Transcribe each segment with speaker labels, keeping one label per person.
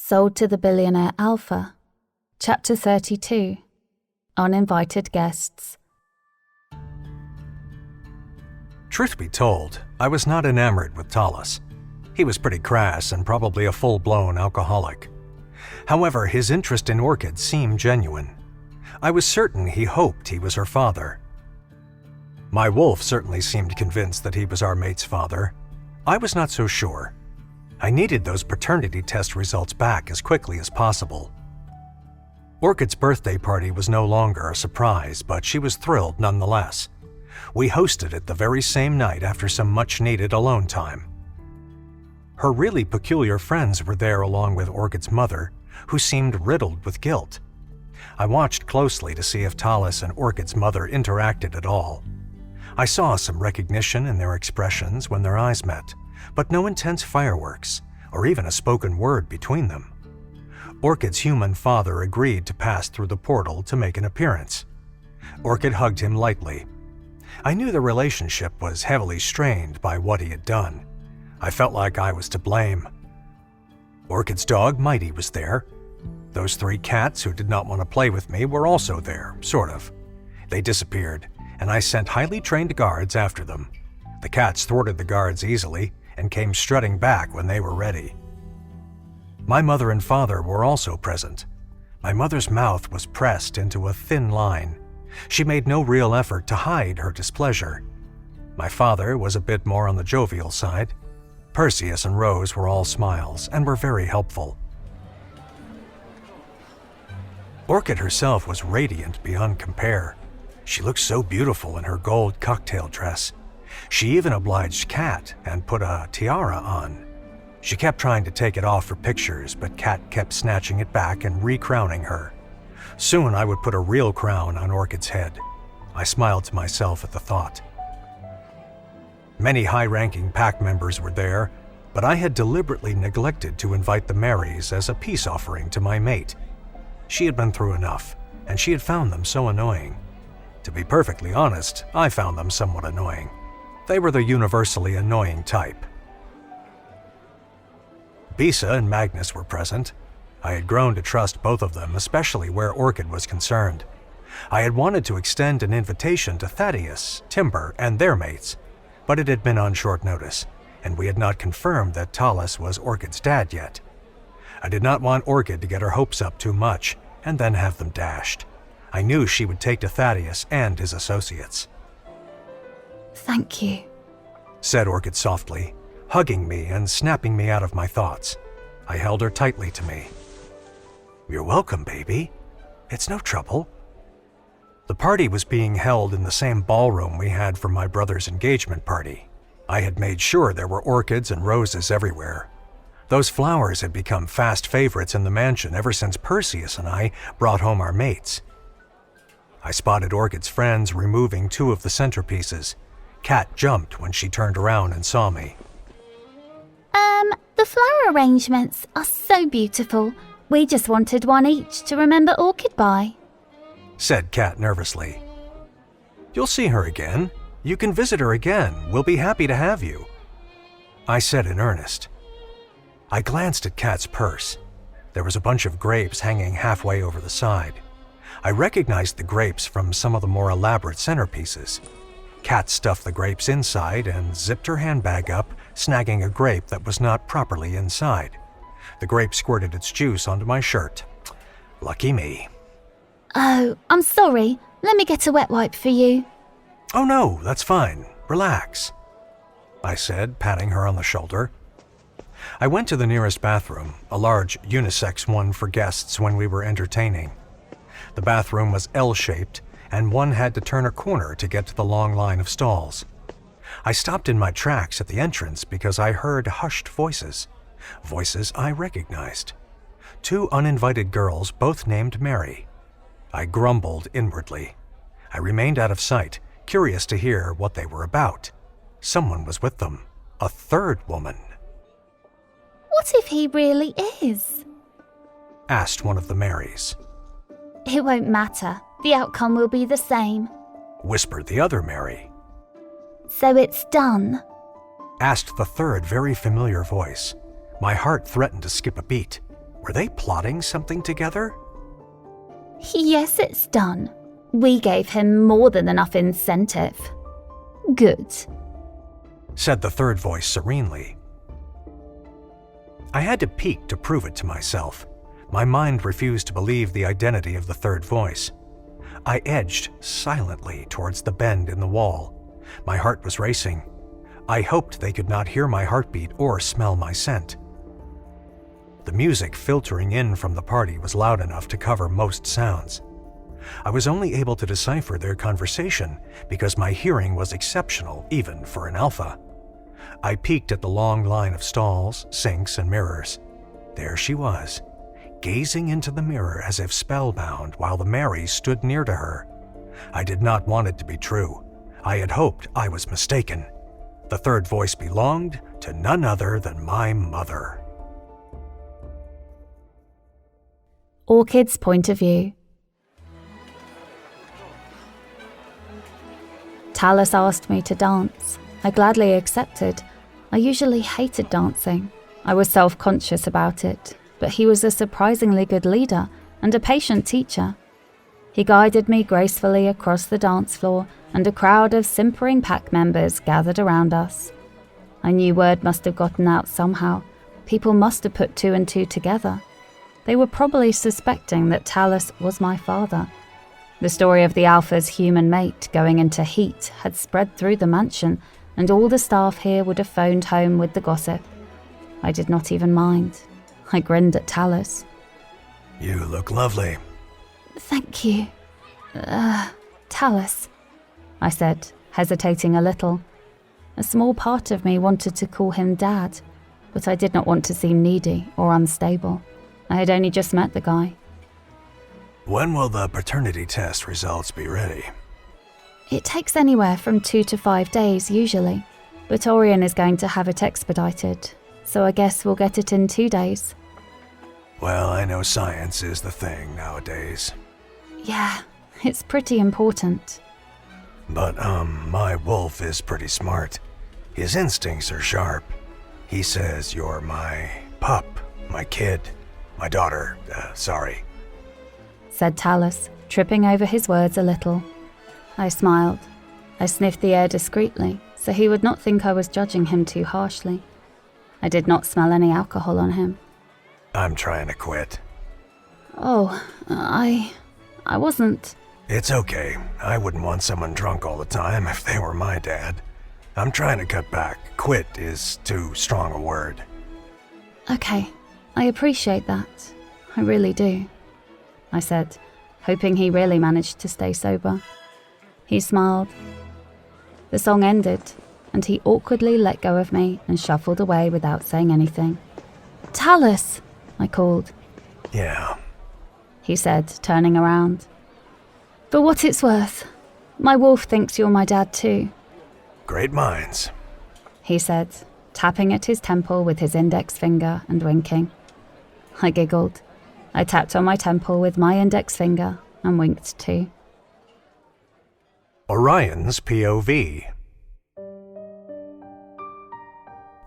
Speaker 1: Sold to the billionaire Alpha. Chapter 32. Uninvited Guests.
Speaker 2: Truth be told, I was not enamored with Tallis. He was pretty crass and probably a full-blown alcoholic. However, his interest in Orchid seemed genuine. I was certain he hoped he was her father. My wolf certainly seemed convinced that he was our mate's father. I was not so sure. I needed those paternity test results back as quickly as possible. Orchid's birthday party was no longer a surprise, but she was thrilled nonetheless. We hosted it the very same night after some much-needed alone time. Her really peculiar friends were there along with Orchid's mother, who seemed riddled with guilt. I watched closely to see if Tallis and Orchid's mother interacted at all. I saw some recognition in their expressions when their eyes met, but no intense fireworks, or even a spoken word between them. Orchid's human father agreed to pass through the portal to make an appearance. Orchid hugged him lightly. I knew the relationship was heavily strained by what he had done. I felt like I was to blame. Orchid's dog, Mighty, was there. Those 3 cats who did not want to play with me were also there, sort of. They disappeared, and I sent highly trained guards after them. The cats thwarted the guards easily and came strutting back when they were ready. My mother and father were also present. My mother's mouth was pressed into a thin line. She made no real effort to hide her displeasure. My father was a bit more on the jovial side. Perseus and Rose were all smiles and were very helpful. Orchid herself was radiant beyond compare. She looked so beautiful in her gold cocktail dress. She even obliged Cat and put a tiara on. She kept trying to take it off for pictures, but Cat kept snatching it back and re-crowning her. Soon I would put a real crown on Orchid's head. I smiled to myself at the thought. Many high-ranking pack members were there, but I had deliberately neglected to invite the Marys as a peace offering to my mate. She had been through enough, and she had found them so annoying. To be perfectly honest, I found them somewhat annoying. They were the universally annoying type. Bisa and Magnus were present. I had grown to trust both of them, especially where Orchid was concerned. I had wanted to extend an invitation to Thaddeus, Timber, and their mates, but it had been on short notice, and we had not confirmed that Tallis was Orchid's dad yet. I did not want Orchid to get her hopes up too much and then have them dashed. I knew she would take to Thaddeus and his associates.
Speaker 1: Thank you,
Speaker 2: said Orchid softly, hugging me and snapping me out of my thoughts. I held her tightly to me. You're welcome, baby. It's no trouble. The party was being held in the same ballroom we had for my brother's engagement party. I had made sure there were orchids and roses everywhere. Those flowers had become fast favorites in the mansion ever since Perseus and I brought home our mates. I spotted Orchid's friends removing 2 of the centerpieces. Cat jumped when she turned around and saw me.
Speaker 3: The flower arrangements are so beautiful. We just wanted 1 each to remember Orchid by,
Speaker 2: said Cat nervously. You'll see her again. You can visit her again. We'll be happy to have you, I said in earnest. I glanced at Cat's purse. There was a bunch of grapes hanging halfway over the side. I recognized the grapes from some of the more elaborate centerpieces. Cat stuffed the grapes inside and zipped her handbag up, snagging a grape that was not properly inside. The grape squirted its juice onto my shirt. Lucky me.
Speaker 3: Oh, I'm sorry. Let me get a wet wipe for you.
Speaker 2: Oh no, that's fine. Relax, I said, patting her on the shoulder. I went to the nearest bathroom, a large unisex one for guests when we were entertaining. The bathroom was L-shaped, and one had to turn a corner to get to the long line of stalls. I stopped in my tracks at the entrance because I heard hushed voices. Voices I recognized. 2 uninvited girls, both named Mary. I grumbled inwardly. I remained out of sight, curious to hear what they were about. Someone was with them. A 3rd woman.
Speaker 3: What if he really is?
Speaker 2: Asked one of the Marys.
Speaker 3: It won't matter. The outcome will be the same,
Speaker 2: whispered the other Mary.
Speaker 3: So it's done?
Speaker 2: Asked the 3rd very familiar voice. My heart threatened to skip a beat. Were they plotting something together?
Speaker 3: Yes, it's done. We gave him more than enough incentive. Good,
Speaker 2: said the third voice serenely. I had to peek to prove it to myself. My mind refused to believe the identity of the third voice. I edged silently towards the bend in the wall. My heart was racing. I hoped they could not hear my heartbeat or smell my scent. The music filtering in from the party was loud enough to cover most sounds. I was only able to decipher their conversation because my hearing was exceptional even for an alpha. I peeked at the long line of stalls, sinks, and mirrors. There she was, gazing into the mirror as if spellbound while the Marys stood near to her. I did not want it to be true. I had hoped I was mistaken. The third voice belonged to none other than my mother.
Speaker 1: Orchid's point of view. Talus asked me to dance. I gladly accepted. I usually hated dancing. I was self-conscious about it, but he was a surprisingly good leader and a patient teacher. He guided me gracefully across the dance floor, and a crowd of simpering pack members gathered around us. I knew word must have gotten out somehow. People must have put two and two together. They were probably suspecting that Talus was my father. The story of the Alpha's human mate going into heat had spread through the mansion, and all the staff here would have phoned home with the gossip. I did not even mind. I grinned at Talus.
Speaker 2: You look lovely.
Speaker 3: Thank you.
Speaker 1: Talus, I said, hesitating a little. A small part of me wanted to call him Dad, but I did not want to seem needy or unstable. I had only just met the guy.
Speaker 2: When will the paternity test results be ready?
Speaker 1: It takes anywhere from 2 to 5 days usually, but Orion is going to have it expedited, so I guess we'll get it in 2 days.
Speaker 2: Well, I know science is the thing nowadays.
Speaker 1: Yeah, it's pretty important.
Speaker 2: But, my wolf is pretty smart. His instincts are sharp. He says you're my pup, my kid, my daughter,
Speaker 1: said Talus, tripping over his words a little. I smiled. I sniffed the air discreetly, so he would not think I was judging him too harshly. I did not smell any alcohol on him.
Speaker 2: I'm trying to quit.
Speaker 1: Oh, I wasn't...
Speaker 2: It's okay. I wouldn't want someone drunk all the time if they were my dad. I'm trying to cut back. Quit is too strong a word.
Speaker 1: Okay, I appreciate that. I really do, I said, hoping he really managed to stay sober. He smiled. The song ended, and he awkwardly let go of me and shuffled away without saying anything. Talus, I called.
Speaker 2: Yeah,
Speaker 1: he said, turning around. For what it's worth, my wolf thinks you're my dad too.
Speaker 2: Great minds,
Speaker 1: he said, tapping at his temple with his index finger and winking. I giggled. I tapped on my temple with my index finger and winked too.
Speaker 2: Orion's POV.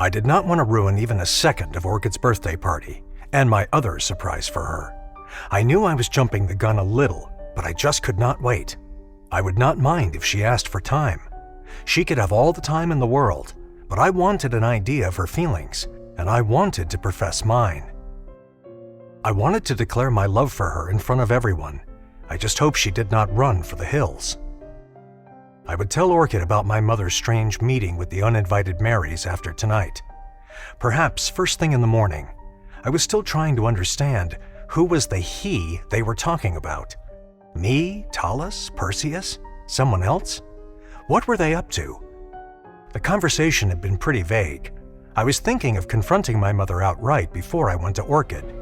Speaker 2: I did not want to ruin even a second of Orchid's birthday party and my other surprise for her. I knew I was jumping the gun a little, but I just could not wait. I would not mind if she asked for time. She could have all the time in the world, but I wanted an idea of her feelings, and I wanted to profess mine. I wanted to declare my love for her in front of everyone. I just hoped she did not run for the hills. I would tell Orchid about my mother's strange meeting with the uninvited Marys after tonight. Perhaps first thing in the morning. I was still trying to understand who was the he they were talking about. Me, Talus, Perseus, someone else? What were they up to? The conversation had been pretty vague. I was thinking of confronting my mother outright before I went to Orchid.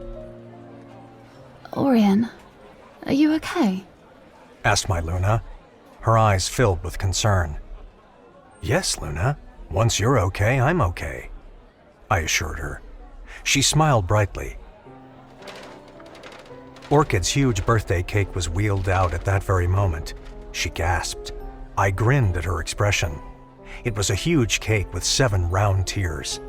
Speaker 1: Orion, are you okay?
Speaker 2: Asked my Luna. Her eyes filled with concern. Yes, Luna. Once you're okay, I'm okay, I assured her. She smiled brightly. Orchid's huge birthday cake was wheeled out at that very moment. She gasped. I grinned at her expression. It was a huge cake with 7 round tiers.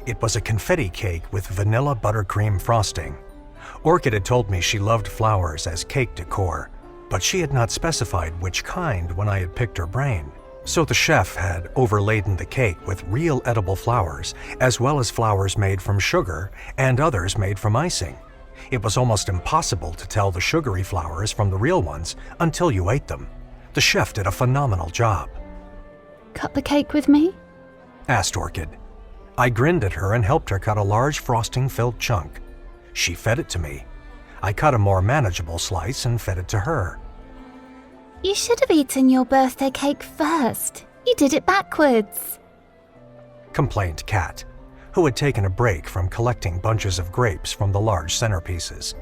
Speaker 2: It was a confetti cake with vanilla buttercream frosting. Orchid had told me she loved flowers as cake decor, but she had not specified which kind when I had picked her brain. So the chef had overladen the cake with real edible flowers, as well as flowers made from sugar and others made from icing. It was almost impossible to tell the sugary flowers from the real ones until you ate them. The chef did a phenomenal job.
Speaker 1: Cut the cake with me?
Speaker 2: Asked Orchid. I grinned at her and helped her cut a large frosting-filled chunk. She fed it to me. I cut a more manageable slice and fed it to her.
Speaker 3: You should have eaten your birthday cake first. You did it backwards.
Speaker 2: Complained Kat, who had taken a break from collecting bunches of grapes from the large centerpieces.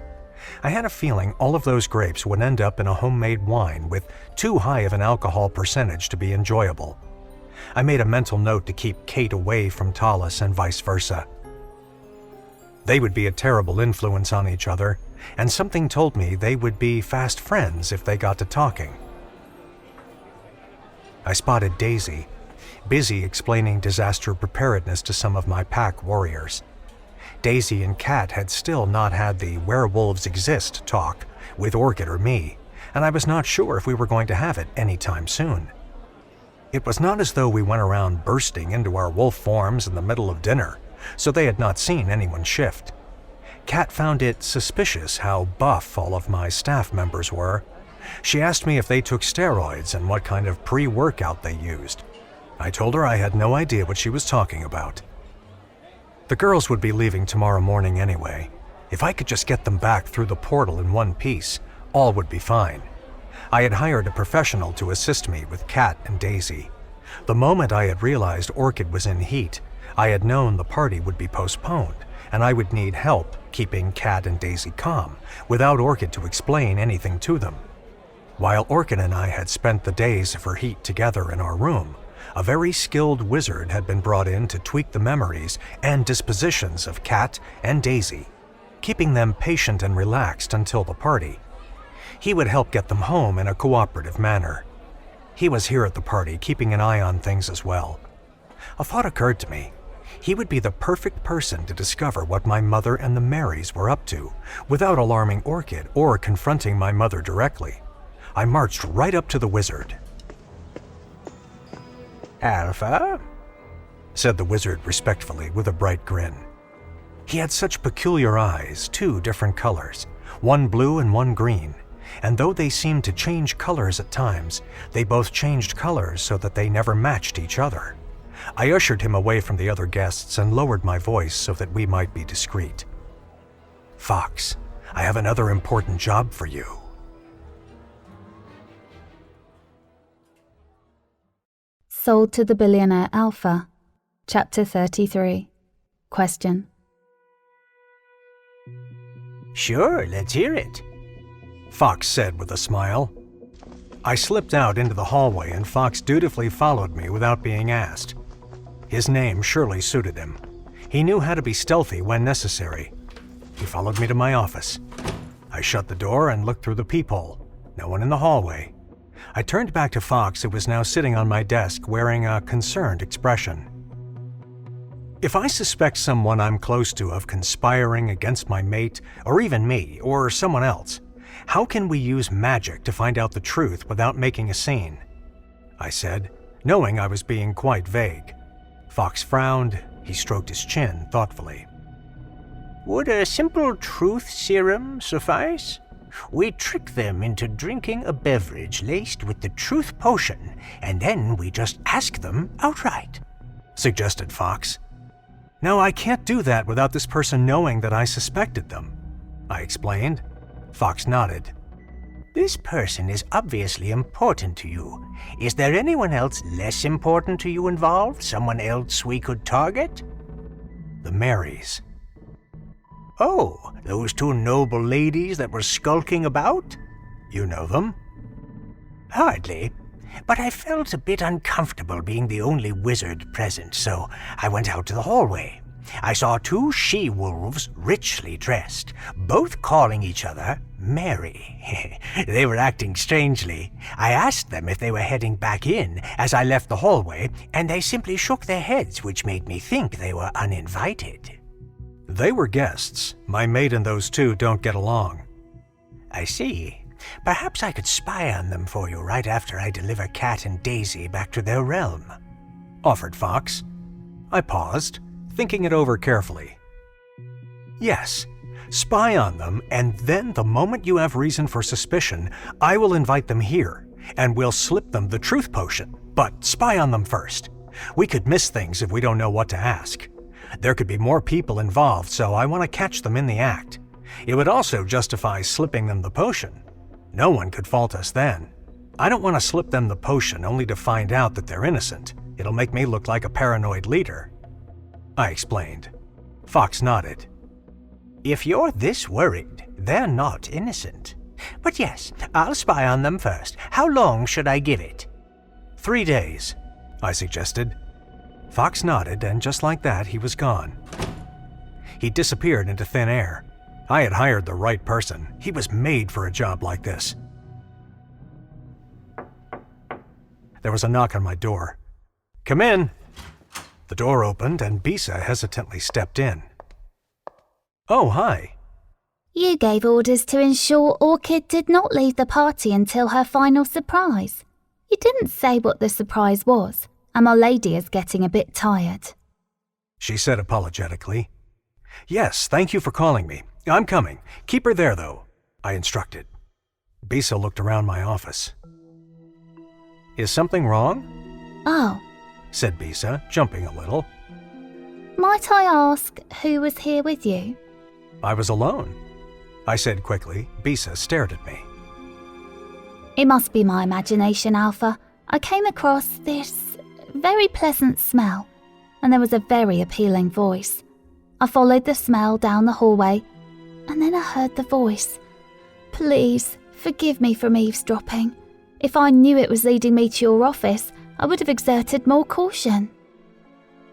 Speaker 2: I had a feeling all of those grapes would end up in a homemade wine with too high of an alcohol percentage to be enjoyable. I made a mental note to keep Kate away from Tallis and vice versa. They would be a terrible influence on each other, and something told me they would be fast friends if they got to talking. I spotted Daisy, busy explaining disaster preparedness to some of my pack warriors. Daisy and Kat had still not had the werewolves exist talk with Orchid or me, and I was not sure if we were going to have it anytime soon. It was not as though we went around bursting into our wolf forms in the middle of dinner, so they had not seen anyone shift. Kat found it suspicious how buff all of my staff members were. She asked me if they took steroids and what kind of pre-workout they used. I told her I had no idea what she was talking about. The girls would be leaving tomorrow morning anyway. If I could just get them back through the portal in one piece, all would be fine. I had hired a professional to assist me with Kat and Daisy. The moment I had realized Orchid was in heat, I had known the party would be postponed, and I would need help keeping Kat and Daisy calm without Orchid to explain anything to them. While Orchid and I had spent the days of her heat together in our room, a very skilled wizard had been brought in to tweak the memories and dispositions of Kat and Daisy, keeping them patient and relaxed until the party. He would help get them home in a cooperative manner. He was here at the party, keeping an eye on things as well. A thought occurred to me. He would be the perfect person to discover what my mother and the Marys were up to, without alarming Orchid or confronting my mother directly. I marched right up to the wizard. "Alpha?" said the wizard respectfully with a bright grin. He had such peculiar eyes, two different colors, one blue and one green, and though they seemed to change colors at times, they both changed colors so that they never matched each other. I ushered him away from the other guests and lowered my voice so that we might be discreet. "Fox, I have another important job for you."
Speaker 1: Sold to the Billionaire Alpha. Chapter 33. Question.
Speaker 2: "Sure, let's hear it," Fox said with a smile. I slipped out into the hallway and Fox dutifully followed me without being asked. His name surely suited him. He knew how to be stealthy when necessary. He followed me to my office. I shut the door and looked through the peephole. No one in the hallway. I turned back to Fox, who was now sitting on my desk wearing a concerned expression. "If I suspect someone I'm close to of conspiring against my mate, or even me, or someone else, how can we use magic to find out the truth without making a scene?" I said, knowing I was being quite vague. Fox frowned. He stroked his chin thoughtfully. "Would a simple truth serum suffice? We trick them into drinking a beverage laced with the truth potion, and then we just ask them outright," suggested Fox. "No, I can't do that without this person knowing that I suspected them," I explained. Fox nodded. "This person is obviously important to you. Is there anyone else less important to you involved? Someone else we could target?" "The Marys." "Oh, those two noble ladies that were skulking about? You know them?" "Hardly, but I felt a bit uncomfortable being the only wizard present, so I went out to the hallway. I saw two she-wolves richly dressed, both calling each other Mary. They were acting strangely. I asked them if they were heading back in as I left the hallway, and they simply shook their heads, which made me think they were uninvited." They were guests. My mate and those two don't get along.
Speaker 4: I see. Perhaps I could spy on them for you right after I deliver Cat and Daisy back to their realm,
Speaker 2: offered Fox. I paused, thinking it over carefully. Yes, spy on them, and then the moment you have reason for suspicion, I will invite them here, and we'll slip them the truth potion, but spy on them first. We could miss things if we don't know what to ask. There could be more people involved, so I want to catch them in the act. It would also justify slipping them the potion. No one could fault us then. I don't want to slip them the potion only to find out that they're innocent. It'll make me look like a paranoid leader. I explained. Fox nodded.
Speaker 4: If you're this worried, they're not innocent. But yes, I'll spy on them first. How long should I give it?
Speaker 2: 3 days, I suggested. Fox nodded, and just like that, he was gone. He disappeared into thin air. I had hired the right person. He was made for a job like this. There was a knock on my door. Come in. The door opened, and Bisa hesitantly stepped in. Oh, hi.
Speaker 3: You gave orders to ensure Orchid did not leave the party until her final surprise. You didn't say what the surprise was, and my lady is getting a bit tired.
Speaker 2: She said apologetically. Yes, thank you for calling me. I'm coming. Keep her there, though, I instructed. Bisa looked around my office. Is something wrong?
Speaker 3: Oh,
Speaker 2: said Bisa, jumping a little.
Speaker 3: Might I ask who was here with you?
Speaker 2: I was alone, I said quickly. Bisa stared at me.
Speaker 3: It must be my imagination, Alpha. I came across this very pleasant smell, and there was a very appealing voice. I followed the smell down the hallway, and then I heard the voice. Please, forgive me from eavesdropping. If I knew it was leading me to your office, I would have exerted more caution.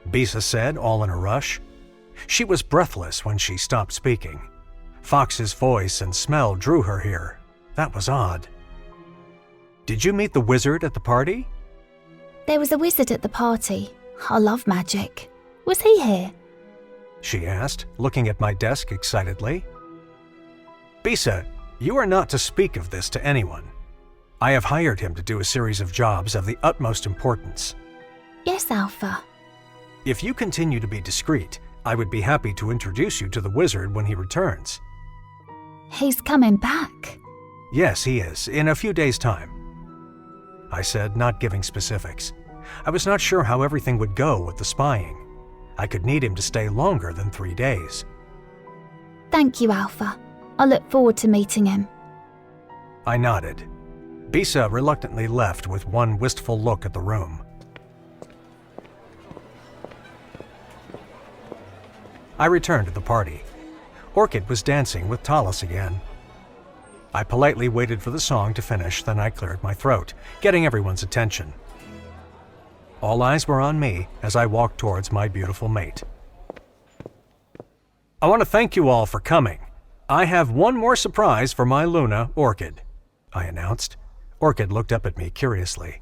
Speaker 2: Bisa said, all in a rush. She was breathless when she stopped speaking. Fox's voice and smell drew her here. That was odd. Did you meet the wizard at the party?
Speaker 3: There was a wizard at the party. I love magic. Was he here?
Speaker 2: She asked, looking at my desk excitedly. Bisa, you are not to speak of this to anyone. I have hired him to do a series of jobs of the utmost importance.
Speaker 3: Yes, Alpha.
Speaker 2: If you continue to be discreet, I would be happy to introduce you to the wizard when he returns.
Speaker 3: He's coming back.
Speaker 2: Yes, he is, in a few days' time, I said, not giving specifics. I was not sure how everything would go with the spying. I could need him to stay longer than 3 days.
Speaker 3: Thank you, Alpha. I look forward to meeting him.
Speaker 2: I nodded. Bisa reluctantly left with one wistful look at the room. I returned to the party. Orchid was dancing with Tallis again. I politely waited for the song to finish, then I cleared my throat, getting everyone's attention. All eyes were on me as I walked towards my beautiful mate. I want to thank you all for coming. I have one more surprise for my Luna, Orchid, I announced. Orchid looked up at me curiously.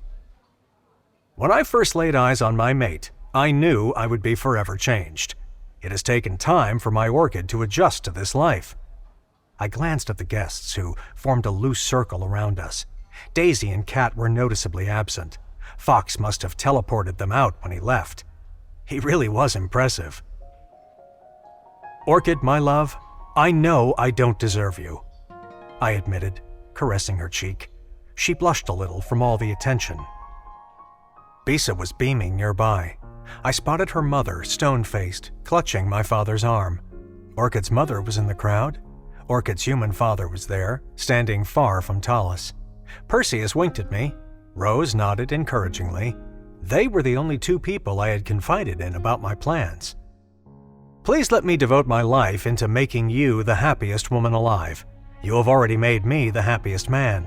Speaker 2: When I first laid eyes on my mate, I knew I would be forever changed. It has taken time for my Orchid to adjust to this life. I glanced at the guests, who formed a loose circle around us. Daisy and Cat were noticeably absent. Fox must have teleported them out when he left. He really was impressive. Orchid, my love, I know I don't deserve you, I admitted, caressing her cheek. She blushed a little from all the attention. Bisa was beaming nearby. I spotted her mother, stone-faced, clutching my father's arm. Orchid's mother was in the crowd. Orchid's human father was there, standing far from Tallis. Perseus winked at me. Rose nodded encouragingly. They were the only two people I had confided in about my plans. Please let me devote my life into making you the happiest woman alive. You have already made me the happiest man,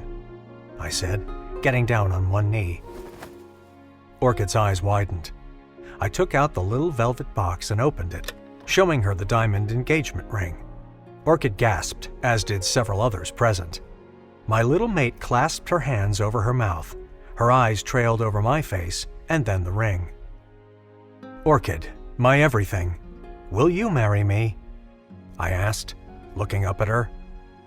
Speaker 2: I said, getting down on one knee. Orchid's eyes widened. I took out the little velvet box and opened it, showing her the diamond engagement ring. Orchid gasped, as did several others present. My little mate clasped her hands over her mouth. Her eyes trailed over my face, and then the ring. Orchid, my everything, will you marry me? I asked, looking up at her.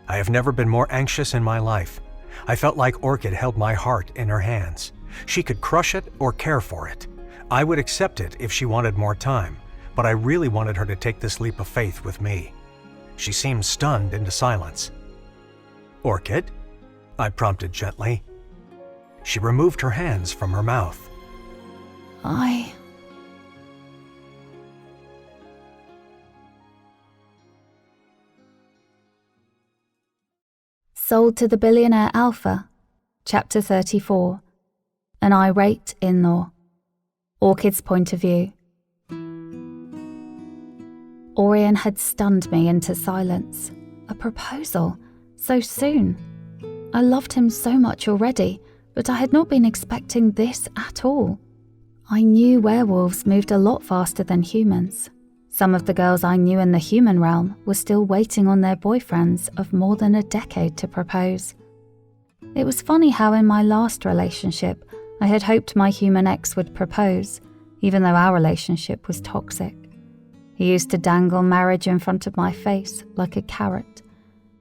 Speaker 2: I have never been more anxious in my life. I felt like Orchid held my heart in her hands. She could crush it or care for it. I would accept it if she wanted more time, but I really wanted her to take this leap of faith with me. She seemed stunned into silence. "Orchid?" I prompted gently. She removed her hands from her mouth.
Speaker 1: Sold to the Billionaire Alpha, Chapter 34. An Irate In-Law. Orchid's Point of View. Orion had stunned me into silence. A proposal? So soon? I loved him so much already, but I had not been expecting this at all. I knew werewolves moved a lot faster than humans. Some of the girls I knew in the human realm were still waiting on their boyfriends of more than a decade to propose. It was funny how in my last relationship, I had hoped my human ex would propose, even though our relationship was toxic. He used to dangle marriage in front of my face like a carrot.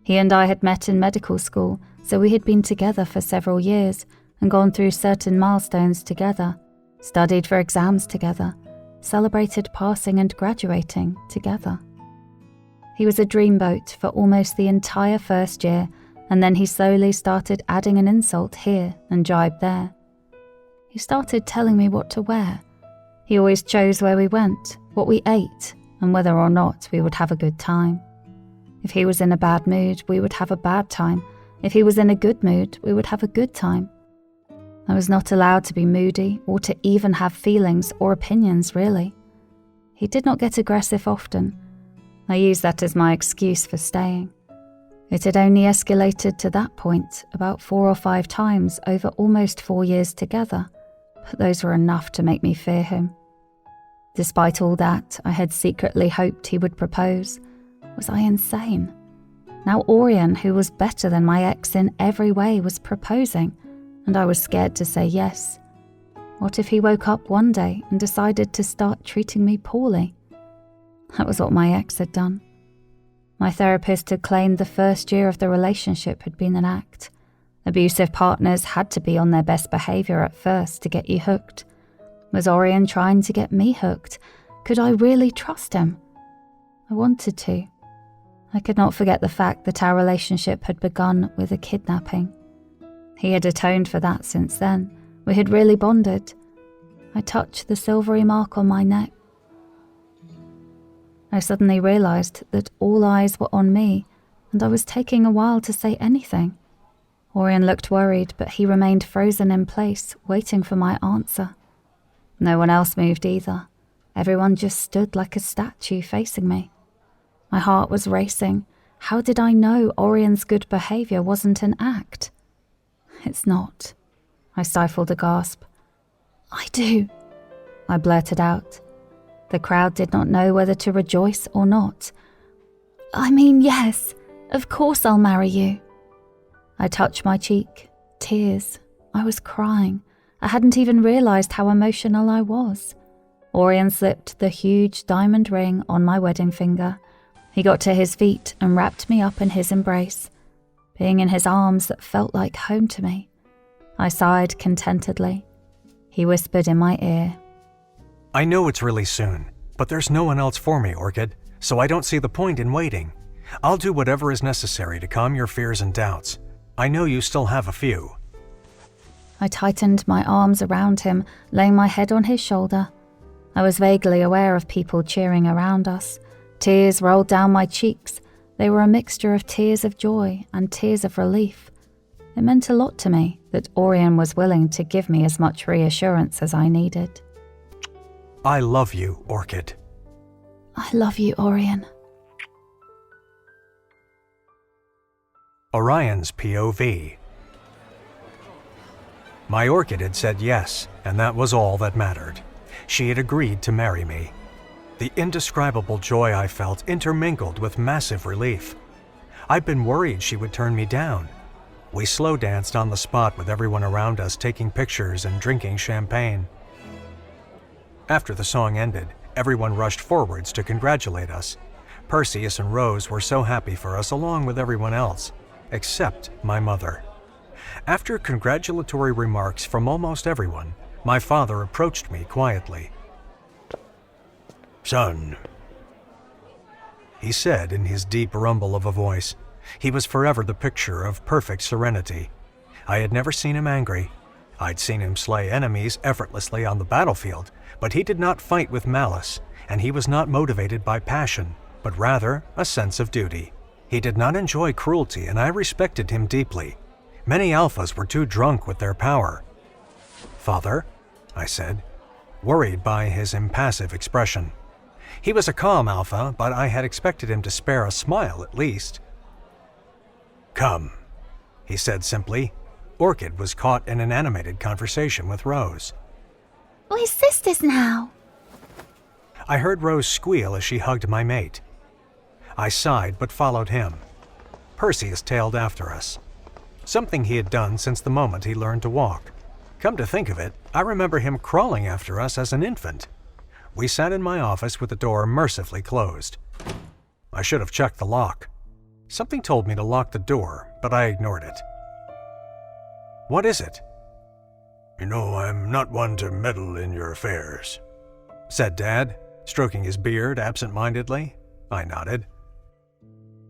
Speaker 1: He and I had met in medical school, so we had been together for several years and gone through certain milestones together, studied for exams together, celebrated passing and graduating together. He was a dreamboat for almost the entire first year, and then he slowly started adding an insult here and jibe there. He started telling me what to wear. He always chose where we went, what we ate, and whether or not we would have a good time. If he was in a bad mood, we would have a bad time. If he was in a good mood, we would have a good time. I was not allowed to be moody or to even have feelings or opinions, really. He did not get aggressive often. I used that as my excuse for staying. It had only escalated to that point about 4 or 5 times over almost 4 years together, but those were enough to make me fear him. Despite all that, I had secretly hoped he would propose. Was I insane? Now Orion, who was better than my ex in every way, was proposing, and I was scared to say yes. What if he woke up one day and decided to start treating me poorly? That was what my ex had done. My therapist had claimed the first year of the relationship had been an act. Abusive partners had to be on their best behavior at first to get you hooked. Was Orion trying to get me hooked? Could I really trust him? I wanted to. I could not forget the fact that our relationship had begun with a kidnapping. He had atoned for that since then. We had really bonded. I touched the silvery mark on my neck. I suddenly realized that all eyes were on me, and I was taking a while to say anything. Orion looked worried, but he remained frozen in place, waiting for my answer. No one else moved either. Everyone just stood like a statue facing me. My heart was racing. How did I know Orion's good behavior wasn't an act? It's not. I stifled a gasp. I do, I blurted out. The crowd did not know whether to rejoice or not. I mean, yes, of course I'll marry you. I touched my cheek. Tears. I was crying. I hadn't even realized how emotional I was. Orion slipped the huge diamond ring on my wedding finger. He got to his feet and wrapped me up in his embrace. Being in his arms that felt like home to me. I sighed contentedly. He whispered in my ear.
Speaker 2: "I know it's really soon, but there's no one else for me, Orchid, so I don't see the point in waiting. I'll do whatever is necessary to calm your fears and doubts. I know you still have a few."
Speaker 1: I tightened my arms around him, laying my head on his shoulder. I was vaguely aware of people cheering around us. Tears rolled down my cheeks. They were a mixture of tears of joy and tears of relief. It meant a lot to me that Orion was willing to give me as much reassurance as I needed.
Speaker 2: "I love you, Orchid."
Speaker 1: I love you, Orion.
Speaker 2: Orion's POV. My Orchid had said yes, and that was all that mattered. She had agreed to marry me. The indescribable joy I felt intermingled with massive relief. I'd been worried she would turn me down. We slow danced on the spot with everyone around us taking pictures and drinking champagne. After the song ended, everyone rushed forwards to congratulate us. Perseus and Rose were so happy for us along with everyone else, except my mother. After congratulatory remarks from almost everyone, my father approached me quietly.
Speaker 5: "Son,"
Speaker 2: he said in his deep rumble of a voice. He was forever the picture of perfect serenity. I had never seen him angry. I'd seen him slay enemies effortlessly on the battlefield, but he did not fight with malice, and he was not motivated by passion, but rather a sense of duty. He did not enjoy cruelty, and I respected him deeply. Many alphas were too drunk with their power. "Father," I said, worried by his impassive expression. He was a calm alpha, but I had expected him to spare a smile at least.
Speaker 5: "Come,"
Speaker 2: he said simply. Orchid was caught in an animated conversation with Rose.
Speaker 3: We're sisters now.
Speaker 2: I heard Rose squeal as she hugged my mate. I sighed but followed him. Perseus tailed after us, something he had done since the moment he learned to walk. Come to think of it, I remember him crawling after us as an infant. We sat in my office with the door mercifully closed. I should have checked the lock. Something told me to lock the door, but I ignored it. "What is it?"
Speaker 5: "You know, I'm not one to meddle in your affairs,"
Speaker 2: said Dad, stroking his beard absent-mindedly. I nodded.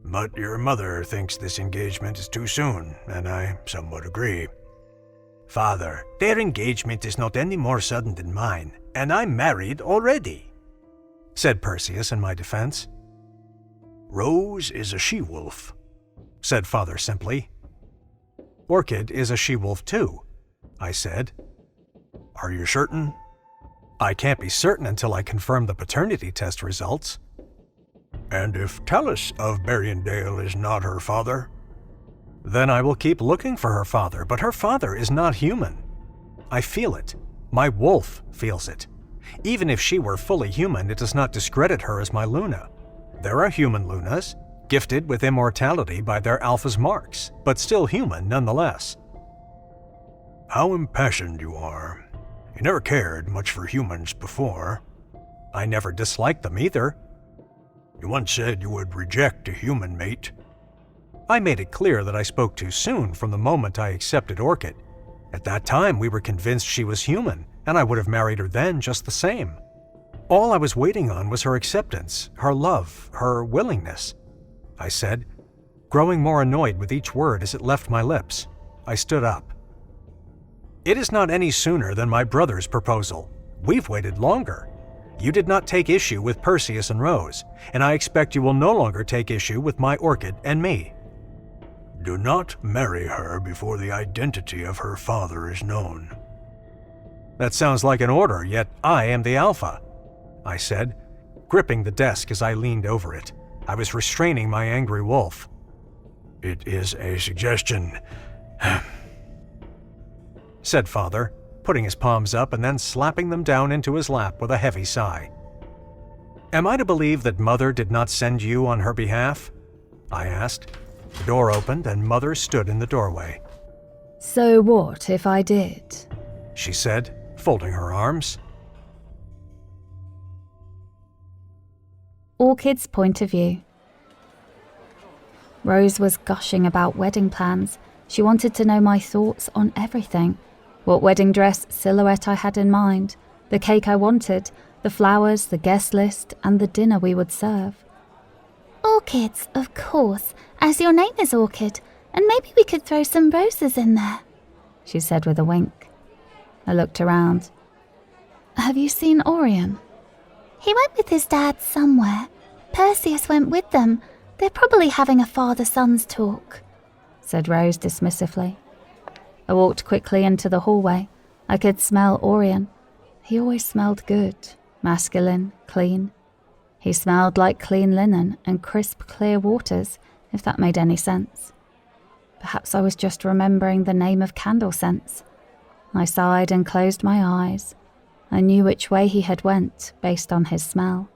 Speaker 5: "But your mother thinks this engagement is too soon, and I somewhat agree."
Speaker 4: "Father, their engagement is not any more sudden than mine, and I'm married already,"
Speaker 2: said Perseus in my defense.
Speaker 5: "Rose is a she-wolf,"
Speaker 2: said Father simply. "Orchid is a she-wolf too," I said.
Speaker 5: "Are you certain?"
Speaker 2: "I can't be certain until I confirm the paternity test results."
Speaker 5: "And if Talus of Berriendale is not her father?"
Speaker 2: "Then I will keep looking for her father, but her father is not human. I feel it. My wolf feels it. Even if she were fully human, it does not discredit her as my Luna. There are human Lunas, gifted with immortality by their alpha's marks, but still human nonetheless."
Speaker 5: "How impassioned you are. You never cared much for humans before."
Speaker 2: "I never disliked them either."
Speaker 5: "You once said you would reject a human mate."
Speaker 2: "I made it clear that I spoke too soon from the moment I accepted Orchid. At that time, we were convinced she was human, and I would have married her then just the same. All I was waiting on was her acceptance, her love, her willingness," I said, growing more annoyed with each word as it left my lips. I stood up. "It is not any sooner than my brother's proposal. We've waited longer. You did not take issue with Perseus and Rose, and I expect you will no longer take issue with my Orchid and me."
Speaker 5: "Do not marry her before the identity of her father is known."
Speaker 2: "That sounds like an order, yet I am the alpha," I said, gripping the desk as I leaned over it. I was restraining my angry wolf.
Speaker 5: "It is a suggestion,"
Speaker 2: said Father, putting his palms up and then slapping them down into his lap with a heavy sigh. "Am I to believe that Mother did not send you on her behalf?" I asked. The door opened and Mother stood in the doorway.
Speaker 1: "So what if I did?"
Speaker 2: she said, folding her arms.
Speaker 1: Orchid's point of view. Rose was gushing about wedding plans. She wanted to know my thoughts on everything. What wedding dress silhouette I had in mind, the cake I wanted, the flowers, the guest list, and the dinner we would serve.
Speaker 3: Orchids, of course, as your name is Orchid, and maybe we could throw some roses in there,
Speaker 1: she said with a wink. I looked around. Have you seen Orion?
Speaker 3: He went with his dad somewhere. Perseus went with them. They're probably having a father-son's talk,
Speaker 1: said Rose dismissively. I walked quickly into the hallway. I could smell Orion. He always smelled good, masculine, clean. He smelled like clean linen and crisp, clear waters, if that made any sense. Perhaps I was just remembering the name of candle scents. I sighed and closed my eyes. I knew which way he had went, based on his smell.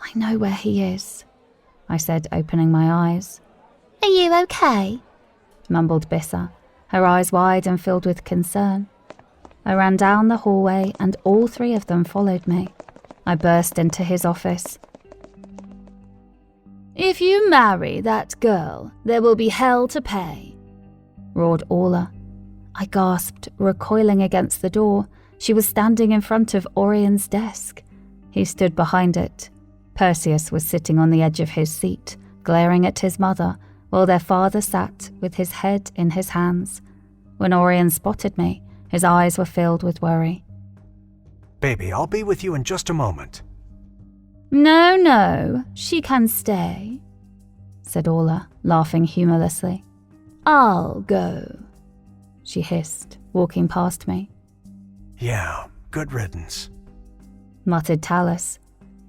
Speaker 1: I know where he is, I said, opening my eyes.
Speaker 3: Are you okay?
Speaker 1: Mumbled Bissa, her eyes wide and filled with concern. I ran down the hallway and all three of them followed me. I burst into his office. "If you marry that girl, there will be hell to pay," roared 𝘞𝑰𝑗. I gasped, recoiling against the door. She was standing in front of Orion's desk. He stood behind it. Perseus was sitting on the edge of his seat, glaring at his mother, while their father sat with his head in his hands. When Orion spotted me, his eyes were filled with worry.
Speaker 2: Baby, I'll be with you in just a moment.
Speaker 1: No, she can stay," said 𝘞𝑰𝑗, laughing humorlessly. "I'll go," she hissed, walking past me.
Speaker 2: Yeah, good riddance,
Speaker 1: muttered Talus.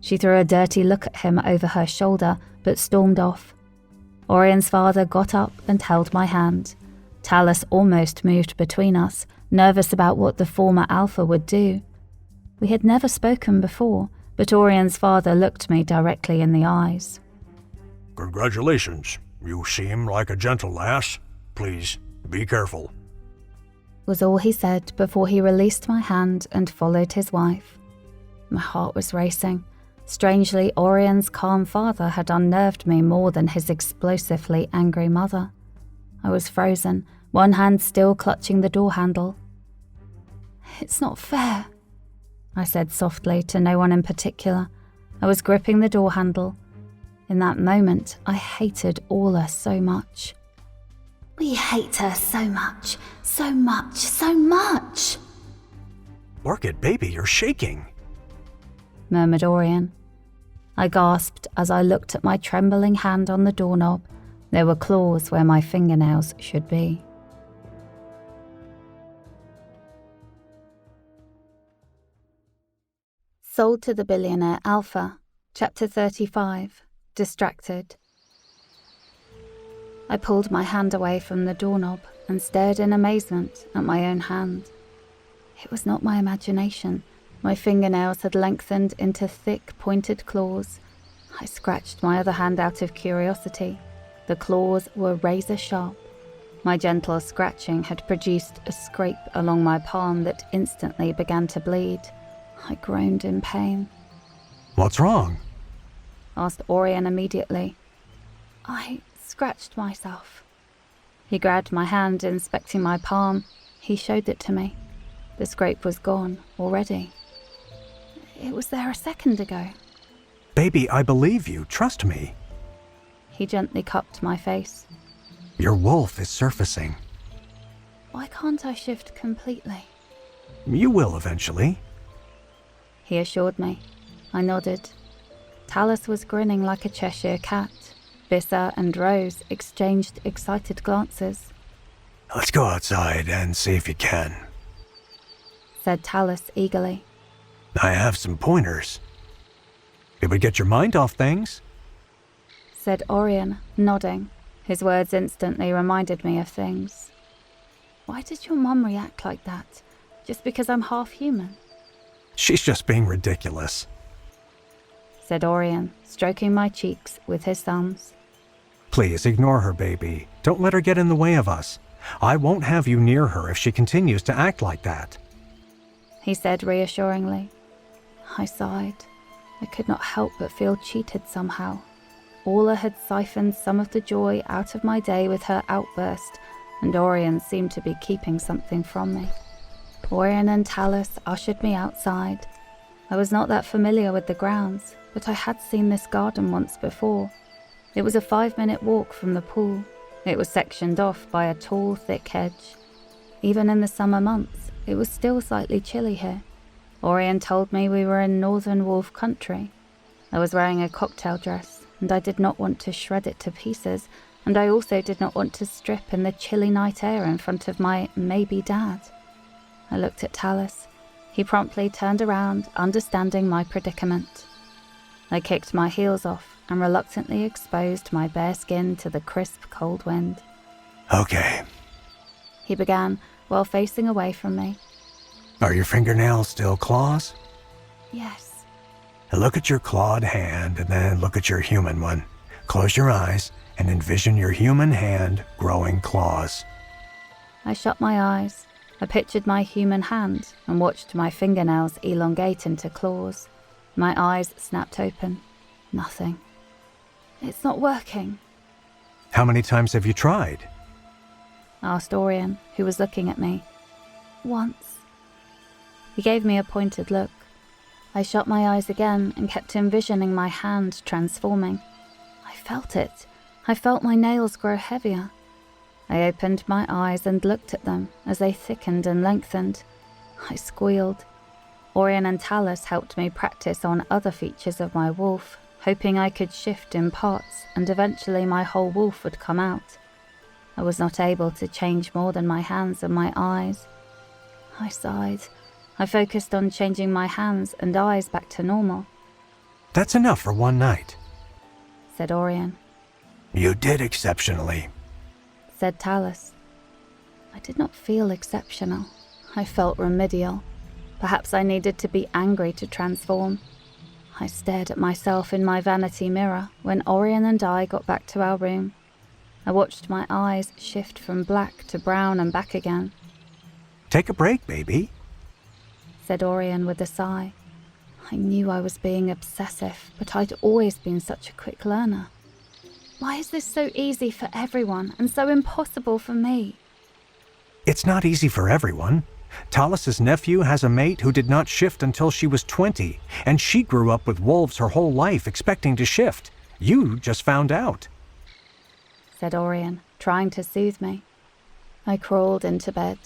Speaker 1: She threw a dirty look at him over her shoulder, but stormed off. Orion's father got up and held my hand. Talus almost moved between us, nervous about what the former alpha would do. We had never spoken before, but Orion's father looked me directly in the eyes.
Speaker 5: Congratulations. You seem like a gentle lass. Please, be careful,
Speaker 1: was all he said before he released my hand and followed his wife. My heart was racing. Strangely, Orion's calm father had unnerved me more than his explosively angry mother. I was frozen, one hand still clutching the door handle. "It's not fair," I said softly to no one in particular. I was gripping the door handle. In that moment, I hated 𝘞𝑰𝑗 so much.
Speaker 3: "We hate her so much, so much, so much."
Speaker 2: Orchid, baby, you're shaking,
Speaker 1: murmured Orion. I gasped as I looked at my trembling hand on the doorknob. There were claws where my fingernails should be. Sold to the Billionaire Alpha, Chapter 35, Distracted. I pulled my hand away from the doorknob and stared in amazement at my own hand. It was not my imagination. My fingernails had lengthened into thick, pointed claws. I scratched my other hand out of curiosity. The claws were razor sharp. My gentle scratching had produced a scrape along my palm that instantly began to bleed. I groaned in pain.
Speaker 2: What's wrong?
Speaker 1: Asked Orion immediately. I scratched myself. He grabbed my hand, inspecting my palm. He showed it to me. The scrape was gone already. It was there a second ago.
Speaker 2: Baby, I believe you. Trust me.
Speaker 1: He gently cupped my face.
Speaker 2: Your wolf is surfacing.
Speaker 1: Why can't I shift completely?
Speaker 2: You will eventually,
Speaker 1: he assured me. I nodded. Talus was grinning like a Cheshire cat. Wehear and Rose exchanged excited glances.
Speaker 5: Let's go outside and see if you can,
Speaker 1: said Talus eagerly.
Speaker 5: I have some pointers.
Speaker 2: It would get your mind off things,
Speaker 1: said Orion, nodding. His words instantly reminded me of things. Why did your mum react like that? Just because I'm half human?
Speaker 2: She's just being ridiculous,
Speaker 1: said Orion, stroking my cheeks with his thumbs.
Speaker 2: Please ignore her, baby. Don't let her get in the way of us. I won't have you near her if she continues to act like that,
Speaker 1: he said reassuringly. I sighed. I could not help but feel cheated somehow. 𝘞𝑰𝑗 had siphoned some of the joy out of my day with her outburst, and Orion seemed to be keeping something from me. Orion and Talus ushered me outside. I was not that familiar with the grounds, but I had seen this garden once before. It was a 5-minute walk from the pool. It was sectioned off by a tall, thick hedge. Even in the summer months, it was still slightly chilly here. Orion told me we were in northern wolf country. I was wearing a cocktail dress, and I did not want to shred it to pieces, and I also did not want to strip in the chilly night air in front of my maybe dad. I looked at Talus. He promptly turned around, understanding my predicament. I kicked my heels off and reluctantly exposed my bare skin to the crisp, cold wind.
Speaker 5: Okay,
Speaker 1: he began, while facing away from me.
Speaker 5: Are your fingernails still claws?
Speaker 1: Yes.
Speaker 5: Look at your clawed hand and then look at your human one. Close your eyes and envision your human hand growing claws.
Speaker 1: I shut my eyes. I pictured my human hand and watched my fingernails elongate into claws. My eyes snapped open. Nothing. It's not working,
Speaker 2: How many times have you tried?
Speaker 1: asked Orion, who was looking at me.
Speaker 3: Once.
Speaker 1: He gave me a pointed look. I shut my eyes again and kept envisioning my hand transforming. I felt it. I felt my nails grow heavier. I opened my eyes and looked at them as they thickened and lengthened. I squealed. Orion and Talus helped me practice on other features of my wolf, hoping I could shift in parts and eventually my whole wolf would come out. I was not able to change more than my hands and my eyes. I sighed. I focused on changing my hands and eyes back to normal,
Speaker 2: That's enough for one night.
Speaker 1: said Orion.
Speaker 5: You did exceptionally.
Speaker 1: Said Talus. I did not feel exceptional. I felt remedial. Perhaps I needed to be angry to transform. I stared at myself in my vanity mirror when Orion and I got back to our room. I watched my eyes shift from black to brown and back again,
Speaker 2: Take a break, baby.
Speaker 1: said Orion with a sigh. I knew I was being obsessive, but I'd always been such a quick learner. Why is this so easy for everyone and so impossible for me?
Speaker 2: It's not easy for everyone. Talus's nephew has a mate who did not shift until she was 20, and she grew up with wolves her whole life expecting to shift. You just found out.
Speaker 1: Said Orion, trying to soothe me. I crawled into bed.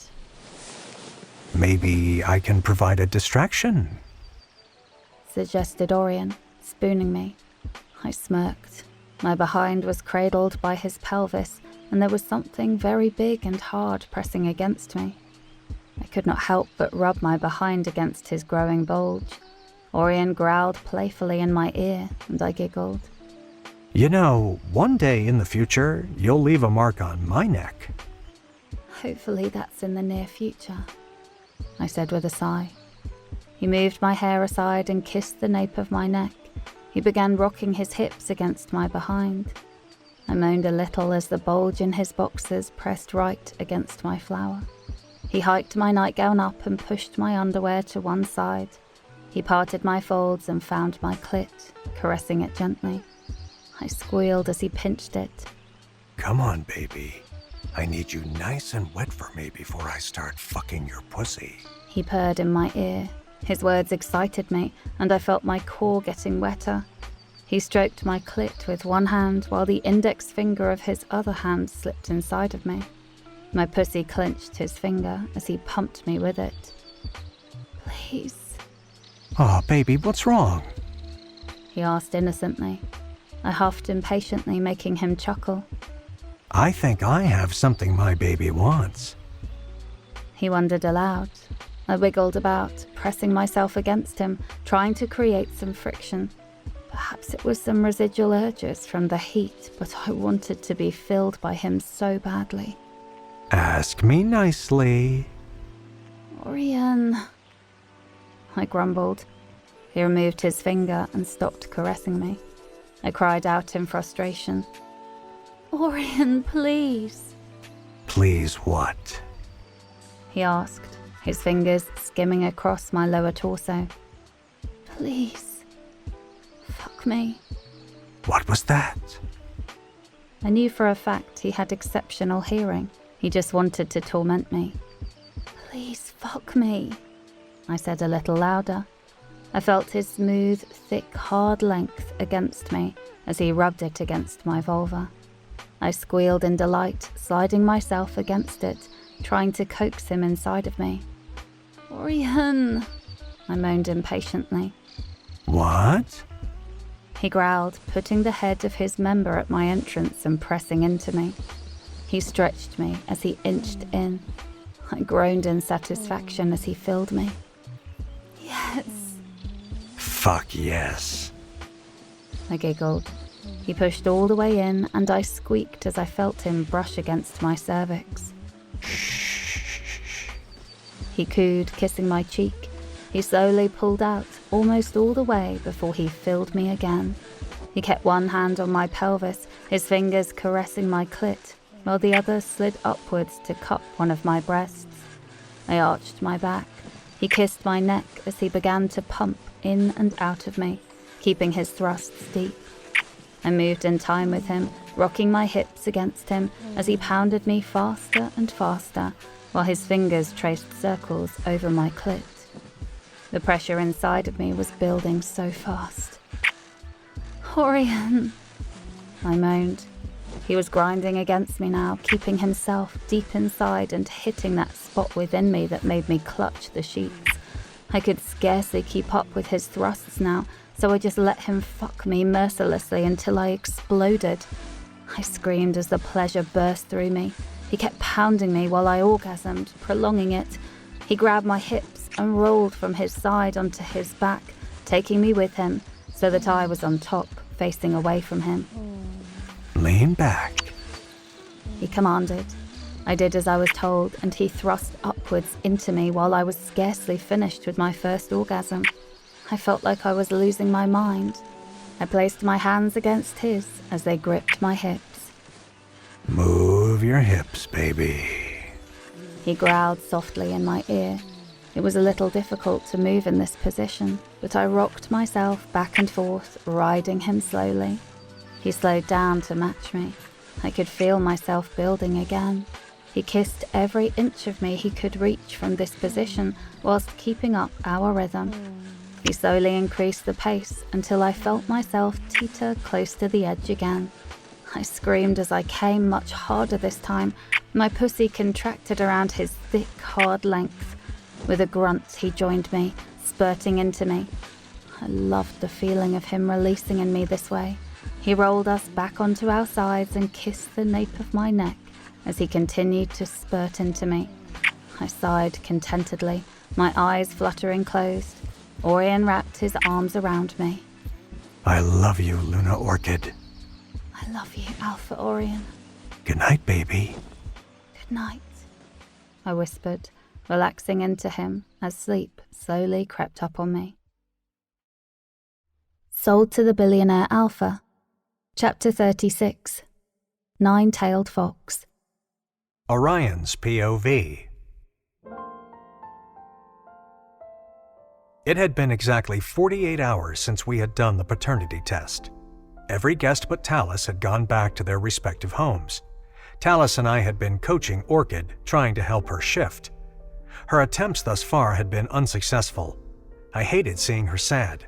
Speaker 2: Maybe I can provide a distraction.
Speaker 1: Suggested Orion, spooning me. I smirked. My behind was cradled by his pelvis, and there was something very big and hard pressing against me. I could not help but rub my behind against his growing bulge. Orion growled playfully in my ear, and I giggled.
Speaker 2: You know, one day in the future, you'll leave a mark on my neck.
Speaker 1: Hopefully that's in the near future, I said with a sigh. He moved my hair aside and kissed the nape of my neck. He began rocking his hips against my behind. I moaned a little as the bulge in his boxers pressed right against my flower. He hiked my nightgown up and pushed my underwear to one side. He parted my folds and found my clit, caressing it gently. I squealed as he pinched it.
Speaker 5: Come on, baby. I need you nice and wet for me before I start fucking your pussy.
Speaker 1: He purred in my ear. His words excited me, and I felt my core getting wetter. He stroked my clit with one hand while the index finger of his other hand slipped inside of me. My pussy clenched his finger as he pumped me with it. Please,
Speaker 2: Oh, baby, what's wrong?
Speaker 1: he asked innocently. I huffed impatiently, making him chuckle.
Speaker 2: I think I have something my baby wants.
Speaker 1: He wondered aloud. I wiggled about, pressing myself against him, trying to create some friction. Perhaps it was some residual urges from the heat, but I wanted to be filled by him so badly.
Speaker 2: Ask me nicely.
Speaker 1: Orion, I grumbled. He removed his finger and stopped caressing me. I cried out in frustration. Orion, please,
Speaker 5: Please what?
Speaker 1: he asked, his fingers skimming across my lower torso. Please, fuck me.
Speaker 5: What was that?
Speaker 1: I knew for a fact he had exceptional hearing. He just wanted to torment me. Please fuck me, I said a little louder. I felt his smooth, thick, hard length against me as he rubbed it against my vulva. I squealed in delight, sliding myself against it, trying to coax him inside of me. Orion, I moaned impatiently.
Speaker 5: What?
Speaker 1: He growled, putting the head of his member at my entrance and pressing into me. He stretched me as he inched in. I groaned in satisfaction as he filled me. Yes,
Speaker 5: Fuck yes.
Speaker 1: I giggled. He pushed all the way in, and I squeaked as I felt him brush against my cervix. He cooed, kissing my cheek. He slowly pulled out, almost all the way before he filled me again. He kept one hand on my pelvis, his fingers caressing my clit, while the other slid upwards to cup one of my breasts. I arched my back. He kissed my neck as he began to pump in and out of me, keeping his thrusts deep. I moved in time with him, rocking my hips against him as he pounded me faster and faster, while his fingers traced circles over my clit. The pressure inside of me was building so fast.
Speaker 3: Orion,
Speaker 1: I moaned. He was grinding against me now, keeping himself deep inside and hitting that spot within me that made me clutch the sheets. I could scarcely keep up with his thrusts now, so I just let him fuck me mercilessly until I exploded. I screamed as the pleasure burst through me. He kept pounding me while I orgasmed, prolonging it. He grabbed my hips and rolled from his side onto his back, taking me with him so that I was on top, facing away from him.
Speaker 5: Lean back.
Speaker 1: He commanded. I did as I was told, and he thrust upwards into me while I was scarcely finished with my first orgasm. I felt like I was losing my mind. I placed my hands against his as they gripped my hips.
Speaker 5: Move your hips, baby.
Speaker 1: He growled softly in my ear. It was a little difficult to move in this position, but I rocked myself back and forth, riding him slowly. He slowed down to match me. I could feel myself building again. He kissed every inch of me he could reach from this position whilst keeping up our rhythm. He slowly increased the pace until I felt myself teeter close to the edge again. I screamed as I came much harder this time. My pussy contracted around his thick, hard length. With a grunt, he joined me, spurting into me. I loved the feeling of him releasing in me this way. He rolled us back onto our sides and kissed the nape of my neck as he continued to spurt into me. I sighed contentedly, my eyes fluttering closed. Orion wrapped his arms around me.
Speaker 5: I love you, Luna Orchid.
Speaker 3: I love you, Alpha Orion.
Speaker 5: Good night, baby.
Speaker 3: Good night.
Speaker 1: I whispered, relaxing into him as sleep slowly crept up on me. Sold to the Billionaire Alpha. Chapter 36. Nine-Tailed Fox.
Speaker 2: Orion's POV. It had been exactly 48 hours since we had done the paternity test. Every guest but Talus had gone back to their respective homes. Talus and I had been coaching Orchid, trying to help her shift. Her attempts thus far had been unsuccessful. I hated seeing her sad.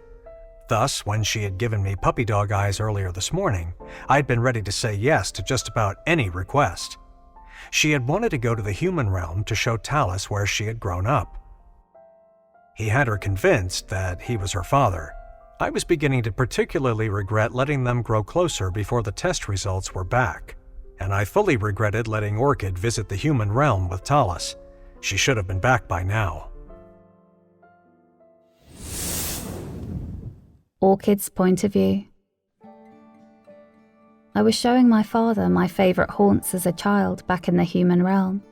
Speaker 2: Thus, when she had given me puppy dog eyes earlier this morning, I had been ready to say yes to just about any request. She had wanted to go to the human realm to show Talus where she had grown up. He had her convinced that he was her father. I was beginning to particularly regret letting them grow closer before the test results were back, and I fully regretted letting Orchid visit the human realm with Talus. She should have been back by now.
Speaker 1: Orchid's point of view. I was showing my father my favourite haunts as a child back in the human realm.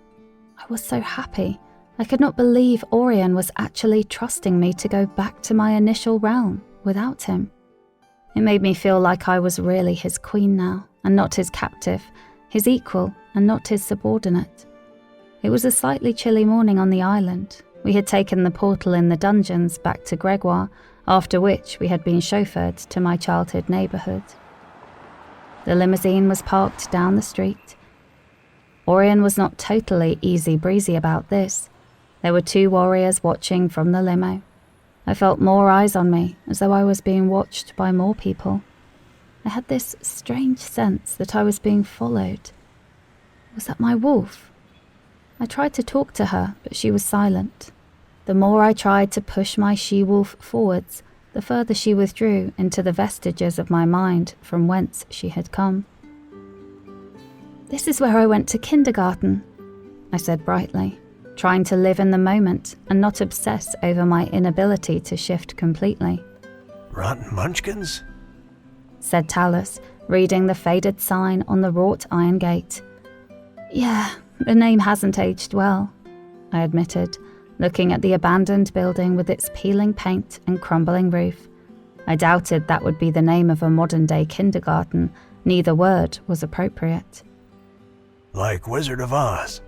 Speaker 1: I was so happy. I could not believe Orion was actually trusting me to go back to my initial realm without him. It made me feel like I was really his queen now, and not his captive, his equal, and not his subordinate. It was a slightly chilly morning on the island. We had taken the portal in the dungeons back to Gregoire, after which we had been chauffeured to my childhood neighbourhood. The limousine was parked down the street. Orion was not totally easy-breezy about this. There were 2 warriors watching from the limo. I felt more eyes on me, as though I was being watched by more people. I had this strange sense that I was being followed. Was that my wolf? I tried to talk to her, but she was silent. The more I tried to push my she-wolf forwards, the further she withdrew into the vestiges of my mind from whence she had come. "This is where I went to kindergarten," I said brightly, trying to live in the moment and not obsess over my inability to shift completely.
Speaker 5: Rotten munchkins?
Speaker 1: Said Talus, reading the faded sign on the wrought iron gate. "Yeah, the name hasn't aged well," I admitted, looking at the abandoned building with its peeling paint and crumbling roof. I doubted that would be the name of a modern-day kindergarten. Neither word was appropriate.
Speaker 5: Like Wizard of Oz,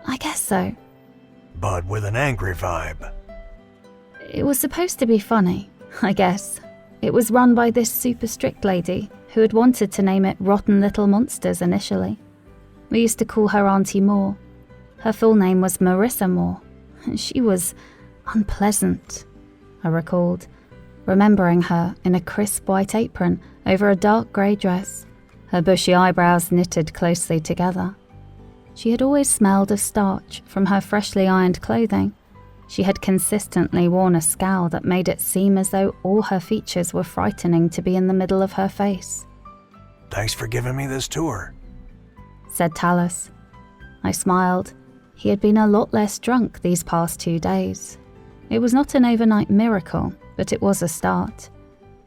Speaker 1: I guess so.
Speaker 5: but with an angry vibe.
Speaker 1: It was supposed to be funny, I guess. It was run by this super strict lady. who had wanted to name it Rotten Little Monsters initially. We used to call her Auntie Moore. Her full name was Marissa Moore, and she was unpleasant, I recalled, remembering her in a crisp white apron over a dark grey dress, her bushy eyebrows knitted closely together. She had always smelled of starch from her freshly ironed clothing. She had consistently worn a scowl that made it seem as though all her features were frightening to be in the middle of her face.
Speaker 5: Thanks for giving me this tour,
Speaker 1: said Tallis. I smiled. He had been a lot less drunk these past 2 days. It was not an overnight miracle, but it was a start.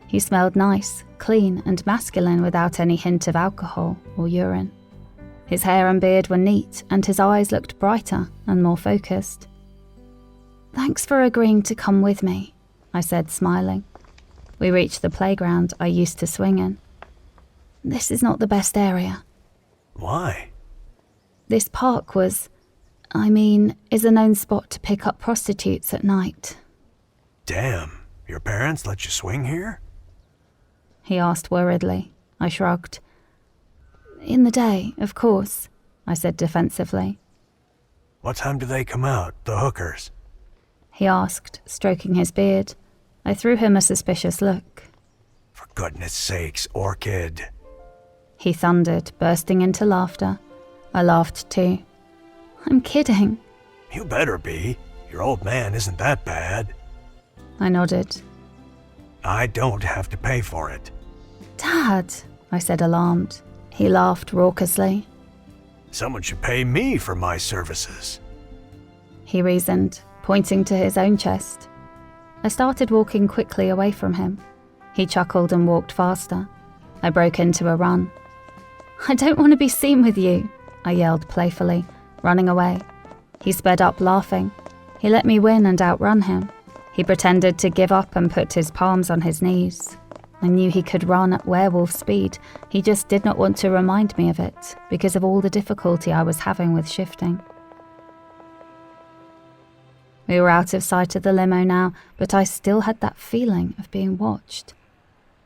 Speaker 1: He smelled nice, clean and masculine without any hint of alcohol or urine. His hair and beard were neat and his eyes looked brighter and more focused. Thanks for agreeing to come with me, I said, smiling. We reached the playground I used to swing in. This is not the best area.
Speaker 5: Why?
Speaker 1: This park is a known spot to pick up prostitutes at night.
Speaker 5: Damn, your parents let you swing here?
Speaker 1: He asked worriedly. I shrugged. In the day, of course, I said defensively.
Speaker 5: What time do they come out, the hookers?
Speaker 1: He asked, stroking his beard. I threw him a suspicious look.
Speaker 5: For goodness sakes, Orchid.
Speaker 1: He thundered, bursting into laughter. I laughed too. I'm kidding.
Speaker 5: You better be. Your old man isn't that bad.
Speaker 1: I nodded.
Speaker 5: I don't have to pay for it.
Speaker 1: Dad, I said, alarmed. He laughed raucously.
Speaker 5: Someone should pay me for my services.
Speaker 1: He reasoned, pointing to his own chest. I started walking quickly away from him. He chuckled and walked faster. I broke into a run. I don't want to be seen with you, I yelled playfully, running away. He sped up laughing. He let me win and outrun him. He pretended to give up and put his palms on his knees. I knew he could run at werewolf speed. He just did not want to remind me of it because of all the difficulty I was having with shifting. We were out of sight of the limo now, but I still had that feeling of being watched.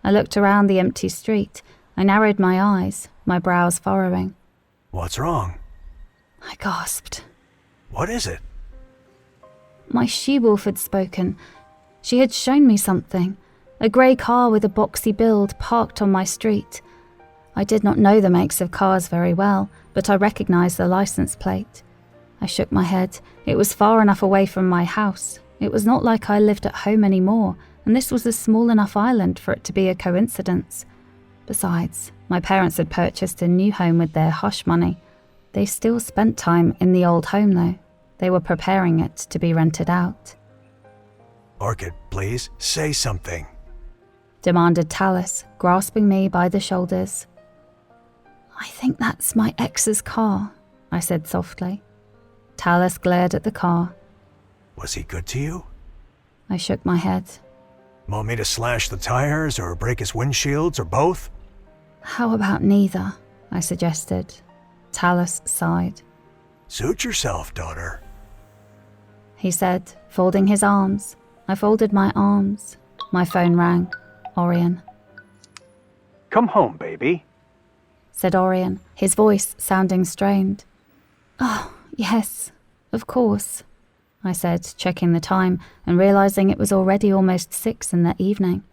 Speaker 1: I looked around the empty street. I narrowed my eyes, my brows furrowing.
Speaker 5: What's wrong?
Speaker 1: I gasped.
Speaker 5: What is it?
Speaker 1: My she-wolf had spoken. She had shown me something. A grey car with a boxy build parked on my street. I did not know the makes of cars very well, but I recognized the license plate. I shook my head. It was far enough away from my house. It was not like I lived at home anymore, and this was a small enough island for it to be a coincidence. Besides, my parents had purchased a new home with their hush money. They still spent time in the old home, though. They were preparing it to be rented out.
Speaker 5: Orchid, please, say something,
Speaker 1: demanded Tallis, grasping me by the shoulders. I think that's my ex's car, I said softly. Tallis glared at the car.
Speaker 5: Was he good to you?
Speaker 1: I shook my head.
Speaker 5: Want me to slash the tires or break his windshields or both?
Speaker 1: How about neither? I suggested. Tallis sighed.
Speaker 5: Suit yourself, daughter,
Speaker 1: he said, folding his arms. I folded my arms. My phone rang. Orion.
Speaker 2: Come home, baby,
Speaker 1: said Orion, his voice sounding strained. Oh, yes, of course, I said, checking the time and realizing it was already almost 6 in the evening.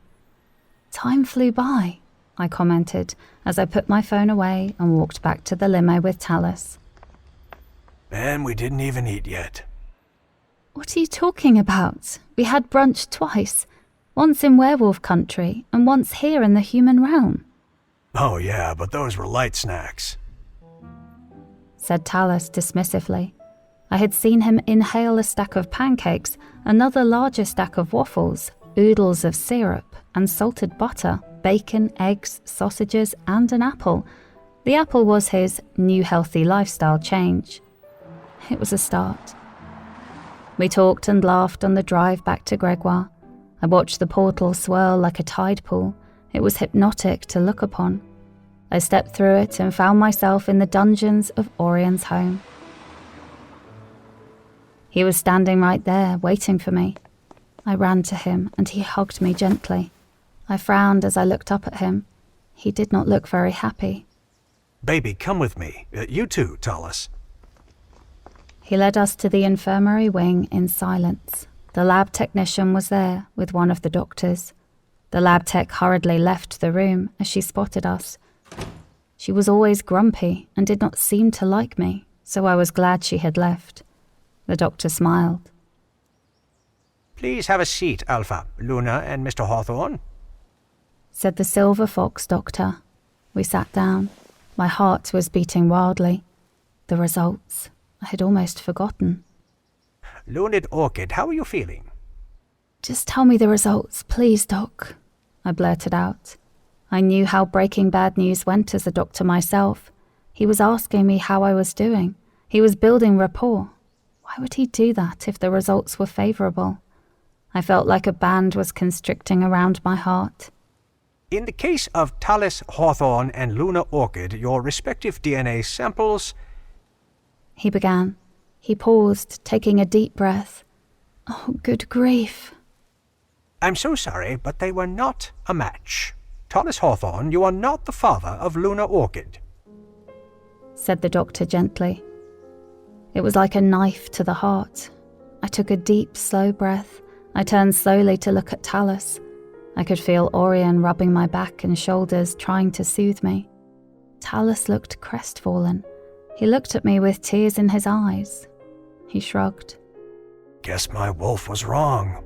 Speaker 1: Time flew by, I commented as I put my phone away and walked back to the limo with Tallis.
Speaker 5: And we didn't even eat yet.
Speaker 1: What are you talking about? We had brunch twice, once in werewolf country and once here in the human realm.
Speaker 5: Oh yeah, but those were light snacks,
Speaker 1: said Tallis dismissively. I had seen him inhale a stack of pancakes, another larger stack of waffles, oodles of syrup and salted butter, bacon, eggs, sausages and an apple. The apple was his new healthy lifestyle change. It was a start. We talked and laughed on the drive back to Grégoire. I watched the portal swirl like a tide pool. It was hypnotic to look upon. I stepped through it and found myself in the dungeons of Orion's home. He was standing right there, waiting for me. I ran to him and he hugged me gently. I frowned as I looked up at him. He did not look very happy.
Speaker 2: Baby, come with me. You too, Tallis.
Speaker 1: He led us to the infirmary wing in silence. The lab technician was there with one of the doctors. The lab tech hurriedly left the room as she spotted us. She was always grumpy and did not seem to like me, so I was glad she had left. The doctor smiled.
Speaker 4: Please have a seat, Alpha, Luna, and Mr. Hawthorne,
Speaker 1: said the silver fox doctor. We sat down. My heart was beating wildly. The results, I had almost forgotten.
Speaker 4: Learned Orchid, how are you feeling?
Speaker 1: Just tell me the results, please, Doc, I blurted out. I knew how breaking bad news went as a doctor myself. He was asking me how I was doing. He was building rapport. Why would he do that if the results were favourable? I felt like a band was constricting around my heart.
Speaker 4: In the case of Tallis, Hawthorne, and Luna Orchid, your respective DNA samples...
Speaker 1: He began. He paused, taking a deep breath. Oh, good grief.
Speaker 4: I'm so sorry, but they were not a match. Tallis Hawthorne, you are not the father of Luna Orchid,
Speaker 1: said the doctor gently. It was like a knife to the heart. I took a deep, slow breath. I turned slowly to look at Tallis. I could feel Orion rubbing my back and shoulders, trying to soothe me. Tallis looked crestfallen. He looked at me with tears in his eyes. He shrugged.
Speaker 5: Guess my wolf was wrong,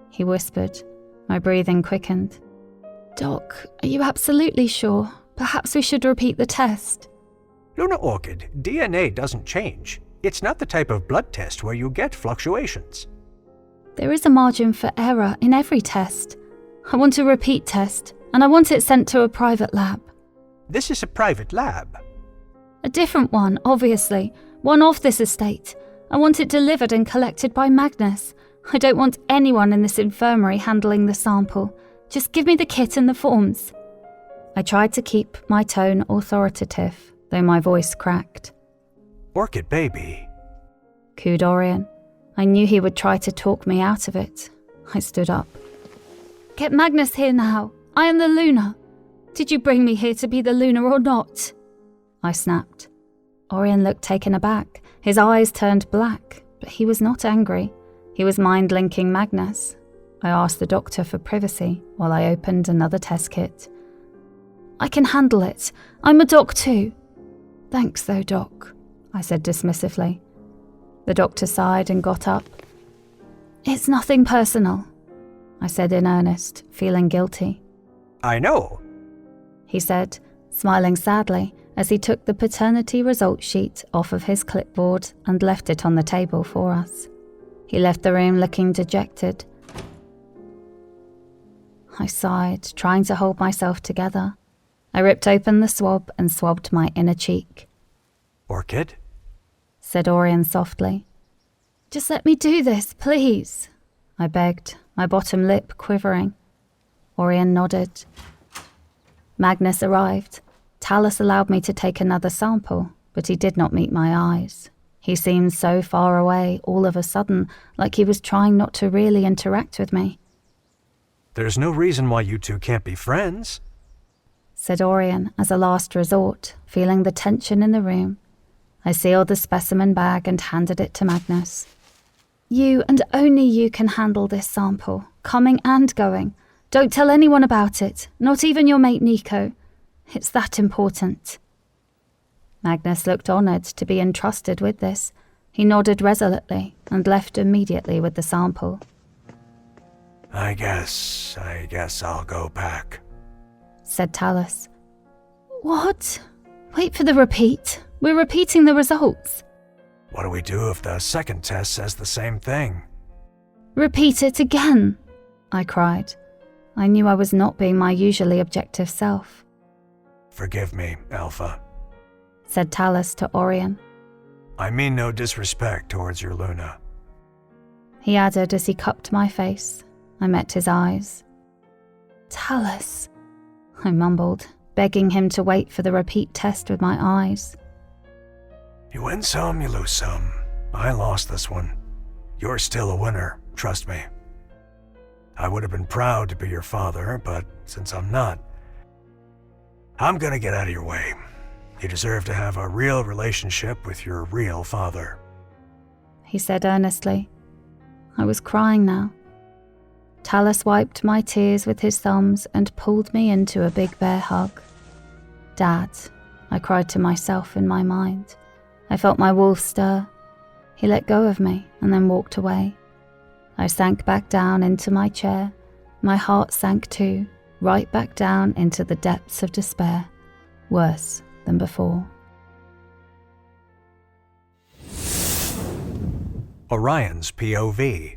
Speaker 1: he whispered. My breathing quickened. Doc, are you absolutely sure? Perhaps we should repeat the test.
Speaker 4: Luna Orchid, DNA doesn't change. It's not the type of blood test where you get fluctuations.
Speaker 1: There is a margin for error in every test. I want a repeat test, and I want it sent to a private lab.
Speaker 4: This is a private lab.
Speaker 1: A different one, obviously. One off this estate. I want it delivered and collected by Magnus. I don't want anyone in this infirmary handling the sample. Just give me the kit and the forms. I tried to keep my tone authoritative, though my voice cracked.
Speaker 2: Orchid baby,
Speaker 1: cooed Orion. I knew he would try to talk me out of it. I stood up. Get Magnus here now. I am the Luna. Did you bring me here to be the Luna or not? I snapped. Orion looked taken aback. His eyes turned black, but he was not angry. He was mind-linking Magnus. I asked the doctor for privacy while I opened another test kit. I can handle it. I'm a doc too. Thanks though, Doc, I said dismissively. The doctor sighed and got up. It's nothing personal, I said in earnest, feeling guilty.
Speaker 4: I know,
Speaker 1: he said, smiling sadly as he took the paternity result sheet off of his clipboard and left it on the table for us. He left the room looking dejected. I sighed, trying to hold myself together. I ripped open the swab and swabbed my inner cheek.
Speaker 2: Orchid,
Speaker 1: said Orion softly. Just let me do this, please, I begged, my bottom lip quivering. Orion nodded. Magnus arrived. Tallis allowed me to take another sample, but he did not meet my eyes. He seemed so far away all of a sudden, like he was trying not to really interact with me.
Speaker 2: There's no reason why you two can't be friends,
Speaker 1: said Orion as a last resort, feeling the tension in the room. I sealed the specimen bag and handed it to Magnus. You and only you can handle this sample, coming and going. Don't tell anyone about it, not even your mate Nico. It's that important. Magnus looked honoured to be entrusted with this. He nodded resolutely and left immediately with the sample.
Speaker 5: I guess I'll go back,
Speaker 1: said Tallis. What? Wait for the repeat. We're repeating the results.
Speaker 5: What do we do if the second test says the same thing?
Speaker 1: Repeat it again, I cried. I knew I was not being my usually objective self.
Speaker 5: Forgive me, Alpha,
Speaker 1: said Tallis to Orion.
Speaker 5: I mean no disrespect towards your Luna.
Speaker 1: He added as he cupped my face. I met his eyes. Tallis, I mumbled, begging him to wait for the repeat test with my eyes.
Speaker 5: You win some, you lose some. I lost this one. You're still a winner, trust me. I would have been proud to be your father, but since I'm not, I'm gonna get out of your way. You deserve to have a real relationship with your real father,
Speaker 1: he said earnestly. I was crying now. Talus wiped my tears with his thumbs and pulled me into a big bear hug. Dad, I cried to myself in my mind. I felt my wolf stir. He let go of me and then walked away. I sank back down into my chair. My heart sank too, right back down into the depths of despair, worse than before.
Speaker 2: Orion's POV.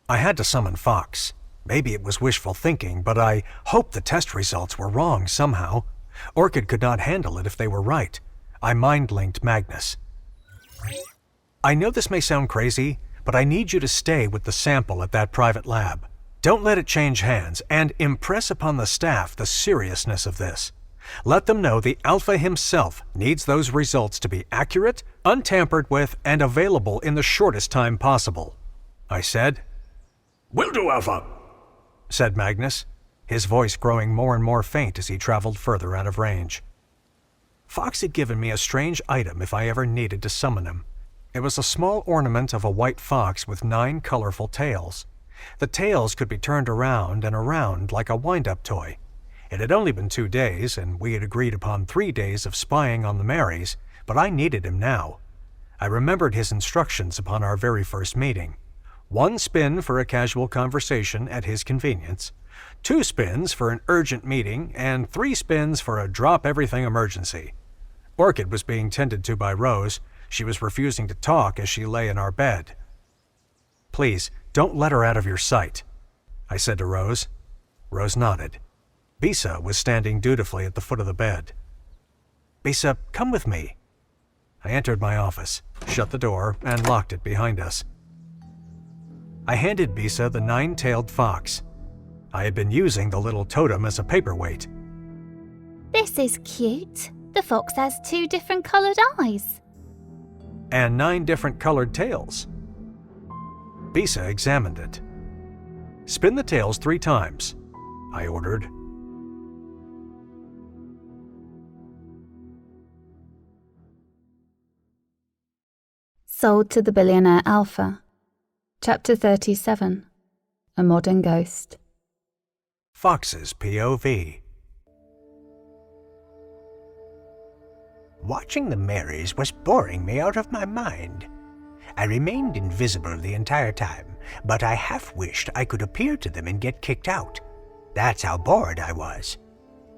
Speaker 2: I had to summon Fox. Maybe it was wishful thinking, but I hoped the test results were wrong somehow. Orchid could not handle it if they were right. I mind-linked Magnus. I know this may sound crazy, but I need you to stay with the sample at that private lab. Don't let it change hands, and impress upon the staff the seriousness of this. Let them know the Alpha himself needs those results to be accurate, untampered with, and available in the shortest time possible. I said.
Speaker 5: Will do, Alpha,
Speaker 2: said Magnus, his voice growing more and more faint as he traveled further out of range. Fox had given me a strange item if I ever needed to summon him. It was a small ornament of a white fox with 9 colorful tails. The tails could be turned around and around like a wind-up toy. It had only been 2 days, and we had agreed upon 3 days of spying on the Marys, but I needed him now. I remembered his instructions upon our very first meeting. 1 spin for a casual conversation at his convenience, 2 spins for an urgent meeting, and 3 spins for a drop-everything emergency. Orchid was being tended to by Rose. She was refusing to talk as she lay in our bed. Please, don't let her out of your sight, I said to Rose. Rose nodded. Bisa was standing dutifully at the foot of the bed. Bisa, come with me. I entered my office, shut the door, and locked it behind us. I handed Bisa the 9-tailed fox. I had been using the little totem as a paperweight.
Speaker 3: This is cute. The fox has 2 different coloured eyes.
Speaker 2: And 9 different colored tails. Bisa examined it. Spin the tails 3 times, I ordered.
Speaker 1: Sold to the Billionaire Alpha. Chapter 37. A Modern Ghost.
Speaker 2: Fox's POV.
Speaker 4: Watching the Marys was boring me out of my mind. I remained invisible the entire time, but I half wished I could appear to them and get kicked out. That's how bored I was.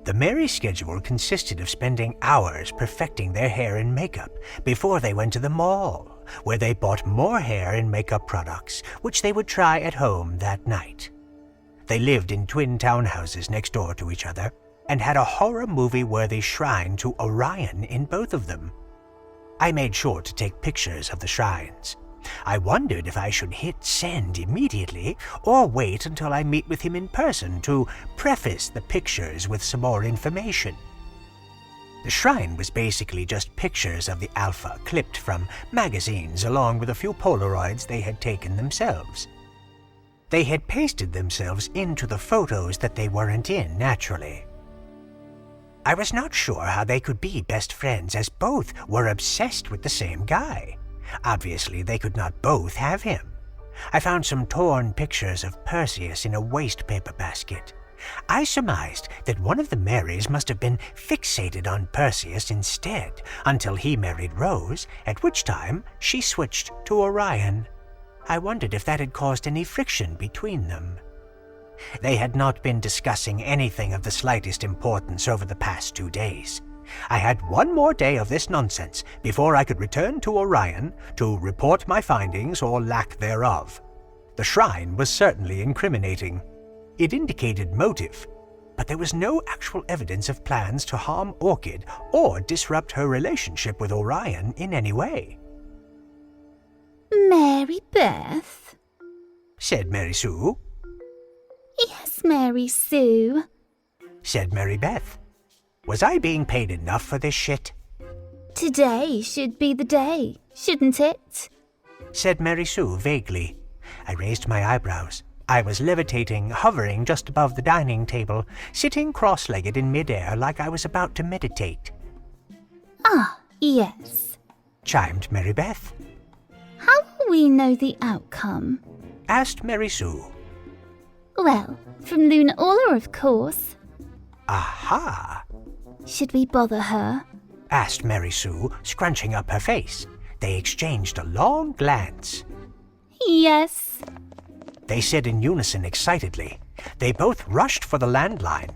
Speaker 4: The Mary schedule consisted of spending hours perfecting their hair and makeup before they went to the mall, where they bought more hair and makeup products, which they would try at home that night. They lived in twin townhouses next door to each other, and had a horror movie-worthy shrine to Orion in both of them. I made sure to take pictures of the shrines. I wondered if I should hit send immediately or wait until I meet with him in person to preface the pictures with some more information. The shrine was basically just pictures of the Alpha clipped from magazines along with a few Polaroids they had taken themselves. They had pasted themselves into the photos that they weren't in naturally. I was not sure how they could be best friends, as both were obsessed with the same guy. Obviously, they could not both have him. I found some torn pictures of Perseus in a wastepaper basket. I surmised that one of the Marys must have been fixated on Perseus instead, until he married Rose, at which time she switched to Orion. I wondered if that had caused any friction between them. They had not been discussing anything of the slightest importance over the past 2 days. I had 1 more day of this nonsense before I could return to Orion to report my findings or lack thereof. The shrine was certainly incriminating. It indicated motive, but there was no actual evidence of plans to harm Orchid or disrupt her relationship with Orion in any way.
Speaker 3: Mary Beth?
Speaker 4: Said Mary Sue.
Speaker 3: Yes, Mary Sue,
Speaker 4: Said Mary Beth. Was I being paid enough for this shit?
Speaker 3: Today should be the day, shouldn't it?
Speaker 4: Said Mary Sue vaguely. I raised my eyebrows. I was levitating, hovering just above the dining table, sitting cross-legged in mid-air like I was about to meditate.
Speaker 3: Ah, yes.
Speaker 4: Chimed Mary Beth.
Speaker 3: How will we know the outcome?
Speaker 4: Asked Mary Sue.
Speaker 3: Well, from 𝘞𝑩𝑡𝐴, of course.
Speaker 4: Aha!
Speaker 3: Should we bother her?
Speaker 4: Asked Mary Sue, scrunching up her face. They exchanged a long glance.
Speaker 3: Yes.
Speaker 4: They said in unison excitedly. They both rushed for the landline.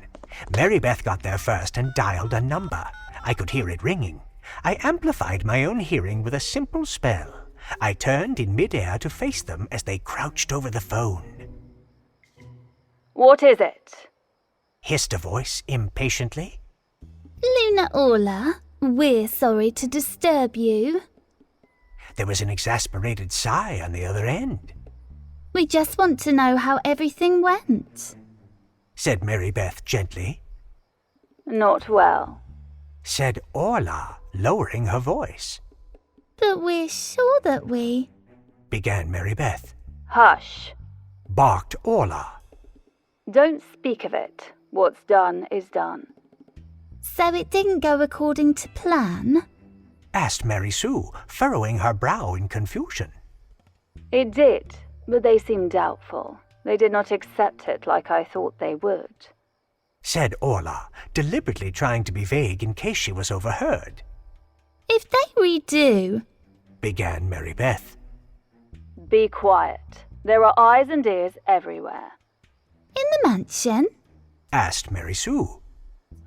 Speaker 4: Mary Beth got there first and dialed a number. I could hear it ringing. I amplified my own hearing with a simple spell. I turned in mid-air to face them as they crouched over the phone.
Speaker 1: What is it?
Speaker 4: Hissed a voice impatiently.
Speaker 3: 𝘞𝑩𝑡𝐴, we're sorry to disturb you.
Speaker 4: There was an exasperated sigh on the other end.
Speaker 3: We just want to know how everything went.
Speaker 4: Said Mary Beth gently.
Speaker 1: Not well.
Speaker 4: Said Orla, lowering her voice.
Speaker 3: But we're sure that we...
Speaker 4: Began Mary Beth.
Speaker 1: Hush.
Speaker 4: Barked Orla.
Speaker 1: Don't speak of it. What's done is done.
Speaker 3: So it didn't go according to plan?
Speaker 4: Asked Mary Sue, furrowing her brow in confusion.
Speaker 1: It did, but they seemed doubtful. They did not accept it like I thought they would.
Speaker 4: Said Orla, deliberately trying to be vague in case she was overheard.
Speaker 3: If they redo...
Speaker 4: Began Mary Beth.
Speaker 1: Be quiet. There are eyes and ears everywhere.
Speaker 3: In the mansion?
Speaker 4: Asked Mary Sue.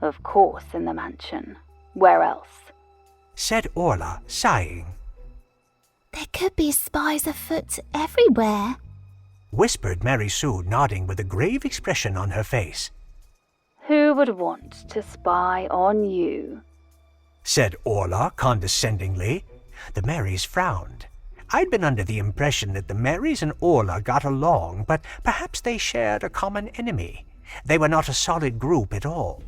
Speaker 1: Of course in the mansion. Where else?
Speaker 4: Said Orla, sighing.
Speaker 3: There could be spies afoot everywhere.
Speaker 4: Whispered Mary Sue, nodding with a grave expression on her face.
Speaker 1: Who would want to spy on you?
Speaker 4: Said Orla condescendingly. The Marys frowned. I'd been under the impression that the Marys and Orla got along, but perhaps they shared a common enemy. They were not a solid group at all.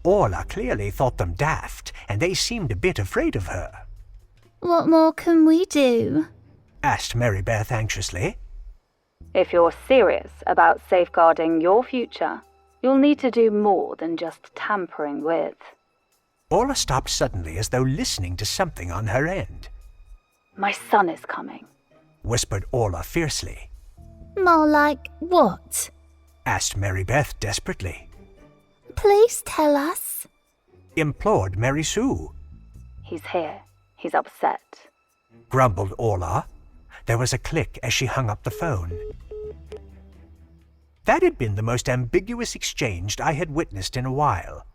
Speaker 4: Orla clearly thought them daft, and they seemed a bit afraid of her.
Speaker 3: What more can we do?
Speaker 4: Asked Mary Beth anxiously.
Speaker 1: If you're serious about safeguarding your future, you'll need to do more than just tampering with.
Speaker 4: Orla stopped suddenly as though listening to something on her end.
Speaker 1: My son is coming.
Speaker 4: Whispered Orla fiercely.
Speaker 3: More like what?
Speaker 4: Asked Mary Beth desperately.
Speaker 3: Please tell us.
Speaker 4: Implored Mary Sue.
Speaker 1: He's here. He's upset.
Speaker 4: Grumbled Orla. There was a click as she hung up the phone. That had been the most ambiguous exchange I had witnessed in a while.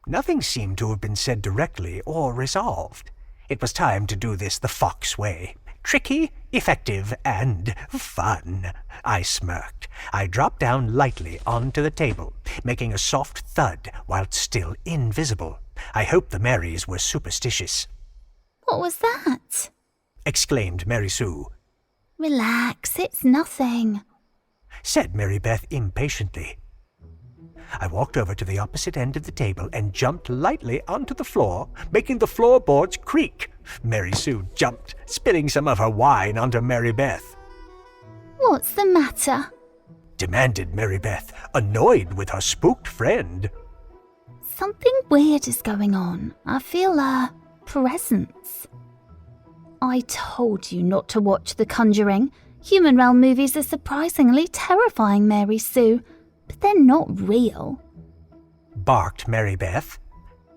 Speaker 4: Nothing seemed to have been said directly or resolved. It was time to do this the Fox way. Tricky, effective, and fun. I smirked. I dropped down lightly onto the table, making a soft thud while still invisible. I hoped the Marys were superstitious.
Speaker 3: What was that?
Speaker 4: Exclaimed Mary Sue.
Speaker 3: Relax, it's nothing.
Speaker 4: Said Mary Beth impatiently. I walked over to the opposite end of the table and jumped lightly onto the floor, making the floorboards creak. Mary Sue jumped, spilling some of her wine onto Mary Beth.
Speaker 3: What's the matter?
Speaker 4: Demanded Mary Beth, annoyed with her spooked friend.
Speaker 3: Something weird is going on. I feel a presence. I told you not to watch The Conjuring. Human realm movies are surprisingly terrifying, Mary Sue, but they're not real.
Speaker 4: Barked Mary Beth,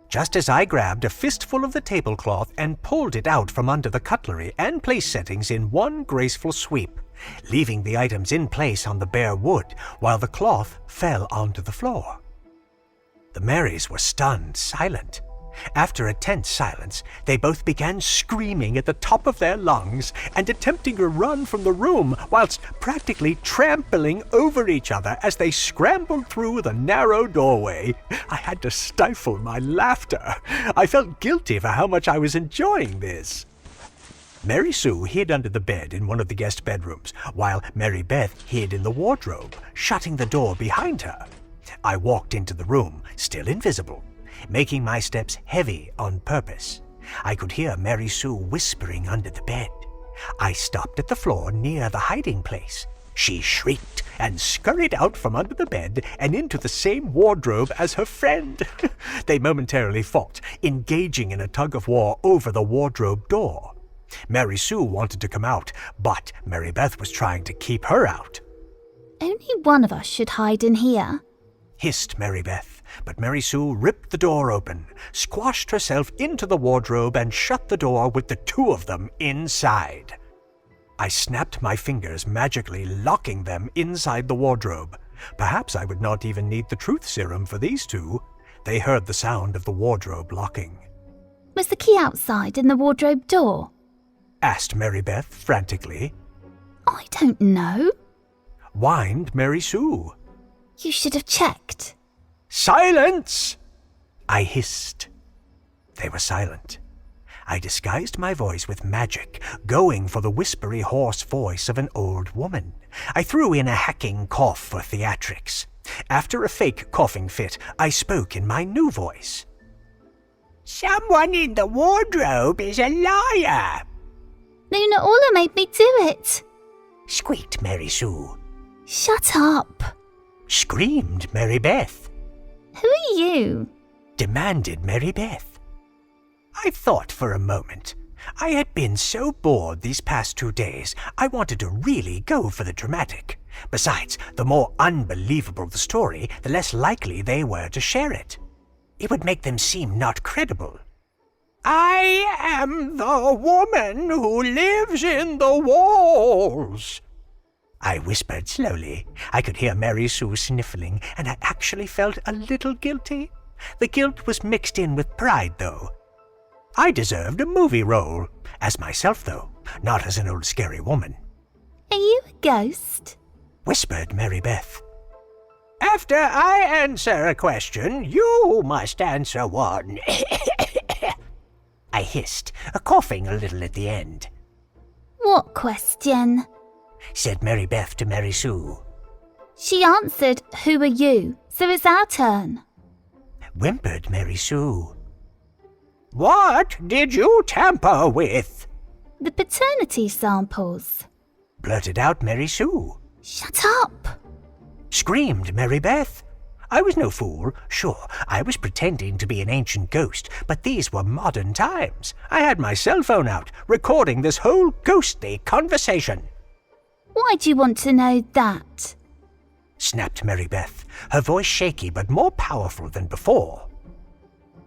Speaker 4: just as I grabbed a fistful of the tablecloth and pulled it out from under the cutlery and place settings in one graceful sweep, leaving the items in place on the bare wood while the cloth fell onto the floor. The Marys were stunned silent. After a tense silence, they both began screaming at the top of their lungs and attempting to run from the room whilst practically trampling over each other as they scrambled through the narrow doorway. I had to stifle my laughter. I felt guilty for how much I was enjoying this. Mary Sue hid under the bed in one of the guest bedrooms, while Mary Beth hid in the wardrobe, shutting the door behind her. I walked into the room, still invisible, making my steps heavy on purpose. I could hear Mary Sue whispering under the bed. I stopped at the floor near the hiding place. She shrieked and scurried out from under the bed and into the same wardrobe as her friend. They momentarily fought, engaging in a tug-of-war over the wardrobe door. Mary Sue wanted to come out, but Mary Beth was trying to keep her out.
Speaker 3: Only one of us should hide in here,
Speaker 4: Hissed Mary Beth, but Mary Sue ripped the door open, squashed herself into the wardrobe, and shut the door with the two of them inside. I snapped my fingers, magically locking them inside the wardrobe. Perhaps I would not even need the truth serum for these two. They heard the sound of the wardrobe locking.
Speaker 3: Was the key outside in the wardrobe door?
Speaker 4: Asked Mary Beth frantically.
Speaker 3: I don't know.
Speaker 4: Whined Mary Sue.
Speaker 3: You should have checked.
Speaker 4: Silence! I hissed. They were silent. I disguised my voice with magic, going for the whispery hoarse voice of an old woman. I threw in a hacking cough for theatrics. After a fake coughing fit, I spoke in my new voice. Someone in the wardrobe is a liar,
Speaker 3: Luna Orla made me do it.
Speaker 4: squeaked Mary Sue.
Speaker 3: Shut up.
Speaker 4: Screamed Mary Beth.
Speaker 3: Who are you?
Speaker 4: Demanded Mary Beth. I thought for a moment. I had been so bored these past 2 days, I wanted to really go for the dramatic. Besides, the more unbelievable the story, the less likely they were to share it. It would make them seem not credible. I am the woman who lives in the walls, I whispered slowly. I could hear Mary Sue sniffling, and I actually felt a little guilty. The guilt was mixed in with pride, though. I deserved a movie role. As myself, though, not as an old scary woman.
Speaker 3: Are you a ghost?
Speaker 4: Whispered Mary Beth. After I answer a question, you must answer one. I hissed, coughing a little at the end.
Speaker 3: What question?
Speaker 4: Said Mary Beth to Mary Sue.
Speaker 3: She answered, who are you? So it's our turn.
Speaker 4: Whimpered Mary Sue. What did you tamper with?
Speaker 3: The paternity samples.
Speaker 4: Blurted out Mary Sue.
Speaker 3: Shut up.
Speaker 4: Screamed Mary Beth. I was no fool. Sure, I was pretending to be an ancient ghost, but these were modern times. I had my cell phone out, recording this whole ghostly conversation.
Speaker 3: Why do you want to know that?
Speaker 4: Snapped Mary Beth, her voice shaky but more powerful than before.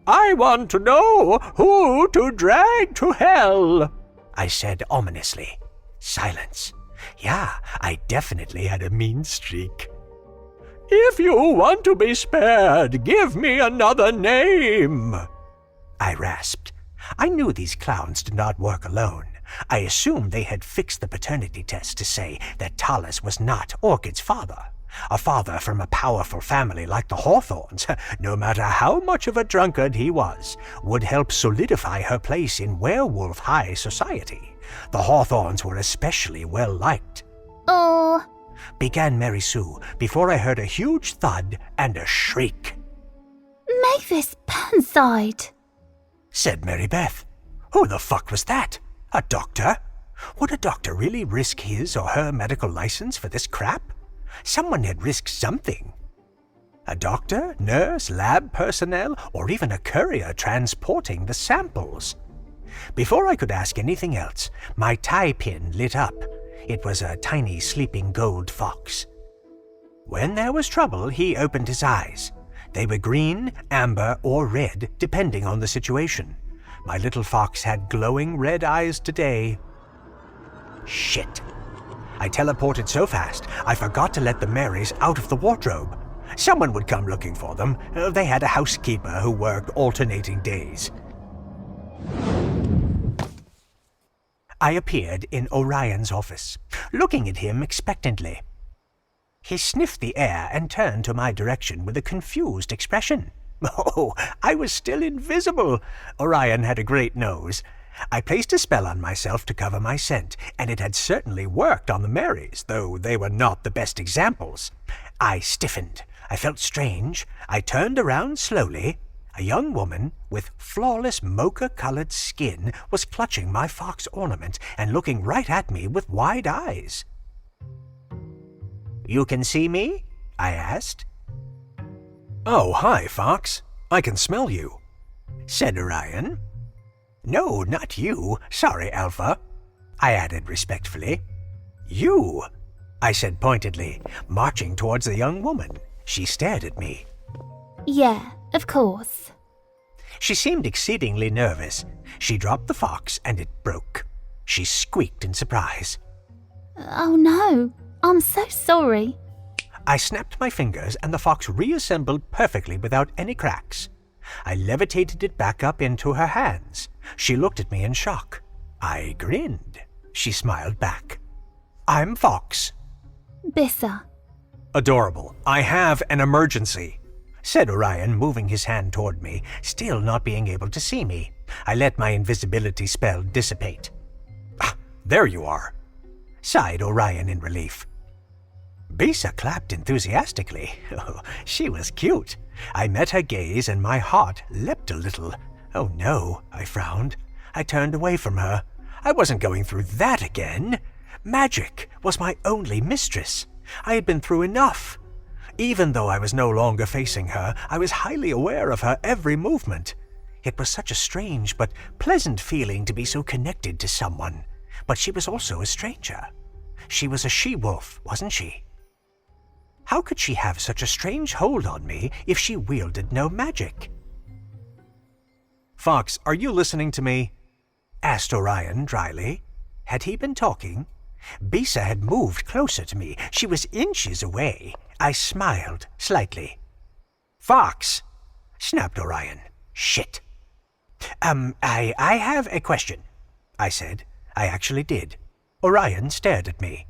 Speaker 4: I want to know who to drag to hell, I said ominously. Silence. Yeah, I definitely had a mean streak. If you want to be spared, give me another name, I rasped. I knew these clowns did not work alone. I assumed they had fixed the paternity test to say that Tallis was not Orchid's father. A father from a powerful family like the Hawthorns, no matter how much of a drunkard he was, would help solidify her place in werewolf high society. The Hawthorns were especially well liked.
Speaker 3: Oh,
Speaker 4: Began Mary Sue before I heard a huge thud and a shriek.
Speaker 3: Mavis Burnside.
Speaker 4: Said Mary Beth. Who the fuck was that? A doctor? Would a doctor really risk his or her medical license for this crap? Someone had risked something. A doctor, nurse, lab personnel, or even a courier transporting the samples. Before I could ask anything else, my tie pin lit up. It was a tiny sleeping gold fox. When there was trouble, he opened his eyes. They were green, amber, or red, depending on the situation. My little fox had glowing red eyes today. Shit. I teleported so fast, I forgot to let the Marys out of the wardrobe. Someone would come looking for them. They had a housekeeper who worked alternating days. I appeared in Orion's office, looking at him expectantly. He sniffed the air and turned to my direction with a confused expression. Oh, I was still invisible. Orion had a great nose. I placed a spell on myself to cover my scent, and it had certainly worked on the Marys, though they were not the best examples. I stiffened. I felt strange. I turned around slowly. A young woman with flawless mocha-colored skin was clutching my fox ornament and looking right at me with wide eyes. You can see me? I asked.
Speaker 2: Oh, hi, Fox. I can smell you,
Speaker 4: said Orion. No, not you. Sorry, Alpha, I added respectfully. You, I said pointedly, marching towards the young woman. She stared at me.
Speaker 3: Yeah, of course.
Speaker 4: She seemed exceedingly nervous. She dropped the fox and it broke. She squeaked in surprise.
Speaker 3: Oh no, I'm so sorry.
Speaker 4: I snapped my fingers and the fox reassembled perfectly without any cracks. I levitated it back up into her hands. She looked at me in shock. I grinned. She smiled back. I'm Fox.
Speaker 3: Bissa.
Speaker 2: Adorable. I have an emergency,
Speaker 4: said Orion, moving his hand toward me, still not being able to see me. I let my invisibility spell dissipate.
Speaker 2: Ah, there you are,
Speaker 4: sighed Orion in relief. Bissa clapped enthusiastically. Oh, she was cute. I met her gaze and my heart leapt a little. Oh no, I frowned. I turned away from her. I wasn't going through that again. Magic was my only mistress. I had been through enough. Even though I was no longer facing her, I was highly aware of her every movement. It was such a strange but pleasant feeling to be so connected to someone. But she was also a stranger. She was a she-wolf, wasn't she? How could she have such a strange hold on me if she wielded no magic?
Speaker 2: Fox, are you listening to me?
Speaker 4: Asked Orion dryly. Had he been talking? Bissa had moved closer to me. She was inches away. I smiled slightly. Fox, snapped Orion. Shit. I have a question, I said. I actually did. Orion stared at me.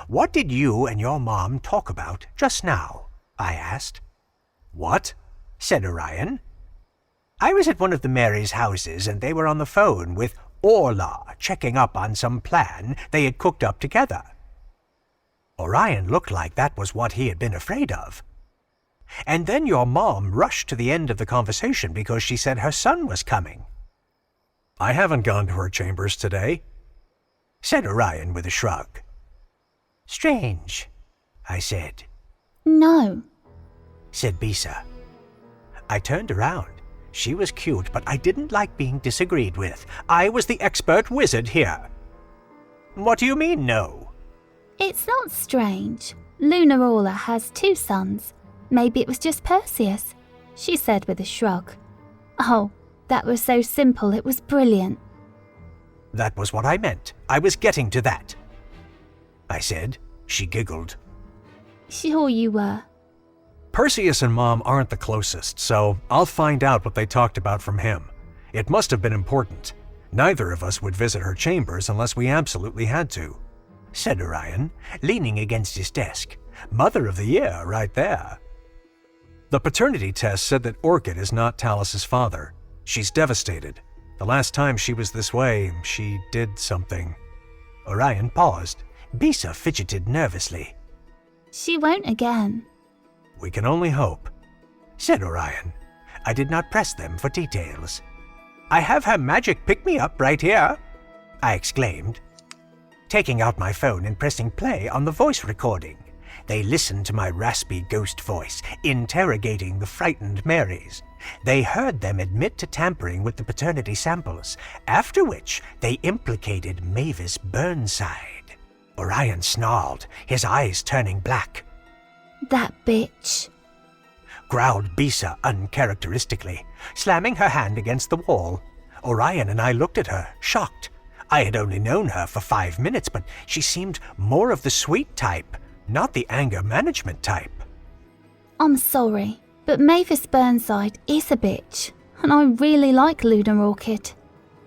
Speaker 4: What did you and your mom talk about just now? I asked.
Speaker 2: What?
Speaker 4: Said Orion. I was at one of the Mary's houses and they were on the phone with Orla, checking up on some plan they had cooked up together. Orion looked like that was what he had been afraid of. And then your mom rushed to the end of the conversation because she said her son was coming.
Speaker 2: I haven't gone to her chambers today,
Speaker 4: said Orion with a shrug. Strange, I said.
Speaker 3: No,
Speaker 4: said Bissa. I turned around. She was cute, but I didn't like being disagreed with. I was the expert wizard here. What do you mean, no?
Speaker 3: it's not strange. Luna Orla has 2 sons. Maybe it was just Perseus, she said with a shrug. Oh, that was so simple, it was brilliant.
Speaker 4: That was what I meant. I was getting to that, I said. She giggled.
Speaker 3: Sure you were.
Speaker 2: Perseus and Mom aren't the closest, so I'll find out what they talked about from him. It must have been important. Neither of us would visit her chambers unless we absolutely had to, said Orion, leaning against his desk. Mother of the Year right there. The paternity test said that Orchid is not Talus's father. She's devastated. The last time she was this way, she did something.
Speaker 4: Orion paused. Bissa fidgeted nervously.
Speaker 3: She won't again.
Speaker 2: We can only hope,
Speaker 4: said Orion. I did not press them for details. I have her magic pick-me-up right here, I exclaimed, taking out my phone and pressing play on the voice recording. They listened to my raspy ghost voice, interrogating the frightened Marys. They heard them admit to tampering with the paternity samples, after which they implicated Mavis Burnside. Orion snarled, his eyes turning black.
Speaker 3: That bitch,
Speaker 4: growled Bissa uncharacteristically, slamming her hand against the wall. Orion and I looked at her, shocked. I had only known her for 5 minutes, but she seemed more of the sweet type, not the anger management type.
Speaker 3: I'm sorry, but Mavis Burnside is a bitch, and I really like Luna Orchid.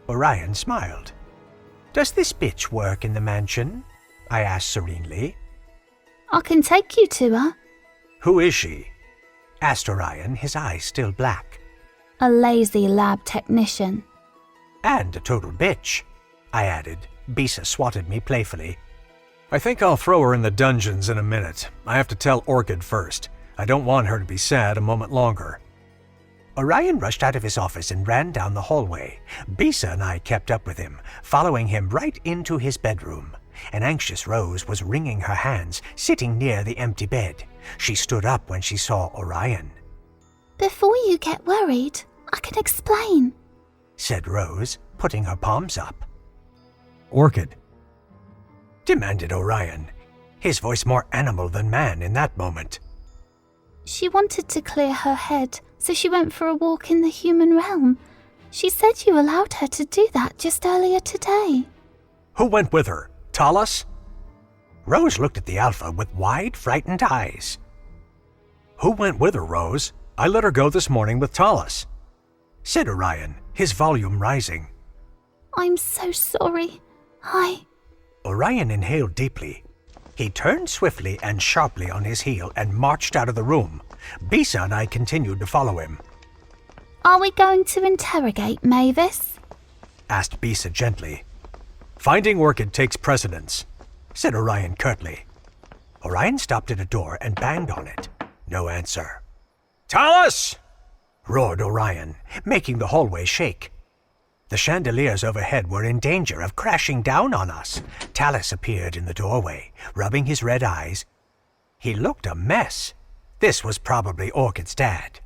Speaker 4: Orion smiled. Does this bitch work in the mansion? I asked serenely.
Speaker 3: I can take you to her.
Speaker 2: Who is she?
Speaker 4: Asked Orion, his eyes still black.
Speaker 3: A lazy lab technician.
Speaker 4: And a total bitch, I added. Bissa swatted me playfully.
Speaker 2: I think I'll throw her in the dungeons in a minute. I have to tell Orchid first. I don't want her to be sad a moment longer.
Speaker 4: Orion rushed out of his office and ran down the hallway. Bissa and I kept up with him, following him right into his bedroom. An anxious Rose was wringing her hands, sitting near the empty bed. She stood up when she saw Orion.
Speaker 3: "Before you get worried, I can explain,"
Speaker 4: said Rose, putting her palms up.
Speaker 2: Orchid,
Speaker 4: demanded Orion, his voice more animal than man in that moment.
Speaker 3: "She wanted to clear her head, so she went for a walk in the human realm. She said you allowed her to do that just earlier today."
Speaker 2: who went with her? Talos?
Speaker 4: Rose looked at the Alpha with wide, frightened eyes.
Speaker 2: Who went with her, Rose? I let her go this morning with Talos,
Speaker 4: said Orion, his volume rising.
Speaker 3: "I'm so sorry.
Speaker 4: Orion inhaled deeply. He turned swiftly and sharply on his heel and marched out of the room. Bisa and I continued to follow him.
Speaker 3: "Are we going to interrogate Mavis?"
Speaker 4: asked Bisa gently.
Speaker 2: Finding Orchid takes precedence,
Speaker 4: said Orion curtly. Orion stopped at a door and banged on it. No answer.
Speaker 2: Talos!
Speaker 4: roared Orion, making the hallway shake. The chandeliers overhead were in danger of crashing down on us. Talos appeared in the doorway, rubbing his red eyes. He looked a mess. This was probably Orchid's dad.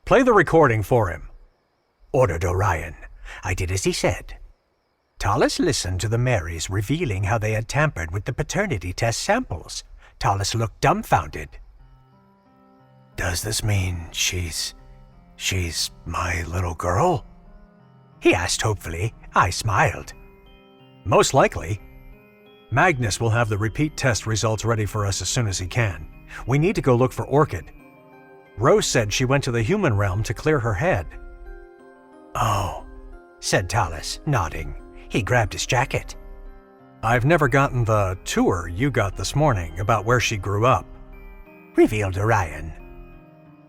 Speaker 2: Play the recording for him,
Speaker 4: ordered Orion. I did as he said. Talos listened to the Marys revealing how they had tampered with the paternity test samples. Talos looked dumbfounded.
Speaker 5: Does this mean she's my little girl?
Speaker 4: He asked hopefully. I smiled.
Speaker 2: Most likely. Magnus will have the repeat test results ready for us as soon as he can. We need to go look for Orchid. Rose said she went to the human realm to clear her head.
Speaker 4: Oh, said Talos, nodding. He grabbed his jacket.
Speaker 2: I've never gotten the tour you got this morning about where she grew up,
Speaker 4: revealed Orion.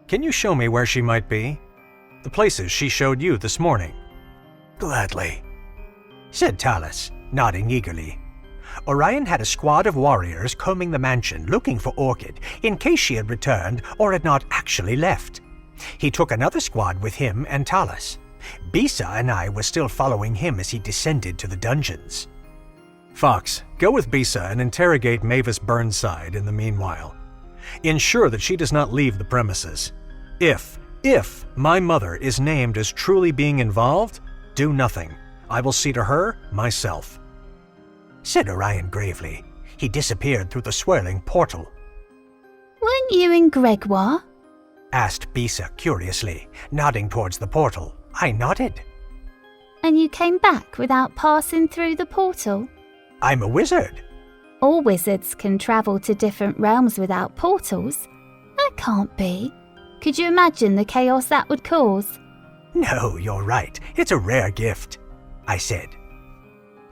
Speaker 2: Can you show me where she might be? The places she showed you this morning.
Speaker 5: Gladly,
Speaker 4: said Talos, nodding eagerly. Orion had a squad of warriors combing the mansion looking for Orchid in case she had returned or had not actually left. He took another squad with him and Talos. Bisa and I were still following him as he descended to the dungeons.
Speaker 2: Fox, go with Bisa and interrogate Mavis Burnside in the meanwhile. Ensure that she does not leave the premises. If my mother is named as truly being involved, do nothing. I will see to her myself, said Orion gravely. He disappeared through the swirling portal.
Speaker 3: "Weren't you in Gregoire?"
Speaker 4: asked Bisa curiously, nodding towards the portal. I nodded.
Speaker 3: "And you came back without passing through the portal?"
Speaker 4: I'm a wizard.
Speaker 3: "All wizards can travel to different realms without portals. That can't be. Could you imagine the chaos that would cause?"
Speaker 4: No, you're right. It's a rare gift, I said.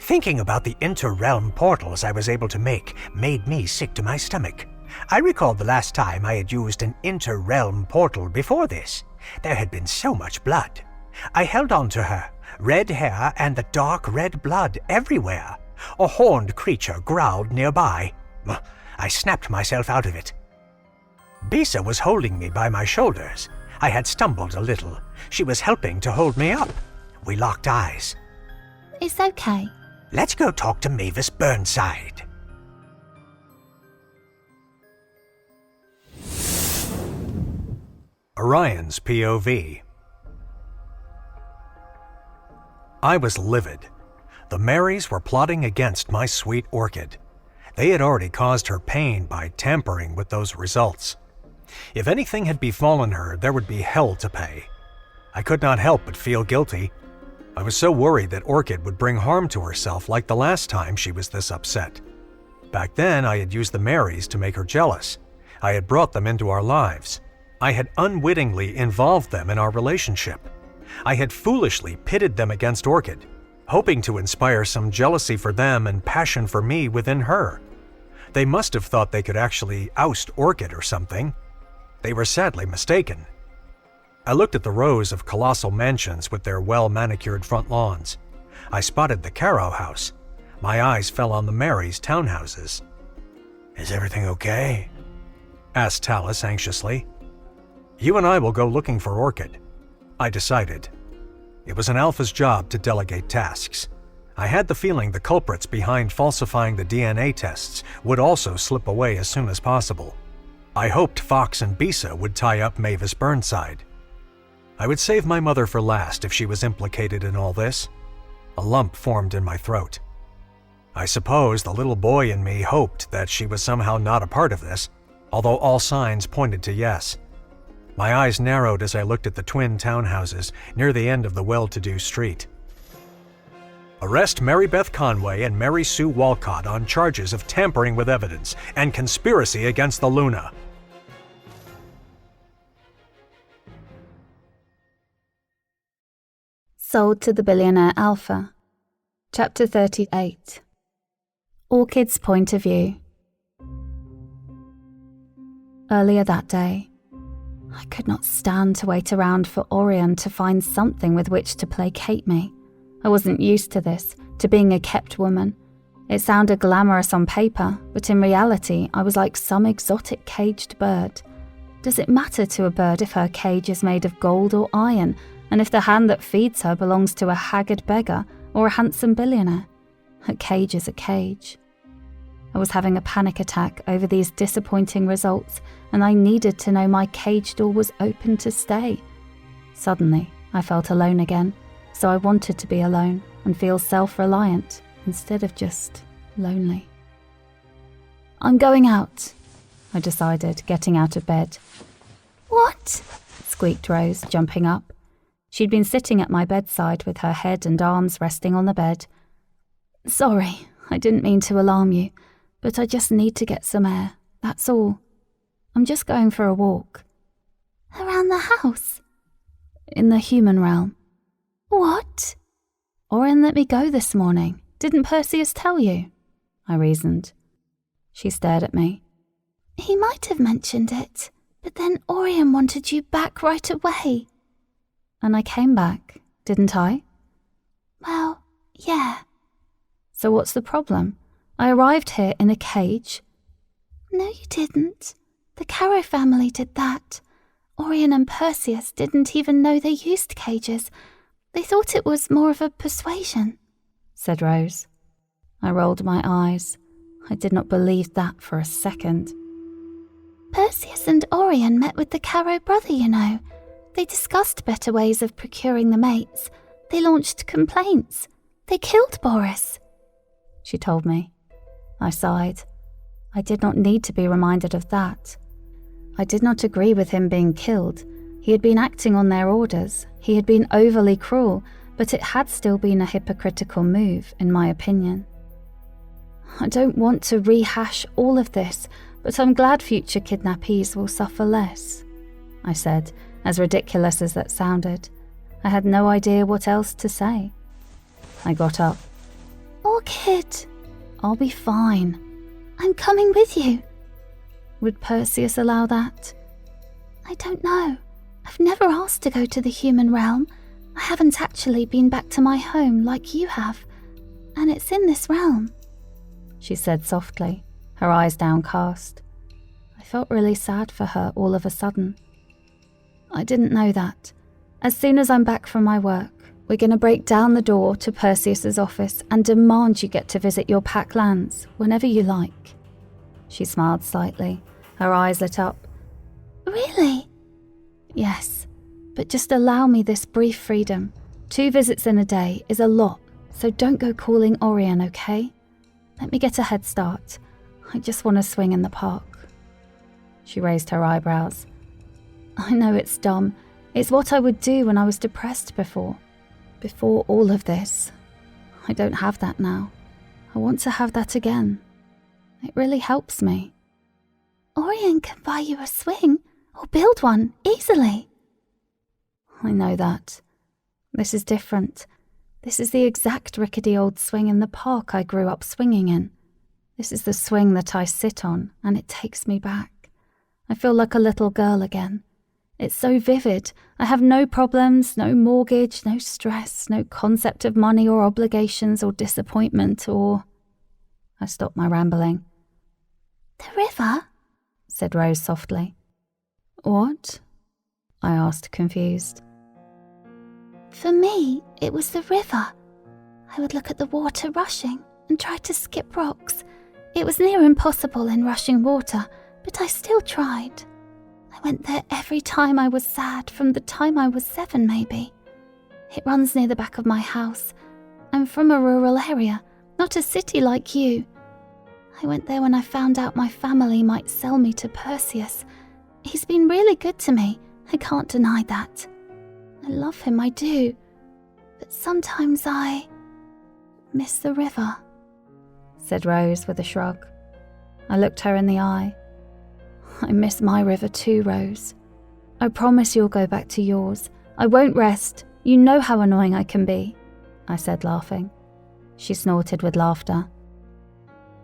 Speaker 4: Thinking about the inter-realm portals I was able to make made me sick to my stomach. I recalled the last time I had used an inter-realm portal before this. There had been so much blood. I held on to her, red hair and the dark red blood everywhere. A horned creature growled nearby. I snapped myself out of it. Bisa was holding me by my shoulders. I had stumbled a little. She was helping to hold me up. We locked eyes.
Speaker 3: "It's okay.
Speaker 4: Let's go talk to Mavis Burnside."
Speaker 2: Orion's POV. I was livid. The Marys were plotting against my sweet Orchid. They had already caused her pain by tampering with those results. If anything had befallen her, there would be hell to pay. I could not help but feel guilty. I was so worried that Orchid would bring harm to herself like the last time she was this upset. Back then, I had used the Marys to make her jealous. I had brought them into our lives. I had unwittingly involved them in our relationship. I had foolishly pitted them against Orchid, hoping to inspire some jealousy for them and passion for me within her. They must have thought they could actually oust Orchid or something. They were sadly mistaken. I looked at the rows of colossal mansions with their well-manicured front lawns. I spotted the Caro house. My eyes fell on the Marys' townhouses.
Speaker 5: Is everything okay?
Speaker 2: asked Talos anxiously. You and I will go looking for Orchid, I decided. It was an Alpha's job to delegate tasks. I had the feeling the culprits behind falsifying the DNA tests would also slip away as soon as possible. I hoped Fox and Bisa would tie up Mavis Burnside. I would save my mother for last if she was implicated in all this. A lump formed in my throat. I suppose the little boy in me hoped that she was somehow not a part of this, although all signs pointed to yes. My eyes narrowed as I looked at the twin townhouses near the end of the well-to-do street. Arrest Mary Beth Conway and Mary Sue Walcott on charges of tampering with evidence and conspiracy against the Luna.
Speaker 1: Sold to the billionaire Alpha. Chapter 38. Orchid's point of view. Earlier that day, I could not stand to wait around for Orion to find something with which to placate me. I wasn't used to this, to being a kept woman. It sounded glamorous on paper, but in reality I was like some exotic caged bird. Does it matter to a bird if her cage is made of gold or iron, and if the hand that feeds her belongs to a haggard beggar or a handsome billionaire? A cage is a cage. I was having a panic attack over these disappointing results, and I needed to know my cage door was open to stay. Suddenly, I felt alone again, so I wanted to be alone and feel self-reliant instead of just lonely. I'm going out, I decided, getting out of bed.
Speaker 3: What?
Speaker 1: Squeaked Rose, jumping up. She'd been sitting at my bedside with her head and arms resting on the bed. Sorry, I didn't mean to alarm you, but I just need to get some air, that's all. I'm just going for a walk.
Speaker 3: Around the house?
Speaker 1: In the human realm.
Speaker 3: What?
Speaker 1: Orion let me go this morning. Didn't Perseus tell you? I reasoned. She stared at me.
Speaker 3: He might have mentioned it, but then Orion wanted you back right away.
Speaker 1: And I came back, didn't I?
Speaker 3: Well, yeah.
Speaker 1: So what's the problem? I arrived here in a cage.
Speaker 3: No, you didn't. The Caro family did that. Orion and Perseus didn't even know they used cages. They thought it was more of a persuasion,
Speaker 1: said Rose. I rolled my eyes. I did not believe that for a second.
Speaker 3: Perseus and Orion met with the Caro brother, you know. They discussed better ways of procuring the mates. They launched complaints. They killed Boris,
Speaker 1: she told me. I sighed. I did not need to be reminded of that. I did not agree with him being killed. He had been acting on their orders. He had been overly cruel, but it had still been a hypocritical move, in my opinion. I don't want to rehash all of this, but I'm glad future kidnappees will suffer less, I said, as ridiculous as that sounded. I had no idea what else to say. I got up.
Speaker 3: Orchid,
Speaker 1: I'll be fine.
Speaker 3: I'm coming with you.
Speaker 1: Would Perseus allow that?
Speaker 3: I don't know. I've never asked to go to the human realm. I haven't actually been back to my home like you have, and it's in this realm,
Speaker 1: she said softly, her eyes downcast. I felt really sad for her all of a sudden. I didn't know that. As soon as I'm back from my work, we're going to break down the door to Perseus's office and demand you get to visit your Pac lands whenever you like. She smiled slightly, her eyes lit up.
Speaker 3: Really?
Speaker 1: Yes, but just allow me this brief freedom. 2 visits in a day is a lot, so don't go calling Orion, okay? Let me get a head start. I just want to swing in the park. She raised her eyebrows. I know it's dumb. It's what I would do when I was depressed before all of this. I don't have that now. I want to have that again. It really helps me.
Speaker 3: Orion can buy you a swing, or build one, easily.
Speaker 1: I know that. This is different. This is the exact rickety old swing in the park I grew up swinging in. This is the swing that I sit on, and it takes me back. I feel like a little girl again. It's so vivid. I have no problems, no mortgage, no stress, no concept of money or obligations or disappointment or... I stopped my rambling.
Speaker 3: The river?
Speaker 1: Said Rose softly. What? I asked, confused.
Speaker 3: For me, it was the river. I would look at the water rushing and try to skip rocks. It was near impossible in rushing water, but I still tried. I went there every time I was sad, from the time I was 7 maybe. It runs near the back of my house. I'm from a rural area, not a city like you. I went there when I found out my family might sell me to Perseus. He's been really good to me, I can't deny that. I love him, I do. But sometimes I miss the river, said Rose with a shrug. I looked her in the eye. I miss my river too, Rose. I promise you'll go back to yours. I won't rest. You know how annoying I can be, I said, laughing. She snorted with laughter.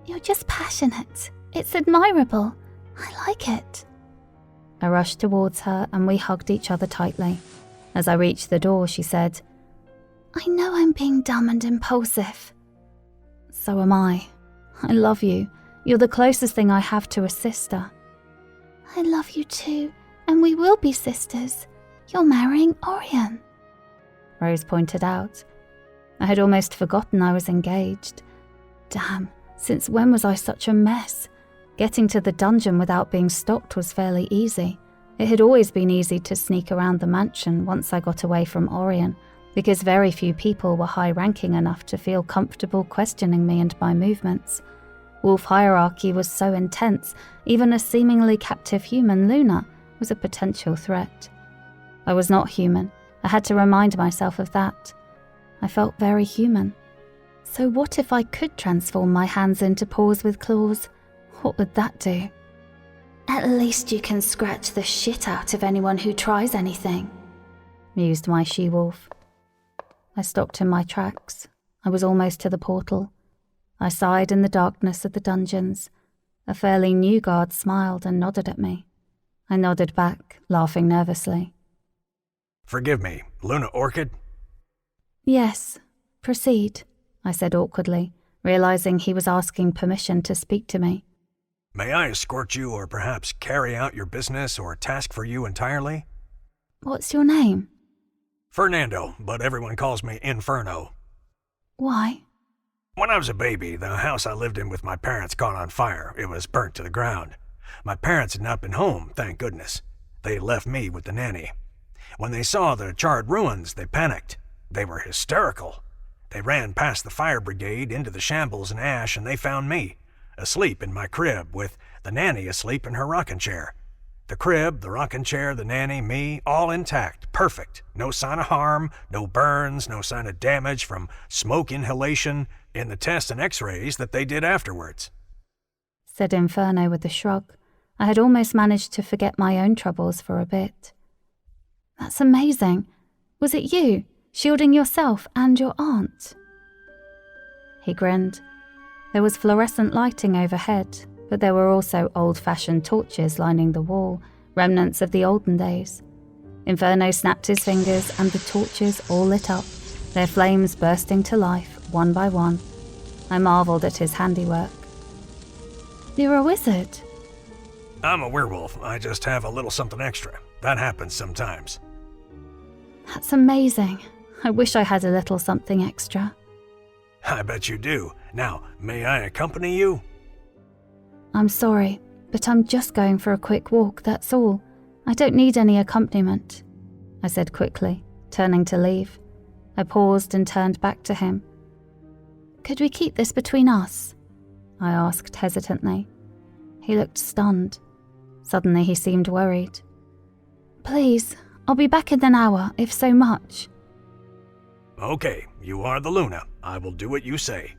Speaker 3: You're just passionate. It's admirable. I like it. I rushed towards her and we hugged each other tightly. As I reached the door, she said, I know I'm being dumb and impulsive. So am I. I love you. You're the closest thing I have to a sister. I love you too, and we will be sisters. You're marrying Orion, Rose pointed out. I had almost forgotten I was engaged. Damn, since when was I such a mess? Getting to the dungeon without being stopped was fairly easy. It had always been easy to sneak around the mansion once I got away from Orion, because very few people were high-ranking enough to feel comfortable questioning me and my movements. Wolf hierarchy was so intense, even a seemingly captive human, Luna, was a potential threat. I was not human. I had to remind myself of that. I felt very human. So what if I could transform my hands into paws with claws? What would that do? At least you can scratch the shit out of anyone who tries anything, mused my she-wolf. I stopped in my tracks. I was almost to the portal. I sighed in the darkness of the dungeons. A fairly new guard smiled and nodded at me. I nodded back, laughing nervously.
Speaker 2: Forgive me, Luna Orchid?
Speaker 1: Yes, proceed, I said awkwardly, realizing he was asking permission to speak to me.
Speaker 2: May I escort you or perhaps carry out your business or task for you entirely?
Speaker 1: What's your name?
Speaker 2: Fernando, but everyone calls me Inferno.
Speaker 1: Why?
Speaker 2: When I was a baby, the house I lived in with my parents caught on fire. It was burnt to the ground. My parents had not been home, thank goodness. They left me with the nanny. When they saw the charred ruins, they panicked. They were hysterical. They ran past the fire brigade into the shambles and ash, and they found me, asleep in my crib, with the nanny asleep in her rocking chair. The crib, the rocking chair, the nanny, me, all intact, perfect. No sign of harm, no burns, no sign of damage from smoke inhalation in the tests and x-rays that they did afterwards,
Speaker 1: said Inferno with a shrug. I had almost managed to forget my own troubles for a bit. That's amazing. Was it you, shielding yourself and your aunt? He grinned. There was fluorescent lighting overhead, but there were also old-fashioned torches lining the wall, remnants of the olden days. Inferno snapped his fingers and the torches all lit up, their flames bursting to life one by one. I marveled at his handiwork. You're a wizard?
Speaker 2: I'm a werewolf. I just have a little something extra. That happens sometimes.
Speaker 1: That's amazing. I wish I had a little something extra.
Speaker 2: I bet you do. Now, may I accompany you?
Speaker 1: I'm sorry, but I'm just going for a quick walk, that's all. I don't need any accompaniment, I said quickly, turning to leave. I paused and turned back to him. Could we keep this between us? I asked hesitantly. He looked stunned. Suddenly he seemed worried. Please, I'll be back in an hour, if so much.
Speaker 2: Okay, you are the Luna. I will do what you say.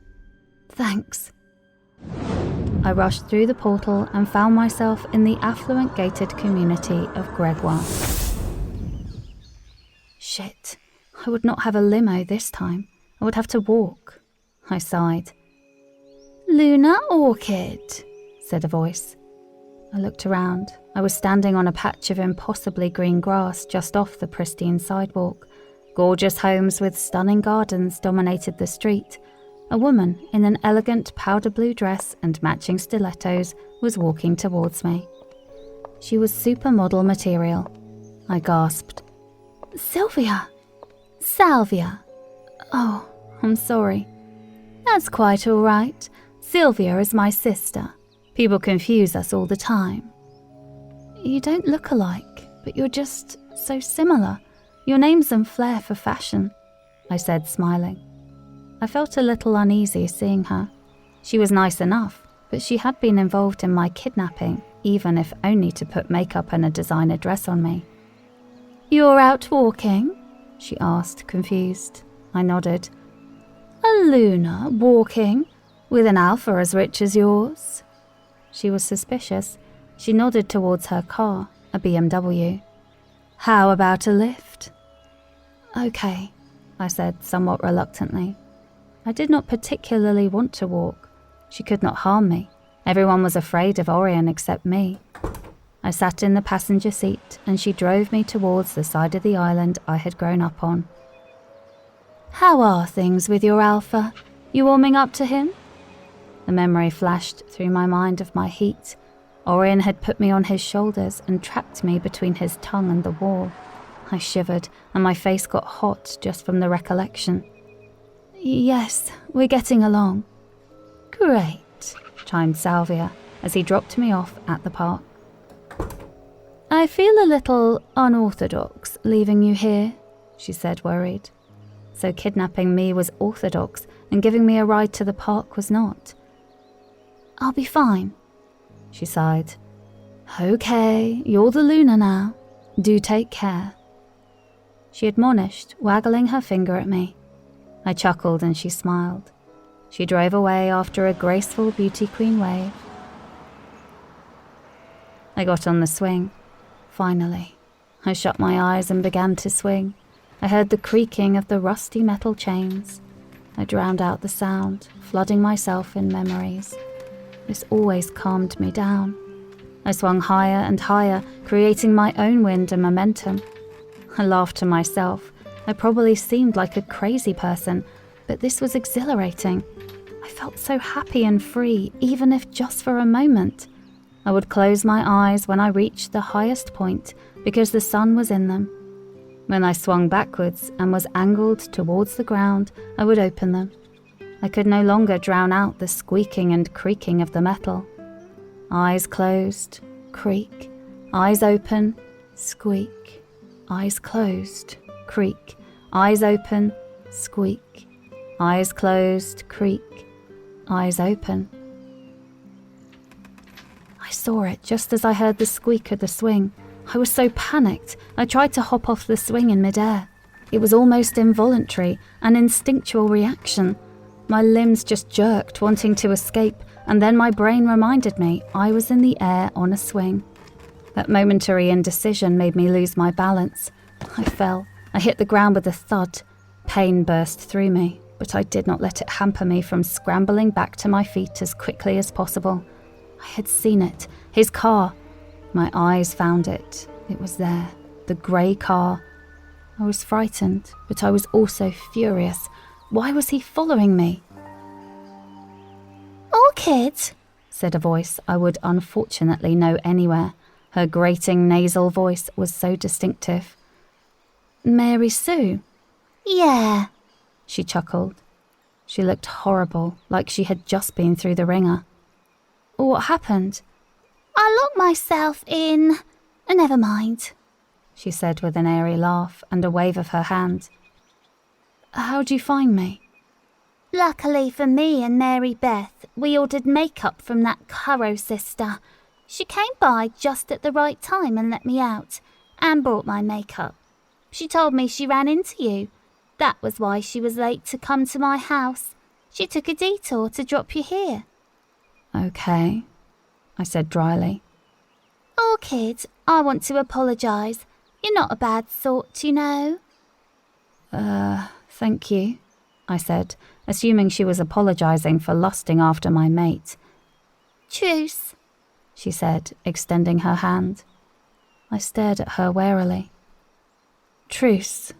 Speaker 1: Thanks. I rushed through the portal and found myself in the affluent gated community of Gregoire. Shit, I would not have a limo this time. I would have to walk. I sighed. Luna Orchid, said a voice. I looked around. I was standing on a patch of impossibly green grass just off the pristine sidewalk. Gorgeous homes with stunning gardens dominated the street. A woman in an elegant powder blue dress and matching stilettos was walking towards me. She was supermodel material. I gasped. Sylvia! Salvia! Oh, I'm sorry.
Speaker 3: That's quite all right. Sylvia is my sister. People confuse us all the time.
Speaker 1: You don't look alike, but you're just so similar. Your name's and flair for fashion, I said, smiling. I felt a little uneasy seeing her. She was nice enough, but she had been involved in my kidnapping, even if only to put makeup and a designer dress on me.
Speaker 3: You're out walking?
Speaker 1: She asked, confused. I nodded.
Speaker 3: A Luna walking? With an alpha as rich as yours?
Speaker 1: She was suspicious. She nodded towards her car, a BMW.
Speaker 3: How about a lift?
Speaker 1: Okay, I said somewhat reluctantly. I did not particularly want to walk. She could not harm me. Everyone was afraid of Orion except me. I sat in the passenger seat and she drove me towards the side of the island I had grown up on.
Speaker 3: How are things with your alpha? You warming up to him?
Speaker 1: The memory flashed through my mind of my heat. Orion had put me on his shoulders and trapped me between his tongue and the wall. I shivered and my face got hot just from the recollection.
Speaker 3: Yes, we're getting along.
Speaker 1: Great, chimed Sylvia as he dropped me off at the park.
Speaker 3: I feel a little unorthodox leaving you here, she said, worried.
Speaker 1: So kidnapping me was orthodox and giving me a ride to the park was not.
Speaker 3: I'll be fine,
Speaker 1: she sighed.
Speaker 3: Okay, you're the Luna now. Do take care.
Speaker 1: She admonished, waggling her finger at me. I chuckled and she smiled. She drove away after a graceful beauty queen wave. I got on the swing. Finally, I shut my eyes and began to swing. I heard the creaking of the rusty metal chains. I drowned out the sound, flooding myself in memories. This always calmed me down. I swung higher and higher, creating my own wind and momentum. I laughed to myself. I probably seemed like a crazy person, but this was exhilarating. I felt so happy and free, even if just for a moment. I would close my eyes when I reached the highest point because the sun was in them. When I swung backwards and was angled towards the ground, I would open them. I could no longer drown out the squeaking and creaking of the metal. Eyes closed, creak. Eyes open, squeak. Eyes closed, creak. Eyes open, squeak. Eyes closed, creak. Eyes open. I saw it just as I heard the squeak of the swing. I was so panicked, I tried to hop off the swing in midair. It was almost involuntary, an instinctual reaction. My limbs just jerked, wanting to escape, and then my brain reminded me I was in the air on a swing. That momentary indecision made me lose my balance. I fell. I hit the ground with a thud. Pain burst through me, but I did not let it hamper me from scrambling back to my feet as quickly as possible. I had seen it, his car. My eyes found it. It was there, the grey car. I was frightened, but I was also furious. Why was he following me?
Speaker 3: Orchid,
Speaker 1: said a voice I would unfortunately know anywhere. Her grating nasal voice was so distinctive.
Speaker 3: Mary Sue? Yeah,
Speaker 1: she chuckled. She looked horrible, like she had just been through the ringer. What happened?
Speaker 3: I locked myself in. Never mind,
Speaker 1: she said with an airy laugh and a wave of her hand. How'd you find me?
Speaker 3: Luckily for me and Mary Beth, we ordered makeup from that Currow sister. She came by just at the right time and let me out, and brought my makeup. She told me she ran into you. That was why she was late to come to my house. She took a detour to drop you here.
Speaker 1: Okay, I said dryly.
Speaker 3: Orchid, I want to apologise. You're not a bad sort, you know.
Speaker 1: Thank you, I said, assuming she was apologising for lusting after my mate.
Speaker 3: Truce,
Speaker 1: she said, extending her hand. I stared at her warily. Truce,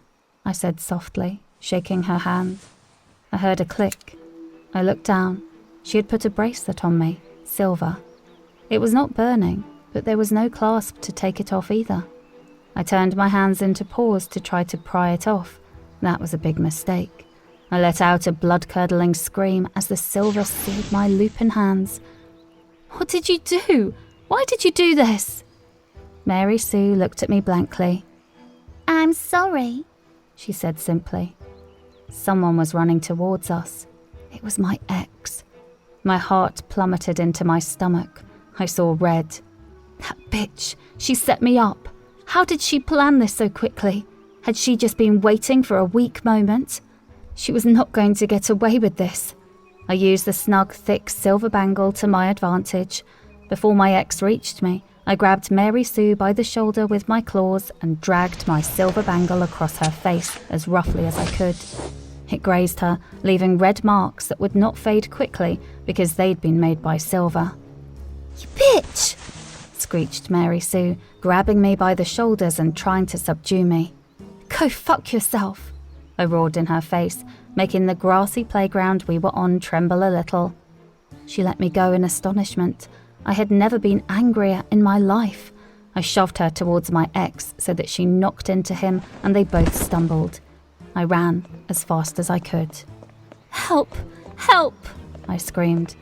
Speaker 1: I said softly, shaking her hand. I heard a click. I looked down. She had put a bracelet on me, silver. It was not burning, but there was no clasp to take it off either. I turned my hands into paws to try to pry it off. That was a big mistake. I let out a blood-curdling scream as the silver seared my lupin hands. "What did you do? Why did you do this?" Mary Sue looked at me blankly.
Speaker 3: "I'm sorry,"
Speaker 1: she said simply. Someone was running towards us. It was my ex. My heart plummeted into my stomach. I saw red. That bitch, she set me up. How did she plan this so quickly? Had she just been waiting for a weak moment? She was not going to get away with this. I used the snug, thick silver bangle to my advantage. Before my ex reached me, I grabbed Mary Sue by the shoulder with my claws and dragged my silver bangle across her face as roughly as I could. It grazed her, leaving red marks that would not fade quickly because they'd been made by silver.
Speaker 3: "You bitch!"
Speaker 1: screeched Mary Sue, grabbing me by the shoulders and trying to subdue me. "Go fuck yourself," I roared in her face, making the grassy playground we were on tremble a little. She let me go in astonishment. I had never been angrier in my life. I shoved her towards my ex so that she knocked into him and they both stumbled. I ran as fast as I could. "Help! Help!" I screamed.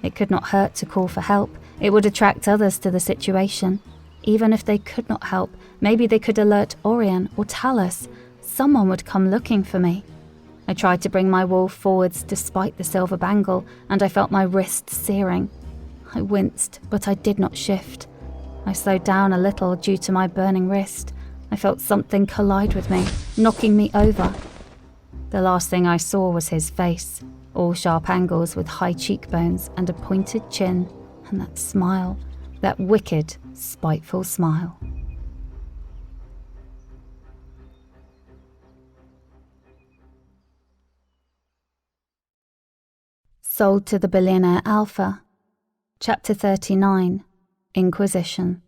Speaker 1: It could not hurt to call for help. It would attract others to the situation. Even if they could not help, maybe they could alert Orion or Talus. Someone would come looking for me. I tried to bring my wolf forwards despite the silver bangle, and I felt my wrist searing. I winced, but I did not shift. I slowed down a little due to my burning wrist. I felt something collide with me, knocking me over. The last thing I saw was his face, all sharp angles with high cheekbones and a pointed chin, and that smile, that wicked, spiteful smile. Sold to the Billionaire Alpha. Chapter 39. Inquisition.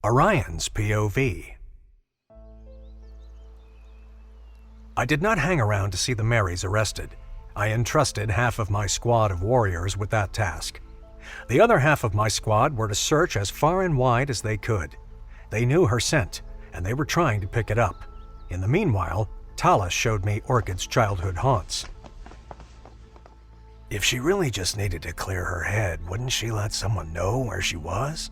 Speaker 2: Orion's POV. I did not hang around to see the Marys arrested. I entrusted half of my squad of warriors with that task. The other half of my squad were to search as far and wide as they could. They knew her scent, and they were trying to pick it up. In the meanwhile, Talus showed me Orchid's childhood haunts.
Speaker 5: If she really just needed to clear her head, wouldn't she let someone know where she was?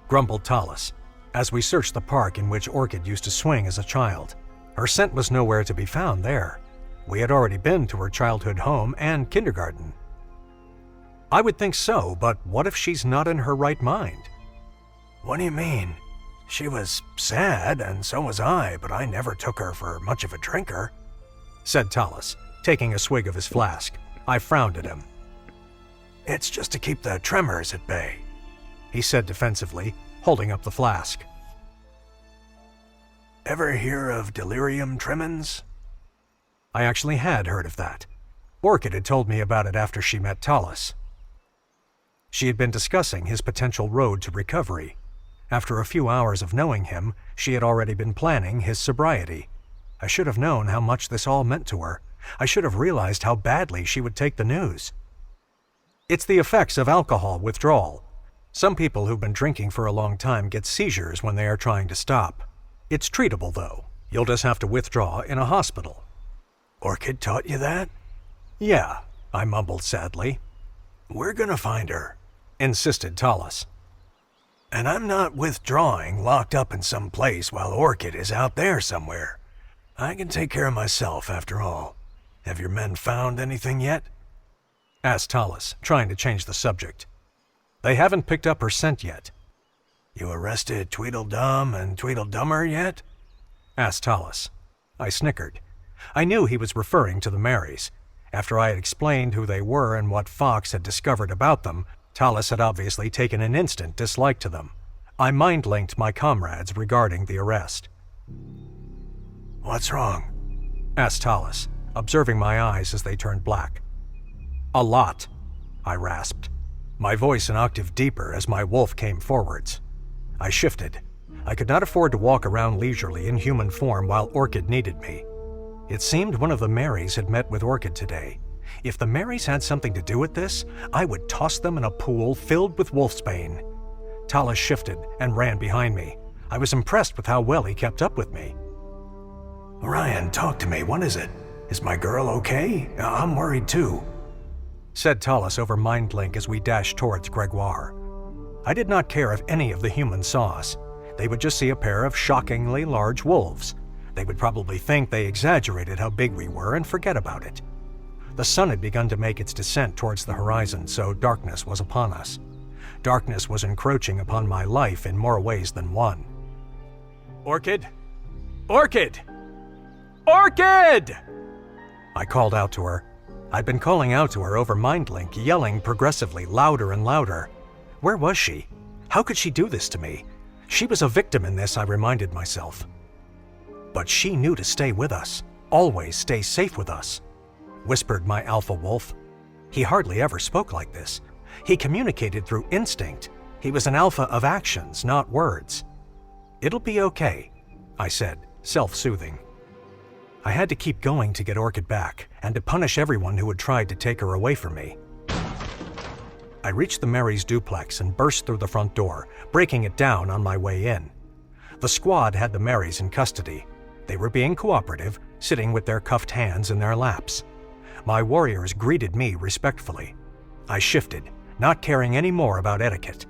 Speaker 2: Grumbled Talus, as we searched the park in which Orchid used to swing as a child. Her scent was nowhere to be found there. We had already been to her childhood home and kindergarten. I would think so, but what if she's not in her right mind?
Speaker 5: What do you mean? She was sad, and so was I, but I never took her for much of a drinker,
Speaker 2: said Talus, taking a swig of his flask. I frowned at him.
Speaker 5: It's just to keep the tremors at bay,
Speaker 2: he said defensively, holding up the flask.
Speaker 5: Ever hear of delirium tremens?
Speaker 2: I actually had heard of that. Orchid had told me about it after she met Talus. She had been discussing his potential road to recovery. After a few hours of knowing him, she had already been planning his sobriety. I should have known how much this all meant to her. I should have realized how badly she would take the news. It's the effects of alcohol withdrawal. Some people who've been drinking for a long time get seizures when they are trying to stop. It's treatable, though. You'll just have to withdraw in a hospital.
Speaker 5: Orchid taught you that?
Speaker 2: Yeah, I mumbled sadly.
Speaker 5: We're gonna find her,
Speaker 2: insisted Talus.
Speaker 5: And I'm not withdrawing locked up in some place while Orchid is out there somewhere. I can take care of myself after all. Have your men found anything yet?
Speaker 2: Asked Talus, trying to change the subject. They haven't picked up her scent yet.
Speaker 5: You arrested Tweedledum and Tweedledummer yet?
Speaker 2: Asked Talus. I snickered. I knew he was referring to the Marys. After I had explained who they were and what Fox had discovered about them, Talus had obviously taken an instant dislike to them. I mind-linked my comrades regarding the arrest.
Speaker 5: What's wrong?
Speaker 2: Asked Talus, observing my eyes as they turned black. A lot, I rasped, my voice an octave deeper as my wolf came forwards. I shifted. I could not afford to walk around leisurely in human form while Orchid needed me. It seemed one of the Marys had met with Orchid today. If the Marys had something to do with this, I would toss them in a pool filled with wolfsbane. Talus shifted and ran behind me. I was impressed with how well he kept up with me.
Speaker 5: Orion, talk to me. What is it? Is my girl okay? I'm worried too,
Speaker 2: said Tallis over MindLink as we dashed towards Gregoire. I did not care if any of the humans saw us. They would just see a pair of shockingly large wolves. They would probably think they exaggerated how big we were and forget about it. The sun had begun to make its descent towards the horizon, so darkness was upon us. Darkness was encroaching upon my life in more ways than one. "Orchid! Orchid! Orchid!" I called out to her. I'd been calling out to her over MindLink, yelling progressively louder and louder. Where was she? How could she do this to me? She was a victim in this, I reminded myself. But she knew to stay with us, always stay safe with us, whispered my alpha wolf. He hardly ever spoke like this. He communicated through instinct. He was an alpha of actions, not words. "It'll be okay," I said, self-soothing. I had to keep going to get Orchid back, and to punish everyone who had tried to take her away from me. I reached the Mary's duplex and burst through the front door, breaking it down on my way in. The squad had the Marys in custody. They were being cooperative, sitting with their cuffed hands in their laps. My warriors greeted me respectfully. I shifted, not caring any more about etiquette.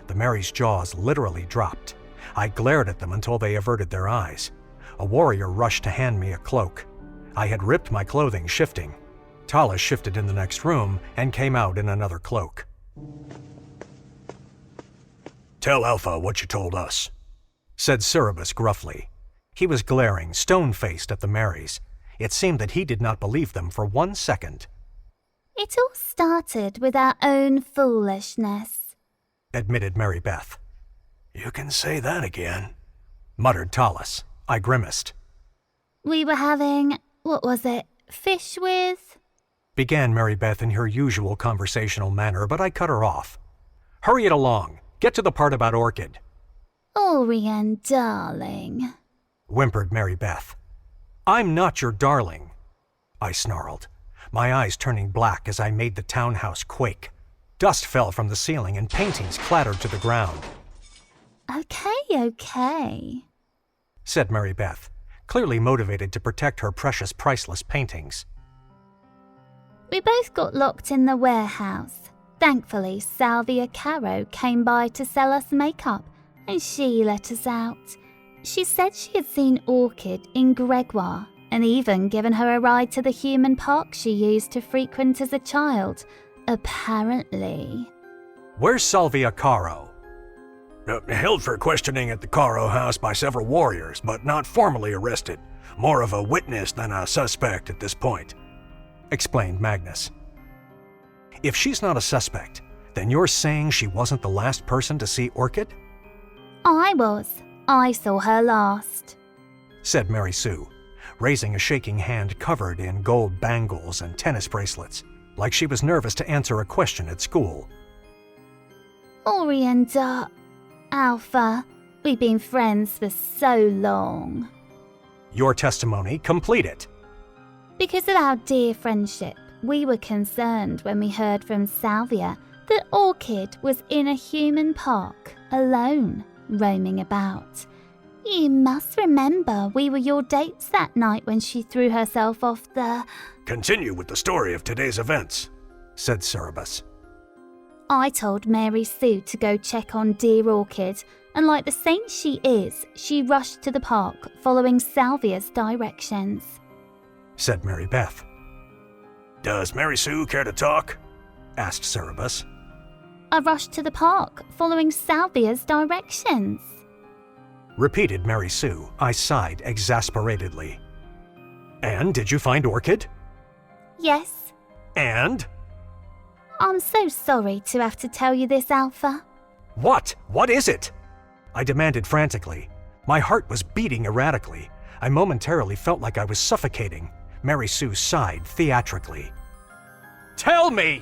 Speaker 2: The Mary's jaws literally dropped. I glared at them until they averted their eyes. A warrior rushed to hand me a cloak. I had ripped my clothing shifting. Tallis shifted in the next room and came out in another cloak.
Speaker 5: "Tell Alpha what you told us,"
Speaker 2: said Cerberus gruffly. He was glaring, stone-faced at the Marys. It seemed that he did not believe them for 1 second.
Speaker 3: It all started with our own foolishness,
Speaker 2: admitted Mary Beth.
Speaker 5: "You can say that again,"
Speaker 2: muttered Tallis. I grimaced.
Speaker 3: We were having, what was it, fish with?
Speaker 2: Began Mary Beth in her usual conversational manner, but I cut her off. "Hurry it along. Get to the part about Orchid,"
Speaker 3: Orion, darling,
Speaker 2: whimpered Mary Beth. "I'm not your darling," I snarled, my eyes turning black as I made the townhouse quake. Dust fell from the ceiling and paintings clattered to the ground.
Speaker 3: Okay,
Speaker 2: said Mary Beth, clearly motivated to protect her precious priceless paintings.
Speaker 3: We both got locked in the warehouse. Thankfully, 𝘓𝑉𝑖𝑎 came by to sell us makeup, and she let us out. She said she had seen Orchid in Gregoire, and even given her a ride to the human park she used to frequent as a child, apparently.
Speaker 2: "Where's 𝘓𝑉𝑖𝑎?
Speaker 5: Held for questioning at the 𝘞𝑩 house by several warriors, but not formally arrested. More of a witness than a suspect at this point,"
Speaker 2: explained Magnus. "If she's not a suspect, then you're saying she wasn't the last person to see Orchid?"
Speaker 3: I was. I saw her last,
Speaker 2: said Mary Sue, raising a shaking hand covered in gold bangles and tennis bracelets, like she was nervous to answer a question at school.
Speaker 3: Orion, Alpha, we've been friends for so long.
Speaker 2: Your testimony, complete it.
Speaker 3: Because of our dear friendship, we were concerned when we heard from Salvia that Orchid was in a human park, alone, roaming about. You must remember we were your dates that night when she threw herself off the...
Speaker 5: "Continue with the story of today's events,"
Speaker 2: said Cerberus.
Speaker 3: I told Mary Sue to go check on dear Orchid, and like the saint she is, she rushed to the park following Salvia's directions,
Speaker 2: said Mary Beth.
Speaker 5: "Does Mary Sue care to talk?"
Speaker 2: asked Cerberus.
Speaker 3: I rushed to the park following Salvia's directions,
Speaker 2: repeated Mary Sue. I sighed exasperatedly. "And did you find Orchid?"
Speaker 3: Yes.
Speaker 2: "And?"
Speaker 3: I'm so sorry to have to tell you this, Alpha.
Speaker 2: What? What is it? I demanded frantically. My heart was beating erratically. I momentarily felt like I was suffocating. Mary Sue sighed theatrically. "Tell me!"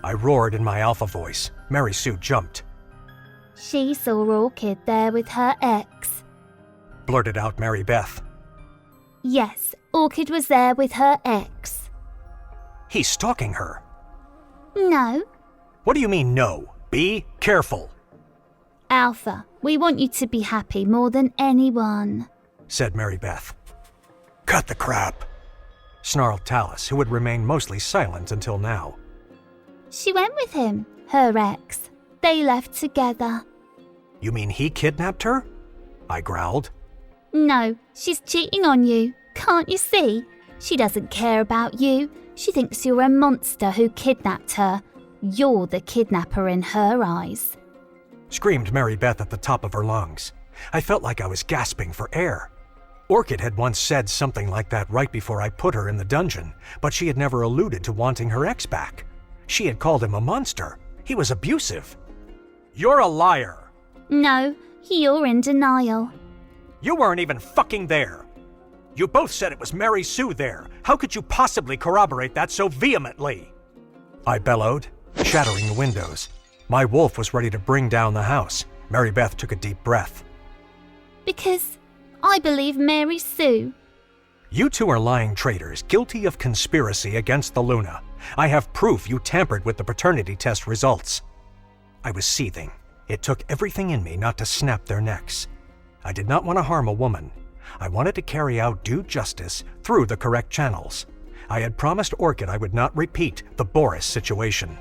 Speaker 2: I roared in my alpha voice. Mary Sue jumped.
Speaker 3: She saw Orchid there with her ex,
Speaker 2: blurted out Mary Beth.
Speaker 3: Yes, Orchid was there with her ex.
Speaker 2: He's stalking her.
Speaker 3: No.
Speaker 2: What do you mean, no? Be careful.
Speaker 3: Alpha, we want you to be happy more than anyone,
Speaker 2: said Mary Beth.
Speaker 5: "Cut the crap,"
Speaker 2: snarled Talus, who had remained mostly silent until now.
Speaker 3: She went with him, her ex. They left together.
Speaker 2: You mean he kidnapped her? I growled.
Speaker 3: No, she's cheating on you. Can't you see? She doesn't care about you. She thinks you're a monster who kidnapped her. You're the kidnapper in her eyes.
Speaker 2: Screamed Mary Beth at the top of her lungs. I felt like I was gasping for air. Orchid had once said something like that right before I put her in the dungeon, but she had never alluded to wanting her ex back. She had called him a monster. He was abusive. You're a liar.
Speaker 3: No, you're in denial.
Speaker 2: You weren't even fucking there. You both said it was Mary Sue there. How could you possibly corroborate that so vehemently? I bellowed, shattering the windows. My wolf was ready to bring down the house. Mary Beth took a deep breath.
Speaker 3: Because I believe Mary Sue.
Speaker 2: You two are lying traitors, guilty of conspiracy against the Luna. I have proof you tampered with the paternity test results. I was seething. It took everything in me not to snap their necks. I did not want to harm a woman. I wanted to carry out due justice through the correct channels. I had promised Orchid I would not repeat the Boris situation.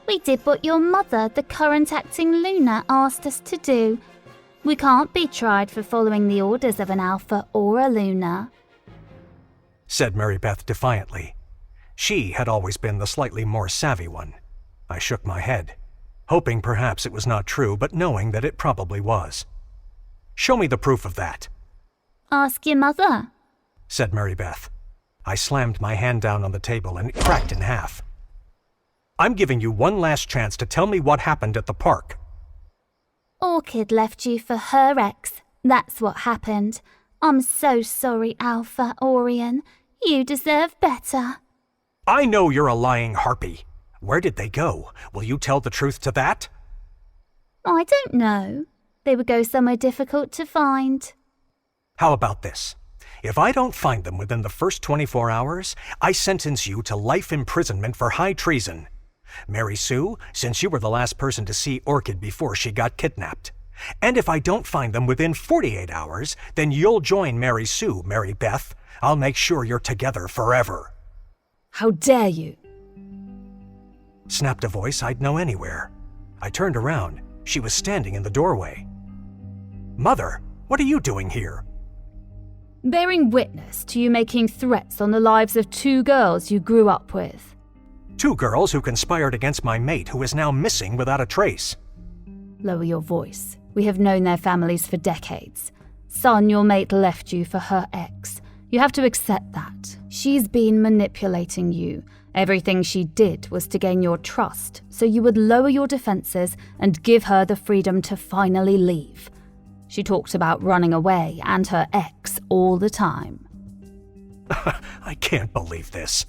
Speaker 3: We did what your mother, the current acting Luna, asked us to do. We can't be tried for following the orders of an Alpha or a Luna,
Speaker 2: said Mary Beth defiantly. She had always been the slightly more savvy one. I shook my head, hoping perhaps it was not true, but knowing that it probably was. Show me the proof of that.
Speaker 3: Ask your mother,
Speaker 2: said Mary Beth. I slammed my hand down on the table and it cracked in half. I'm giving you one last chance to tell me what happened at the park.
Speaker 3: Orchid left you for her ex. That's what happened. I'm so sorry, Alpha Orion. You deserve better.
Speaker 2: I know you're a lying harpy. Where did they go? Will you tell the truth to that?
Speaker 3: I don't know. They would go somewhere difficult to find.
Speaker 2: How about this? If I don't find them within the first 24 hours, I sentence you to life imprisonment for high treason. Mary Sue, since you were the last person to see Orchid before she got kidnapped. And if I don't find them within 48 hours, then you'll join Mary Sue, Mary Beth. I'll make sure you're together forever.
Speaker 1: How dare you?
Speaker 2: Snapped a voice I'd know anywhere. I turned around. She was standing in the doorway. Mother, what are you doing here?
Speaker 1: Bearing witness to you making threats on the lives of 2 girls you grew up with.
Speaker 2: 2 girls who conspired against my mate who is now missing without a trace.
Speaker 1: Lower your voice. We have known their families for decades. Son, your mate left you for her ex. You have to accept that. She's been manipulating you. Everything she did was to gain your trust, so you would lower your defenses and give her the freedom to finally leave. She talked about running away and her ex all the time.
Speaker 2: I can't believe this,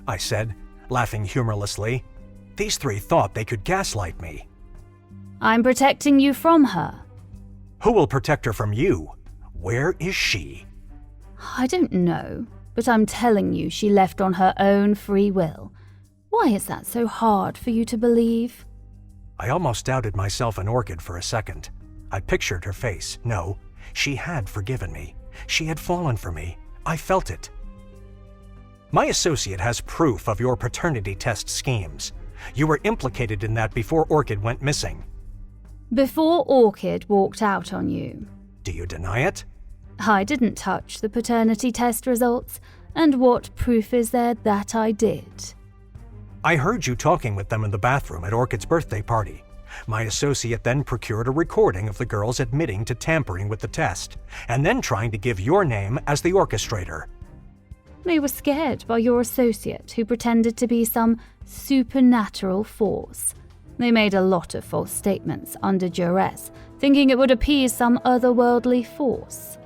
Speaker 2: I said, laughing humorlessly. These 3 thought they could gaslight me.
Speaker 1: I'm protecting you from her.
Speaker 2: Who will protect her from you? Where is she?
Speaker 1: I don't know, but I'm telling you she left on her own free will. Why is that so hard for you to believe?
Speaker 2: I almost doubted myself and Orchid for a second. I pictured her face. No, she had forgiven me. She had fallen for me. I felt it. My associate has proof of your paternity test schemes. You were implicated in that before Orchid went missing.
Speaker 1: Before Orchid walked out on you.
Speaker 2: Do you deny it?
Speaker 1: I didn't touch the paternity test results, and what proof is there that I did?
Speaker 2: I heard you talking with them in the bathroom at Orchid's birthday party. My associate then procured a recording of the girls admitting to tampering with the test, and then trying to give your name as the orchestrator.
Speaker 1: They were scared by your associate, who pretended to be some supernatural force. They made a lot of false statements under duress, thinking it would appease some otherworldly force.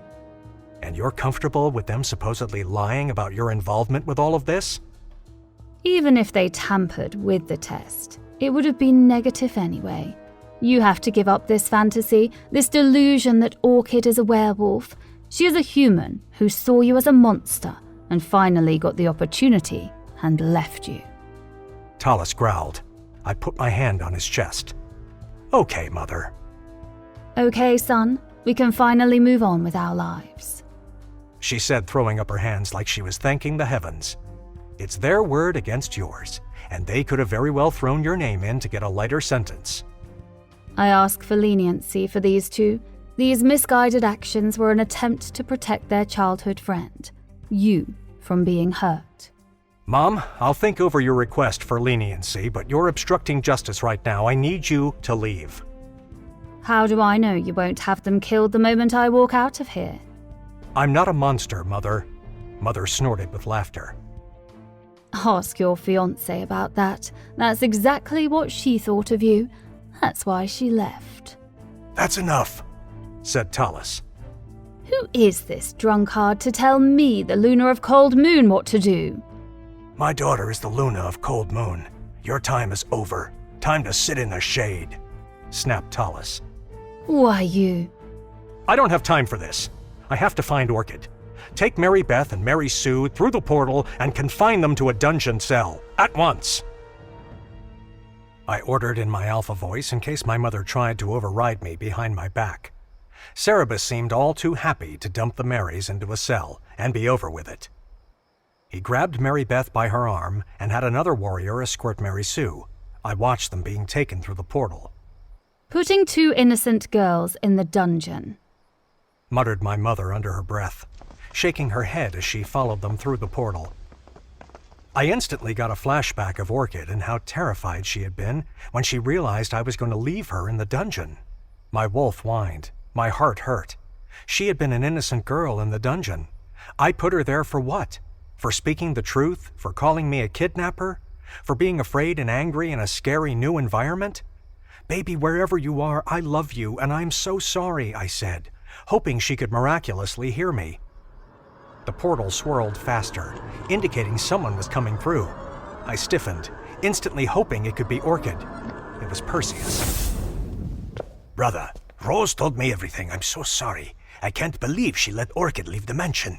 Speaker 2: And you're comfortable with them supposedly lying about your involvement with all of this?
Speaker 1: Even if they tampered with the test, it would have been negative anyway. You have to give up this fantasy, this delusion that Orchid is a werewolf. She is a human who saw you as a monster and finally got the opportunity and left you.
Speaker 2: Talus growled. I put my hand on his chest. Okay, Mother.
Speaker 1: Okay, son. We can finally move on with our lives.
Speaker 2: she said, throwing up her hands like she was thanking the heavens. "It's their word against yours, and they could have very well thrown your name in to get a lighter sentence."
Speaker 1: I ask for leniency for these two. These misguided actions were an attempt to protect their childhood friend, you, from being hurt.
Speaker 2: Mom, I'll think over your request for leniency, but you're obstructing justice right now. I need you to leave.
Speaker 1: How do I know you won't have them killed the moment I walk out of here?
Speaker 2: I'm not a monster, Mother. Mother snorted with laughter.
Speaker 1: Ask your fiancée about that. That's exactly what she thought of you. That's why she left.
Speaker 5: That's enough,
Speaker 2: said Tallis.
Speaker 1: Who is this drunkard to tell me, the Luna of Cold Moon, what to do?
Speaker 5: My daughter is the Luna of Cold Moon. Your time is over. Time to sit in the shade, snapped Tallis.
Speaker 1: Why, you...
Speaker 2: I don't have time for this. I have to find Orchid. Take Mary Beth and Mary Sue through the portal and confine them to a dungeon cell. At once! I ordered in my alpha voice in case my mother tried to override me behind my back. Cerebus seemed all too happy to dump the Marys into a cell and be over with it. He grabbed Mary Beth by her arm and had another warrior escort Mary Sue. I watched them being taken through the portal.
Speaker 1: Putting two innocent girls in the dungeon,
Speaker 2: muttered my mother under her breath, shaking her head as she followed them through the portal. I instantly got a flashback of Orchid and how terrified she had been when she realized I was going to leave her in the dungeon. My wolf whined. My heart hurt. She had been an innocent girl in the dungeon. I put her there for what? For speaking the truth? For calling me a kidnapper? For being afraid and angry in a scary new environment? Baby, wherever you are, I love you, and I'm so sorry, I said, hoping she could miraculously hear me. The portal swirled faster, indicating someone was coming through. I stiffened, instantly hoping it could be Orchid. It was Perseus.
Speaker 4: Brother, Rose told me everything. I'm so sorry. I can't believe she let Orchid leave the mansion.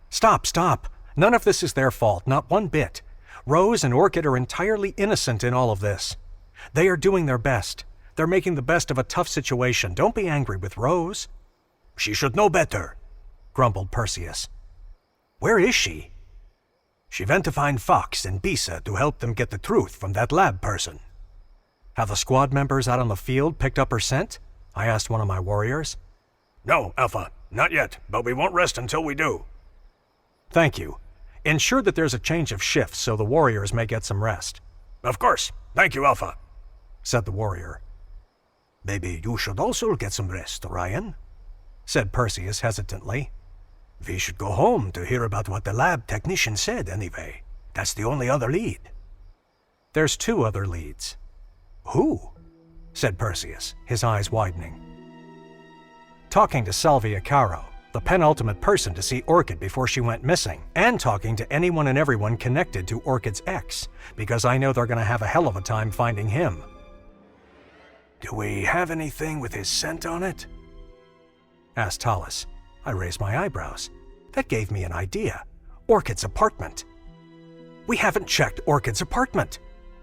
Speaker 2: Stop. None of this is their fault, not one bit. Rose and Orchid are entirely innocent in all of this. They are doing their best. They're making the best of a tough situation. Don't be angry with Rose.
Speaker 4: She should know better,
Speaker 2: grumbled Perseus. Where is she?
Speaker 4: She went to find Fox and Bisa to help them get the truth from that lab person.
Speaker 2: Have the squad members out on the field picked up her scent? I asked one of my warriors.
Speaker 5: No, Alpha, not yet, but we won't rest until we do.
Speaker 2: Thank you. Ensure that there's a change of shifts so the warriors may get some rest.
Speaker 5: Of course. Thank you, Alpha,
Speaker 2: said the warrior.
Speaker 4: Maybe you should also get some rest, Orion, said Perseus hesitantly. We should go home to hear about what the lab technician said anyway. That's the only other lead.
Speaker 2: There's two other leads.
Speaker 4: Who?
Speaker 2: Said Perseus, his eyes widening. Talking to �々𝐴𝐴𝐴, the penultimate person to see Orchid before she went missing, and talking to anyone and everyone connected to Orchid's ex, because I know they're going to have a hell of a time finding him.
Speaker 5: Do we have anything with his scent on it?
Speaker 2: Asked Tallis. I raised my eyebrows. That gave me an idea. Orchid's apartment. We haven't checked Orchid's apartment.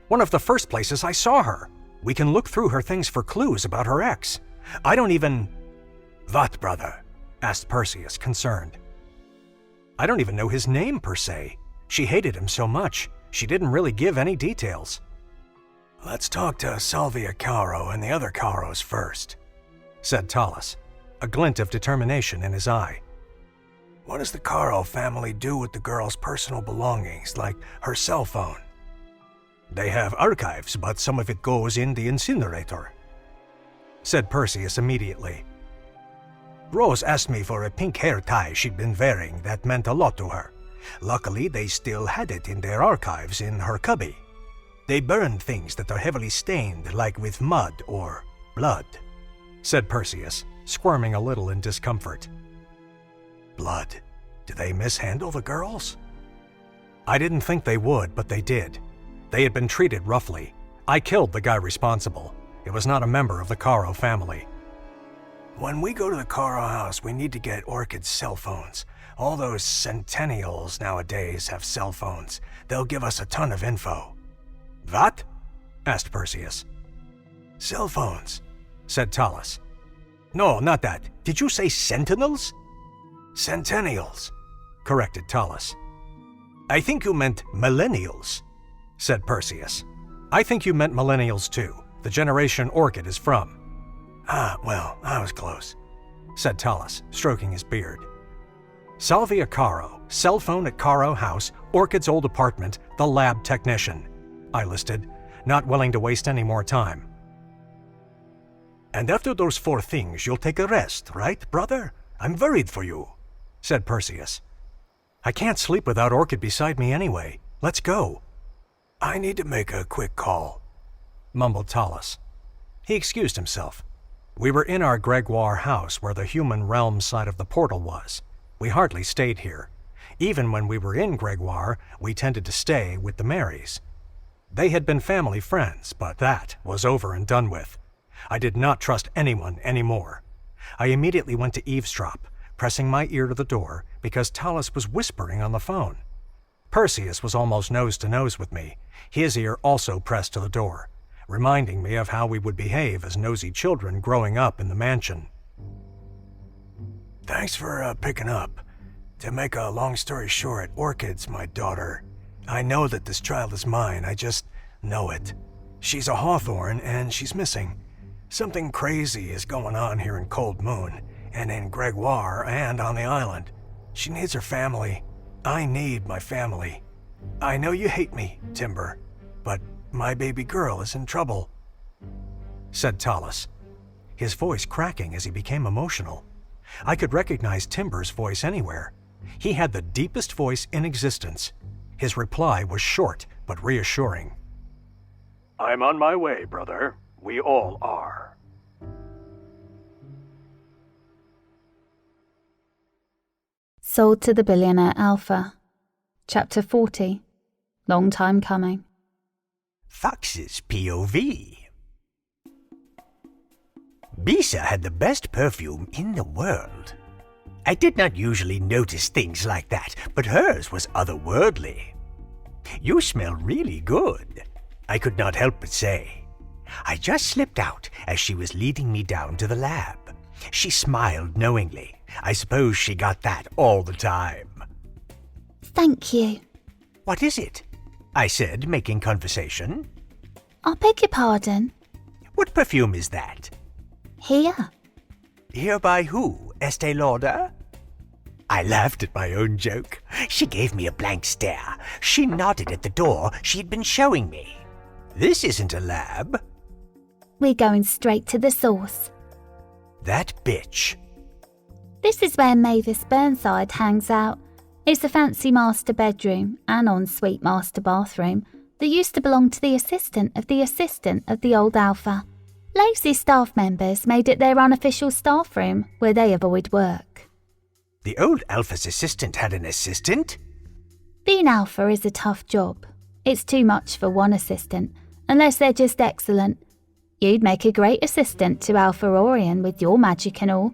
Speaker 2: One of the first places I saw her. We can look through her things for clues about her ex. I don't even...
Speaker 4: What, brother?
Speaker 2: Asked Perseus, concerned. I don't even know his name, per se. She hated him so much, she didn't really give any details.
Speaker 5: Let's talk to 𝘓𝐴𝐴𝐴 and the other Karos first,
Speaker 2: said Tallis, a glint of determination in his eye.
Speaker 5: What does the Karo family do with the girl's personal belongings, like her cell phone?
Speaker 4: They have archives, but some of it goes in the incinerator,
Speaker 2: said Perseus immediately.
Speaker 4: Rose asked me for a pink hair tie she'd been wearing that meant a lot to her. Luckily, they still had it in their archives in her cubby. They burned things that are heavily stained, like with mud or blood,
Speaker 2: said Perseus, squirming a little in discomfort.
Speaker 4: Blood? Did they mishandle the girls?
Speaker 2: I didn't think they would, but they did. They had been treated roughly. I killed the guy responsible. It was not a member of the Karo family.
Speaker 5: When we go to the Karo house, we need to get Orchid's cell phones. All those centennials nowadays have cell phones. They'll give us a ton of info.
Speaker 2: What? Asked Perseus.
Speaker 5: Cell phones,
Speaker 2: said Tallis.
Speaker 4: No, not that. Did you say sentinels?
Speaker 5: Centennials, corrected Talus. I think you meant millennials, said Perseus. I think you meant millennials too, the generation Orchid is from. Ah, well, I was close, said Talus, stroking his beard. Salvia Caro, cell phone at Caro House, Orchid's old apartment, the lab technician, I listed, not willing to waste any more time. And after those 4 things, you'll take a rest, right, brother? I'm worried for you, said Perseus. I can't sleep without Orchid beside me anyway. Let's go. I need to make a quick call, mumbled Talus. He excused himself. We were in our 𝘓𝑰𝑗 house where the human realm side of the portal was. We hardly stayed here. Even when we were in 𝘓𝑰𝑗, we tended to stay with the Marys. They had been family friends, but that was over and done with. I did not trust anyone anymore. I immediately went to eavesdrop, pressing my ear to the door because Talus was whispering on the phone. Perseus was almost nose to nose with me, his ear also pressed to the door, reminding me of how we would behave as nosy children growing up in the mansion. Thanks for picking up. To make a long story short, Orchid's my daughter. I know that this child is mine, I just know it. She's a Hawthorne and she's missing. Something crazy is going on here in Cold Moon, and in 𝘓𝑰𝑗 and on the island. She needs her family. I need my family. I know you hate me, Timber, but my baby girl is in trouble, said Talus, his voice cracking as he became emotional. I could recognize Timber's voice anywhere. He had the deepest voice in existence. His reply was short but reassuring. I'm on my way, brother. We all are.
Speaker 1: Sold to the Billionaire Alpha. Chapter 40. Long time coming.
Speaker 4: Fox's POV. Bisa had the best perfume in the world. I did not usually notice things like that, but hers was otherworldly. You smell really good, I could not help but say. I just slipped out as she was leading me down to the lab. She smiled knowingly. I suppose she got that all the time.
Speaker 3: Thank you.
Speaker 4: What is it? I said, making conversation.
Speaker 3: I beg your pardon.
Speaker 4: What perfume is that?
Speaker 3: Here.
Speaker 4: Here by who? Estee Lauder? I laughed at my own joke. She gave me a blank stare. She nodded at the door she'd been showing me. This isn't a lab.
Speaker 3: We're going straight to the source.
Speaker 4: That bitch.
Speaker 3: This is where Mavis Burnside hangs out. It's a fancy master bedroom and ensuite master bathroom that used to belong to the assistant of the old Alpha. Lazy staff members made it their unofficial staff room where they avoid work.
Speaker 4: The old Alpha's assistant had an assistant?
Speaker 3: Being Alpha is a tough job. It's too much for one assistant, unless they're just excellent. You'd make a great assistant to Alpha Orion with your magic and all.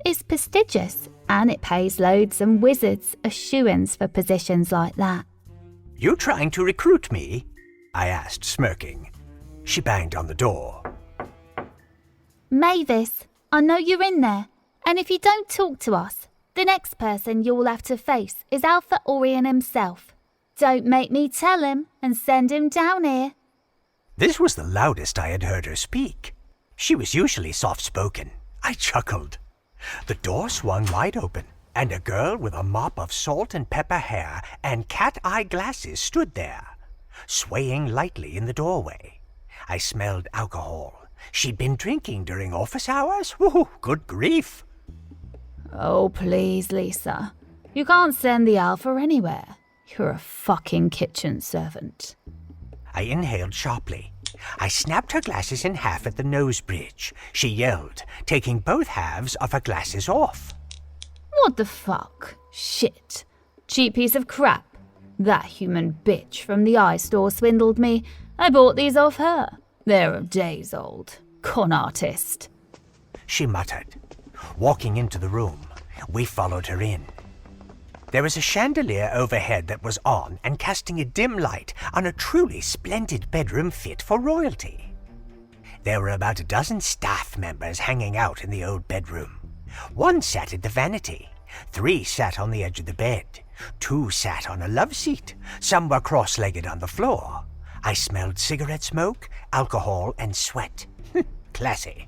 Speaker 3: It's prestigious, and it pays loads and wizards as shoo-ins for positions like that.
Speaker 4: You trying to recruit me? I asked, smirking. She banged on the door.
Speaker 3: Mavis, I know you're in there, and if you don't talk to us, the next person you'll have to face is Alpha Orion himself. Don't make me tell him and send him down here.
Speaker 4: This was the loudest I had heard her speak. She was usually soft-spoken. I chuckled. The door swung wide open, and a girl with a mop of salt and pepper hair and cat-eye glasses stood there, swaying lightly in the doorway. I smelled alcohol. She'd been drinking during office hours? Woo, good grief.
Speaker 1: Oh, please, Lisa. You can't send the Alpha anywhere. You're a fucking kitchen servant.
Speaker 4: I inhaled sharply. I snapped her glasses in half at the nose bridge. She yelled, taking both halves of her glasses off.
Speaker 1: What the fuck? Shit. Cheap piece of crap. That human bitch from the eye store swindled me. I bought these off her. They're days old. Con artist.
Speaker 4: She muttered. Walking into the room, we followed her in. There was a chandelier overhead that was on and casting a dim light on a truly splendid bedroom fit for royalty. There were about a dozen staff members hanging out in the old bedroom. One sat at the vanity, 3 sat on the edge of the bed. 2 sat on a love seat. Some were cross-legged on the floor. I smelled cigarette smoke, alcohol, and sweat. Classy.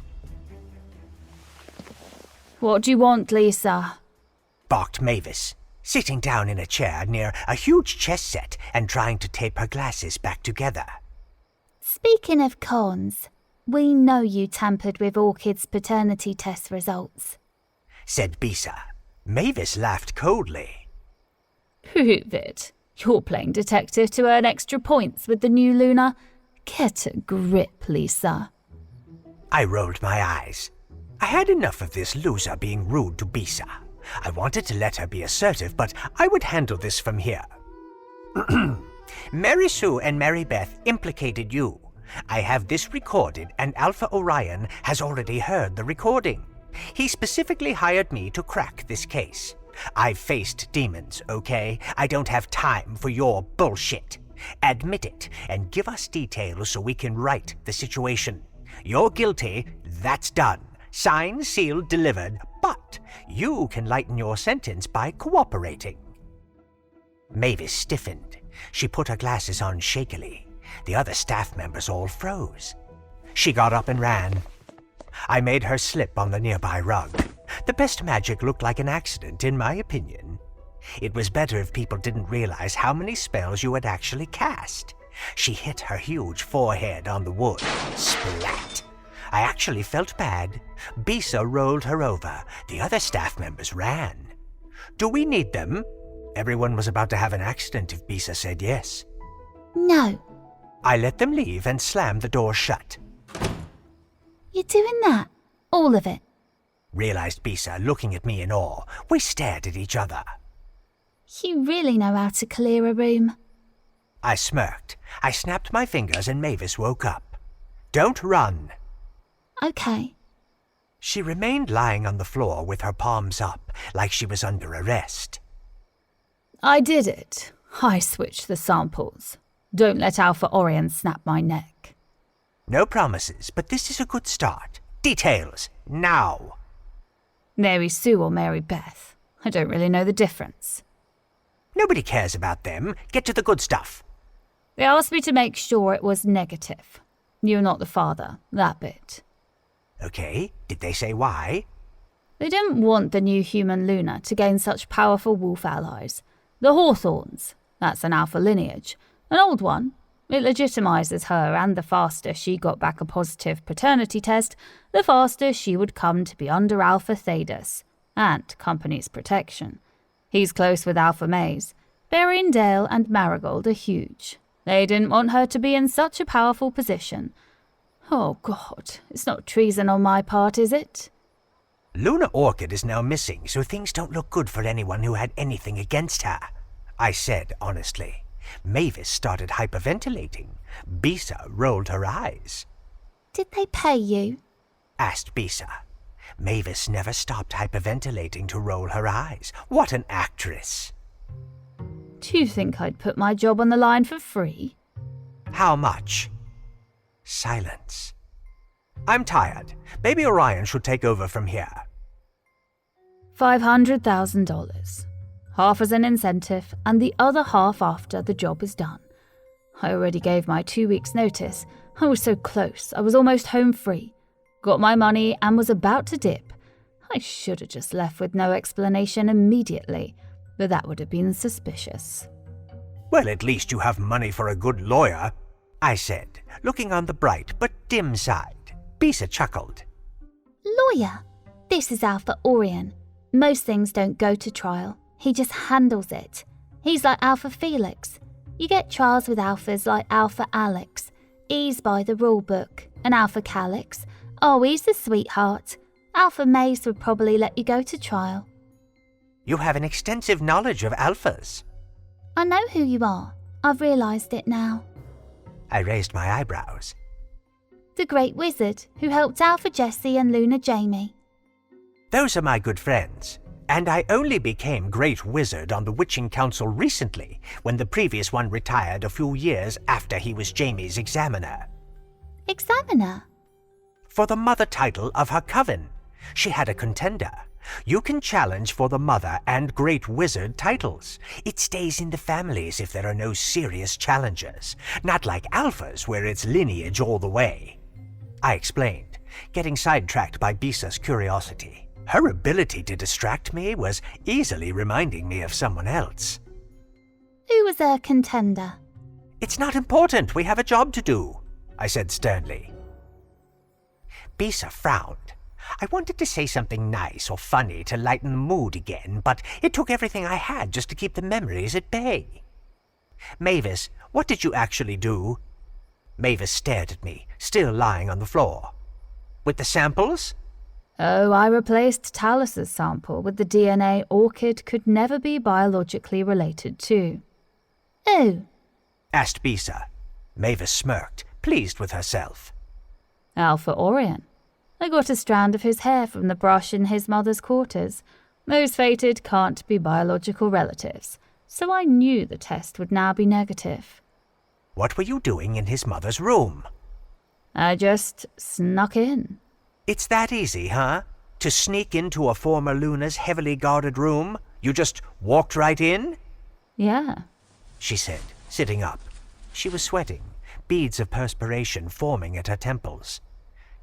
Speaker 1: What do you want, Lisa?
Speaker 4: Barked Mavis, sitting down in a chair near a huge chess set and trying to tape her glasses back together.
Speaker 3: Speaking of cons, we know you tampered with Orchid's paternity test results,
Speaker 4: said Bisa. Mavis laughed coldly.
Speaker 1: Prove it. You're playing detective to earn extra points with the new Luna. Get a grip, Lisa.
Speaker 4: I rolled my eyes. I had enough of this loser being rude to Bisa. I wanted to let her be assertive, but I would handle this from here. Mary Sue and Mary Beth implicated you. I have this recorded, and Alpha Orion has already heard the recording. He specifically hired me to crack this case. I've faced demons, okay? I don't have time for your bullshit. Admit it, and give us details so we can right the situation. You're guilty, that's done. Signed, sealed, delivered, but you can lighten your sentence by cooperating. Mavis stiffened. She put her glasses on shakily. The other staff members all froze. She got up and ran. I made her slip on the nearby rug. The best magic looked like an accident, in my opinion. It was better if people didn't realize how many spells you had actually cast. She hit her huge forehead on the wood. Splat! I actually felt bad. Bisa rolled her over. The other staff members ran. Do we need them? Everyone was about to have an accident if Bisa said yes.
Speaker 3: No.
Speaker 4: I let them leave and slammed the door shut.
Speaker 3: You're doing that? All of it?
Speaker 4: Realized Bisa, looking at me in awe. We stared at each other.
Speaker 3: You really know how to clear a room.
Speaker 4: I smirked. I snapped my fingers and Mavis woke up. Don't run.
Speaker 3: Okay.
Speaker 4: She remained lying on the floor with her palms up, like she was under arrest.
Speaker 1: I did it. I switched the samples. Don't let Alpha Orion snap my neck.
Speaker 4: No promises, but this is a good start. Details, now.
Speaker 1: Mary Sue or Mary Beth? I don't really know the difference.
Speaker 4: Nobody cares about them. Get to the good stuff.
Speaker 1: They asked me to make sure it was negative. You're not the father, that bit.
Speaker 4: Okay, did they say why?
Speaker 1: They didn't want the new human Luna to gain such powerful wolf allies. The Hawthorns, that's an alpha lineage. An old one. It legitimizes her, and the faster she got back a positive paternity test, the faster she would come to be under Alpha Thedas, and Company's protection. He's close with Alpha Maze. Berriendale and Marigold are huge. They didn't want her to be in such a powerful position. Oh God, it's not treason on my part, is it?
Speaker 4: Luna Orchid is now missing, so things don't look good for anyone who had anything against her, I said honestly. Mavis started hyperventilating. Bisa rolled her eyes.
Speaker 3: Did they pay you?
Speaker 4: Asked Bisa. Mavis never stopped hyperventilating to roll her eyes. What an actress.
Speaker 1: Do you think I'd put my job on the line for free?
Speaker 4: How much? Silence. I'm tired. Baby Orion should take over from here.
Speaker 1: $500,000. Half as an incentive, and the other half after the job is done. I already gave my 2 weeks' notice. I was so close, I was almost home free. Got my money and was about to dip. I should have just left with no explanation immediately, but that would have been suspicious.
Speaker 4: Well, at least you have money for a good lawyer, I said, looking on the bright but dim side. Bisa chuckled.
Speaker 3: Lawyer? This is Alpha Orion. Most things don't go to trial. He just handles it. He's like Alpha Felix. You get trials with alphas like Alpha Alex. He's by the rule book. And Alpha Calyx. Oh, he's the sweetheart. Alpha Maze would probably let you go to trial.
Speaker 4: You have an extensive knowledge of alphas.
Speaker 3: I know who you are. I've realised it now.
Speaker 4: I raised my eyebrows.
Speaker 3: The Great Wizard, who helped Alpha Jesse and Luna Jamie.
Speaker 4: Those are my good friends. And I only became Great Wizard on the Witching Council recently, when the previous one retired a few years after he was Jamie's examiner.
Speaker 3: Examiner?
Speaker 4: For the mother title of her coven. She had a contender. You can challenge for the Mother and Great Wizard titles. It stays in the families if there are no serious challengers, not like Alphas where it's lineage all the way. I explained, getting sidetracked by Bisa's curiosity. Her ability to distract me was easily reminding me of someone else.
Speaker 3: Who was a contender?
Speaker 4: It's not important, we have a job to do, I said sternly. Bisa frowned. I wanted to say something nice or funny to lighten the mood again, but it took everything I had just to keep the memories at bay. Mavis, what did you actually do? Mavis stared at me, still lying on the floor. With the samples?
Speaker 1: Oh, I replaced Talus's sample with the DNA Orchid could never be biologically related to.
Speaker 3: Oh,
Speaker 4: Asked Bisa. Mavis smirked, pleased with herself.
Speaker 1: Alpha Orion. I got a strand of his hair from the brush in his mother's quarters. Those fated can't be biological relatives, so I knew the test would now be negative.
Speaker 4: What were you doing in his mother's room?
Speaker 1: I just snuck in.
Speaker 4: It's that easy, huh? To sneak into a former Luna's heavily guarded room? You just walked right in?
Speaker 1: Yeah.
Speaker 4: She said, sitting up. She was sweating, beads of perspiration forming at her temples.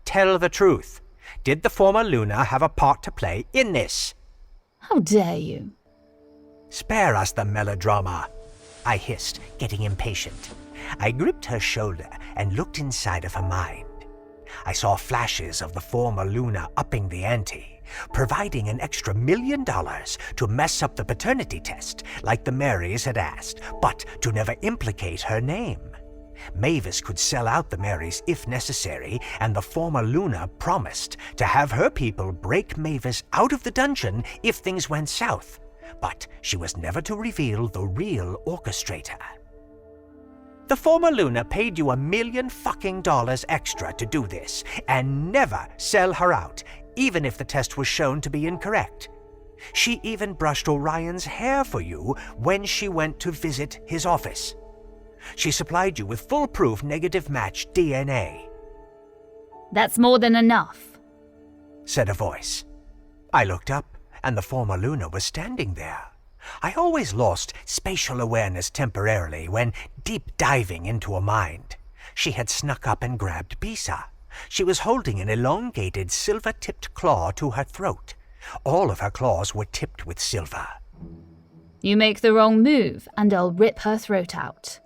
Speaker 4: Tell the truth. Did the former Luna have a part to play in this?
Speaker 1: How dare you?
Speaker 4: Spare us the melodrama, I hissed, getting impatient. I gripped her shoulder and looked inside of her mind. I saw flashes of the former Luna upping the ante, providing an extra $1 million to mess up the paternity test like the Marys had asked, but to never implicate her name. Mavis could sell out the Marys if necessary, and the former Luna promised to have her people break Mavis out of the dungeon if things went south, but she was never to reveal the real orchestrator. The former Luna paid you $1 million extra to do this, and never sell her out, even if the test was shown to be incorrect. She even brushed Orion's hair for you when she went to visit his office. She supplied you with foolproof negative match DNA.
Speaker 1: That's more than enough,
Speaker 4: said a voice. I looked up, and the former Luna was standing there. I always lost spatial awareness temporarily when deep diving into a mind. She had snuck up and grabbed Bisa. She was holding an elongated silver-tipped claw to her throat. All of her claws were tipped with silver.
Speaker 1: You make the wrong move, and I'll rip her throat out,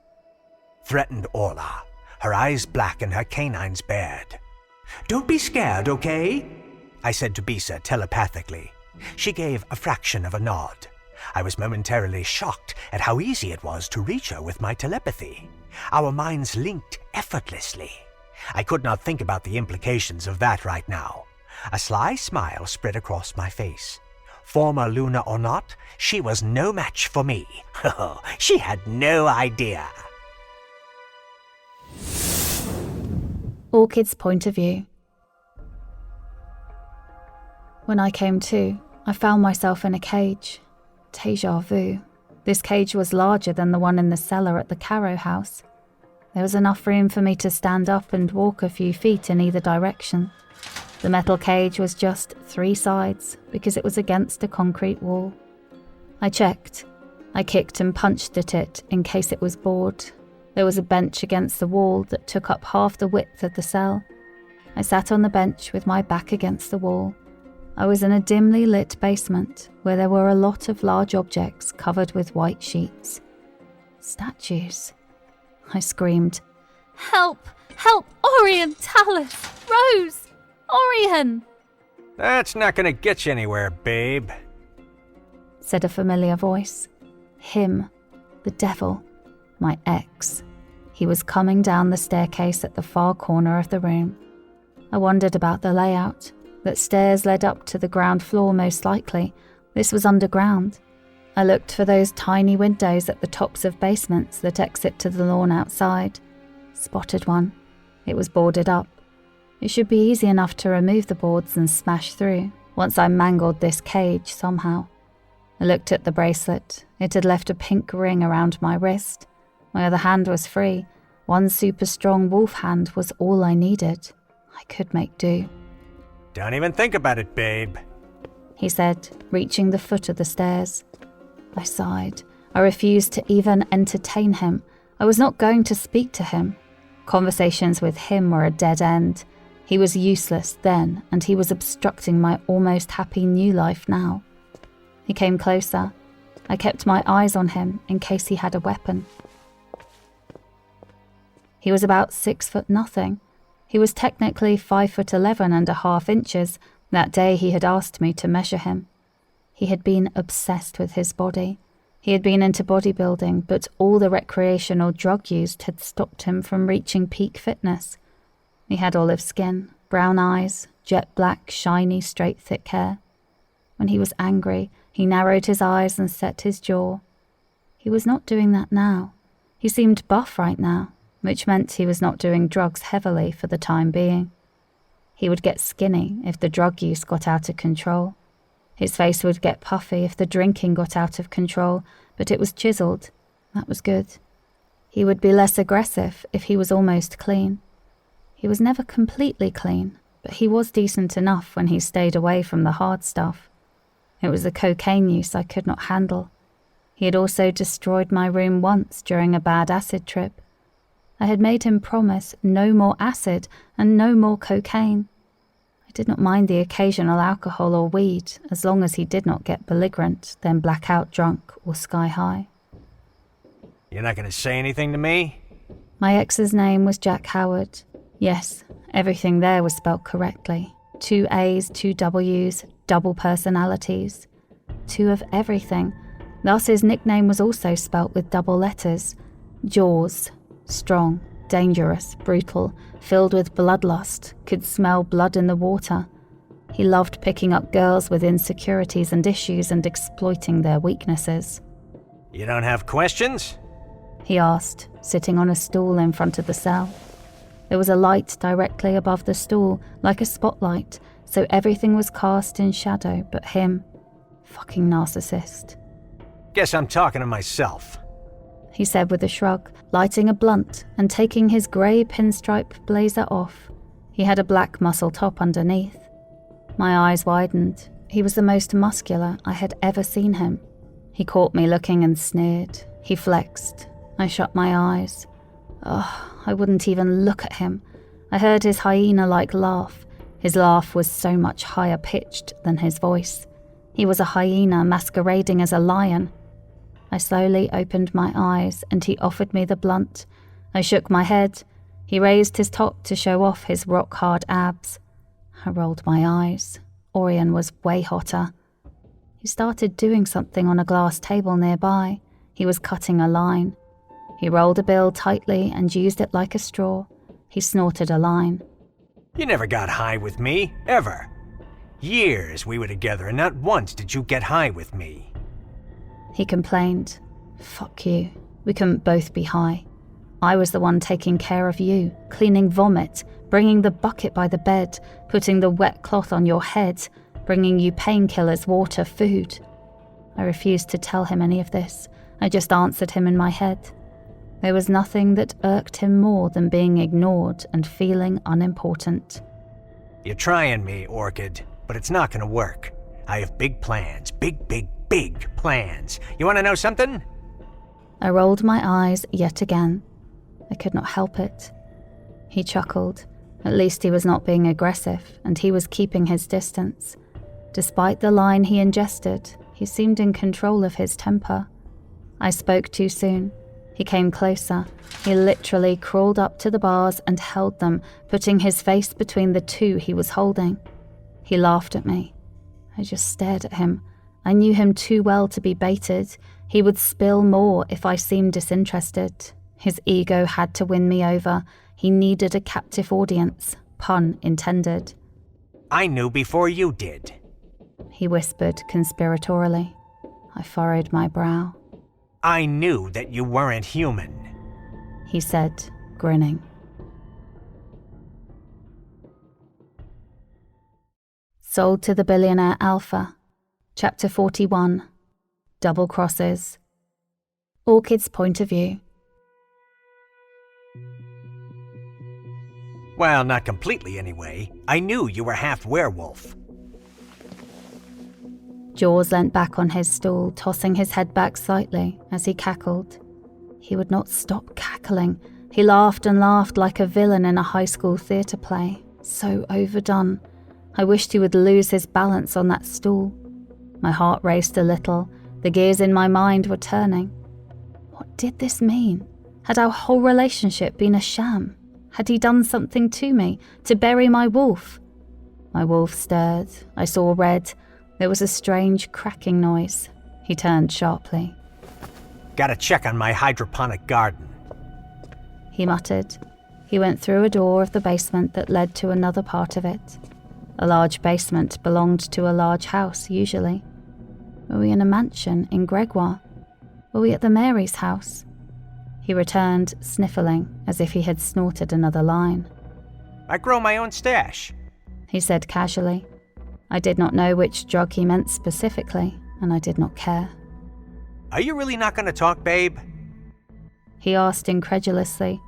Speaker 4: threatened Orla, her eyes black and her canines bared. Don't be scared, okay? I said to Bisa telepathically. She gave a fraction of a nod. I was momentarily shocked at how easy it was to reach her with my telepathy. Our minds linked effortlessly. I could not think about the implications of that right now. A sly smile spread across my face. Former Luna or not, she was no match for me. She had no idea.
Speaker 1: Orchid's point of view. When I came to, I found myself in a cage. Déjà vu. This cage was larger than the one in the cellar at the Caro house. There was enough room for me to stand up and walk a few feet in either direction. The metal cage was just 3 sides because it was against a concrete wall. I checked. I kicked and punched at it in case it was bored. There was a bench against the wall that took up half the width of the cell. I sat on the bench with my back against the wall. I was in a dimly lit basement where there were a lot of large objects covered with white sheets. Statues. I screamed.
Speaker 3: help! Help! Orion! Talus! Rose! Orion!
Speaker 2: That's not gonna get you anywhere, babe,
Speaker 1: said a familiar voice. Him, the devil, my ex. He was coming down the staircase at the far corner of the room. I wondered about the layout. That stairs led up to the ground floor most likely. This was underground. I looked for those tiny windows at the tops of basements that exit to the lawn outside. Spotted one. It was boarded up. It should be easy enough to remove the boards and smash through once I mangled this cage somehow. I looked at the bracelet. It had left a pink ring around my wrist. My other hand was free. One super strong wolf hand was all I needed. I could make do.
Speaker 2: Don't even think about it, babe,
Speaker 1: he said, reaching the foot of the stairs. I sighed. I refused to even entertain him. I was not going to speak to him. Conversations with him were a dead end. He was useless then, and he was obstructing my almost happy new life now. He came closer. I kept my eyes on him in case he had a weapon. He was about 6'0". He was technically 5'11.5". That day he had asked me to measure him. He had been obsessed with his body. He had been into bodybuilding, but all the recreational drug used had stopped him from reaching peak fitness. He had olive skin, brown eyes, jet black, shiny, straight, thick hair. When he was angry, he narrowed his eyes and set his jaw. He was not doing that now. He seemed buff right now, which meant he was not doing drugs heavily for the time being. He would get skinny if the drug use got out of control. His face would get puffy if the drinking got out of control, but it was chiseled. That was good. He would be less aggressive if he was almost clean. He was never completely clean, but he was decent enough when he stayed away from the hard stuff. It was the cocaine use I could not handle. He had also destroyed my room once during a bad acid trip. I had made him promise no more acid and no more cocaine. I did not mind the occasional alcohol or weed, as long as he did not get belligerent, then blackout drunk or sky high.
Speaker 5: You're not going to say anything to me?
Speaker 1: My ex's name was Jack Howard. Yes, everything there was spelt correctly. 2 A's, 2 W's, double personalities. 2 of everything. Thus his nickname was also spelt with double letters. Jaws. Strong, dangerous, brutal, filled with bloodlust, could smell blood in the water. He loved picking up girls with insecurities and issues and exploiting their weaknesses.
Speaker 5: You don't have questions?
Speaker 1: He asked, sitting on a stool in front of the cell. There was a light directly above the stool, like a spotlight, so everything was cast in shadow but him. Fucking narcissist.
Speaker 5: Guess I'm talking to myself,
Speaker 1: he said with a shrug, lighting a blunt and taking his grey pinstripe blazer off. He had a black muscle top underneath. My eyes widened. He was the most muscular I had ever seen him. He caught me looking and sneered. He flexed. I shut my eyes. I wouldn't even look at him. I heard his hyena-like laugh. His laugh was so much higher pitched than his voice. He was a hyena masquerading as a lion. I slowly opened my eyes and he offered me the blunt. I shook my head. He raised his top to show off his rock-hard abs. I rolled my eyes. Orion was way hotter. He started doing something on a glass table nearby. He was cutting a line. He rolled a bill tightly and used it like a straw. He snorted a line.
Speaker 5: You never got high with me, ever. Years we were together and not once did you get high with me.
Speaker 1: He complained. Fuck you. We couldn't both be high. I was the one taking care of you, cleaning vomit, bringing the bucket by the bed, putting the wet cloth on your head, bringing you painkillers, water, food. I refused to tell him any of this. I just answered him in my head. There was nothing that irked him more than being ignored and feeling unimportant.
Speaker 5: You're trying me, Orchid, but it's not going to work. I have big plans, big plans. You want to know something?
Speaker 1: I rolled my eyes yet again. I could not help it. He chuckled. At least he was not being aggressive, and he was keeping his distance. Despite the line he ingested, he seemed in control of his temper. I spoke too soon. He came closer. He literally crawled up to the bars and held them, putting his face between the 2 he was holding. He laughed at me. I just stared at him. I knew him too well to be baited. He would spill more if I seemed disinterested. His ego had to win me over. He needed a captive audience, pun intended.
Speaker 5: I knew before you did,
Speaker 1: he whispered conspiratorially. I furrowed my brow.
Speaker 5: I knew that you weren't human,
Speaker 1: he said, grinning. Sold to the Billionaire Alpha. Chapter 41. Double Crosses. Orchid's point of view.
Speaker 5: Well, not completely anyway. I knew you were half werewolf.
Speaker 1: Jaws leant back on his stool, tossing his head back slightly as he cackled. He would not stop cackling. He laughed and laughed like a villain in a high school theatre play. So overdone. I wished he would lose his balance on that stool. My heart raced a little. The gears in my mind were turning. What did this mean? Had our whole relationship been a sham? Had he done something to me, to bury my wolf? My wolf stirred. I saw red. There was a strange cracking noise. He turned sharply.
Speaker 4: Gotta check on my hydroponic garden,
Speaker 1: he muttered. He went through a door of the basement that led to another part of it. A large basement belonged to a large house, usually. Were we in a mansion in 𝘤𝘬𝘤? Were we at the Mary's house? He returned, sniffling, as if he had snorted another line.
Speaker 4: I grow my own stash,
Speaker 1: he said casually. I did not know which drug he meant specifically, and I did not care.
Speaker 4: Are you really not going to talk, babe?
Speaker 1: He asked incredulously.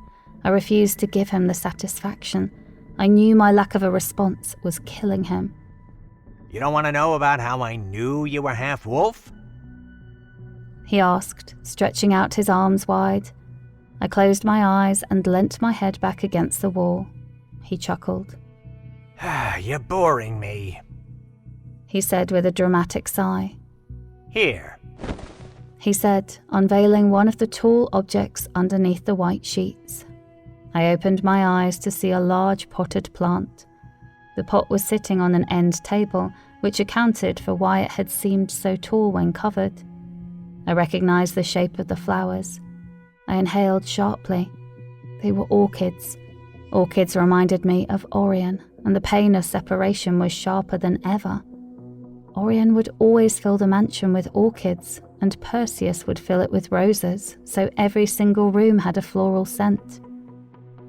Speaker 1: I refused to give him the satisfaction. I knew my lack of a response was killing him.
Speaker 4: You don't want to know about how I knew you were half wolf?
Speaker 1: He asked, stretching out his arms wide. I closed my eyes and leant my head back against the wall. He chuckled.
Speaker 4: You're boring me,
Speaker 1: he said with a dramatic sigh.
Speaker 4: Here,
Speaker 1: he said, unveiling one of the tall objects underneath the white sheets. I opened my eyes to see a large potted plant. The pot was sitting on an end table, which accounted for why it had seemed so tall when covered. I recognized the shape of the flowers. I inhaled sharply. They were orchids. Orchids reminded me of Orion, and the pain of separation was sharper than ever. Orion would always fill the mansion with orchids, and Perseus would fill it with roses, so every single room had a floral scent.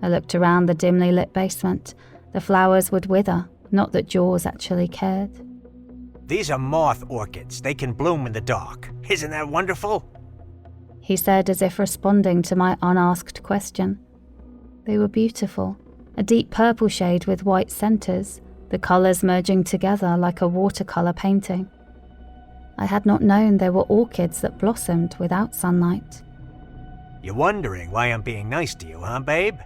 Speaker 1: I looked around the dimly lit basement. The flowers would wither, not that Jaws actually cared.
Speaker 4: These are moth orchids. They can bloom in the dark. Isn't that wonderful?
Speaker 1: He said as if responding to my unasked question. They were beautiful, a deep purple shade with white centers, the colors merging together like a watercolor painting. I had not known there were orchids that blossomed without sunlight.
Speaker 4: You're wondering why I'm being nice to you, huh, babe?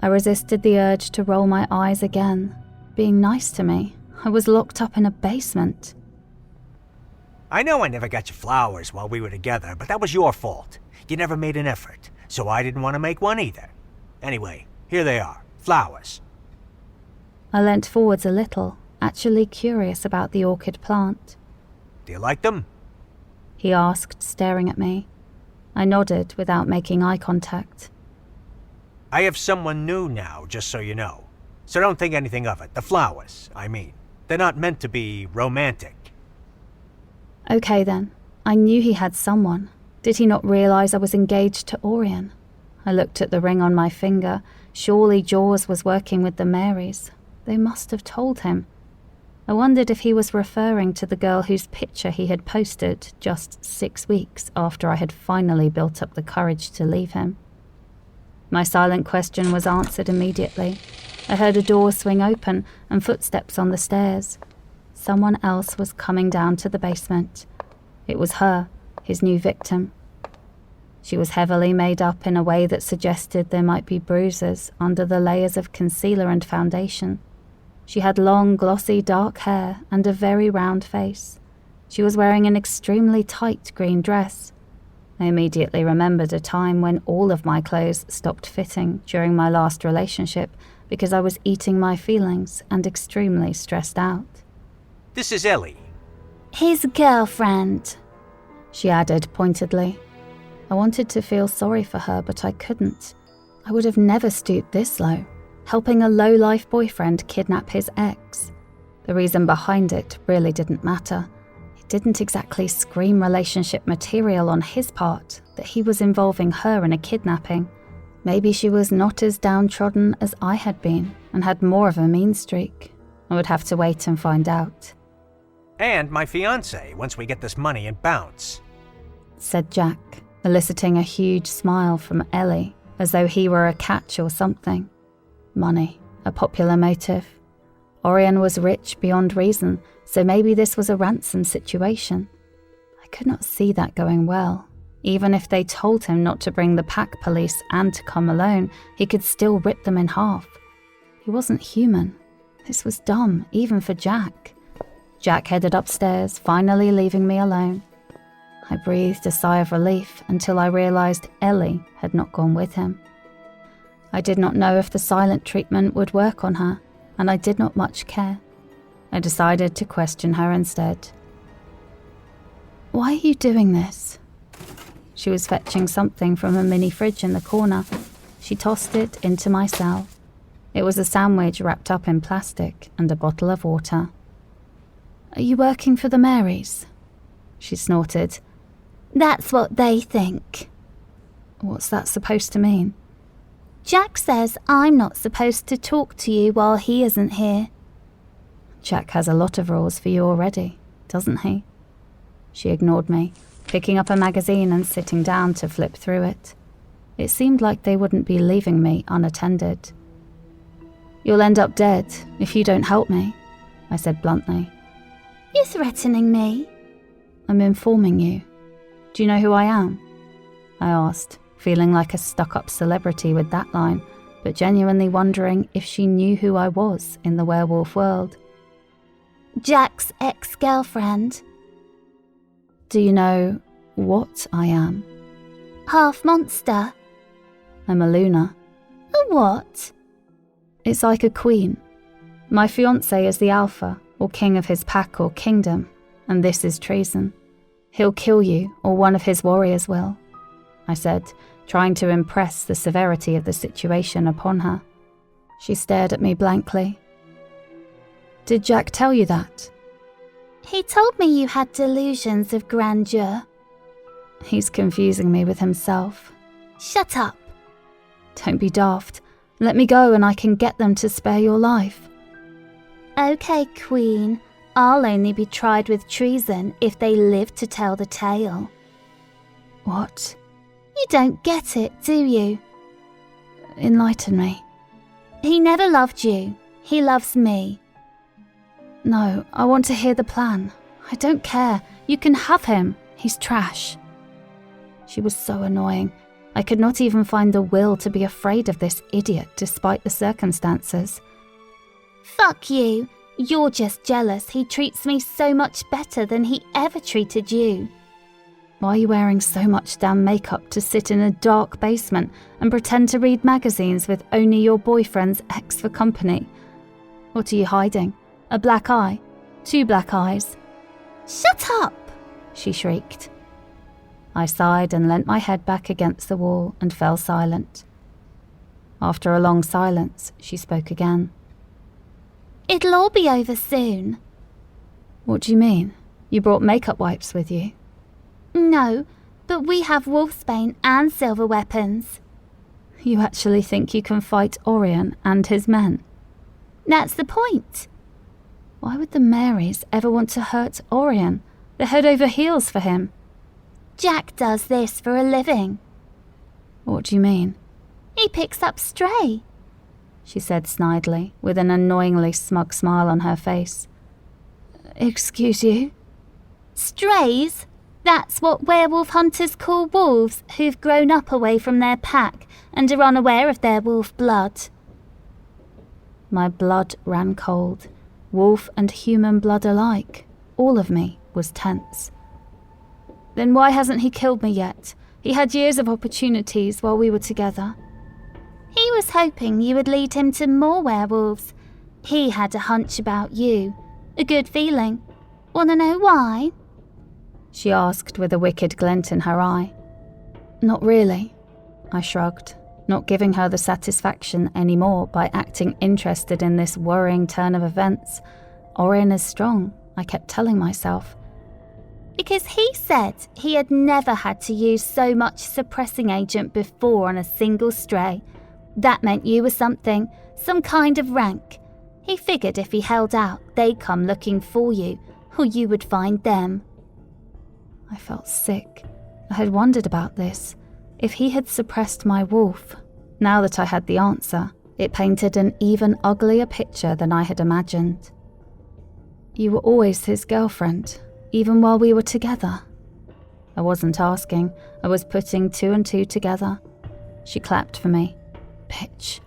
Speaker 1: I resisted the urge to roll my eyes again. Being nice to me? I was locked up in a basement.
Speaker 4: I know I never got you flowers while we were together, but that was your fault. You never made an effort, so I didn't want to make one either. Anyway, here they are, flowers.
Speaker 1: I leant forwards a little, actually curious about the orchid plant.
Speaker 4: Do you like them?
Speaker 1: He asked, staring at me. I nodded without making eye contact.
Speaker 4: I have someone new now, just so you know. So don't think anything of it. The flowers, I mean. They're not meant to be romantic.
Speaker 1: Okay then. I knew he had someone. Did he not realize I was engaged to Orion? I looked at the ring on my finger. Surely Jaws was working with the Marys. They must have told him. I wondered if he was referring to the girl whose picture he had posted just 6 weeks after I had finally built up the courage to leave him. My silent question was answered immediately. I heard a door swing open and footsteps on the stairs. Someone else was coming down to the basement. It was her, his new victim. She was heavily made up in a way that suggested there might be bruises under the layers of concealer and foundation. She had long, glossy, dark hair and a very round face. She was wearing an extremely tight green dress. I immediately remembered a time when all of my clothes stopped fitting during my last relationship because I was eating my feelings and extremely stressed out.
Speaker 4: This is Ellie.
Speaker 3: His girlfriend,
Speaker 1: she added pointedly. I wanted to feel sorry for her, but I couldn't. I would have never stooped this low, helping a low-life boyfriend kidnap his ex. The reason behind it really didn't matter. It didn't exactly scream relationship material on his part that he was involving her in a kidnapping. Maybe she was not as downtrodden as I had been and had more of a mean streak. I would have to wait and find out.
Speaker 4: And my fiancé, once we get this money and bounce,
Speaker 1: said Jack, eliciting a huge smile from Ellie, as though he were a catch or something. Money, a popular motive. Orion was rich beyond reason, so maybe this was a ransom situation. I could not see that going well. Even if they told him not to bring the pack police and to come alone, he could still rip them in half. He wasn't human. This was dumb, even for Jack. Jack headed upstairs, finally leaving me alone. I breathed a sigh of relief until I realized Ellie had not gone with him. I did not know if the silent treatment would work on her, and I did not much care. I decided to question her instead. "Why are you doing this?" She was fetching something from a mini fridge in the corner. She tossed it into my cell. It was a sandwich wrapped up in plastic and a bottle of water. "Are you working for the Marys?" She snorted.
Speaker 3: That's what they think.
Speaker 1: What's that supposed to mean?
Speaker 3: Jack says I'm not supposed to talk to you while he isn't here.
Speaker 1: Jack has a lot of rules for you already, doesn't he? She ignored me, picking up a magazine and sitting down to flip through it. It seemed like they wouldn't be leaving me unattended. "You'll end up dead if you don't help me," I said bluntly.
Speaker 3: You're threatening me?
Speaker 1: "I'm informing you. Do you know who I am?" I asked, feeling like a stuck-up celebrity with that line, but genuinely wondering if she knew who I was in the werewolf world.
Speaker 3: Jack's ex-girlfriend.
Speaker 1: "Do you know what I am?"
Speaker 3: Half monster.
Speaker 1: "I'm a Luna."
Speaker 3: A what?
Speaker 1: It's like a queen. My fiancé is the alpha, or king of his pack or kingdom, and this is treason. He'll kill you, or one of his warriors will, I said, trying to impress the severity of the situation upon her. She stared at me blankly. "Did Jack tell you that?"
Speaker 3: He told me you had delusions of grandeur.
Speaker 1: He's confusing me with himself.
Speaker 3: Shut up.
Speaker 1: Don't be daft. Let me go and I can get them to spare your life.
Speaker 3: Okay, Queen. I'll only be tried with treason if they live to tell the tale.
Speaker 1: What?
Speaker 3: You don't get it, do you?
Speaker 1: Enlighten me.
Speaker 3: He never loved you. He loves me.
Speaker 1: No, I want to hear the plan. I don't care. You can have him. He's trash. She was so annoying. I could not even find the will to be afraid of this idiot despite the circumstances.
Speaker 3: Fuck you. You're just jealous he treats me so much better than he ever treated you.
Speaker 1: Why are you wearing so much damn makeup to sit in a dark basement and pretend to read magazines with only your boyfriend's ex for company? What are you hiding? A black eye? 2 black eyes?
Speaker 3: Shut up!
Speaker 1: She shrieked. I sighed and leant my head back against the wall and fell silent. After a long silence, she spoke again.
Speaker 3: It'll all be over soon.
Speaker 1: What do you mean? You brought makeup wipes with you?
Speaker 3: No, but we have wolfsbane and silver weapons.
Speaker 1: You actually think you can fight Orion and his men?
Speaker 3: That's the point.
Speaker 1: Why would the Marys ever want to hurt Orion? They're head over heels for him.
Speaker 3: Jack does this for a living.
Speaker 1: What do you mean?
Speaker 3: He picks up stray,
Speaker 1: she said snidely, with an annoyingly smug smile on her face. Excuse you?
Speaker 3: Strays? That's what werewolf hunters call wolves who've grown up away from their pack and are unaware of their wolf blood.
Speaker 1: My blood ran cold. Wolf and human blood alike. All of me was tense. Then why hasn't he killed me yet? He had years of opportunities while we were together.
Speaker 3: He was hoping you would lead him to more werewolves. He had a hunch about you. A good feeling. Wanna know why?
Speaker 1: She asked with a wicked glint in her eye. Not really, I shrugged, not giving her the satisfaction anymore by acting interested in this worrying turn of events. Orion is strong, I kept telling myself.
Speaker 3: Because he said he had never had to use so much suppressing agent before on a single stray. That meant you were something, some kind of rank. He figured if he held out, they'd come looking for you, or you would find them.
Speaker 1: I felt sick. I had wondered about this. If he had suppressed my wolf, now that I had the answer, It painted an even uglier picture than I had imagined. You were always his girlfriend, even while we were together. I wasn't asking, I was putting two and two together. She clapped for me. Bitch.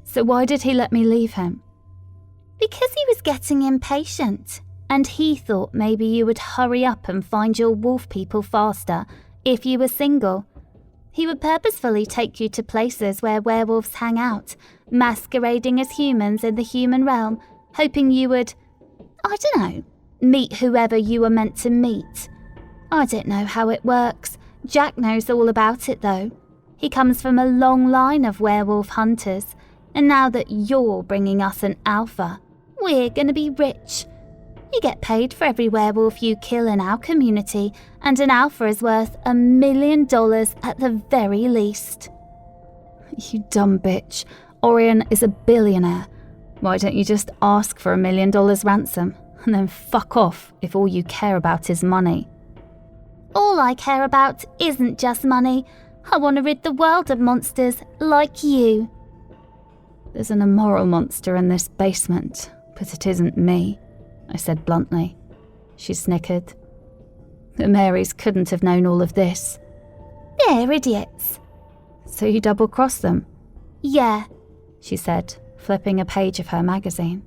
Speaker 1: So why did he let me leave him?
Speaker 3: Because he was getting impatient, and he thought maybe you would hurry up and find your wolf people faster if you were single. He would purposefully take you to places where werewolves hang out, masquerading as humans in the human realm, hoping you would, I don't know, meet whoever you were meant to meet. I don't know how it works. Jack knows all about it though. He comes from a long line of werewolf hunters, and now that you're bringing us an alpha, we're gonna be rich. You get paid for every werewolf you kill in our community, and an alpha is worth $1 million at the very least.
Speaker 1: You dumb bitch. Orion is a billionaire. Why don't you just ask for $1 million ransom, and then fuck off if all you care about is money?
Speaker 3: All I care about isn't just money. I want to rid the world of monsters like you.
Speaker 1: There's an immoral monster in this basement, but it isn't me, I said bluntly. She snickered. The Marys couldn't have known all of this.
Speaker 3: They're idiots.
Speaker 1: So you double-crossed them?
Speaker 3: Yeah,
Speaker 1: she said, flipping a page of her magazine.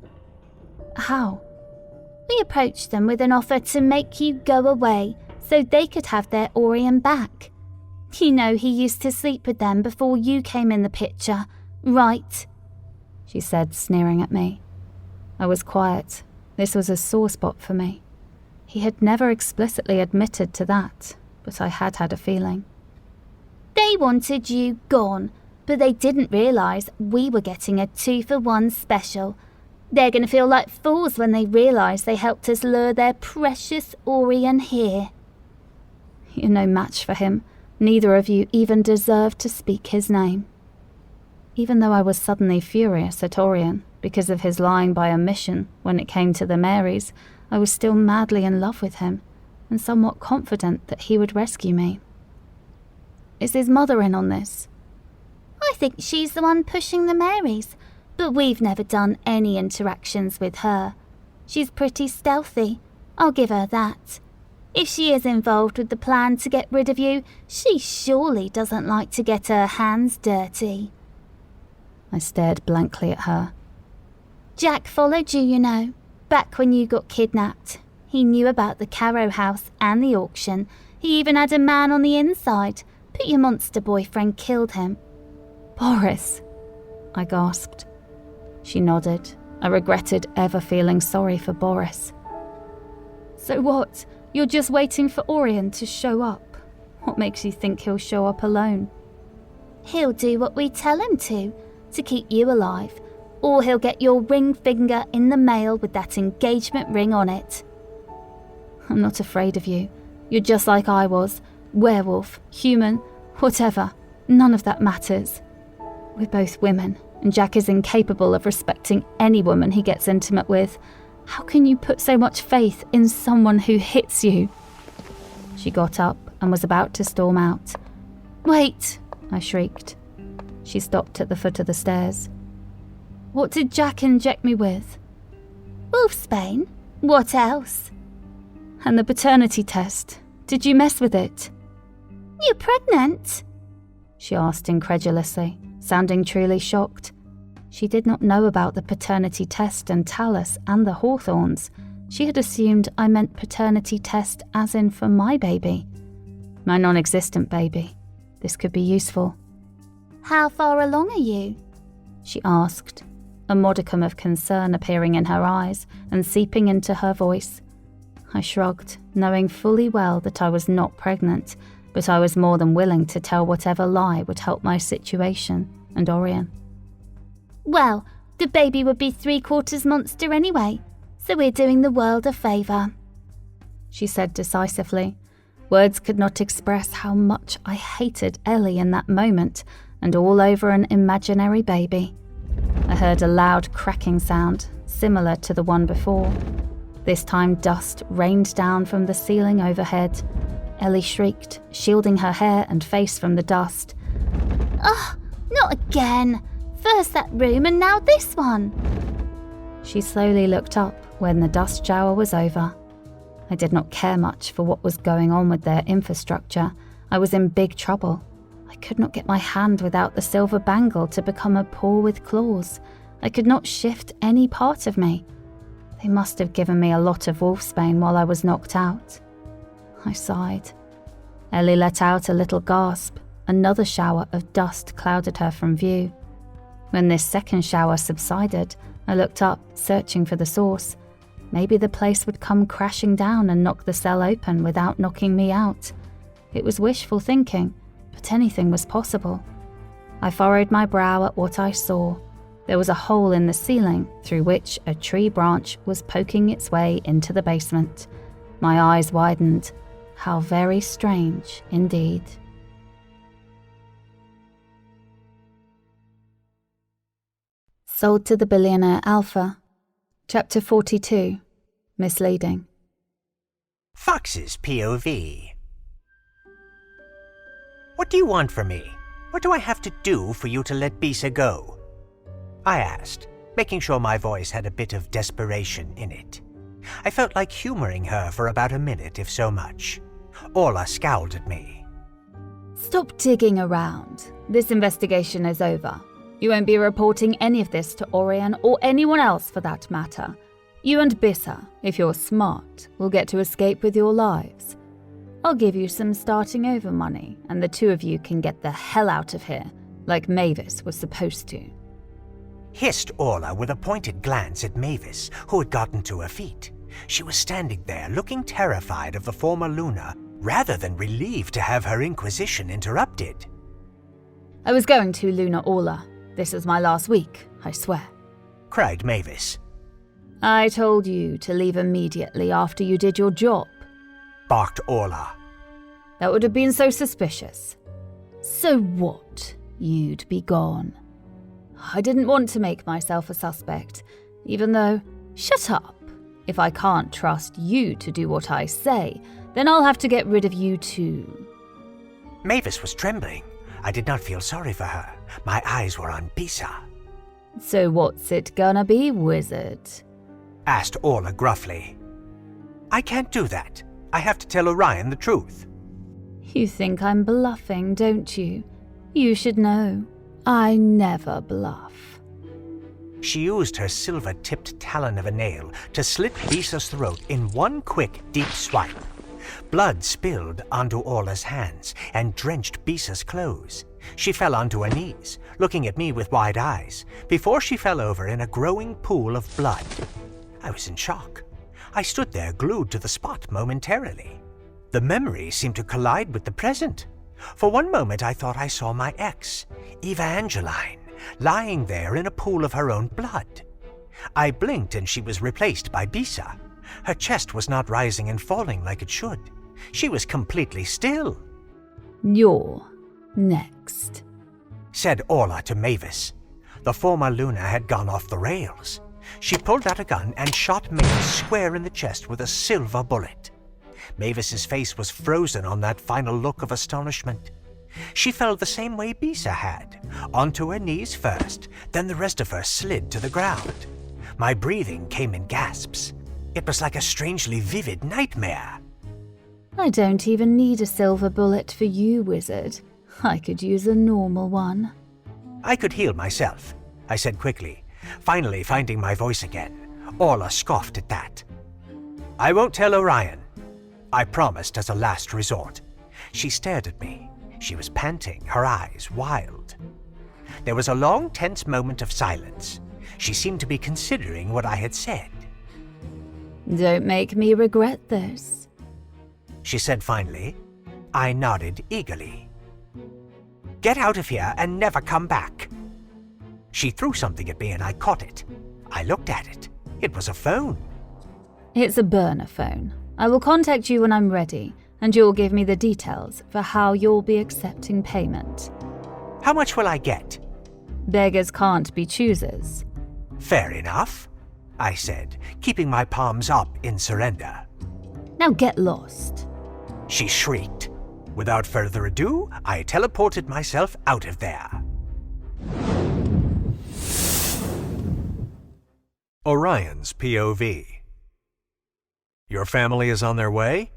Speaker 1: How?
Speaker 3: We approached them with an offer to make you go away so they could have their Orion back. You know he used to sleep with them before you came in the picture, right?
Speaker 1: She said, sneering at me. I was quiet. This was a sore spot for me. He had never explicitly admitted to that, but I had had a feeling.
Speaker 3: They wanted you gone, but they didn't realise we were getting a 2-for-1 special. They're going to feel like fools when they realise they helped us lure their precious Orion here.
Speaker 1: You're no match for him. Neither of you even deserve to speak his name. Even though I was suddenly furious at Orion because of his lying by omission when it came to the Marys, I was still madly in love with him and somewhat confident that he would rescue me. Is his mother in on this?
Speaker 3: I think she's the one pushing the Marys, but we've never done any interactions with her. She's pretty stealthy, I'll give her that. If she is involved with the plan to get rid of you, she surely doesn't like to get her hands dirty.
Speaker 1: I stared blankly at her.
Speaker 3: Jack followed you, you know, back when you got kidnapped. He knew about the Caro house and the auction. He even had a man on the inside, but your monster boyfriend killed him.
Speaker 1: Boris, I gasped. She nodded. I regretted ever feeling sorry for Boris. So what? You're just waiting for Orion to show up. What makes you think he'll show up alone?
Speaker 3: He'll do what we tell him to keep you alive, or he'll get your ring finger in the mail with that engagement ring on it.
Speaker 1: I'm not afraid of you. You're just like I was. Werewolf, human, whatever. None of that matters. We're both women, and Jack is incapable of respecting any woman he gets intimate with. How can you put so much faith in someone who hits you? She got up and was about to storm out. Wait, I shrieked. She stopped at the foot of the stairs. What did Jack inject me with?
Speaker 3: Wolfsbane? What else?
Speaker 1: And the paternity test. Did you mess with it?
Speaker 3: You're pregnant?
Speaker 1: She asked incredulously, sounding truly shocked. She did not know about the paternity test and Talus and the Hawthorns. She had assumed I meant paternity test as in for my baby. My non-existent baby. This could be useful.
Speaker 3: How far along are you?
Speaker 1: She asked, a modicum of concern appearing in her eyes and seeping into her voice. I shrugged, knowing fully well that I was not pregnant, but I was more than willing to tell whatever lie would help my situation and Orion.
Speaker 3: Well, the baby would be 3/4 monster anyway, so we're doing the world a favour,
Speaker 1: she said decisively. Words could not express how much I hated Ellie in that moment, and all over an imaginary baby. I heard a loud cracking sound, similar to the one before. This time dust rained down from the ceiling overhead. Ellie shrieked, shielding her hair and face from the dust.
Speaker 3: Ugh, not again! First that room and now this one.
Speaker 1: She slowly looked up when the dust shower was over. I did not care much for what was going on with their infrastructure. I was in big trouble. I could not get my hand without the silver bangle to become a paw with claws. I could not shift any part of me. They must have given me a lot of wolfsbane while I was knocked out. I sighed. Ellie let out a little gasp. Another shower of dust clouded her from view. When this second shower subsided, I looked up, searching for the source. Maybe the place would come crashing down and knock the cell open without knocking me out. It was wishful thinking, but anything was possible. I furrowed my brow at what I saw. There was a hole in the ceiling through which a tree branch was poking its way into the basement. My eyes widened. How very strange indeed. Sold to the Billionaire Alpha. Chapter 42. Misleading.
Speaker 4: Fox's POV. What do you want from me? What do I have to do for you to let Bisa go? I asked, making sure my voice had a bit of desperation in it. I felt like humoring her for about a minute, if so much. Orla scowled at me.
Speaker 1: Stop digging around. This investigation is over. You won't be reporting any of this to Orion or anyone else for that matter. You and Bisa, if you're smart, will get to escape with your lives. I'll give you some starting over money, and the two of you can get the hell out of here, like Mavis was supposed to.
Speaker 4: Hissed Orla with a pointed glance at Mavis, who had gotten to her feet. She was standing there, looking terrified of the former Luna, rather than relieved to have her inquisition interrupted.
Speaker 1: I was going to, Luna Orla. This is my last week, I swear.
Speaker 4: Cried Mavis.
Speaker 1: I told you to leave immediately after you did your job.
Speaker 4: Barked Orla.
Speaker 1: That would have been so suspicious. So what? You'd be gone. I didn't want to make myself a suspect, even though... Shut up! If I can't trust you to do what I say, then I'll have to get rid of you too.
Speaker 4: Mavis was trembling. I did not feel sorry for her. My eyes were on Bisa.
Speaker 1: So what's it gonna be, wizard?
Speaker 4: Asked Orla gruffly. I can't do that. I have to tell Orion the truth.
Speaker 1: You think I'm bluffing, don't you? You should know. I never bluff.
Speaker 4: She used her silver-tipped talon of a nail to slit Bisa's throat in one quick, deep swipe. Blood spilled onto Orla's hands and drenched Bisa's clothes. She fell onto her knees, looking at me with wide eyes, before she fell over in a growing pool of blood. I was in shock. I stood there glued to the spot momentarily. The memory seemed to collide with the present. For one moment I thought I saw my ex, Evangeline, lying there in a pool of her own blood. I blinked and she was replaced by Bisa. Her chest was not rising and falling like it should. She was completely still.
Speaker 1: You're next,
Speaker 4: said Orla to Mavis. The former Luna had gone off the rails. She pulled out a gun and shot Mavis square in the chest with a silver bullet. Mavis's face was frozen on that final look of astonishment. She fell the same way Bisa had, onto her knees first, then the rest of her slid to the ground. My breathing came in gasps. It was like a strangely vivid nightmare.
Speaker 1: I don't even need a silver bullet for you, wizard. I could use a normal one.
Speaker 4: I could heal myself, I said quickly, finally finding my voice again. Orla scoffed at that. I won't tell Orion, I promised as a last resort. She stared at me. She was panting, her eyes wild. There was a long, tense moment of silence. She seemed to be considering what I had said.
Speaker 1: Don't make me regret this,
Speaker 4: she said finally. I nodded eagerly. Get out of here and never come back. She threw something at me and I caught it. I looked at it. It was a phone.
Speaker 1: It's a burner phone. I will contact you when I'm ready, and you'll give me the details for how you'll be accepting payment.
Speaker 4: How much will I get?
Speaker 1: Beggars can't be choosers.
Speaker 4: Fair enough, I said, keeping my palms up in surrender.
Speaker 1: Now get lost,
Speaker 4: she shrieked. Without further ado, I teleported myself out of there.
Speaker 2: Orion's POV. Your family is on their way?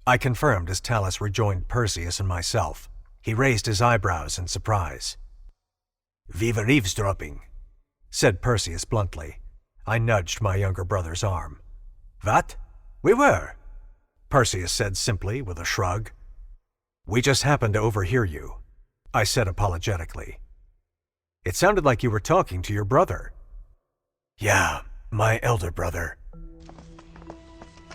Speaker 2: I confirmed as Talus rejoined Perseus and myself. He raised his eyebrows in surprise.
Speaker 4: "We were eavesdropping,"
Speaker 2: said Perseus bluntly. I nudged my younger brother's arm.
Speaker 4: "What? We were,"
Speaker 2: Perseus said simply with a shrug. We just happened to overhear you, I said apologetically. It sounded like you were talking to your brother.
Speaker 4: "Yeah, my elder brother."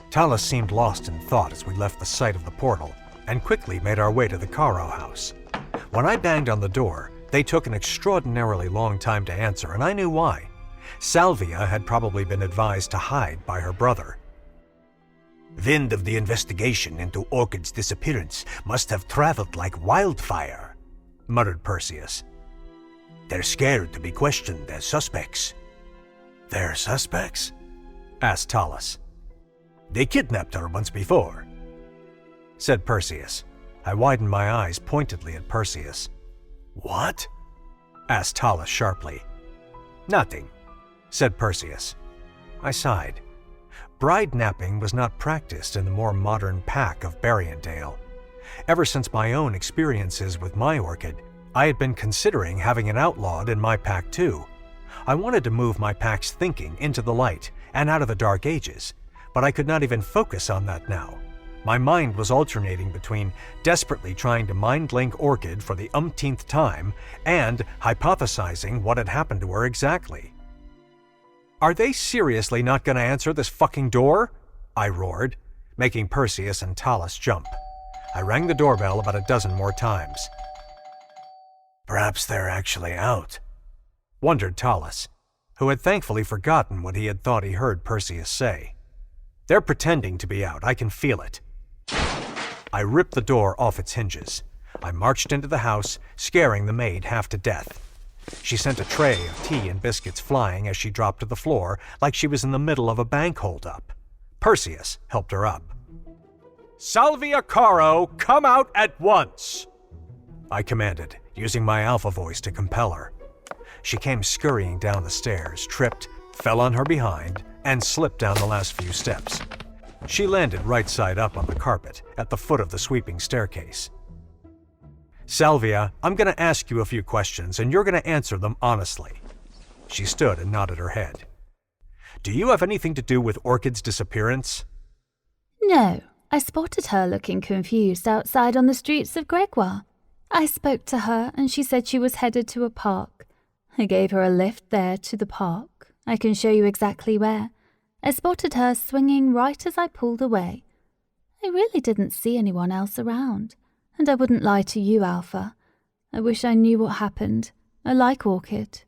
Speaker 2: Talus seemed lost in thought as we left the site of the portal and quickly made our way to the 𝘁 house. When I banged on the door, they took an extraordinarily long time to answer, and I knew why. Salvia had probably been advised to hide by her brother.
Speaker 4: "Wind of the investigation into Orchid's disappearance must have traveled like wildfire,"
Speaker 2: muttered Perseus.
Speaker 4: "They're scared to be questioned as suspects."
Speaker 2: "They're suspects?" asked Talus.
Speaker 4: "They kidnapped her once before,"
Speaker 2: said Perseus. I widened my eyes pointedly at Perseus.
Speaker 4: "What?"
Speaker 2: asked Talus sharply. "Nothing," said Perseus. I sighed. Bride napping was not practiced in the more modern pack of Berriendale. Ever since my own experiences with my orchid, I had been considering having it outlawed in my pack too. I wanted to move my pack's thinking into the light and out of the Dark Ages, but I could not even focus on that now. My mind was alternating between desperately trying to mind-link Orchid for the umpteenth time and hypothesizing what had happened to her exactly. "Are they seriously not going to answer this fucking door?" I roared, making Perseus and Talus jump. I rang the doorbell about a dozen more times.
Speaker 4: "Perhaps they're actually out,"
Speaker 2: wondered Talus, who had thankfully forgotten what he had thought he heard Perseus say. "They're pretending to be out, I can feel it." I ripped the door off its hinges. I marched into the house, scaring the maid half to death. She sent a tray of tea and biscuits flying as she dropped to the floor like she was in the middle of a bank holdup. Perseus helped her up. "Salvia 𝘁, come out at once!" I commanded, using my alpha voice to compel her. She came scurrying down the stairs, tripped, fell on her behind, and slipped down the last few steps. She landed right side up on the carpet at the foot of the sweeping staircase. "Salvia, I'm going to ask you a few questions, and you're going to answer them honestly." She stood and nodded her head. "Do you have anything to do with Orchid's disappearance?"
Speaker 3: No, I spotted her looking confused outside on the streets of Gregoire. I spoke to her and she said she was headed to a park. I gave her a lift there to the park. I can show you exactly where. I spotted her swinging right as I pulled away. I really didn't see anyone else around. And I wouldn't lie to you, Alpha. I wish I knew what happened. I like Orchid.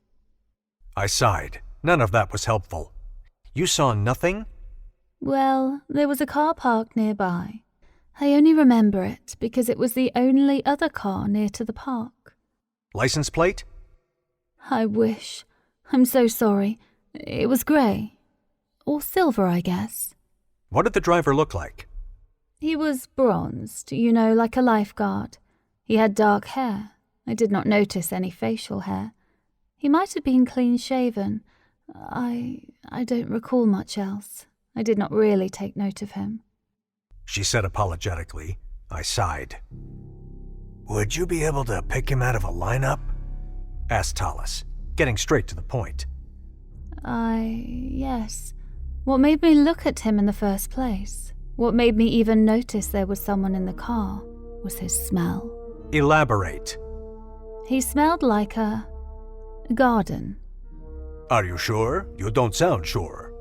Speaker 2: I sighed. None of that was helpful. You saw nothing?
Speaker 3: Well, there was a car parked nearby. I only remember it because it was the only other car near to the park.
Speaker 2: License plate?
Speaker 3: I wish. I'm so sorry. It was grey. Or silver, I guess.
Speaker 2: What did the driver look like?
Speaker 3: He was bronzed, you know, like a lifeguard. He had dark hair. I did not notice any facial hair. He might have been clean-shaven. I don't recall much else. I did not really take note of him.
Speaker 2: She said apologetically. I sighed.
Speaker 4: "Would you be able to pick him out of a lineup?"
Speaker 2: asked Talus, getting straight to the point.
Speaker 3: Yes. What made me look at him in the first place? What made me even notice there was someone in the car was his smell.
Speaker 2: Elaborate.
Speaker 3: He smelled like a garden.
Speaker 4: "Are you sure? You don't sound sure."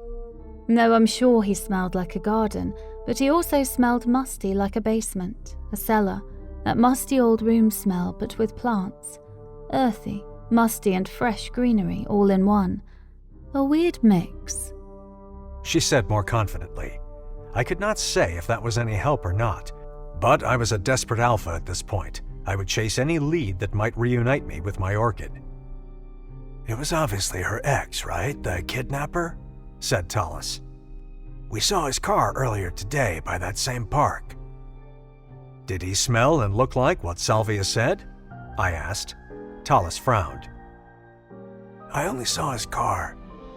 Speaker 3: No, I'm sure he smelled like a garden, but he also smelled musty like a basement, a cellar, that musty old room smell but with plants. Earthy, musty and fresh greenery all in one. A weird mix.
Speaker 2: She said more confidently. I could not say if that was any help or not, but I was a desperate alpha at this point. I would chase any lead that might reunite me with my orchid.
Speaker 4: "It was obviously her ex, right? The kidnapper?"
Speaker 2: said Talus.
Speaker 4: "We saw his car earlier today by that same park."
Speaker 2: Did he smell and look like what Salvia said? I asked. Talus frowned.
Speaker 4: "I only saw his car.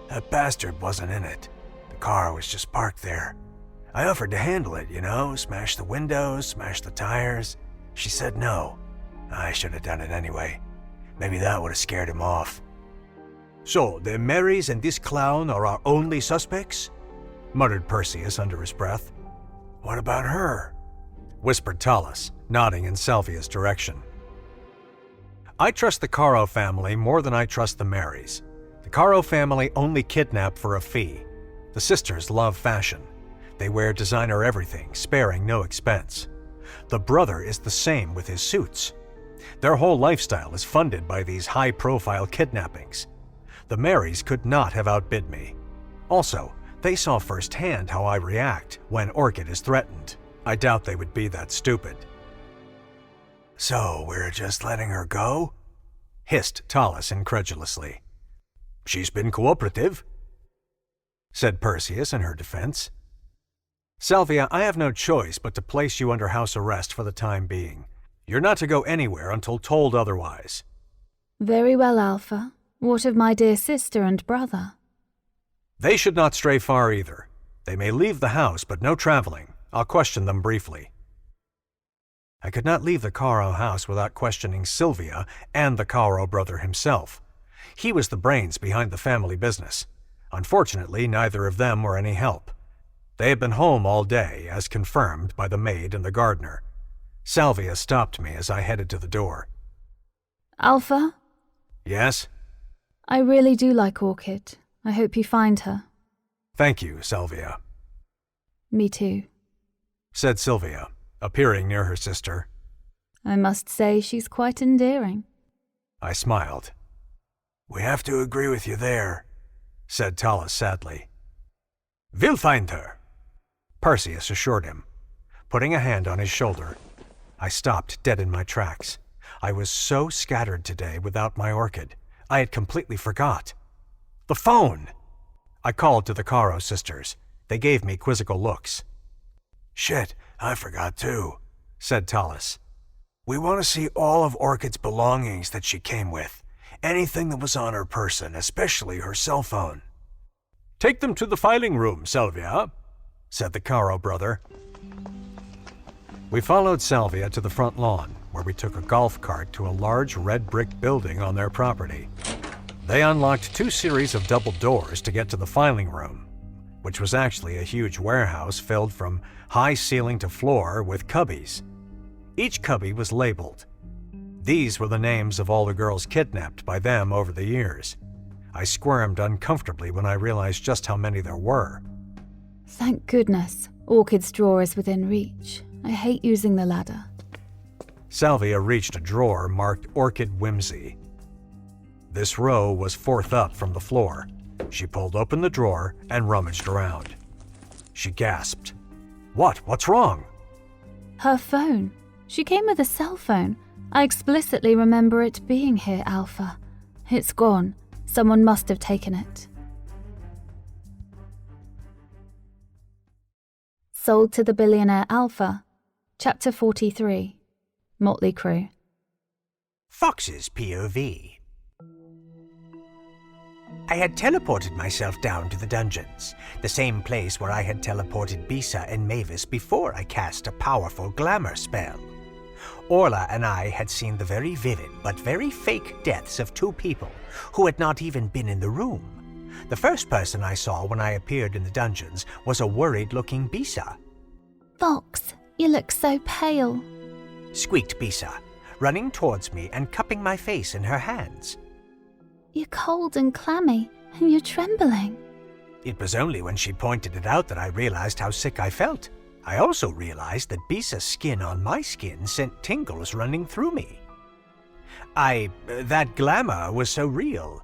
Speaker 5: That bastard wasn't in it. The car was just parked there. I offered to handle it, smash the windows, smash the tires. She said no. I should have done it anyway. Maybe that would have scared him off. So, the Marys and this clown are our only suspects? Muttered Perseus under his breath. What about her? Whispered Talus, nodding in Salvia's direction. I trust the 𝘞𝐁 family more than I trust the Marys. The 𝘞𝐁 family only kidnap for a fee. The sisters love fashion. They wear designer everything, sparing no expense. The brother is the same with his suits. Their whole lifestyle is funded by these high-profile kidnappings. The Marys could not have outbid me. Also, they saw firsthand how I react when Orchid is threatened. I doubt they would be that stupid. So, we're just letting her go? Hissed Talus incredulously. She's been cooperative, said Perseus in her defense. Salvia, I have no choice but to place you under house arrest for the time being. You're not to go anywhere until told otherwise.
Speaker 1: Very well, Alpha. What of my dear sister and brother?
Speaker 2: They should not stray far either. They may leave the house, but no traveling. I'll question them briefly. I could not leave the 𝘞𝐁 house without questioning Sylvia and the 𝘞𝐁 brother himself. He was the brains behind the family business. Unfortunately, neither of them were any help. They had been home all day, as confirmed by the maid and the gardener. Salvia stopped me as I headed to the door.
Speaker 1: Alpha?
Speaker 2: Yes?
Speaker 1: I really do like Orchid. I hope you find her.
Speaker 2: Thank you, Salvia.
Speaker 1: Me too,
Speaker 2: said Sylvia, appearing near her sister.
Speaker 1: I must say she's quite endearing.
Speaker 2: I smiled. We have to agree with you there, said Talus sadly. We'll find her, Perseus assured him. Putting a hand on his shoulder, I stopped dead in my tracks. I was so scattered today without my Orchid, I had completely forgot. The phone! I called to the 𝘞𝐁 sisters. They gave me quizzical looks. Shit, I forgot too, said Talus. We want to see all of Orchid's belongings that she came with. Anything that was on her person, especially her cell phone. Take them to the filing room, Salvia, said the 𝘞𝐁 brother. We followed Salvia to the front lawn, where we took a golf cart to a large red brick building on their property. They unlocked 2 series of double doors to get to the filing room, which was actually a huge warehouse filled from high ceiling to floor with cubbies. Each cubby was labeled. These were the names of all the girls kidnapped by them over the years. I squirmed uncomfortably when I realized just how many there were.
Speaker 1: Thank goodness, Orchid's drawer is within reach. I hate using the ladder.
Speaker 2: Salvia reached a drawer marked Orchid 𝑒𝑚𝑒𝑚. This row was 4th up from the floor. She pulled open the drawer and rummaged around. She gasped. What's wrong?
Speaker 1: Her phone. She came with a cell phone. I explicitly remember it being here, Alpha. It's gone. Someone must have taken it. Sold to the Billionaire Alpha. Chapter 43. Motley Crew.
Speaker 4: Fox's POV. I had teleported myself down to the dungeons, the same place where I had teleported Bisa and Mavis before I cast a powerful glamour spell. Orla and I had seen the very vivid but very fake deaths of 2 people who had not even been in the room. The first person I saw when I appeared in the dungeons was a worried-looking Bisa.
Speaker 3: Fox, you look so pale,
Speaker 4: Squeaked Bisa, running towards me and cupping my face in her hands.
Speaker 3: You're cold and clammy, and you're trembling.
Speaker 4: It was only when she pointed it out that I realized how sick I felt. I also realized that Bisa's skin on my skin sent tingles running through me. That glamour was so real.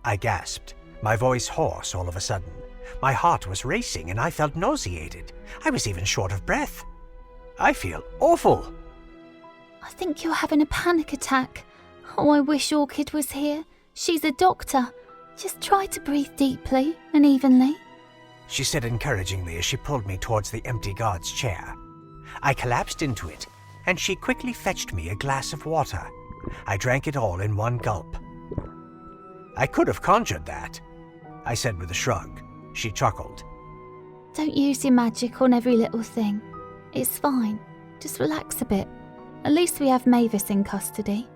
Speaker 4: I gasped, my voice hoarse all of a sudden. My heart was racing and I felt nauseated. I was even short of breath. I feel awful.
Speaker 3: I think you're having a panic attack. Oh, I wish Orchid was here. She's a doctor. Just try to breathe deeply and evenly,
Speaker 4: she said encouragingly as she pulled me towards the empty guard's chair. I collapsed into it, and she quickly fetched me a glass of water. I drank it all in one gulp. I could have conjured that. I said with a shrug. She chuckled.
Speaker 3: Don't use your magic on every little thing. It's fine. Just relax a bit. At least we have Mavis in custody.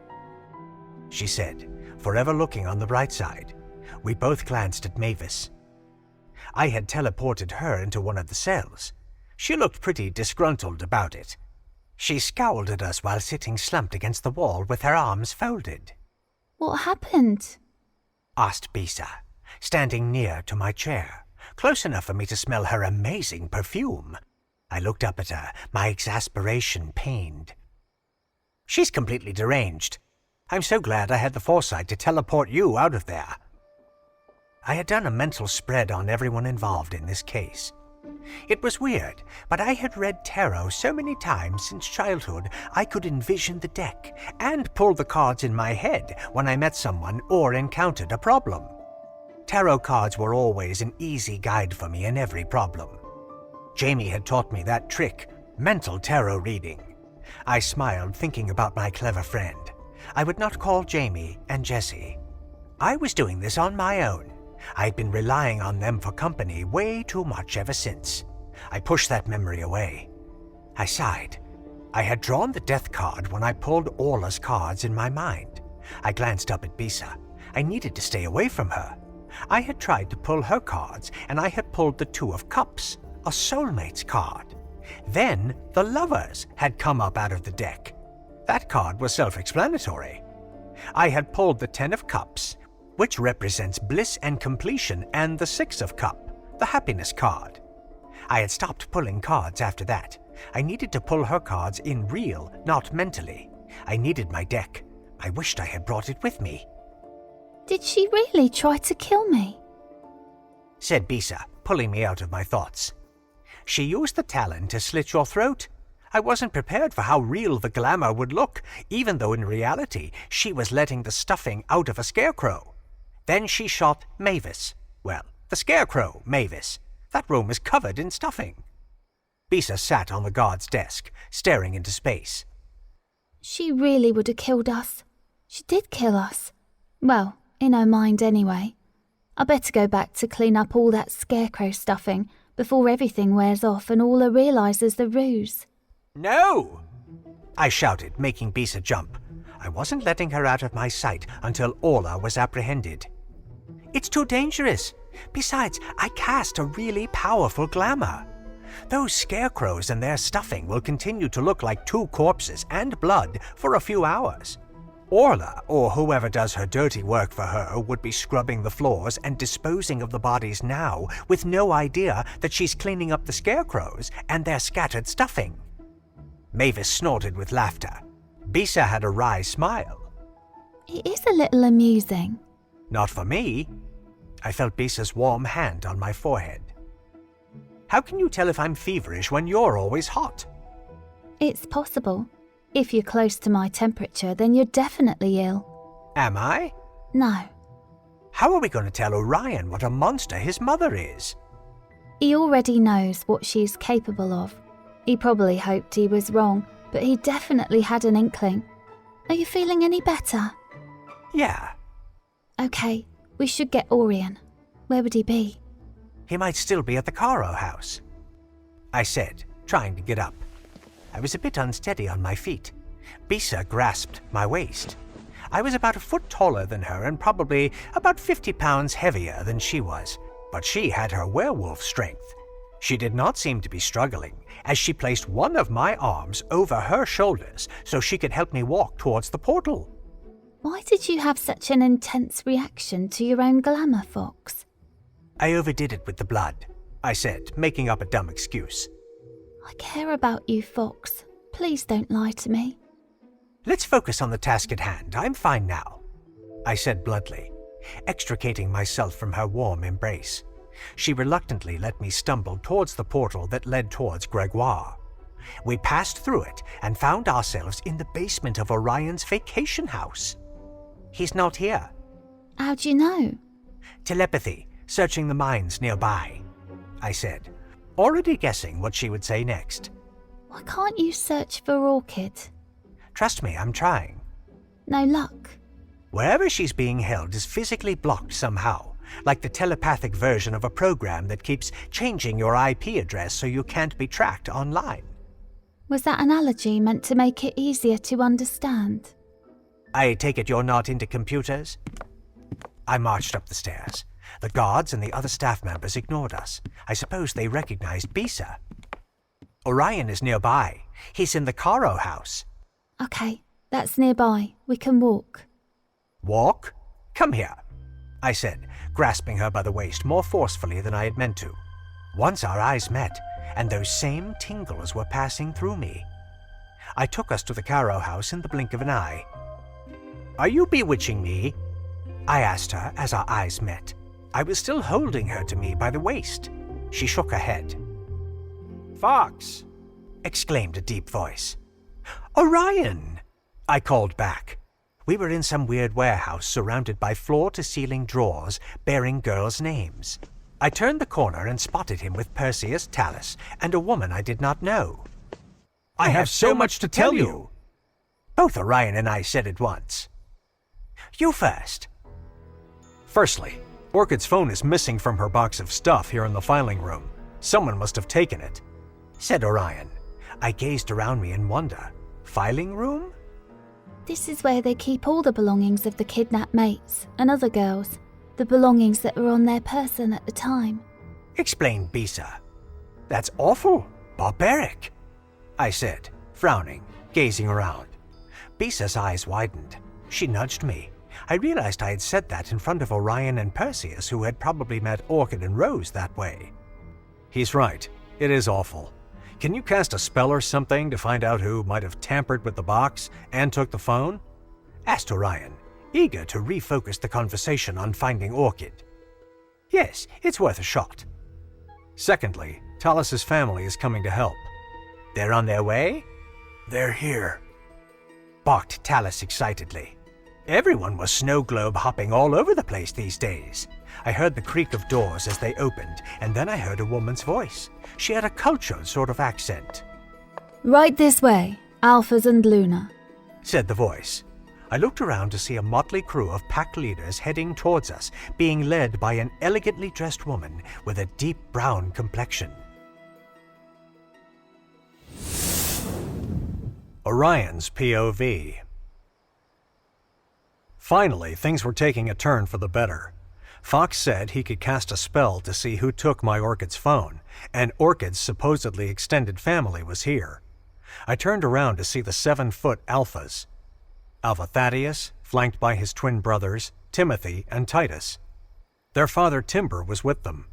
Speaker 4: She said, forever looking on the bright side. We both glanced at Mavis. I had teleported her into one of the cells. She looked pretty disgruntled about it. She scowled at us while sitting slumped against the wall with her arms folded.
Speaker 3: What happened?
Speaker 4: Asked Bisa, standing near to my chair, close enough for me to smell her amazing perfume. I looked up at her, my exasperation pained. She's completely deranged. I'm so glad I had the foresight to teleport you out of there. I had done a mental spread on everyone involved in this case. It was weird, but I had read tarot so many times since childhood I could envision the deck and pull the cards in my head when I met someone or encountered a problem. Tarot cards were always an easy guide for me in every problem. Jamie had taught me that trick, mental tarot reading. I smiled thinking about my clever friend. I would not call Jamie and Jessie. I was doing this on my own. I'd been relying on them for company way too much ever since. I pushed that memory away. I sighed. I had drawn the death card when I pulled Orla's cards in my mind. I glanced up at Bisa. I needed to stay away from her. I had tried to pull her cards, and I had pulled the Two of Cups, a soulmate's card. Then the Lovers had come up out of the deck. That card was self-explanatory. I had pulled the Ten of Cups, which represents bliss and completion, and the Six of Cups, the happiness card. I had stopped pulling cards after that. I needed to pull her cards in real, not mentally. I needed my deck. I wished I had brought it with me.
Speaker 3: Did she really try to kill me?
Speaker 4: Said Bisa, pulling me out of my thoughts. She used the talon to slit your throat. I wasn't prepared for how real the glamour would look, even though in reality she was letting the stuffing out of a scarecrow. Then she shot Mavis. Well, the scarecrow, Mavis. That room is covered in stuffing. Bisa sat on the guard's desk, staring into space.
Speaker 3: She really would have killed us. She did kill us. Well, in her mind anyway. I better go back to clean up all that scarecrow stuffing before everything wears off and Orla realizes the ruse.
Speaker 4: No! I shouted, making Bisa jump. I wasn't letting her out of my sight until Orla was apprehended. It's too dangerous. Besides, I cast a really powerful glamour. Those scarecrows and their stuffing will continue to look like two corpses and blood for a few hours. Orla, or whoever does her dirty work for her, would be scrubbing the floors and disposing of the bodies now with no idea that she's cleaning up the scarecrows and their scattered stuffing. Mavis snorted with laughter. Bisa had a wry smile.
Speaker 3: It is a little amusing.
Speaker 4: Not for me. I felt Bisa's warm hand on my forehead. How can you tell if I'm feverish when you're always hot?
Speaker 3: It's possible. If you're close to my temperature, then you're definitely ill.
Speaker 4: Am I?
Speaker 3: No.
Speaker 4: How are we going to tell Orion what a monster his mother is?
Speaker 3: He already knows what she's capable of. He probably hoped he was wrong, but he definitely had an inkling. Are you feeling any better?
Speaker 4: Yeah.
Speaker 3: Okay, we should get Orion. Where would he be?
Speaker 4: He might still be at the Caro house, I said, trying to get up. I was a bit unsteady on my feet. Bisa grasped my waist. I was about a foot taller than her and probably about 50 pounds heavier than she was, but she had her werewolf strength. She did not seem to be struggling, as she placed one of my arms over her shoulders so she could help me walk towards the portal.
Speaker 3: Why did you have such an intense reaction to your own glamour, Fox?
Speaker 4: I overdid it with the blood, I said, making up a dumb excuse.
Speaker 3: I care about you, Fox. Please don't lie to me.
Speaker 4: Let's focus on the task at hand. I'm fine now, I said bluntly, extricating myself from her warm embrace. She reluctantly let me stumble towards the portal that led towards Gregoire. We passed through it and found ourselves in the basement of Orion's vacation house. He's not here.
Speaker 3: How'd you know?
Speaker 4: Telepathy, searching the mines nearby, I said, already guessing what she would say next.
Speaker 3: Why can't you search for Orchid?
Speaker 4: Trust me, I'm trying.
Speaker 3: No luck.
Speaker 4: Wherever she's being held is physically blocked somehow, like the telepathic version of a program that keeps changing your IP address so you can't be tracked online.
Speaker 3: Was that analogy meant to make it easier to understand?
Speaker 4: I take it you're not into computers? I marched up the stairs. The guards and the other staff members ignored us. I suppose they recognized Bisa. Orion is nearby. He's in the 𝘞𝐁 house.
Speaker 3: Okay, that's nearby. We can walk.
Speaker 4: Walk? Come here, I said, grasping her by the waist more forcefully than I had meant to. Once our eyes met, and those same tingles were passing through me. I took us to the 𝘞𝐁 house in the blink of an eye. Are you bewitching me? I asked her as our eyes met. I was still holding her to me by the waist. She shook her head. Fox! Exclaimed a deep voice. Orion! I called back. We were in some weird warehouse surrounded by floor-to-ceiling drawers bearing girls' names. I turned the corner and spotted him with Perseus, Talus, and a woman I did not know. I have so much to tell you! Both Orion and I said at once. You first.
Speaker 2: Firstly, Orchid's phone is missing from her box of stuff here in the filing room. Someone must have taken it,
Speaker 4: said Orion. I gazed around me in wonder. Filing room?
Speaker 3: This is where they keep all the belongings of the kidnapped mates and other girls, the belongings that were on their person at the time.
Speaker 4: Explained Bisa. That's awful. Barbaric, I said, frowning, gazing around. Bisa's eyes widened. She nudged me. I realized I had said that in front of Orion and Perseus, who had probably met Orchid and Rose that way.
Speaker 2: He's right. It is awful. Can you cast a spell or something to find out who might have tampered with the box and took the phone?
Speaker 4: Asked Orion, eager to refocus the conversation on finding Orchid. Yes, it's worth a shot.
Speaker 2: Secondly, Talus's family is coming to help.
Speaker 4: They're on their way?
Speaker 5: They're here,
Speaker 4: barked Talus excitedly. Everyone was snow globe hopping all over the place these days. I heard the creak of doors as they opened, and then I heard a woman's voice. She had a cultured sort of accent.
Speaker 1: Right this way, Alphas and Luna,
Speaker 4: said the voice. I looked around to see a motley crew of pack leaders heading towards us, being led by an elegantly dressed woman with a deep brown complexion.
Speaker 2: Orion's POV. Finally, things were taking a turn for the better. Fox said he could cast a spell to see who took my Orchid's phone, and Orchid's supposedly extended family was here. I turned around to see the 7-foot alphas. Alpha Thaddeus, flanked by his twin brothers, Timothy and Titus. Their father Timber was with them.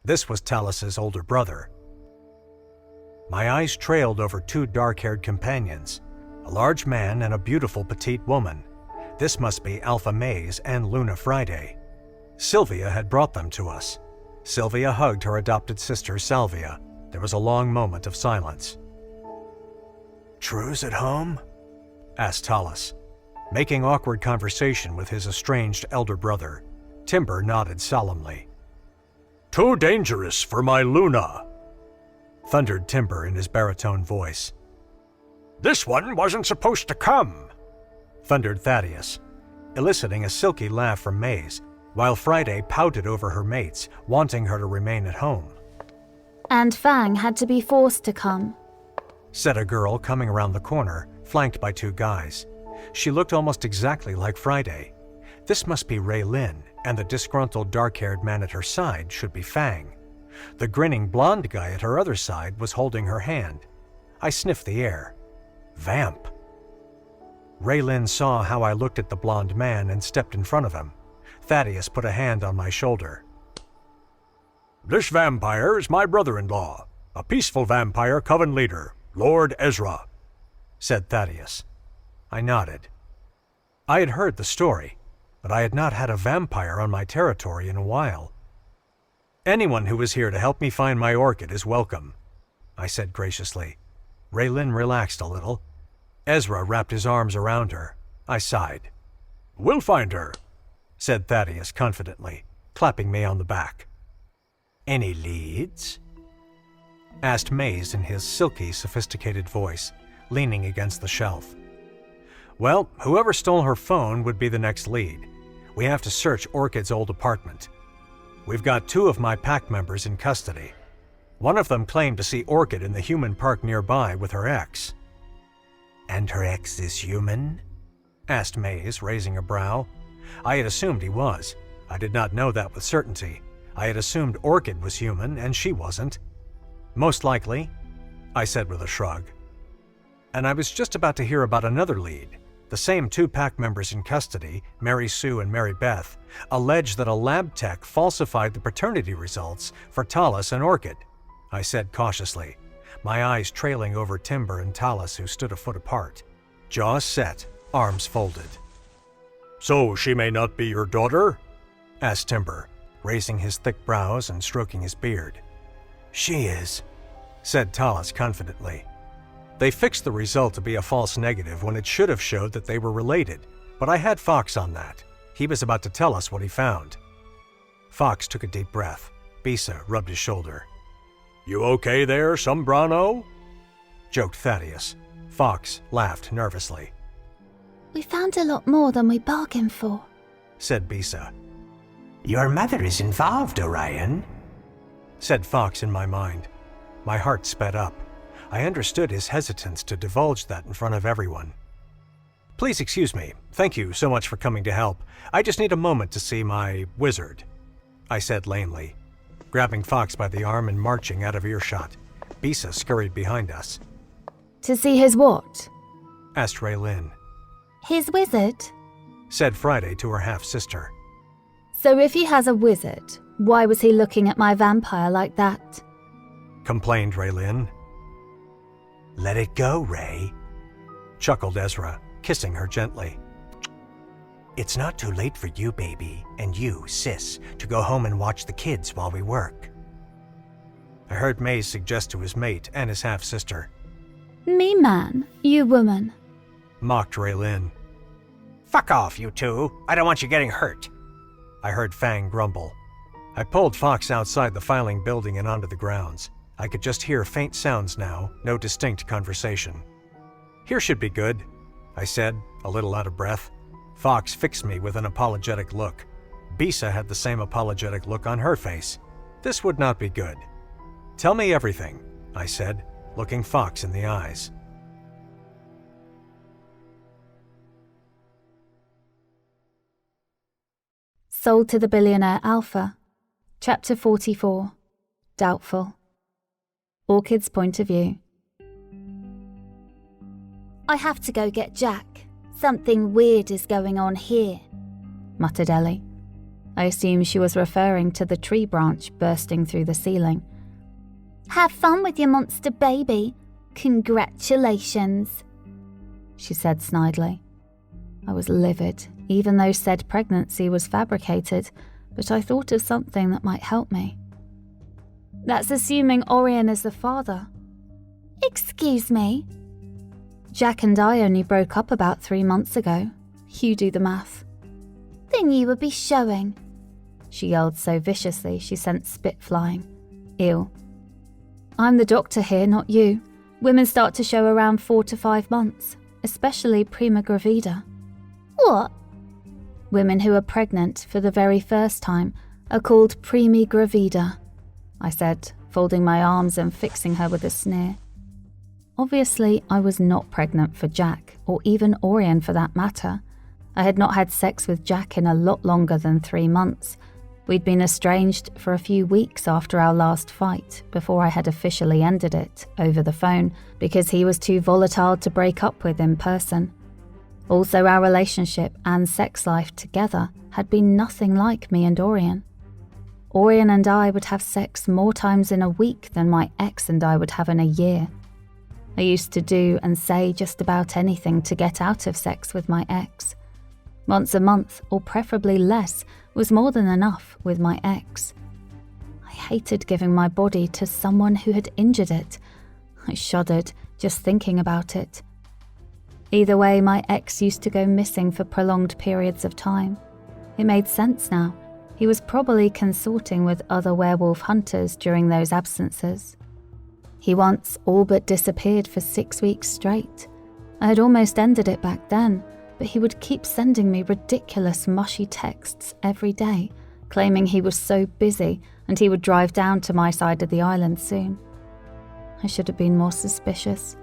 Speaker 2: This was Talus's older brother. My eyes trailed over 2 dark-haired companions, a large man and a beautiful petite woman. This must be Alpha Mays and Luna Friday. Sylvia had brought them to us. Sylvia hugged her adopted sister Salvia. There was a long moment of silence.
Speaker 5: True's at home?
Speaker 2: Asked Talus, making awkward conversation with his estranged elder brother. Timber nodded solemnly.
Speaker 5: Too dangerous for my Luna,
Speaker 2: thundered Timber in his baritone voice.
Speaker 5: This one wasn't supposed to come,
Speaker 2: thundered Thaddeus, eliciting a silky laugh from Mays, while Friday pouted over her mates, wanting her to remain at home.
Speaker 1: and Fang had to be forced to come,
Speaker 2: said a girl coming around the corner, flanked by 2 guys. She looked almost exactly like Friday. This must be Ray Lin, and the disgruntled dark-haired man at her side should be Fang. The grinning blonde guy at her other side was holding her hand. I sniffed the air. Vamp. Ray Lin saw how I looked at the blonde man and stepped in front of him. Thaddeus put a hand on my shoulder.
Speaker 5: This vampire is my brother-in-law, a peaceful vampire coven leader, Lord Ezra,
Speaker 2: said Thaddeus. I nodded. I had heard the story, but I had not had a vampire on my territory in a while. Anyone who is here to help me find my orchid is welcome, I said graciously. Ray Lin relaxed a little. Ezra wrapped his arms around her. I sighed.
Speaker 5: We'll find her,
Speaker 2: said Thaddeus confidently, clapping me on the back.
Speaker 4: Any leads?
Speaker 2: Asked Mays in his silky, sophisticated voice, leaning against the shelf. Well, whoever stole her phone would be the next lead. We have to search Orchid's old apartment. We've got 2 of my pack members in custody. One of them claimed to see Orchid in the human park nearby with her ex.
Speaker 4: And her ex is human?
Speaker 2: Asked Maze, raising a brow. I had assumed he was. I did not know that with certainty. I had assumed Orchid was human, and she wasn't. Most likely, I said with a shrug. And I was just about to hear about another lead. The same 2 pack members in custody, Mary Sue and Mary Beth, alleged that a lab tech falsified the paternity results for Tallis and Orchid. I said cautiously, my eyes trailing over Timber and Tallis, who stood a foot apart. Jaws set, arms folded. So she may not be your daughter? Asked Timber, raising his thick brows and stroking his beard.
Speaker 4: She is,
Speaker 2: said Tallis confidently. They fixed the result to be a false negative when it should have showed that they were related, but I had Fox on that. He was about to tell us what he found. Fox took a deep breath. Bisa rubbed his shoulder. You okay there, Sombrano? Joked Thaddeus. Fox laughed nervously.
Speaker 3: We found a lot more than we bargained for,
Speaker 2: said Bisa.
Speaker 4: Your mother is involved, Orion,
Speaker 2: said Fox in my mind. My heart sped up. I understood his hesitance to divulge that in front of everyone. Please excuse me. Thank you so much for coming to help. I just need a moment to see my wizard, I said lamely, grabbing Fox by the arm and marching out of earshot. Bisa scurried behind us.
Speaker 1: To see his what?
Speaker 2: Asked Raylin.
Speaker 3: His wizard,
Speaker 2: said Friday to her half-sister.
Speaker 1: So if he has a wizard, why was he looking at my vampire like that?
Speaker 2: Complained Raylin.
Speaker 4: Let it go, Ray,
Speaker 2: chuckled Ezra, kissing her gently.
Speaker 4: It's not too late for you, baby, and you, sis, to go home and watch the kids while we work.
Speaker 2: I heard Maze suggest to his mate and his half-sister.
Speaker 1: Me man, you woman,
Speaker 2: mocked Raylin.
Speaker 4: Fuck off, you 2. I don't want you getting hurt,
Speaker 2: I heard Fang grumble. I pulled Fox outside the filing building and onto the grounds. I could just hear faint sounds now, no distinct conversation. Here should be good, I said, a little out of breath. Fox fixed me with an apologetic look. Bisa had the same apologetic look on her face. This would not be good. Tell me everything, I said, looking Fox in the eyes.
Speaker 1: Sold to the Billionaire Alpha. Chapter 44. Doubtful. Orchid's point of view.
Speaker 3: I have to go get Jack. Something weird is going on here,
Speaker 1: muttered Ellie. I assume she was referring to the tree branch bursting through the ceiling.
Speaker 3: Have fun with your monster baby. Congratulations,
Speaker 1: she said snidely. I was livid, even though said pregnancy was fabricated, but I thought of something that might help me. That's assuming Orion is the father.
Speaker 3: Excuse me?
Speaker 1: Jack and I only broke up about 3 months ago. You do the math.
Speaker 3: Then you would be showing,
Speaker 1: she yelled so viciously she sent spit flying. Ew. I'm the doctor here, not you. Women start to show around 4 to 5 months, especially prima gravida.
Speaker 3: What?
Speaker 1: Women who are pregnant for the very first time are called primi gravida, I said, folding my arms and fixing her with a sneer. Obviously, I was not pregnant for Jack, or even Orion for that matter. I had not had sex with Jack in a lot longer than 3 months. We'd been estranged for a few weeks after our last fight, before I had officially ended it over the phone, because he was too volatile to break up with in person. Also, our relationship and sex life together had been nothing like me and Orion. Orion and I would have sex more times in a week than my ex and I would have in a year. I used to do and say just about anything to get out of sex with my ex. Once a month, or preferably less, was more than enough with my ex. I hated giving my body to someone who had injured it. I shuddered just thinking about it. Either way, my ex used to go missing for prolonged periods of time. It made sense now. He was probably consorting with other werewolf hunters during those absences. He once all but disappeared for 6 weeks straight. I had almost ended it back then, but he would keep sending me ridiculous mushy texts every day, claiming he was so busy and he would drive down to my side of the island soon. I should have been more suspicious.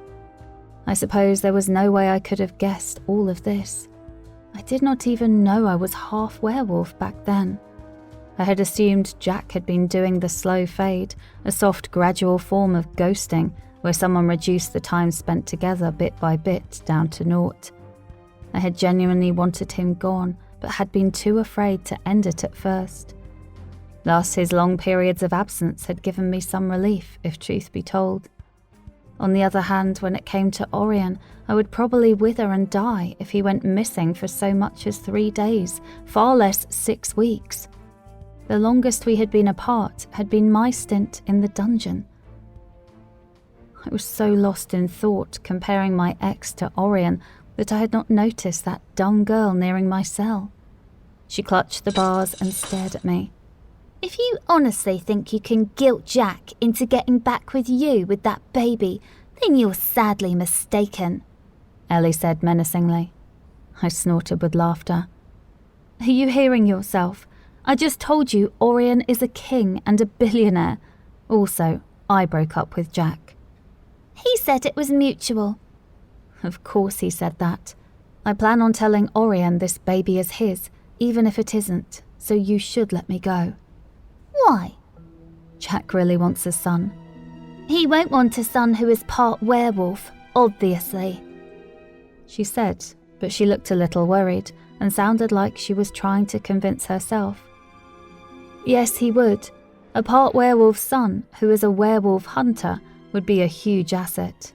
Speaker 1: I suppose there was no way I could have guessed all of this. I did not even know I was half werewolf back then. I had assumed Jack had been doing the slow fade, a soft gradual form of ghosting where someone reduced the time spent together bit by bit down to naught. I had genuinely wanted him gone, but had been too afraid to end it at first. Thus, his long periods of absence had given me some relief, if truth be told. On the other hand, when it came to Orion, I would probably wither and die if he went missing for so much as 3 days, far less 6 weeks. The longest we had been apart had been my stint in the dungeon. I was so lost in thought comparing my ex to Orion that I had not noticed that dumb girl nearing my cell. She clutched the bars and stared at me.
Speaker 3: If you honestly think you can guilt Jack into getting back with you with that baby, then you're sadly mistaken,
Speaker 1: Ellie said menacingly. I snorted with laughter. Are you hearing yourself? I just told you Orion is a king and a billionaire. Also, I broke up with Jack.
Speaker 3: He said it was mutual.
Speaker 1: Of course he said that. I plan on telling Orion this baby is his, even if it isn't, so you should let me go.
Speaker 3: Why?
Speaker 1: Jack really wants a son.
Speaker 3: He won't want a son who is part werewolf, obviously,
Speaker 1: she said, but she looked a little worried and sounded like she was trying to convince herself. Yes, he would. A part werewolf son who is a werewolf hunter would be a huge asset.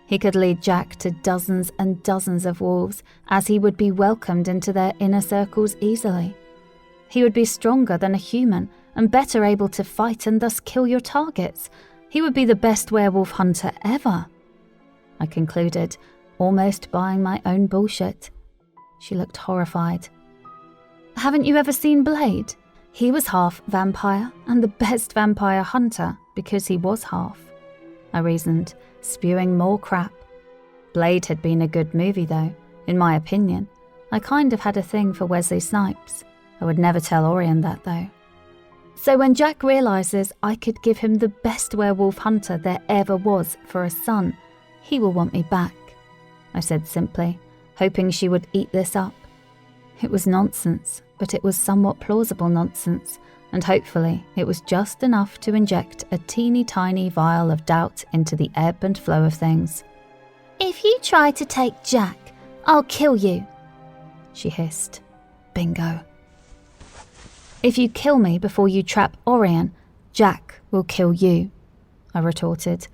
Speaker 1: He could lead Jack to dozens and dozens of wolves, as he would be welcomed into their inner circles easily. He would be stronger than a human and better able to fight and thus kill your targets. He would be the best werewolf hunter ever, I concluded, almost buying my own bullshit. She looked horrified. Haven't you ever seen Blade? He was half vampire and the best vampire hunter because he was half, I reasoned, spewing more crap. Blade had been a good movie though, in my opinion. I kind of had a thing for Wesley Snipes. I would never tell Orion that though. So when Jack realises I could give him the best werewolf hunter there ever was for a son, he will want me back, I said simply, hoping she would eat this up. It was nonsense, but it was somewhat plausible nonsense, and hopefully it was just enough to inject a teeny tiny vial of doubt into the ebb and flow of things.
Speaker 3: If you try to take Jack, I'll kill you, she hissed.
Speaker 1: Bingo. If you kill me before you trap Orion, Jack will kill you, I retorted,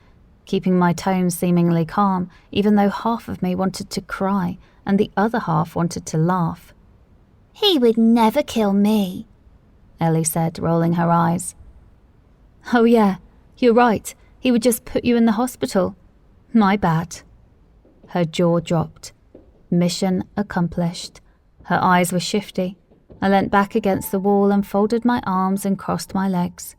Speaker 1: keeping my tone seemingly calm, even though half of me wanted to cry and the other half wanted to laugh.
Speaker 3: He would never kill me,
Speaker 1: Ellie said, rolling her eyes. Oh yeah, you're right. He would just put you in the hospital. My bad. Her jaw dropped. Mission accomplished. Her eyes were shifty. I leant back against the wall and folded my arms and crossed my legs.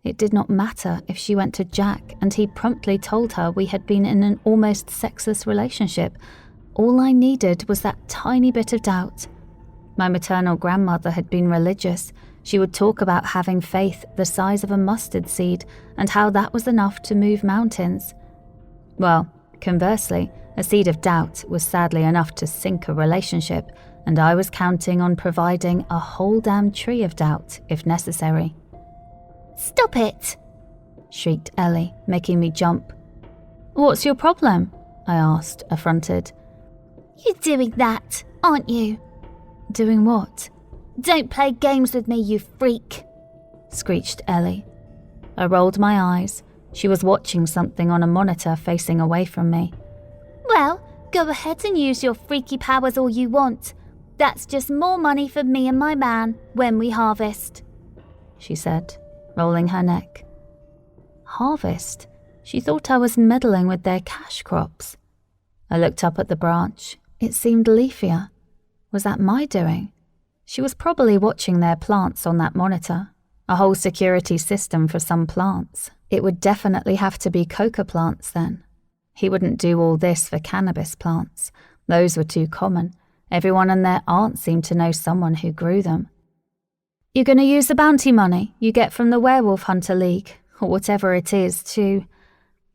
Speaker 1: It did not matter if she went to Jack and he promptly told her we had been in an almost sexless relationship. All I needed was that tiny bit of doubt. My maternal grandmother had been religious. She would talk about having faith the size of a mustard seed and how that was enough to move mountains. Well, conversely, a seed of doubt was sadly enough to sink a relationship, and I was counting on providing a whole damn tree of doubt if necessary.
Speaker 3: Stop it,
Speaker 1: shrieked Ellie, making me jump. What's your problem? I asked, affronted.
Speaker 3: You're doing that, aren't you?
Speaker 1: Doing what?
Speaker 3: Don't play games with me, you freak,
Speaker 1: screeched Ellie. I rolled my eyes. She was watching something on a monitor facing away from me.
Speaker 3: Well, go ahead and use your freaky powers all you want. That's just more money for me and my man when we harvest,
Speaker 1: she said, rolling her neck. Harvest? She thought I was meddling with their cash crops. I looked up at the branch. It seemed leafier. Was that my doing? She was probably watching their plants on that monitor. A whole security system for some plants. It would definitely have to be coca plants then. He wouldn't do all this for cannabis plants. Those were too common, Everyone and their aunt seemed to know someone who grew them. You're going to use the bounty money you get from the Werewolf Hunter League, or whatever it is, to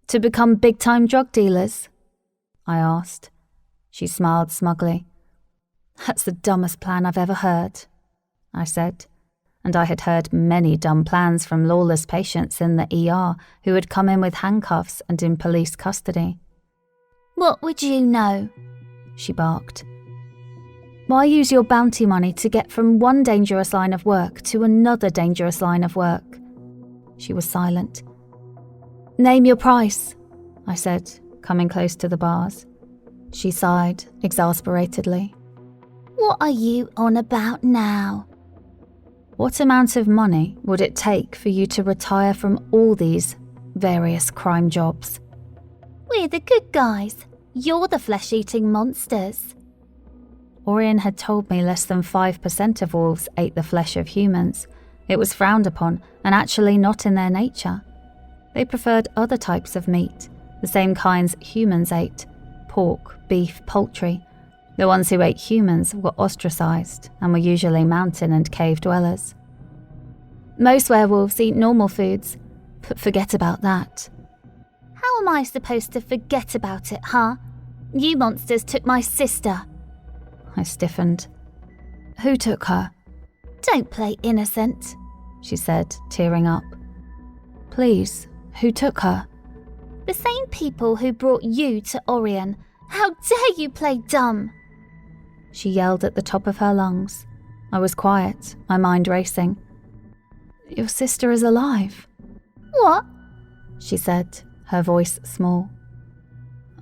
Speaker 1: become big-time drug dealers? I asked. She smiled smugly. That's the dumbest plan I've ever heard, I said, and I had heard many dumb plans from lawless patients in the ER who had come in with handcuffs and in police custody.
Speaker 3: What would you know?
Speaker 1: She barked. Why use your bounty money to get from one dangerous line of work to another dangerous line of work? She was silent. Name your price, I said, coming close to the bars. She sighed exasperatedly.
Speaker 3: What are you on about now?
Speaker 1: What amount of money would it take for you to retire from all these various crime jobs?
Speaker 3: We're the good guys. You're the flesh-eating monsters.
Speaker 1: Orion had told me less than 5% of wolves ate the flesh of humans. It was frowned upon and actually not in their nature. They preferred other types of meat, the same kinds humans ate: pork, beef, poultry. The ones who ate humans were ostracized and were usually mountain and cave dwellers. Most werewolves eat normal foods, but forget about that.
Speaker 3: How am I supposed to forget about it, huh? You monsters took my sister.
Speaker 1: I stiffened. Who took her?
Speaker 3: Don't play innocent,
Speaker 1: she said, tearing up. Please, who took her?
Speaker 3: The same people who brought you to Orion. How dare you play dumb?
Speaker 1: She yelled at the top of her lungs. I was quiet, my mind racing. Your sister is alive.
Speaker 3: What?
Speaker 1: She said, her voice small.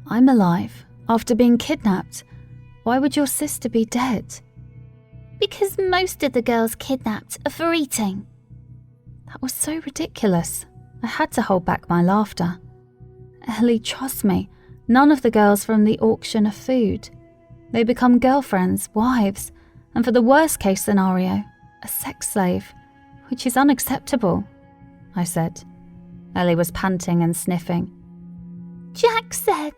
Speaker 1: I'm alive, after being kidnapped. Why would your sister be dead?
Speaker 3: Because most of the girls kidnapped are for eating.
Speaker 1: That was so ridiculous. I had to hold back my laughter. Ellie, trust me, none of the girls from the auction are food. They become girlfriends, wives, and for the worst case scenario, a sex slave, which is unacceptable, I said. Ellie was panting and sniffing.
Speaker 3: Jack said.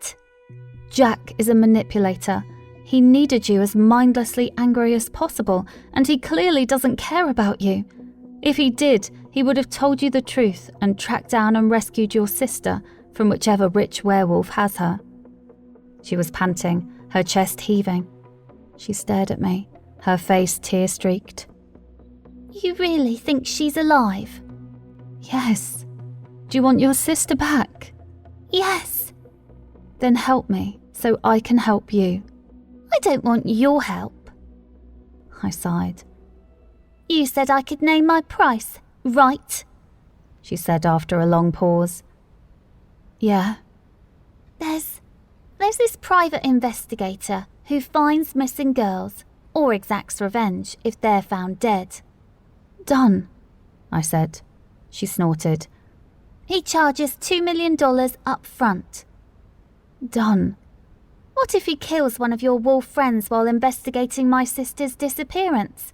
Speaker 1: Jack is a manipulator. He needed you as mindlessly angry as possible, and he clearly doesn't care about you. If he did, he would have told you the truth and tracked down and rescued your sister from whichever rich werewolf has her. She was panting, her chest heaving. She stared at me, her face tear-streaked.
Speaker 3: You really think she's alive?
Speaker 1: Yes. Do you want your sister back?
Speaker 3: Yes.
Speaker 1: Then help me, so I can help you.
Speaker 3: I don't want your help.
Speaker 1: I sighed.
Speaker 3: You said I could name my price, right?
Speaker 1: She said after a long pause. Yeah.
Speaker 3: There's this private investigator who finds missing girls or exacts revenge if they're found dead.
Speaker 1: Done, I said. She snorted.
Speaker 3: He charges $2 million up front.
Speaker 1: Done.
Speaker 3: What if he kills one of your wolf friends while investigating my sister's disappearance?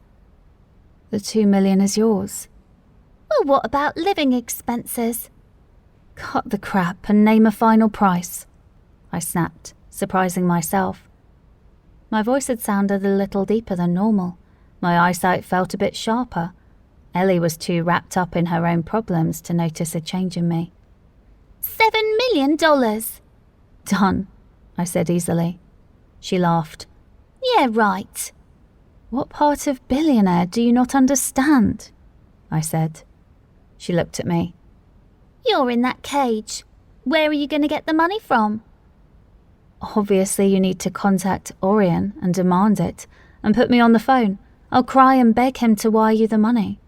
Speaker 1: The $2 million is yours.
Speaker 3: Well, what about living expenses?
Speaker 1: Cut the crap and name a final price, I snapped, surprising myself. My voice had sounded a little deeper than normal. My eyesight felt a bit sharper. Ellie was too wrapped up in her own problems to notice a change in me.
Speaker 3: $7 million.
Speaker 1: Done, I said easily. She laughed.
Speaker 3: Yeah, right.
Speaker 1: What part of billionaire do you not understand? I said. She looked at me.
Speaker 3: You're in that cage. Where are you going to get the money from?
Speaker 1: Obviously you need to contact Orion and demand it, and put me on the phone. I'll cry and beg him to wire you the money,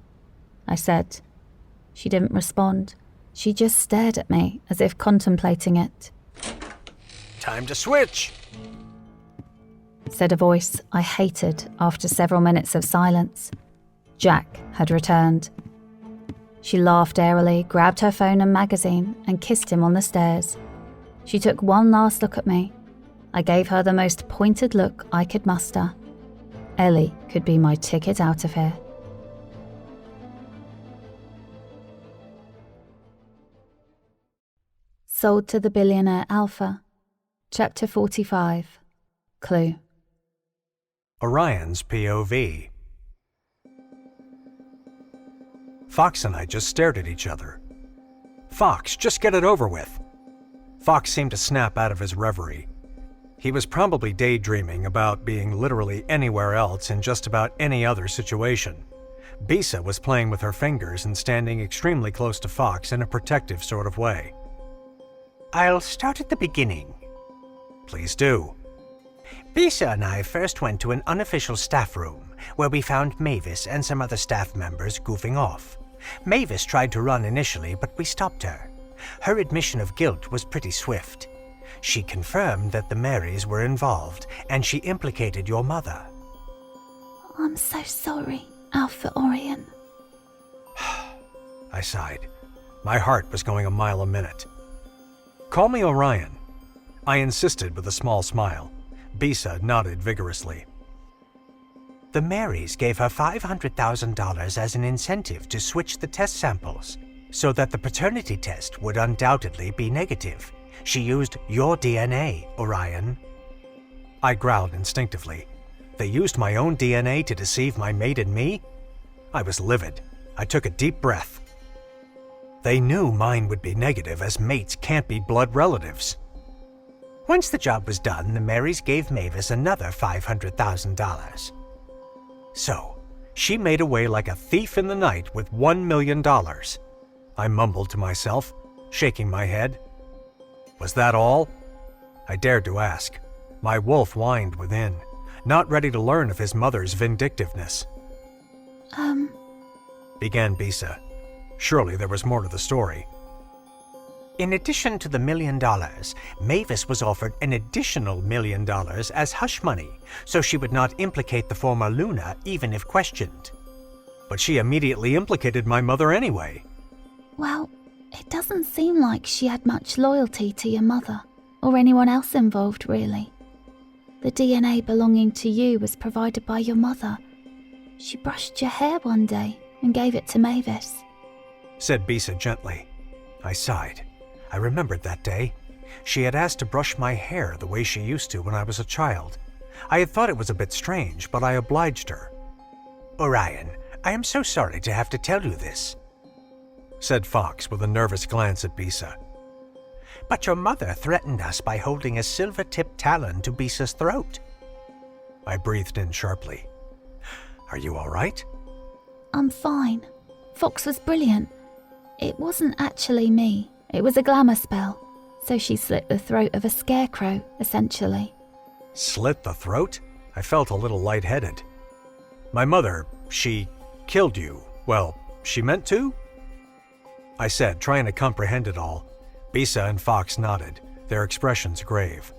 Speaker 1: I said. She didn't respond. She just stared at me as if contemplating it.
Speaker 5: Time to switch,
Speaker 1: said a voice I hated after several minutes of silence. Jack had returned. She laughed airily, grabbed her phone and magazine, and kissed him on the stairs. She took one last look at me. I gave her the most pointed look I could muster. Ellie could be my ticket out of here. Sold to the Billionaire Alpha. Chapter 45. Clue.
Speaker 2: Orion's POV. Fox and I just stared at each other. Fox, just get it over with. Fox seemed to snap out of his reverie. He was probably daydreaming about being literally anywhere else in just about any other situation. Bisa was playing with her fingers and standing extremely close to Fox in a protective sort of way.
Speaker 4: I'll start at the beginning.
Speaker 2: Please do.
Speaker 4: Bisa and I first went to an unofficial staff room where we found Mavis and some other staff members goofing off. Mavis tried to run initially, but we stopped her. Her admission of guilt was pretty swift. She confirmed that the Marys were involved, and she implicated your mother.
Speaker 3: I'm so sorry, Alpha Orion.
Speaker 2: I sighed. My heart was going a mile a minute. Call me Orion. I insisted with a small smile. Bisa nodded vigorously.
Speaker 4: The Marys gave her $500,000 as an incentive to switch the test samples, so that the paternity test would undoubtedly be negative. She used your DNA, Orion.
Speaker 2: I growled instinctively. They used my own DNA to deceive my mate and me? I was livid. I took a deep breath. They knew mine would be negative, as mates can't be blood relatives.
Speaker 4: Once the job was done, the Marys gave Mavis another $500,000.
Speaker 2: So, she made away like a thief in the night with $1 million. I mumbled to myself, shaking my head. Was that all? I dared to ask. My wolf whined within, not ready to learn of his mother's vindictiveness. Began Bisa. Surely there was more to the story.
Speaker 4: In addition to the $1 million, Mavis was offered an additional $1 million as hush money, so she would not implicate the former Luna even if questioned.
Speaker 2: But she immediately implicated my mother anyway.
Speaker 3: Well, it doesn't seem like she had much loyalty to your mother, or anyone else involved, really. The DNA belonging to you was provided by your mother. She brushed your hair one day and gave it to Mavis,
Speaker 2: said Bisa gently. I sighed. I remembered that day. She had asked to brush my hair the way she used to when I was a child. I had thought it was a bit strange, but I obliged her.
Speaker 4: Orion, I am so sorry to have to tell you this,
Speaker 2: said Fox with a nervous glance at Bisa.
Speaker 4: But your mother threatened us by holding a silver-tipped talon to Bisa's throat.
Speaker 2: I breathed in sharply. Are you all right?
Speaker 3: I'm fine. Fox was brilliant. It wasn't actually me. It was a glamour spell. So she slit the throat of a scarecrow, essentially.
Speaker 2: Slit the throat? I felt a little lightheaded. My mother, she killed you. Well, she meant to? I said, trying to comprehend it all. Bisa and Fox nodded, their expressions grave.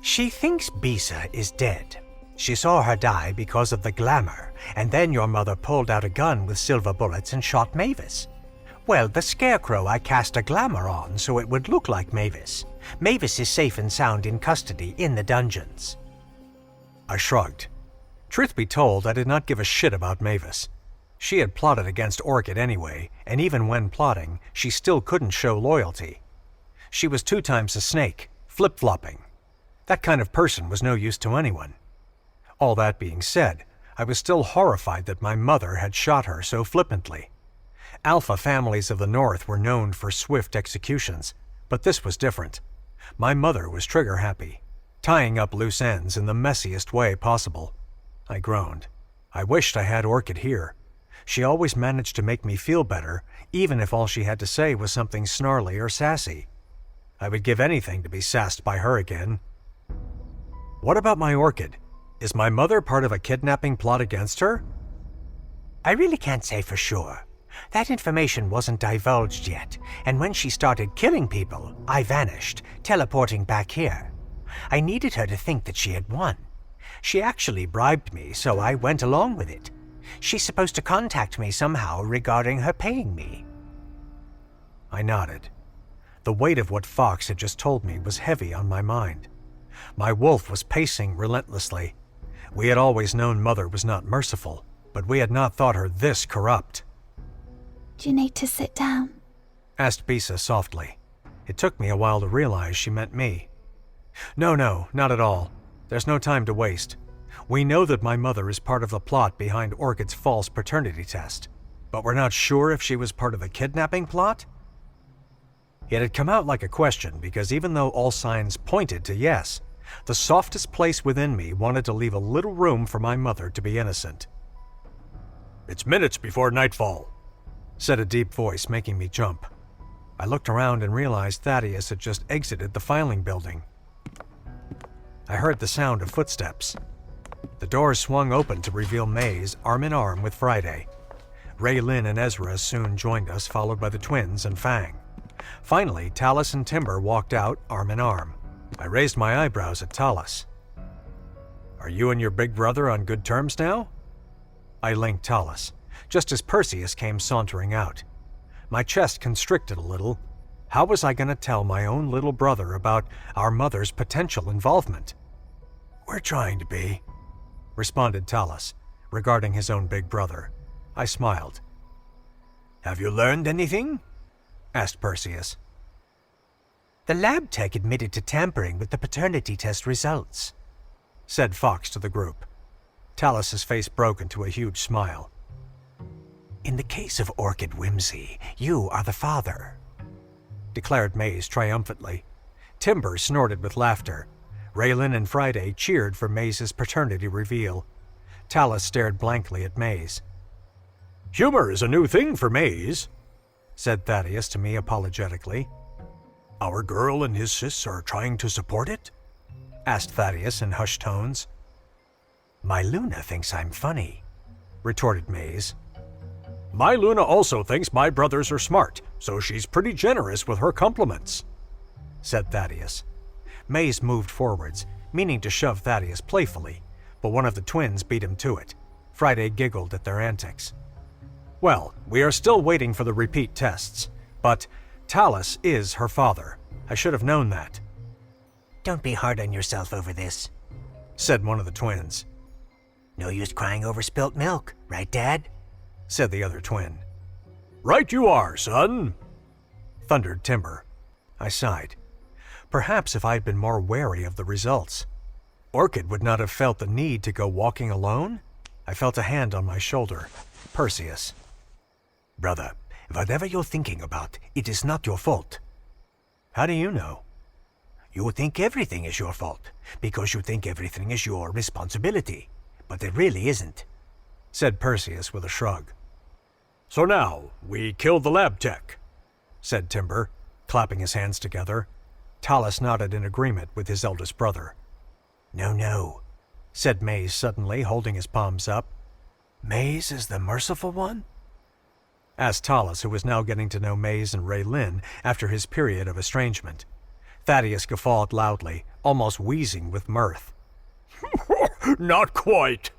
Speaker 4: She thinks Bisa is dead. She saw her die because of the glamour, and then your mother pulled out a gun with silver bullets and shot Mavis. Well, the scarecrow I cast a glamour on so it would look like Mavis. Mavis is safe and sound in custody in the dungeons.
Speaker 2: I shrugged. Truth be told, I did not give a shit about Mavis. She had plotted against Orchid anyway, and even when plotting, she still couldn't show loyalty. She was 2 times a snake, flip-flopping. That kind of person was no use to anyone. All that being said, I was still horrified that my mother had shot her so flippantly. Alpha families of the North were known for swift executions, but this was different. My mother was trigger-happy, tying up loose ends in the messiest way possible. I groaned. I wished I had Orchid here. She always managed to make me feel better, even if all she had to say was something snarly or sassy. I would give anything to be sassed by her again. What about my Orchid? Is my mother part of a kidnapping plot against her?
Speaker 4: I really can't say for sure. That information wasn't divulged yet, and when she started killing people, I vanished, teleporting back here. I needed her to think that she had won. She actually bribed me, so I went along with it. She's supposed to contact me somehow regarding her paying me.
Speaker 2: I nodded. The weight of what Fox had just told me was heavy on my mind. My wolf was pacing relentlessly. We had always known Mother was not merciful, but we had not thought her this corrupt.
Speaker 3: Do you need to sit down?
Speaker 2: Asked Bisa softly. It took me a while to realize she meant me. No, not at all. There's no time to waste. We know that my mother is part of the plot behind Orchid's false paternity test, but we're not sure if she was part of the kidnapping plot? It had come out like a question because even though all signs pointed to yes, the softest place within me wanted to leave a little room for my mother to be innocent. "It's minutes before nightfall," said a deep voice, making me jump. I looked around and realized Thaddeus had just exited the filing building. I heard the sound of footsteps. The doors swung open to reveal Maze arm in arm with Friday. Raylin and Ezra soon joined us, followed by the twins and Fang. Finally, Talus and Timber walked out arm in arm. I raised my eyebrows at Talus. "Are you and your big brother on good terms now?" I linked Talus, just as Perseus came sauntering out. My chest constricted a little. How was I going to tell my own little brother about our mother's potential involvement? "We're trying to be," responded Talus, regarding his own big brother. I smiled. "Have you learned anything?" asked Perseus.
Speaker 4: The lab tech admitted to tampering with the paternity test results,
Speaker 2: said Fox to the group. Talus's face broke into a huge smile.
Speaker 4: "In the case of 𝘞𝑩𝑚, you are the father,"
Speaker 2: declared Maze triumphantly. Timber snorted with laughter. Raylin and Friday cheered for Maze's paternity reveal. Talus stared blankly at Maze. "Humor is a new thing for Maze," said Thaddeus to me apologetically. "Our girl and his sis are trying to support it?" asked Thaddeus in hushed tones.
Speaker 4: "My Luna thinks I'm funny,"
Speaker 2: retorted Maze. "My Luna also thinks my brothers are smart, so she's pretty generous with her compliments," said Thaddeus. Maze moved forwards, meaning to shove Thaddeus playfully, but one of the twins beat him to it. Friday giggled at their antics. "Well, we are still waiting for the repeat tests, but Talus is her father. I should have known that."
Speaker 4: "Don't be hard on yourself over this,"
Speaker 2: said one of the twins.
Speaker 4: "No use crying over spilt milk, right, Dad?"
Speaker 2: said the other twin. "Right you are, son," thundered Timber. I sighed. Perhaps if I had been more wary of the results. Orchid would not have felt the need to go walking alone? I felt a hand on my shoulder. Perseus.
Speaker 4: "Brother, whatever you're thinking about, it is not your fault."
Speaker 2: "How do you know?"
Speaker 4: "You think everything is your fault, because you think everything is your responsibility, but it really isn't,"
Speaker 2: said Perseus with a shrug. "So now, we killed the lab tech," said Timber, clapping his hands together. Talus nodded in agreement with his eldest brother.
Speaker 4: No,
Speaker 2: said Maze suddenly, holding his palms up.
Speaker 4: "Maze is the merciful one?"
Speaker 2: asked Talus, who was now getting to know Maze and Raylin after his period of estrangement. Thaddeus guffawed loudly, almost wheezing with mirth. "Not quite,"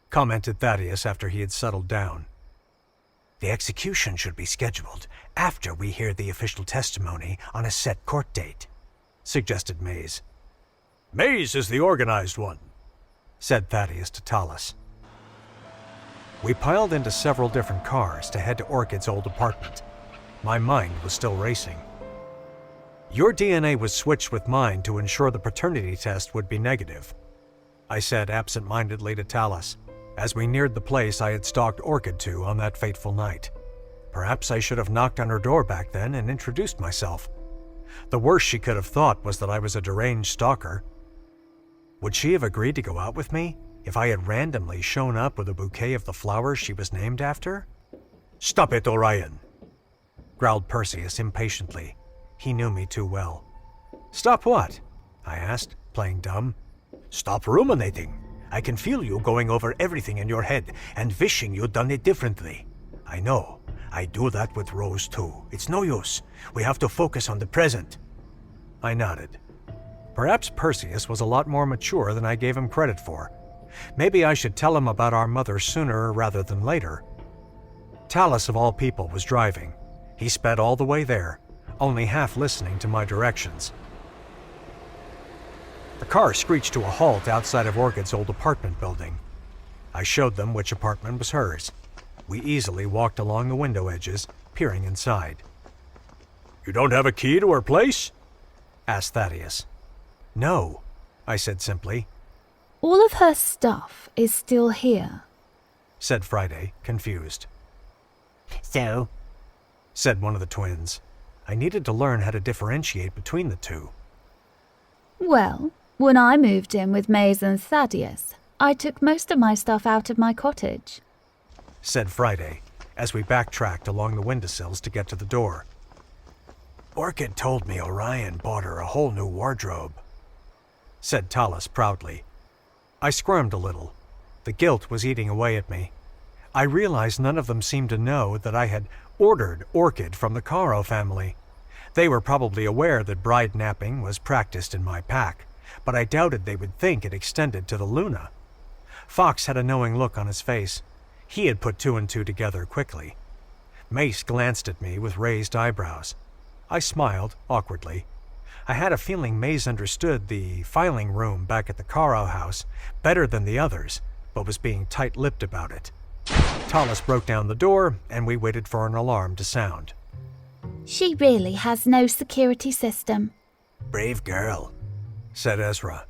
Speaker 2: commented Thaddeus after he had settled down.
Speaker 4: "The execution should be scheduled after we hear the official testimony on a set court date,"
Speaker 2: suggested Maze.
Speaker 5: "Maze is the organized one,"
Speaker 2: said Thaddeus to Talus. We piled into several different cars to head to Orchid's old apartment. My mind was still racing. "Your DNA was switched with mine to ensure the paternity test would be negative," I said absent-mindedly to Talus, as we neared the place I had stalked Orchid to on that fateful night. Perhaps I should have knocked on her door back then and introduced myself. The worst she could have thought was that I was a deranged stalker. Would she have agreed to go out with me if I had randomly shown up with a bouquet of the flowers she was named after?
Speaker 5: "Stop it, Orion,"
Speaker 2: growled Perseus impatiently. He knew me too well. "Stop what?" I asked, playing dumb.
Speaker 5: "Stop ruminating. I can feel you going over everything in your head and wishing you'd done it differently. I know. I do that with Rose too. It's no use. We have to focus on the present."
Speaker 2: I nodded. Perhaps Perseus was a lot more mature than I gave him credit for. Maybe I should tell him about our mother sooner rather than later. Talus, of all people, was driving. He sped all the way there, only half listening to my directions. The car screeched to a halt outside of Orchid's old apartment building. I showed them which apartment was hers. We easily walked along the window edges, peering inside.
Speaker 5: "You don't have a key to her place?"
Speaker 2: asked Thaddeus. "No," I said simply.
Speaker 1: All of her stuff is still here,
Speaker 2: said Friday, confused.
Speaker 4: So?
Speaker 2: Said one of the twins. I needed to learn how to differentiate between the two.
Speaker 1: Well, when I moved in with Maze and Thaddeus, I took most of my stuff out of my cottage,
Speaker 2: said Friday, as we backtracked along the windowsills to get to the door. Orchid told me Orion bought her a whole new wardrobe, said Tallis proudly. I squirmed a little. The guilt was eating away at me. I realized none of them seemed to know that I had ordered Orchid from the 𝘠▀ family. They were probably aware that bride napping was practiced in my pack, but I doubted they would think it extended to the Luna. Fox had a knowing look on his face. He had put two and two together quickly. Mace glanced at me with raised eyebrows. I smiled awkwardly. I had a feeling Maze understood the filing room back at the 𝘠▀ house better than the others, but was being tight-lipped about it. Tallis broke down the door, and we waited for an alarm to sound.
Speaker 3: She really has no security system.
Speaker 4: Brave girl,
Speaker 2: said Ezra.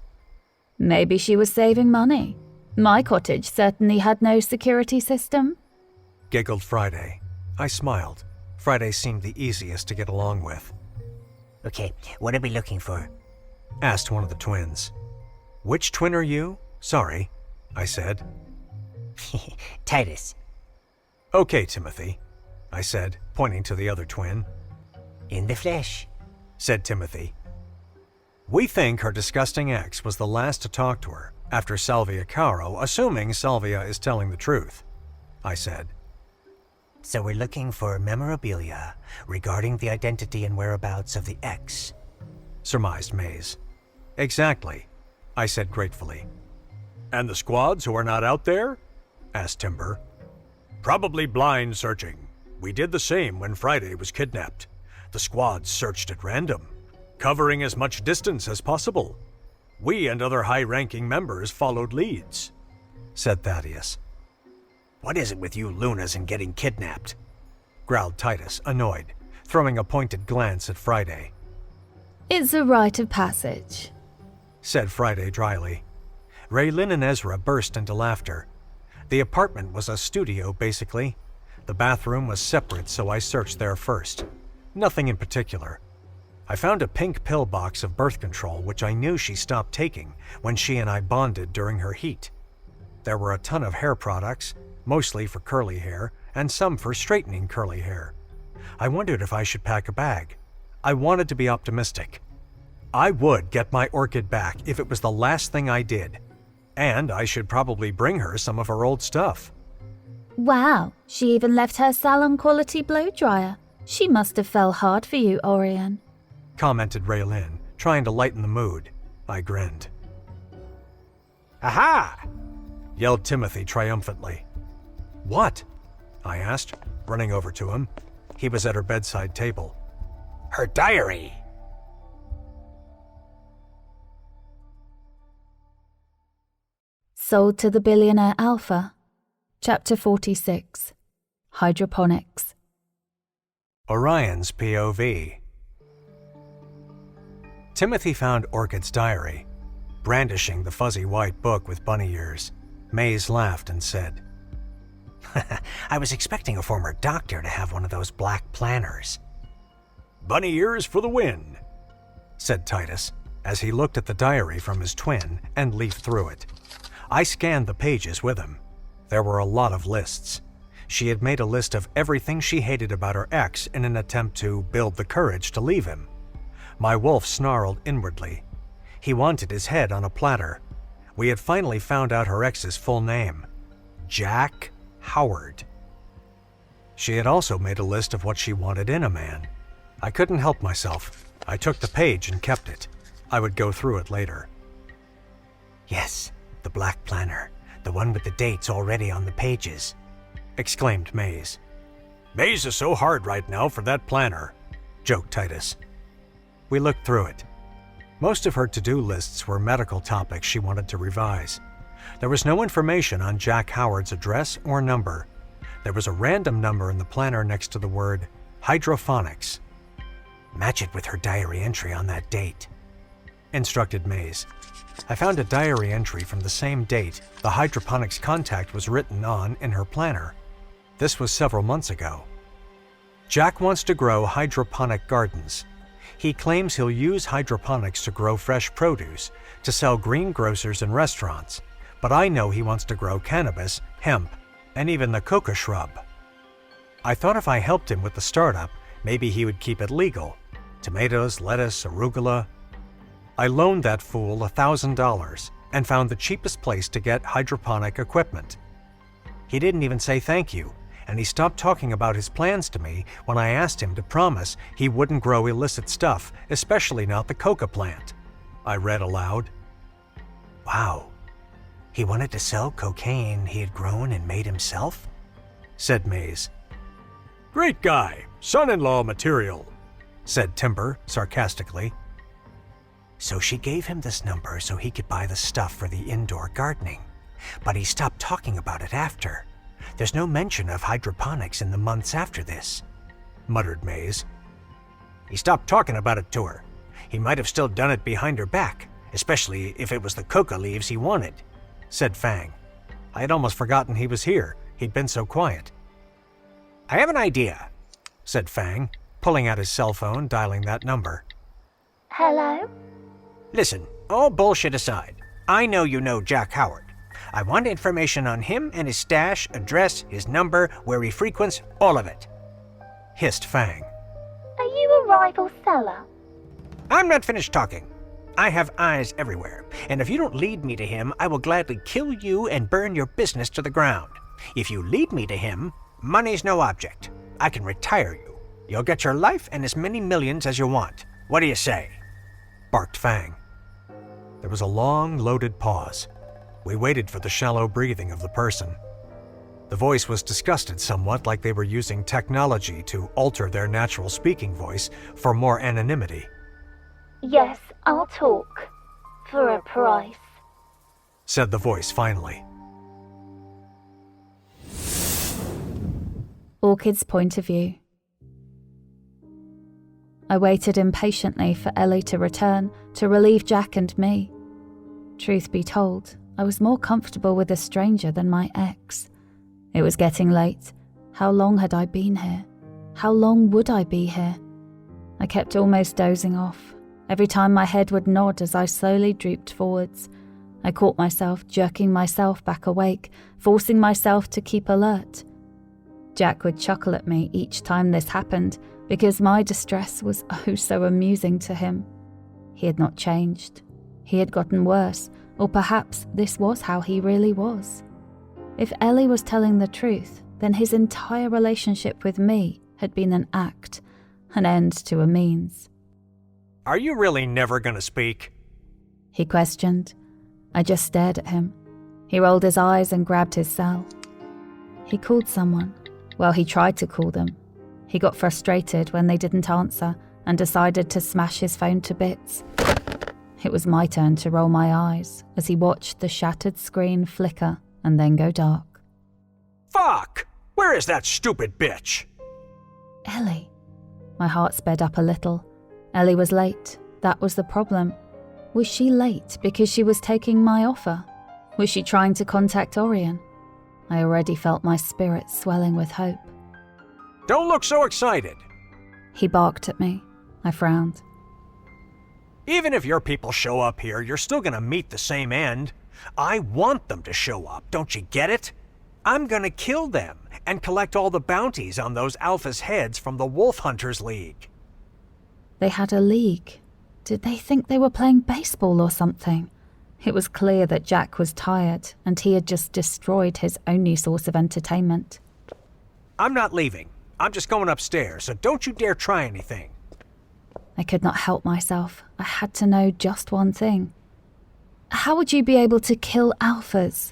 Speaker 1: Maybe she was saving money. My cottage certainly had no security system,
Speaker 2: Giggled Friday. I smiled. Friday seemed the easiest to get along with.
Speaker 4: Okay, what are we looking for?
Speaker 2: Asked one of the twins. Which twin are you? Sorry, I said.
Speaker 4: Titus.
Speaker 2: Okay, Timothy, I said, pointing to the other twin.
Speaker 4: In the flesh,
Speaker 2: said Timothy. We think her disgusting ex was the last to talk to her after Salvia 𝘠▀, assuming Salvia is telling the truth, I said.
Speaker 4: So we're looking for memorabilia regarding the identity and whereabouts of the ex,
Speaker 2: surmised Maze. Exactly, I said gratefully. And the squads who are not out there? Asked Timber. Probably blind searching. We did the same when Friday was kidnapped. The squads searched at random, covering as much distance as possible. We and other high-ranking members followed leads, said Thaddeus.
Speaker 4: What is it with you Lunas and getting kidnapped?
Speaker 2: Growled Titus, annoyed, throwing a pointed glance at Friday.
Speaker 1: It's a rite of passage,
Speaker 2: said Friday dryly. Raylin and Ezra burst into laughter. The apartment was a studio, basically. The bathroom was separate, so I searched there first. Nothing in particular. I found a pink pill box of birth control, which I knew she stopped taking when she and I bonded during her heat. There were a ton of hair products, mostly for curly hair, and some for straightening curly hair. I wondered if I should pack a bag. I wanted to be optimistic. I would get my Orchid back if it was the last thing I did. And I should probably bring her some of her old stuff.
Speaker 1: Wow, she even left her salon quality blow dryer. She must have fell hard for you, Orion,
Speaker 2: commented Raylin, trying to lighten the mood. I grinned.
Speaker 4: Aha!
Speaker 2: Yelled Timothy triumphantly. What? I asked, running over to him. He was at her bedside table.
Speaker 4: Her diary!
Speaker 1: Sold to the Billionaire Alpha. Chapter 46. Hydroponics.
Speaker 2: Orion's POV. Timothy found Orchid's diary. Brandishing the fuzzy white book with bunny ears, Maze laughed and said,
Speaker 4: I was expecting a former doctor to have one of those black planners.
Speaker 2: Bunny ears for the win, said Titus, as he looked at the diary from his twin and leafed through it. I scanned the pages with him. There were a lot of lists. She had made a list of everything she hated about her ex in an attempt to build the courage to leave him. My wolf snarled inwardly. He wanted his head on a platter. We had finally found out her ex's full name. Jack Howard. She had also made a list of what she wanted in a man. I couldn't help myself. I took the page and kept it. I would go through it later.
Speaker 4: Yes, the black planner, the one with the dates already on the pages,
Speaker 2: exclaimed Maze. Maze is so hard right now for that planner, joked Titus. We looked through it. Most of her to-do lists were medical topics she wanted to revise. There was no information on Jack Howard's address or number. There was a random number in the planner next to the word hydroponics.
Speaker 4: Match it with her diary entry on that date.
Speaker 2: instructed Mays. I found a diary entry from the same date the hydroponics contact was written on in her planner. This was several months ago. Jack wants to grow hydroponic gardens. He claims he'll use hydroponics to grow fresh produce, to sell greengrocers and restaurants, but I know he wants to grow cannabis, hemp, and even the coca shrub. I thought if I helped him with the startup, maybe he would keep it legal. Tomatoes, lettuce, arugula. I loaned that fool $1,000 and found the cheapest place to get hydroponic equipment. He didn't even say thank you, and he stopped talking about his plans to me when I asked him to promise he wouldn't grow illicit stuff, especially not the coca plant. I read aloud.
Speaker 4: Wow. He wanted to sell cocaine he had grown and made himself?
Speaker 2: Said Mays.
Speaker 5: Great guy, son-in-law material,
Speaker 2: said Timber sarcastically.
Speaker 4: So she gave him this number so he could buy the stuff for the indoor gardening. But he stopped talking about it after. There's no mention of hydroponics in the months after this,
Speaker 2: muttered Mays.
Speaker 5: He stopped talking about it to her. He might have still done it behind her back, especially if it was the coca leaves he wanted,
Speaker 2: said Fang. I had almost forgotten he was here. He'd been so quiet.
Speaker 5: I have an idea,
Speaker 2: said Fang, pulling out his cell phone, dialing that number.
Speaker 3: Hello?
Speaker 5: Listen, all bullshit aside, I know you know Jack Howard. I want information on him and his stash, address, his number, where he frequents, all of it,
Speaker 2: hissed Fang.
Speaker 3: Are you a rival seller?
Speaker 5: I'm not finished talking. I have eyes everywhere, and if you don't lead me to him, I will gladly kill you and burn your business to the ground. If you lead me to him, money's no object. I can retire you. You'll get your life and as many millions as you want. What do you say?
Speaker 2: Barked Fang. There was a long, loaded pause. We waited for the shallow breathing of the person. The voice was disgusted somewhat, like they were using technology to alter their natural speaking voice for more anonymity.
Speaker 3: Yes, I'll talk. For a price,
Speaker 2: said the voice finally.
Speaker 1: Orchid's point of view. I waited impatiently for Ellie to return to relieve Jack and me. Truth be told, I was more comfortable with a stranger than my ex. It was getting late. How long had I been here? How long would I be here? I kept almost dozing off. Every time my head would nod as I slowly drooped forwards, I caught myself jerking myself back awake, forcing myself to keep alert. Jack would chuckle at me each time this happened because my distress was oh so amusing to him. He had not changed. He had gotten worse, or perhaps this was how he really was. If Ellie was telling the truth, then his entire relationship with me had been an act, an end to a means.
Speaker 5: Are you really never gonna speak?
Speaker 1: He questioned. I just stared at him. He rolled his eyes and grabbed his cell. He called someone. Well, he tried to call them. He got frustrated when they didn't answer and decided to smash his phone to bits. It was my turn to roll my eyes as he watched the shattered screen flicker and then go dark.
Speaker 5: Fuck! Where is that stupid bitch?
Speaker 1: Ellie. My heart sped up a little. Ellie was late. That was the problem. Was she late because she was taking my offer? Was she trying to contact Orion? I already felt my spirit swelling with hope.
Speaker 5: Don't look so excited.
Speaker 1: He barked at me. I frowned.
Speaker 5: Even if your people show up here, you're still gonna meet the same end. I want them to show up, don't you get it? I'm gonna kill them and collect all the bounties on those Alpha's heads from the Wolf Hunters League.
Speaker 1: They had a league. Did they think they were playing baseball or something? It was clear that Jack was tired and he had just destroyed his only source of entertainment.
Speaker 5: I'm not leaving. I'm just going upstairs, so don't you dare try anything.
Speaker 1: I could not help myself. I had to know just one thing. How would you be able to kill alphas?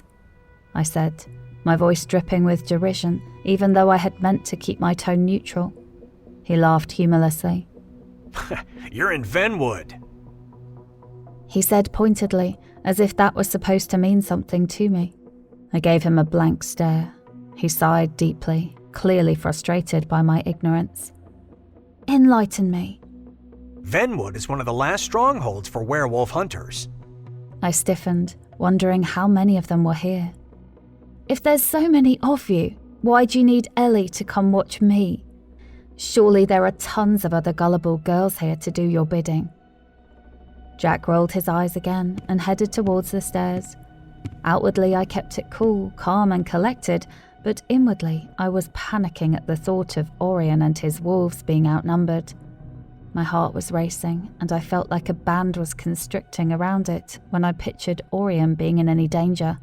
Speaker 1: I said, my voice dripping with derision, even though I had meant to keep my tone neutral. He laughed humorlessly.
Speaker 5: You're in Venwood.
Speaker 1: He said pointedly, as if that was supposed to mean something to me. I gave him a blank stare. He sighed deeply, clearly frustrated by my ignorance. Enlighten me.
Speaker 5: Venwood is one of the last strongholds for werewolf hunters.
Speaker 1: I stiffened, wondering how many of them were here. If there's so many of you, why do you need Ellie to come watch me? Surely there are tons of other gullible girls here to do your bidding. Jack rolled his eyes again and headed towards the stairs. Outwardly, I kept it cool, calm and collected, but inwardly, I was panicking at the thought of Orion and his wolves being outnumbered. My heart was racing, and I felt like a band was constricting around it when I pictured Orion being in any danger.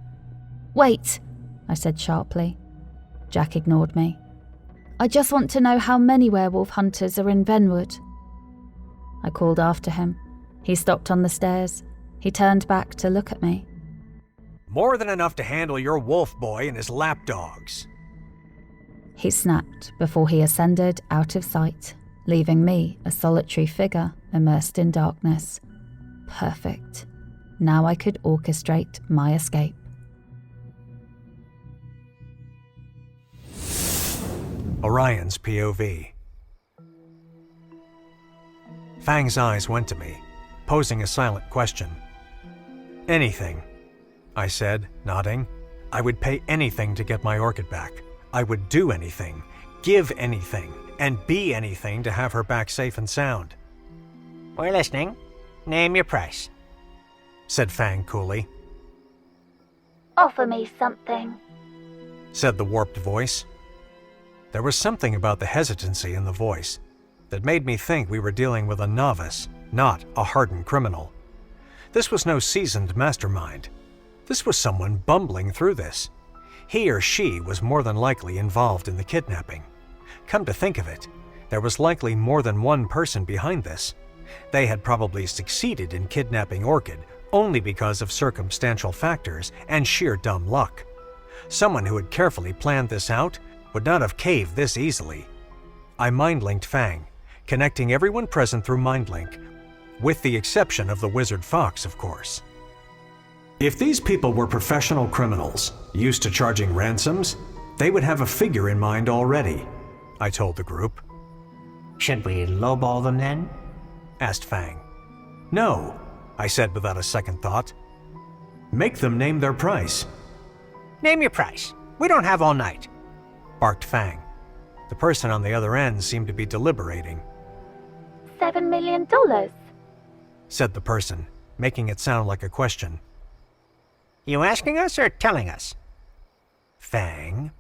Speaker 1: "Wait," I said sharply. Jack ignored me. "I just want to know how many werewolf hunters are in Venwood." I called after him. He stopped on the stairs. He turned back to look at me.
Speaker 5: "More than enough to handle your wolf boy and his lapdogs,"
Speaker 1: he snapped before he ascended out of sight, leaving me a solitary figure immersed in darkness. Perfect. Now I could orchestrate my escape.
Speaker 2: Orion's POV. Fang's eyes went to me, posing a silent question. "Anything," I said, nodding. "I would pay anything to get my orchid back. I would do anything, give anything, and be anything to have her back safe and sound."
Speaker 4: "We're listening. Name your price,"
Speaker 2: said Fang coolly,
Speaker 3: Offer me something.
Speaker 2: said the warped voice. There was something about the hesitancy in the voice that made me think we were dealing with a novice, not a hardened criminal. This was no seasoned mastermind. This was someone bumbling through this. He or she was more than likely involved in the kidnapping. Come to think of it, there was likely more than one person behind this. They had probably succeeded in kidnapping Orchid only because of circumstantial factors and sheer dumb luck. Someone who had carefully planned this out would not have caved this easily. I mind-linked Fang, connecting everyone present through mind-link, with the exception of the wizard Fox, of course. If these people were professional criminals, used to charging ransoms, they would have a figure in mind already, I told the group.
Speaker 4: "Should we lowball them then?"
Speaker 2: Asked Fang. "No," I said without a second thought. "Make them name their price,"
Speaker 4: "Name your price. We don't have all night."
Speaker 2: barked Fang. The person on the other end seemed to be deliberating.
Speaker 3: $7 million?
Speaker 2: Said the person, making it sound like a question.
Speaker 4: "You asking us or telling us?"
Speaker 2: "Fang,"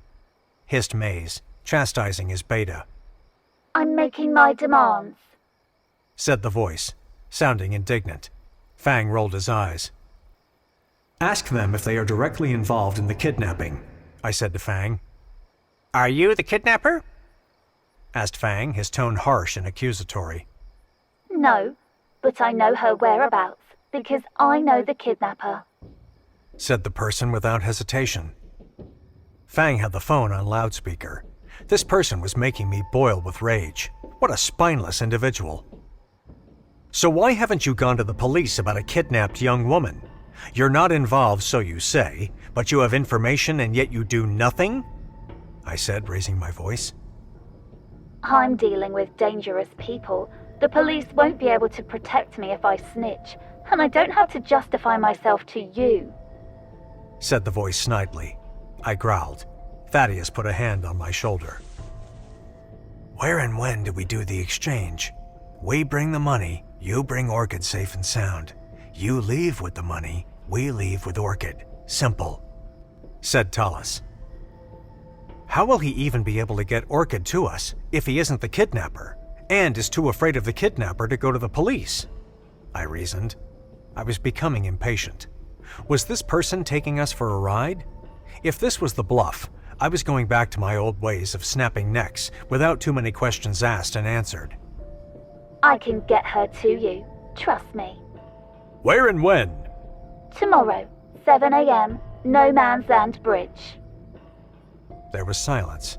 Speaker 2: hissed Maze, chastising his beta.
Speaker 3: I'm making my demands.
Speaker 2: Said the voice, sounding indignant. Fang rolled his eyes. "Ask them if they are directly involved in the kidnapping," I said to Fang.
Speaker 4: "Are you the kidnapper?"
Speaker 2: Asked Fang, his tone harsh and accusatory.
Speaker 3: No, but I know her whereabouts because I know the kidnapper.
Speaker 2: Said the person without hesitation. Fang had the phone on loudspeaker. This person was making me boil with rage. What a spineless individual. "So why haven't you gone to the police about a kidnapped young woman? You're not involved, so you say, but you have information and yet you do nothing?" I said, raising my voice.
Speaker 3: I'm dealing with dangerous people. The police won't be able to protect me if I snitch, and I don't have to justify myself to you.
Speaker 2: Said the voice snidely. I growled. Thaddeus put a hand on my shoulder. "Where and when do we do the exchange? We bring the money, you bring Orchid safe and sound. You leave with the money, we leave with Orchid. Simple," said Tallis. "How will he even be able to get Orchid to us if he isn't the kidnapper, and is too afraid of the kidnapper to go to the police?" I reasoned. I was becoming impatient. Was this person taking us for a ride? If this was the bluff, I was going back to my old ways of snapping necks without too many questions asked and answered.
Speaker 3: I can get her to you. Trust me.
Speaker 2: "Where and when?"
Speaker 3: Tomorrow, 7 a.m., No Man's Land Bridge.
Speaker 2: There was silence.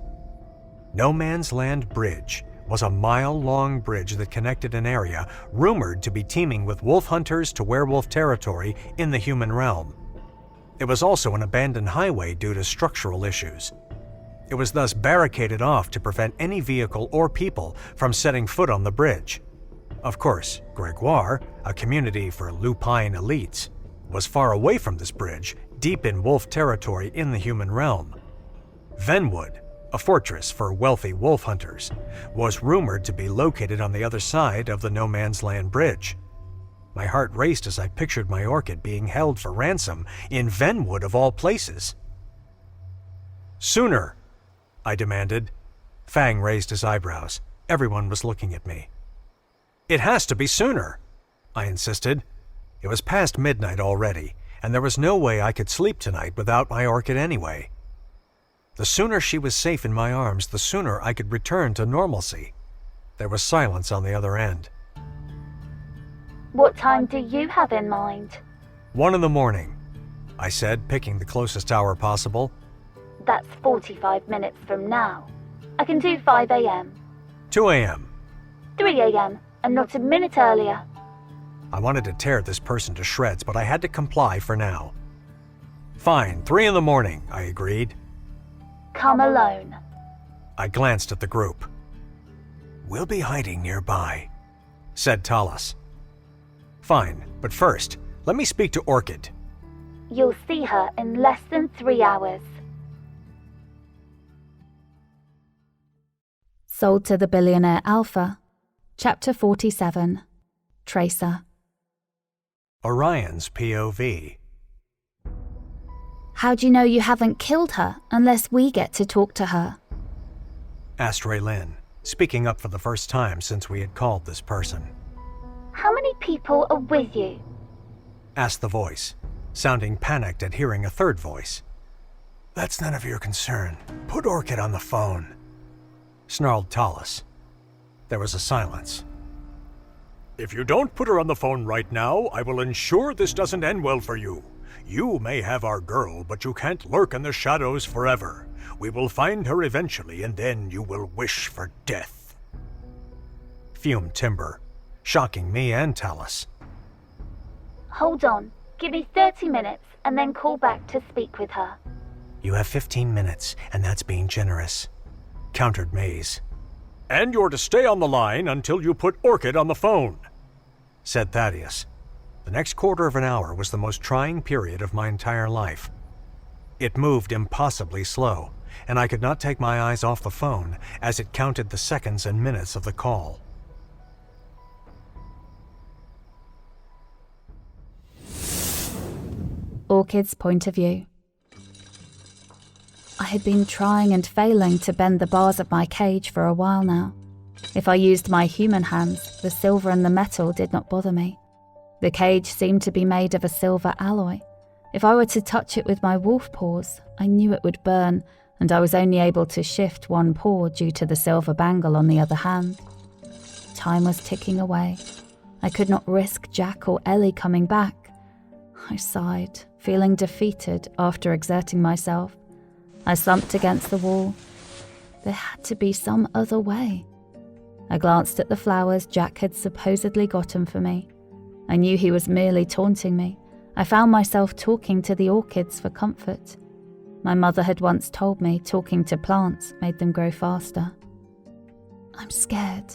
Speaker 2: No Man's Land Bridge was a mile-long bridge that connected an area rumored to be teeming with wolf hunters to werewolf territory in the human realm. It was also an abandoned highway due to structural issues. It was thus barricaded off to prevent any vehicle or people from setting foot on the bridge. Of course, Grégoire, a community for lupine elites, was far away from this bridge, deep in wolf territory in the human realm. Venwood, a fortress for wealthy wolf hunters, was rumored to be located on the other side of the no man's land bridge. My heart raced as I pictured my orchid being held for ransom in Venwood of all places. "Sooner," I demanded. Fang raised his eyebrows. Everyone was looking at me. "It has to be sooner," I insisted. It was past midnight already, and there was no way I could sleep tonight without my orchid anyway. The sooner she was safe in my arms, the sooner I could return to normalcy. There was silence on the other end.
Speaker 3: What time do you have in mind?
Speaker 2: 1 a.m, I said, picking the closest hour possible.
Speaker 3: That's 45 minutes from now. I can do 5 a.m.
Speaker 2: 2 a.m.
Speaker 3: 3 a.m. and not a minute earlier.
Speaker 2: I wanted to tear this person to shreds, but I had to comply for now. "Fine, 3 a.m, I agreed.
Speaker 3: Come alone.
Speaker 2: I glanced at the group. "We'll be hiding nearby," said Talus. "Fine, but first, let me speak to Orchid."
Speaker 3: You'll see her in less than 3 hours.
Speaker 1: Sold to the Billionaire Alpha. Chapter 47. Tracer.
Speaker 2: Orion's POV.
Speaker 1: How do you know you haven't killed her unless we get to talk to her?
Speaker 2: Asked Raylin, speaking up for the first time since we had called this person.
Speaker 3: How many people are with you?
Speaker 2: Asked the voice, sounding panicked at hearing a third voice. "That's none of your concern. Put Orchid on the phone," snarled Talus. There was a silence. "If you don't put her on the phone right now, I will ensure this doesn't end well for you. You may have our girl, but you can't lurk in the shadows forever. We will find her eventually, and then you will wish for death," fumed Timber, shocking me and Talus.
Speaker 3: Hold on. Give me 30 minutes and then call back to speak with her.
Speaker 2: "You have 15 minutes, and that's being generous," countered Maze. "And you're to stay on the line until you put Orchid on the phone," said Thaddeus. The next quarter of an hour was the most trying period of my entire life. It moved impossibly slow, and I could not take my eyes off the phone as it counted the seconds and minutes of the call.
Speaker 1: Orchid's point of view. I had been trying and failing to bend the bars of my cage for a while now. If I used my human hands, the silver and the metal did not bother me. The cage seemed to be made of a silver alloy. If I were to touch it with my wolf paws, I knew it would burn, and I was only able to shift one paw due to the silver bangle on the other hand. Time was ticking away. I could not risk Jack or Ellie coming back. I sighed, feeling defeated after exerting myself. I slumped against the wall. There had to be some other way. I glanced at the flowers Jack had supposedly gotten for me. I knew he was merely taunting me. I found myself talking to the orchids for comfort. My mother had once told me talking to plants made them grow faster. "I'm scared,"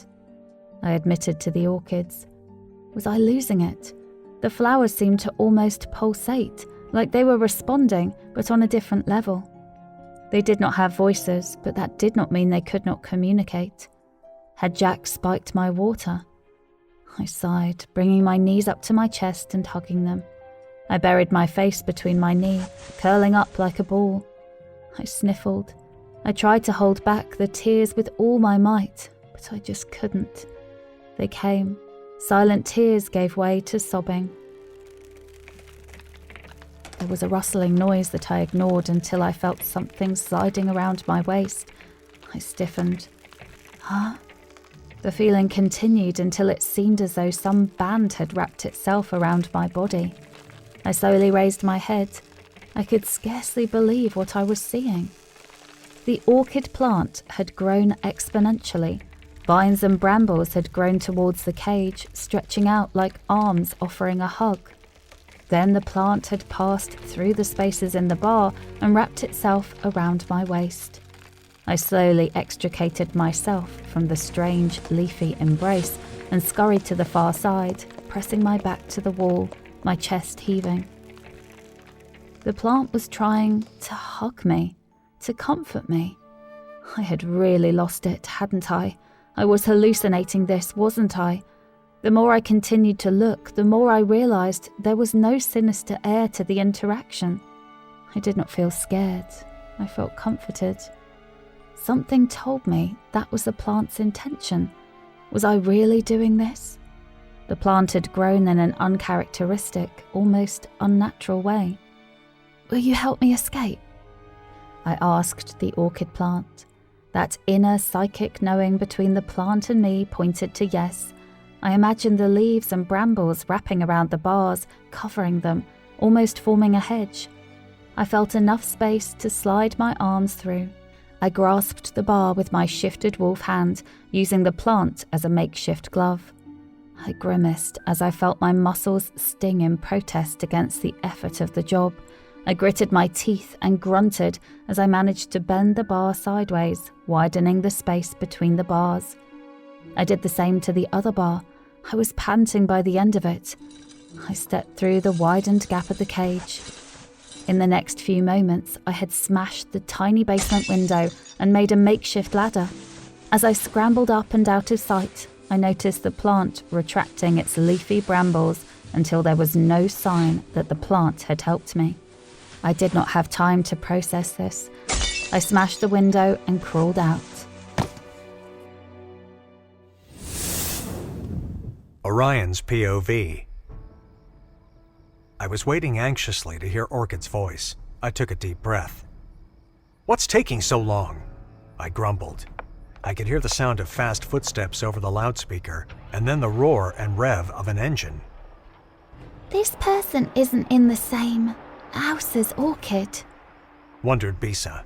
Speaker 1: I admitted to the orchids. Was I losing it? The flowers seemed to almost pulsate, like they were responding, but on a different level. They did not have voices, but that did not mean they could not communicate. Had Jack spiked my water? I sighed, bringing my knees up to my chest and hugging them. I buried my face between my knee, curling up like a ball. I sniffled. I tried to hold back the tears with all my might, but I just couldn't. They came. Silent tears gave way to sobbing. There was a rustling noise that I ignored until I felt something sliding around my waist. I stiffened. Huh? The feeling continued until it seemed as though some band had wrapped itself around my body. I slowly raised my head. I could scarcely believe what I was seeing. The orchid plant had grown exponentially. Vines and brambles had grown towards the cage, stretching out like arms offering a hug. Then the plant had passed through the spaces in the bar and wrapped itself around my waist. I slowly extricated myself from the strange, leafy embrace and scurried to the far side, pressing my back to the wall, my chest heaving. The plant was trying to hug me, to comfort me. I had really lost it, hadn't I? I was hallucinating this, wasn't I? The more I continued to look, the more I realised there was no sinister air to the interaction. I did not feel scared. I felt comforted. Something told me that was the plant's intention. Was I really doing this? The plant had grown in an uncharacteristic, almost unnatural way. "Will you help me escape?" I asked the orchid plant. That inner psychic knowing between the plant and me pointed to yes. I imagined the leaves and brambles wrapping around the bars, covering them, almost forming a hedge. I felt enough space to slide my arms through. I grasped the bar with my shifted wolf hand, using the plant as a makeshift glove. I grimaced as I felt my muscles sting in protest against the effort of the job. I gritted my teeth and grunted as I managed to bend the bar sideways, widening the space between the bars. I did the same to the other bar. I was panting by the end of it. I stepped through the widened gap of the cage. In the next few moments, I had smashed the tiny basement window and made a makeshift ladder. As I scrambled up and out of sight, I noticed the plant retracting its leafy brambles until there was no sign that the plant had helped me. I did not have time to process this. I smashed the window and crawled out.
Speaker 2: Orion's POV. I was waiting anxiously to hear Orchid's voice. I took a deep breath. "What's taking so long?" I grumbled. I could hear the sound of fast footsteps over the loudspeaker, and then the roar and rev of an engine.
Speaker 3: This person isn't in the same house as Orchid,
Speaker 2: wondered Bisa.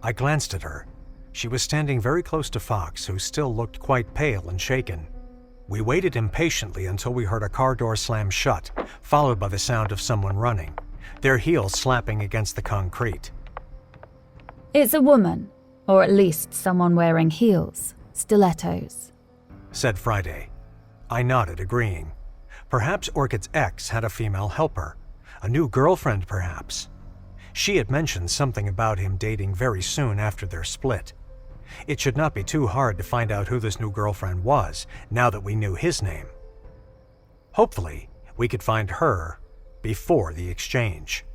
Speaker 2: I glanced at her. She was standing very close to Fox, who still looked quite pale and shaken. We waited impatiently until we heard a car door slam shut, followed by the sound of someone running, their heels slapping against the concrete.
Speaker 1: "It's a woman, or at least someone wearing heels, stilettos,"
Speaker 2: said Friday. I nodded, agreeing. Perhaps Orchid's ex had a female helper, a new girlfriend perhaps. She had mentioned something about him dating very soon after their split. It should not be too hard to find out who this new girlfriend was, now that we knew his name. Hopefully, we could find her before the exchange.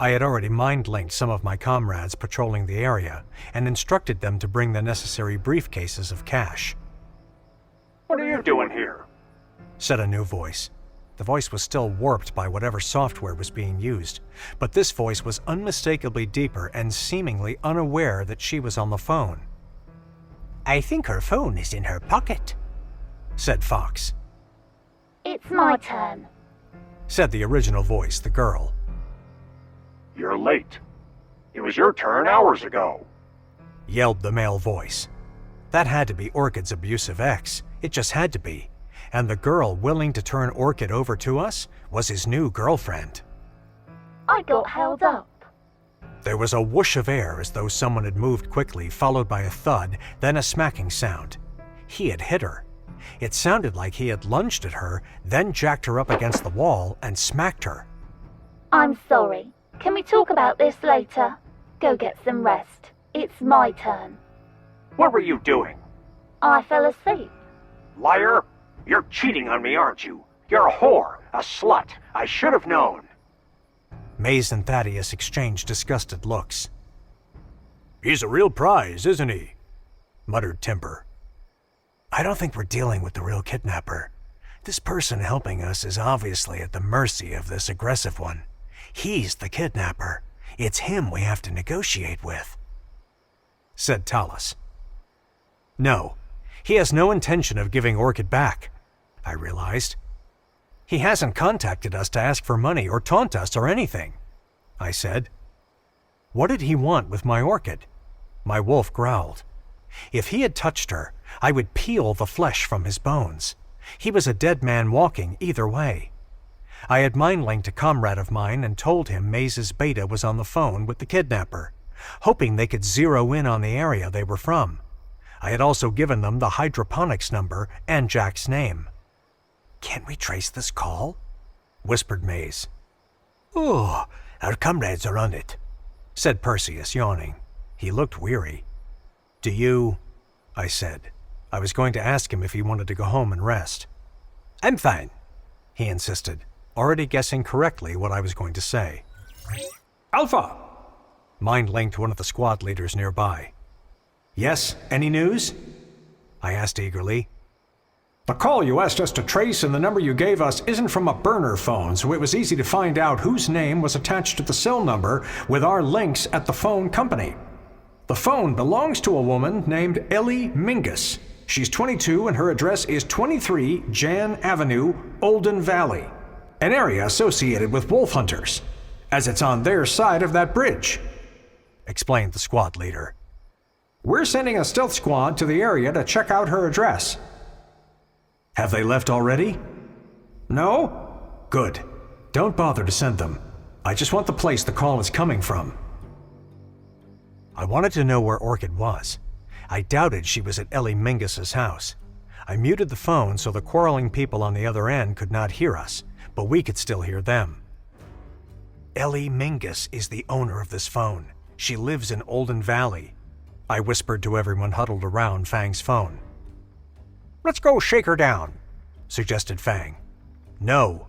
Speaker 2: I had already mind-linked some of my comrades patrolling the area and instructed them to bring the necessary briefcases of cash.
Speaker 5: "What are you doing here?"
Speaker 2: said a new voice. The voice was still warped by whatever software was being used, but this voice was unmistakably deeper and seemingly unaware that she was on the phone.
Speaker 4: "I think her phone is in her pocket,"
Speaker 2: said Fox.
Speaker 3: "It's my turn,"
Speaker 2: said the original voice, the girl.
Speaker 5: "You're late. It was your turn hours ago,"
Speaker 2: yelled the male voice. That had to be Orchid's abusive ex. It just had to be. And the girl willing to turn Orchid over to us was his new girlfriend.
Speaker 3: "I got held up."
Speaker 2: There was a whoosh of air as though someone had moved quickly, followed by a thud, then a smacking sound. He had hit her. It sounded like he had lunged at her, then jacked her up against the wall and smacked her.
Speaker 3: "I'm sorry. Can we talk about this later? Go get some rest. It's my turn."
Speaker 5: "What were you doing?"
Speaker 3: "I fell asleep."
Speaker 5: "Liar! You're cheating on me, aren't you? You're a whore, a slut. I should have known."
Speaker 2: Maze and Thaddeus exchanged disgusted looks. "He's a real prize, isn't he?" muttered Timber. "I don't think we're dealing with the real kidnapper. This person helping us is obviously at the mercy of this aggressive one. He's the kidnapper. It's him we have to negotiate with," said Talus. "No, he has no intention of giving Orchid back," I realized. "He hasn't contacted us to ask for money or taunt us or anything," I said. "What did he want with my Orchid?" My wolf growled. If he had touched her, I would peel the flesh from his bones. He was a dead man walking either way. I had mind-linked a comrade of mine and told him Maze's beta was on the phone with the kidnapper. hoping they could zero in on the area they were from. I had also given them the hydroponics number and Jack's name.
Speaker 4: "Can't we trace this call?" whispered Maze. "Oh, our comrades are on it,"
Speaker 2: said Perseus, yawning. He looked weary. "Do you?" I said. I was going to ask him if he wanted to go home and rest.
Speaker 4: "I'm fine,"
Speaker 2: he insisted, already guessing correctly what I was going to say.
Speaker 5: Alpha!
Speaker 2: Mind-linked one of the squad leaders nearby.
Speaker 5: Yes, any news?
Speaker 2: I asked eagerly.
Speaker 5: The call you asked us to trace and the number you gave us isn't from a burner phone, so it was easy to find out whose name was attached to the cell number with our links at the phone company. The phone belongs to a woman named 𝘰𝐤𝑚𝑖𝑛𝑔𝑢𝑠. She's 22 and her address is 23 Jan Avenue, Olden Valley, an area associated with wolf hunters, as it's on their side of that bridge,
Speaker 2: explained the squad leader.
Speaker 5: We're sending a stealth squad to the area to check out her address.
Speaker 2: Have they left already?
Speaker 5: No?
Speaker 2: Good. Don't bother to send them. I just want the place the call is coming from. I wanted to know where Orchid was. I doubted she was at 𝘰𝐤𝑚𝑖𝑛𝑔𝑢𝑠's house. I muted the phone so the quarreling people on the other end could not hear us, but we could still hear them. 𝘰𝐤𝑚𝑖𝑛𝑔𝑢𝑠 is the owner of this phone. She lives in Olden Valley, I whispered to everyone huddled around Fang's phone.
Speaker 4: "Let's go shake her down,"
Speaker 2: suggested Fang. No.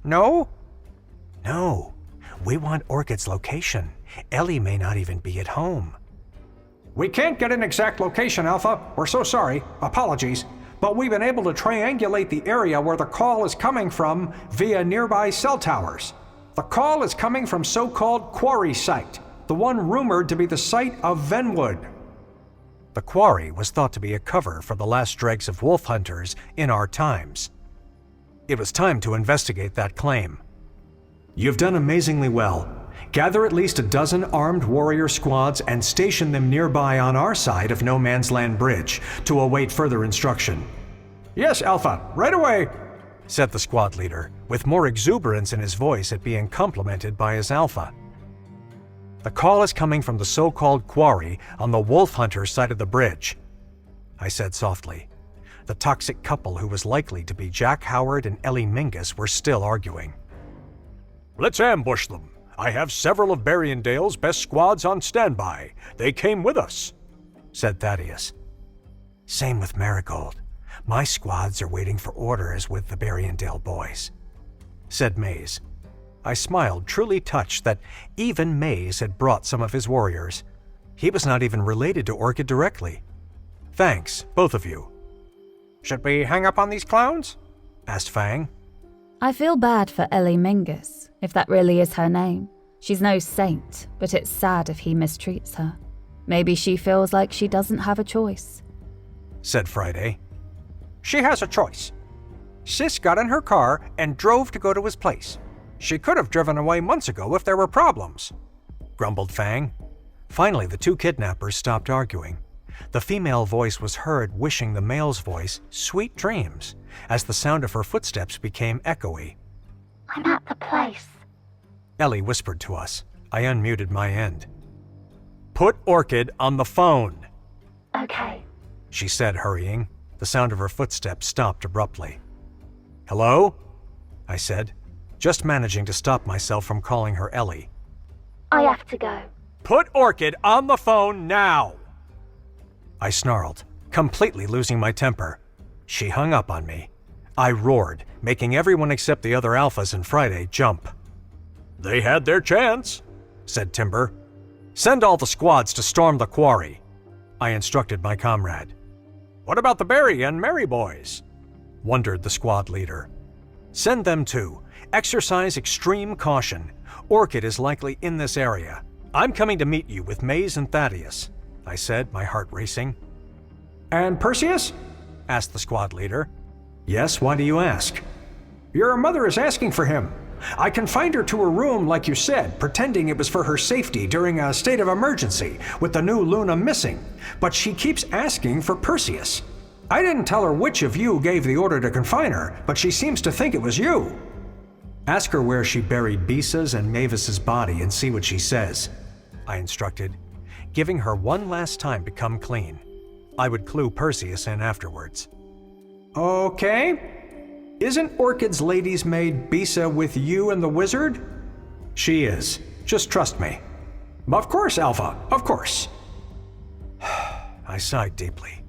Speaker 4: "No?"
Speaker 2: No. We want Orchid's location. Ellie may not even be at home.
Speaker 5: We can't get an exact location, Alpha. We're so sorry. Apologies. But we've been able to triangulate the area where the call is coming from via nearby cell towers. The call is coming from so-called quarry site, the one rumored to be the site of Venwood.
Speaker 2: The quarry was thought to be a cover for the last dregs of wolf hunters in our times. It was time to investigate that claim.
Speaker 5: You've done amazingly well. Gather at least a dozen armed warrior squads and station them nearby on our side of No Man's Land Bridge to await further instruction. Yes, Alpha, right away,
Speaker 2: said the squad leader, with more exuberance in his voice at being complimented by his Alpha. The call is coming from the so-called quarry on the wolf hunter side of the bridge, I said softly. The toxic couple who was likely to be Jack Howard and 𝘰𝐤𝑚𝑖𝑛𝑔𝑢𝑠 were still arguing.
Speaker 6: Let's ambush them. I have several of Berriendale's best squads on standby. They came with us,
Speaker 2: said Thaddeus. Same with Marigold. My squads are waiting for orders with the Berriendale boys, said Maze. I smiled, truly touched that even Maze had brought some of his warriors. He was not even related to Orchid directly. Thanks, both of you.
Speaker 4: "Should we hang up on these clowns?"
Speaker 2: asked Fang.
Speaker 1: I feel bad for 𝘰𝐤𝑚𝑖𝑛𝑔𝑢𝑠, if that really is her name. She's no saint, but it's sad if he mistreats her. Maybe she feels like she doesn't have a choice,
Speaker 2: said Friday.
Speaker 4: "She has a choice. Sis got in her car and drove to go to his place. She could have driven away months ago if there were problems,"
Speaker 2: grumbled Fang. Finally, the two kidnappers stopped arguing. The female voice was heard wishing the male's voice sweet dreams as the sound of her footsteps became echoey.
Speaker 3: "I'm at the place,"
Speaker 2: Ellie whispered to us. I unmuted my end. "Put Orchid on the phone,"
Speaker 3: "Okay,"
Speaker 2: she said, hurrying. The sound of her footsteps stopped abruptly. "Hello?" I said, just managing to stop myself from calling her Ellie.
Speaker 3: "I have to go."
Speaker 6: "Put Orchid on the phone now,"
Speaker 2: I snarled, completely losing my temper. She hung up on me. I roared, making everyone except the other Alphas and Friday jump.
Speaker 6: "They had their chance,"
Speaker 2: said Timber. "Send all the squads to storm the quarry," I instructed my comrade.
Speaker 6: "What about the Barry and Mary boys?"
Speaker 2: wondered the squad leader. "Send them too. Exercise extreme caution. Orchid is likely in this area. I'm coming to meet you with Maze and Thaddeus," I said, my heart racing.
Speaker 5: "And Perseus?"
Speaker 2: asked the squad leader.
Speaker 5: "Yes, why do you ask?" "Your mother is asking for him. I confined her to her room like you said, pretending it was for her safety during a state of emergency with the new Luna missing, but she keeps asking for Perseus. I didn't tell her which of you gave the order to confine her, but she seems to think it was you."
Speaker 2: "Ask her where she buried Bisa's and Mavis's body and see what she says," I instructed. giving her one last time to come clean. I would clue Perseus in afterwards.
Speaker 5: Okay. Isn't Orchid's lady's maid Bisa with you and the wizard?
Speaker 2: She is. Just trust me.
Speaker 5: Of course, Alpha. Of course.
Speaker 2: I sighed deeply.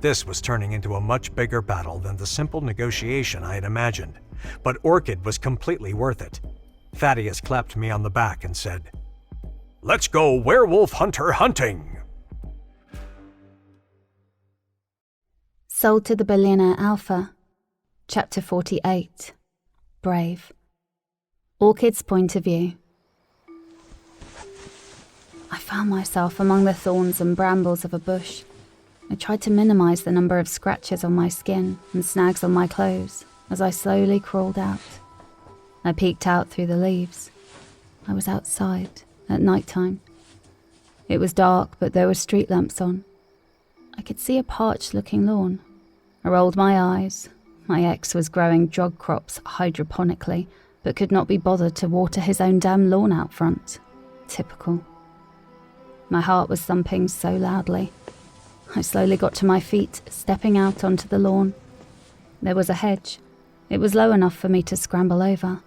Speaker 2: This was turning into a much bigger battle than the simple negotiation I had imagined, but Orchid was completely worth it. Thaddeus clapped me on the back and said,
Speaker 6: Let's go werewolf hunter hunting!
Speaker 1: Sold to the Billionaire Alpha. Chapter 48. Brave. Orchid's point of view. I found myself among the thorns and brambles of a bush. I tried to minimize the number of scratches on my skin and snags on my clothes as I slowly crawled out. I peeked out through the leaves. I was outside, at night time. It was dark, but there were street lamps on. I could see a parched-looking lawn. I rolled my eyes. My ex was growing drug crops hydroponically, but could not be bothered to water his own damn lawn out front. Typical. My heart was thumping so loudly. I slowly got to my feet, stepping out onto the lawn. There was a hedge. It was low enough for me to scramble over.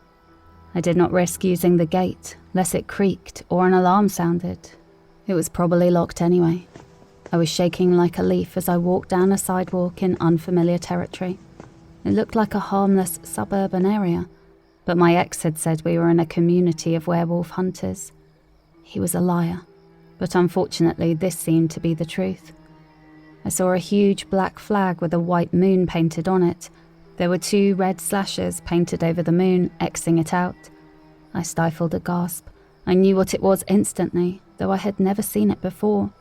Speaker 1: I did not risk using the gate, lest it creaked or an alarm sounded. It was probably locked anyway. I was shaking like a leaf as I walked down a sidewalk in unfamiliar territory. It looked like a harmless suburban area, but my ex had said we were in a community of werewolf hunters. He was a liar, but unfortunately this seemed to be the truth. I saw a huge black flag with a white moon painted on it. There were 2 red slashes painted over the moon, Xing it out. I stifled a gasp. I knew what it was instantly, though I had never seen it before.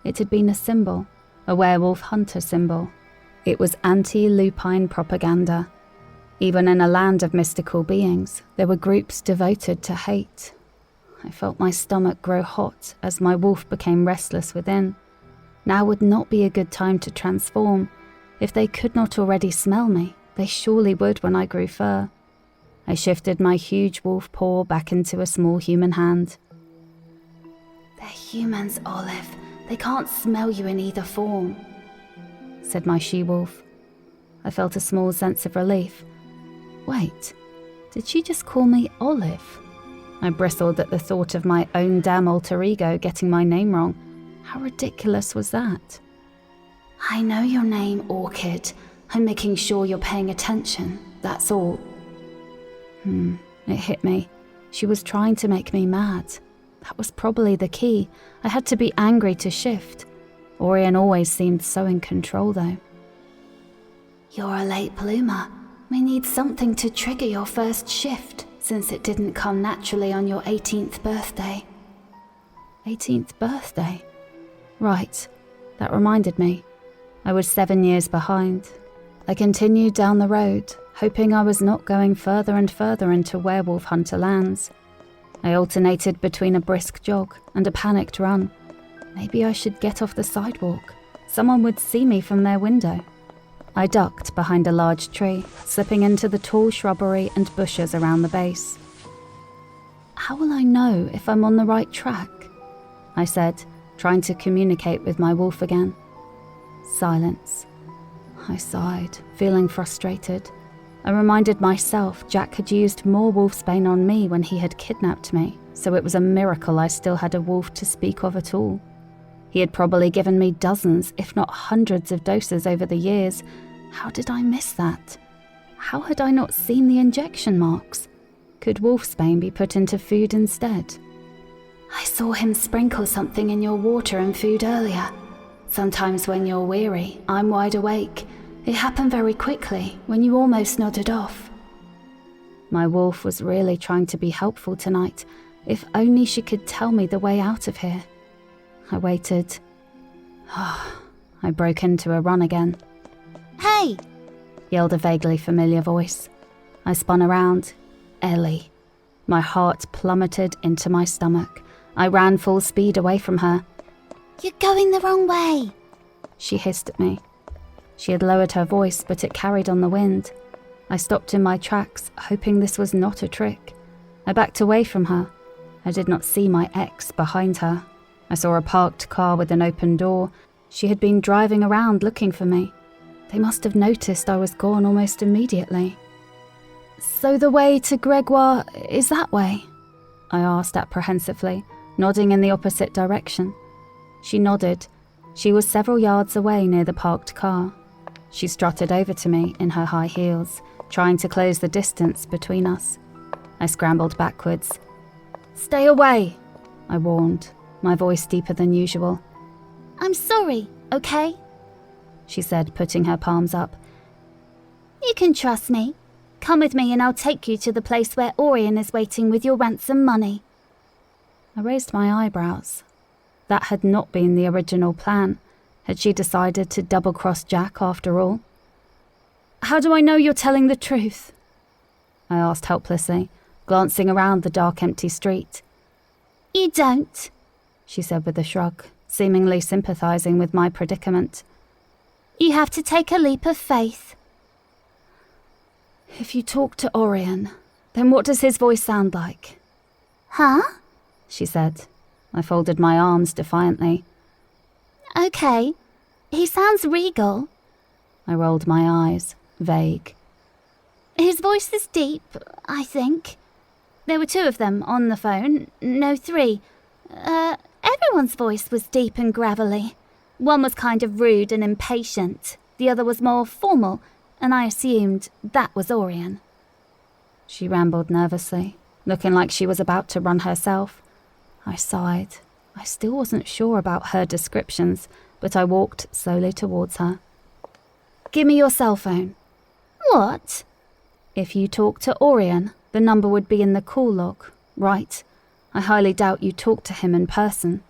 Speaker 1: It had been a symbol, a werewolf hunter symbol. It was anti-lupine propaganda. Even in a land of mystical beings, there were groups devoted to hate. I felt my stomach grow hot as my wolf became restless within. Now would not be a good time to transform. If they could not already smell me, they surely would when I grew fur. I shifted my huge wolf paw back into a small human hand.
Speaker 3: They're humans, Olive. They can't smell you in either form,
Speaker 1: said my she-wolf. I felt a small sense of relief. Wait, did she just call me Olive? I bristled at the thought of my own damn alter ego getting my name wrong. How ridiculous was that?
Speaker 3: I know your name, Orchid. I'm making sure you're paying attention, that's all.
Speaker 1: It hit me. She was trying to make me mad. That was probably the key. I had to be angry to shift. Orion always seemed so in control, though.
Speaker 3: You're a late bloomer. We need something to trigger your first shift, since it didn't come naturally on your 18th birthday.
Speaker 1: 18th birthday? Right, that reminded me. I was 7 years behind. I continued down the road, hoping I was not going further and further into werewolf hunter lands. I alternated between a brisk jog and a panicked run. Maybe I should get off the sidewalk. Someone would see me from their window. I ducked behind a large tree, slipping into the tall shrubbery and bushes around the base. How will I know if I'm on the right track? I said, trying to communicate with my wolf again. Silence. I sighed, feeling frustrated. I reminded myself Jack had used more wolfsbane on me when he had kidnapped me, so it was a miracle I still had a wolf to speak of at all. He had probably given me dozens, if not hundreds of doses over the years. How did I miss that? How had I not seen the injection marks? Could wolfsbane be put into food instead?
Speaker 3: I saw him sprinkle something in your water and food earlier. Sometimes when you're weary, I'm wide awake. It happened very quickly, when you almost nodded off.
Speaker 1: My wolf was really trying to be helpful tonight. If only she could tell me the way out of here. I waited. I broke into a run again.
Speaker 3: Hey!
Speaker 1: Yelled a vaguely familiar voice. I spun around. Ellie. My heart plummeted into my stomach. I ran full speed away from her.
Speaker 3: You're going the wrong way,
Speaker 1: she hissed at me. She had lowered her voice, but it carried on the wind. I stopped in my tracks, hoping this was not a trick. I backed away from her. I did not see my ex behind her. I saw a parked car with an open door. She had been driving around looking for me. They must have noticed I was gone almost immediately. "So the way to 𝘤𝑰𝑬𝑤𝑎 is that way?" I asked apprehensively, nodding in the opposite direction. She nodded. She was several yards away near the parked car. She strutted over to me in her high heels, trying to close the distance between us. I scrambled backwards. "Stay away," I warned, my voice deeper than usual.
Speaker 3: "I'm sorry, okay?"
Speaker 1: she said, putting her palms up.
Speaker 3: "You can trust me. Come with me and I'll take you to the place where Orion is waiting with your ransom money."
Speaker 1: I raised my eyebrows. That had not been the original plan. Had she decided to double-cross Jack after all? "How do I know you're telling the truth?" I asked helplessly, glancing around the dark, empty street.
Speaker 3: "You don't,"
Speaker 1: she said with a shrug, seemingly sympathizing with my predicament.
Speaker 3: "You have to take a leap of faith."
Speaker 1: "If you talk to Orion, then what does his voice sound like?"
Speaker 3: "Huh?"
Speaker 1: she said. I folded my arms defiantly.
Speaker 3: "Okay. He sounds regal."
Speaker 1: I rolled my eyes, vague.
Speaker 3: "His voice is deep, I think. There were 2 of them on the phone. No, 3. Everyone's voice was deep and gravelly. One was kind of rude and impatient. The other was more formal, and I assumed that was Orion." She rambled nervously, looking like she was about to run herself. I sighed. I still wasn't sure about her descriptions, but I walked slowly towards her. "Give me your cell phone." "What?"
Speaker 1: "If you talk to Orion, the number would be in the call log, right? I highly doubt you talked to him in person."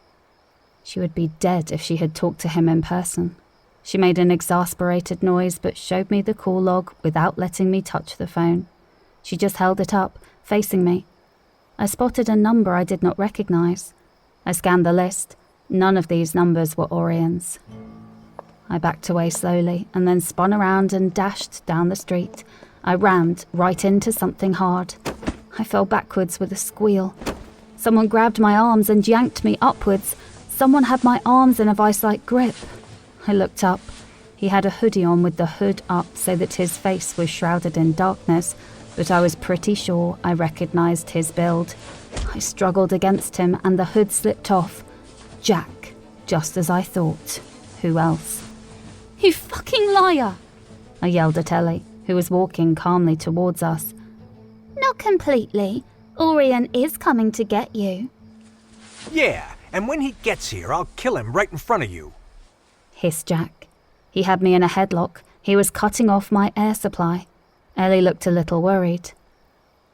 Speaker 1: She would be dead if she had talked to him in person. She made an exasperated noise but showed me the call log without letting me touch the phone. She just held it up, facing me. I spotted a number I did not recognize. I scanned the list. None of these numbers were Orion's. I backed away slowly and then spun around and dashed down the street. I rammed right into something hard. I fell backwards with a squeal. Someone grabbed my arms and yanked me upwards. Someone had my arms in a vice-like grip. I looked up. He had a hoodie on with the hood up so that his face was shrouded in darkness, but I was pretty sure I recognized his build. I struggled against him and the hood slipped off. Jack, just as I thought. Who else? "You fucking liar!" I yelled at Ellie, who was walking calmly towards us.
Speaker 3: "Not completely. Orion is coming to get you."
Speaker 5: Yeah, and when he gets here, I'll kill him right in front of you,"
Speaker 1: hissed Jack. He had me in a headlock. He was cutting off my air supply. Ellie looked a little worried.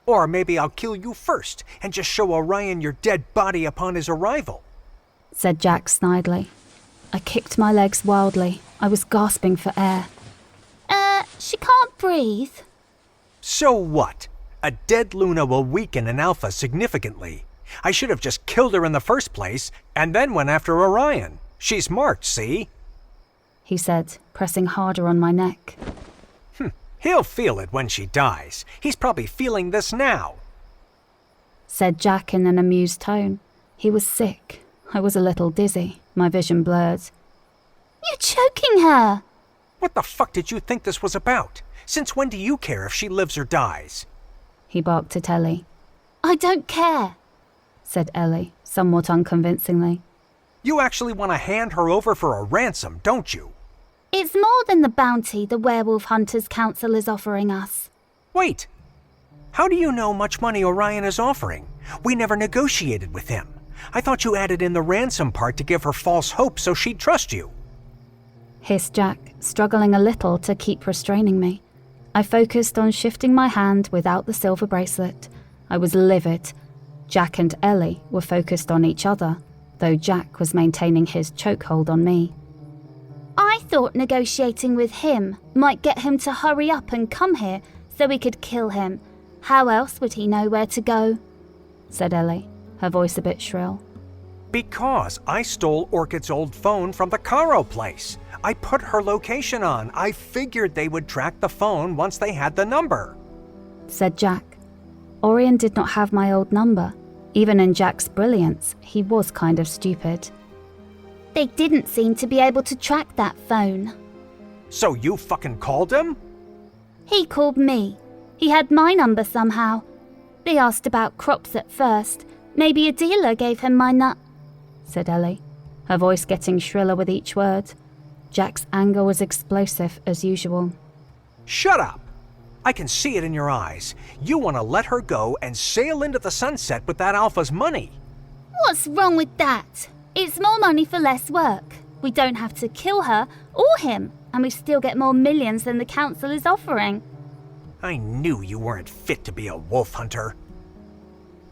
Speaker 5: "Or maybe I'll kill you first and just show Orion your dead body upon his arrival,"
Speaker 1: said Jack snidely. I kicked my legs wildly. I was gasping for air.
Speaker 3: She can't breathe."
Speaker 5: "So what? A dead Luna will weaken an Alpha significantly. I should have just killed her in the first place and then went after Orion. She's marked, see?"
Speaker 1: he said, pressing harder on my neck.
Speaker 5: "He'll feel it when she dies. He's probably feeling this now,"
Speaker 1: said Jack in an amused tone. He was sick. I was a little dizzy, my vision blurred.
Speaker 3: "You're choking her."
Speaker 5: "What the fuck did you think this was about? Since when do you care if she lives or dies?"
Speaker 1: He barked at Ellie.
Speaker 3: "I don't care,"
Speaker 1: said Ellie, somewhat unconvincingly.
Speaker 5: "You actually want to hand her over for a ransom, don't you?"
Speaker 3: "It's more than the bounty the Werewolf Hunters Council is offering us."
Speaker 5: "Wait. How do you know much money Orion is offering? We never negotiated with him. I thought you added in the ransom part to give her false hope so she'd trust you,"
Speaker 1: hissed Jack, struggling a little to keep restraining me. I focused on shifting my hand without the silver bracelet. I was livid. Jack and Ellie were focused on each other, though Jack was maintaining his chokehold on me.
Speaker 3: "I thought negotiating with him might get him to hurry up and come here so we could kill him. How else would he know where to go?"
Speaker 1: said Ellie, her voice a bit shrill.
Speaker 5: "Because I stole Orchid's old phone from the Caro place. I put her location on. I figured they would track the phone once they had the number,"
Speaker 1: said Jack. Orion did not have my old number. Even in Jack's brilliance, he was kind of stupid.
Speaker 3: They didn't seem to be able to track that phone.
Speaker 5: So you fucking called him?
Speaker 3: He called me. He had my number somehow. They asked about crops at first. Maybe a dealer gave him my
Speaker 1: said Ellie, her voice getting shriller with each word. Jack's anger was explosive as usual.
Speaker 5: Shut up! I can see it in your eyes. You want to let her go and sail into the sunset with that Alpha's money.
Speaker 3: What's wrong with that? It's more money for less work. We don't have to kill her or him, and we still get more millions than the council is offering.
Speaker 5: I knew you weren't fit to be a wolf hunter,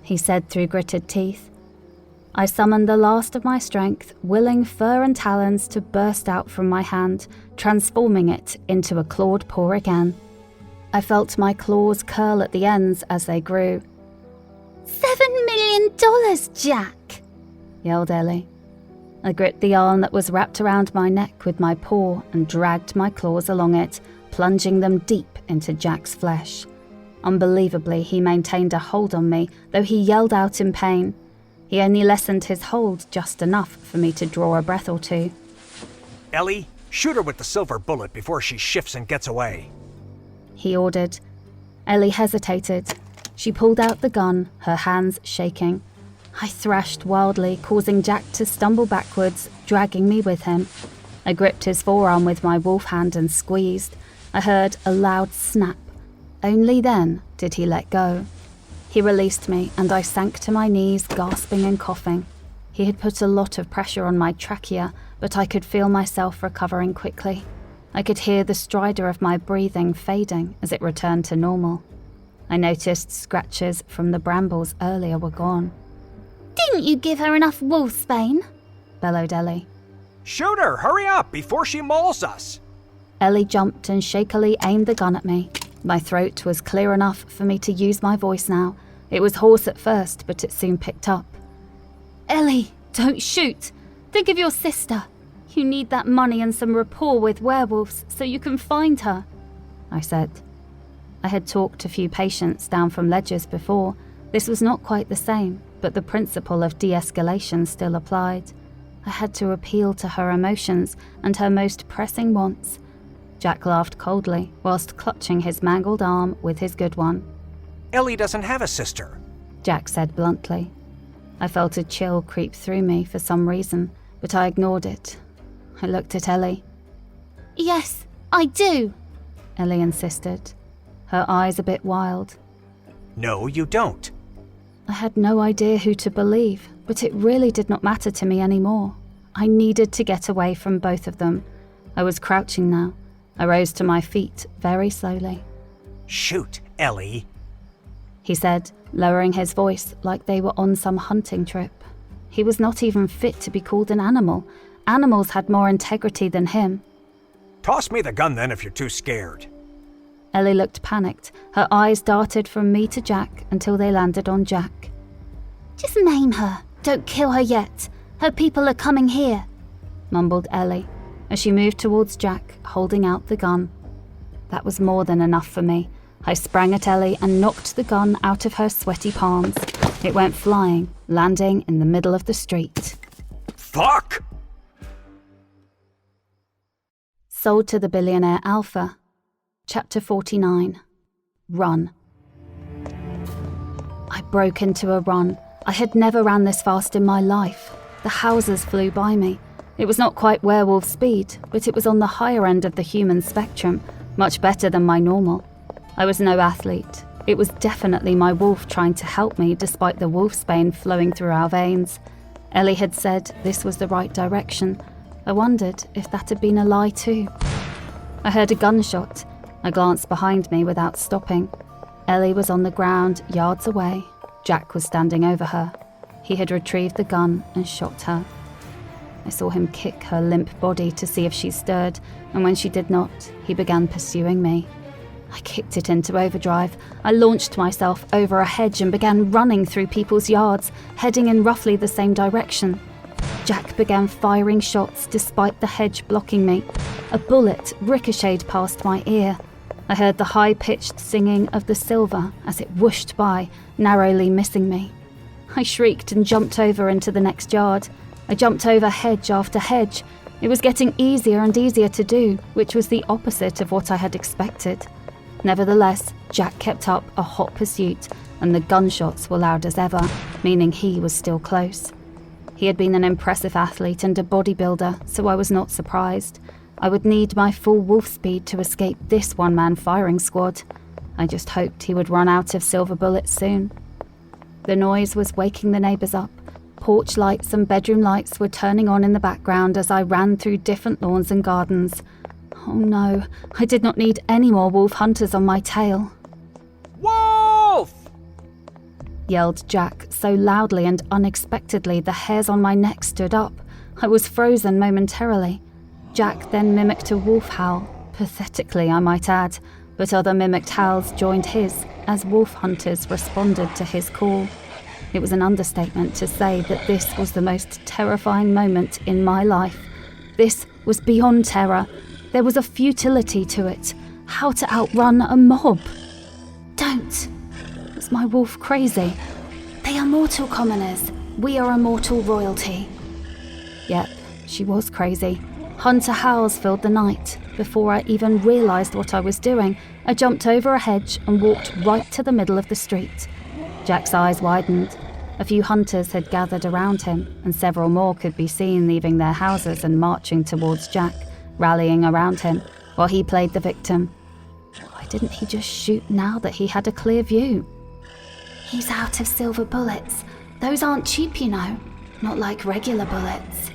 Speaker 1: he said through gritted teeth. I summoned the last of my strength, willing fur and talons to burst out from my hand, transforming it into a clawed paw again. I felt my claws curl at the ends as they grew.
Speaker 3: $7 million, Jack,
Speaker 1: yelled Ellie. I gripped the arm that was wrapped around my neck with my paw and dragged my claws along it, plunging them deep into Jack's flesh. Unbelievably, he maintained a hold on me, though he yelled out in pain. He only lessened his hold just enough for me to draw a breath or two.
Speaker 5: Ellie, shoot her with the silver bullet before she shifts and gets away,
Speaker 1: he ordered. Ellie hesitated. She pulled out the gun, her hands shaking. I thrashed wildly, causing Jack to stumble backwards, dragging me with him. I gripped his forearm with my wolf hand and squeezed. I heard a loud snap. Only then did he let go. He released me, and I sank to my knees, gasping and coughing. He had put a lot of pressure on my trachea, but I could feel myself recovering quickly. I could hear the stridor of my breathing fading as it returned to normal. I noticed scratches from the brambles earlier were gone.
Speaker 3: Didn't you give her enough wolfsbane?
Speaker 1: Bellowed Ellie.
Speaker 5: Shoot her! Hurry up, before she mauls us!
Speaker 1: Ellie jumped and shakily aimed the gun at me. My throat was clear enough for me to use my voice now. It was hoarse at first, but it soon picked up.
Speaker 3: Ellie, don't shoot. Think of your sister. You need that money and some rapport with werewolves so you can find her,
Speaker 1: I said. I had talked to few patients down from ledges before. This was not quite the same, but the principle of de-escalation still applied. I had to appeal to her emotions and her most pressing wants. Jack laughed coldly, whilst clutching his mangled arm with his good one.
Speaker 5: Ellie doesn't have a sister,
Speaker 1: Jack said bluntly. I felt a chill creep through me for some reason, but I ignored it. I looked at Ellie.
Speaker 3: Yes, I do,
Speaker 1: Ellie insisted, her eyes a bit wild.
Speaker 5: No, you don't.
Speaker 1: I had no idea who to believe, but it really did not matter to me anymore. I needed to get away from both of them. I was crouching now. I rose to my feet very slowly.
Speaker 5: Shoot, Ellie,
Speaker 1: he said, lowering his voice like they were on some hunting trip. He was not even fit to be called an animal. Animals had more integrity than him.
Speaker 5: Toss me the gun then if you're too scared.
Speaker 1: Ellie looked panicked. Her eyes darted from me to Jack until they landed on Jack.
Speaker 3: Just maim her. Don't kill her yet. Her people are coming here,
Speaker 1: mumbled Ellie, as she moved towards Jack, holding out the gun. That was more than enough for me. I sprang at Ellie and knocked the gun out of her sweaty palms. It went flying, landing in the middle of the street.
Speaker 5: Fuck!
Speaker 1: Sold to the Billionaire Alpha. Chapter 49. Run. I broke into a run. I had never ran this fast in my life. The houses flew by me. It was not quite werewolf speed, but it was on the higher end of the human spectrum, much better than my normal. I was no athlete. It was definitely my wolf trying to help me despite the wolfsbane flowing through our veins. Ellie had said this was the right direction. I wondered if that had been a lie too. I heard a gunshot. I glanced behind me without stopping. Ellie was on the ground, yards away. Jack was standing over her. He had retrieved the gun and shot her. I saw him kick her limp body to see if she stirred, and when she did not, he began pursuing me. I kicked it into overdrive. I launched myself over a hedge and began running through people's yards, heading in roughly the same direction. Jack began firing shots despite the hedge blocking me. A bullet ricocheted past my ear. I heard the high-pitched singing of the silver as it whooshed by, narrowly missing me. I shrieked and jumped over into the next yard. I jumped over hedge after hedge. It was getting easier and easier to do, which was the opposite of what I had expected. Nevertheless, Jack kept up a hot pursuit, and the gunshots were loud as ever, meaning he was still close. He had been an impressive athlete and a bodybuilder, so I was not surprised. I would need my full wolf speed to escape this one-man firing squad. I just hoped he would run out of silver bullets soon. The noise was waking the neighbours up. Porch lights and bedroom lights were turning on in the background as I ran through different lawns and gardens. Oh no, I did not need any more wolf hunters on my tail.
Speaker 6: Wolf!
Speaker 1: Yelled Jack so loudly and unexpectedly the hairs on my neck stood up. I was frozen momentarily. Jack then mimicked a wolf howl, pathetically I might add, but other mimicked howls joined his as wolf hunters responded to his call. It was an understatement to say that this was the most terrifying moment in my life. This was beyond terror. There was a futility to it. How to outrun a mob?
Speaker 3: Don't.
Speaker 1: Was my wolf crazy?
Speaker 3: They are mortal commoners. We are immortal royalty.
Speaker 1: Yep, she was crazy. Hunter howls filled the night. Before I even realised what I was doing, I jumped over a hedge and walked right to the middle of the street. Jack's eyes widened. A few hunters had gathered around him, and several more could be seen leaving their houses and marching towards Jack, rallying around him, while he played the victim. Why didn't he just shoot now that he had a clear view?
Speaker 3: He's out of silver bullets. Those aren't cheap, you know. Not like regular bullets.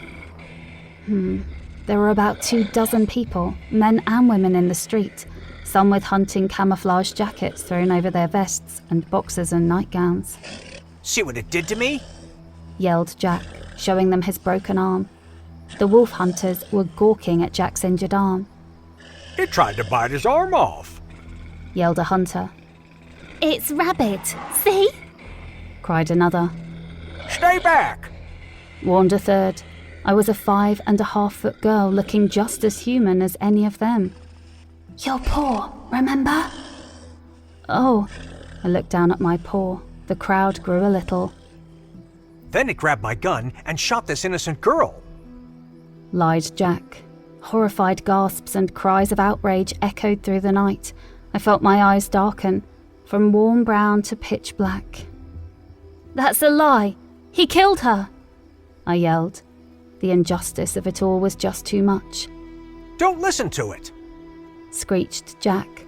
Speaker 1: There were about 24 people, men and women in the street, some with hunting camouflage jackets thrown over their vests and boxers and nightgowns.
Speaker 4: See what it did to me?
Speaker 1: Yelled Jack, showing them his broken arm. The wolf hunters were gawking at Jack's injured arm.
Speaker 6: It tried to bite his arm off.
Speaker 1: Yelled a hunter.
Speaker 3: It's rabid. See?
Speaker 1: Cried another.
Speaker 6: Stay back!
Speaker 1: Warned a third. I was a 5.5-foot girl looking just as human as any of them.
Speaker 3: Your paw, remember?
Speaker 1: Oh, I looked down at my paw. The crowd grew a little.
Speaker 4: Then it grabbed my gun and shot this innocent girl.
Speaker 1: Lied Jack. Horrified gasps and cries of outrage echoed through the night. I felt my eyes darken, from warm brown to pitch black.
Speaker 3: That's a lie. He killed her,
Speaker 1: I yelled. The injustice of it all was just too much.
Speaker 4: Don't listen to it,
Speaker 1: Screeched Jack.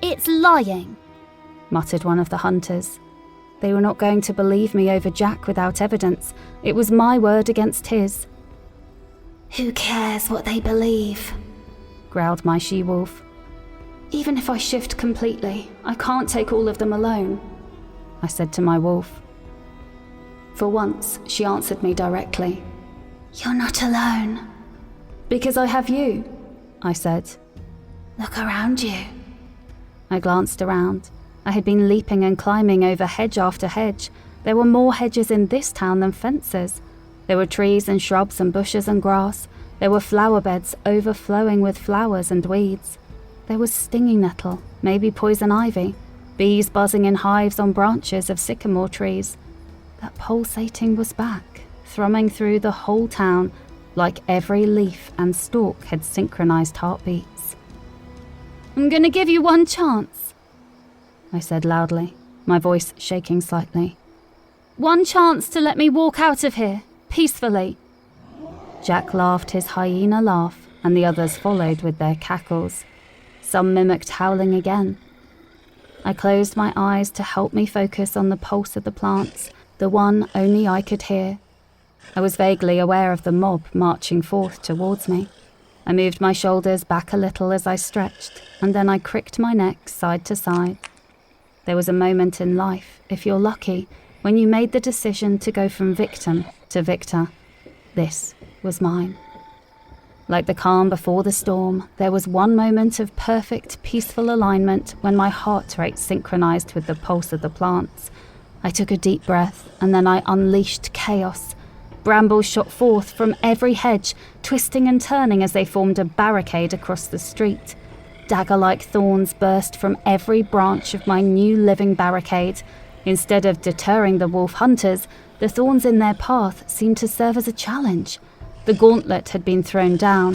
Speaker 3: It's lying,
Speaker 1: muttered one of the hunters. They were not going to believe me over Jack without evidence. It was my word against his.
Speaker 3: Who cares what they believe?
Speaker 1: Growled my she-wolf. Even if I shift completely, I can't take all of them alone, I said to my wolf. For once, she answered me directly.
Speaker 3: You're not alone.
Speaker 1: Because I have you, I said.
Speaker 3: Look around you.
Speaker 1: I glanced around. I had been leaping and climbing over hedge after hedge. There were more hedges in this town than fences. There were trees and shrubs and bushes and grass. There were flower beds overflowing with flowers and weeds. There was stinging nettle, maybe poison ivy, bees buzzing in hives on branches of sycamore trees. That pulsating was back, thrumming through the whole town like every leaf and stalk had synchronized heartbeats.
Speaker 3: I'm gonna give you one chance,
Speaker 1: I said loudly, my voice shaking slightly.
Speaker 3: One chance to let me walk out of here, peacefully.
Speaker 1: Jack laughed his hyena laugh, and the others followed with their cackles. Some mimicked howling again. I closed my eyes to help me focus on the pulse of the plants, the one only I could hear. I was vaguely aware of the mob marching forth towards me. I moved my shoulders back a little as I stretched, and then I cricked my neck side to side. There was a moment in life, if you're lucky, when you made the decision to go from victim to victor. This was mine. Like the calm before the storm, there was one moment of perfect, peaceful alignment when my heart rate synchronized with the pulse of the plants. I took a deep breath, and then I unleashed chaos. Brambles shot forth from every hedge, twisting and turning as they formed a barricade across the street. Dagger-like thorns burst from every branch of my new living barricade. Instead of deterring the wolf hunters, The thorns in their path seemed to serve as a challenge. The gauntlet had been thrown down.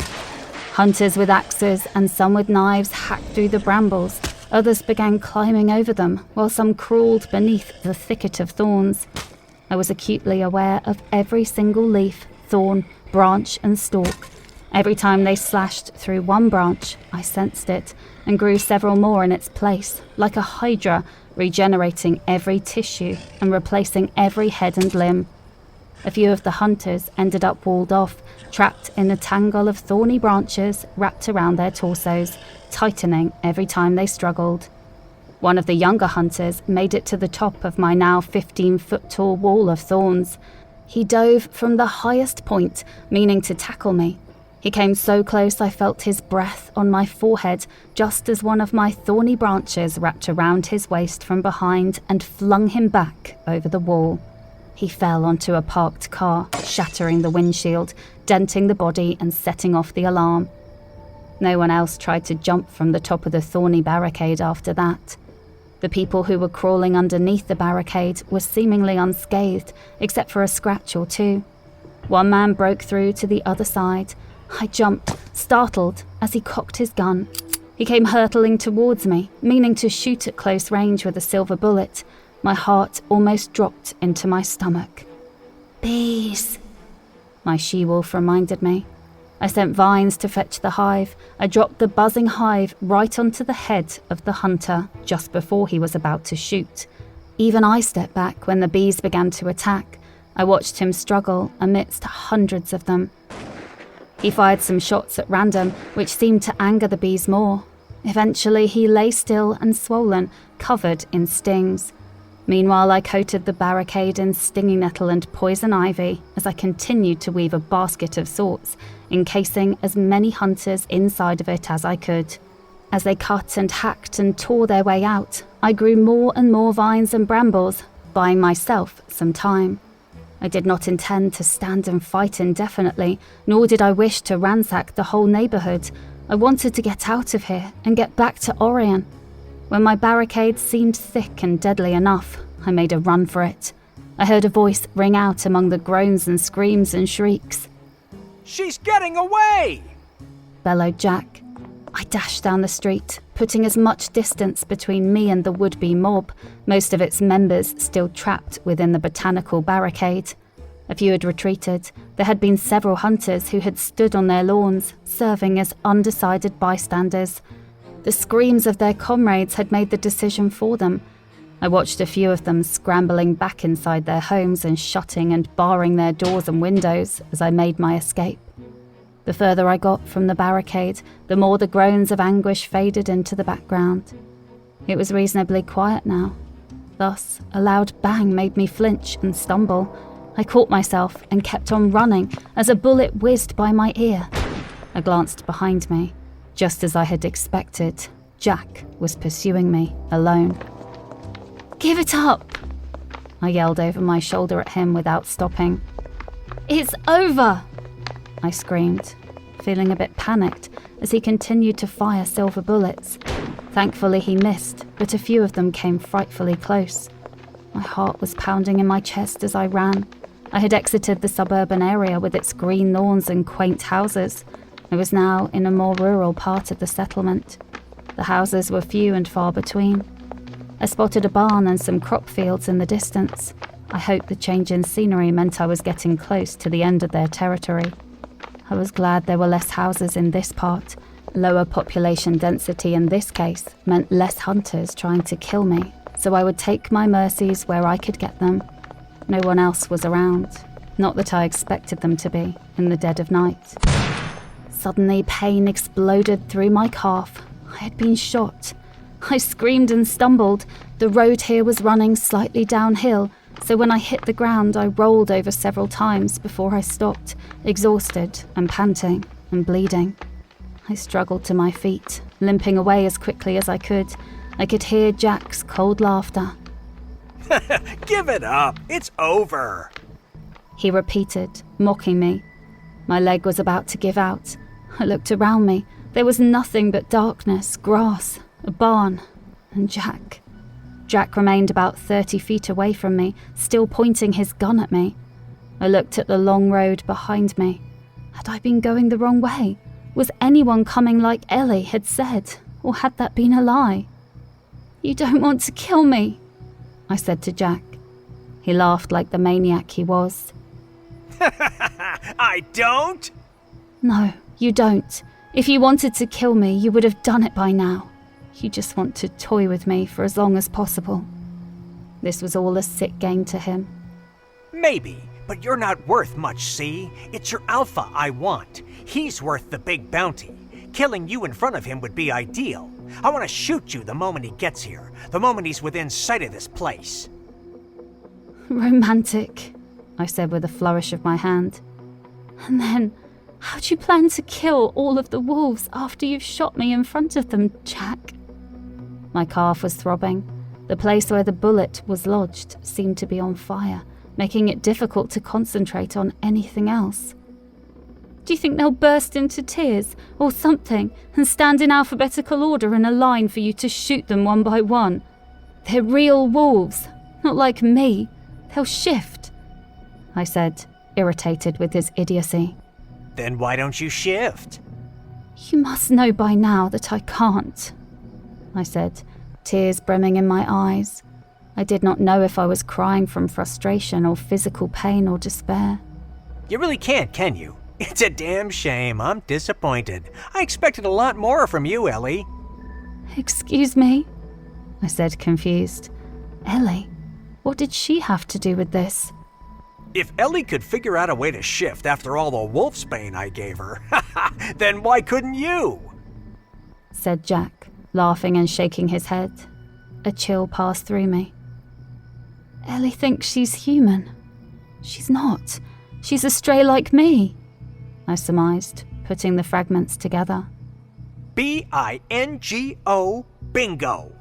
Speaker 1: Hunters with axes and some with knives hacked through the brambles. Others began climbing over them, while some crawled beneath the thicket of thorns. I was acutely aware of every single leaf, thorn, branch and stalk. Every time they slashed through one branch, I sensed it, and grew several more in its place, like a hydra, regenerating every tissue and replacing every head and limb. A few of the hunters ended up walled off, trapped in a tangle of thorny branches wrapped around their torsos, tightening every time they struggled. One of the younger hunters made it to the top of my now 15-foot-tall wall of thorns. He dove from the highest point, meaning to tackle me. He came so close I felt his breath on my forehead just as one of my thorny branches wrapped around his waist from behind and flung him back over the wall. He fell onto a parked car, shattering the windshield, denting the body and setting off the alarm. No one else tried to jump from the top of the thorny barricade after that. The people who were crawling underneath the barricade were seemingly unscathed, except for a scratch or two. One man broke through to the other side. I jumped, startled, as he cocked his gun. He came hurtling towards me, meaning to shoot at close range with a silver bullet. My heart almost dropped into my stomach.
Speaker 3: Bees,
Speaker 1: my she-wolf reminded me. I sent vines to fetch the hive. I dropped the buzzing hive right onto the head of the hunter just before he was about to shoot. Even I stepped back when the bees began to attack. I watched him struggle amidst hundreds of them. He fired some shots at random, which seemed to anger the bees more. Eventually, he lay still and swollen, covered in stings. Meanwhile, I coated the barricade in stinging nettle and poison ivy as I continued to weave a basket of sorts, encasing as many hunters inside of it as I could. As they cut and hacked and tore their way out, I grew more and more vines and brambles, buying myself some time. I did not intend to stand and fight indefinitely, nor did I wish to ransack the whole neighborhood. I wanted to get out of here and get back to Orion. When my barricade seemed thick and deadly enough, I made a run for it. I heard a voice ring out among the groans and screams and shrieks.
Speaker 5: "She's getting away!"
Speaker 1: bellowed Jack. I dashed down the street, putting as much distance between me and the would-be mob, most of its members still trapped within the botanical barricade. A few had retreated. There had been several hunters who had stood on their lawns, serving as undecided bystanders. The screams of their comrades had made the decision for them. I watched a few of them scrambling back inside their homes and shutting and barring their doors and windows as I made my escape. The further I got from the barricade, the more the groans of anguish faded into the background. It was reasonably quiet now. Thus, a loud bang made me flinch and stumble. I caught myself and kept on running as a bullet whizzed by my ear. I glanced behind me. Just as I had expected, Jack was pursuing me, alone.
Speaker 3: "Give it up!"
Speaker 1: I yelled over my shoulder at him without stopping.
Speaker 3: "It's over!"
Speaker 1: I screamed, feeling a bit panicked as he continued to fire silver bullets. Thankfully he missed, but a few of them came frightfully close. My heart was pounding in my chest as I ran. I had exited the suburban area with its green lawns and quaint houses. I was now in a more rural part of the settlement. The houses were few and far between. I spotted a barn and some crop fields in the distance. I hoped the change in scenery meant I was getting close to the end of their territory. I was glad there were less houses in this part. Lower population density in this case meant less hunters trying to kill me, so I would take my mercies where I could get them. No one else was around, not that I expected them to be, in the dead of night. Suddenly, pain exploded through my calf. I had been shot. I screamed and stumbled. The road here was running slightly downhill, so when I hit the ground, I rolled over several times before I stopped, exhausted and panting and bleeding. I struggled to my feet, limping away as quickly as I could. I could hear Jack's cold laughter.
Speaker 5: "Give it up! It's over!"
Speaker 1: he repeated, mocking me. My leg was about to give out. I looked around me. There was nothing but darkness, grass, a barn, and Jack. Jack remained about 30 feet away from me, still pointing his gun at me. I looked at the long road behind me. Had I been going the wrong way? Was anyone coming like Ellie had said, or had that been a lie? "You don't want to kill me," I said to Jack. He laughed like the maniac he was.
Speaker 4: I don't?
Speaker 1: "No, you don't. If you wanted to kill me, you would have done it by now. You just want to toy with me for as long as possible." This was all a sick game to him.
Speaker 4: Maybe, but you're not worth much, see? It's your alpha I want. He's worth the big bounty. Killing you in front of him would be ideal. I want to shoot you the moment he gets here, the moment he's within sight of this place.
Speaker 1: "Romantic," I said with a flourish of my hand. "And then, how do you plan to kill all of the wolves after you've shot me in front of them, Jack?" My calf was throbbing. The place where the bullet was lodged seemed to be on fire, making it difficult to concentrate on anything else. "Do you think they'll burst into tears or something and stand in alphabetical order in a line for you to shoot them one by one? They're real wolves, not like me. They'll shift," I said, irritated with his idiocy.
Speaker 4: Then why don't you shift?
Speaker 1: "You must know by now that I can't," I said, tears brimming in my eyes. I did not know if I was crying from frustration or physical pain or despair.
Speaker 4: You really can't, can you? It's a damn shame. I'm disappointed. I expected a lot more from you, Ellie.
Speaker 1: "Excuse me?" I said, confused. Ellie? What did she have to do with this?
Speaker 4: If Ellie could figure out a way to shift after all the wolfsbane I gave her, then why couldn't you?
Speaker 1: Said Jack, laughing and shaking his head. A chill passed through me. Ellie thinks she's human. She's not. She's a stray like me, I surmised, putting the fragments together.
Speaker 4: B-I-N-G-O, bingo.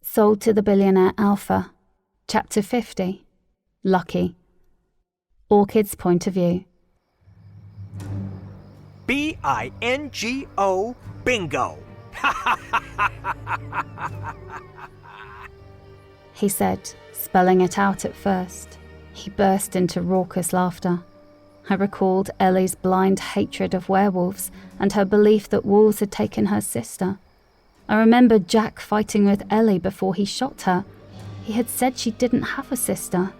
Speaker 1: Sold to the Billionaire Alpha. Chapter 50. Lucky. Orchid's point of view.
Speaker 4: B-I-N-G-O, bingo.
Speaker 1: He said, spelling it out at first. He burst into raucous laughter. I recalled Ellie's blind hatred of werewolves and her belief that wolves had taken her sister. I remembered Jack fighting with Ellie before he shot her. He had said she didn't have a sister.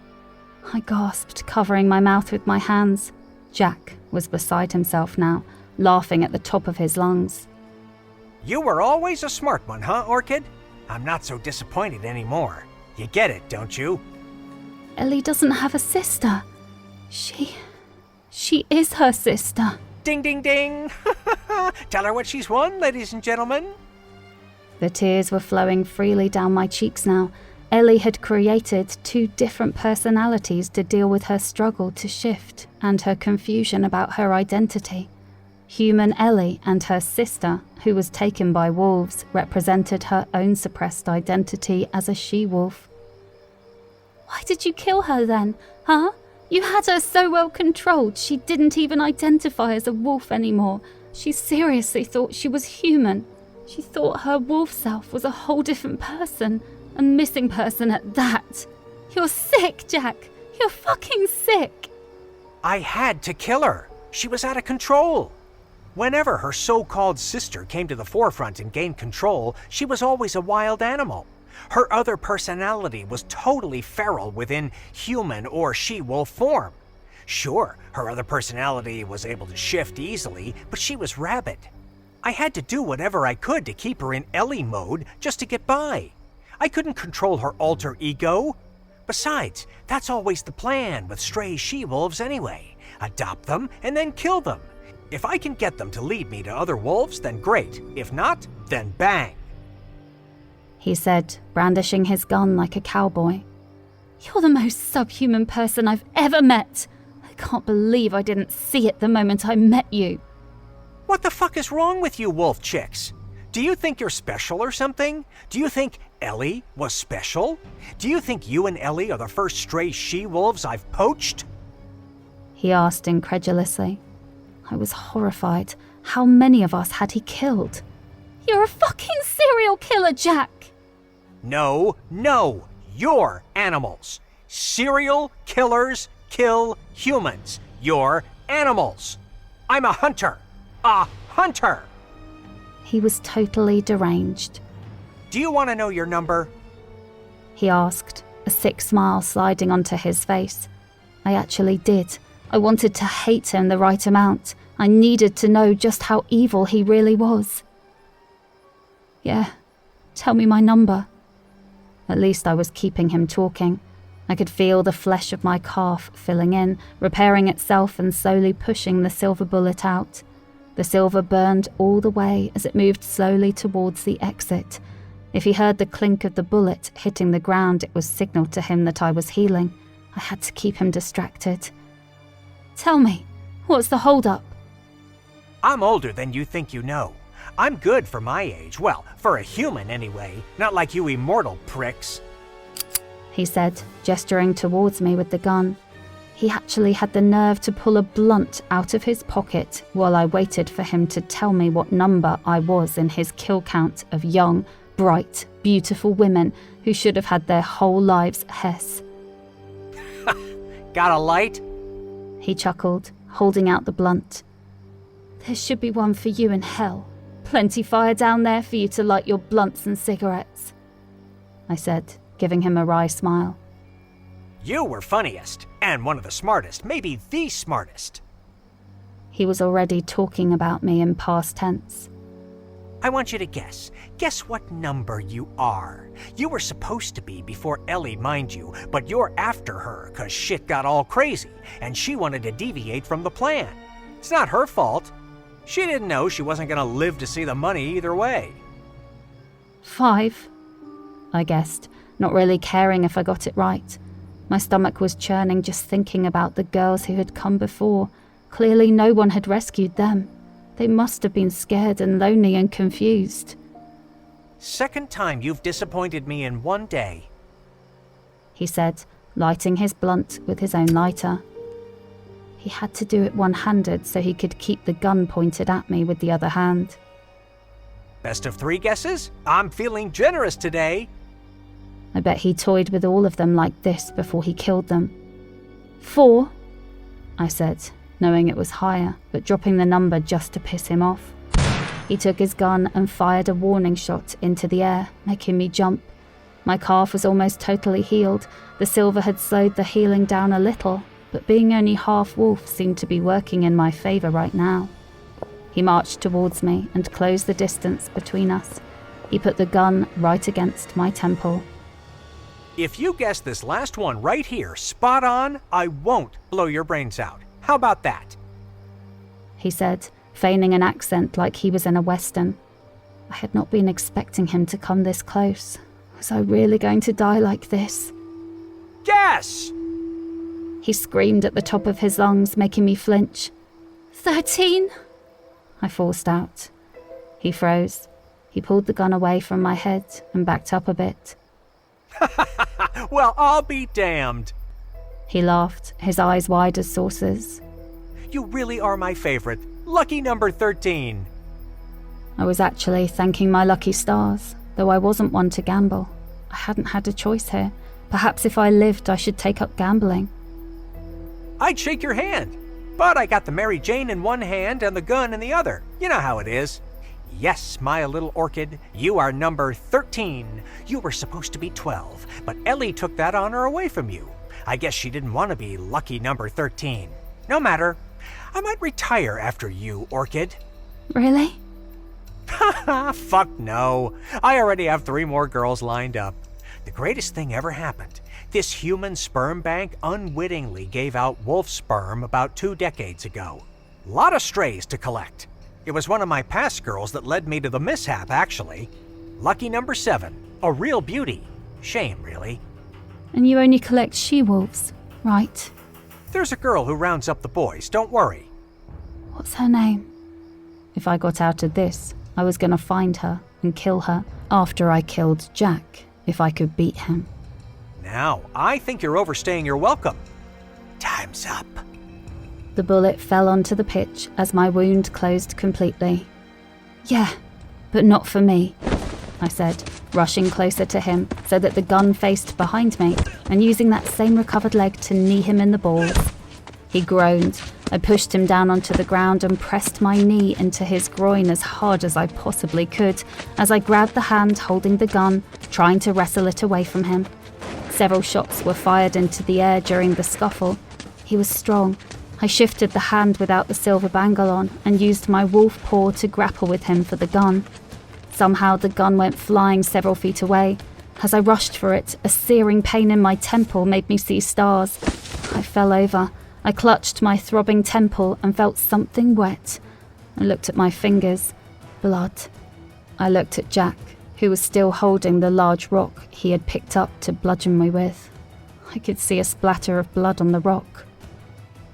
Speaker 1: I gasped, covering my mouth with my hands. Jack was beside himself now, laughing at the top of his lungs.
Speaker 4: You were always a smart one, huh, Orchid? I'm not so disappointed anymore. You get it, don't you?
Speaker 1: Ellie doesn't have a sister. She is her sister.
Speaker 4: Ding, ding, ding. Tell her what she's won, ladies and gentlemen.
Speaker 1: The tears were flowing freely down my cheeks now. Ellie had created two different personalities to deal with her struggle to shift and her confusion about her identity. Human Ellie and her sister, who was taken by wolves, represented her own suppressed identity as a she-wolf. Why did you kill her then, huh? You had her so well controlled she didn't even identify as a wolf anymore. She seriously thought she was human. She thought her wolf self was a whole different person, a missing person at that. You're sick, Jack. You're fucking sick.
Speaker 4: I had to kill her. She was out of control. Whenever her so-called sister came to the forefront and gained control, she was always a wild animal. Her other personality was totally feral within human or she-wolf form. Sure, her other personality was able to shift easily, but she was rabid. I had to do whatever I could to keep her in Ellie mode just to get by. I couldn't control her alter ego. Besides, that's always the plan with stray she-wolves anyway. Adopt them and then kill them. If I can get them to lead me to other wolves, then great. If not, then bang.
Speaker 1: He said, brandishing his gun like a cowboy. You're the most subhuman person I've ever met. I can't believe I didn't see it the moment I met you.
Speaker 4: What the fuck is wrong with you wolf chicks? Do you think you're special or something? Do you think Ellie was special? Do you think you and Ellie are the first stray she-wolves I've poached?
Speaker 1: he asked incredulously. I was horrified. How many of us had he killed?
Speaker 3: You're a fucking serial killer, Jack!
Speaker 4: No, you're animals. Serial killers kill humans. You're animals. I'm a hunter. A hunter!
Speaker 1: He was totally deranged.
Speaker 4: Do you want to know your number?
Speaker 1: He asked, a sick smile sliding onto his face. I actually did. I wanted to hate him the right amount. I needed to know just how evil he really was. Yeah, tell me my number. At least I was keeping him talking. I could feel the flesh of my calf filling in, repairing itself and slowly pushing the silver bullet out. The silver burned all the way as it moved slowly towards the exit. If he heard the clink of the bullet hitting the ground, it was signal to him that I was healing. I had to keep him distracted. Tell me, what's the hold-up?
Speaker 4: I'm older than you think you know. I'm good for my age. Well, for a human anyway. Not like you immortal pricks.
Speaker 1: He said, gesturing towards me with the gun. He actually had the nerve to pull a blunt out of his pocket while I waited for him to tell me what number I was in his kill count of young, bright, beautiful women who should have had their whole lives Hess.
Speaker 4: Got a light?
Speaker 1: He chuckled, holding out the blunt. There should be one for you in hell. Plenty fire down there for you to light your blunts and cigarettes, I said, giving him a wry smile.
Speaker 4: You were funniest, and one of the smartest, maybe the smartest.
Speaker 1: He was already talking about me in past tense.
Speaker 4: I want you to guess. Guess what number you are. You were supposed to be before Ellie, mind you, but you're after her 'cause shit got all crazy, and she wanted to deviate from the plan. It's not her fault. She didn't know she wasn't gonna live to see the money either way.
Speaker 1: 5, I guessed, not really caring if I got it right. My stomach was churning just thinking about the girls who had come before. Clearly no one had rescued them. They must have been scared and lonely and confused.
Speaker 4: Second time you've disappointed me in one day,
Speaker 1: he said, lighting his blunt with his own lighter. He had to do it one-handed so he could keep the gun pointed at me with the other hand.
Speaker 4: Best of 3 guesses? I'm feeling generous today.
Speaker 1: I bet he toyed with all of them like this before he killed them. 4, I said, knowing it was higher, but dropping the number just to piss him off. He took his gun and fired a warning shot into the air, making me jump. My calf was almost totally healed. The silver had slowed the healing down a little, but being only half wolf seemed to be working in my favor right now. He marched towards me and closed the distance between us. He put the gun right against my temple.
Speaker 4: If you guess this last one right here, spot on, I won't blow your brains out. How about that?
Speaker 1: He said, feigning an accent like he was in a western. I had not been expecting him to come this close. Was I really going to die like this?
Speaker 4: Guess!
Speaker 1: He screamed at the top of his lungs, making me flinch.
Speaker 3: 13?
Speaker 1: I forced out. He froze. He pulled the gun away from my head and backed up a bit.
Speaker 4: Well, I'll be damned.
Speaker 1: He laughed, his eyes wide as saucers.
Speaker 4: You really are my favorite. Lucky number 13.
Speaker 1: I was actually thanking my lucky stars, though I wasn't one to gamble. I hadn't had a choice here. Perhaps if I lived, I should take up gambling.
Speaker 4: I'd shake your hand, but I got the Mary Jane in one hand and the gun in the other. You know how it is. Yes, my little orchid, you are number 13. You were supposed to be 12, but Ellie took that honor away from you. I guess she didn't want to be lucky number 13. No matter. I might retire after you, Orchid.
Speaker 1: Really?
Speaker 4: Haha, fuck no. I already have 3 more girls lined up. The greatest thing ever happened. This human sperm bank unwittingly gave out wolf sperm about 2 decades ago. Lot of strays to collect. It was one of my past girls that led me to the mishap, actually. Lucky number 7. A real beauty. Shame, really.
Speaker 1: And you only collect she-wolves, right?
Speaker 4: There's a girl who rounds up the boys, don't worry.
Speaker 1: What's her name? If I got out of this, I was gonna find her and kill her after I killed Jack, if I could beat him.
Speaker 4: Now, I think you're overstaying your welcome. Time's up.
Speaker 1: The bullet fell onto the pitch as my wound closed completely. "Yeah, but not for me," I said, rushing closer to him so that the gun faced behind me and using that same recovered leg to knee him in the balls. He groaned. I pushed him down onto the ground and pressed my knee into his groin as hard as I possibly could as I grabbed the hand holding the gun, trying to wrestle it away from him. Several shots were fired into the air during the scuffle. He was strong. I shifted the hand without the silver bangle on and used my wolf paw to grapple with him for the gun. Somehow the gun went flying several feet away. As I rushed for it, a searing pain in my temple made me see stars. I fell over. I clutched my throbbing temple and felt something wet. I looked at my fingers. Blood. I looked at Jack, who was still holding the large rock he had picked up to bludgeon me with. I could see a splatter of blood on the rock.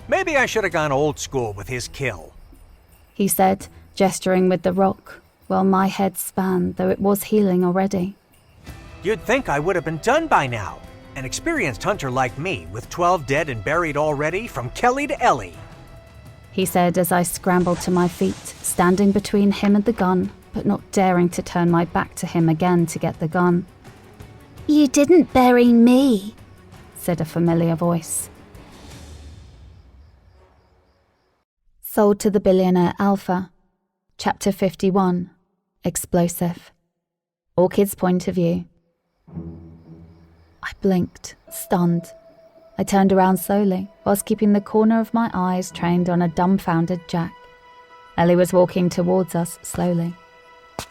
Speaker 5: Maybe I should have gone old school with his kill,
Speaker 1: he said, gesturing with the rock, while my head span, though it was healing already.
Speaker 5: You'd think I would have been done by now. An experienced hunter like me, with 12 dead and buried already, from Kelly to Ellie,
Speaker 1: he said as I scrambled to my feet, standing between him and the gun, but not daring to turn my back to him again to get the gun.
Speaker 3: "You didn't bury me,"
Speaker 1: said a familiar voice. Sold to the Billionaire Alpha. Chapter 51. Explosive. Orchid's point of view. I blinked, stunned. I turned around slowly, whilst keeping the corner of my eyes trained on a dumbfounded Jack. Ellie was walking towards us slowly.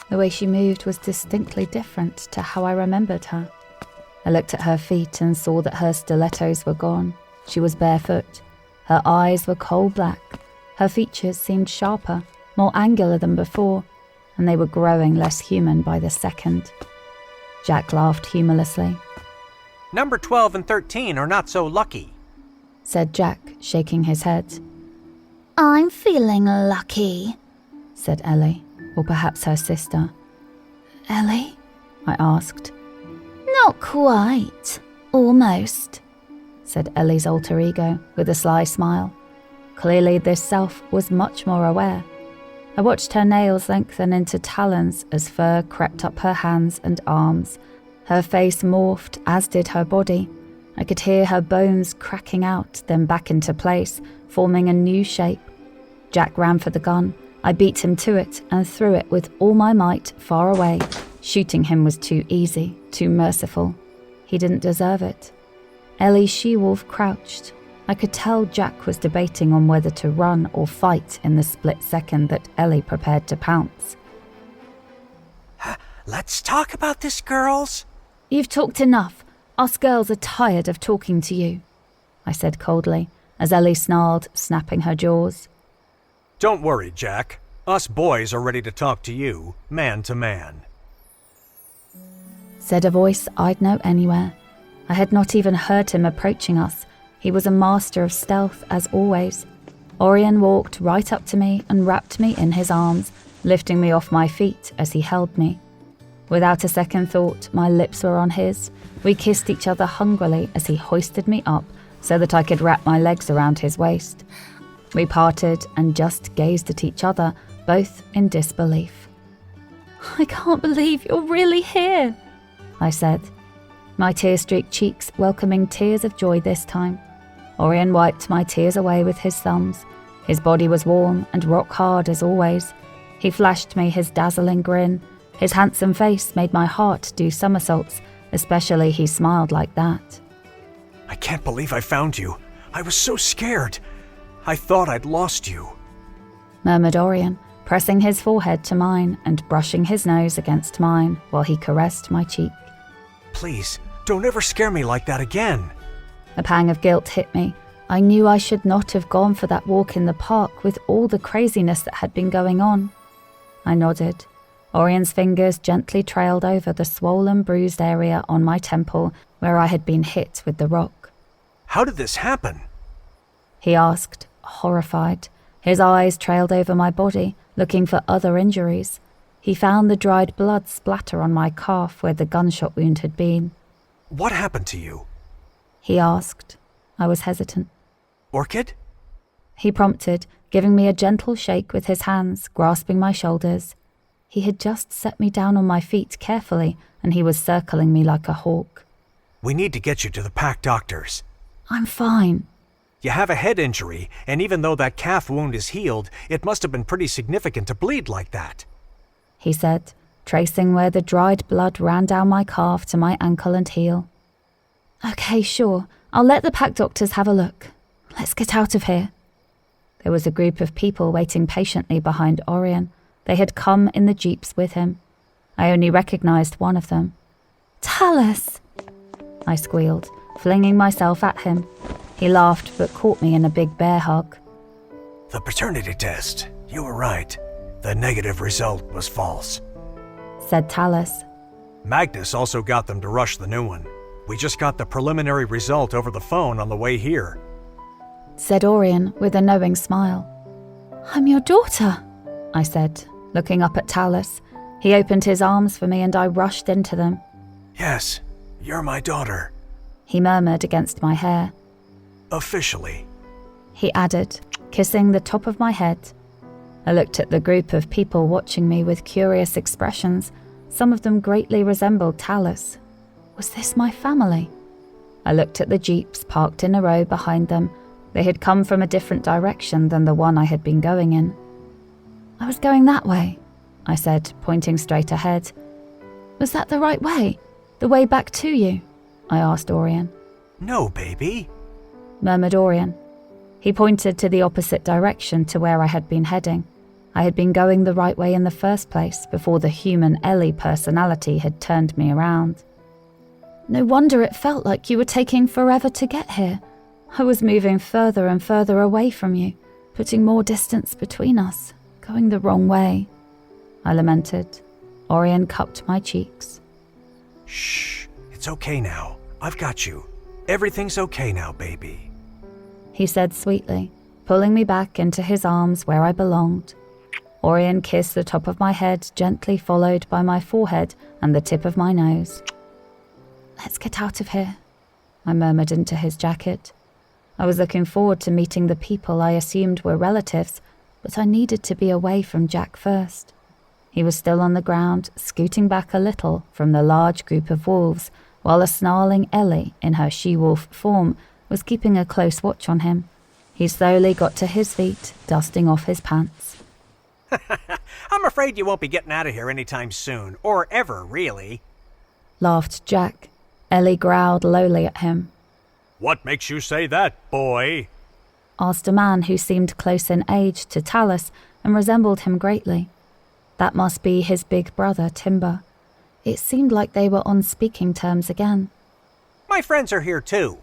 Speaker 1: The way she moved was distinctly different to how I remembered her. I looked at her feet and saw that her stilettos were gone. She was barefoot. Her eyes were coal black. Her features seemed sharper, more angular than before, and they were growing less human by the second. Jack laughed humorlessly.
Speaker 5: Number 12 and 13 are not so lucky,
Speaker 1: said Jack, shaking his head.
Speaker 3: "I'm feeling lucky,"
Speaker 1: said Ellie, or perhaps her sister.
Speaker 3: "Ellie?"
Speaker 1: I asked.
Speaker 3: "Not quite. Almost,"
Speaker 1: said Ellie's alter ego with a sly smile. Clearly this self was much more aware. I watched her nails lengthen into talons as fur crept up her hands and arms. Her face morphed, as did her body. I could hear her bones cracking out, then back into place, forming a new shape. Jack ran for the gun. I beat him to it and threw it with all my might far away. Shooting him was too easy, too merciful. He didn't deserve it. Ellie She-Wolf crouched. I could tell Jack was debating on whether to run or fight in the split second that Ellie prepared to pounce.
Speaker 5: Let's talk about this, girls.
Speaker 1: You've talked enough. Us girls are tired of talking to you, I said coldly, as Ellie snarled, snapping her jaws.
Speaker 6: Don't worry, Jack. Us boys are ready to talk to you, man to man,
Speaker 1: said a voice I'd know anywhere. I had not even heard him approaching us. He was a master of stealth, as always. Orion walked right up to me and wrapped me in his arms, lifting me off my feet as he held me. Without a second thought, my lips were on his. We kissed each other hungrily as he hoisted me up so that I could wrap my legs around his waist. We parted and just gazed at each other, both in disbelief. I can't believe you're really here, I said, my tear-streaked cheeks welcoming tears of joy this time. Orion wiped my tears away with his thumbs. His body was warm and rock-hard as always. He flashed me his dazzling grin. His handsome face made my heart do somersaults, especially he smiled like that.
Speaker 6: I can't believe I found you. I was so scared. I thought I'd lost you,
Speaker 1: murmured Orion, pressing his forehead to mine and brushing his nose against mine while he caressed my cheek.
Speaker 6: Please, don't ever scare me like that again.
Speaker 1: A pang of guilt hit me. I knew I should not have gone for that walk in the park with all the craziness that had been going on. I nodded. Orion's fingers gently trailed over the swollen, bruised area on my temple where I had been hit with the rock.
Speaker 6: How did this happen?
Speaker 1: He asked, horrified. His eyes trailed over my body, looking for other injuries. He found the dried blood splatter on my calf where the gunshot wound had been.
Speaker 6: What happened to you?
Speaker 1: He asked. I was hesitant.
Speaker 6: Orchid?
Speaker 1: he prompted, giving me a gentle shake with his hands, grasping my shoulders. He had just set me down on my feet carefully, and he was circling me like a hawk.
Speaker 5: We need to get you to the pack doctors.
Speaker 1: I'm fine.
Speaker 5: You have a head injury, and even though that calf wound is healed, it must have been pretty significant to bleed like that,
Speaker 1: he said, tracing where the dried blood ran down my calf to my ankle and heel. Okay, sure. I'll let the pack doctors have a look. Let's get out of here. There was a group of people waiting patiently behind Orion. They had come in the jeeps with him. I only recognized one of them. Talus! I squealed, flinging myself at him. He laughed but caught me in a big bear hug.
Speaker 5: The paternity test. You were right. The negative result was false,
Speaker 1: said Talus.
Speaker 5: Magnus also got them to rush the new one. We just got the preliminary result over the phone on the way here,
Speaker 1: said Orion with a knowing smile. I'm your daughter, I said, looking up at Talus. He opened his arms for me and I rushed into them.
Speaker 5: Yes, you're my daughter,
Speaker 1: he murmured against my hair.
Speaker 5: Officially,
Speaker 1: he added, kissing the top of my head. I looked at the group of people watching me with curious expressions. Some of them greatly resembled Talus. Was this my family? I looked at the jeeps parked in a row behind them. They had come from a different direction than the one I had been going in. I was going that way, I said, pointing straight ahead. Was that the right way? The way back to you? I asked Orion.
Speaker 5: No, baby,
Speaker 1: murmured Orion. He pointed to the opposite direction to where I had been heading. I had been going the right way in the first place before the human Ellie personality had turned me around. No wonder it felt like you were taking forever to get here. I was moving further and further away from you, putting more distance between us, going the wrong way, I lamented. Orion cupped my cheeks.
Speaker 5: Shh, it's okay now. I've got you. Everything's okay now, baby,
Speaker 1: he said sweetly, pulling me back into his arms where I belonged. Orion kissed the top of my head, gently followed by my forehead and the tip of my nose. Let's get out of here, I murmured into his jacket. I was looking forward to meeting the people I assumed were relatives, but I needed to be away from Jack first. He was still on the ground, scooting back a little from the large group of wolves, while a snarling Ellie, in her she-wolf form, was keeping a close watch on him. He slowly got to his feet, dusting off his pants.
Speaker 5: I'm afraid you won't be getting out of here anytime soon, or ever, really,
Speaker 1: laughed Jack. Ellie growled lowly at him.
Speaker 6: What makes you say that, boy?
Speaker 1: Asked a man who seemed close in age to Talus and resembled him greatly. That must be his big brother, Timber. It seemed like they were on speaking terms again.
Speaker 5: My friends are here too,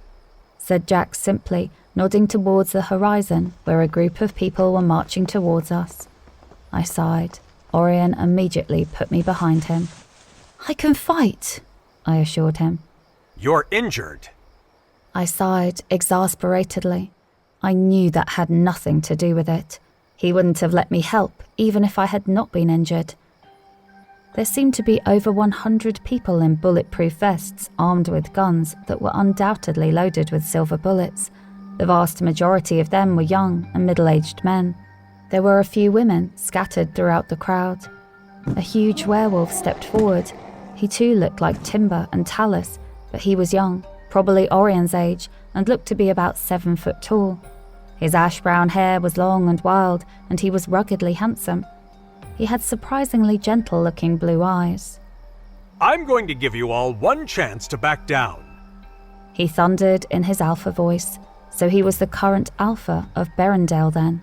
Speaker 1: said Jack simply, nodding towards the horizon where a group of people were marching towards us. I sighed. Orion immediately put me behind him. I can fight, I assured him.
Speaker 5: You're injured.
Speaker 1: I sighed exasperatedly. I knew that had nothing to do with it. He wouldn't have let me help, even if I had not been injured. There seemed to be over 100 people in bulletproof vests armed with guns that were undoubtedly loaded with silver bullets. The vast majority of them were young and middle-aged men. There were a few women scattered throughout the crowd. A huge werewolf stepped forward. He too looked like Timber and Talus, but he was young, probably Orion's age, and looked to be about 7 foot tall. His ash-brown hair was long and wild, and he was ruggedly handsome. He had surprisingly gentle-looking blue eyes.
Speaker 6: I'm going to give you all one chance to back down,
Speaker 1: he thundered in his alpha voice. So he was the current alpha of Berendale then.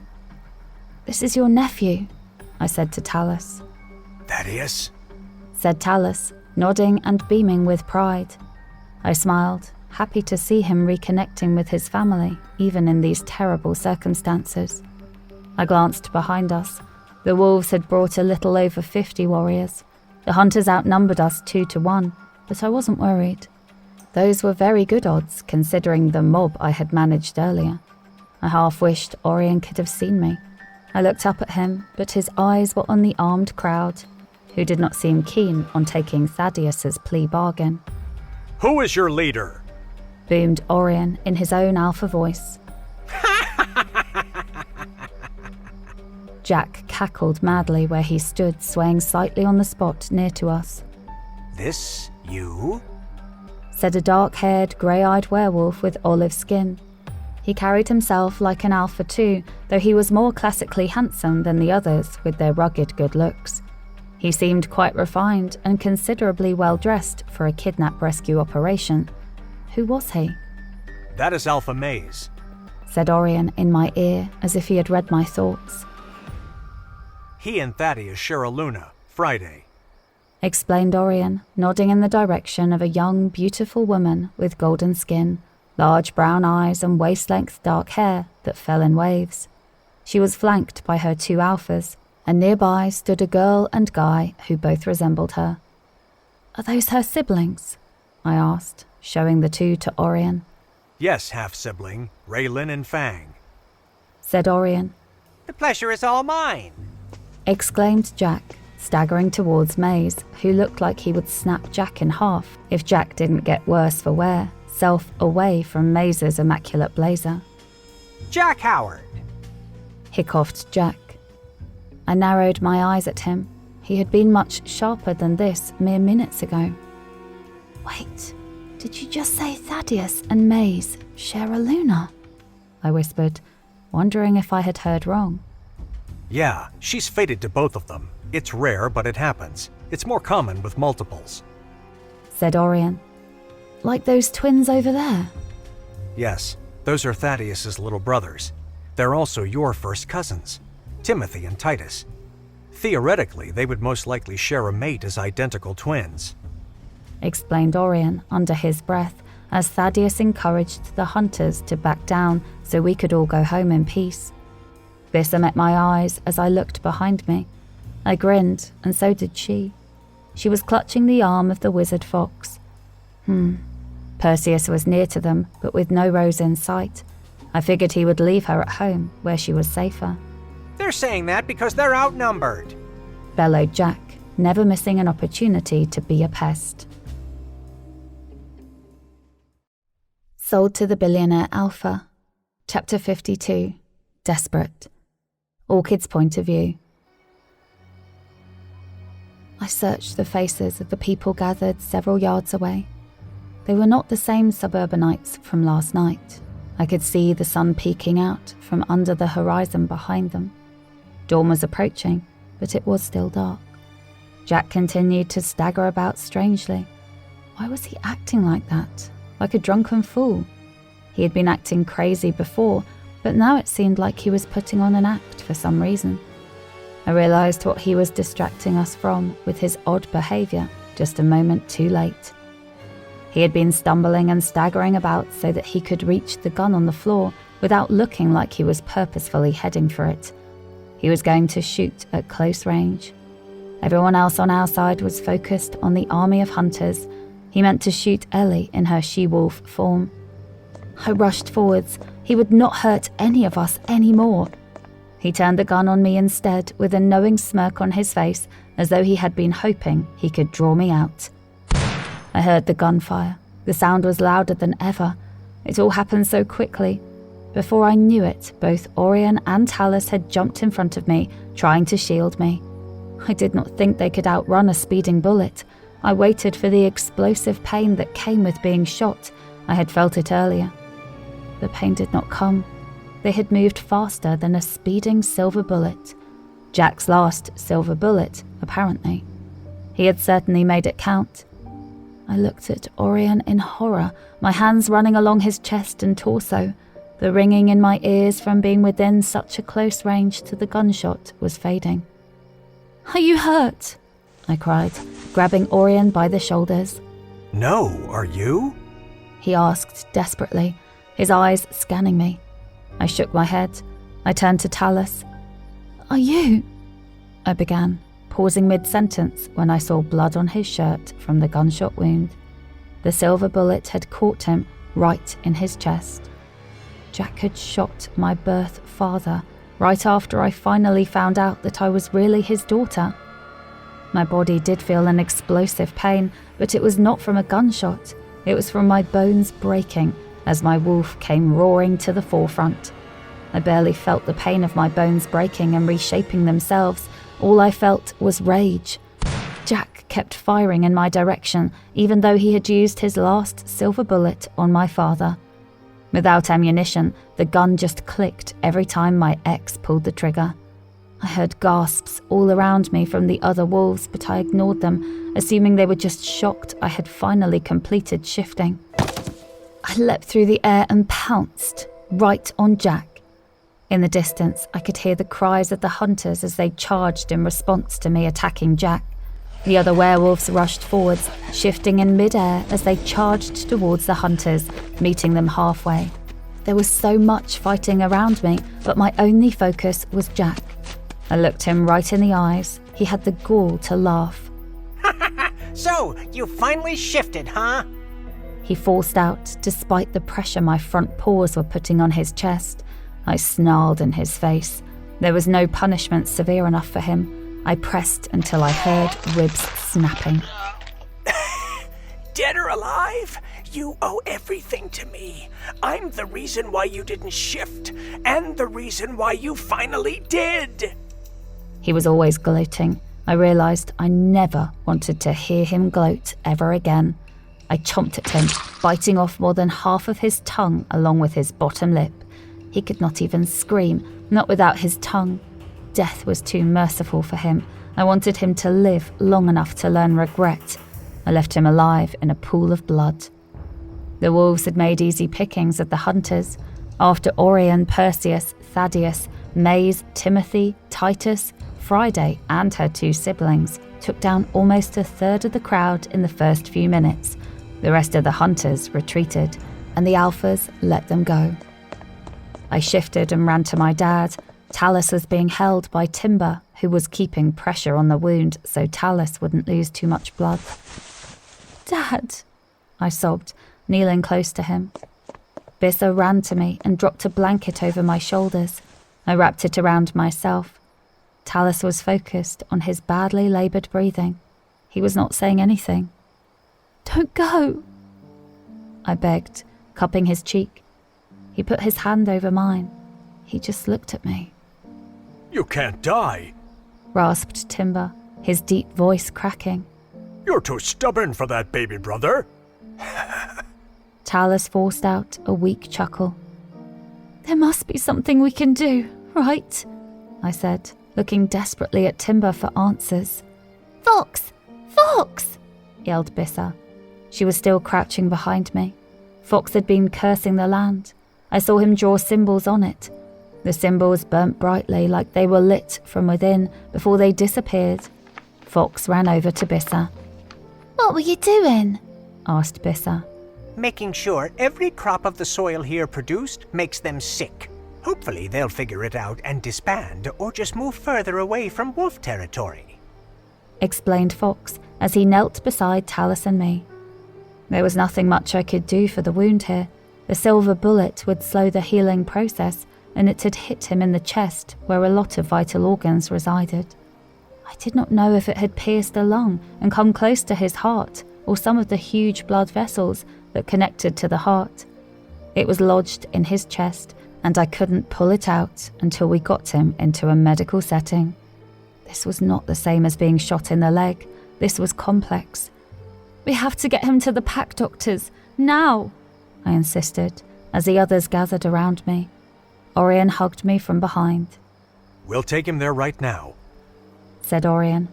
Speaker 1: This is your nephew, I said to Talus.
Speaker 5: Thaddeus,
Speaker 1: said Talus, nodding and beaming with pride. I smiled, happy to see him reconnecting with his family, even in these terrible circumstances. I glanced behind us. The wolves had brought a little over 50 warriors. The hunters outnumbered us 2 to 1, but I wasn't worried. Those were very good odds, considering the mob I had managed earlier. I half wished Orion could have seen me. I looked up at him, but his eyes were on the armed crowd, who did not seem keen on taking Thaddeus's plea bargain.
Speaker 6: Who is your leader?
Speaker 1: Boomed Orion in his own alpha voice. Jack cackled madly where he stood swaying slightly on the spot near to us.
Speaker 4: This you?
Speaker 1: Said a dark-haired, grey-eyed werewolf with olive skin. He carried himself like an alpha too, though he was more classically handsome than the others with their rugged good looks. He seemed quite refined and considerably well-dressed for a kidnap rescue operation. Who was he?
Speaker 6: That is Alpha Maze,
Speaker 1: said Orion in my ear as if he had read my thoughts.
Speaker 6: He and Thaddeus share a Luna, Friday.
Speaker 1: Explained Orion, nodding in the direction of a young, beautiful woman with golden skin, large brown eyes and waist-length dark hair that fell in waves. She was flanked by her 2 alphas, and nearby stood a girl and guy who both resembled her. Are those her siblings? I asked, showing the 2 to Orion.
Speaker 6: Yes, half-sibling, Raylin and Fang,
Speaker 1: Said Orion.
Speaker 4: The pleasure is all mine.
Speaker 1: Exclaimed Jack, staggering towards Maze, who looked like he would snap Jack in half if Jack didn't get worse for wear, self away from Maze's immaculate blazer.
Speaker 4: Jack Howard.
Speaker 1: Hiccuped Jack. I narrowed my eyes at him. He had been much sharper than this mere minutes ago. Wait, did you just say Thaddeus and Maze share a Luna? I whispered, wondering if I had heard wrong.
Speaker 6: Yeah, she's fated to both of them. It's rare, but it happens. It's more common with multiples.
Speaker 1: Said Orion. Like those twins over there?
Speaker 6: Yes, those are Thaddeus's little brothers. They're also your first cousins, Timothy and Titus. Theoretically, they would most likely share a mate as identical twins.
Speaker 1: Explained Orion under his breath as Thaddeus encouraged the hunters to back down so we could all go home in peace. Bissa met my eyes as I looked behind me. I grinned, and so did she. She was clutching the arm of the wizard fox. Perseus was near to them, but with no Rose in sight. I figured he would leave her at home, where she was safer.
Speaker 4: They're saying that because they're outnumbered,
Speaker 1: Bellowed Jack, never missing an opportunity to be a pest. Sold to the Billionaire Alpha. Chapter 52. Desperate. Orchid's point of view. I searched the faces of the people gathered several yards away. They were not the same suburbanites from last night. I could see the sun peeking out from under the horizon behind them. Dawn was approaching, but it was still dark. Jack continued to stagger about strangely. Why was he acting like that? Like a drunken fool? He had been acting crazy before, but now it seemed like he was putting on an act for some reason. I realized what he was distracting us from with his odd behavior just a moment too late. He had been stumbling and staggering about so that he could reach the gun on the floor without looking like he was purposefully heading for it. He was going to shoot at close range. Everyone else on our side was focused on the army of hunters. He meant to shoot Ellie in her she-wolf form. I rushed forwards. He would not hurt any of us anymore. He turned the gun on me instead with a knowing smirk on his face, as though he had been hoping he could draw me out. I heard the gunfire. The sound was louder than ever. It all happened so quickly. Before I knew it, both Orion and Talus had jumped in front of me, trying to shield me. I did not think they could outrun a speeding bullet. I waited for the explosive pain that came with being shot. I had felt it earlier. The pain did not come. They had moved faster than a speeding silver bullet. Jack's last silver bullet, apparently. He had certainly made it count. I looked at Orion in horror, my hands running along his chest and torso. The ringing in my ears from being within such a close range to the gunshot was fading. "Are you hurt?" I cried, grabbing Orion by the shoulders.
Speaker 6: No, are you?
Speaker 1: He asked desperately, his eyes scanning me. I shook my head. I turned to Talus. "Are you?" I began, pausing mid-sentence when I saw blood on his shirt from the gunshot wound. The silver bullet had caught him right in his chest. Jack had shot my birth father right after I finally found out that I was really his daughter. My body did feel an explosive pain, but it was not from a gunshot. It was from my bones breaking as my wolf came roaring to the forefront. I barely felt the pain of my bones breaking and reshaping themselves. All I felt was rage. Jack kept firing in my direction, even though he had used his last silver bullet on my father. Without ammunition, the gun just clicked every time my ex pulled the trigger. I heard gasps all around me from the other wolves, but I ignored them, assuming they were just shocked I had finally completed shifting. I leapt through the air and pounced right on Jack. In the distance, I could hear the cries of the hunters as they charged in response to me attacking Jack. The other werewolves rushed forwards, shifting in mid-air as they charged towards the hunters, meeting them halfway. There was so much fighting around me, but my only focus was Jack. I looked him right in the eyes. He had the gall to laugh.
Speaker 4: So, you finally shifted, huh?
Speaker 1: He forced out, despite the pressure my front paws were putting on his chest. I snarled in his face. There was no punishment severe enough for him. I pressed until I heard ribs snapping.
Speaker 4: Dead or alive, you owe everything to me. I'm the reason why you didn't shift, and the reason why you finally did.
Speaker 1: He was always gloating. I realised I never wanted to hear him gloat ever again. I chomped at him, biting off more than half of his tongue along with his bottom lip. He could not even scream, not without his tongue. Death was too merciful for him. I wanted him to live long enough to learn regret. I left him alive in a pool of blood. The wolves had made easy pickings of the hunters. After Orion, Perseus, Thaddeus, Maze, Timothy, Titus, Friday and her two siblings took down almost a third of the crowd in the first few minutes. The rest of the hunters retreated, and the alphas let them go. I shifted and ran to my dad. Talus was being held by Timber, who was keeping pressure on the wound so Talus wouldn't lose too much blood. "Dad," I sobbed, kneeling close to him. Bissa ran to me and dropped a blanket over my shoulders. I wrapped it around myself. Talus was focused on his badly laboured breathing. He was not saying anything. "Don't go," I begged, cupping his cheek. He put his hand over mine. He just looked at me.
Speaker 5: You can't die.
Speaker 1: Rasped Timber, his deep voice cracking.
Speaker 5: You're too stubborn for that, baby brother.
Speaker 1: Talus forced out a weak chuckle. "There must be something we can do, right?" I said, looking desperately at Timber for answers.
Speaker 3: "Fox! Fox!"
Speaker 1: yelled Bissa. She was still crouching behind me. Fox had been cursing the land. I saw him draw symbols on it. The symbols burnt brightly like they were lit from within before they disappeared. Fox ran over to Bissa.
Speaker 3: "What were you doing?"
Speaker 1: asked Bissa.
Speaker 4: Making sure every crop of the soil here produced makes them sick. Hopefully they'll figure it out and disband or just move further away from wolf territory,"
Speaker 1: explained Fox as he knelt beside Talus and me. There was nothing much I could do for the wound here. The silver bullet would slow the healing process, and it had hit him in the chest where a lot of vital organs resided. I did not know if it had pierced a lung and come close to his heart or some of the huge blood vessels that connected to the heart. It was lodged in his chest, and I couldn't pull it out until we got him into a medical setting. This was not the same as being shot in the leg. This was complex. "We have to get him to the pack doctors, now," I insisted, as the others gathered around me. Orion hugged me from behind.
Speaker 5: We'll take him there right now,
Speaker 1: said Orion.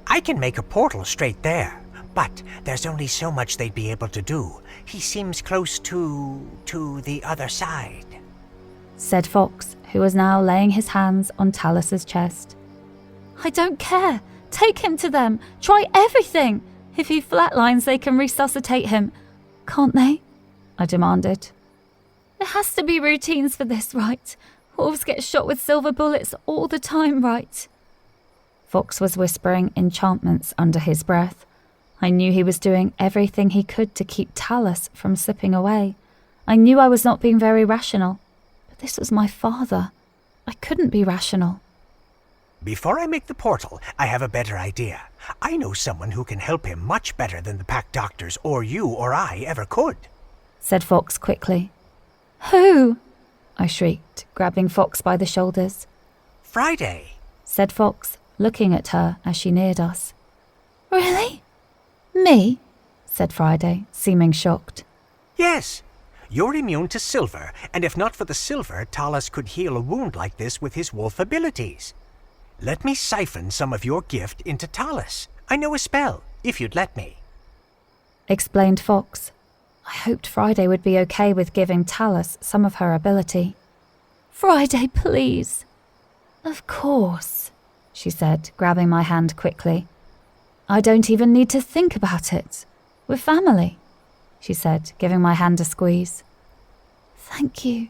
Speaker 4: "I can make a portal straight there, but there's only so much they'd be able to do. He seems close to the other side,"
Speaker 1: said Fox, who was now laying his hands on Talus's chest. "I don't care. Take him to them. Try everything. If he flatlines, they can resuscitate him. Can't they?" I demanded. "There has to be routines for this, right? Wolves get shot with silver bullets all the time, right?" Fox was whispering enchantments under his breath. I knew he was doing everything he could to keep Talus from slipping away. I knew I was not being very rational, but this was my father. I couldn't be rational.
Speaker 4: "Before I make the portal, I have a better idea. I know someone who can help him much better than the pack doctors or you or I ever could,"
Speaker 1: said Fox quickly. "Who?" I shrieked, grabbing Fox by the shoulders.
Speaker 4: Friday,
Speaker 1: said Fox, looking at her as she neared us.
Speaker 3: Really?
Speaker 1: Me? Said Friday, seeming shocked.
Speaker 4: Yes. You're immune to silver, and if not for the silver, Talus could heal a wound like this with his wolf abilities. Let me siphon some of your gift into Talus. I know a spell, if you'd let me.
Speaker 1: Explained Fox. I hoped Friday would be okay with giving Talus some of her ability.
Speaker 3: Friday, please.
Speaker 1: Of course, she said, grabbing my hand quickly. I don't even need to think about it. We're family, she said, giving my hand a squeeze.
Speaker 3: Thank you,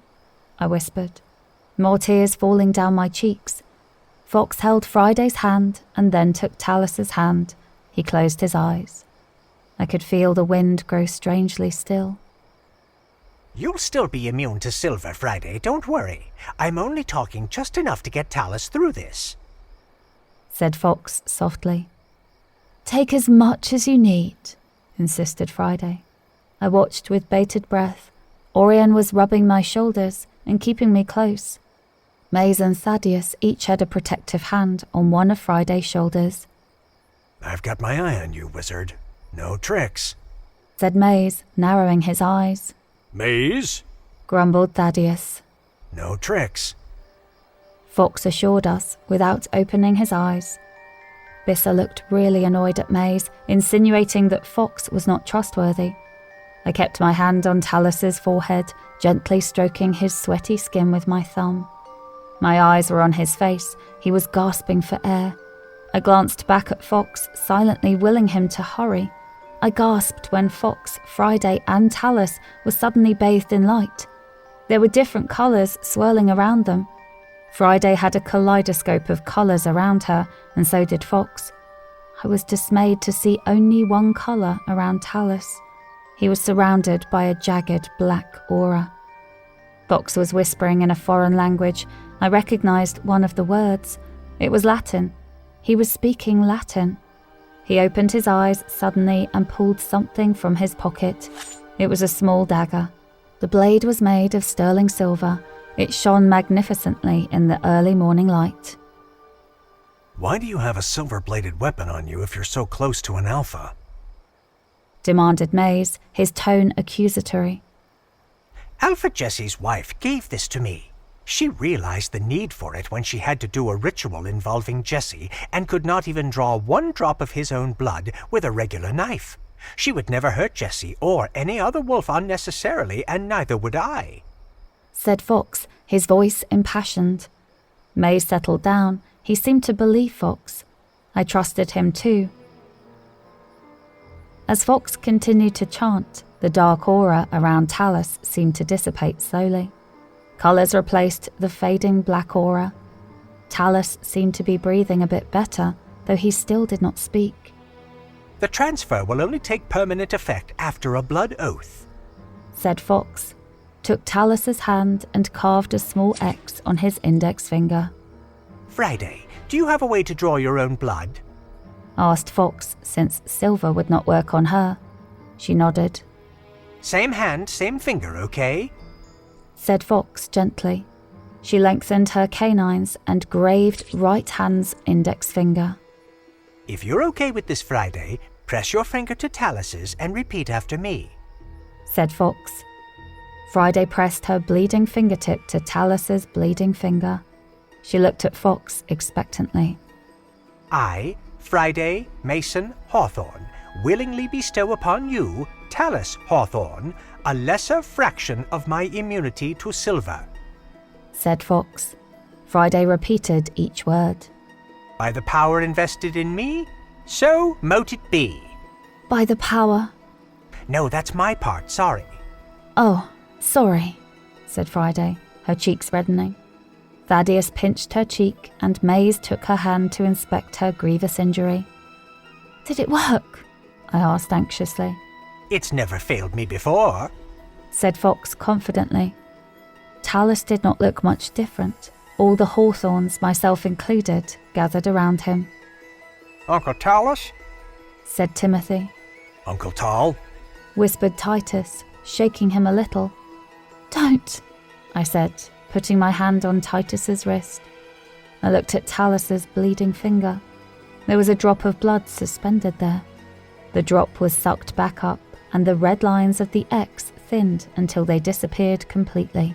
Speaker 1: I whispered, more tears falling down my cheeks. Fox held Friday's hand and then took Talus's hand. He closed his eyes. I could feel the wind grow strangely still.
Speaker 4: You'll still be immune to silver, Friday, don't worry. I'm only talking just enough to get Talus through this,
Speaker 1: said Fox softly.
Speaker 3: Take as much as you need,
Speaker 1: insisted Friday. I watched with bated breath. Orion was rubbing my shoulders and keeping me close. Maze and Thaddeus each had a protective hand on one of Friday's shoulders.
Speaker 5: I've got my eye on you, wizard. No tricks,
Speaker 1: said Maze, narrowing his eyes.
Speaker 5: Maze?
Speaker 1: Grumbled Thaddeus.
Speaker 5: No tricks.
Speaker 1: Fox assured us without opening his eyes. Bissa looked really annoyed at Maze, insinuating that Fox was not trustworthy. I kept my hand on Talus's forehead, gently stroking his sweaty skin with my thumb. My eyes were on his face. He was gasping for air. I glanced back at Fox, silently willing him to hurry. I gasped when Fox, Friday, and Talus were suddenly bathed in light. There were different colours swirling around them. Friday had a kaleidoscope of colours around her, and so did Fox. I was dismayed to see only one colour around Talus. He was surrounded by a jagged black aura. Fox was whispering in a foreign language. I recognised one of the words. It was Latin. He was speaking Latin. He opened his eyes suddenly and pulled something from his pocket. It was a small dagger. The blade was made of sterling silver. It shone magnificently in the early morning light.
Speaker 5: Why do you have a silver-bladed weapon on you if you're so close to an alpha?
Speaker 1: Demanded Maze, his tone accusatory.
Speaker 4: Alpha Jesse's wife gave this to me. She realized the need for it when she had to do a ritual involving Jesse and could not even draw one drop of his own blood with a regular knife. She would never hurt Jesse or any other wolf unnecessarily, and neither would I,
Speaker 1: said Fox, his voice impassioned. Maze settled down. He seemed to believe Fox. I trusted him too. As Fox continued to chant, the dark aura around Talus seemed to dissipate slowly. Colours replaced the fading black aura. Talus seemed to be breathing a bit better, though he still did not speak.
Speaker 4: The transfer will only take permanent effect after a blood oath,
Speaker 1: said Fox, took Talus's hand and carved a small X on his index finger.
Speaker 4: Friday, do you have a way to draw your own blood?
Speaker 1: Asked Fox, since silver would not work on her. She nodded.
Speaker 4: Same hand, same finger, okay?
Speaker 1: Said Fox gently. She lengthened her canines and graved right hand's index finger.
Speaker 4: If you're okay with this, Friday, press your finger to Talus's and repeat after me,
Speaker 1: said Fox. Friday pressed her bleeding fingertip to Talus's bleeding finger. She looked at Fox expectantly.
Speaker 4: I, Friday Mason Hawthorne, willingly bestow upon you, Talus Hawthorne, a lesser fraction of my immunity to silver,
Speaker 1: said Fox. Friday repeated each word.
Speaker 4: By the power invested in me, so mote it be.
Speaker 1: By the power.
Speaker 4: No, that's my part, sorry.
Speaker 1: Oh, sorry, said Friday, her cheeks reddening. Thaddeus pinched her cheek and Maze took her hand to inspect her grievous injury.
Speaker 3: Did it work?
Speaker 1: I asked anxiously.
Speaker 4: It's never failed me before,
Speaker 1: said Fox confidently. Talus did not look much different. All the Hawthorns, myself included, gathered around him.
Speaker 6: Uncle Talus?
Speaker 1: Said Timothy.
Speaker 5: Uncle Tal?
Speaker 1: Whispered Titus, shaking him a little.
Speaker 3: Don't,
Speaker 1: I said, putting my hand on Titus's wrist. I looked at Talus's bleeding finger. There was a drop of blood suspended there. The drop was sucked back up, and the red lines of the X thinned until they disappeared completely.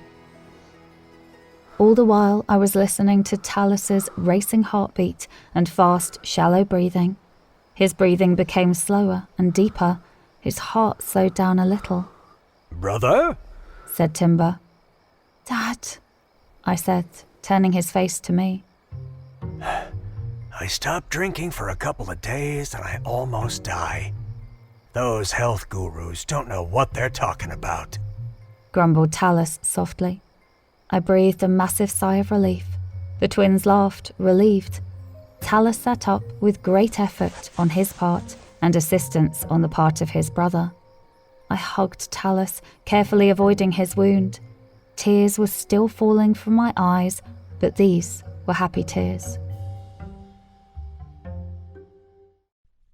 Speaker 1: All the while, I was listening to Talus's racing heartbeat and fast, shallow breathing. His breathing became slower and deeper. His heart slowed down a little.
Speaker 5: "Brother?"
Speaker 1: said Timber.
Speaker 3: Dad,
Speaker 1: I said, turning his face to me.
Speaker 5: "I stopped drinking for a couple of days and I almost die. Those health gurus don't know what they're talking about,"
Speaker 1: grumbled Talus softly. I breathed a massive sigh of relief. The twins laughed, relieved. Talus sat up with great effort on his part and assistance on the part of his brother. I hugged Talus, carefully avoiding his wound. Tears were still falling from my eyes, but these were happy tears.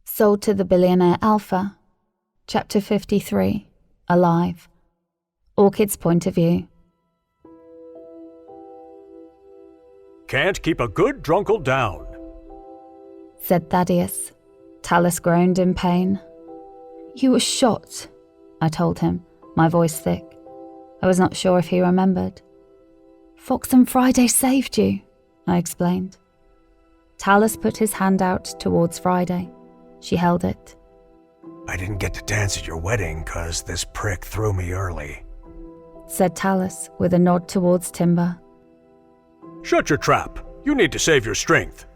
Speaker 1: Sold to the Billionaire Alpha. Chapter 53. Alive. Orchid's point of view.
Speaker 5: "Can't keep a good drunkle down,"
Speaker 1: said Thaddeus. Talus groaned in pain. You were shot, I told him, my voice thick. I was not sure if he remembered. Fox and Friday saved you, I explained. Talus put his hand out towards Friday. She held it.
Speaker 5: "I didn't get to dance at your wedding 'cause this prick threw me early,"
Speaker 1: said Talus with a nod towards Timber.
Speaker 5: "Shut your trap. You need to save your strength."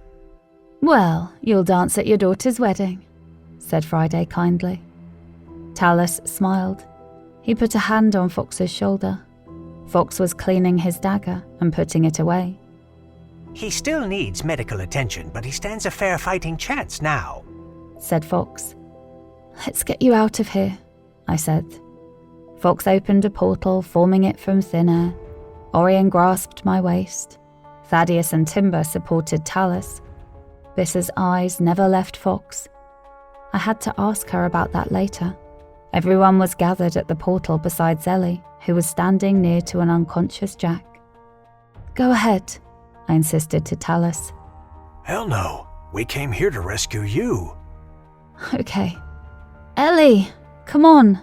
Speaker 1: Well, you'll dance at your daughter's wedding, said Friday kindly. Talus smiled. He put a hand on Fox's shoulder. Fox was cleaning his dagger and putting it away.
Speaker 4: "He still needs medical attention, but he stands a fair fighting chance now,"
Speaker 1: said Fox. Let's get you out of here, I said. Fox opened a portal, forming it from thin air. Orion grasped my waist. Thaddeus and Timber supported Talus. Bissa's eyes never left Fox. I had to ask her about that later. Everyone was gathered at the portal besides Ellie, who was standing near to an unconscious Jack. Go ahead, I insisted to Talus.
Speaker 5: Hell no, we came here to rescue you.
Speaker 1: Okay. Ellie, come on,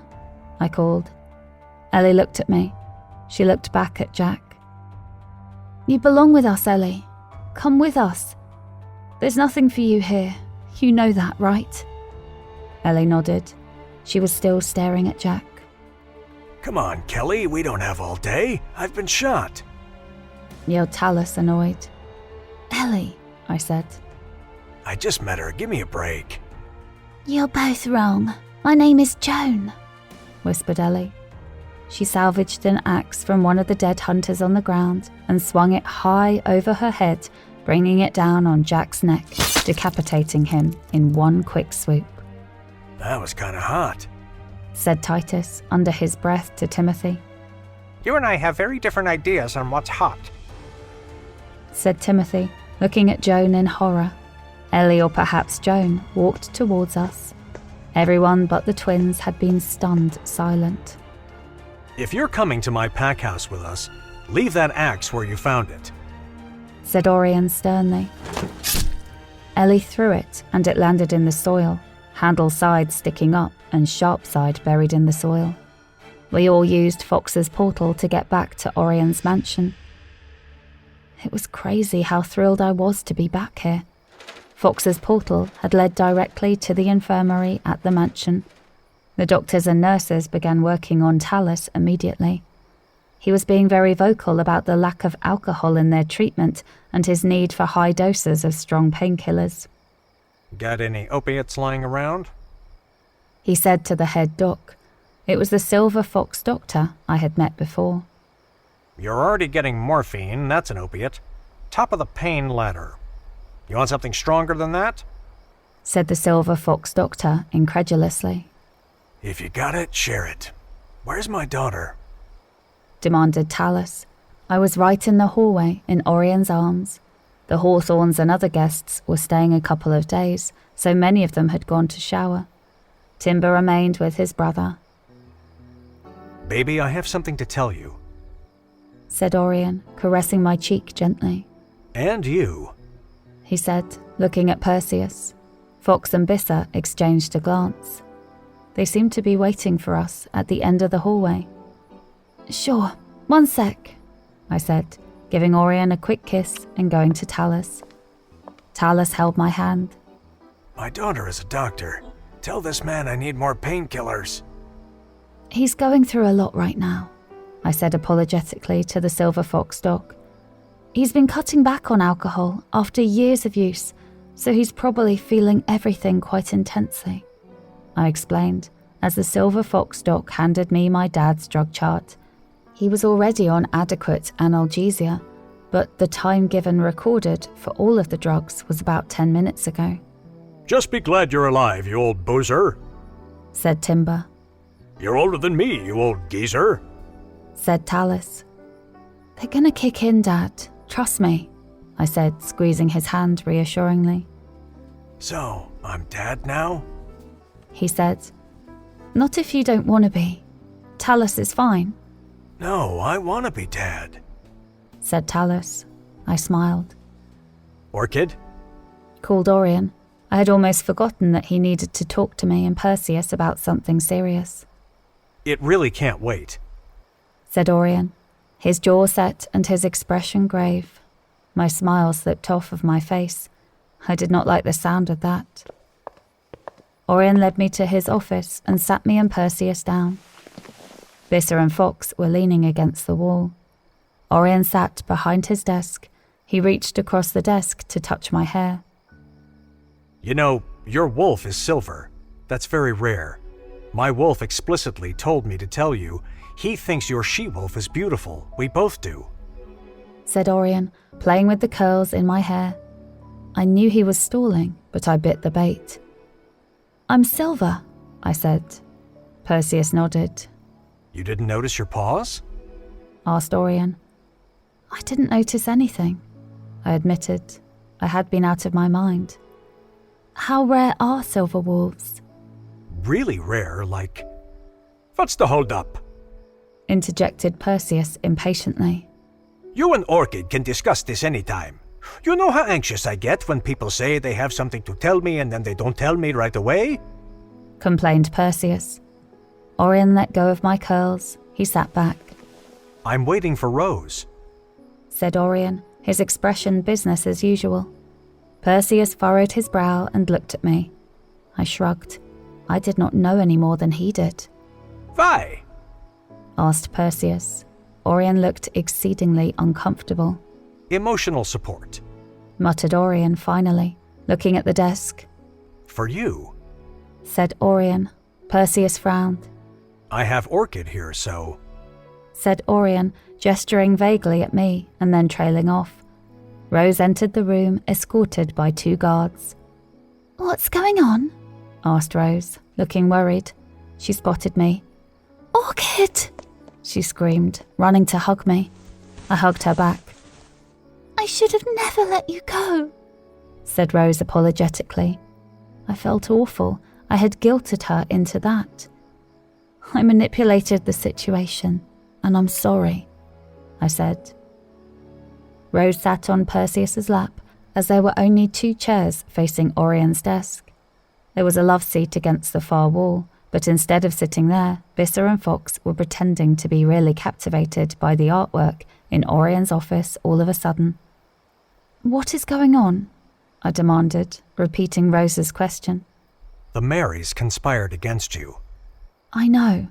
Speaker 1: I called. Ellie looked at me. She looked back at Jack. You belong with us, Ellie. Come with us. There's nothing for you here. You know that, right? Ellie nodded. She was still staring at Jack.
Speaker 5: Come on, Kelly, we don't have all day. I've been shot.
Speaker 1: Yelled Talus, annoyed. Ellie, I said.
Speaker 5: I just met her. Give me a break.
Speaker 3: You're both wrong. My name is Joan,
Speaker 1: whispered Ellie. She salvaged an axe from one of the dead hunters on the ground and swung it high over her head, bringing it down on Jack's neck, decapitating him in one quick swoop.
Speaker 5: That was kind of hot,
Speaker 1: said Titus under his breath to Timothy.
Speaker 4: You and I have very different ideas on what's hot,
Speaker 1: said Timothy, looking at Joan in horror. Ellie, or perhaps Joan, walked towards us. Everyone but the twins had been stunned silent.
Speaker 5: If you're coming to my pack house with us, leave that axe where you found it,
Speaker 1: said Orion sternly. Ellie threw it and it landed in the soil, handle side sticking up and sharp side buried in the soil. We all used Fox's portal to get back to Orion's mansion. It was crazy how thrilled I was to be back here. Fox's portal had led directly to the infirmary at the mansion. The doctors and nurses began working on Talus immediately. He was being very vocal about the lack of alcohol in their treatment and his need for high doses of strong painkillers.
Speaker 6: Got any opiates lying around?
Speaker 1: He said to the head doc. It was the Silver Fox doctor I had met before.
Speaker 6: You're already getting morphine, that's an opiate. Top of the pain ladder. You want something stronger than that?
Speaker 1: Said the Silver Fox doctor incredulously.
Speaker 5: If you got it, share it. Where's my daughter?
Speaker 1: Demanded Talus. I was right in the hallway in Orion's arms. The Hawthorns and other guests were staying a couple of days, so many of them had gone to shower. Timber remained with his brother.
Speaker 6: Baby, I have something to tell you.
Speaker 1: said Orion, caressing my cheek gently.
Speaker 2: And you.
Speaker 1: He said, looking at Perseus. Fox and Bissa exchanged a glance. They seemed to be waiting for us at the end of the hallway.
Speaker 3: Sure, 1 sec,
Speaker 1: I said, giving Orion a quick kiss and going to Talus. Talus held my hand.
Speaker 5: My daughter is a doctor. Tell this man I need more painkillers.
Speaker 3: He's going through a lot right now,
Speaker 1: I said apologetically to the silver fox dog.
Speaker 3: He's been cutting back on alcohol after years of use, so he's probably feeling everything quite intensely,
Speaker 1: I explained, as the silver fox doc handed me my dad's drug chart. He was already on adequate analgesia, but the time given recorded for all of the drugs was about 10 minutes ago.
Speaker 5: Just be glad you're alive, you old boozer,
Speaker 1: said Timber.
Speaker 5: You're older than me, you old geezer,
Speaker 1: said Talus.
Speaker 3: They're gonna kick in, Dad.
Speaker 1: Trust me, I said, squeezing his hand reassuringly.
Speaker 5: So, I'm Dad now?
Speaker 1: He said.
Speaker 3: Not if you don't want to be. Talus is fine.
Speaker 5: No, I want to be Dad,
Speaker 1: said Talus. I smiled.
Speaker 5: Orchid?
Speaker 1: Called Orion. I had almost forgotten that he needed to talk to me and Perseus about something serious.
Speaker 2: It really can't wait,
Speaker 1: said Orion, his jaw set and his expression grave. My smile slipped off of my face. I did not like the sound of that. Orion led me to his office and sat me and Perseus down. Bissa and Fox were leaning against the wall. Orion sat behind his desk. He reached across the desk to touch my hair.
Speaker 2: You know, your wolf is silver. That's very rare. My wolf explicitly told me to tell you he thinks your she-wolf is beautiful. We both do,
Speaker 1: said Orion, playing with the curls in my hair. I knew he was stalling, but I bit the bait.
Speaker 3: I'm silver,
Speaker 1: I said. Perseus nodded.
Speaker 2: You didn't notice your paws?
Speaker 1: Asked Orion. I didn't notice anything, I admitted. I had been out of my mind.
Speaker 3: How rare are silver wolves?
Speaker 2: Really rare, like...
Speaker 5: What's the hold-up?
Speaker 1: Interjected Perseus impatiently.
Speaker 5: You and Orchid can discuss this anytime. You know how anxious I get when people say they have something to tell me and then they don't tell me right away?
Speaker 1: Complained Perseus. Orion let go of my curls. He sat back.
Speaker 2: I'm waiting for Rose,
Speaker 1: said Orion, his expression business as usual. Perseus furrowed his brow and looked at me. I shrugged. I did not know any more than he did.
Speaker 5: Why?
Speaker 1: Asked Perseus. Orion looked exceedingly uncomfortable.
Speaker 2: Emotional support,
Speaker 1: muttered Orion finally, looking at the desk.
Speaker 2: For you,
Speaker 1: said Orion. Perseus frowned.
Speaker 2: I have Orchid here, so...
Speaker 1: said Orion, gesturing vaguely at me and then trailing off. Rose entered the room, escorted by 2 guards.
Speaker 3: What's going on?
Speaker 1: Asked Rose, looking worried. She spotted me.
Speaker 3: Orchid!
Speaker 1: She screamed, running to hug me. I hugged her back.
Speaker 3: I should have never let you go,
Speaker 1: said Rose apologetically. I felt awful. I had guilted her into that. I manipulated the situation, and I'm sorry, I said. Rose sat on Perseus's lap, as there were only 2 chairs facing Orion's desk. There was a love seat against the far wall, but instead of sitting there, Bissa and Fox were pretending to be really captivated by the artwork in Orion's office all of a sudden.
Speaker 3: What is going on?
Speaker 1: I demanded, repeating Rose's question.
Speaker 2: The Marys conspired against you.
Speaker 1: I know,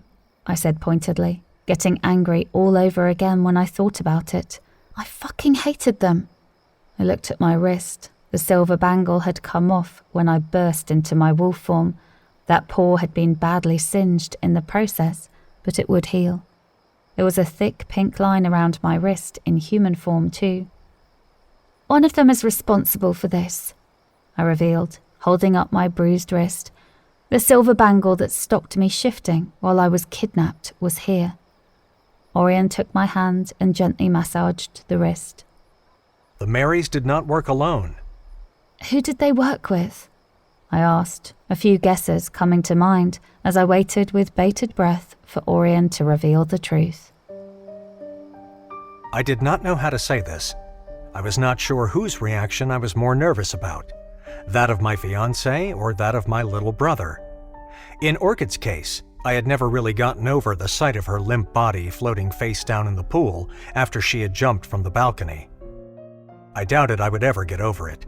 Speaker 1: I said pointedly, getting angry all over again when I thought about it. I fucking hated them. I looked at my wrist. The silver bangle had come off when I burst into my wolf form. That paw had been badly singed in the process, but it would heal. There was a thick pink line around my wrist in human form too.
Speaker 3: One of them is responsible for this,
Speaker 1: I revealed, holding up my bruised wrist. The silver bangle that stopped me shifting while I was kidnapped was here. Orion took my hand and gently massaged the wrist.
Speaker 2: The Marys did not work alone.
Speaker 3: Who did they work with?
Speaker 1: I asked, a few guesses coming to mind as I waited with bated breath for Orion to reveal the truth.
Speaker 2: I did not know how to say this. I was not sure whose reaction I was more nervous about, that of my fiancée or that of my little brother. In Orchid's case, I had never really gotten over the sight of her limp body floating face down in the pool after she had jumped from the balcony. I doubted I would ever get over it.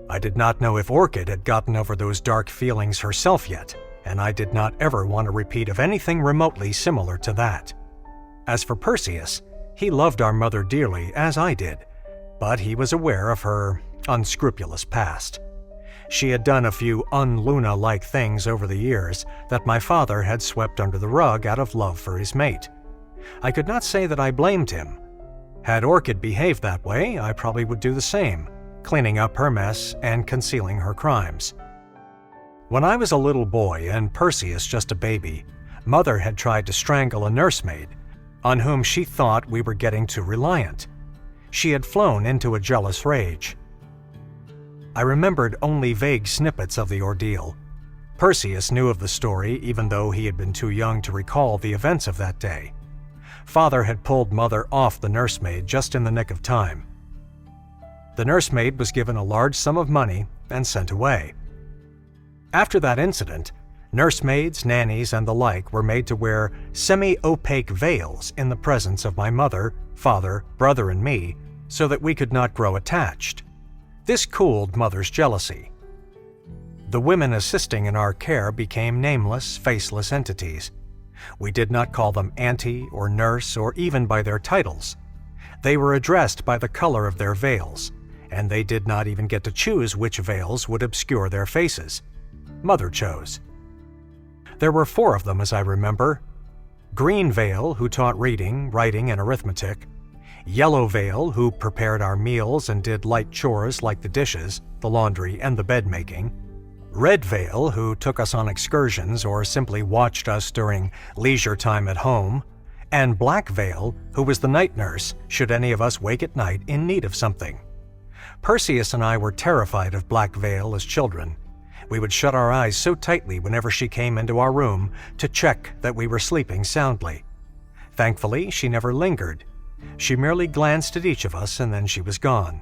Speaker 2: I did not know if Orchid had gotten over those dark feelings herself yet, and I did not ever want a repeat of anything remotely similar to that. As for Perseus, he loved our mother dearly, as I did, but he was aware of her unscrupulous past. She had done a few un-Luna-like things over the years that my father had swept under the rug out of love for his mate. I could not say that I blamed him. Had Orchid behaved that way, I probably would do the same, cleaning up her mess and concealing her crimes. When I was a little boy and Perseus just a baby, Mother had tried to strangle a nursemaid, on whom she thought we were getting too reliant. She had flown into a jealous rage. I remembered only vague snippets of the ordeal. Perseus knew of the story even though he had been too young to recall the events of that day. Father had pulled Mother off the nursemaid just in the nick of time. The nursemaid was given a large sum of money and sent away. After that incident, nursemaids, nannies, and the like were made to wear semi-opaque veils in the presence of my mother, father, brother, and me, so that we could not grow attached. This cooled Mother's jealousy. The women assisting in our care became nameless, faceless entities. We did not call them auntie or nurse or even by their titles. They were addressed by the color of their veils, and they did not even get to choose which veils would obscure their faces. Mother chose. There were 4 of them, as I remember. Green Veil, who taught reading, writing, and arithmetic. Yellow Veil, who prepared our meals and did light chores like the dishes, the laundry, and the bed making. Red Veil, who took us on excursions or simply watched us during leisure time at home. And Black Veil, who was the night nurse should any of us wake at night in need of something. Perseus and I were terrified of Black Veil as children. We would shut our eyes so tightly whenever she came into our room to check that we were sleeping soundly. Thankfully, she never lingered. She merely glanced at each of us and then she was gone.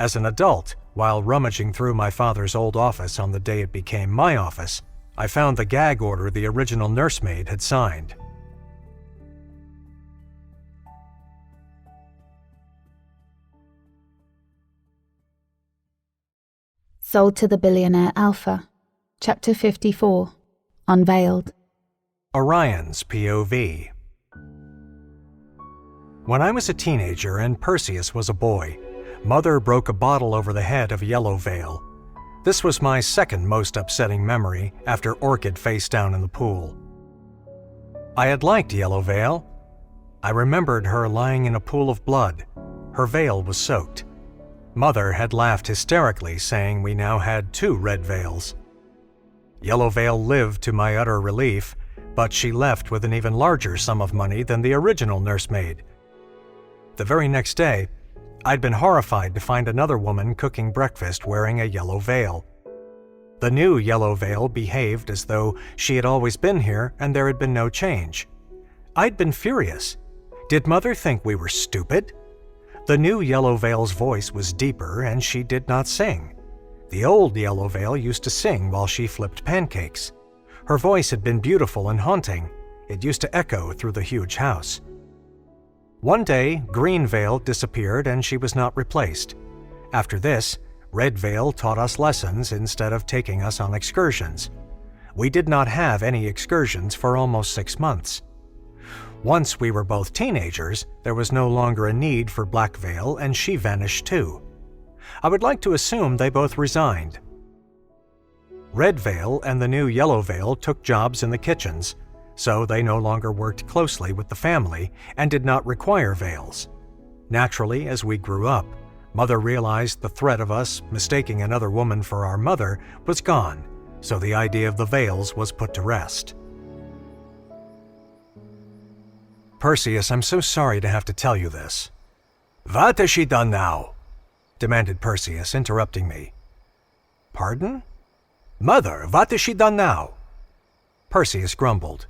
Speaker 2: As an adult, while rummaging through my father's old office on the day it became my office, I found the gag order the original nursemaid had signed.
Speaker 1: Sold to the billionaire Alpha. Chapter 54. Unveiled.
Speaker 2: Orion's POV. When I was a teenager and Perseus was a boy, Mother broke a bottle over the head of Yellow Veil. This was my second most upsetting memory after Orchid face down in the pool. I had liked Yellow Veil. I remembered her lying in a pool of blood. Her veil was soaked. Mother had laughed hysterically, saying we now had 2 red veils. Yellow Veil lived to my utter relief, but she left with an even larger sum of money than the original nursemaid. The very next day, I'd been horrified to find another woman cooking breakfast wearing a yellow veil. The new Yellow Veil behaved as though she had always been here and there had been no change. I'd been furious. Did Mother think we were stupid? The new Yellow Veil's voice was deeper and she did not sing. The old Yellow Veil used to sing while she flipped pancakes. Her voice had been beautiful and haunting. It used to echo through the huge house. One day, Green Veil disappeared and she was not replaced. After this, Red Veil taught us lessons instead of taking us on excursions. We did not have any excursions for almost 6 months. Once we were both teenagers, there was no longer a need for Black Veil and she vanished too. I would like to assume they both resigned. Red Veil and the new Yellow Veil took jobs in the kitchens, so they no longer worked closely with the family and did not require veils. Naturally, as we grew up, Mother realized the threat of us mistaking another woman for our mother was gone, so the idea of the veils was put to rest. Perseus, I'm so sorry to have to tell you this.
Speaker 5: What has she done now?
Speaker 2: Demanded Perseus, interrupting me. Pardon?
Speaker 5: Mother, what has she done now?
Speaker 2: Perseus grumbled.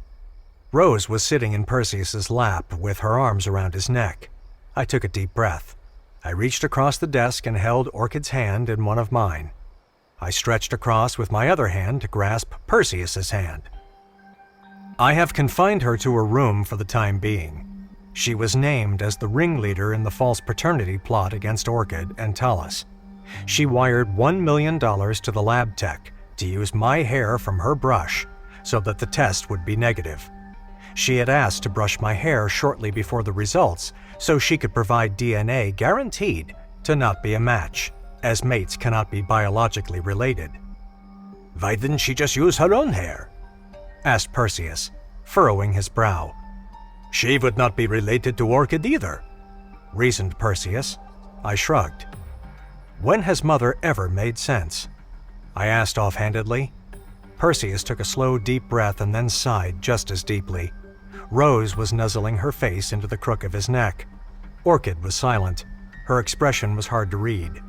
Speaker 2: Rose was sitting in Perseus's lap with her arms around his neck. I took a deep breath. I reached across the desk and held Orchid's hand in one of mine. I stretched across with my other hand to grasp Perseus's hand. I have confined her to her room for the time being. She was named as the ringleader in the false paternity plot against Orchid and Talus. She wired $1 million to the lab tech to use my hair from her brush so that the test would be negative. She had asked to brush my hair shortly before the results so she could provide DNA guaranteed to not be a match, as mates cannot be biologically related.
Speaker 4: Why didn't she just use her own hair?
Speaker 2: Asked Perseus, furrowing his brow.
Speaker 4: She would not be related to Orchid either,
Speaker 2: reasoned Perseus. I shrugged. When has Mother ever made sense? I asked offhandedly. Perseus took a slow, deep breath and then sighed just as deeply. Rose was nuzzling her face into the crook of his neck. Orchid was silent. Her expression was hard to read.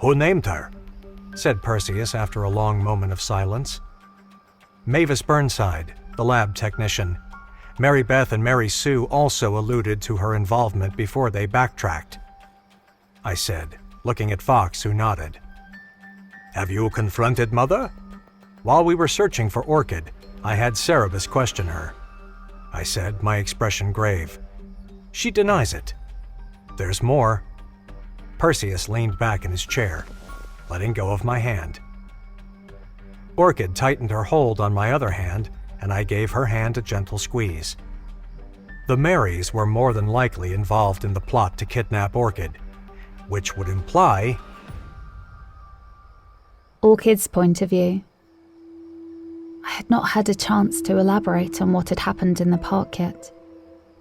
Speaker 4: Who named her?
Speaker 2: Said Perseus after a long moment of silence. Mavis Burnside, the lab technician. Mary Beth and Mary Sue also alluded to her involvement before they backtracked. I said, looking at Fox, who nodded.
Speaker 4: Have you confronted Mother?
Speaker 2: While we were searching for Orchid, I had Cerberus question her. I said, my expression grave. She denies it. There's more. Perseus leaned back in his chair, letting go of my hand. Orchid tightened her hold on my other hand, and I gave her hand a gentle squeeze. The Marys were more than likely involved in the plot to kidnap Orchid, which would imply...
Speaker 1: Orchid's point of view. I had not had a chance to elaborate on what had happened in the park yet.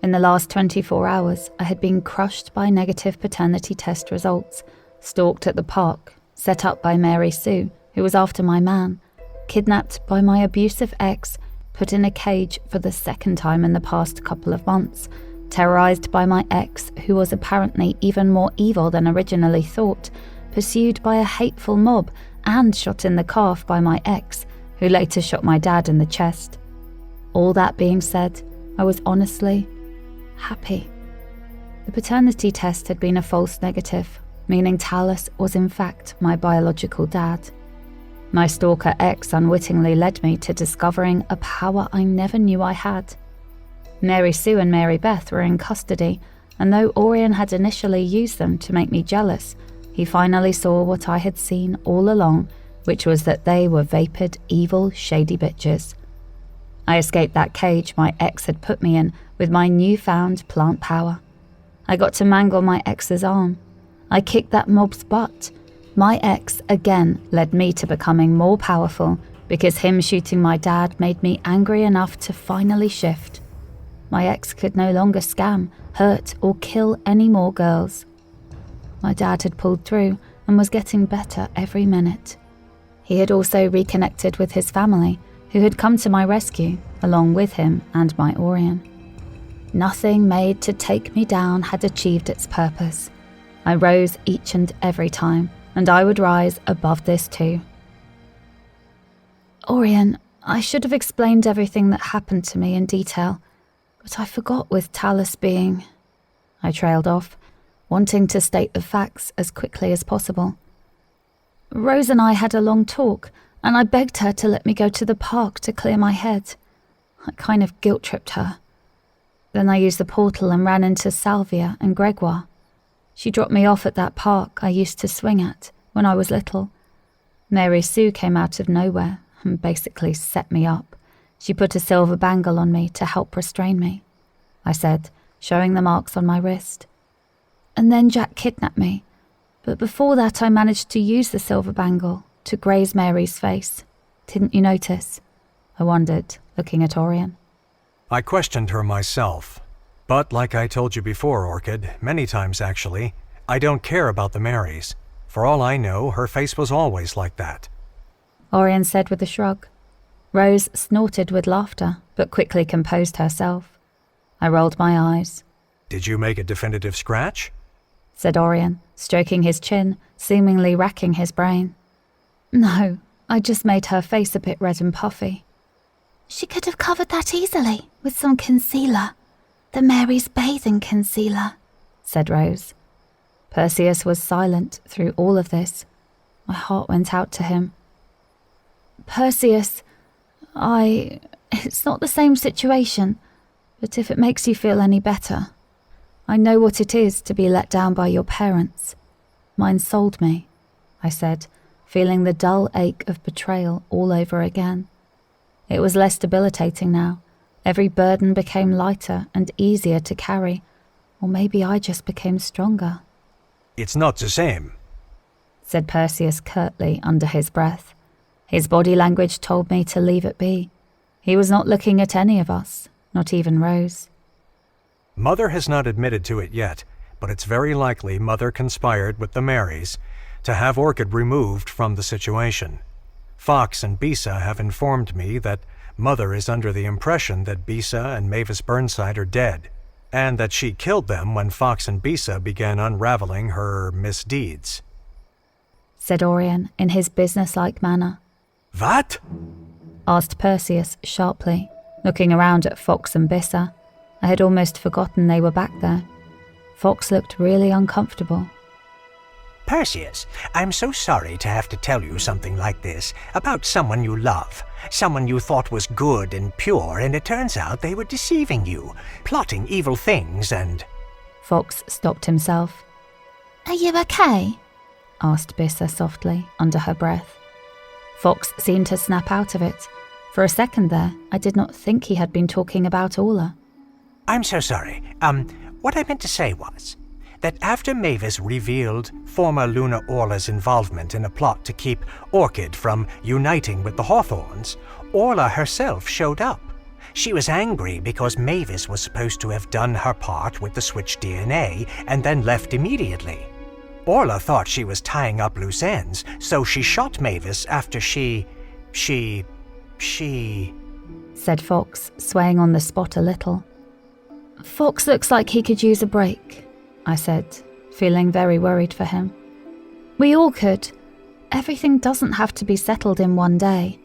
Speaker 1: In the last 24 hours, I had been crushed by negative paternity test results, stalked at the park, set up by Mary Sue, who was after my man, kidnapped by my abusive ex, put in a cage for the second time in the past couple of months, terrorized by my ex, who was apparently even more evil than originally thought, pursued by a hateful mob, and shot in the calf by my ex, who later shot my dad in the chest. All that being said, I was honestly happy. The paternity test had been a false negative, meaning Talus was in fact my biological dad. My stalker ex unwittingly led me to discovering a power I never knew I had. Mary Sue and Mary Beth were in custody, and though Orion had initially used them to make me jealous, he finally saw what I had seen all along, which was that they were vapid, evil, shady bitches. I escaped that cage my ex had put me in with my newfound plant power. I got to mangle my ex's arm. I kicked that mob's butt. My ex again led me to becoming more powerful because him shooting my dad made me angry enough to finally shift. My ex could no longer scam, hurt, or kill any more girls. My dad had pulled through and was getting better every minute. He had also reconnected with his family, who had come to my rescue, along with him and my Orion. Nothing made to take me down had achieved its purpose. I rose each and every time, and I would rise above this too. Orion, I should have explained everything that happened to me in detail, but I forgot with Talus being... I trailed off, wanting to state the facts as quickly as possible. Rose and I had a long talk, and I begged her to let me go to the park to clear my head. I kind of guilt-tripped her. Then I used the portal and ran into Salvia and Gregoire. She dropped me off at that park I used to swing at when I was little. Mary Sue came out of nowhere and basically set me up. She put a silver bangle on me to help restrain me, I said, showing the marks on my wrist. And then Jack kidnapped me. But before that I managed to use the silver bangle to graze Mary's face. Didn't you notice? I wondered, looking at Orion.
Speaker 2: I questioned her myself. But like I told you before, Orchid, many times actually, I don't care about the Marys. For all I know, her face was always like that.
Speaker 1: Orion said with a shrug. Rose snorted with laughter, but quickly composed herself. I rolled my eyes.
Speaker 2: Did you make a definitive scratch?
Speaker 1: Said Orion, stroking his chin, seemingly racking his brain. No, I just made her face a bit red and puffy.
Speaker 3: She could have covered that easily with some concealer. The Mary's bathing concealer,
Speaker 1: said Rose. Perseus was silent through all of this. My heart went out to him. Perseus, it's not the same situation, but if it makes you feel any better, I know what it is to be let down by your parents. Mine sold me, I said, feeling the dull ache of betrayal all over again. It was less debilitating now. Every burden became lighter and easier to carry, or maybe I just became stronger.
Speaker 5: It's not the same,
Speaker 1: said Perseus curtly under his breath. His body language told me to leave it be. He was not looking at any of us, not even Rose.
Speaker 2: Mother has not admitted to it yet, but it's very likely Mother conspired with the Marys to have Orchid removed from the situation. Fox and Bisa have informed me that Mother is under the impression that Bisa and Mavis Burnside are dead, and that she killed them when Fox and Bisa began unraveling her misdeeds,
Speaker 1: said Orion in his businesslike manner.
Speaker 5: What?
Speaker 1: Asked Perseus sharply, looking around at Fox and Bisa. I had almost forgotten they were back there. Fox looked really uncomfortable.
Speaker 4: Perseus, I'm so sorry to have to tell you something like this about someone you love, someone you thought was good and pure, and it turns out they were deceiving you, plotting evil things and...
Speaker 1: Fox stopped himself.
Speaker 3: Are you okay?
Speaker 1: Asked Bisa softly, under her breath. Fox seemed to snap out of it. For a second there, I did not think he had been talking about Orla.
Speaker 4: I'm so sorry. What I meant to say was that after Mavis revealed former Luna Orla's involvement in a plot to keep Orchid from uniting with the Hawthorns, Orla herself showed up. She was angry because Mavis was supposed to have done her part with the switched DNA and then left immediately. Orla thought she was tying up loose ends, so she shot Mavis after she...
Speaker 1: said Fox, swaying on the spot a little. Fox looks like he could use a break, I said, feeling very worried for him. We all could. Everything doesn't have to be settled in one day.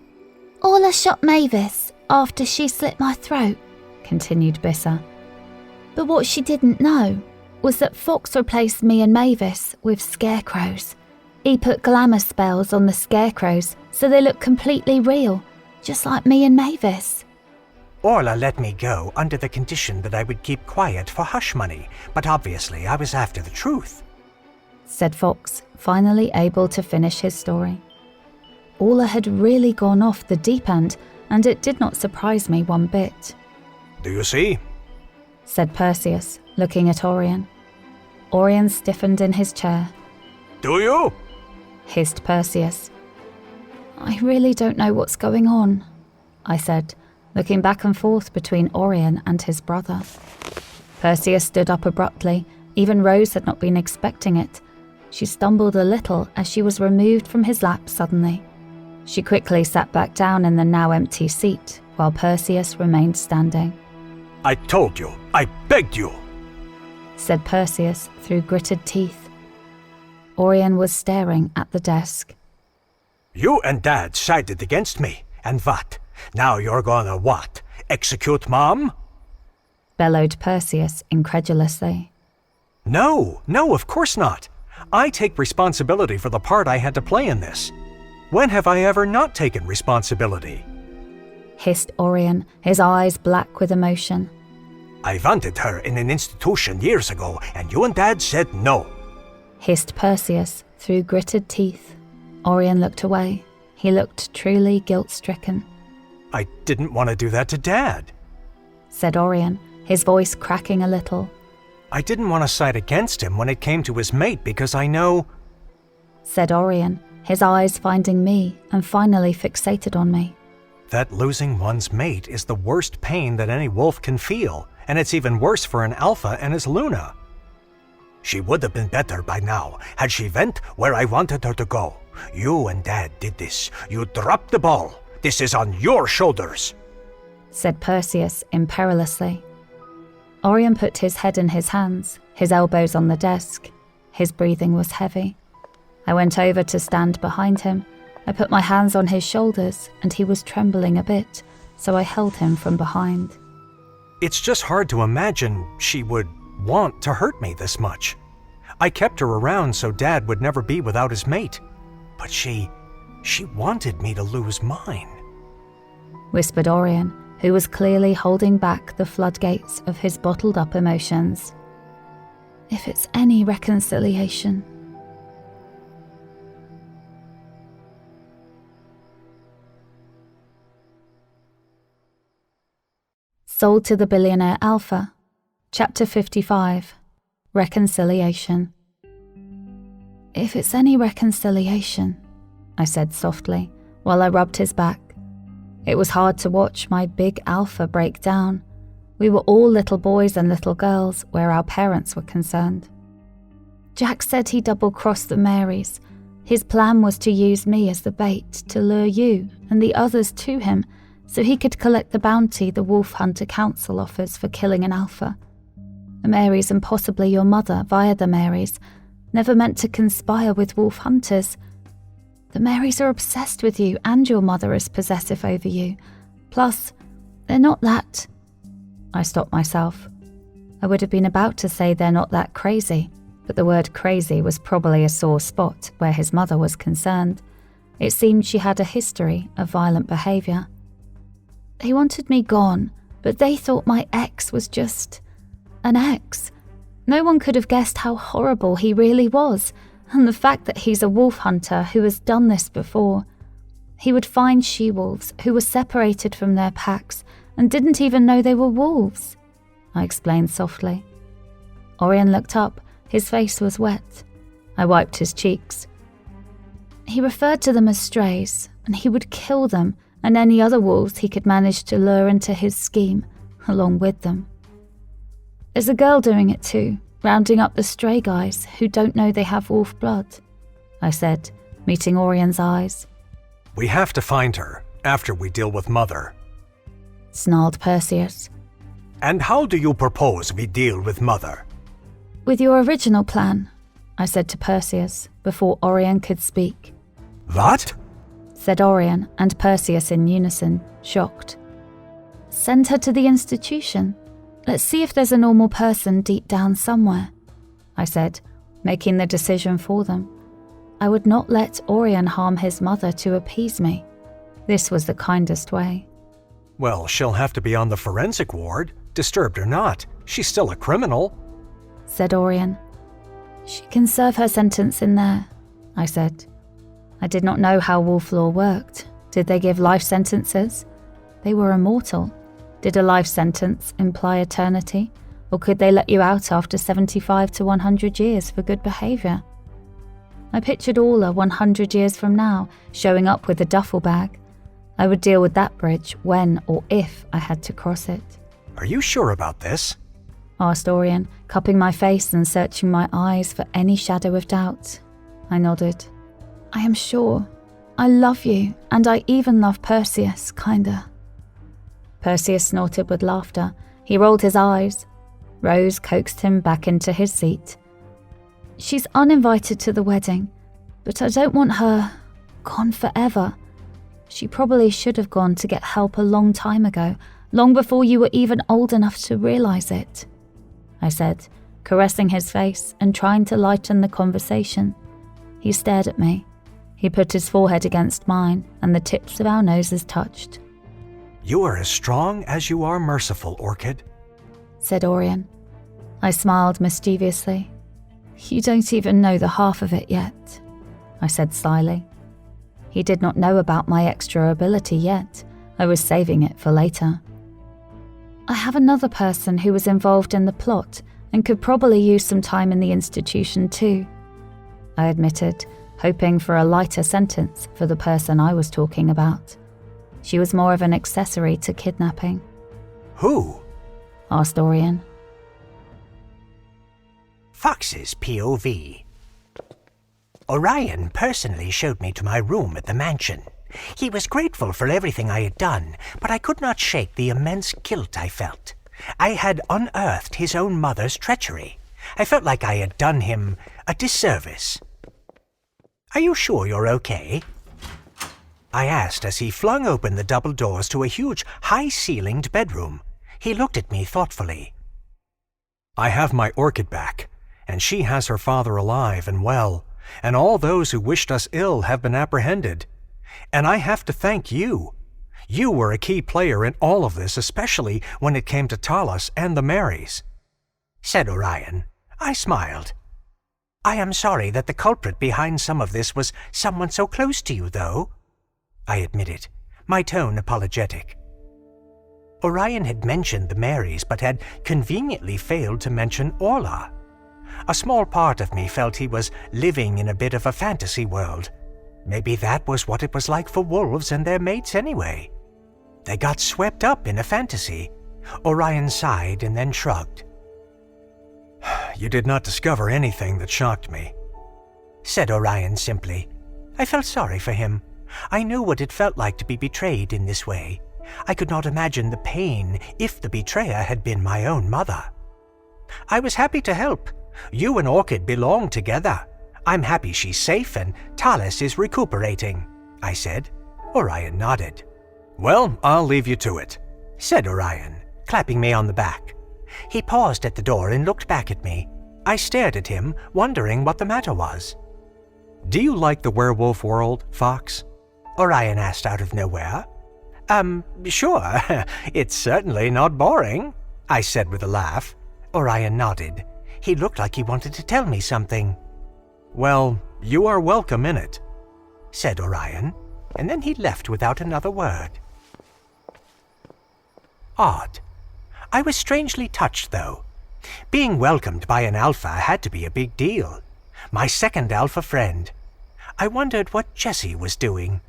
Speaker 3: Orla shot Mavis after she slit my throat,
Speaker 1: continued Bisa.
Speaker 3: But what she didn't know was that Fox replaced me and Mavis with scarecrows. He put glamour spells on the scarecrows so they look completely real, just like me and Mavis.
Speaker 4: Orla let me go under the condition that I would keep quiet for hush money, but obviously I was after the truth,
Speaker 1: said Fox, finally able to finish his story. Orla had really gone off the deep end, and it did not surprise me one bit.
Speaker 5: Do you see?
Speaker 1: Said Perseus, looking at Orion. Orion stiffened in his chair.
Speaker 5: Do you?
Speaker 1: Hissed Perseus. I really don't know what's going on, I said, looking back and forth between Orion and his brother. Perseus stood up abruptly. Even Rose had not been expecting it. She stumbled a little as she was removed from his lap suddenly. She quickly sat back down in the now empty seat, while Perseus remained standing.
Speaker 5: I told you, I begged you,
Speaker 1: said Perseus through gritted teeth. Orion was staring at the desk.
Speaker 5: You and Dad sided against me, and what? Now you're gonna what? Execute Mom?
Speaker 1: Bellowed Perseus incredulously.
Speaker 5: No, of course not. I take responsibility for the part I had to play in this. When have I ever not taken responsibility?
Speaker 1: Hissed Orion, his eyes black with emotion.
Speaker 5: I wanted her in an institution years ago, and you and Dad said no.
Speaker 1: Hissed Perseus through gritted teeth. Orion looked away. He looked truly guilt-stricken.
Speaker 5: I didn't want to do that to Dad,
Speaker 1: said Orion, his voice cracking a little.
Speaker 5: I didn't want to side against him when it came to his mate because I know...
Speaker 1: said Orion, his eyes finding me and finally fixated on me.
Speaker 2: That losing one's mate is the worst pain that any wolf can feel, and it's even worse for an alpha and his Luna.
Speaker 5: She would have been better by now had she went where I wanted her to go. You and Dad did this. You dropped the ball. This is on your shoulders,
Speaker 1: said Perseus imperilously. Orion put his head in his hands, his elbows on the desk. His breathing was heavy. I went over to stand behind him. I put my hands on his shoulders, and he was trembling a bit, so I held him from behind.
Speaker 2: It's just hard to imagine she would want to hurt me this much? I kept her around so Dad would never be without his mate. But she wanted me to lose mine.
Speaker 1: Whispered Orion, who was clearly holding back the floodgates of his bottled-up emotions. If it's any reconciliation. Sold to the Billionaire Alpha, Chapter 55, Reconciliation. If it's any reconciliation, I said softly, while I rubbed his back. It was hard to watch my big alpha break down. We were all little boys and little girls where our parents were concerned. Jack said he double-crossed the Marys. His plan was to use me as the bait to lure you and the others to him so he could collect the bounty the Wolf Hunter Council offers for killing an alpha. The Marys and possibly your mother via the Marys never meant to conspire with wolf hunters. The Marys are obsessed with you and your mother is possessive over you. Plus, they're not that... I stopped myself. I would have been about to say they're not that crazy, but the word crazy was probably a sore spot where his mother was concerned. It seemed she had a history of violent behaviour. They wanted me gone, but they thought my ex was just an ex. No one could have guessed how horrible he really was, and the fact that he's a wolf hunter who has done this before. He would find she-wolves who were separated from their packs and didn't even know they were wolves, I explained softly. Orion looked up. His face was wet. I wiped his cheeks. He referred to them as strays, and he would kill them and any other wolves he could manage to lure into his scheme, along with them. There's a girl doing it too, rounding up the stray guys who don't know they have wolf blood, I said, meeting Orion's eyes.
Speaker 2: We have to find her, after we deal with Mother,
Speaker 1: snarled Perseus.
Speaker 2: And how do you propose we deal with Mother?
Speaker 1: With your original plan, I said to Perseus, before Orion could speak.
Speaker 2: What?
Speaker 1: Said Orion and Perseus in unison, shocked. Send her to the institution. Let's see if there's a normal person deep down somewhere, I said, making the decision for them. I would not let Orion harm his mother to appease me. This was the kindest way.
Speaker 2: Well, she'll have to be on the forensic ward, disturbed or not. She's still a criminal,
Speaker 1: said Orion. She can serve her sentence in there, I said. I did not know how wolf law worked. Did they give life sentences? They were immortal. Did a life sentence imply eternity, or could they let you out after 75 to 100 years for good behaviour? I pictured Orla 100 years from now, showing up with a duffel bag. I would deal with that bridge when or if I had to cross it.
Speaker 2: Are you sure about this?
Speaker 1: Asked Orion, cupping my face and searching my eyes for any shadow of doubt. I nodded. I am sure. I love you, and I even love Perseus, kinda. Perseus snorted with laughter. He rolled his eyes. Rose coaxed him back into his seat. She's uninvited to the wedding, but I don't want her gone forever. She probably should have gone to get help a long time ago, long before you were even old enough to realize it, I said, caressing his face and trying to lighten the conversation. He stared at me. He put his forehead against mine, and the tips of our noses touched.
Speaker 2: You are as strong as you are merciful, Orchid,
Speaker 1: said Orion. I smiled mischievously. You don't even know the half of it yet, I said slyly. He did not know about my extra ability yet. I was saving it for later. I have another person who was involved in the plot and could probably use some time in the institution too, I admitted, hoping for a lighter sentence for the person I was talking about. She was more of an accessory to kidnapping.
Speaker 2: Who?
Speaker 1: Asked Orion.
Speaker 4: Fox's POV. Orion personally showed me to my room at the mansion. He was grateful for everything I had done, but I could not shake the immense guilt I felt. I had unearthed his own mother's treachery. I felt like I had done him a disservice. Are you sure you're okay? I asked as he flung open the double doors to a huge, high-ceilinged bedroom. He looked at me thoughtfully.
Speaker 2: I have my orchid back, and she has her father alive and well, and all those who wished us ill have been apprehended. And I have to thank you. You were a key player in all of this, especially when it came to Talus and the Marys,"
Speaker 4: said Orion. I smiled. "I am sorry that the culprit behind some of this was someone so close to you, though," I admitted, my tone apologetic. Orion had mentioned the Marys, but had conveniently failed to mention Orla. A small part of me felt he was living in a bit of a fantasy world. Maybe that was what it was like for wolves and their mates anyway. They got swept up in a fantasy. Orion sighed and then shrugged.
Speaker 2: "You did not discover anything that shocked me,"
Speaker 4: said Orion simply. I felt sorry for him. I knew what it felt like to be betrayed in this way. I could not imagine the pain if the betrayer had been my own mother. "I was happy to help. You and Orchid belong together. I'm happy she's safe and Talus is recuperating," I said. Orion nodded.
Speaker 2: "Well, I'll leave you to it,"
Speaker 4: said Orion, clapping me on the back. He paused at the door and looked back at me. I stared at him, wondering what the matter was.
Speaker 2: "Do you like the werewolf world, Fox?"
Speaker 4: Orion asked out of nowhere. Sure. It's certainly not boring," I said with a laugh. Orion nodded. He looked like he wanted to tell me something.
Speaker 2: "Well, you are welcome in it,"
Speaker 4: said Orion, and then he left without another word. Odd. I was strangely touched, though. Being welcomed by an alpha had to be a big deal. My second alpha friend. I wondered what Jesse was doing.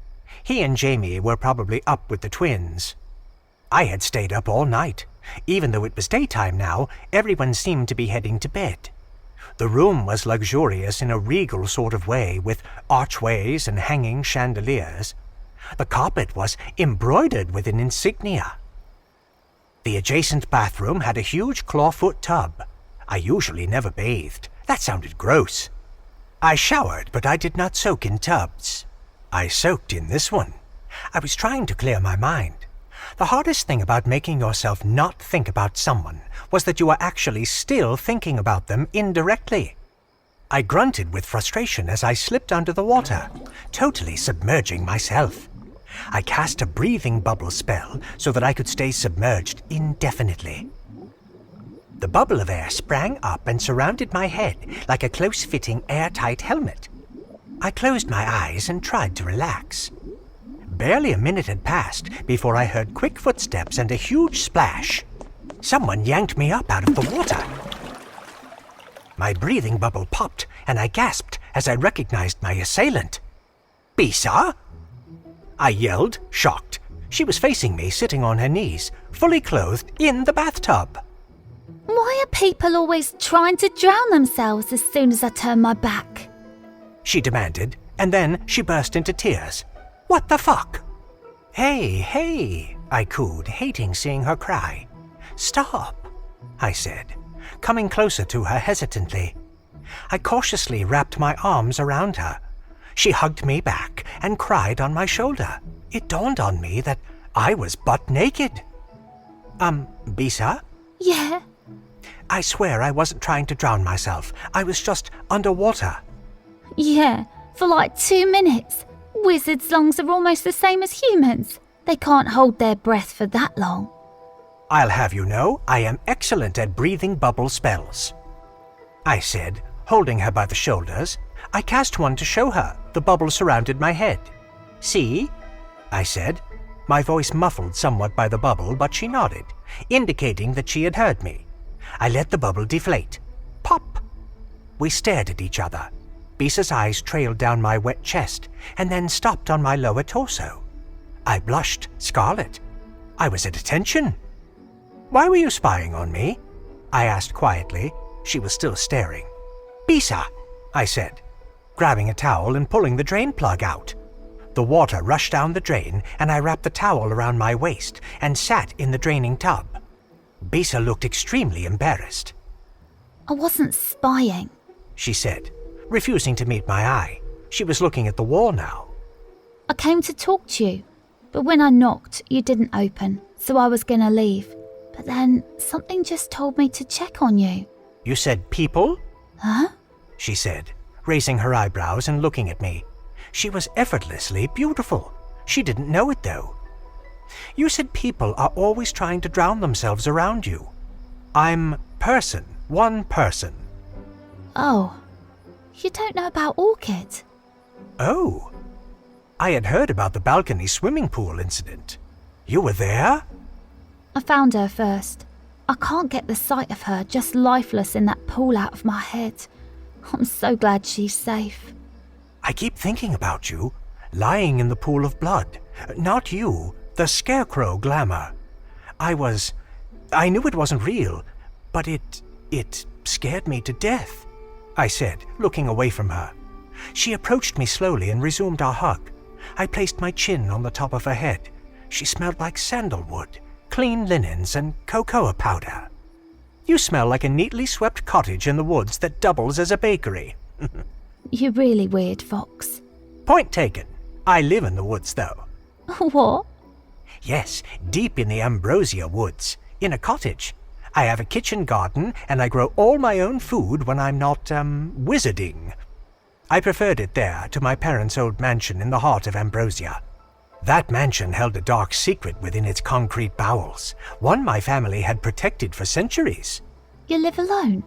Speaker 4: He and Jamie were probably up with the twins. I had stayed up all night. Even though it was daytime now, everyone seemed to be heading to bed. The room was luxurious in a regal sort of way, with archways and hanging chandeliers. The carpet was embroidered with an insignia. The adjacent bathroom had a huge clawfoot tub. I usually never bathed. That sounded gross. I showered, but I did not soak in tubs. I soaked in this one. I was trying to clear my mind. The hardest thing about making yourself not think about someone was that you are actually still thinking about them indirectly. I grunted with frustration as I slipped under the water, totally submerging myself. I cast a breathing bubble spell so that I could stay submerged indefinitely. The bubble of air sprang up and surrounded my head like a close-fitting airtight helmet. I closed my eyes and tried to relax. Barely a minute had passed before I heard quick footsteps and a huge splash. Someone yanked me up out of the water. My breathing bubble popped, and I gasped as I recognized my assailant. "Bisa?" I yelled, shocked. She was facing me, sitting on her knees, fully clothed, in the bathtub.
Speaker 3: Why are people always trying to drown themselves as soon as I turn my back?
Speaker 4: She demanded, and then she burst into tears. "What the fuck?" Hey, I cooed, hating seeing her cry. "Stop," I said, coming closer to her hesitantly. I cautiously wrapped my arms around her. She hugged me back and cried on my shoulder. It dawned on me that I was butt naked. Bisa?
Speaker 3: Yeah.
Speaker 4: I swear I wasn't trying to drown myself. I was just underwater.
Speaker 3: Yeah, for like 2 minutes. Wizards' lungs are almost the same as humans. They can't hold their breath for that long.
Speaker 4: I'll have you know, I am excellent at breathing bubble spells, I said, holding her by the shoulders. I cast one to show her. The bubble surrounded my head. "See?" I said, my voice muffled somewhat by the bubble, but she nodded, indicating that she had heard me. I let the bubble deflate. Pop! We stared at each other. Bisa's eyes trailed down my wet chest and then stopped on my lower torso. I blushed scarlet. I was at attention. "Why were you spying on me?" I asked quietly. She was still staring. "Bisa," I said, grabbing a towel and pulling the drain plug out. The water rushed down the drain, and I wrapped the towel around my waist and sat in the draining tub. Bisa looked extremely embarrassed.
Speaker 3: I wasn't spying,
Speaker 4: she said, refusing to meet my eye. She was looking at the wall now.
Speaker 3: I came to talk to you, but when I knocked, you didn't open, so I was gonna leave. But then something just told me to check on you.
Speaker 4: You said people?
Speaker 3: Huh?
Speaker 4: She said, raising her eyebrows and looking at me. She was effortlessly beautiful. She didn't know it, though. You said people are always trying to drown themselves around you. I'm person, one person.
Speaker 3: Oh, you don't know about Orchid?
Speaker 4: Oh. I had heard about the balcony swimming pool incident. You were there?
Speaker 3: I found her first. I can't get the sight of her just lifeless in that pool out of my head. I'm so glad she's safe.
Speaker 4: I keep thinking about you, lying in the pool of blood. Not you, the scarecrow glamour. I knew it wasn't real, but it scared me to death, I said, looking away from her. She approached me slowly and resumed our hug. I placed my chin on the top of her head. She smelled like sandalwood, clean linens, and cocoa powder. You smell like a neatly swept cottage in the woods that doubles as a bakery.
Speaker 3: You're really weird, Fox.
Speaker 4: Point taken. I live in the woods, though.
Speaker 3: What?
Speaker 4: Yes, deep in the ambrosia woods, in a cottage. I have a kitchen garden, and I grow all my own food when I'm not, wizarding. I preferred it there to my parents' old mansion in the heart of Ambrosia. That mansion held a dark secret within its concrete bowels, one my family had protected for centuries.
Speaker 3: You live alone?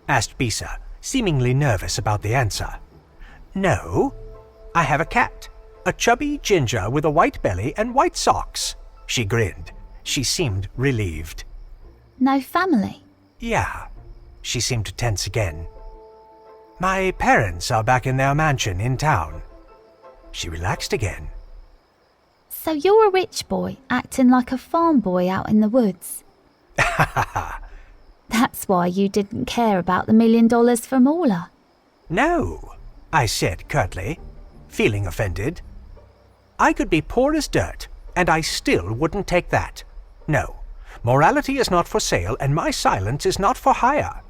Speaker 4: Asked Bisa, seemingly nervous about the answer. No, I have a cat, a chubby ginger with a white belly and white socks. She grinned. She seemed relieved.
Speaker 3: No family?
Speaker 4: Yeah. She seemed to tense again. My parents are back in their mansion in town. She relaxed again.
Speaker 3: So you're a rich boy acting like a farm boy out in the woods?
Speaker 4: Ha ha ha.
Speaker 3: That's why you didn't care about the $1 million from Orla.
Speaker 4: No, I said curtly, feeling offended. I could be poor as dirt, and I still wouldn't take that. No, morality is not for sale, and my silence is not for hire.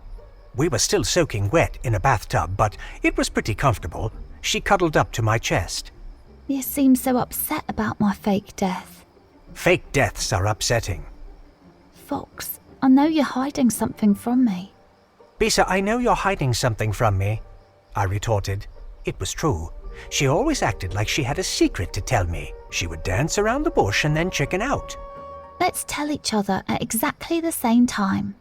Speaker 4: We were still soaking wet in a bathtub, but it was pretty comfortable. She cuddled up to my chest.
Speaker 3: You seem so upset about my fake death.
Speaker 4: Fake deaths are upsetting.
Speaker 3: Fox, I know you're hiding something from me.
Speaker 4: Bisa, I know you're hiding something from me, I retorted. It was true. She always acted like she had a secret to tell me. She would dance around the bush and then chicken out.
Speaker 3: Let's tell each other at exactly the same time,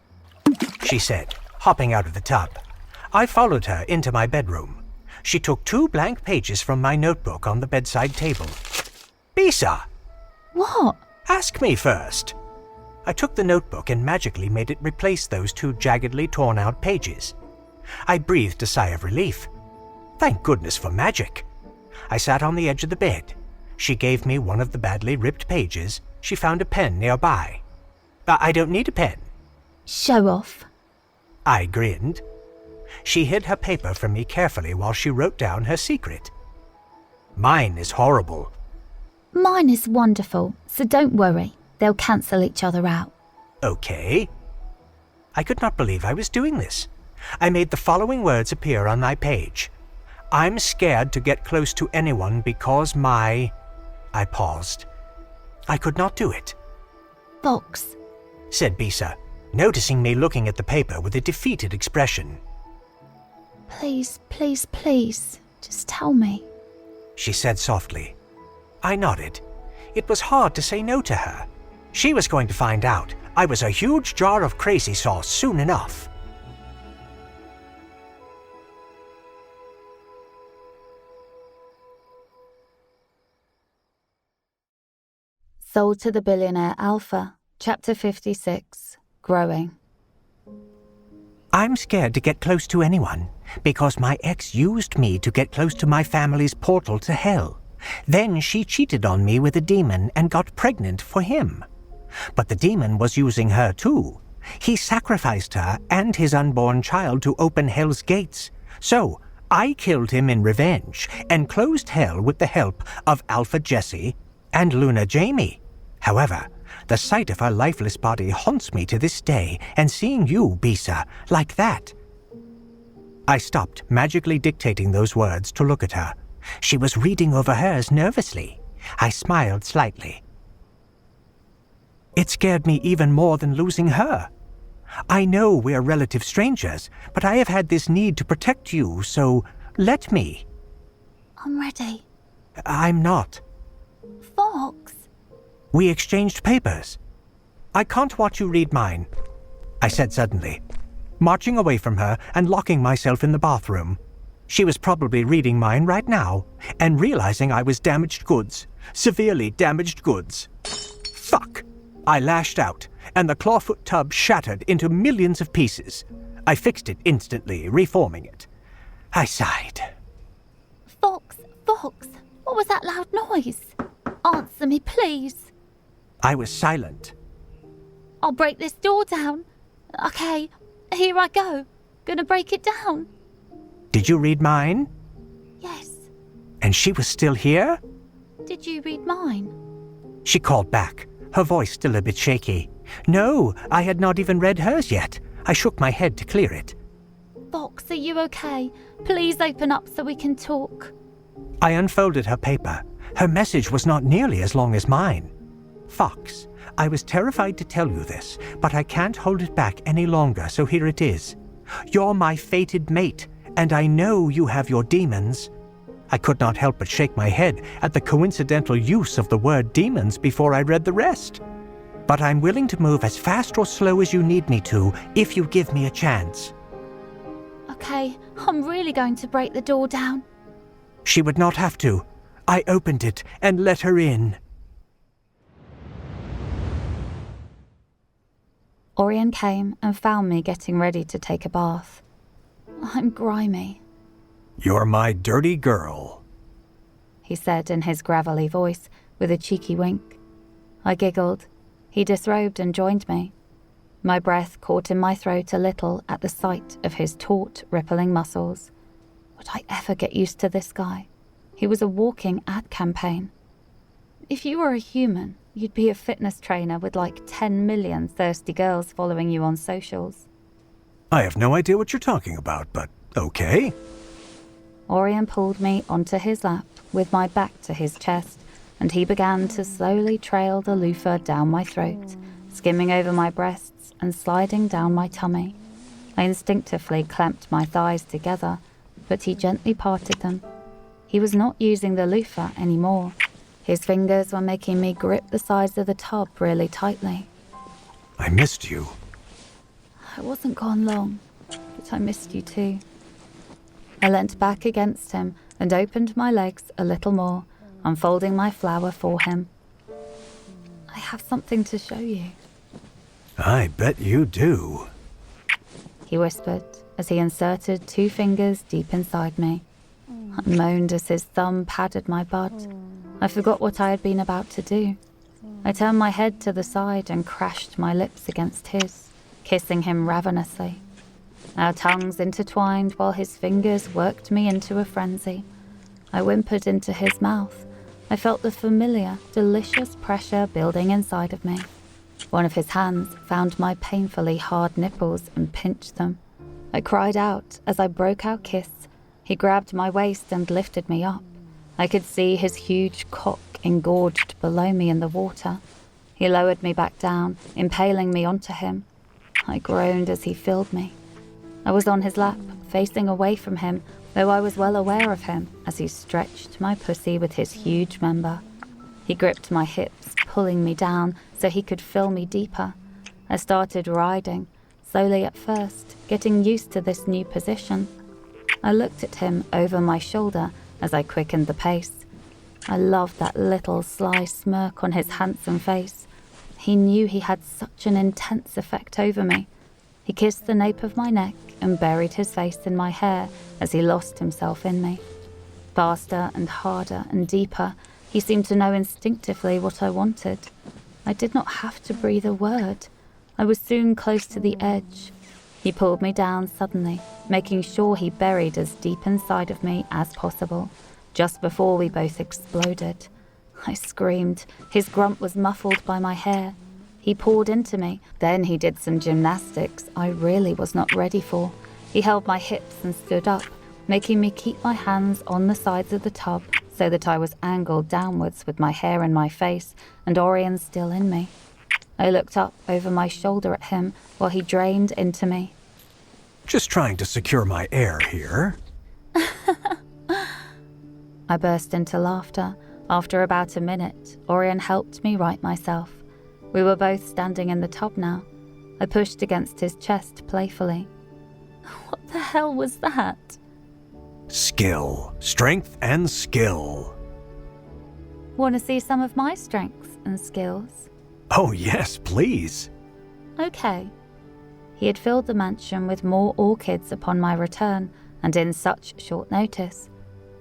Speaker 4: she said, hopping out of the tub. I followed her into my bedroom. She took 2 blank pages from my notebook on the bedside table. Bisa!
Speaker 3: What?
Speaker 4: Ask me first. I took the notebook and magically made it replace those 2 jaggedly torn out pages. I breathed a sigh of relief. Thank goodness for magic. I sat on the edge of the bed. She gave me one of the badly ripped pages. She found a pen nearby. I don't need a pen.
Speaker 3: Show off.
Speaker 4: I grinned. She hid her paper from me carefully while she wrote down her secret. Mine is horrible.
Speaker 3: Mine is wonderful, so don't worry. They'll cancel each other out.
Speaker 4: Okay. I could not believe I was doing this. I made the following words appear on my page. I'm scared to get close to anyone because my... I paused. I could not do it.
Speaker 3: Fox,
Speaker 4: said Bisa, noticing me looking at the paper with a defeated expression.
Speaker 3: please, please, please, just tell me.
Speaker 4: She said softly. I nodded. It was hard to say no to her. She was going to find out. I was a huge jar of crazy sauce soon enough.
Speaker 1: Sold to the Billionaire Alpha, Chapter 56, Growing.
Speaker 4: I'm scared to get close to anyone because my ex used me to get close to my family's portal to hell. Then she cheated on me with a demon and got pregnant for him. But the demon was using her too. He sacrificed her and his unborn child to open hell's gates. So I killed him in revenge and closed hell with the help of Alpha Jesse and Luna Jamie. However, the sight of her lifeless body haunts me to this day, and seeing you, Bisa, like that. I stopped, magically dictating those words to look at her. She was reading over hers nervously. I smiled slightly. It scared me even more than losing her. I know we're relative strangers, but I have had this need to protect you, so let me.
Speaker 3: I'm ready.
Speaker 4: I'm not.
Speaker 3: Fox?
Speaker 4: We exchanged papers. I can't watch you read mine, I said suddenly, marching away from her and locking myself in the bathroom. She was probably reading mine right now and realizing I was damaged goods, severely damaged goods. Fuck! I lashed out, and the clawfoot tub shattered into millions of pieces. I fixed it instantly, reforming it. I sighed.
Speaker 3: Fox, what was that loud noise? Answer me, please.
Speaker 4: I was silent.
Speaker 3: I'll break this door down. Okay, here I go. Gonna break it down.
Speaker 4: Did you read mine?
Speaker 3: Yes.
Speaker 4: And she was still here?
Speaker 3: Did you read mine?
Speaker 4: She called back, her voice still a bit shaky. No, I had not even read hers yet. I shook my head to clear it.
Speaker 3: Fox, are you okay? Please open up so we can talk.
Speaker 4: I unfolded her paper. Her message was not nearly as long as mine. Fox, I was terrified to tell you this, but I can't hold it back any longer, so here it is. You're my fated mate, and I know you have your demons. I could not help but shake my head at the coincidental use of the word demons before I read the rest. But I'm willing to move as fast or slow as you need me to, if you give me a chance.
Speaker 3: Okay, I'm really going to break the door down.
Speaker 4: She would not have to. I opened it and let her in.
Speaker 1: Orion came and found me getting ready to take a bath. I'm grimy,
Speaker 6: You're my dirty girl.
Speaker 1: he said in his gravelly voice with a cheeky wink. I giggled. He disrobed and joined me. My breath caught in my throat a little at the sight of his taut, rippling muscles. Would I ever get used to this guy? He was a walking ad campaign. If you were a human, you'd be a fitness trainer with like 10 million thirsty girls following you on socials.
Speaker 6: I have no idea what you're talking about, but okay.
Speaker 1: Orion pulled me onto his lap with my back to his chest, and he began to slowly trail the loofah down my throat, skimming over my breasts and sliding down my tummy. I instinctively clamped my thighs together, but he gently parted them. He was not using the loofah anymore. His fingers were making me grip the sides of the tub really tightly.
Speaker 6: I missed you.
Speaker 1: I wasn't gone long, but I missed you too. I leant back against him and opened my legs a little more, unfolding my flower for him. I have something to show you,
Speaker 6: I bet you do.
Speaker 1: he whispered as he inserted 2 fingers deep inside me. I moaned as his thumb padded my butt. I forgot what I had been about to do. I turned my head to the side and crashed my lips against his, kissing him ravenously. Our tongues intertwined while his fingers worked me into a frenzy. I whimpered into his mouth. I felt the familiar, delicious pressure building inside of me. One of his hands found my painfully hard nipples and pinched them. I cried out as I broke our kiss. He grabbed my waist and lifted me up. I could see his huge cock engorged below me in the water. He lowered me back down, impaling me onto him. I groaned as he filled me. I was on his lap, facing away from him, though I was well aware of him as he stretched my pussy with his huge member. He gripped my hips, pulling me down so he could fill me deeper. I started riding, slowly at first, getting used to this new position. I looked at him over my shoulder as I quickened the pace. I loved that little sly smirk on his handsome face. He knew he had such an intense effect over me. He kissed the nape of my neck and buried his face in my hair as he lost himself in me. Faster and harder and deeper, he seemed to know instinctively what I wanted. I did not have to breathe a word. I was soon close to the edge. He pulled me down suddenly, making sure he buried as deep inside of me as possible, just before we both exploded. I screamed. His grunt was muffled by my hair. He poured into me. Then he did some gymnastics I really was not ready for. He held my hips and stood up, making me keep my hands on the sides of the tub so that I was angled downwards with my hair in my face and Orion still in me. I looked up over my shoulder at him while he drained into me.
Speaker 2: Just trying to secure my air here.
Speaker 1: I burst into laughter. After about a minute, Orion helped me right myself. We were both standing in the tub now. I pushed against his chest playfully. What the hell was that?
Speaker 2: Skill. Strength and skill.
Speaker 1: Want to see some of my strengths and skills?
Speaker 2: Oh yes, please.
Speaker 1: Okay. He had filled the mansion with more orchids upon my return, and in such short notice.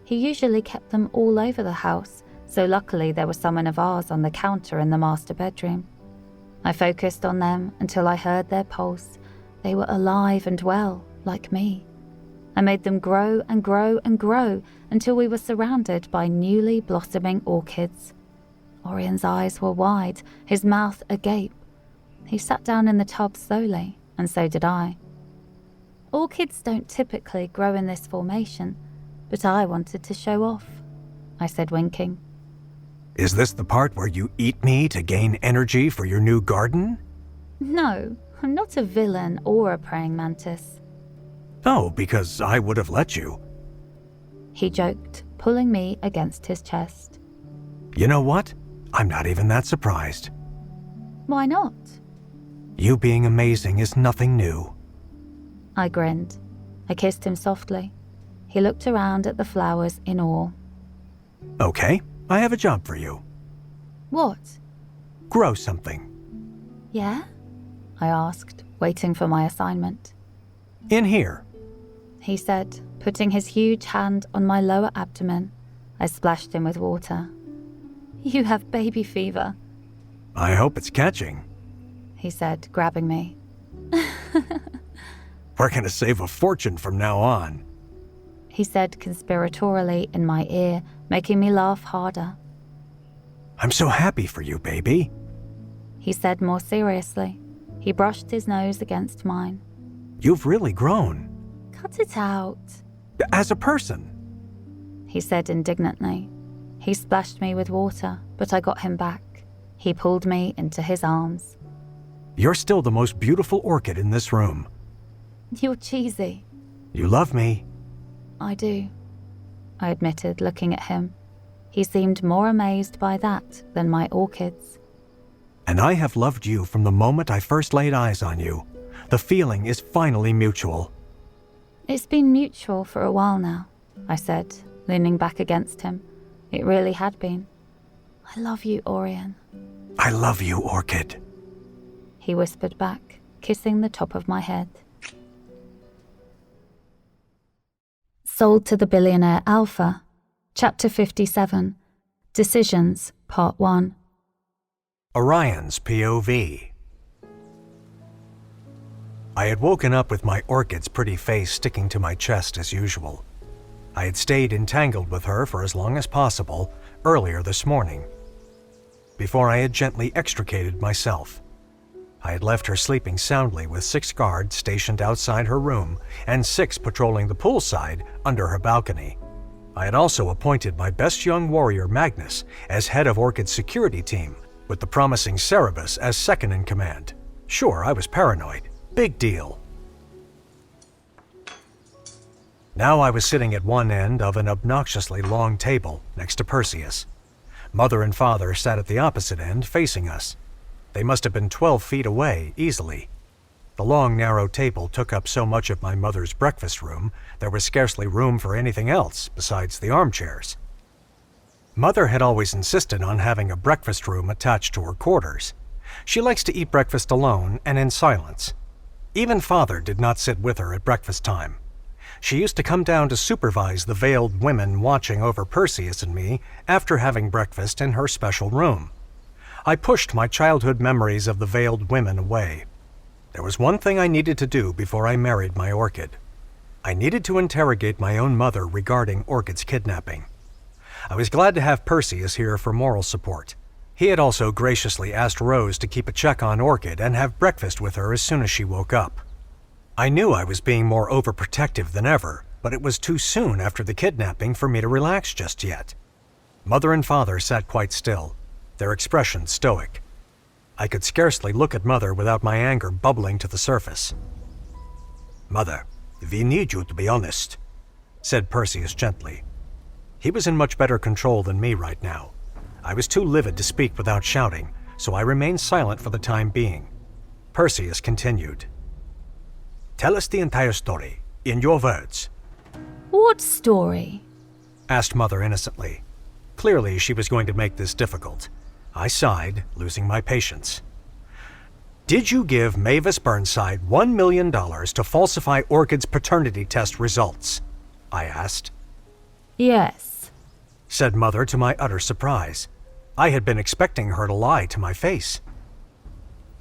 Speaker 1: He usually kept them all over the house, so luckily there were some in a vase on the counter in the master bedroom. I focused on them until I heard their pulse. They were alive and well, like me. I made them grow and grow and grow until we were surrounded by newly blossoming orchids. Orion's eyes were wide, his mouth agape. He sat down in the tub slowly, and so did I. Orchids don't typically grow in this formation, but I wanted to show off, I said, winking.
Speaker 2: Is this the part where you eat me to gain energy for your new garden?
Speaker 1: No, I'm not a villain or a praying mantis.
Speaker 2: Oh, because I would have let you.
Speaker 1: He joked, pulling me against his chest.
Speaker 2: You know what? I'm not even that surprised.
Speaker 1: Why not?
Speaker 2: You being amazing is nothing new.
Speaker 1: I grinned. I kissed him softly. He looked around at the flowers in awe.
Speaker 2: Okay, I have a job for you.
Speaker 1: What?
Speaker 2: Grow something.
Speaker 1: Yeah? I asked, waiting for my assignment.
Speaker 2: In here.
Speaker 1: He said, putting his huge hand on my lower abdomen. I splashed him with water. You have baby fever.
Speaker 2: I hope it's catching.
Speaker 1: He said, grabbing me.
Speaker 2: We're going to save a fortune from now on.
Speaker 1: He said conspiratorially in my ear, making me laugh harder.
Speaker 2: I'm so happy for you, baby.
Speaker 1: He said more seriously. He brushed his nose against mine.
Speaker 2: You've really grown.
Speaker 1: Cut it out.
Speaker 2: As a person.
Speaker 1: He said indignantly. He splashed me with water, but I got him back. He pulled me into his arms.
Speaker 2: You're still the most beautiful orchid in this room.
Speaker 1: You're cheesy.
Speaker 2: You love me.
Speaker 1: I do, I admitted, looking at him. He seemed more amazed by that than my orchids.
Speaker 2: And I have loved you from the moment I first laid eyes on you. The feeling is finally mutual.
Speaker 1: It's been mutual for a while now, I said, leaning back against him. It really had been. I love you, Orion.
Speaker 2: I love you, Orchid.
Speaker 1: He whispered back, kissing the top of my head. Sold to the Billionaire Alpha, Chapter 57, Decisions, Part 1.
Speaker 2: Orion's POV. I had woken up with my orchid's pretty face sticking to my chest as usual. I had stayed entangled with her for as long as possible earlier this morning, before I had gently extricated myself. I had left her sleeping soundly with 6 guards stationed outside her room and 6 patrolling the poolside under her balcony. I had also appointed my best young warrior Magnus as head of Orchid's security team, with the promising Cerebus as second in command. Sure, I was paranoid. Big deal. Now I was sitting at one end of an obnoxiously long table next to Perseus. Mother and father sat at the opposite end facing us. They must have been 12 feet away, easily. The long, narrow table took up so much of my mother's breakfast room, there was scarcely room for anything else besides the armchairs. Mother had always insisted on having a breakfast room attached to her quarters. She likes to eat breakfast alone and in silence. Even father did not sit with her at breakfast time. She used to come down to supervise the veiled women watching over Perseus and me after having breakfast in her special room. I pushed my childhood memories of the veiled women away. There was one thing I needed to do before I married my Orchid. I needed to interrogate my own mother regarding Orchid's kidnapping. I was glad to have Perseus here for moral support. He had also graciously asked Rose to keep a check on Orchid and have breakfast with her as soon as she woke up. I knew I was being more overprotective than ever, but it was too soon after the kidnapping for me to relax just yet. Mother and father sat quite still, their expressions stoic. I could scarcely look at Mother without my anger bubbling to the surface.
Speaker 5: Mother, we need you to be honest,
Speaker 2: said Perseus gently. He was in much better control than me right now. I was too livid to speak without shouting, so I remained silent for the time being. Perseus continued.
Speaker 5: Tell us the entire story, in your words.
Speaker 1: What story?
Speaker 2: Asked Mother innocently. Clearly she was going to make this difficult. I sighed, losing my patience. Did you give Mavis Burnside $1 million to falsify Orchid's paternity test results? I asked.
Speaker 1: Yes,
Speaker 2: said Mother to my utter surprise. I had been expecting her to lie to my face.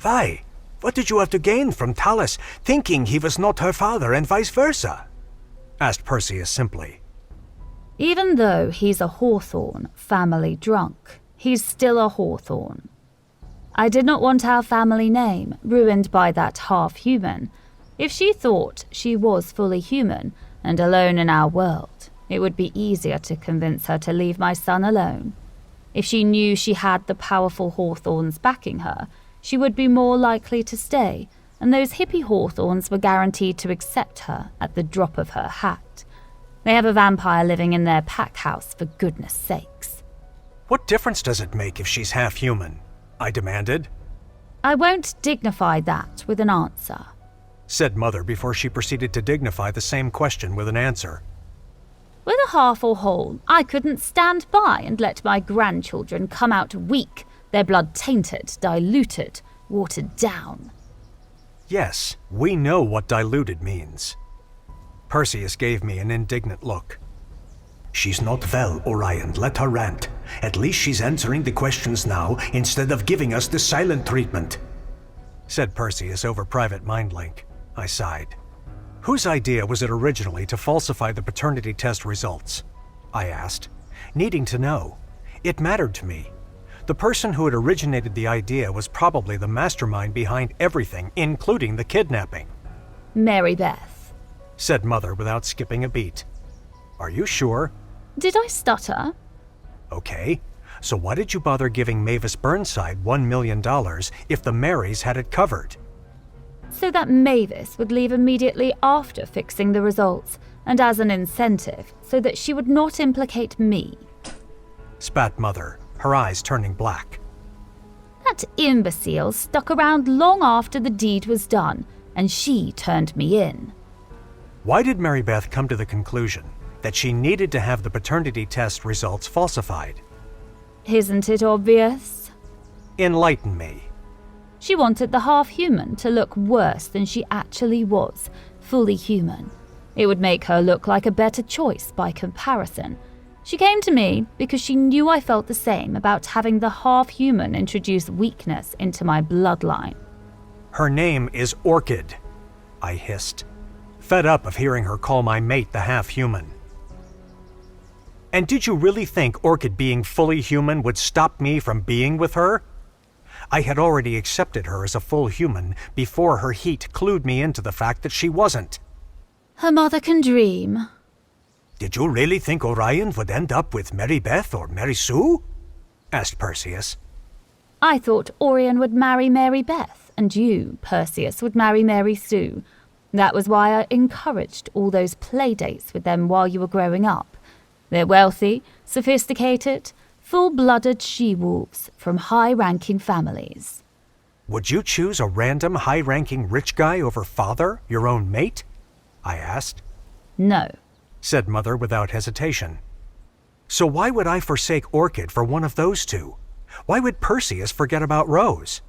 Speaker 5: Why? What did you have to gain from Talus thinking he was not her father and vice versa?
Speaker 2: Asked Perseus simply.
Speaker 1: even though he's a Hawthorne family drunk, he's still a Hawthorne. I did not want our family name ruined by that half-human. If she thought she was fully human and alone in our world, it would be easier to convince her to leave my son alone. If she knew she had the powerful Hawthorns backing her, she would be more likely to stay, and those hippie Hawthorns were guaranteed to accept her at the drop of her hat. They have a vampire living in their pack house, for goodness sakes.
Speaker 2: What difference does it make if she's half-human? I demanded.
Speaker 1: I won't dignify that with an answer,
Speaker 2: said Mother before she proceeded to dignify the same question with an answer.
Speaker 1: With a half or whole, I couldn't stand by and let my grandchildren come out weak, their blood tainted, diluted, watered down.
Speaker 2: Yes, we know what diluted means. Perseus gave me an indignant look.
Speaker 5: She's not well, Orion. Let her rant. At least she's answering the questions now instead of giving us the silent treatment,
Speaker 2: said Perseus over private mind link. I sighed. Whose idea was it originally to falsify the paternity test results? I asked, needing to know. It mattered to me. The person who had originated the idea was probably the mastermind behind everything, including the kidnapping.
Speaker 1: Mary Beth,
Speaker 2: said Mother without skipping a beat. Are you sure?
Speaker 1: Did I stutter?
Speaker 2: Okay, so why did you bother giving Mavis Burnside $1 million if the Marys had it covered?
Speaker 1: So that Mavis would leave immediately after fixing the results, and as an incentive, so that she would not implicate me.
Speaker 2: Spat Mother, her eyes turning black.
Speaker 1: That imbecile stuck around long after the deed was done, and she turned me in.
Speaker 2: Why did Mary Beth come to the conclusion that she needed to have the paternity test results falsified?
Speaker 1: Isn't it obvious?
Speaker 2: Enlighten me.
Speaker 1: She wanted the half-human to look worse than she actually was, fully human. It would make her look like a better choice by comparison. She came to me because she knew I felt the same about having the half-human introduce weakness into my bloodline.
Speaker 2: Her name is Orchid, I hissed, fed up of hearing her call my mate the half-human. And did you really think Orchid being fully human would stop me from being with her? I had already accepted her as a full human before her heat clued me into the fact that she wasn't.
Speaker 1: Her mother can dream.
Speaker 5: Did you really think Orion would end up with Mary Beth or Mary Sue?
Speaker 2: Asked Perseus.
Speaker 1: I thought Orion would marry Mary Beth, and you, Perseus, would marry Mary Sue. That was why I encouraged all those play dates with them while you were growing up. They're wealthy, sophisticated, full-blooded she-wolves from high-ranking families.
Speaker 2: Would you choose a random high-ranking rich guy over father, your own mate? I asked.
Speaker 1: No,
Speaker 2: said Mother without hesitation. So why would I forsake Orchid for one of those two? Why would Perseus forget about Rose?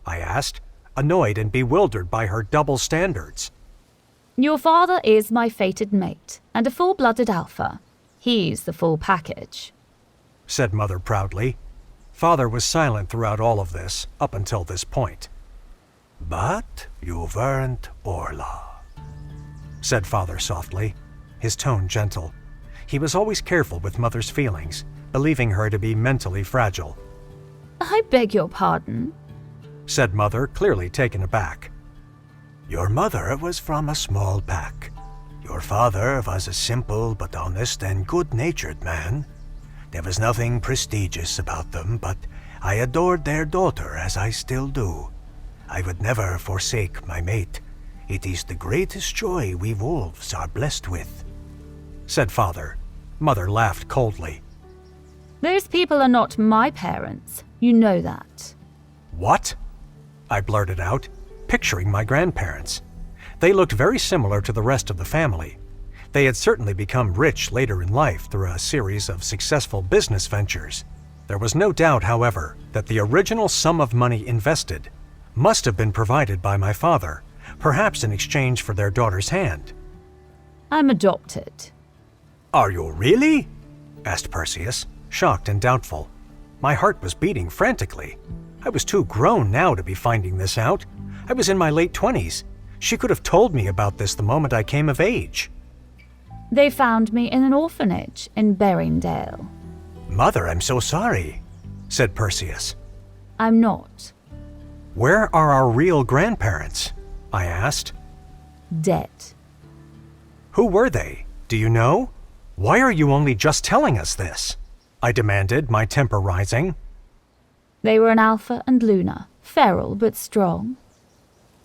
Speaker 2: I asked, annoyed and bewildered by her double standards.
Speaker 1: Your father is my fated mate, and a full-blooded alpha. He's the full package,
Speaker 2: said Mother proudly. Father was silent throughout all of this, up until this point.
Speaker 5: But you weren't Orla,
Speaker 2: said Father softly, his tone gentle. He was always careful with Mother's feelings, believing her to be mentally fragile.
Speaker 1: I beg your pardon,
Speaker 2: said Mother, clearly taken aback.
Speaker 5: Your mother was from a small pack. Your father was a simple but honest and good-natured man. There was nothing prestigious about them, but
Speaker 4: I adored their daughter as I still do. I would never forsake my mate. It is the greatest joy we wolves are blessed with,"
Speaker 2: said Father. Mother laughed coldly.
Speaker 1: Those people are not my parents. You know that.
Speaker 2: "What?" I blurted out, picturing my grandparents. They looked very similar to the rest of the family. They had certainly become rich later in life through a series of successful business ventures. There was no doubt, however, that the original sum of money invested must have been provided by my father, perhaps in exchange for their daughter's hand.
Speaker 1: I'm adopted.
Speaker 2: "Are you really?" asked Perseus, shocked and doubtful. My heart was beating frantically. I was too grown now to be finding this out. I was in my late 20s. She could have told me about this the moment I came of age.
Speaker 1: They found me in an orphanage in Berrendale.
Speaker 2: "Mother, I'm so sorry," said Perseus.
Speaker 1: I'm not.
Speaker 2: "Where are our real grandparents?" I asked.
Speaker 1: Dead.
Speaker 2: "Who were they? Do you know? Why are you only just telling us this?" I demanded, my temper rising.
Speaker 1: They were an Alpha and Luna, feral but strong.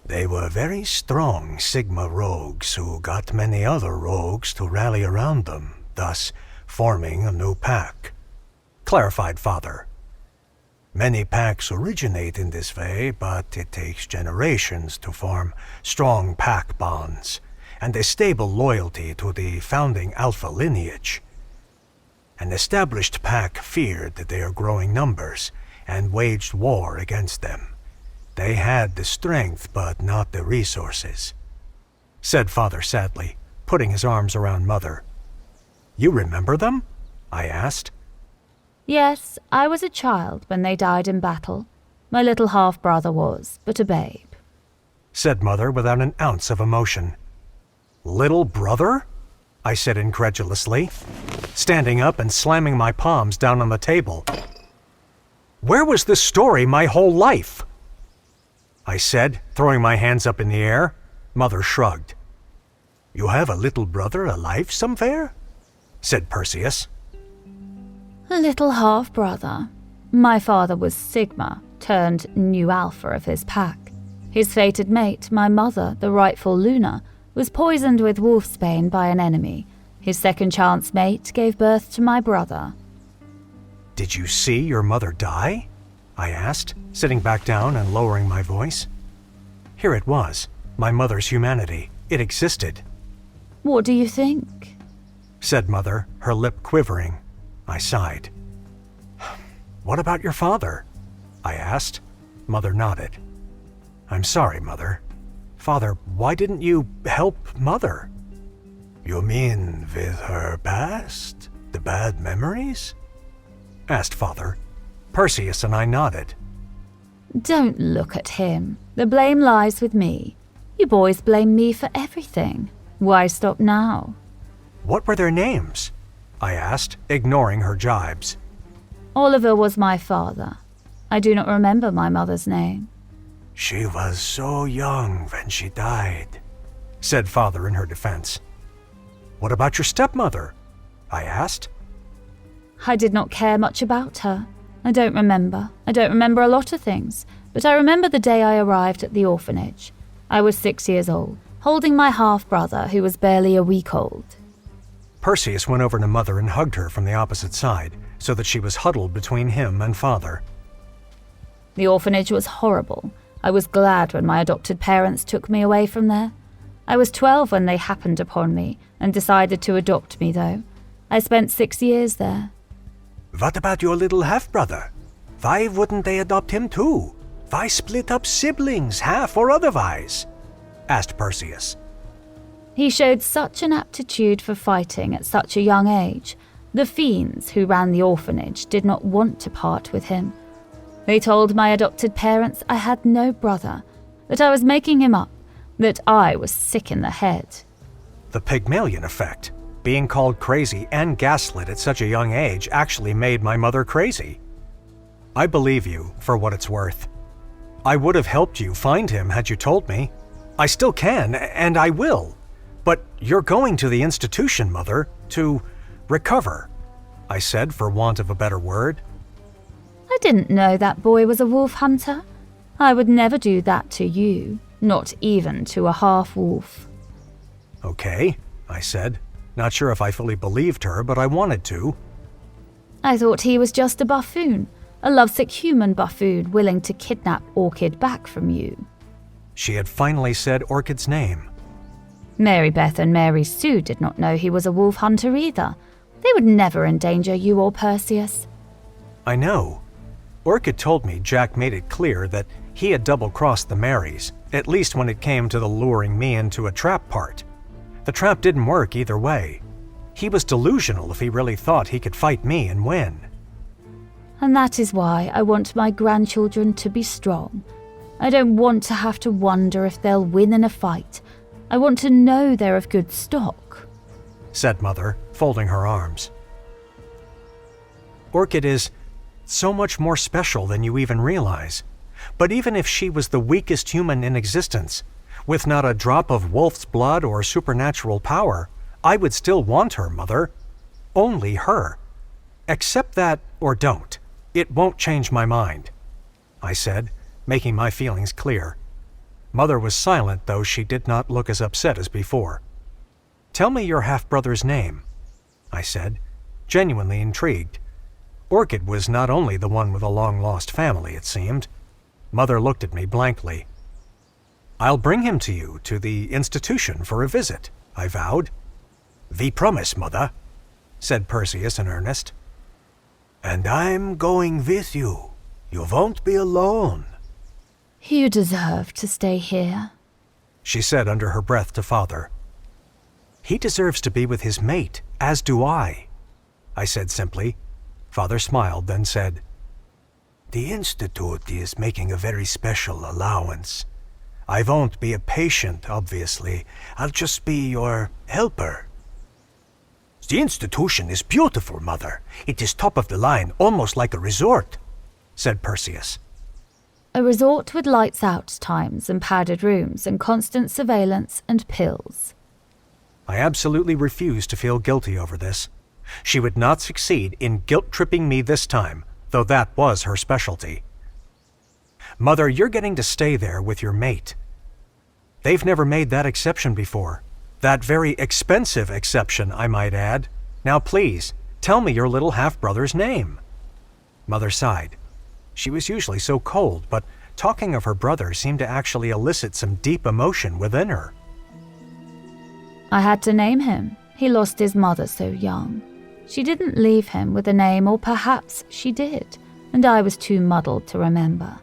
Speaker 4: They were very strong Sigma rogues who got many other rogues to rally around them, thus forming a new pack,"
Speaker 2: clarified Father.
Speaker 4: "Many packs originate in this way, but it takes generations to form strong pack bonds and a stable loyalty to the founding Alpha lineage. An established pack feared their growing numbers and waged war against them. They had the strength, but not the resources,"
Speaker 2: said Father sadly, putting his arms around Mother. "You remember them?" I asked.
Speaker 1: Yes, I was a child when they died in battle. My little half-brother was, but a babe,"
Speaker 2: said Mother without an ounce of emotion. "Little brother?" I said incredulously, standing up and slamming my palms down on the table. "Where was this story my whole life?" I said, throwing my hands up in the air. Mother shrugged.
Speaker 4: "You have a little brother alive somewhere?"
Speaker 2: said Perseus.
Speaker 1: Little half-brother. My father was Sigma, turned new Alpha of his pack. His fated mate, my mother, the rightful Luna, was poisoned with wolfsbane by an enemy. His second-chance mate gave birth to my brother.
Speaker 2: "Did you see your mother die?" I asked, sitting back down and lowering my voice. Here it was, my mother's humanity. It existed.
Speaker 1: What do you think?
Speaker 2: Said Mother, her lip quivering. I sighed. "What about your father?" I asked. Mother nodded. "I'm sorry, Mother. Father, why didn't you help Mother?"
Speaker 4: "You mean with her past? The bad memories?"
Speaker 2: asked Father. Perseus and I nodded.
Speaker 1: Don't look at him. The blame lies with me. You boys blame me for everything. Why stop now?
Speaker 2: What were their names? I asked, ignoring her jibes.
Speaker 1: Oliver was my father. I do not remember my mother's name.
Speaker 4: "She was so young when she died,"
Speaker 2: said Father in her defense. "What about your stepmother?" I asked.
Speaker 1: I did not care much about her. I don't remember. I don't remember a lot of things, but I remember the day I arrived at the orphanage. I was 6 years old, holding my half-brother who was barely a week old.
Speaker 2: Perseus went over to Mother and hugged her from the opposite side, so that she was huddled between him and Father.
Speaker 1: The orphanage was horrible. I was glad when my adopted parents took me away from there. I was 12 when they happened upon me and decided to adopt me, though. I spent 6 years there.
Speaker 4: "What about your little half-brother? Why wouldn't they adopt him too? Why split up siblings, half or otherwise?" asked Perseus.
Speaker 1: He showed such an aptitude for fighting at such a young age. The fiends who ran the orphanage did not want to part with him. They told my adopted parents I had no brother, that I was making him up, that I was sick in the head.
Speaker 2: The Pygmalion effect. Being called crazy and gaslit at such a young age actually made my mother crazy. I believe you, for what it's worth. I would have helped you find him had you told me. I still can, and I will. But you're going to the institution, Mother, to recover, I said for want of a better word.
Speaker 1: I didn't know that boy was a wolf hunter. I would never do that to you, not even to a half-wolf.
Speaker 6: Okay, I said, not sure if I fully believed her, but I wanted to.
Speaker 1: I thought he was just a buffoon, a lovesick human buffoon willing to kidnap Orchid back from you.
Speaker 6: She had finally said Orchid's name.
Speaker 1: Mary Beth and Mary Sue did not know he was a wolf hunter either. They would never endanger you or Perseus.
Speaker 6: I know. Orchid told me Jack made it clear that he had double-crossed the Marys, at least when it came to the luring me into a trap part. The trap didn't work either way. He was delusional if he really thought he could fight me and win.
Speaker 1: And that is why I want my grandchildren to be strong. I don't want to have to wonder if they'll win in a fight. I want to know they're of good stock,
Speaker 6: said Mother, folding her arms. Orchid is so much more special than you even realize. But even if she was the weakest human in existence, with not a drop of wolf's blood or supernatural power, I would still want her, Mother. Only her. Accept that or don't. It won't change my mind, I said, making my feelings clear. Mother was silent, though she did not look as upset as before. Tell me your half-brother's name, I said, genuinely intrigued. Orchid was not only the one with a long-lost family, it seemed. Mother looked at me blankly. I'll bring him to you, to the institution, for a visit, I vowed.
Speaker 4: We promise, Mother,
Speaker 6: said Perseus in earnest.
Speaker 4: And I'm going with you. You won't be alone.
Speaker 1: You deserve to stay here,
Speaker 6: she said under her breath to Father. He deserves to be with his mate, as do I said simply. Father smiled, then said,
Speaker 4: The Institute is making a very special allowance. I won't be a patient, obviously. I'll just be your helper. The institution is beautiful, Mother. It is top of the line, almost like a resort, said Perseus.
Speaker 1: A resort with lights out times and padded rooms and constant surveillance and pills.
Speaker 6: I absolutely refused to feel guilty over this. She would not succeed in guilt-tripping me this time, though that was her specialty. Mother, you're getting to stay there with your mate. They've never made that exception before. That very expensive exception, I might add. Now please, tell me your little half-brother's name. Mother sighed. She was usually so cold, but talking of her brother seemed to actually elicit some deep emotion within her.
Speaker 1: I had to name him. He lost his mother so young. She didn't leave him with a name, or perhaps she did, and I was too muddled to remember.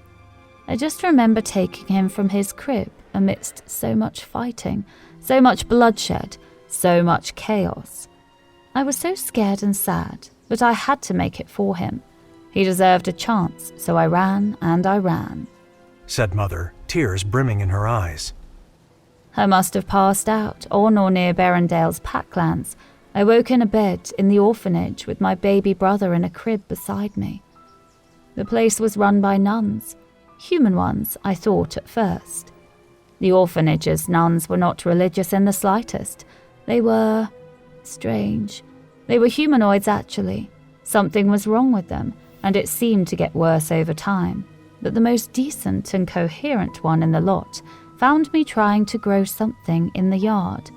Speaker 1: I just remember taking him from his crib amidst so much fighting, so much bloodshed, so much chaos. I was so scared and sad, but I had to make it for him. He deserved a chance, so I ran and I ran,
Speaker 6: said Mother, tears brimming in her eyes.
Speaker 1: I must have passed out on or near Berendale's Packlands. I woke in a bed in the orphanage with my baby brother in a crib beside me. The place was run by nuns, human ones, I thought at first. The orphanage's nuns were not religious in the slightest. They were strange. They were humanoids, actually. Something was wrong with them, and it seemed to get worse over time. But the most decent and coherent one in the lot found me trying to grow something in the yard.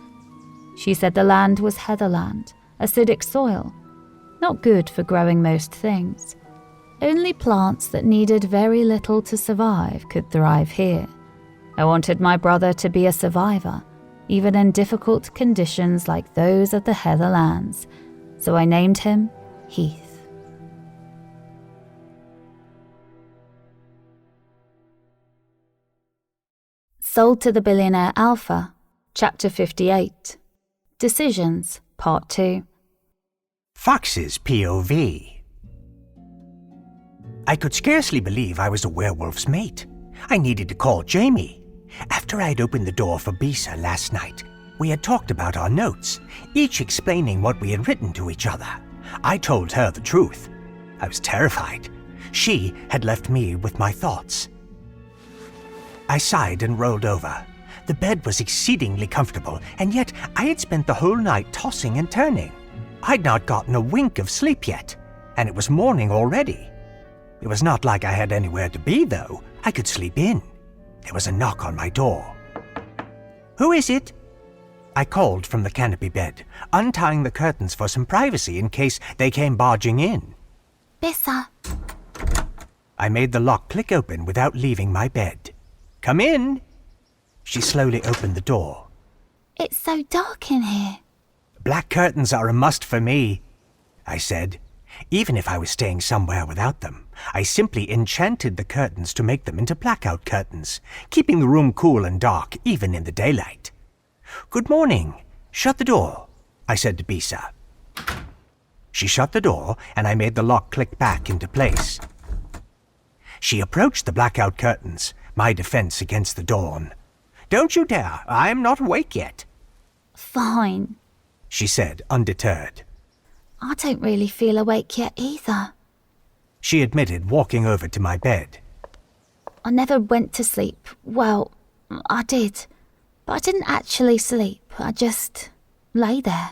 Speaker 1: She said the land was heatherland, acidic soil, not good for growing most things. Only plants that needed very little to survive could thrive here. I wanted my brother to be a survivor, even in difficult conditions like those of the heatherlands, so I named him Heath. Sold to the Billionaire Alpha, Chapter 58. Decisions, Part 2.
Speaker 4: Fox's POV. I could scarcely believe I was a werewolf's mate. I needed to call Jamie. After I'd opened the door for Bisa last night, we had talked about our notes, each explaining what we had written to each other. I told her the truth. I was terrified. She had left me with my thoughts. I sighed and rolled over. The bed was exceedingly comfortable, and yet I had spent the whole night tossing and turning. I'd not gotten a wink of sleep yet, and it was morning already. It was not like I had anywhere to be, though. I could sleep in. There was a knock on my door. "Who is it?" I called from the canopy bed, untying the curtains for some privacy in case they came barging in.
Speaker 3: Bissa.
Speaker 4: I made the lock click open without leaving my bed. "Come in." She slowly opened the door.
Speaker 3: It's so dark in here.
Speaker 4: "Black curtains are a must for me," I said. Even if I was staying somewhere without them, I simply enchanted the curtains to make them into blackout curtains, keeping the room cool and dark even in the daylight. "Good morning. Shut the door," I said to Bisa. She shut the door, and I made the lock click back into place. She approached the blackout curtains, my defense against the dawn. "Don't you dare. I'm not awake yet,"
Speaker 3: Fine.
Speaker 4: she said, undeterred.
Speaker 3: I don't really feel awake yet either.
Speaker 4: She admitted, walking over to my bed.
Speaker 3: I never went to sleep. Well, I did. But I didn't actually sleep. I just lay there.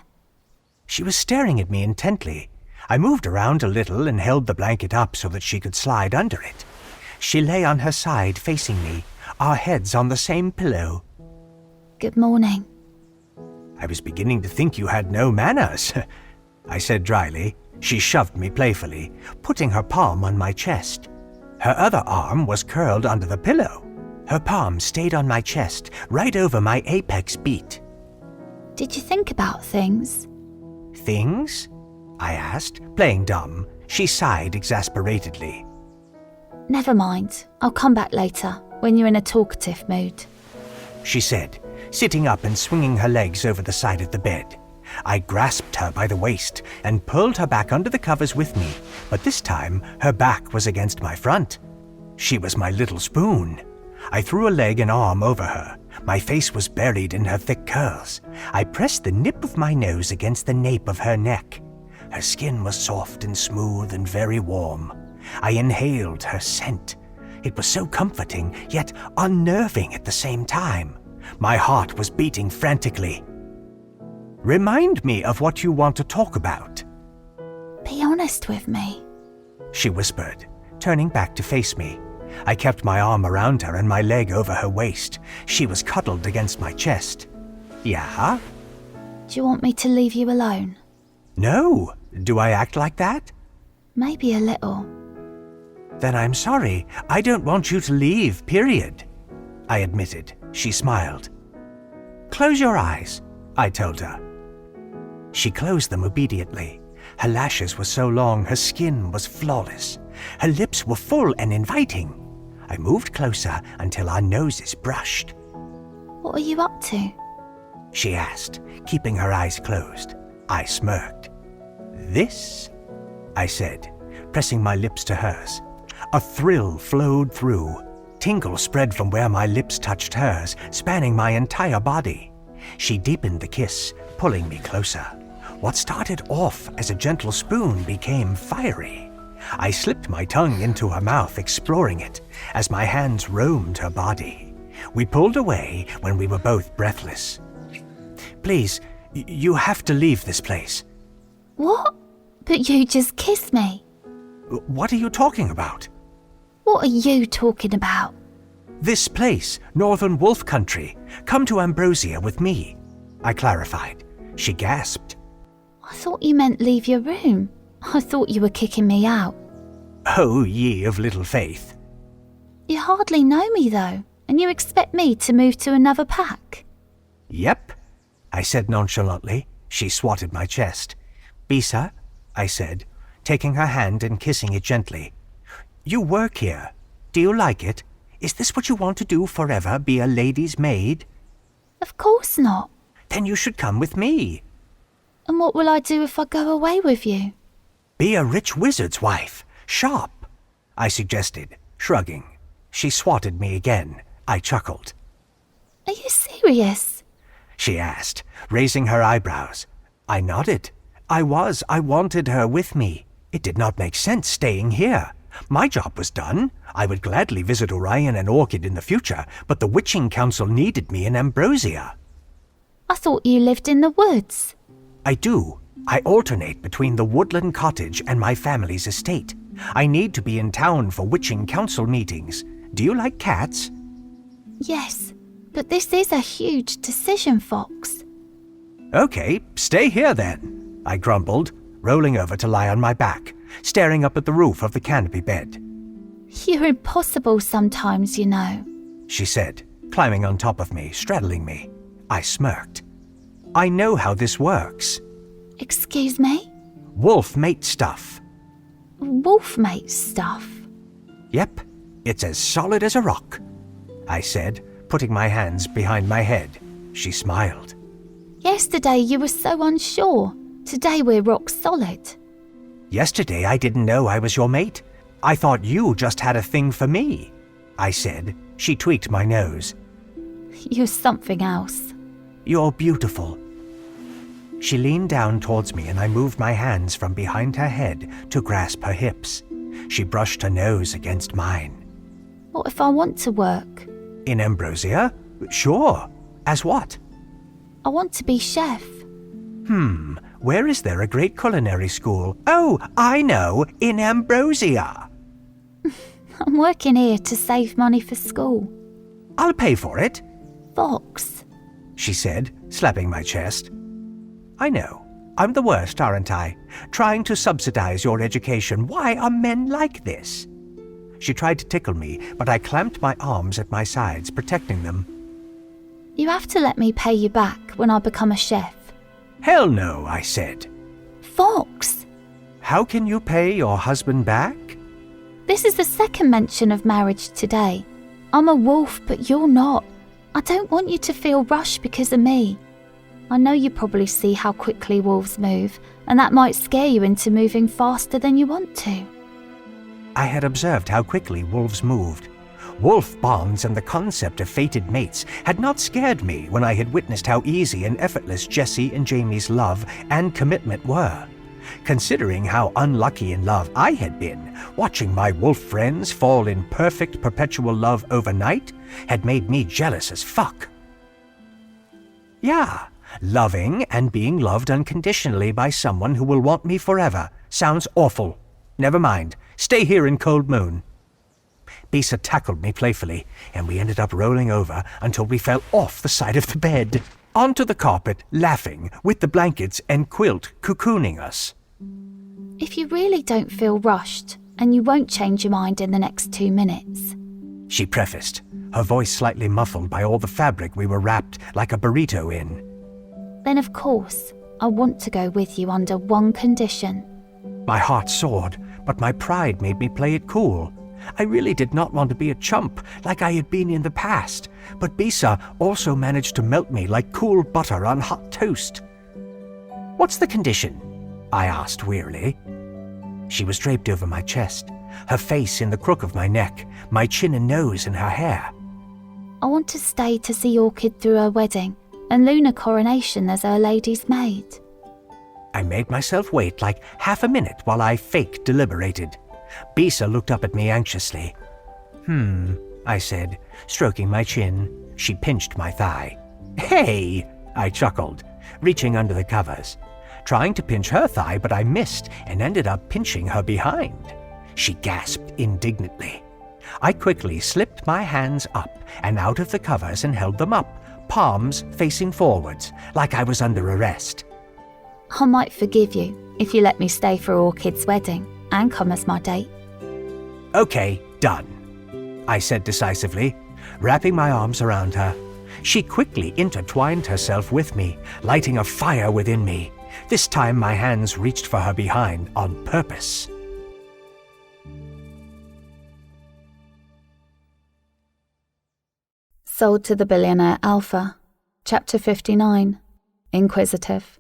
Speaker 4: She was staring at me intently. I moved around a little and held the blanket up so that she could slide under it. She lay on her side facing me, our heads on the same pillow.
Speaker 3: Good morning.
Speaker 4: "I was beginning to think you had no manners," I said dryly. She shoved me playfully, putting her palm on my chest. Her other arm was curled under the pillow. Her palm stayed on my chest, right over my apex beat.
Speaker 3: Did you think about things?
Speaker 4: "Things?" I asked, playing dumb. She sighed exasperatedly.
Speaker 3: Never mind. I'll come back later, when you're in a talkative mood.
Speaker 4: She said, sitting up and swinging her legs over the side of the bed. I grasped her by the waist and pulled her back under the covers with me, but this time her back was against my front. She was my little spoon. I threw a leg and arm over her. My face was buried in her thick curls. I pressed the nip of my nose against the nape of her neck. Her skin was soft and smooth and very warm. I inhaled her scent. It was so comforting, yet unnerving at the same time. My heart was beating frantically. "Remind me of what you want to talk about,"
Speaker 3: Be honest with me.
Speaker 4: she whispered, turning back to face me. I kept my arm around her and my leg over her waist. She was cuddled against my chest. "Yeah?"
Speaker 3: Do you want me to leave you alone?
Speaker 4: "No. Do I act like that?"
Speaker 3: Maybe a little.
Speaker 4: "Then I'm sorry. I don't want you to leave, period," I admitted. She smiled. "Close your eyes," I told her. She closed them obediently. Her lashes were so long, her skin was flawless. Her lips were full and inviting. I moved closer until our noses brushed.
Speaker 3: What are you up to?
Speaker 4: She asked, keeping her eyes closed. I smirked. "This?" I said, pressing my lips to hers. A thrill flowed through. Tingles spread from where my lips touched hers, spanning my entire body. She deepened the kiss, pulling me closer. What started off as a gentle spoon became fiery. I slipped my tongue into her mouth, exploring it, as my hands roamed her body. We pulled away when we were both breathless. "Please, you have to leave this place."
Speaker 3: What? But you just kissed me.
Speaker 4: "What are you talking about?"
Speaker 3: What are you talking about?
Speaker 4: "This place, Northern Wolf Country. Come to Ambrosia with me," I clarified. She gasped.
Speaker 3: I thought you meant leave your room. I thought you were kicking me out.
Speaker 4: "Oh, ye of little faith."
Speaker 3: You hardly know me though, and you expect me to move to another pack?
Speaker 4: "Yep," I said nonchalantly. She swatted my chest. "Bisa," I said, taking her hand and kissing it gently. "You work here. Do you like it? Is this what you want to do forever, be a lady's maid?"
Speaker 3: Of course not.
Speaker 4: "Then you should come with me.
Speaker 3: And what will I do if I go away with you?
Speaker 4: Be a rich wizard's wife. Sharp," I suggested, shrugging. She swatted me again. I chuckled.
Speaker 3: Are you serious?
Speaker 4: She asked, raising her eyebrows. I nodded. I wanted her with me. It did not make sense staying here. My job was done. I would gladly visit Orion and Orchid in the future, but the Witching Council needed me in Ambrosia.
Speaker 3: I thought you lived in the woods.
Speaker 4: I do. I alternate between the woodland cottage and my family's estate. I need to be in town for witching council meetings. Do you like cats?
Speaker 3: Yes, but this is a huge decision, Fox.
Speaker 4: Okay, stay here then, I grumbled, rolling over to lie on my back, staring up at the roof of the canopy bed.
Speaker 3: You're impossible sometimes, you know,
Speaker 4: she said, climbing on top of me, straddling me. I smirked. I know how this works.
Speaker 3: Excuse me?
Speaker 4: Wolf mate stuff.
Speaker 3: Wolf mate stuff?
Speaker 4: Yep, it's as solid as a rock, I said, putting my hands behind my head. She smiled.
Speaker 3: Yesterday you were so unsure. Today we're rock solid.
Speaker 4: Yesterday I didn't know I was your mate. I thought you just had a thing for me, I said. She tweaked my nose.
Speaker 3: You're something else.
Speaker 4: You're beautiful. She leaned down towards me and I moved my hands from behind her head to grasp her hips. She brushed her nose against mine.
Speaker 3: What if I want to work?
Speaker 4: In Ambrosia? Sure. As what?
Speaker 3: I want to be chef.
Speaker 4: Where is there a great culinary school? Oh, I know, in Ambrosia.
Speaker 3: I'm working here to save money for school.
Speaker 4: I'll pay for it,
Speaker 3: Fox,
Speaker 4: she said, slapping my chest. I know. I'm the worst, aren't I? Trying to subsidize your education. Why are men like this? She tried to tickle me, but I clamped my arms at my sides, protecting them.
Speaker 3: You have to let me pay you back when I become a chef.
Speaker 4: Hell no, I said.
Speaker 3: Fox!
Speaker 4: How can you pay your husband back?
Speaker 3: This is the second mention of marriage today. I'm a wolf, but you're not. I don't want you to feel rushed because of me. I know you probably see how quickly wolves move, and that might scare you into moving faster than you want to.
Speaker 4: I had observed how quickly wolves moved. Wolf bonds and the concept of fated mates had not scared me when I had witnessed how easy and effortless Jessie and Jamie's love and commitment were. Considering how unlucky in love I had been, watching my wolf friends fall in perfect perpetual love overnight had made me jealous as fuck. Yeah, loving and being loved unconditionally by someone who will want me forever sounds awful. Never mind, stay here in Cold Moon. Bisa tackled me playfully, and we ended up rolling over until we fell off the side of the bed, onto the carpet, laughing, with the blankets and quilt cocooning us.
Speaker 3: If you really don't feel rushed, and you won't change your mind in the next 2 minutes,
Speaker 4: she prefaced, her voice slightly muffled by all the fabric we were wrapped like a burrito in.
Speaker 3: then of course, I want to go with you under one condition.
Speaker 4: My heart soared, but my pride made me play it cool. I really did not want to be a chump like I had been in the past, but Bisa also managed to melt me like cool butter on hot toast. What's the condition? I asked wearily. She was draped over my chest, her face in the crook of my neck, my chin and nose in her hair.
Speaker 3: I want to stay to see Orchid through her wedding and Luna coronation as her lady's maid.
Speaker 4: I made myself wait like half a minute while I fake deliberated. Bisa looked up at me anxiously. I said, stroking my chin. She pinched my thigh. Hey, I chuckled, reaching under the covers. Trying to pinch her thigh, but I missed and ended up pinching her behind. She gasped indignantly. I quickly slipped my hands up and out of the covers and held them up, palms facing forwards, like I was under arrest.
Speaker 3: I might forgive you if you let me stay for Orchid's wedding and come as my date.
Speaker 4: Okay, done, I said decisively, wrapping my arms around her. She quickly intertwined herself with me, lighting a fire within me. This time my hands reached for her behind on purpose.
Speaker 1: Sold to the Billionaire Alpha. Chapter 59. Inquisitive.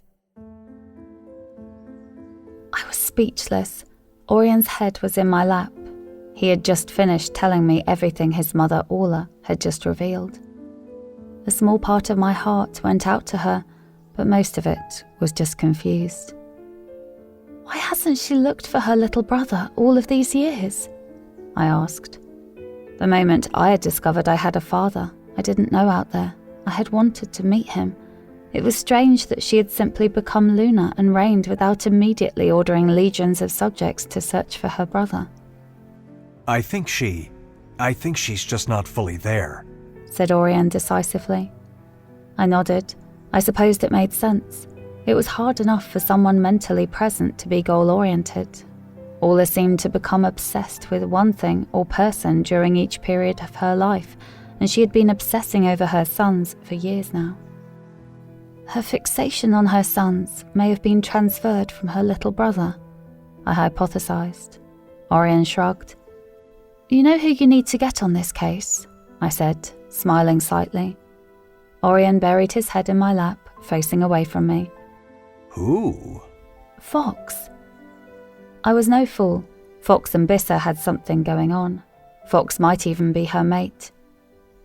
Speaker 1: I was speechless. Orion's head was in my lap. He had just finished telling me everything his mother, Orla, had just revealed. A small part of my heart went out to her, but most of it was just confused. Why hasn't she looked for her little brother all of these years? I asked. The moment I had discovered I had a father, I didn't know out there, I had wanted to meet him, It was strange that she had simply become Luna and reigned without immediately ordering legions of subjects to search for her brother.
Speaker 6: I think she's just not fully there,
Speaker 1: said Orion decisively. I nodded. I supposed it made sense. It was hard enough for someone mentally present to be goal-oriented. Ola seemed to become obsessed with one thing or person during each period of her life, and she had been obsessing over her sons for years now. Her fixation on her sons may have been transferred from her little brother, I hypothesized. Orion shrugged. You know who you need to get on this case? I said, smiling slightly. Orion buried his head in my lap, facing away from me.
Speaker 6: Who?
Speaker 1: Fox. I was no fool. Fox and Bissa had something going on. Fox might even be her mate.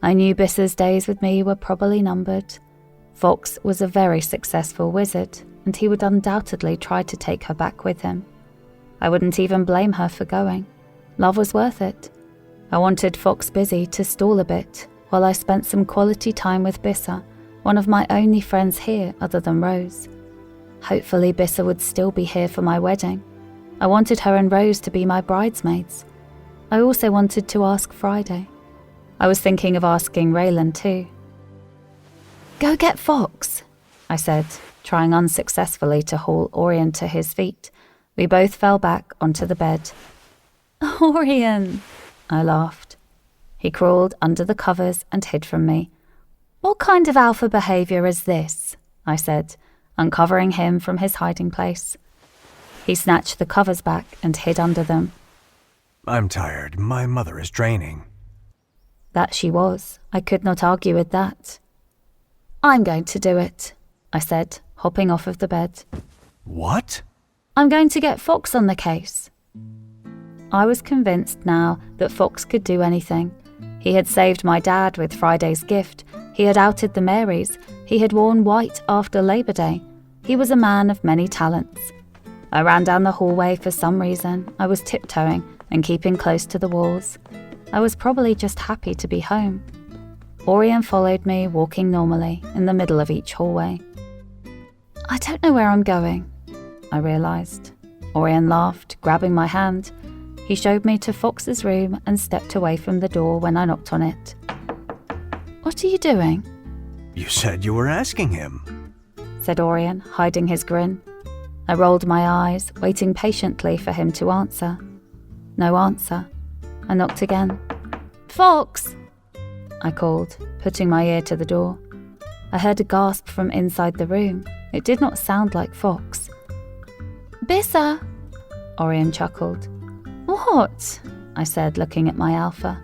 Speaker 1: I knew Bissa's days with me were probably numbered. Fox was a very successful wizard, and he would undoubtedly try to take her back with him. I wouldn't even blame her for going. Love was worth it. I wanted Fox busy to stall a bit, while I spent some quality time with Bissa, one of my only friends here other than Rose. Hopefully Bissa would still be here for my wedding. I wanted her and Rose to be my bridesmaids. I also wanted to ask Friday. I was thinking of asking Raylan too. Go get Fox, I said, trying unsuccessfully to haul Orion to his feet. We both fell back onto the bed. Orion, I laughed. He crawled under the covers and hid from me. What kind of alpha behavior is this? I said, uncovering him from his hiding place. He snatched the covers back and hid under them.
Speaker 6: I'm tired. My mother is draining.
Speaker 1: That she was. I could not argue with that. I'm going to do it, I said, hopping off of the bed.
Speaker 6: What?
Speaker 1: I'm going to get Fox on the case. I was convinced now that Fox could do anything. He had saved my dad with Friday's gift. He had outed the Marys. He had worn white after Labor Day. He was a man of many talents. I ran down the hallway for some reason. I was tiptoeing and keeping close to the walls. I was probably just happy to be home. Orion followed me, walking normally, in the middle of each hallway. I don't know where I'm going, I realised. Orion laughed, grabbing my hand. He showed me to Fox's room and stepped away from the door when I knocked on it. What are you doing?
Speaker 6: You said you were asking him,
Speaker 1: said Orion, hiding his grin. I rolled my eyes, waiting patiently for him to answer. No answer. I knocked again. Fox! I called, putting my ear to the door. I heard a gasp from inside the room. It did not sound like Fox. Bissa! Orion chuckled. What? I said, looking at my alpha.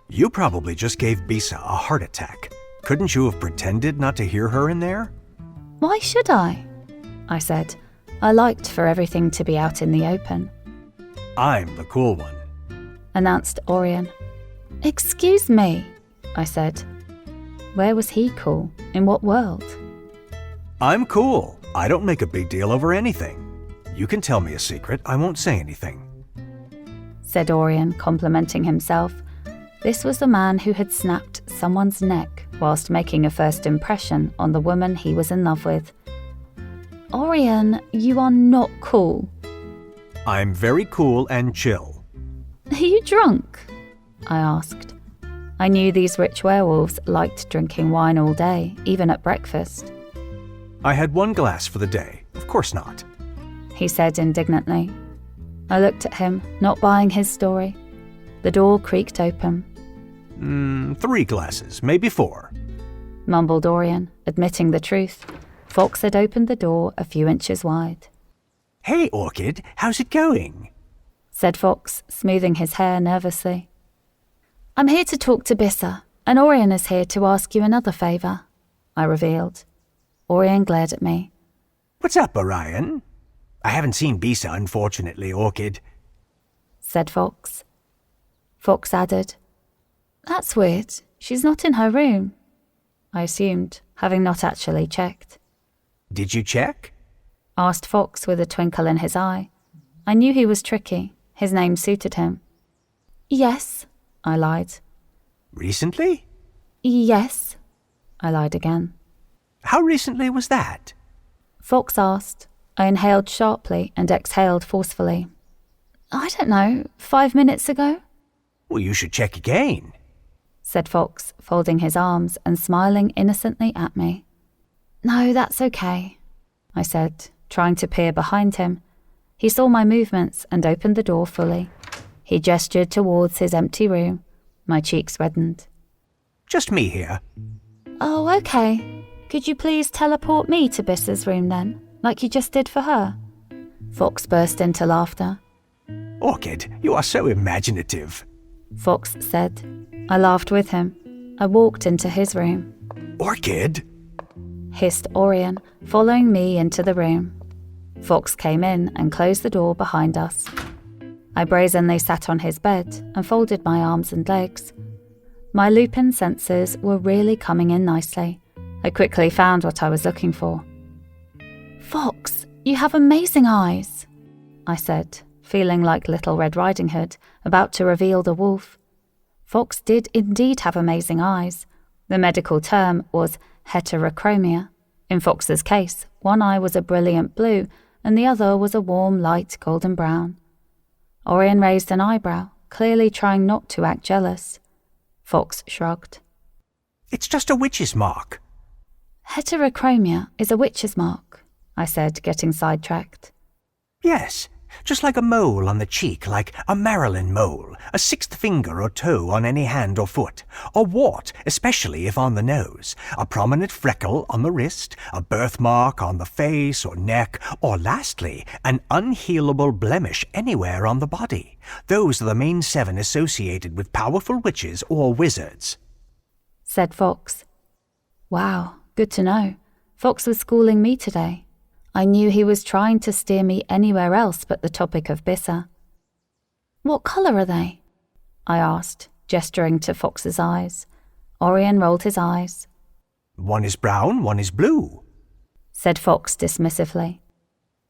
Speaker 6: You probably just gave Bissa a heart attack. Couldn't you have pretended not to hear her in there?
Speaker 1: Why should I? I said. I liked for everything to be out in the open.
Speaker 6: I'm the cool one,
Speaker 1: announced Orion. Excuse me, I said. Where was he cool? In what world?
Speaker 6: I'm cool. I don't make a big deal over anything. You can tell me a secret. I won't say anything,
Speaker 1: said Orion, complimenting himself. This was the man who had snapped someone's neck whilst making a first impression on the woman he was in love with. Orion, you are not cool.
Speaker 6: I'm very cool and chill.
Speaker 1: Are you drunk? I asked. I knew these rich werewolves liked drinking wine all day, even at breakfast.
Speaker 6: I had 1 glass for the day. Of course not,
Speaker 1: he said indignantly. I looked at him, not buying his story. The door creaked open.
Speaker 6: 3 glasses, maybe 4,
Speaker 1: mumbled Orion, admitting the truth. Fox had opened the door a few inches wide.
Speaker 4: Hey, Orchid, how's it going?
Speaker 1: Said Fox, smoothing his hair nervously. I'm here to talk to Bissa, and Orion is here to ask you another favour, I revealed. Orion glared at me.
Speaker 4: What's up, Orion? I haven't seen Bissa, unfortunately, Orchid,
Speaker 1: said Fox. Fox added, That's weird. She's not in her room, I assumed, having not actually checked.
Speaker 4: Did you check?
Speaker 1: Asked Fox with a twinkle in his eye. I knew he was tricky. His name suited him. Yes, I lied.
Speaker 4: Recently?
Speaker 1: Yes, I lied again.
Speaker 4: How recently was that?
Speaker 1: Fox asked. I inhaled sharply and exhaled forcefully. I don't know, 5 minutes ago?
Speaker 4: Well, you should check again,
Speaker 1: said Fox, folding his arms and smiling innocently at me. No, that's okay, I said, trying to peer behind him. He saw my movements and opened the door fully. He gestured towards his empty room. My cheeks reddened.
Speaker 4: Just me here.
Speaker 1: Oh, okay. Could you please teleport me to Bissa's room then, like you just did for her? Fox burst into laughter.
Speaker 4: Orchid, you are so imaginative,
Speaker 1: Fox said. I laughed with him. I walked into his room.
Speaker 4: Orchid?
Speaker 1: Hissed Orion, following me into the room. Fox came in and closed the door behind us. I brazenly sat on his bed and folded my arms and legs. My lupin senses were really coming in nicely. I quickly found what I was looking for. Fox, you have amazing eyes, I said, feeling like Little Red Riding Hood, about to reveal the wolf. Fox did indeed have amazing eyes. The medical term was heterochromia. In Fox's case, one eye was a brilliant blue and the other was a warm, light golden brown. Orion raised an eyebrow, clearly trying not to act jealous. Fox shrugged.
Speaker 4: It's just a witch's mark.
Speaker 1: Heterochromia is a witch's mark, I said, getting sidetracked.
Speaker 4: Yes, just like a mole on the cheek, like a Marilyn mole, a sixth finger or toe on any hand or foot, a wart, especially if on the nose, a prominent freckle on the wrist, a birthmark on the face or neck, or lastly, an unhealable blemish anywhere on the body. Those are the main 7 associated with powerful witches or wizards,
Speaker 1: said Fox. Wow, good to know. Fox was schooling me today. I knew he was trying to steer me anywhere else but the topic of Bissa. What colour are they? I asked, gesturing to Fox's eyes. Orion rolled his eyes.
Speaker 4: One is brown, one is blue,
Speaker 1: said Fox dismissively.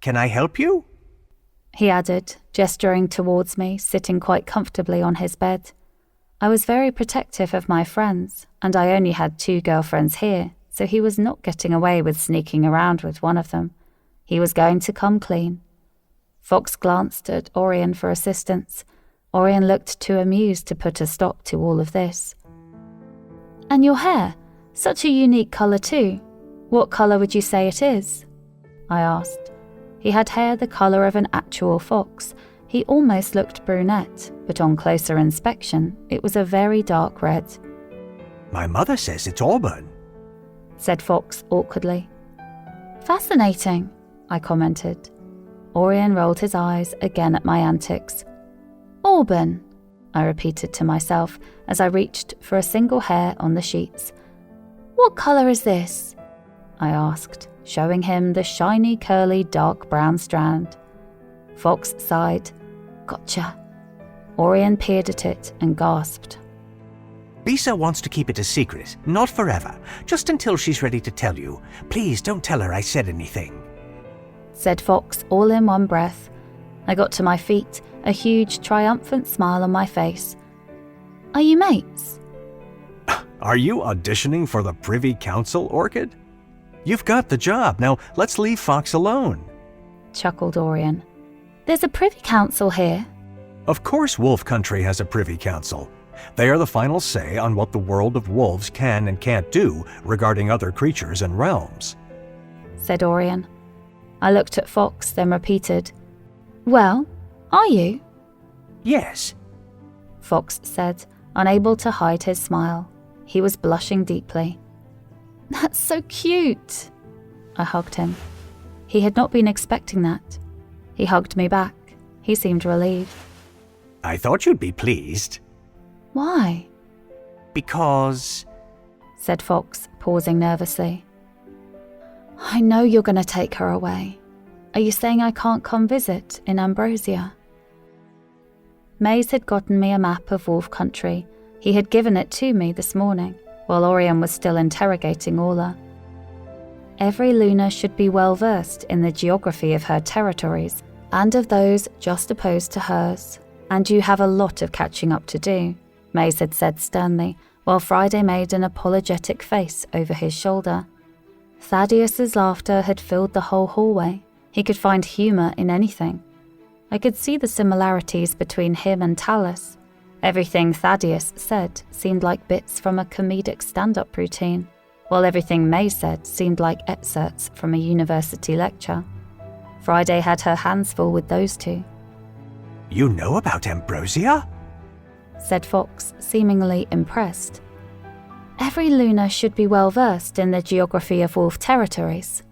Speaker 4: Can I help you?
Speaker 1: He added, gesturing towards me, sitting quite comfortably on his bed. I was very protective of my friends, and I only had 2 girlfriends here, so he was not getting away with sneaking around with one of them. He was going to come clean. Fox glanced at Orion for assistance. Orion looked too amused to put a stop to all of this. And your hair? Such a unique colour too. What colour would you say it is? I asked. He had hair the colour of an actual fox. He almost looked brunette, but on closer inspection, it was a very dark red.
Speaker 4: My mother says it's auburn,
Speaker 1: said Fox awkwardly. Fascinating, I commented. Orion rolled his eyes again at my antics. Auburn, I repeated to myself as I reached for a single hair on the sheets. What colour is this? I asked, showing him the shiny, curly, dark brown strand. Fox sighed. Gotcha. Orion peered at it and gasped.
Speaker 4: Bisa wants to keep it a secret, not forever, just until she's ready to tell you. Please don't tell her I said anything,
Speaker 1: said Fox all in one breath. I got to my feet, a huge, triumphant smile on my face. Are you mates?
Speaker 6: Are you auditioning for the Privy Council, Orchid? You've got the job, now let's leave Fox alone,
Speaker 1: chuckled Orion. There's a Privy Council here.
Speaker 6: Of course Wolf Country has a Privy Council. They are the final say on what the world of wolves can and can't do regarding other creatures and realms,
Speaker 1: said Orion. I looked at Fox, then repeated, Well, are you?
Speaker 4: Yes,
Speaker 1: Fox said, unable to hide his smile. He was blushing deeply. That's so cute. I hugged him. He had not been expecting that. He hugged me back. He seemed relieved.
Speaker 4: I thought you'd be pleased.
Speaker 1: Why?
Speaker 4: Because,
Speaker 1: said Fox, pausing nervously. I know you're going to take her away. Are you saying I can't come visit in Ambrosia? Maze had gotten me a map of Wolf Country. He had given it to me this morning, while Orion was still interrogating Orla. Every Luna should be well versed in the geography of her territories, and of those just opposed to hers. And you have a lot of catching up to do, Maze had said sternly, while Friday made an apologetic face over his shoulder. Thaddeus's laughter had filled the whole hallway. He could find humour in anything. I could see the similarities between him and Talus. Everything Thaddeus said seemed like bits from a comedic stand-up routine, while everything May said seemed like excerpts from a university lecture. Friday had her hands full with those two.
Speaker 4: You know about Ambrosia?
Speaker 1: Said Fox, seemingly impressed. Every Lunar should be well versed in the geography of wolf territories,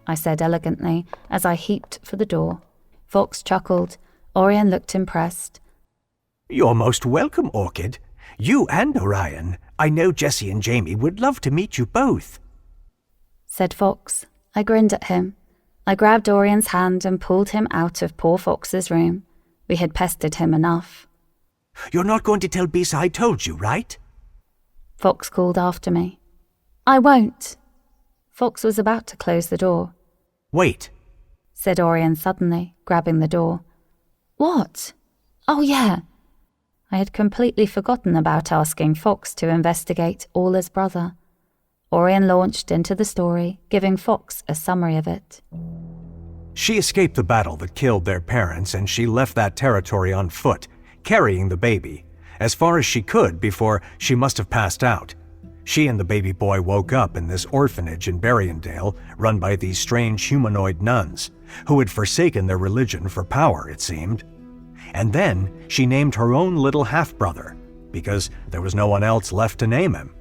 Speaker 1: I said elegantly as I heaped for the door. Fox chuckled. Orion looked impressed.
Speaker 4: You're most welcome, Orchid. You and Orion. I know Jessie and Jamie would love to meet you both,
Speaker 1: said Fox. I grinned at him. I grabbed Orion's hand and pulled him out of poor Fox's room. We had pestered him enough.
Speaker 4: You're not going to tell Bisa I told you, right?
Speaker 1: Fox called after me. I won't. Fox was about to close the door.
Speaker 4: Wait,
Speaker 1: said Orion suddenly, grabbing the door. What? Oh, yeah. I had completely forgotten about asking Fox to investigate Orla's brother. Orion launched into the story, giving Fox a summary of it.
Speaker 6: She escaped the battle that killed their parents, and she left that territory on foot, carrying the baby, as far as she could before she must have passed out. She and the baby boy woke up in this orphanage in Berriendale, run by these strange humanoid nuns, who had forsaken their religion for power, it seemed. And then she named her own little half-brother, because there was no one else left to name him.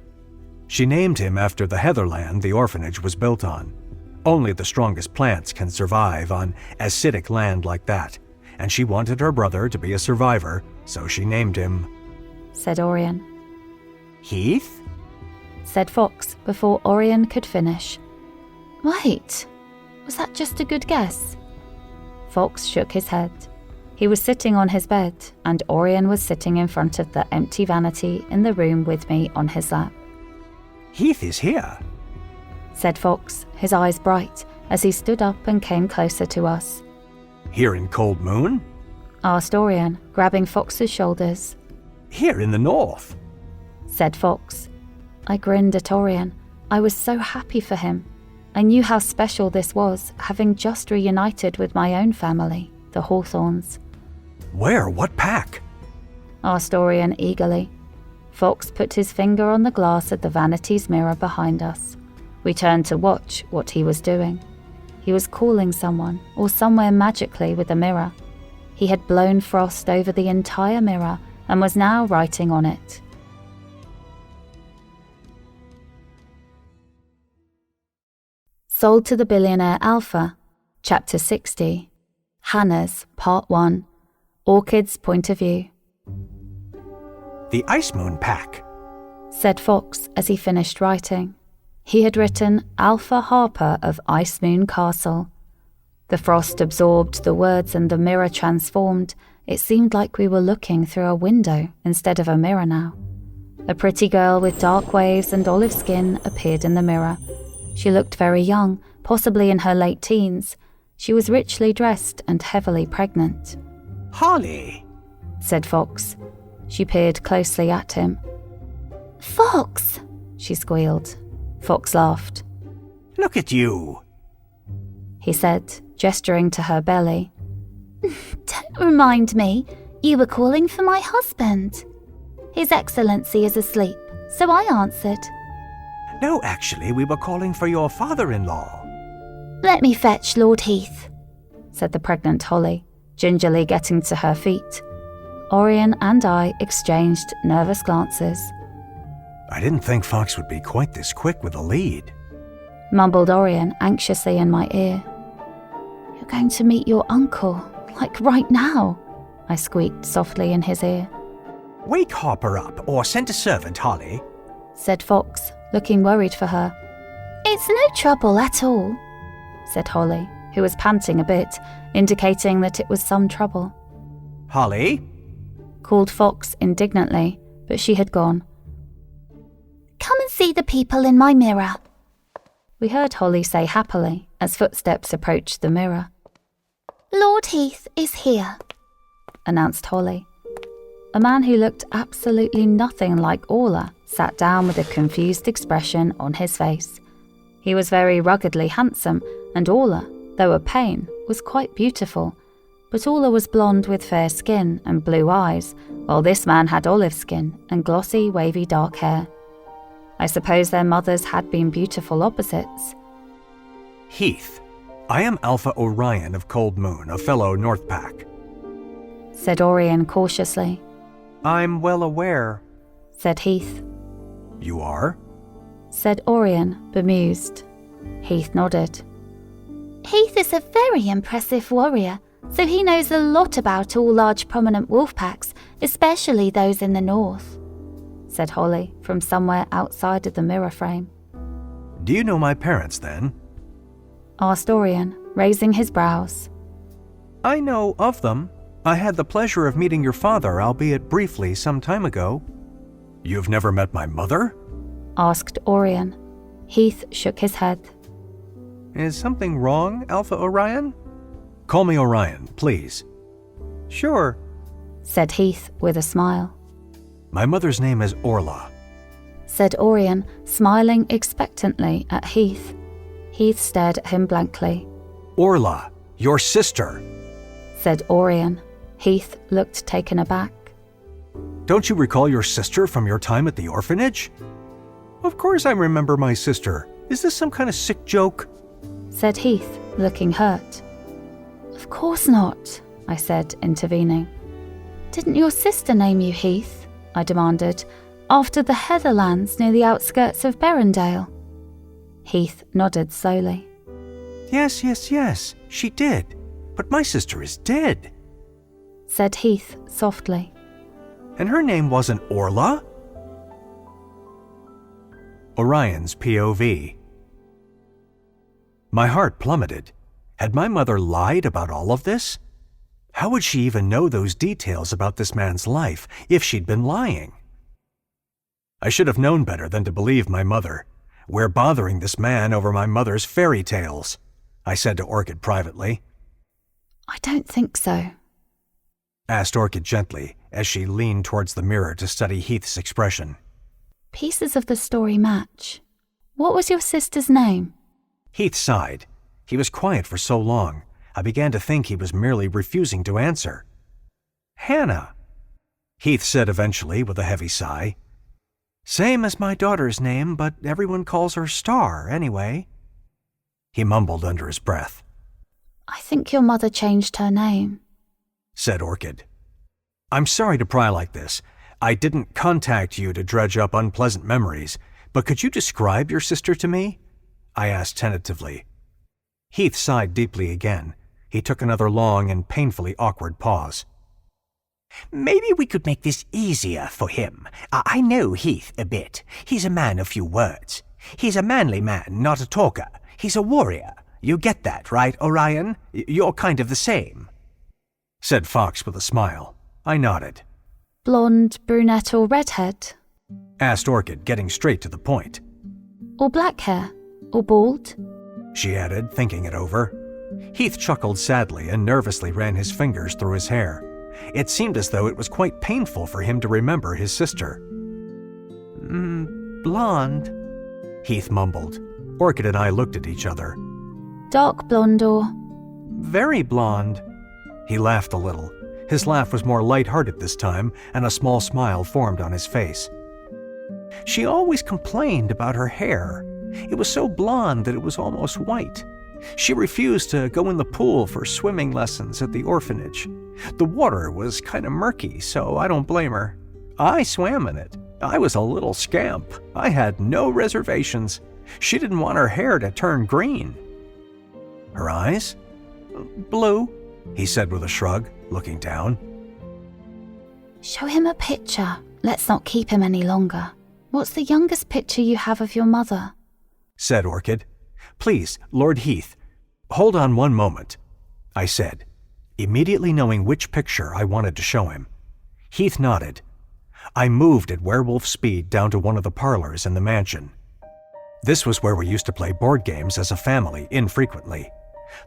Speaker 6: She named him after the heatherland the orphanage was built on. Only the strongest plants can survive on acidic land like that, and she wanted her brother to be a survivor, so she named him,
Speaker 1: said Orion.
Speaker 4: Heath?
Speaker 1: Said Fox before Orion could finish. Wait, was that just a good guess? Fox shook his head. He was sitting on his bed, and Orion was sitting in front of the empty vanity in the room with me on his lap.
Speaker 4: Heath is here,
Speaker 1: said Fox, his eyes bright, as he stood up and came closer to us.
Speaker 6: Here in Cold Moon?
Speaker 1: Asked Orion, grabbing Fox's shoulders.
Speaker 4: Here in the north,
Speaker 1: said Fox. I grinned at Orion. I was so happy for him. I knew how special this was, having just reunited with my own family, the Hawthorns.
Speaker 6: Where? What pack?
Speaker 1: Asked Orion eagerly. Fox put his finger on the glass of the vanity's mirror behind us. We turned to watch what he was doing. He was calling someone, or somewhere magically with the mirror. He had blown frost over the entire mirror and was now writing on it. Sold to the Billionaire Alpha, Chapter 60. Hannah's, Part 1. Orchid's Point of View.
Speaker 4: The Ice Moon pack,
Speaker 1: said Fox as he finished writing. He had written Alpha Harper of Ice Moon Castle. The frost absorbed the words and the mirror transformed. It seemed like we were looking through a window instead of a mirror now. A pretty girl with dark waves and olive skin appeared in the mirror. She looked very young, possibly in her late teens. She was richly dressed and heavily pregnant.
Speaker 4: Holly,
Speaker 1: said Fox. She peered closely at him.
Speaker 3: Fox,
Speaker 1: she squealed. Fox laughed.
Speaker 4: Look at you,
Speaker 1: he said, gesturing to her belly.
Speaker 3: Don't remind me, you were calling for my husband. His Excellency is asleep, so I answered.
Speaker 4: No, actually, we were calling for your father-in-law.
Speaker 3: Let me fetch Lord Heath,
Speaker 1: said the pregnant Holly, gingerly getting to her feet. Orion and I exchanged nervous glances.
Speaker 6: I didn't think Fox would be quite this quick with a lead,
Speaker 1: mumbled Orion anxiously in my ear. You're going to meet your uncle, like right now, I squeaked softly in his ear.
Speaker 4: Wake Harper up, or send a servant, Holly,
Speaker 1: said Fox, looking worried for her.
Speaker 3: It's no trouble at all,
Speaker 1: said Holly, who was panting a bit, indicating that it was some trouble.
Speaker 4: Holly,
Speaker 1: called Fox indignantly, but she had gone.
Speaker 3: Come and see the people in my mirror,
Speaker 1: we heard Holly say happily as footsteps approached the mirror.
Speaker 3: Lord Heath is here,
Speaker 1: announced Holly. A man who looked absolutely nothing like Orla sat down with a confused expression on his face. He was very ruggedly handsome, and Orla, though a pain, was quite beautiful. But Orla was blonde with fair skin and blue eyes, while this man had olive skin and glossy, wavy dark hair. I suppose their mothers had been beautiful opposites.
Speaker 6: Heath, I am Alpha Orion of Cold Moon, a fellow Northpack,
Speaker 1: said Orion cautiously.
Speaker 6: I'm well aware,
Speaker 1: said Heath.
Speaker 6: You are?
Speaker 1: Said Orion, bemused. Heath nodded.
Speaker 3: Heath is a very impressive warrior, so he knows a lot about all large prominent wolf packs, especially those in the north,
Speaker 1: said Holly from somewhere outside of the mirror frame.
Speaker 6: Do you know my parents, then?
Speaker 1: Asked Orion, raising his brows.
Speaker 6: I know of them. I had the pleasure of meeting your father, albeit briefly, some time ago. You've never met my mother?
Speaker 1: Asked Orion. Heath shook his head.
Speaker 6: Is something wrong, Alpha Orion? Call me Orion, please. Sure,
Speaker 1: said Heath with a smile.
Speaker 6: My mother's name is Orla,
Speaker 1: said Orion, smiling expectantly at Heath. Heath stared at him blankly.
Speaker 6: Orla, your sister,
Speaker 1: said Orion. Heath looked taken aback.
Speaker 6: Don't you recall your sister from your time at the orphanage? Of course I remember my sister. Is this some kind of sick joke?
Speaker 1: Said Heath, looking hurt. Of course not, I said, intervening. Didn't your sister name you Heath? I demanded, after the heatherlands near the outskirts of Berendale. Heath nodded slowly.
Speaker 6: Yes, she did. But my sister is dead,
Speaker 1: said Heath softly.
Speaker 6: And her name wasn't Orla? Orion's POV. My heart plummeted. Had my mother lied about all of this? How would she even know those details about this man's life if she'd been lying? I should have known better than to believe my mother. We're bothering this man over my mother's fairy tales, I said to Orchid privately.
Speaker 1: I don't think so,
Speaker 6: asked Orchid gently as she leaned towards the mirror to study Heath's expression.
Speaker 1: Pieces of the story match. What was your sister's name?
Speaker 6: Heath sighed. He was quiet for so long, I began to think he was merely refusing to answer. Hannah, Heath said eventually with a heavy sigh. Same as my daughter's name, but everyone calls her Star anyway. He mumbled under his breath.
Speaker 1: I think your mother changed her name,
Speaker 6: said Orchid. I'm sorry to pry like this. I didn't contact you to dredge up unpleasant memories, but could you describe your sister to me? I asked tentatively. Heath sighed deeply again. He took another long and painfully awkward pause.
Speaker 4: Maybe we could make this easier for him. I know Heath a bit. He's a man of few words. He's a manly man, not a talker. He's a warrior. You get that, right, Orion? You're kind of the same, said Fox with a smile. I nodded.
Speaker 1: Blonde, brunette or redhead?
Speaker 6: Asked Orchid, getting straight to the point.
Speaker 1: Or black hair? Or bald?
Speaker 6: She added, thinking it over. Heath chuckled sadly and nervously ran his fingers through his hair. It seemed as though it was quite painful for him to remember his sister. Blonde, Heath mumbled. Orchid and I looked at each other.
Speaker 1: Dark blonde or?
Speaker 6: Very blonde. He laughed a little. His laugh was more light-hearted this time, and a small smile formed on his face. She always complained about her hair. It was so blonde that it was almost white. She refused to go in the pool for swimming lessons at the orphanage. The water was kind of murky, so I don't blame her. I swam in it. I was a little scamp. I had no reservations. She didn't want her hair to turn green. Her eyes? Blue, he said with a shrug, looking down.
Speaker 1: Show him a picture. Let's not keep him any longer. What's the youngest picture you have of your mother?
Speaker 6: Said Orchid. Please, Lord Heath, hold on one moment, I said, immediately knowing which picture I wanted to show him. Heath nodded. I moved at werewolf speed down to one of the parlors in the mansion. This was where we used to play board games as a family infrequently.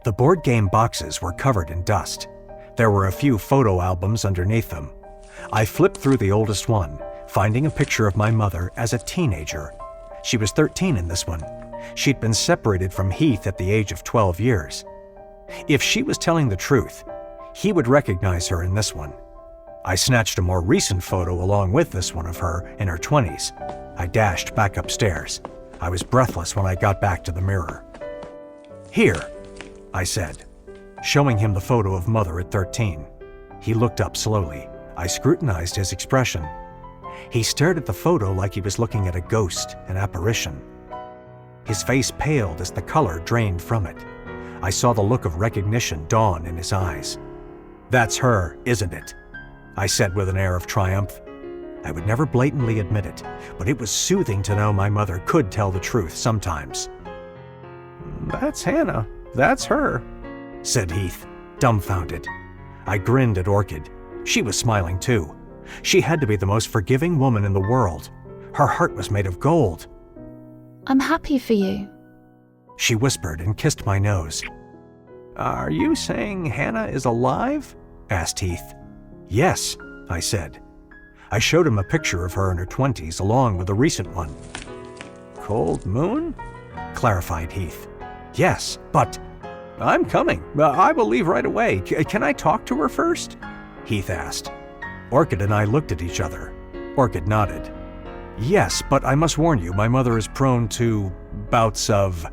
Speaker 6: The board game boxes were covered in dust. There were a few photo albums underneath them. I flipped through the oldest one, finding a picture of my mother as a teenager. She was 13 in this one,
Speaker 2: She'd been separated from Heath at the age of 12 years. If she was telling the truth, he would recognize her in this one. I snatched a more recent photo along with this one of her in her 20s. I dashed back upstairs. I was breathless when I got back to the mirror. "Here," I said, showing him the photo of Mother at 13. He looked up slowly. I scrutinized his expression. He stared at the photo like he was looking at a ghost, an apparition. His face paled as the color drained from it. I saw the look of recognition dawn in his eyes. "That's her, isn't it?" I said with an air of triumph. I would never blatantly admit it, but it was soothing to know my mother could tell the truth sometimes. "That's Hannah. That's her," said Heath, dumbfounded. I grinned at Orchid. She was smiling too. She had to be the most forgiving woman in the world. Her heart was made of gold.
Speaker 1: I'm happy for you.
Speaker 2: She whispered and kissed my nose. "Are you saying Hannah is alive?" asked Heath. "Yes," I said. I showed him a picture of her in her 20s along with a recent one. "Cold moon?" clarified Heath. "Yes, but—" "I'm coming. I will leave right away. Can I talk to her first?" Heath asked. Orchid and I looked at each other. Orchid nodded. "Yes, but I must warn you, my mother is prone to bouts of...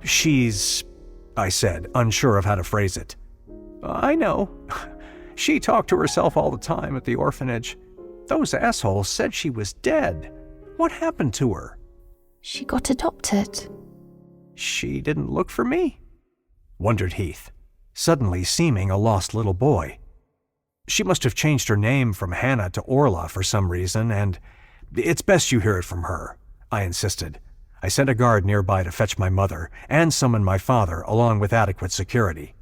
Speaker 2: she's..." I said, unsure of how to phrase it. "I know. She talked to herself all the time at the orphanage. Those assholes said she was dead. What happened to her?"
Speaker 1: She got adopted.
Speaker 2: "She didn't look for me?" wondered Heath, suddenly seeming a lost little boy. "She must have changed her name from Hannah to Orla for some reason, and it's best you hear it from her," I insisted. I sent a guard nearby to fetch my mother and summon my father along with adequate security.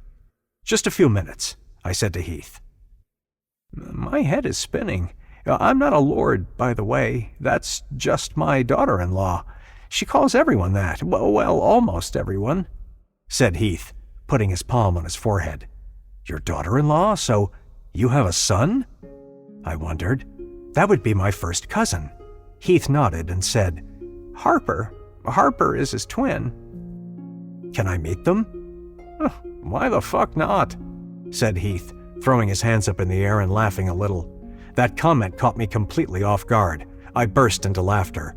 Speaker 2: "Just a few minutes," I said to Heath. "My head is spinning. I'm not a lord, by the way. That's just my daughter-in-law. She calls everyone that. Well, almost everyone," said Heath, putting his palm on his forehead. "Your daughter-in-law? So you have a son?" I wondered. That would be my first cousin. Heath nodded and said, "Harper. Harper is his twin." "Can I meet them?" "Why the fuck not?" said Heath, throwing his hands up in the air and laughing a little. That comment caught me completely off guard. I burst into laughter.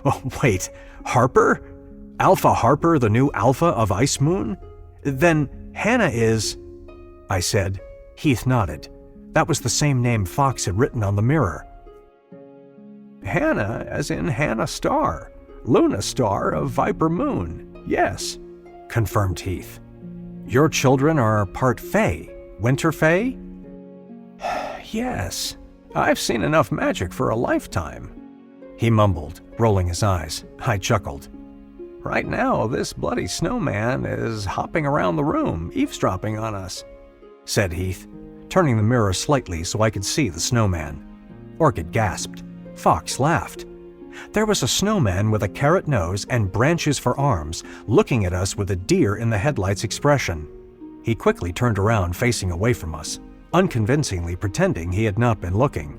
Speaker 2: "Oh, wait, Harper? Alpha Harper, the new Alpha of Ice Moon? Then Hannah is—" I said. Heath nodded. That was the same name Fox had written on the mirror. "Hannah, as in Hannah Star. Luna Star of Viper Moon. Yes," confirmed Heath. "Your children are part Fae, Winter Fae?" "Yes. I've seen enough magic for a lifetime," he mumbled, rolling his eyes. I chuckled. "Right now, this bloody snowman is hopping around the room, eavesdropping on us," said Heath, turning the mirror slightly so I could see the snowman. Orchid gasped. Fox laughed. There was a snowman with a carrot nose and branches for arms, looking at us with a deer in the headlights expression. He quickly turned around, facing away from us, unconvincingly pretending he had not been looking.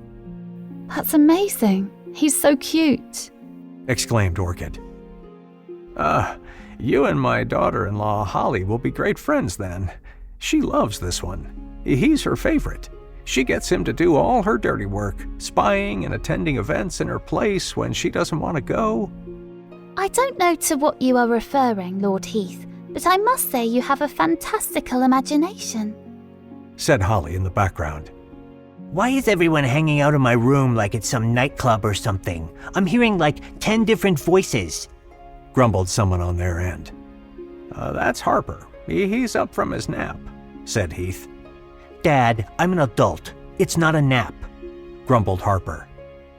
Speaker 1: That's amazing. He's so cute,
Speaker 2: exclaimed Orchid. You and my daughter-in-law, Holly, will be great friends then. She loves this one. He's her favorite. She gets him to do all her dirty work, spying and attending events in her place when she doesn't want to go.
Speaker 3: I don't know to what you are referring, Lord Heath, but I must say you have a fantastical imagination,
Speaker 2: said Holly in the background.
Speaker 4: Why is everyone hanging out in my room like it's some nightclub or something? I'm hearing like 10 different voices,
Speaker 2: grumbled someone on their end. That's Harper. He's up from his nap, said Heath.
Speaker 4: Dad, I'm an adult. It's not a nap,
Speaker 2: grumbled Harper.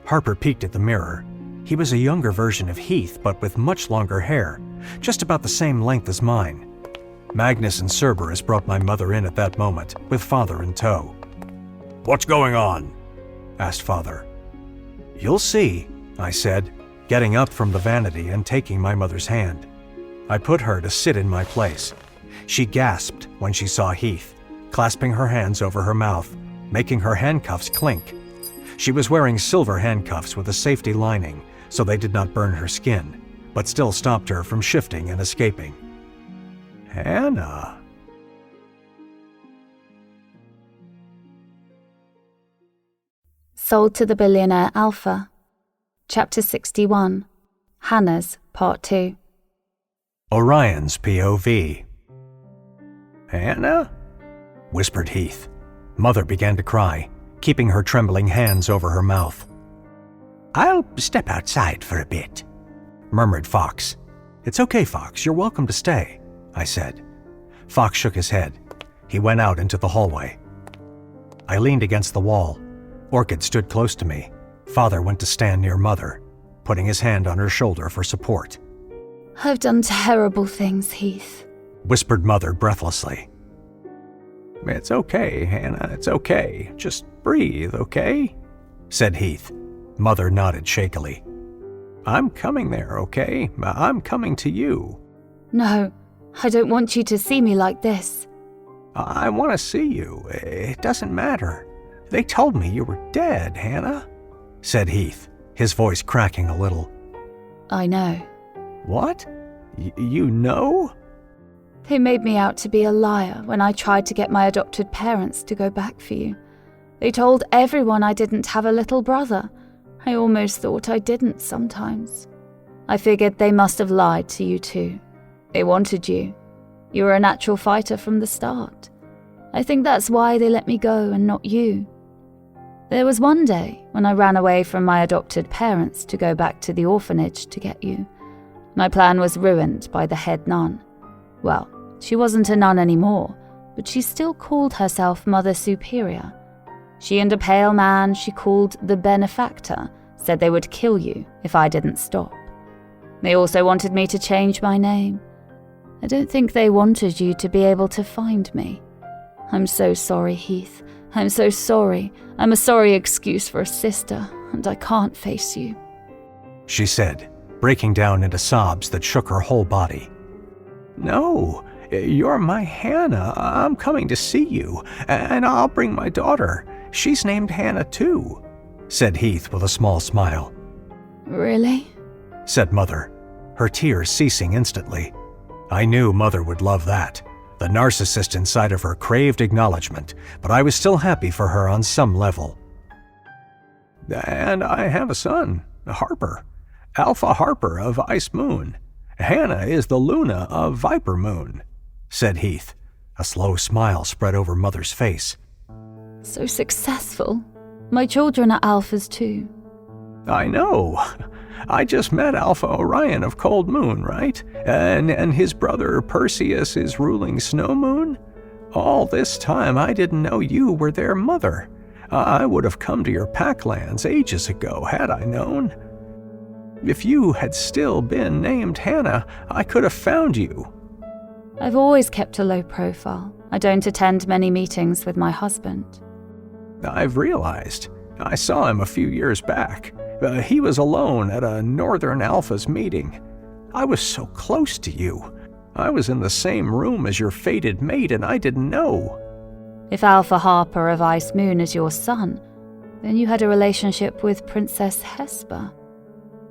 Speaker 2: Harper peeked at the mirror. He was a younger version of Heath, but with much longer hair, just about the same length as mine. Magnus and Cerberus brought my mother in at that moment, with Father in tow. What's going on? Asked Father. You'll see, I said, getting up from the vanity and taking my mother's hand. I put her to sit in my place. She gasped when she saw Heath, clasping her hands over her mouth, making her handcuffs clink. She was wearing silver handcuffs with a safety lining, so they did not burn her skin, but still stopped her from shifting and escaping. Hannah.
Speaker 1: Sold to the Billionaire Alpha. Chapter 61. Hannah's Part 2.
Speaker 2: Orion's POV. Hannah? Whispered Heath. Mother began to cry, keeping her trembling hands over her mouth.
Speaker 4: I'll step outside for a bit,
Speaker 2: murmured Fox. It's okay, Fox. You're welcome to stay, I said. Fox shook his head. He went out into the hallway. I leaned against the wall. Orchid stood close to me. Father went to stand near Mother, putting his hand on her shoulder for support.
Speaker 1: I've done terrible things, Heath,
Speaker 2: whispered Mother breathlessly. It's okay, Hannah, it's okay. Just breathe, okay? Said Heath. Mother nodded shakily. I'm coming there, okay? I'm coming to you.
Speaker 1: No, I don't want you to see me like this.
Speaker 2: I want to see you. It doesn't matter. They told me you were dead, Hannah, said Heath, his voice cracking a little.
Speaker 1: I know.
Speaker 2: What? You know?
Speaker 1: They made me out to be a liar when I tried to get my adopted parents to go back for you. They told everyone I didn't have a little brother. I almost thought I didn't sometimes. I figured they must have lied to you too. They wanted you. You were a natural fighter from the start. I think that's why they let me go and not you. There was one day when I ran away from my adopted parents to go back to the orphanage to get you. My plan was ruined by the head nun. Well, she wasn't a nun anymore, but she still called herself Mother Superior. She and a pale man she called the Benefactor said they would kill you if I didn't stop. They also wanted me to change my name. I don't think they wanted you to be able to find me. I'm so sorry, Heath. I'm so sorry. I'm a sorry excuse for a sister, and I can't face you,
Speaker 2: she said, breaking down into sobs that shook her whole body. No, you're my Hannah. I'm coming to see you, and I'll bring my daughter. She's named Hannah too, said Heath with a small smile.
Speaker 1: Really?
Speaker 2: Said Mother, her tears ceasing instantly. I knew Mother would love that. The narcissist inside of her craved acknowledgement, but I was still happy for her on some level. And I have a son, Harper, Alpha Harper of Ice Moon. Hannah is the Luna of Viper Moon, said Heath. A slow smile spread over Mother's face.
Speaker 1: So successful. My children are Alphas too.
Speaker 2: I know. I just met Alpha Orion of Cold Moon, right? And his brother Perseus is ruling Snow Moon? All this time I didn't know you were their mother. I would have come to your Packlands ages ago had I known. If you had still been named Hannah, I could have found you.
Speaker 1: I've always kept a low profile. I don't attend many meetings with my husband.
Speaker 2: I've realized. I saw him a few years back. He was alone at a Northern Alphas meeting. I was so close to you. I was in the same room as your fated mate and I didn't know.
Speaker 1: If Alpha Harper of Ice Moon is your son, then you had a relationship with Princess Hesper.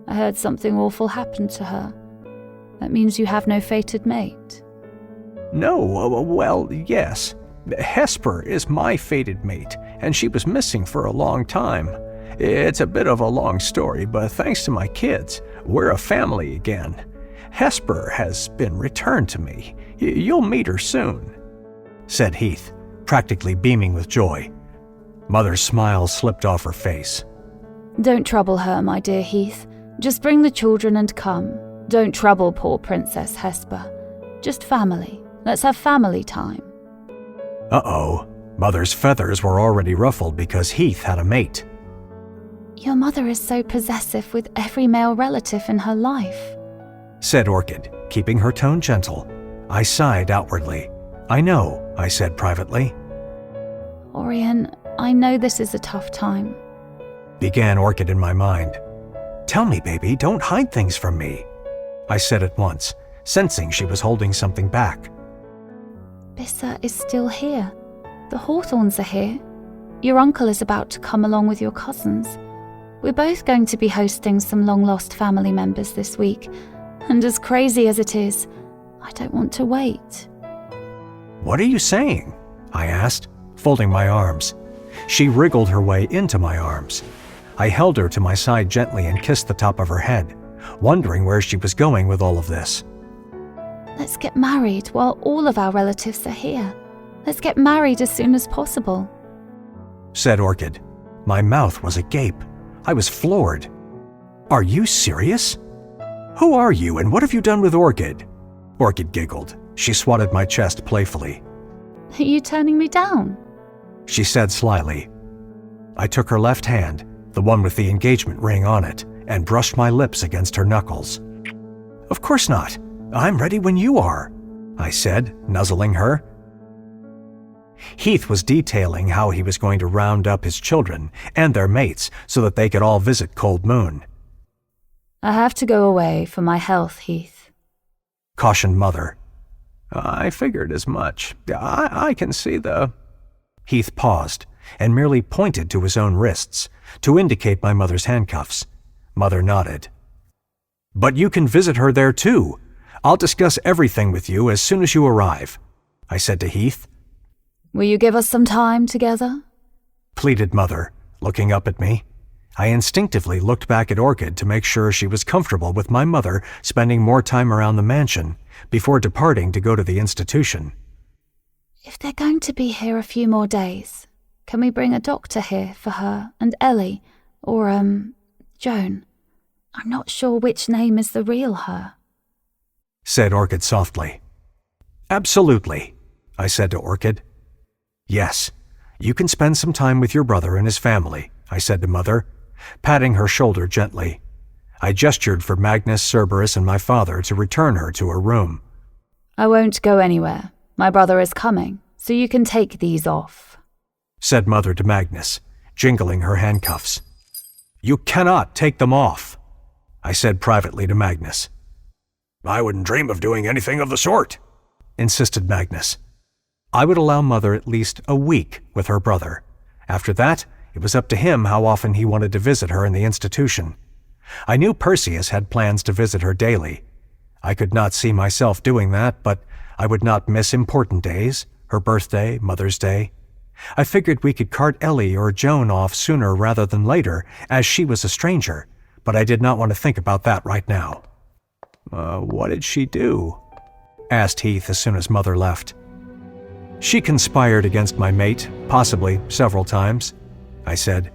Speaker 1: I heard something awful happened to her. That means you have no fated mate.
Speaker 2: No, well, yes. Hesper is my fated mate, and she was missing for a long time. It's a bit of a long story, but thanks to my kids, we're a family again. Hesper has been returned to me. You'll meet her soon, said Heath, practically beaming with joy. Mother's smile slipped off her face.
Speaker 1: Don't trouble her, my dear Heath. Just bring the children and come. Don't trouble poor Princess Hesper. Just family. Let's have family time.
Speaker 2: Uh-oh. Mother's feathers were already ruffled because Heath had a mate.
Speaker 1: Your mother is so possessive with every male relative in her life,
Speaker 2: said Orchid, keeping her tone gentle. I sighed outwardly. I know, I said privately.
Speaker 1: Orion, I know this is a tough time,
Speaker 2: began Orchid in my mind. Tell me, baby, don't hide things from me, I said at once, sensing she was holding something back.
Speaker 1: Bissa is still here. The Hawthorns are here. Your uncle is about to come along with your cousins. We're both going to be hosting some long-lost family members this week, And as crazy as it is, I don't want to wait.
Speaker 2: What are you saying? I asked, folding my arms. She wriggled her way into my arms. I held her to my side gently and kissed the top of her head, wondering where she was going with all of this.
Speaker 1: Let's get married while all of our relatives are here. Let's get married as soon as possible,
Speaker 2: said Orchid. My mouth was agape. I was floored. Are you serious? Who are you and what have you done with Orchid? Orchid giggled. She swatted my chest playfully.
Speaker 1: Are you turning me down?
Speaker 2: She said slyly. I took her left hand, the one with the engagement ring on it, and brushed my lips against her knuckles. Of course not. I'm ready when you are, I said, nuzzling her. Heath was detailing how he was going to round up his children and their mates so that they could all visit Cold Moon.
Speaker 1: I have to go away for my health, Heath,
Speaker 2: cautioned Mother.
Speaker 6: I figured as much. I can see the...
Speaker 2: Heath paused and merely pointed to his own wrists to indicate my mother's handcuffs. Mother nodded. But you can visit her there too. I'll discuss everything with you as soon as you arrive, I said to Heath.
Speaker 1: Will you give us some time together?
Speaker 2: Pleaded Mother, looking up at me. I instinctively looked back at Orchid to make sure she was comfortable with my mother spending more time around the mansion before departing to go to the institution.
Speaker 1: If they're going to be here a few more days, can we bring a doctor here for her and Ellie, or, Joan? I'm not sure which name is the real her,
Speaker 2: said Orchid softly. Absolutely, I said to Orchid. Yes, you can spend some time with your brother and his family, I said to Mother, patting her shoulder gently. I gestured for Magnus, Cerberus, and my father to return her to her room.
Speaker 1: I won't go anywhere. My brother is coming, so you can take these off,
Speaker 2: said Mother to Magnus, jingling her handcuffs. You cannot take them off, I said privately to Magnus.
Speaker 6: I wouldn't dream of doing anything of the sort,
Speaker 2: insisted Magnus. I would allow Mother at least a week with her brother. After that, it was up to him how often he wanted to visit her in the institution. I knew Perseus had plans to visit her daily. I could not see myself doing that, but I would not miss important days, her birthday, Mother's Day. I figured we could cart Ellie or Joan off sooner rather than later, as she was a stranger, but I did not want to think about that right now.
Speaker 6: What did she do?
Speaker 2: Asked Heath as soon as Mother left. She conspired against my mate, possibly several times, I said.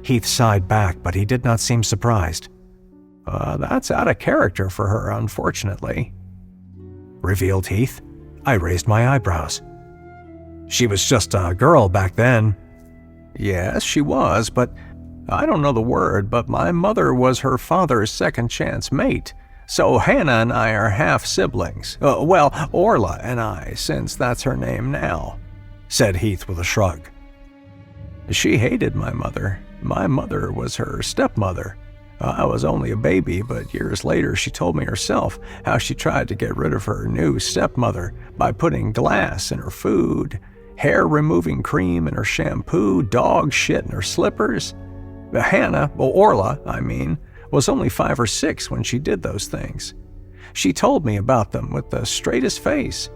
Speaker 2: Heath sighed back, but he did not seem surprised.
Speaker 6: That's out of character for her, unfortunately,
Speaker 2: revealed Heath. I raised my eyebrows. She was just a girl back then.
Speaker 6: Yes, she was, but I don't know the word, but my mother was her father's second chance mate. So Hannah and I are half-siblings. Orla and I, since that's her name now, said Heath with a shrug. She hated my mother. My mother was her stepmother. I was only a baby, but years later she told me herself how she tried to get rid of her new stepmother by putting glass in her food, hair-removing cream in her shampoo, dog shit in her slippers. Orla, was only 5 or 6 when she did those things. She told me about them with the straightest face.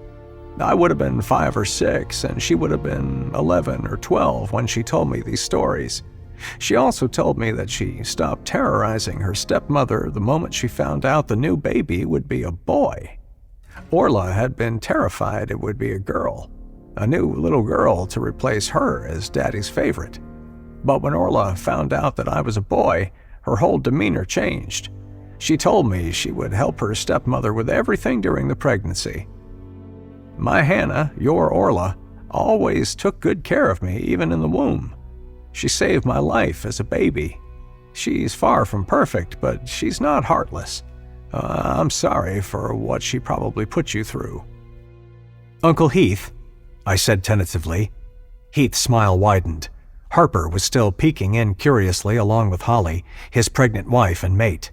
Speaker 6: I would have been 5 or 6, and she would have been 11 or 12 when she told me these stories. She also told me that she stopped terrorizing her stepmother the moment she found out the new baby would be a boy. Orla had been terrified it would be a girl, a new little girl to replace her as Daddy's favorite. But when Orla found out that I was a boy, her whole demeanor changed. She told me she would help her stepmother with everything during the pregnancy. My Hannah, your Orla, always took good care of me, even in the womb. She saved my life as a baby. She's far from perfect, but she's not heartless. I'm sorry for what she probably put you through.
Speaker 2: Uncle Heath, I said tentatively. Heath's smile widened. Harper was still peeking in curiously along with Holly, his pregnant wife and mate.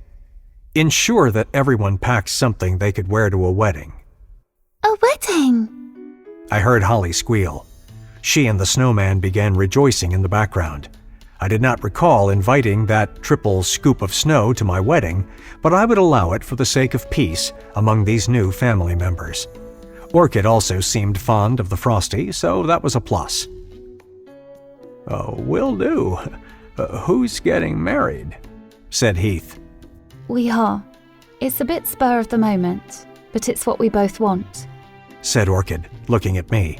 Speaker 2: Ensure that everyone packs something they could wear to a wedding.
Speaker 3: A wedding!
Speaker 2: I heard Holly squeal. She and the snowman began rejoicing in the background. I did not recall inviting that triple scoop of snow to my wedding, but I would allow it for the sake of peace among these new family members. Orchid also seemed fond of the Frosty, so that was a plus. "Oh, will do. Who's getting married?" said Heath.
Speaker 1: We are. It's a bit spur of the moment, but it's what we both want,
Speaker 2: said Orchid, looking at me.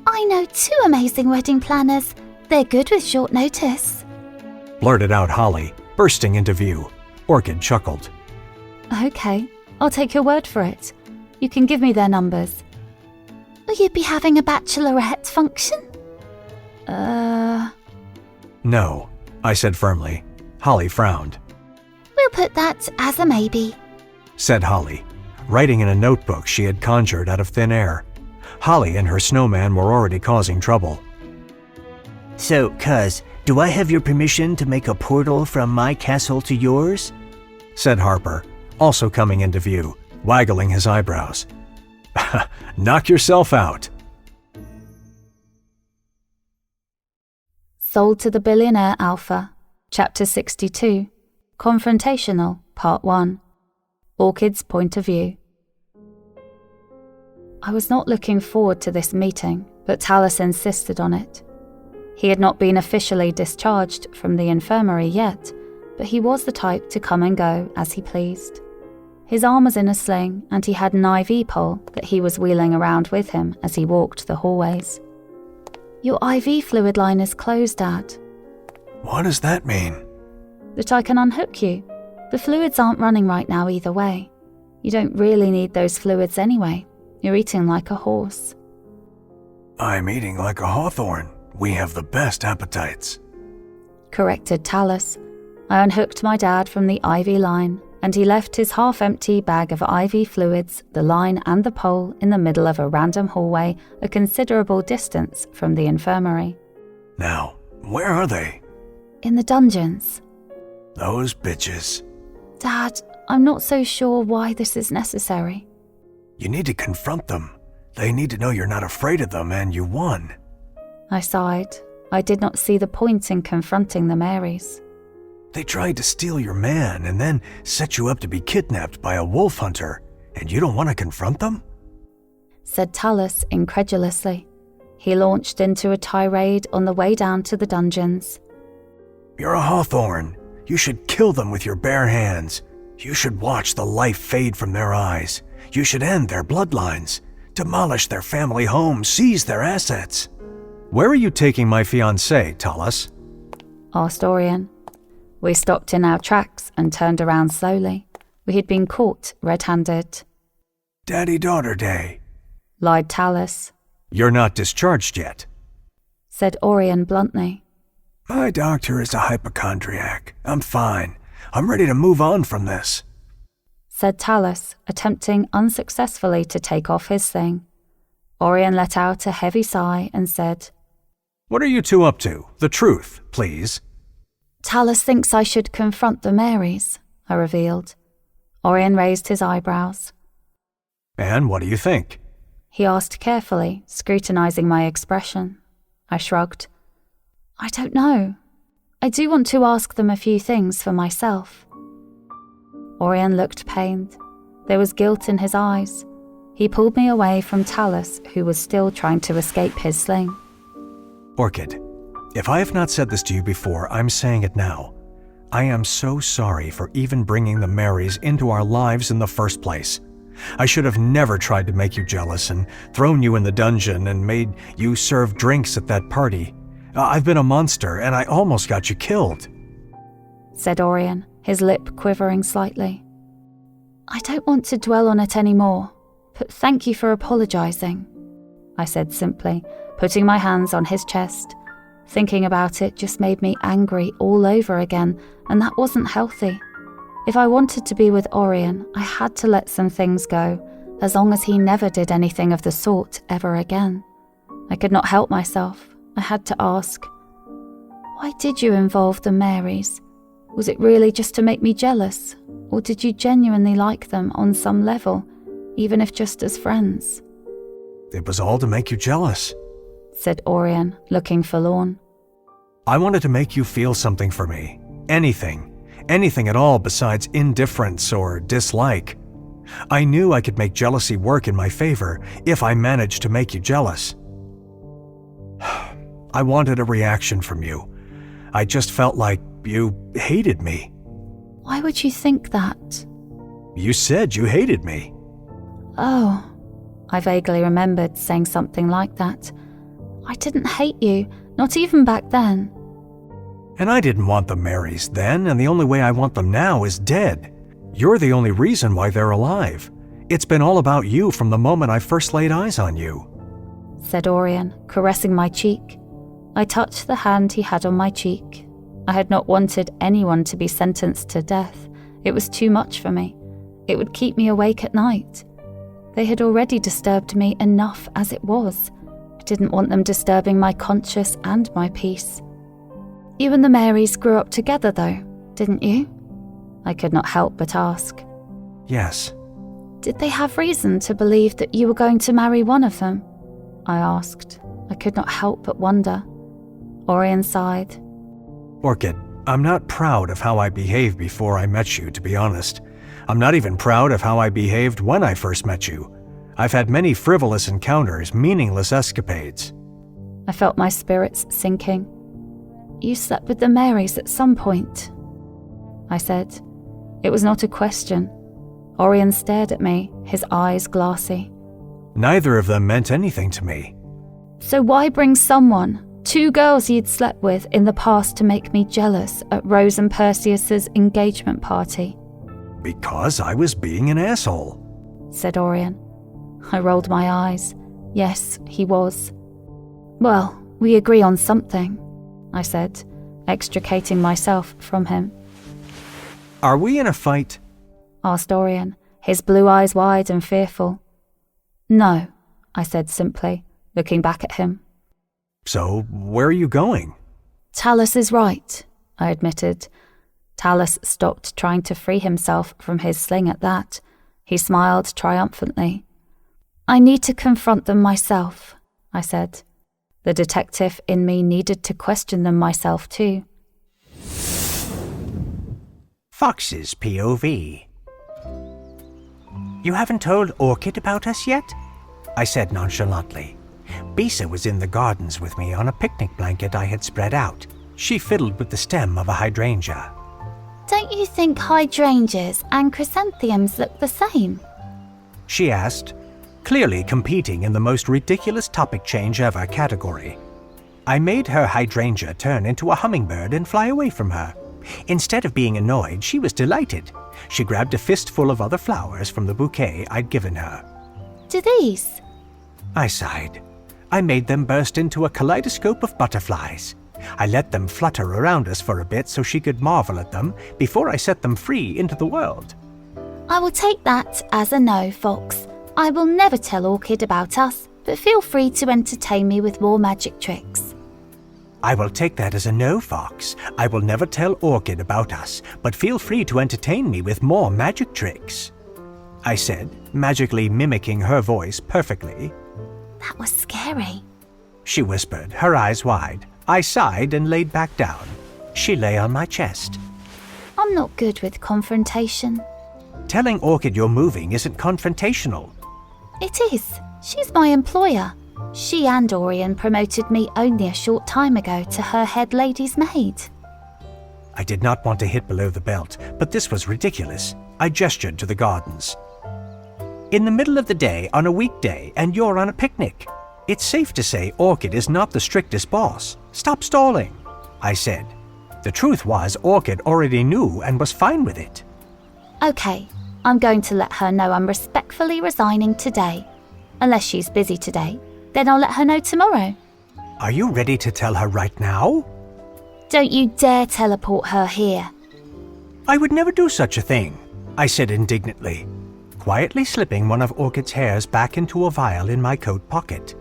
Speaker 3: I know 2 amazing wedding planners. They're good with short notice,
Speaker 2: blurted out Holly, bursting into view. Orchid chuckled.
Speaker 1: Okay, I'll take your word for it. You can give me their numbers.
Speaker 3: Will you be having a bachelorette function?
Speaker 2: No, I said firmly. Holly frowned.
Speaker 3: We'll put that as a maybe,
Speaker 2: said Holly, writing in a notebook she had conjured out of thin air. Holly and her snowman were already causing trouble.
Speaker 4: "So, cuz, do I have your permission to make a portal from my castle to yours?"
Speaker 2: said Harper, also coming into view, waggling his eyebrows. "Knock yourself out."
Speaker 1: Sold to the Billionaire Alpha, Chapter 62, Confrontational, Part 1. Orchid's Point of View. I was not looking forward to this meeting, but Talus insisted on it. He had not been officially discharged from the infirmary yet, but he was the type to come and go as he pleased. His arm was in a sling, and he had an IV pole that he was wheeling around with him as he walked the hallways. Your IV fluid line is closed, Dad.
Speaker 2: What does that mean?
Speaker 1: That I can unhook you. The fluids aren't running right now either way. You don't really need those fluids anyway. You're eating like a horse.
Speaker 2: I'm eating like a hawthorn. We have the best appetites,
Speaker 1: corrected Talus. I unhooked my dad from the IV line, and he left his half-empty bag of IV fluids, the line and the pole in the middle of a random hallway a considerable distance from the infirmary.
Speaker 2: Now, where are they?
Speaker 1: In the dungeons.
Speaker 2: Those bitches.
Speaker 1: Dad, I'm not so sure why this is necessary.
Speaker 2: You need to confront them. They need to know you're not afraid of them and you won.
Speaker 1: I sighed. I did not see the point in confronting the Marys.
Speaker 2: They tried to steal your man and then set you up to be kidnapped by a wolf hunter, and you don't want to confront them?
Speaker 1: Said Talus incredulously. He launched into a tirade on the way down to the dungeons.
Speaker 2: You're a hawthorn. You should kill them with your bare hands. You should watch the life fade from their eyes. You should end their bloodlines, demolish their family homes, seize their assets. Where are you taking my fiancée, Talus?
Speaker 1: Asked Orion. We stopped in our tracks and turned around slowly. We had been caught red-handed.
Speaker 2: Daddy-daughter day,
Speaker 1: lied Talus.
Speaker 2: You're not discharged yet,
Speaker 1: said Orion bluntly.
Speaker 2: My doctor is a hypochondriac. I'm fine. I'm ready to move on from this,
Speaker 1: said Talus, attempting unsuccessfully to take off his thing. Orion let out a heavy sigh and said,
Speaker 2: What are you two up to? The truth, please.
Speaker 1: Talus thinks I should confront the Marys, I revealed. Orion raised his eyebrows.
Speaker 2: And what do you think?
Speaker 1: He asked carefully, scrutinizing my expression. I shrugged. I don't know. I do want to ask them a few things for myself. Orion looked pained. There was guilt in his eyes. He pulled me away from Talus, who was still trying to escape his sling.
Speaker 2: Orchid, if I have not said this to you before, I'm saying it now. I am so sorry for even bringing the Marys into our lives in the first place. I should have never tried to make you jealous and thrown you in the dungeon and made you serve drinks at that party. I've been a monster and I almost got you killed,
Speaker 1: said Orion, his lip quivering slightly. I don't want to dwell on it anymore, but thank you for apologizing, I said simply, putting my hands on his chest. Thinking about it just made me angry all over again, and that wasn't healthy. If I wanted to be with Orion, I had to let some things go, as long as he never did anything of the sort ever again. I could not help myself. I had to ask, why did you involve the Marys? Was it really just to make me jealous, or did you genuinely like them on some level, even if just as friends?
Speaker 2: It was all to make you jealous,
Speaker 1: said Orion, looking forlorn.
Speaker 2: I wanted to make you feel something for me. Anything. Anything at all besides indifference or dislike. I knew I could make jealousy work in my favor if I managed to make you jealous. I wanted a reaction from you. I just felt like you hated me.
Speaker 1: Why would you think that?
Speaker 2: You said you hated me.
Speaker 1: Oh, I vaguely remembered saying something like that. I didn't hate you, not even back then.
Speaker 2: And I didn't want the Marys then, and the only way I want them now is dead. You're the only reason why they're alive. It's been all about you from the moment I first laid eyes on you,
Speaker 1: said Orion, caressing my cheek. I touched the hand he had on my cheek. I had not wanted anyone to be sentenced to death. It was too much for me. It would keep me awake at night. They had already disturbed me enough as it was. I didn't want them disturbing my conscience and my peace. You and the Marys grew up together though, didn't you? I could not help but ask.
Speaker 2: Yes.
Speaker 1: Did they have reason to believe that you were going to marry one of them? I asked. I could not help but wonder. Orion sighed.
Speaker 2: Orchid, I'm not proud of how I behaved before I met you, to be honest. I'm not even proud of how I behaved when I first met you. I've had many frivolous encounters, meaningless escapades.
Speaker 1: I felt my spirits sinking. You slept with the Marys at some point, I said. It was not a question. Orion stared at me, his eyes glassy.
Speaker 2: Neither of them meant anything to me.
Speaker 1: So why bring someone, 2 girls you'd slept with in the past, to make me jealous at Rose and Perseus's engagement party?
Speaker 2: Because I was being an asshole,
Speaker 1: said Orion. I rolled my eyes. Yes, he was. Well, we agree on something, I said, extricating myself from him.
Speaker 2: Are we in a fight?
Speaker 1: Asked Orion, his blue eyes wide and fearful. No, I said simply, looking back at him.
Speaker 2: So, where are you going?
Speaker 1: Talus is right, I admitted. Talus stopped trying to free himself from his sling at that. He smiled triumphantly. I need to confront them myself, I said. The detective in me needed to question them myself too.
Speaker 4: Fox's POV. You haven't told Orchid about us yet? I said nonchalantly. Bisa was in the gardens with me on a picnic blanket I had spread out. She fiddled with the stem of a hydrangea.
Speaker 3: Don't you think hydrangeas and chrysanthemums look the same?
Speaker 4: She asked, clearly competing in the most ridiculous topic change ever category. I made her hydrangea turn into a hummingbird and fly away from her. Instead of being annoyed, she was delighted. She grabbed a fistful of other flowers from the bouquet I'd given her.
Speaker 3: Do these?
Speaker 4: I sighed. I made them burst into a kaleidoscope of butterflies. I let them flutter around us for a bit so she could marvel at them before I set them free into the world.
Speaker 3: I will take that as a no, Fox. I will never tell Orchid about us, but feel free to entertain me with more magic tricks.
Speaker 4: I will take that as a no, Fox. I will never tell Orchid about us, but feel free to entertain me with more magic tricks, I said, magically mimicking her voice perfectly.
Speaker 3: That was scary,
Speaker 4: she whispered, her eyes wide. I sighed and laid back down. She lay on my chest.
Speaker 3: I'm not good with confrontation.
Speaker 4: Telling Orchid you're moving isn't confrontational.
Speaker 3: It is. She's my employer. She and Orion promoted me only a short time ago to her head lady's maid.
Speaker 4: I did not want to hit below the belt, but this was ridiculous. I gestured to the gardens. In the middle of the day on a weekday, and you're on a picnic. It's safe to say Orchid is not the strictest boss. Stop stalling, I said. The truth was Orchid already knew and was fine with it.
Speaker 3: Okay, I'm going to let her know I'm respectfully resigning today. Unless she's busy today, then I'll let her know tomorrow.
Speaker 4: Are you ready to tell her right now?
Speaker 3: Don't you dare teleport her here.
Speaker 4: I would never do such a thing, I said indignantly, quietly slipping one of Orchid's hairs back into a vial in my coat pocket.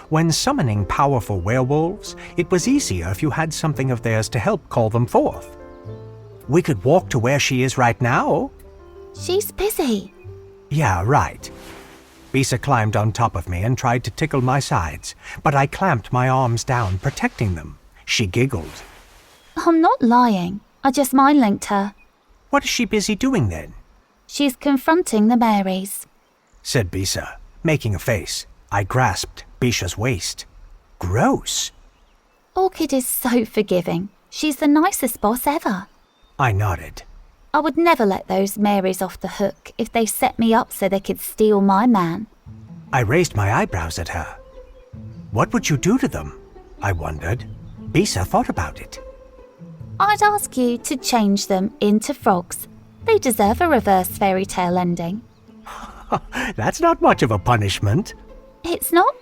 Speaker 4: When summoning powerful werewolves, it was easier if you had something of theirs to help call them forth. We could walk to where she is right now.
Speaker 3: She's busy.
Speaker 4: Yeah, right. Bisa climbed on top of me and tried to tickle my sides, but I clamped my arms down, protecting them. She giggled.
Speaker 3: I'm not lying. I just mind-linked her.
Speaker 4: What is she busy doing then?
Speaker 3: She's confronting the Marys,
Speaker 4: said Bisa, making a face. I grasped Bisha's waist. Gross.
Speaker 3: Orchid is so forgiving. She's the nicest boss ever.
Speaker 4: I nodded.
Speaker 3: I would never let those Marys off the hook if they set me up so they could steal my man.
Speaker 4: I raised my eyebrows at her. What would you do to them? I wondered. Bisa thought about it.
Speaker 3: I'd ask you to change them into frogs. They deserve a reverse fairy tale ending.
Speaker 4: That's not much of a punishment.
Speaker 3: It's not?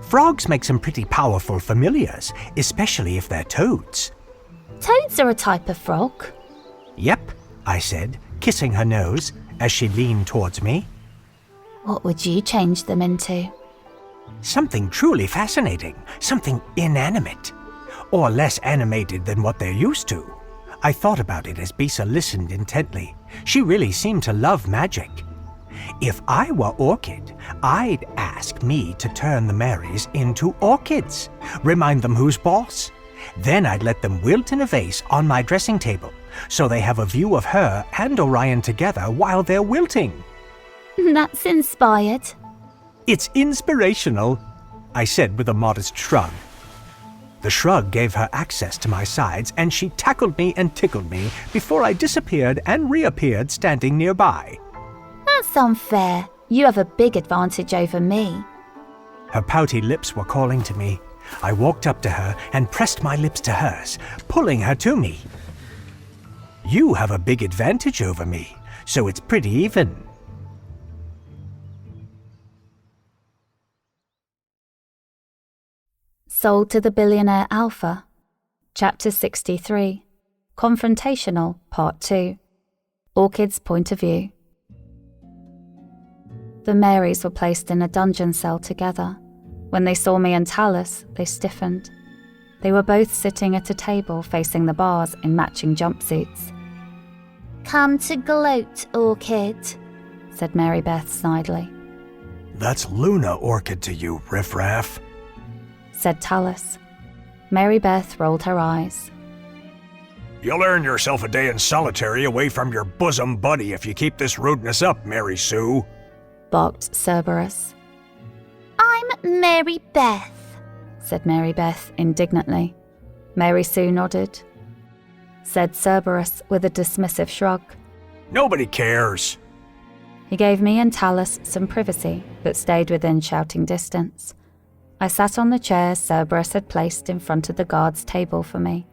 Speaker 4: Frogs make some pretty powerful familiars, especially if they're toads.
Speaker 3: Toads are a type of frog.
Speaker 4: Yep, I said, kissing her nose as she leaned towards me.
Speaker 3: What would you change them into?
Speaker 4: Something truly fascinating, something inanimate, or less animated than what they're used to. I thought about it as Bisa listened intently. She really seemed to love magic. If I were Orchid, I'd ask me to turn the Marys into orchids, remind them who's boss. Then I'd let them wilt in a vase on my dressing table, so they have a view of her and Orion together while they're wilting.
Speaker 3: That's inspired.
Speaker 4: It's inspirational, I said with a modest shrug. The shrug gave her access to my sides, and she tackled me and tickled me before I disappeared and reappeared standing nearby.
Speaker 3: That's unfair. You have a big advantage over me.
Speaker 4: Her pouty lips were calling to me. I walked up to her and pressed my lips to hers, pulling her to me. You have a big advantage over me, so it's pretty even.
Speaker 1: Sold to the Billionaire Alpha. Chapter 63. Confrontational, Part 2. Orchid's Point of View. The Marys were placed in a dungeon cell together. When they saw me and Talus, they stiffened. They were both sitting at a table facing the bars in matching jumpsuits.
Speaker 3: Come to gloat, Orchid,
Speaker 1: said Mary Beth snidely.
Speaker 2: That's Luna Orchid to you, riffraff,
Speaker 1: said Talus. Mary Beth rolled her eyes.
Speaker 2: You'll earn yourself a day in solitary away from your bosom buddy if you keep this rudeness up, Mary Sue,
Speaker 1: barked Cerberus.
Speaker 3: I'm Mary Beth,
Speaker 1: said Mary Beth indignantly. Mary Sue nodded. Said Cerberus with a dismissive shrug.
Speaker 2: Nobody cares.
Speaker 1: He gave me and Talus some privacy, but stayed within shouting distance. I sat on the chair Cerberus had placed in front of the guard's table for me.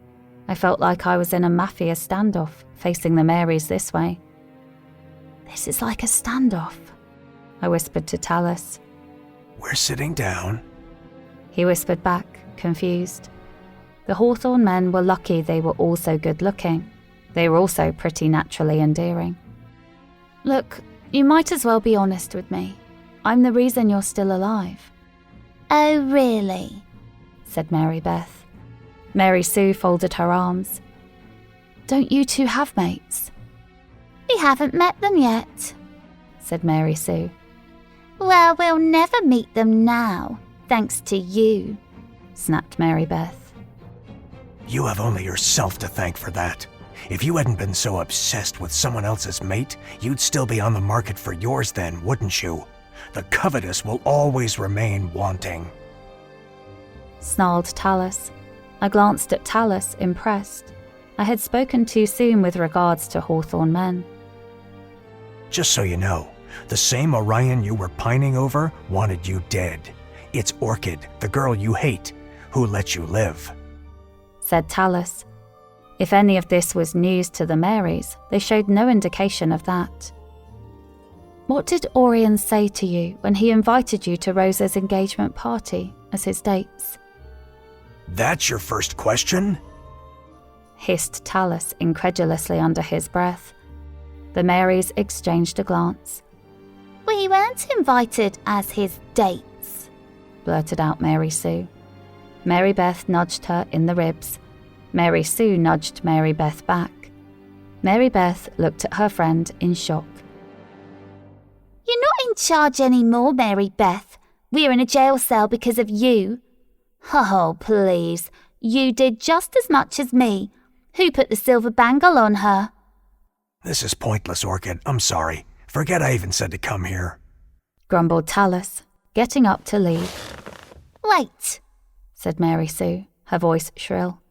Speaker 1: I felt like I was in a mafia standoff, facing the Marys this way. This is like a standoff, I whispered to Talus.
Speaker 2: We're sitting down,
Speaker 1: he whispered back, confused. The Hawthorne men were lucky they were all so good-looking. They were also pretty naturally endearing. Look, you might as well be honest with me. I'm the reason you're still alive.
Speaker 3: Oh, really?
Speaker 1: said Mary Beth. Mary Sue folded her arms. Don't you two have mates?
Speaker 3: We haven't met them yet,
Speaker 1: said Mary Sue.
Speaker 3: Well, we'll never meet them now, thanks to you,
Speaker 1: snapped Mary Beth.
Speaker 2: You have only yourself to thank for that. If you hadn't been so obsessed with someone else's mate, you'd still be on the market for yours then, wouldn't you? The covetous will always remain wanting,
Speaker 1: snarled Talus. I glanced at Talus, impressed. I had spoken too soon with regards to Hawthorne men.
Speaker 2: Just so you know, the same Orion you were pining over wanted you dead. It's Orchid, the girl you hate, who let you live,
Speaker 1: said Talus. If any of this was news to the Marys, they showed no indication of that. What did Orion say to you when he invited you to Rosa's engagement party as his dates?
Speaker 2: That's your first question?
Speaker 1: Hissed Talus incredulously under his breath. The Marys exchanged a glance.
Speaker 3: We weren't invited as his dates,
Speaker 1: blurted out Mary Sue. Mary Beth nudged her in the ribs. Mary Sue nudged Mary Beth back. Mary Beth looked at her friend in shock.
Speaker 3: You're not in charge anymore, Mary Beth. We're in a jail cell because of you. Oh, please. You did just as much as me. Who put the silver bangle on her?
Speaker 5: This is pointless, Orchid. I'm sorry. Forget I even said to come here,
Speaker 1: grumbled Tallis, getting up to leave.
Speaker 3: Wait,
Speaker 1: said Mary Sue, her voice shrill.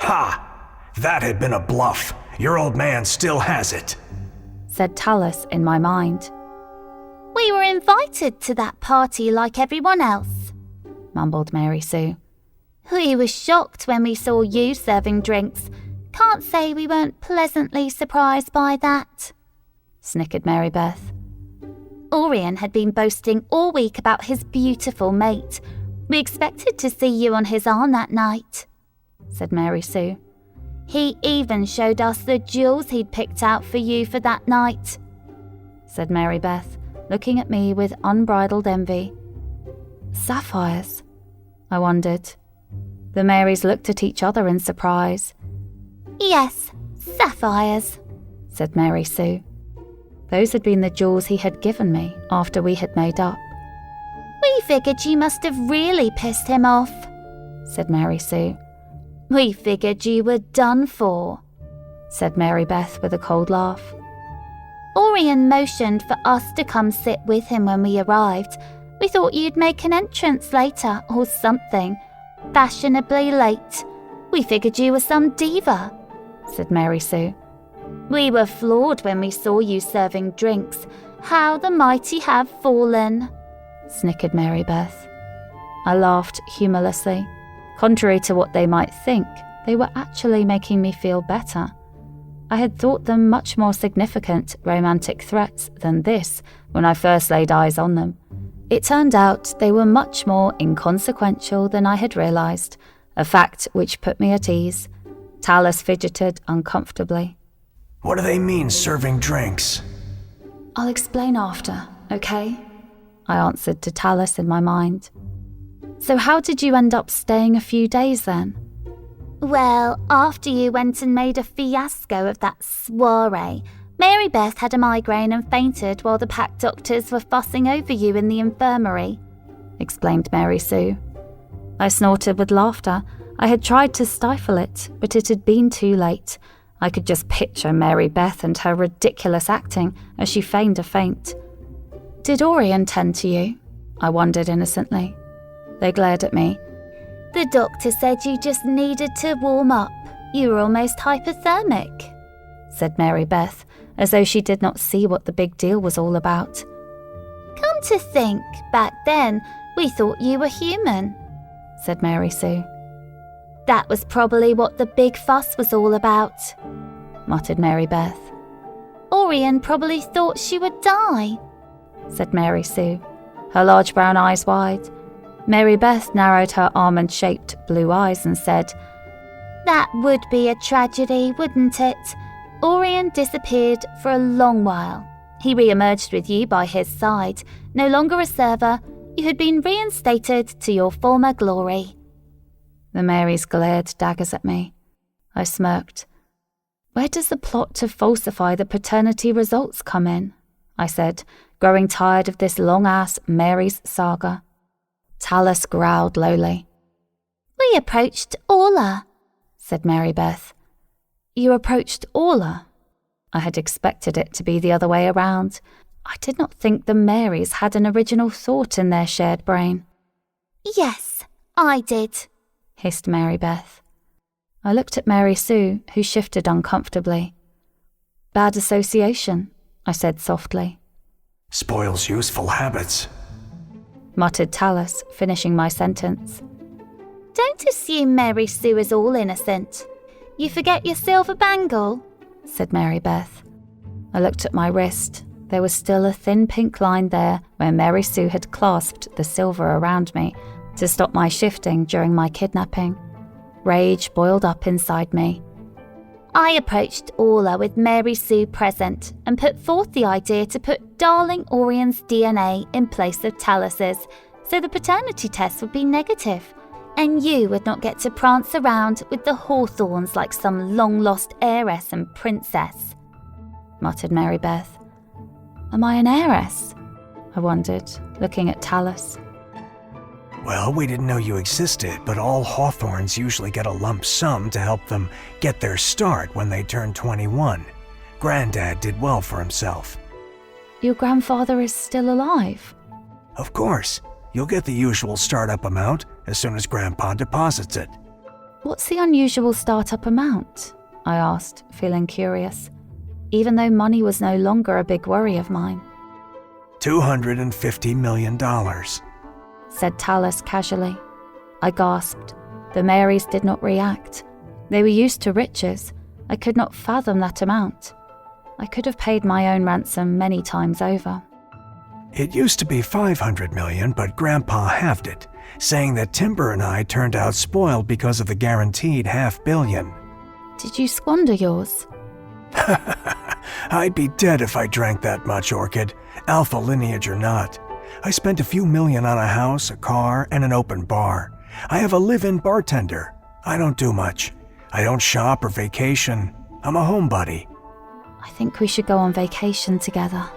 Speaker 5: Ha! That had been a bluff. Your old man still has it,
Speaker 1: said Tallis in my mind.
Speaker 3: We were invited to that party like everyone else,
Speaker 1: mumbled Mary Sue.
Speaker 3: We were shocked when we saw you serving drinks. Can't say we weren't pleasantly surprised by that,
Speaker 1: snickered Mary Beth.
Speaker 3: Orion had been boasting all week about his beautiful mate. We expected to see you on his arm that night,
Speaker 1: said Mary Sue.
Speaker 3: He even showed us the jewels he'd picked out for you for that night,
Speaker 1: said Mary Beth, looking at me with unbridled envy. Sapphires? I wondered. The Marys looked at each other in surprise.
Speaker 3: Yes, sapphires,
Speaker 1: said Mary Sue. Those had been the jewels he had given me after we had made up.
Speaker 3: We figured you must have really pissed him off,
Speaker 1: said Mary Sue.
Speaker 3: We figured you were done for,
Speaker 1: said Mary Beth with a cold laugh.
Speaker 3: Orion motioned for us to come sit with him when we arrived. We thought you'd make an entrance later or something. Fashionably late. We figured you were some diva,
Speaker 1: said Mary Sue.
Speaker 3: We were floored when we saw you serving drinks. How the mighty have fallen,
Speaker 1: snickered Mary Beth. I laughed humorlessly. Contrary to what they might think, they were actually making me feel better. I had thought them much more significant romantic threats than this when I first laid eyes on them. It turned out they were much more inconsequential than I had realised, a fact which put me at ease. Tallis fidgeted uncomfortably.
Speaker 5: What do they mean, serving drinks?
Speaker 1: I'll explain after, okay? I answered to Tallis in my mind. So how did you end up staying a few days then?
Speaker 3: Well, after you went and made a fiasco of that soiree, Mary Beth had a migraine and fainted while the pack doctors were fussing over you in the infirmary,
Speaker 1: explained Mary Sue. I snorted with laughter. I had tried to stifle it, but it had been too late. I could just picture Mary Beth and her ridiculous acting as she feigned a faint. Did Orion tend to you? I wondered innocently. They glared at me.
Speaker 3: The doctor said you just needed to warm up. You were almost hypothermic,
Speaker 1: said Mary Beth, as though she did not see what the big deal was all about.
Speaker 3: Come to think, back then, we thought you were human,
Speaker 1: said Mary Sue.
Speaker 3: That was probably what the big fuss was all about,
Speaker 1: muttered Mary Beth.
Speaker 3: Orion probably thought she would die,
Speaker 1: said Mary Sue, her large brown eyes wide. Mary Beth narrowed her almond-shaped blue eyes and said,
Speaker 3: That would be a tragedy, wouldn't it? Orion disappeared for a long while. He re-emerged with you by his side. No longer a server, you had been reinstated to your former glory.
Speaker 1: The Marys glared daggers at me. I smirked. Where does the plot to falsify the paternity results come in? I said, growing tired of this long-ass Mary's saga. Tallis growled lowly.
Speaker 3: We approached Orla,
Speaker 1: said Mary Beth. You approached Orla? I had expected it to be the other way around. I did not think the Marys had an original thought in their shared brain.
Speaker 3: Yes, I did,
Speaker 1: hissed Mary Beth. I looked at Mary Sue, who shifted uncomfortably. Bad association, I said softly.
Speaker 5: Spoils useful habits,
Speaker 1: muttered Tallis, finishing my sentence.
Speaker 3: Don't assume Mary Sue is all innocent. You forget your silver bangle,
Speaker 1: said Mary Beth. I looked at my wrist. There was still a thin pink line there where Mary Sue had clasped the silver around me to stop my shifting during my kidnapping. Rage boiled up inside me.
Speaker 3: I approached Orla with Mary Sue present and put forth the idea to put darling Orion's DNA in place of Tallis's, so the paternity test would be negative, and you would not get to prance around with the hawthorns like some long-lost heiress and princess,
Speaker 1: muttered Mary Beth. Am I an heiress? I wondered, looking at Tallis.
Speaker 5: Well, we didn't know you existed, but all Hawthorns usually get a lump sum to help them get their start when they turn 21. Granddad did well for himself.
Speaker 1: Your grandfather is still alive?
Speaker 5: Of course. You'll get the usual startup amount as soon as Grandpa deposits it.
Speaker 1: What's the unusual startup amount? I asked, feeling curious, even though money was no longer a big worry of mine.
Speaker 5: $250 million,
Speaker 1: said Tallis casually. I gasped. The Marys did not react. They were used to riches. I could not fathom that amount. I could have paid my own ransom many times over.
Speaker 5: It used to be $500 million, but Grandpa halved it, saying that Timber and I turned out spoiled because of the guaranteed $500 million.
Speaker 1: Did you squander yours?
Speaker 5: I'd be dead if I drank that much, Orchid, alpha lineage or not. I spent a few million on a house, a car, and an open bar. I have a live-in bartender. I don't do much. I don't shop or vacation. I'm a homebody.
Speaker 1: I think we should go on vacation together.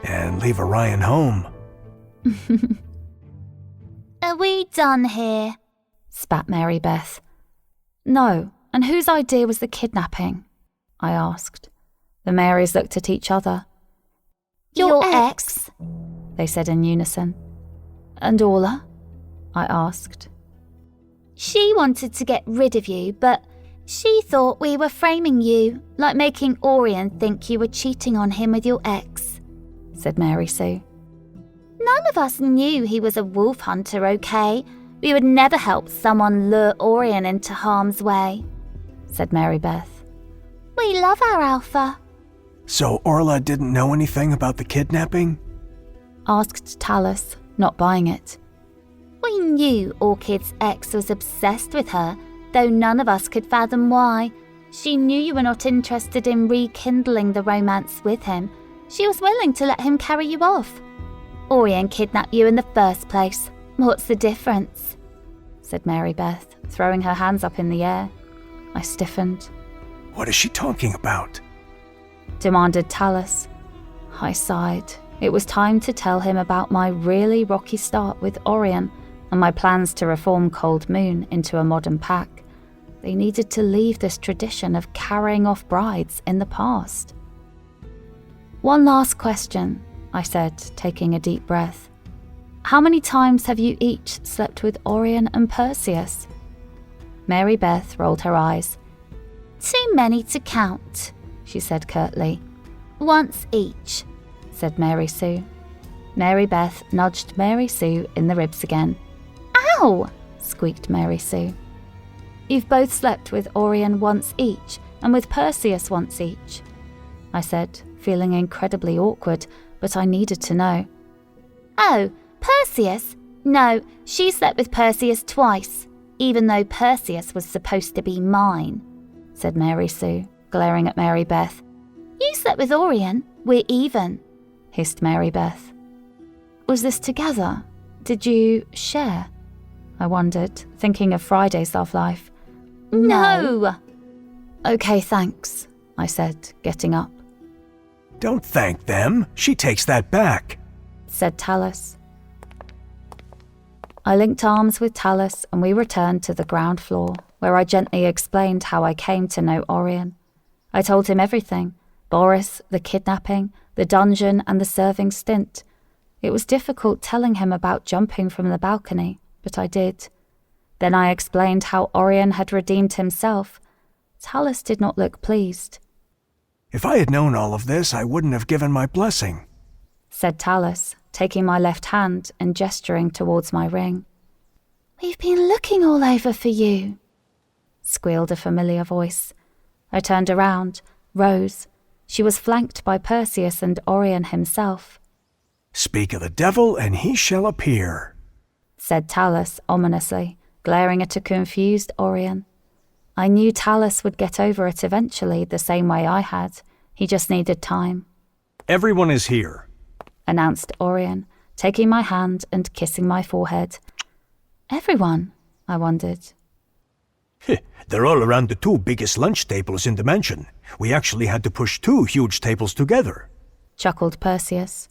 Speaker 5: And leave Orion home.
Speaker 3: Are we done here?
Speaker 1: Spat Mary Beth. No, and whose idea was the kidnapping? I asked. The Marys looked at each other.
Speaker 3: Your ex?
Speaker 1: They said in unison. And Orla? I asked.
Speaker 3: She wanted to get rid of you, but she thought we were framing you, like making Orion think you were cheating on him with your ex,
Speaker 1: said Mary Sue.
Speaker 3: None of us knew he was a wolf hunter, okay? We would never help someone lure Orion into harm's way,
Speaker 1: said Mary Beth.
Speaker 3: We love our Alpha.
Speaker 5: So Orla didn't know anything about the kidnapping?
Speaker 1: Asked Tallis, not buying it.
Speaker 3: We knew Orchid's ex was obsessed with her, though none of us could fathom why. She knew you were not interested in rekindling the romance with him. She was willing to let him carry you off. Orion kidnapped you in the first place. What's the difference? Said Mary Beth, throwing her hands up in the air. I stiffened.
Speaker 5: What is she talking about?
Speaker 1: Demanded Tallis. I sighed. It was time to tell him about my really rocky start with Orion and my plans to reform Cold Moon into a modern pack. They needed to leave this tradition of carrying off brides in the past. One last question, I said, taking a deep breath. How many times have you each slept with Orion and Perseus? Mary Beth rolled her eyes.
Speaker 3: Too many to count, she said curtly. Once each, said Mary Sue. Mary Beth nudged Mary Sue in the ribs again. Ow! Squeaked Mary Sue. You've both slept with Orion once each and with Perseus once each, I said, feeling incredibly awkward, but I needed to know. Oh, Perseus? No, she slept with Perseus twice, even though Perseus was supposed to be mine, said Mary Sue, glaring at Mary Beth. You slept with Orion. We're even, hissed Mary Beth. Was this together? Did you share? I wondered, thinking of Friday's love life. No! Okay, thanks, I said, getting up.
Speaker 5: Don't thank them. She takes that back,
Speaker 1: said Tallis. I linked arms with Tallis and we returned to the ground floor, where I gently explained how I came to know Orion. I told him everything. Boris, the kidnapping, the dungeon and the serving stint. It was difficult telling him about jumping from the balcony, but I did. Then I explained how Orion had redeemed himself. Tallis did not look pleased.
Speaker 5: If I had known all of this, I wouldn't have given my blessing,
Speaker 1: said Tallis, taking my left hand and gesturing towards my ring. We've been looking all over for you, squealed a familiar voice. I turned around, rose. She was flanked by Perseus and Orion himself.
Speaker 5: Speak of the devil and he shall appear,
Speaker 1: said Tallis ominously, glaring at a confused Orion. I knew Tallis would get over it eventually, the same way I had. He just needed time.
Speaker 6: Everyone is here,
Speaker 1: announced Orion, taking my hand and kissing my forehead. Everyone? I wondered.
Speaker 5: They're all around the two biggest lunch tables in the mansion. We actually had to push 2 huge tables together,
Speaker 1: chuckled Perseus.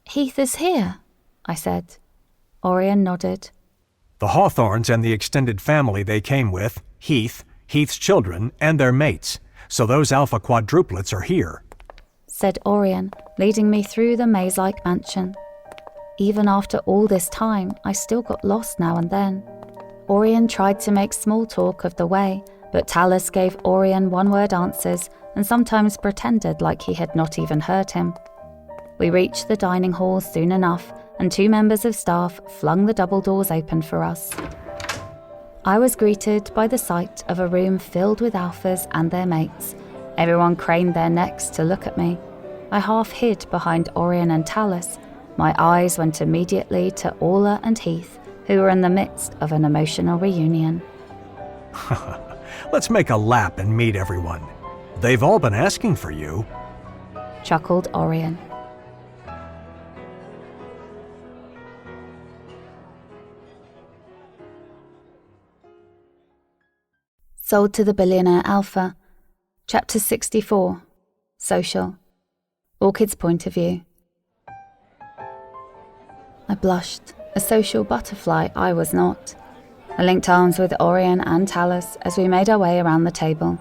Speaker 1: Heath is here, I said. Orion nodded.
Speaker 6: The Hawthorns and the extended family they came with, Heath, Heath's children, and their mates. So those alpha quadruplets are here,"
Speaker 1: said Orion, leading me through the maze-like mansion. Even after all this time, I still got lost now and then. Orion tried to make small talk of the way, but Talus gave Orion one-word answers and sometimes pretended like he had not even heard him. We reached the dining hall soon enough, and 2 members of staff flung the double doors open for us. I was greeted by the sight of a room filled with alphas and their mates. Everyone craned their necks to look at me. I half hid behind Orion and Talus. My eyes went immediately to Orla and Heath, who were in the midst of an emotional reunion.
Speaker 6: "Let's make a lap and meet everyone. They've all been asking for you,"
Speaker 1: chuckled Orion. Sold to the Billionaire Alpha. Chapter 64. Social. Orchid's point of view. I blushed. A social butterfly I was not. I linked arms with Orion and Talus as we made our way around the table.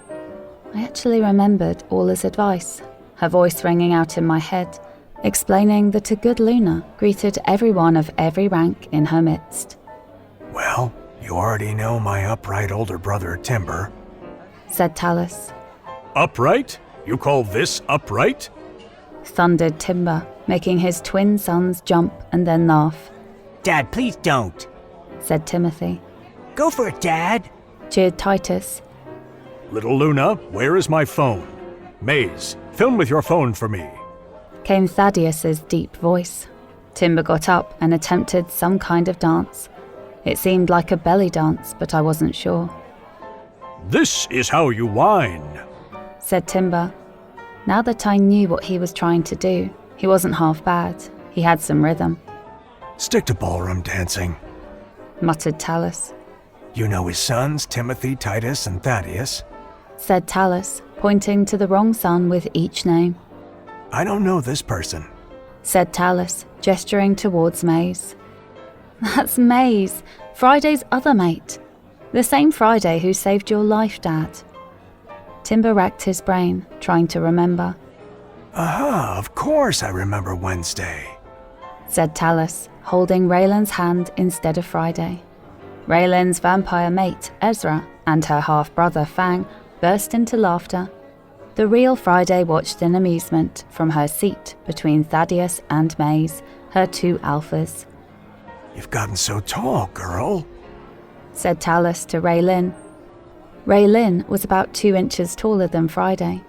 Speaker 1: I actually remembered Orla's advice, her voice ringing out in my head, explaining that a good Luna greeted everyone of every rank in her midst.
Speaker 5: "Well, you already know my upright older brother, Timber,"
Speaker 1: said Talus.
Speaker 6: "Upright? You call this upright?"
Speaker 1: thundered Timber, making his twin sons jump and then laugh.
Speaker 4: "Dad, please don't,"
Speaker 1: said Timothy.
Speaker 4: "Go for it, Dad."
Speaker 1: Cheered Titus.
Speaker 6: "Little Luna, where is my phone? Maze, film with your phone for me,"
Speaker 1: came Thaddeus's deep voice. Timber got up and attempted some kind of dance. It seemed like a belly dance, but I wasn't sure.
Speaker 6: "This is how you whine,"
Speaker 1: said Timber. Now that I knew what he was trying to do, he wasn't half bad. He had some rhythm.
Speaker 5: "Stick to ballroom dancing.
Speaker 1: Muttered Talus.
Speaker 5: You know his sons, Timothy, Titus, and Thaddeus?"
Speaker 1: Said Talus, pointing to the wrong son with each name.
Speaker 5: "I don't know this person,"
Speaker 1: said Talus, gesturing towards Maze. That's Maze, Friday's other mate. The same Friday who saved your life, Dad. Timber racked his brain, trying to remember.
Speaker 5: "Aha, of course I remember Wednesday,"
Speaker 1: said Talus, holding Raylan's hand instead of Friday. Raylan's vampire mate, Ezra, and her half-brother, Fang, burst into laughter. The real Friday watched in amusement from her seat between Thaddeus and Maze, her 2 alphas.
Speaker 5: "You've gotten so tall, girl,"
Speaker 1: said Talus to Raylin. Raylin was about 2 inches taller than Friday.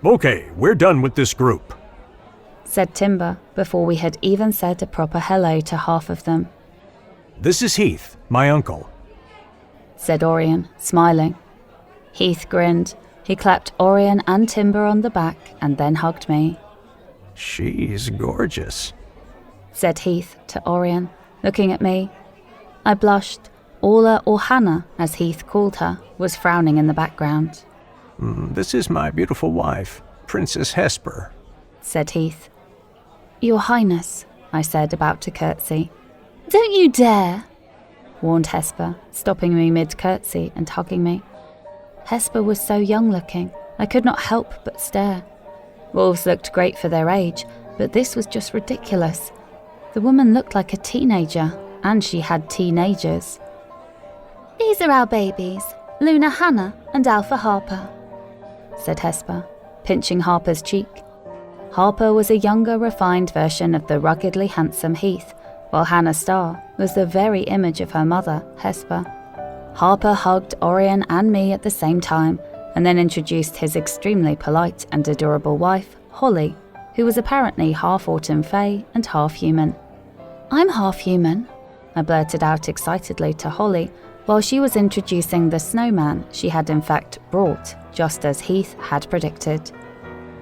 Speaker 6: "Okay, we're done with this group,"
Speaker 1: said Timber before we had even said a proper hello to half of them.
Speaker 6: "This is Heath, my uncle,"
Speaker 1: said Orion, smiling. Heath grinned. He clapped Orion and Timber on the back and then hugged me.
Speaker 5: "She's gorgeous,"
Speaker 1: said Heath to Orion, looking at me. I blushed. Orla, or Hannah, as Heath called her, was frowning in the background.
Speaker 5: "This is my beautiful wife, Princess Hesper,"
Speaker 1: said Heath. Your Highness, I said, about to curtsy. Don't you dare, warned Hesper, stopping me mid-curtsy and hugging me. Hesper was so young-looking, I could not help but stare. Wolves looked great for their age, but this was just ridiculous. The woman looked like a teenager, and she had teenagers. These are our babies, Luna Hannah and Alpha Harper, said Hesper, pinching Harper's cheek. Harper was a younger, refined version of the ruggedly handsome Heath, while Hannah Starr was the very image of her mother, Hesper. Harper hugged Orion and me at the same time, and then introduced his extremely polite and adorable wife, Holly, who was apparently half Autumn Fae and half human. I'm half human, I blurted out excitedly to Holly, while she was introducing the snowman she had in fact brought, just as Heath had predicted.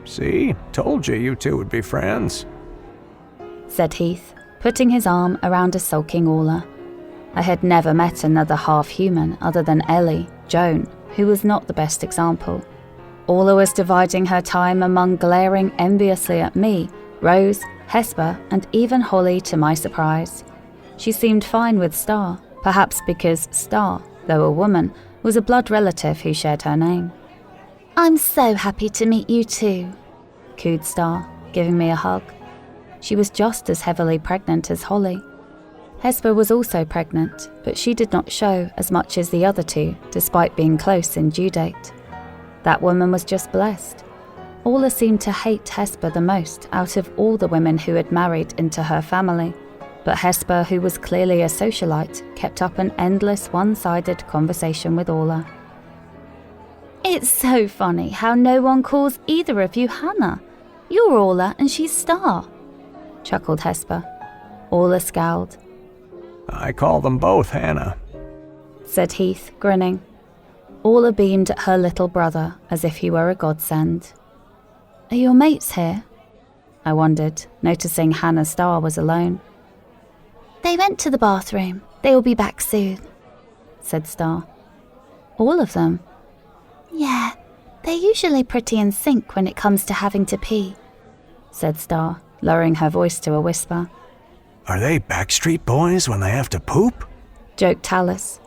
Speaker 5: "See, told you two would be friends,"
Speaker 1: said Heath, putting his arm around a sulking Orla. I had never met another half-human other than Ellie, Joan, who was not the best example. Orla was dividing her time among glaring enviously at me, Rose, Hesper, and even Holly to my surprise. She seemed fine with Star, perhaps because Star, though a woman, was a blood relative who shared her name.
Speaker 3: I'm so happy to meet you too,
Speaker 1: cooed Star, giving me a hug. She was just as heavily pregnant as Holly. Hesper was also pregnant, but she did not show as much as the other two, despite being close in due date. That woman was just blessed. Orla seemed to hate Hesper the most out of all the women who had married into her family, but Hesper, who was clearly a socialite, kept up an endless one-sided conversation with Orla.
Speaker 3: It's so funny how no one calls either of you Hannah. You're Orla and she's Star,
Speaker 1: chuckled Hesper. Orla scowled.
Speaker 6: I call them both Hannah,
Speaker 1: said Heath, grinning. Orla beamed at her little brother as if he were a godsend. Are your mates here? I wondered, noticing Hannah Star was alone.
Speaker 3: They went to the bathroom. They will be back soon,
Speaker 1: said Star. All of them?
Speaker 3: Yeah, they're usually pretty in sync when it comes to having to pee,
Speaker 1: said Star, lowering her voice to a whisper.
Speaker 6: Are they Backstreet Boys when they have to poop?
Speaker 1: Joked Tallis.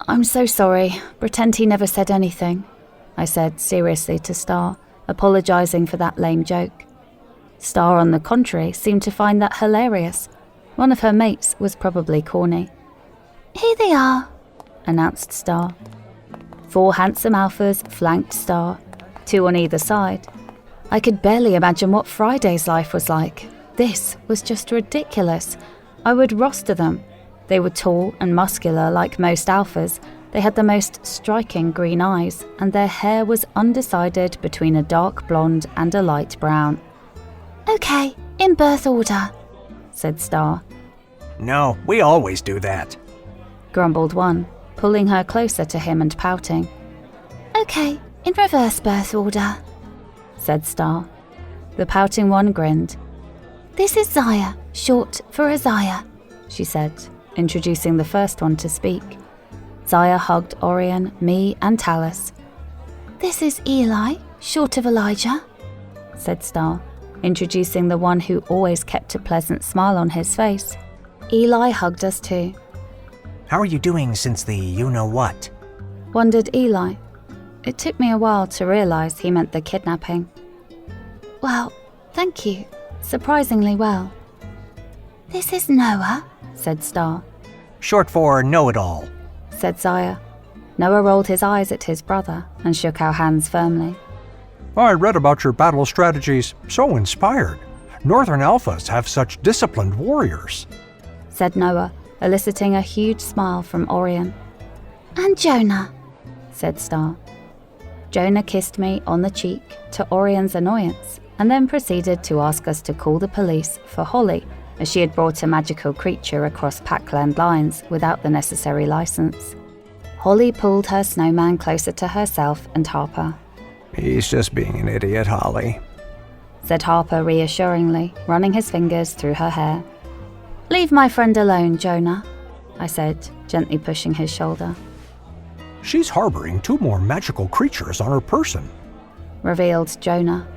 Speaker 1: I'm so sorry. Pretend he never said anything, I said seriously to Star, apologising for that lame joke. Star, on the contrary, seemed to find that hilarious. One of her mates was probably corny.
Speaker 3: Here they are,
Speaker 1: announced Star. 4 handsome alphas flanked Star, 2 on either side. I could barely imagine what Friday's life was like. This was just ridiculous. I would roster them. They were tall and muscular like most alphas. They had the most striking green eyes, and their hair was undecided between a dark blonde and a light brown.
Speaker 3: Okay, in birth order,
Speaker 1: said Star.
Speaker 6: No, we always do that,
Speaker 1: grumbled one, pulling her closer to him and pouting.
Speaker 3: Okay, in reverse birth order,
Speaker 1: said Star. The pouting one grinned.
Speaker 3: This is Zaya, short for Isaiah,
Speaker 1: she said, introducing the first one to speak. Zaya hugged Orion, me, and Tallis.
Speaker 3: This is Eli, short of Elijah,
Speaker 1: said Star, introducing the one who always kept a pleasant smile on his face. Eli hugged us too.
Speaker 4: How are you doing since the you-know-what?
Speaker 1: Wondered Eli. It took me a while to realise he meant the kidnapping.
Speaker 3: Well, thank you.
Speaker 1: Surprisingly well.
Speaker 3: This is Noah,
Speaker 1: said Star.
Speaker 4: Short for know-it-all,
Speaker 1: said Zaya. Noah rolled his eyes at his brother and shook our hands firmly.
Speaker 5: I read about your battle strategies. So inspired. Northern Alphas have such disciplined warriors,
Speaker 1: said Noah, eliciting a huge smile from Orion.
Speaker 3: And Jonah,
Speaker 1: said Star. Jonah kissed me on the cheek to Orion's annoyance, and then proceeded to ask us to call the police for Holly, as she had brought a magical creature across Packland lines without the necessary license. Holly pulled her snowman closer to herself and Harper.
Speaker 6: He's just being an idiot, Holly,
Speaker 1: said Harper reassuringly, running his fingers through her hair. Leave my friend alone, Jonah, I said, gently pushing his shoulder.
Speaker 5: She's harboring 2 more magical creatures on her person,
Speaker 1: revealed Jonah.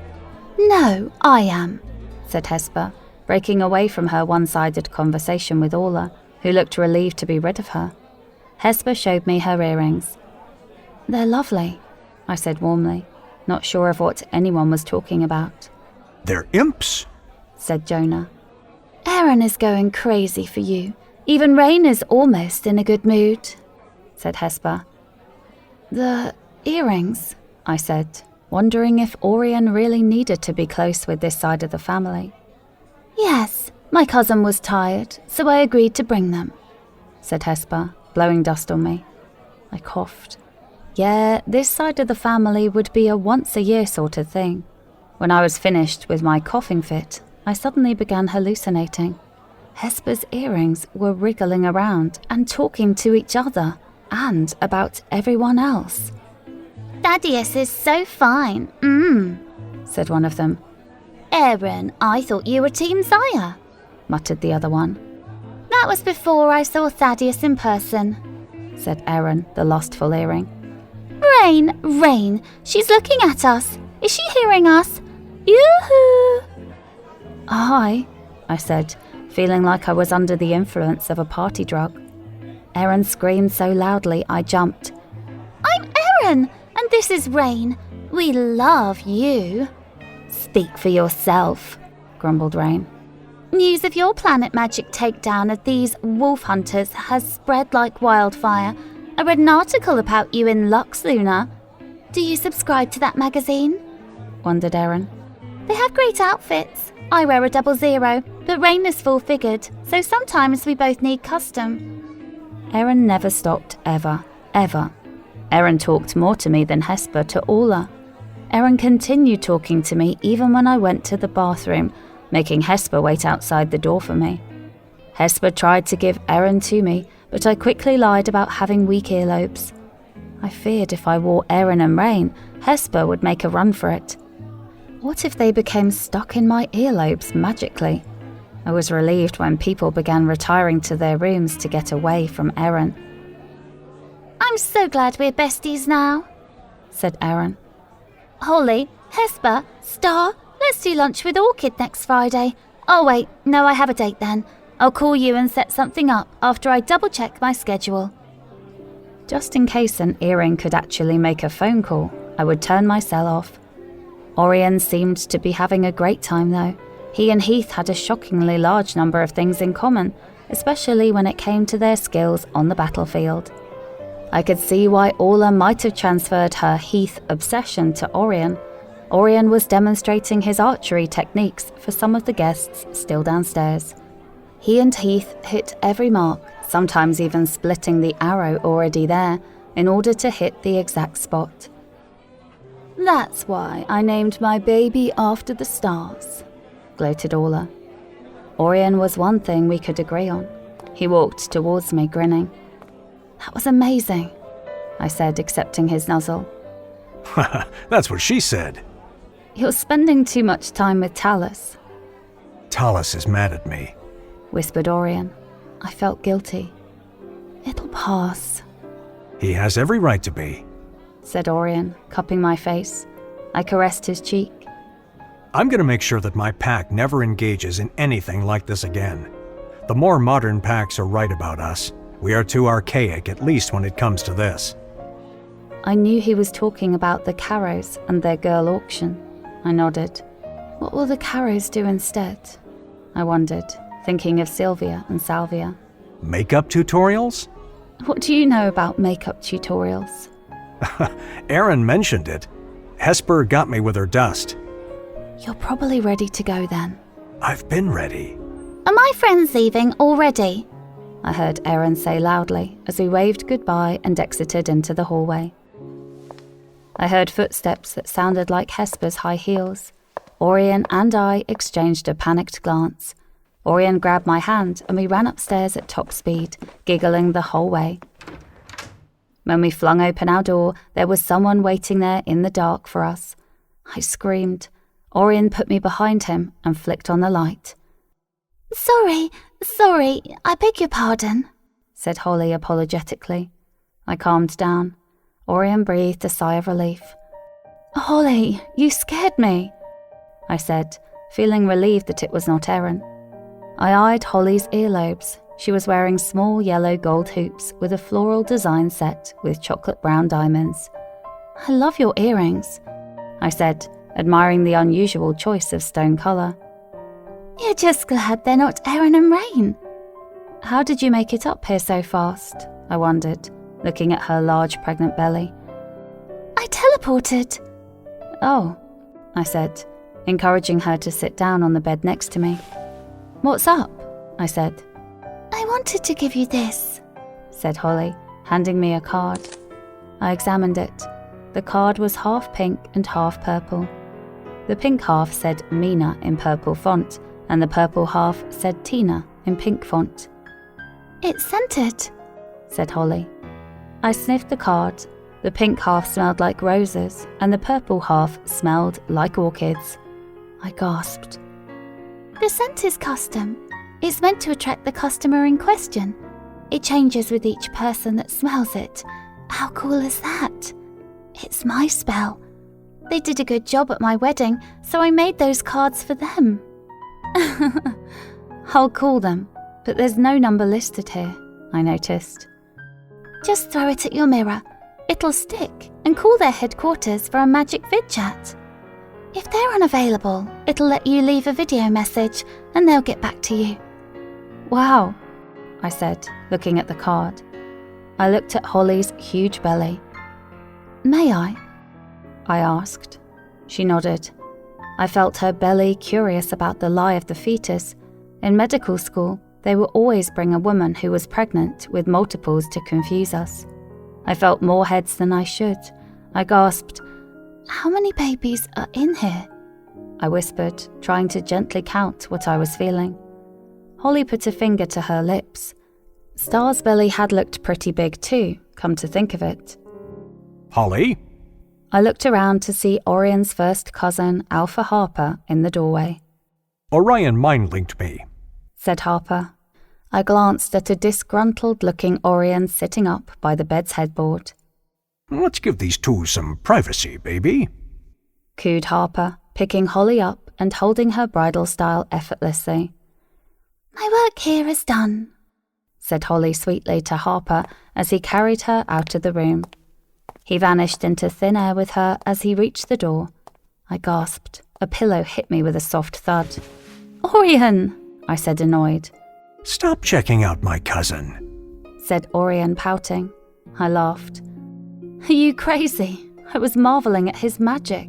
Speaker 3: No, I am,
Speaker 1: said Hesper, breaking away from her one-sided conversation with Orla, who looked relieved to be rid of her. Hesper showed me her earrings. They're lovely, I said warmly, not sure of what anyone was talking about.
Speaker 5: They're imps,
Speaker 1: said Jonah.
Speaker 3: Aaron is going crazy for you. Even Rain is almost in a good mood,
Speaker 1: said Hesper. The earrings, I said, wondering if Orion really needed to be close with this side of the family.
Speaker 3: Yes, my cousin was tired, so I agreed to bring them,
Speaker 1: said Hesper, blowing dust on me. I coughed. Yeah, this side of the family would be a once-a-year sort of thing. When I was finished with my coughing fit, I suddenly began hallucinating. Hesper's earrings were wriggling around and talking to each other and about everyone else.
Speaker 3: Thaddeus is so fine,
Speaker 1: said one of them.
Speaker 3: Aaron, I thought you were Team Zaya,
Speaker 1: muttered the other one.
Speaker 3: That was before I saw Thaddeus in person,
Speaker 1: said Aaron, the lustful earring.
Speaker 3: Rain, she's looking at us. Is she hearing us? Yoo-hoo!
Speaker 1: Hi, I said, feeling like I was under the influence of a party drug. Erin screamed so loudly I jumped.
Speaker 3: I'm Erin, and this is Rain. We love you.
Speaker 1: Speak for yourself, grumbled Rain.
Speaker 3: News of your planet magic takedown of these wolf hunters has spread like wildfire. I read an article about you in Lux, Luna. Do you subscribe to that magazine?
Speaker 1: Wondered Erin.
Speaker 3: They have great outfits. I wear a 00, but Rain is full-figured, so sometimes we both need custom.
Speaker 1: Erin never stopped, ever. Erin talked more to me than Hesper to Orla. Erin continued talking to me even when I went to the bathroom, making Hesper wait outside the door for me. Hesper tried to give Erin to me, but I quickly lied about having weak earlobes. I feared if I wore Erin and Rain, Hesper would make a run for it. What if they became stuck in my earlobes magically? I was relieved when people began retiring to their rooms to get away from Erin.
Speaker 3: I'm so glad we're besties now,
Speaker 1: said Erin.
Speaker 3: Holly, Hesper, Star, let's do lunch with Orchid next Friday. Oh wait, no, I have a date then. I'll call you and set something up after I double-check my schedule.
Speaker 1: Just in case an earring could actually make a phone call, I would turn my cell off. Orion seemed to be having a great time though. He and Heath had a shockingly large number of things in common, especially when it came to their skills on the battlefield. I could see why Orla might have transferred her Heath obsession to Orion. Orion was demonstrating his archery techniques for some of the guests still downstairs. He and Heath hit every mark, sometimes even splitting the arrow already there, in order to hit the exact spot. That's why I named my baby after the stars, gloated Orla. Orion was one thing we could agree on. He walked towards me, grinning. That was amazing, I said, accepting his nuzzle.
Speaker 6: That's what she said.
Speaker 1: You're spending too much time with Talus.
Speaker 6: Talus is mad at me,
Speaker 1: whispered Orion. I felt guilty. It'll pass.
Speaker 6: He has every right to be,
Speaker 1: said Orion, cupping my face. I caressed his cheek.
Speaker 6: I'm going to make sure that my pack never engages in anything like this again. The more modern packs are right about us. We are too archaic, at least when it comes to this.
Speaker 1: I knew he was talking about the Carrows and their girl auction. I nodded. What will the Carrows do instead? I wondered, thinking of Sylvia and Salvia.
Speaker 6: Makeup tutorials?
Speaker 1: What do you know about makeup tutorials?
Speaker 6: Erin mentioned it. Hesper got me with her dust.
Speaker 1: You're probably ready to go then.
Speaker 6: I've been ready.
Speaker 3: Are my friends leaving already?
Speaker 1: I heard Erin say loudly as we waved goodbye and exited into the hallway. I heard footsteps that sounded like Hesper's high heels. Orion and I exchanged a panicked glance. Orion grabbed my hand and we ran upstairs at top speed, giggling the whole way. When we flung open our door, there was someone waiting there in the dark for us. I screamed. Orion put me behind him and flicked on the light.
Speaker 3: Sorry, I beg your pardon,
Speaker 1: said Holly apologetically. I calmed down. Orion breathed a sigh of relief. Holly, you scared me, I said, feeling relieved that it was not Erin. I eyed Holly's earlobes. She was wearing small yellow gold hoops with a floral design set with chocolate brown diamonds. I love your earrings, I said, admiring the unusual choice of stone colour.
Speaker 3: You're just glad they're not Erin and Rain.
Speaker 1: How did you make it up here so fast? I wondered, looking at her large pregnant belly.
Speaker 3: I teleported.
Speaker 1: Oh, I said, encouraging her to sit down on the bed next to me. What's up? I said.
Speaker 3: I wanted to give you this,
Speaker 1: said Holly, handing me a card. I examined it. The card was half pink and half purple. The pink half said Mina in purple font, and the purple half said Tina in pink font.
Speaker 3: It's scented,
Speaker 1: said Holly. I sniffed the card. The pink half smelled like roses, and the purple half smelled like orchids. I gasped.
Speaker 3: The scent is custom. It's meant to attract the customer in question. It changes with each person that smells it. How cool is that? It's my spell. They did a good job at my wedding, so I made those cards for them.
Speaker 1: I'll call them, but there's no number listed here, I noticed.
Speaker 3: Just throw it at your mirror. It'll stick, and call their headquarters for a magic vid chat. If they're unavailable, it'll let you leave a video message and they'll get back to you.
Speaker 1: Wow, I said, looking at the card. I looked at Holly's huge belly.
Speaker 3: May I
Speaker 1: asked. She nodded. I felt her belly curious about the lie of the fetus. In medical school, they will always bring a woman who was pregnant with multiples to confuse us. I felt more heads than I should. I gasped,
Speaker 3: How many babies are in here?
Speaker 1: I whispered, trying to gently count what I was feeling. Holly put a finger to her lips. Star's belly had looked pretty big too, come to think of it.
Speaker 5: Holly?
Speaker 1: I looked around to see Orion's first cousin, Alpha Harper, in the doorway.
Speaker 5: Orion mind-linked me,
Speaker 1: said Harper. I glanced at a disgruntled-looking Orion sitting up by the bed's headboard.
Speaker 5: Let's give these two some privacy, baby,
Speaker 1: cooed Harper, picking Holly up and holding her bridal style effortlessly.
Speaker 3: My work here is done,
Speaker 1: said Holly sweetly to Harper as he carried her out of the room. He vanished into thin air with her as he reached the door. I gasped. A pillow hit me with a soft thud. Orion, I said, annoyed.
Speaker 5: Stop checking out my cousin,
Speaker 1: said Orion, pouting. I laughed. Are you crazy? I was marveling at his magic.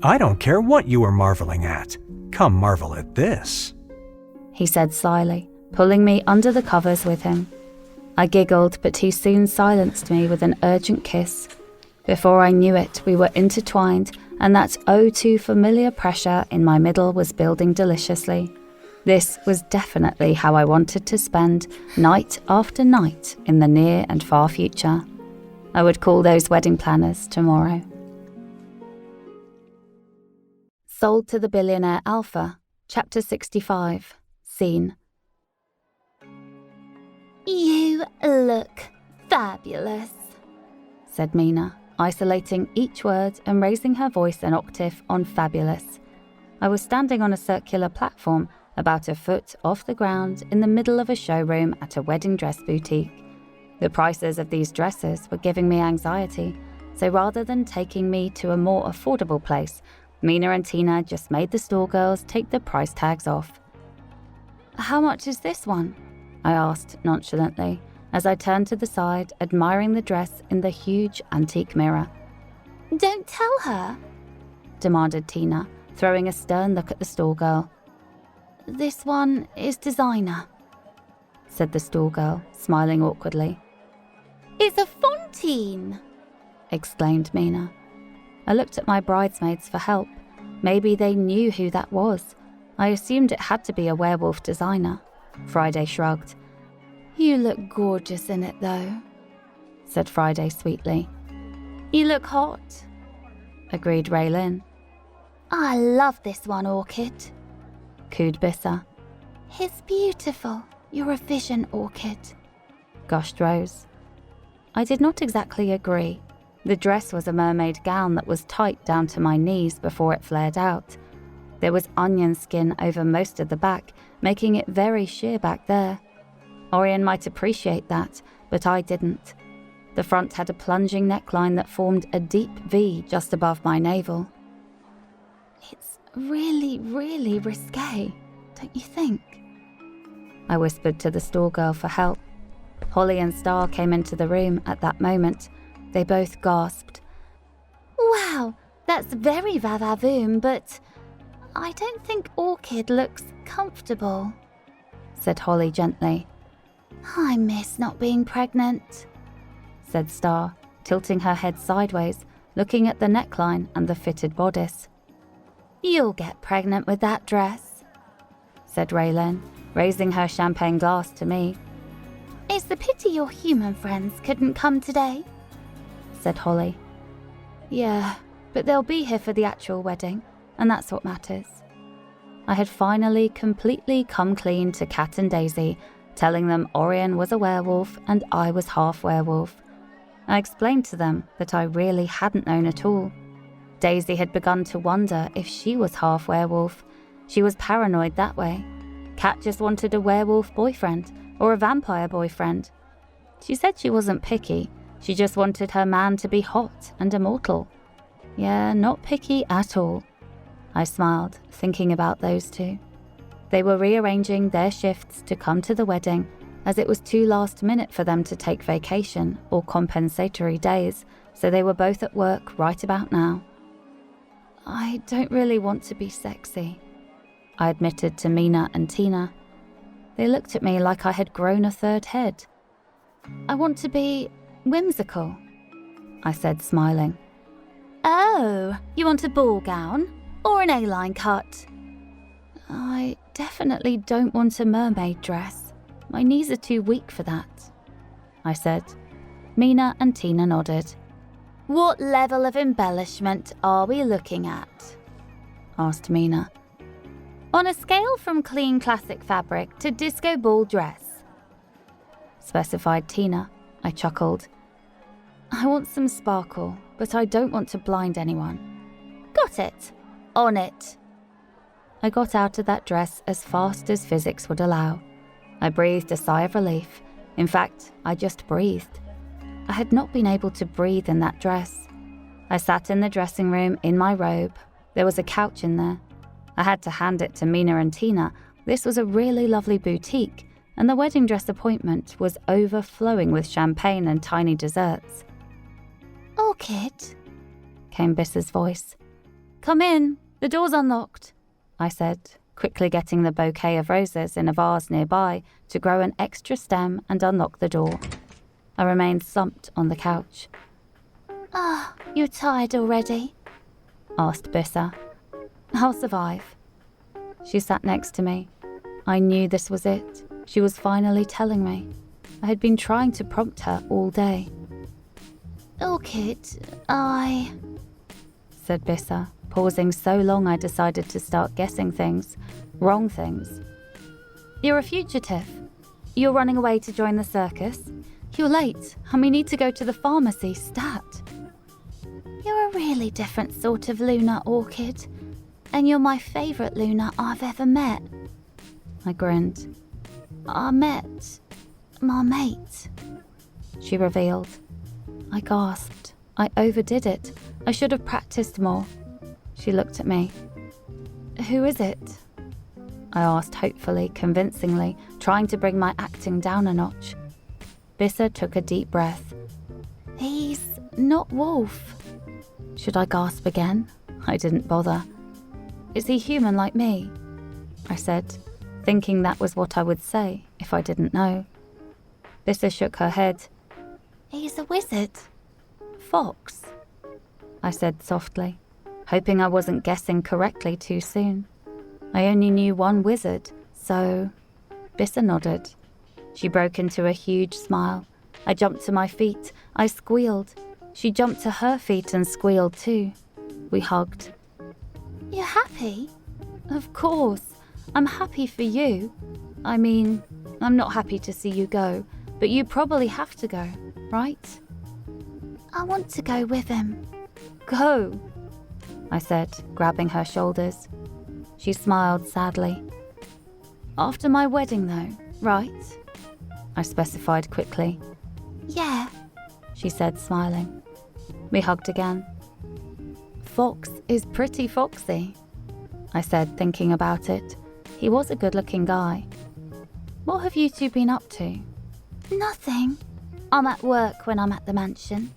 Speaker 5: I don't care what you were marveling at. Come marvel at this,
Speaker 1: he said slyly, pulling me under the covers with him. I giggled, but he soon silenced me with an urgent kiss. Before I knew it, we were intertwined, and that too familiar pressure in my middle was building deliciously. This was definitely how I wanted to spend night after night in the near and far future. I would call those wedding planners tomorrow. Sold to the Billionaire Alpha, Chapter 65, Scene.
Speaker 3: You look fabulous,
Speaker 1: said Mina, isolating each word and raising her voice an octave on fabulous. I was standing on a circular platform about a foot off the ground in the middle of a showroom at a wedding dress boutique. The prices of these dresses were giving me anxiety, so rather than taking me to a more affordable place, Mina and Tina just made the store girls take the price tags off. How much is this one? I asked nonchalantly as I turned to the side, admiring the dress in the huge antique mirror.
Speaker 3: Don't tell her,
Speaker 1: demanded Tina, throwing a stern look at the store girl. This one is designer, said the store girl, smiling awkwardly.
Speaker 3: It's a fontaine,
Speaker 1: exclaimed Mina. I looked at my bridesmaids for help. Maybe they knew who that was. I assumed it had to be a werewolf designer. Friday shrugged. You look gorgeous in it, though, said Friday sweetly. You look hot, agreed Raylin.
Speaker 3: I love this one, Orchid,
Speaker 1: cooed Bissa.
Speaker 3: He's beautiful. You're a vision, Orchid,
Speaker 1: gushed Rose. I did not exactly agree. The dress was a mermaid gown that was tight down to my knees before it flared out. There was onion skin over most of the back, making it very sheer back there. Orion might appreciate that, but I didn't. The front had a plunging neckline that formed a deep V just above my navel.
Speaker 3: It's really, really risque, don't you think?
Speaker 1: I whispered to the store girl for help. Holly and Star came into the room at that moment. They both gasped.
Speaker 3: Wow, that's very vavavoom, but I don't think Orchid looks comfortable,
Speaker 1: said Holly gently.
Speaker 3: I miss not being pregnant,
Speaker 1: said Star, tilting her head sideways, looking at the neckline and the fitted bodice.
Speaker 3: You'll get pregnant with that dress,
Speaker 1: said Raylin, raising her champagne glass to me.
Speaker 3: It's the pity your human friends couldn't come today,
Speaker 1: said Holly. Yeah, but they'll be here for the actual wedding, and that's what matters. I had finally completely come clean to Cat and Daisy, telling them Orion was a werewolf and I was half werewolf. I explained to them that I really hadn't known at all. Daisy had begun to wonder if she was half werewolf. She was paranoid that way. Cat just wanted a werewolf boyfriend or a vampire boyfriend. She said she wasn't picky, she just wanted her man to be hot and immortal. Yeah, not picky at all. I smiled, thinking about those two. They were rearranging their shifts to come to the wedding, as it was too last minute for them to take vacation or compensatory days, so they were both at work right about now. I don't really want to be sexy, I admitted to Mina and Tina. They looked at me like I had grown a third head. I want to be whimsical, I said, smiling.
Speaker 3: Oh, you want a ball gown or an A-line cut?
Speaker 1: I definitely don't want a mermaid dress. My knees are too weak for that, I said. Mina and Tina nodded.
Speaker 3: What level of embellishment are we looking at?
Speaker 1: Asked Mina.
Speaker 3: On a scale from clean classic fabric to disco ball dress,
Speaker 1: specified Tina. I chuckled. I want some sparkle, but I don't want to blind anyone.
Speaker 3: Got it. On it.
Speaker 1: I got out of that dress as fast as physics would allow. I breathed a sigh of relief. In fact, I just breathed. I had not been able to breathe in that dress. I sat in the dressing room in my robe. There was a couch in there. I had to hand it to Mina and Tina. This was a really lovely boutique, and the wedding dress appointment was overflowing with champagne and tiny desserts.
Speaker 3: "𝐴𝑘𝑡,"
Speaker 1: came Bissa's voice.
Speaker 3: "Come in,
Speaker 1: the door's unlocked," I said, quickly getting the bouquet of roses in a vase nearby to grow an extra stem and unlock the door. I remained slumped on the couch.
Speaker 3: You're tired already?"
Speaker 1: asked Bissa. "I'll survive." She sat next to me. I knew this was it. She was finally telling me. I had been trying to prompt her all day.
Speaker 3: "𝐴𝑘𝑡,
Speaker 1: said Bissa, pausing so long I decided to start guessing things, wrong things. "You're a fugitive. You're running away to join the circus. You're late, and we need to go to the pharmacy stat."
Speaker 3: You're a really different sort of Luna, 𝐴𝑘𝑡, and you're my favourite Luna I've ever met.
Speaker 1: I grinned.
Speaker 3: I met my mate,
Speaker 1: she revealed. I gasped. I overdid it. I should have practiced more. She looked at me. "Who is it?" I asked hopefully, convincingly, trying to bring my acting down a notch. Bissa took a deep breath.
Speaker 3: "He's not Wolf."
Speaker 1: Should I gasp again? I didn't bother. "Is he human like me?" I said, thinking that was what I would say if I didn't know. Bissa shook her head.
Speaker 3: "He's a wizard."
Speaker 1: "Fox," I said softly, hoping I wasn't guessing correctly too soon. I only knew one wizard, so... Bissa nodded. She broke into a huge smile. I jumped to my feet. I squealed. She jumped to her feet and squealed too. We hugged.
Speaker 3: "You're happy?"
Speaker 1: "Of course. I'm happy for you. I mean, I'm not happy to see you go, but you probably have to go, right?"
Speaker 3: "I want to go with him."
Speaker 1: "Go," I said, grabbing her shoulders. She smiled sadly. "After my wedding though, right?" I specified quickly.
Speaker 3: "Yeah,"
Speaker 1: she said, smiling. We hugged again. "Fox is pretty foxy," I said, thinking about it. He was a good-looking guy. "What have you two been up to?"
Speaker 3: "Nothing. I'm at work when I'm at the mansion."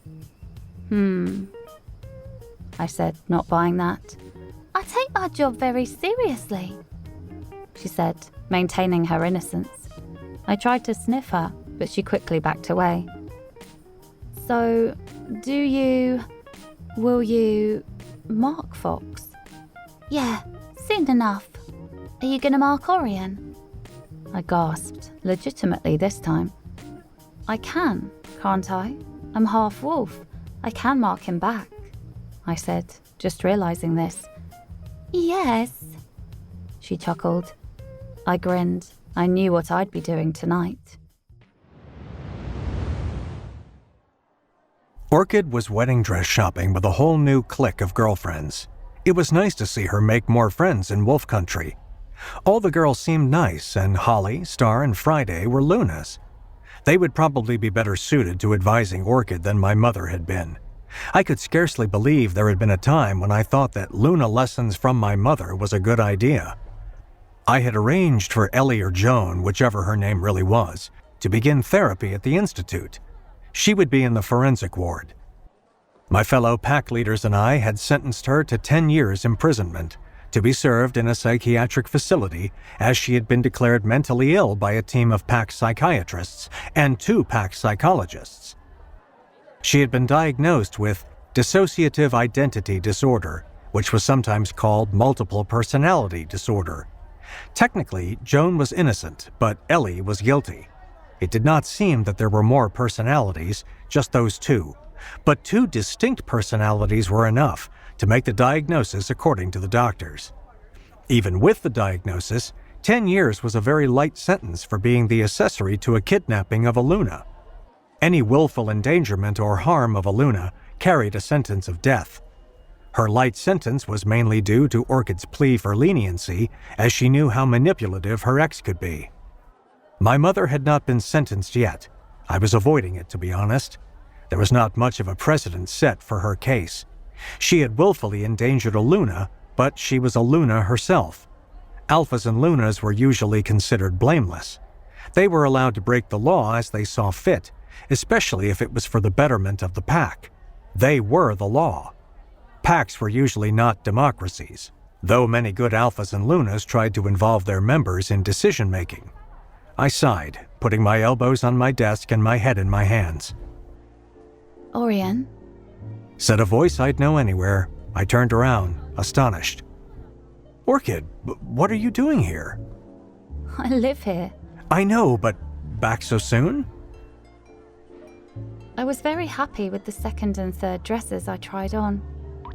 Speaker 1: I said, not buying that.
Speaker 3: "I take my job very seriously,"
Speaker 1: she said, maintaining her innocence. I tried to sniff her, but she quickly backed away. "So, will you mark Fox?"
Speaker 3: "Yeah, soon enough. Are you gonna mark Orion?"
Speaker 1: I gasped, legitimately this time. "I can, can't I? I'm half wolf. I can mark him back," I said, just realizing this.
Speaker 3: "Yes,"
Speaker 1: she chuckled. I grinned. I knew what I'd be doing tonight.
Speaker 2: Orchid was wedding dress shopping with a whole new clique of girlfriends. It was nice to see her make more friends in Wolf Country. All the girls seemed nice, and Holly, Star, and Friday were Lunas. They would probably be better suited to advising Orchid than my mother had been. I could scarcely believe there had been a time when I thought that Luna lessons from my mother was a good idea. I had arranged for Ellie or Joan, whichever her name really was, to begin therapy at the Institute. She would be in the forensic ward. My fellow pack leaders and I had sentenced her to 10 years imprisonment, to be served in a psychiatric facility, as she had been declared mentally ill by a team of pack psychiatrists and 2 pack psychologists. She had been diagnosed with dissociative identity disorder, which was sometimes called multiple personality disorder. Technically, Joan was innocent, but Ellie was guilty. It did not seem that there were more personalities, just those 2, but 2 distinct personalities were enough to make the diagnosis according to the doctors. Even with the diagnosis, 10 years was a very light sentence for being the accessory to a kidnapping of a Luna. Any willful endangerment or harm of a Luna carried a sentence of death. Her light sentence was mainly due to Orchid's plea for leniency, as she knew how manipulative her ex could be. My mother had not been sentenced yet. I was avoiding it, to be honest. There was not much of a precedent set for her case. She had willfully endangered a Luna, but she was a Luna herself. Alphas and Lunas were usually considered blameless. They were allowed to break the law as they saw fit, especially if it was for the betterment of the pack. They were the law. Packs were usually not democracies, though many good Alphas and Lunas tried to involve their members in decision-making. I sighed, putting my elbows on my desk and my head in my hands.
Speaker 3: Orion?
Speaker 2: Said a voice I'd know anywhere. I turned around, astonished. Orchid, what are you doing here?
Speaker 1: I live here.
Speaker 2: I know, but back so soon?
Speaker 1: I was very happy with the 2nd and 3rd dresses I tried on.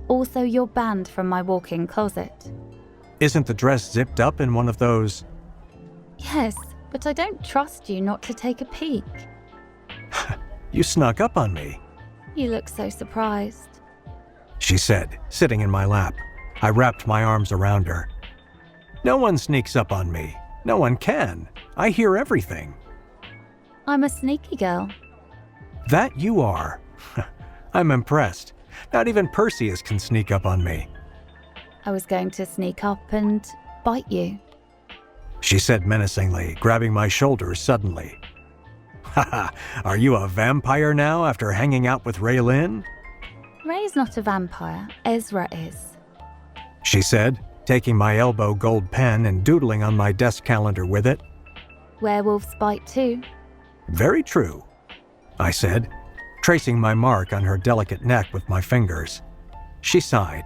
Speaker 1: Also, you're banned from my walk-in closet.
Speaker 2: Isn't the dress zipped up in one of those?
Speaker 1: Yes, but I don't trust you not to take a peek.
Speaker 2: You snuck up on me.
Speaker 1: You look so surprised.
Speaker 2: She said, sitting in my lap. I wrapped my arms around her. No one sneaks up on me. No one can. I hear everything.
Speaker 1: I'm a sneaky girl.
Speaker 2: That you are. I'm impressed. Not even Perseus can sneak up on me.
Speaker 1: I was going to sneak up and bite you.
Speaker 2: She said menacingly, grabbing my shoulders suddenly. Haha, are you a vampire now after hanging out with Raylin?
Speaker 1: Ray's not a vampire, Ezra is.
Speaker 2: She said, taking my elbow gold pen and doodling on my desk calendar with it.
Speaker 1: Werewolves bite too.
Speaker 2: Very true, I said, tracing my mark on her delicate neck with my fingers. She sighed.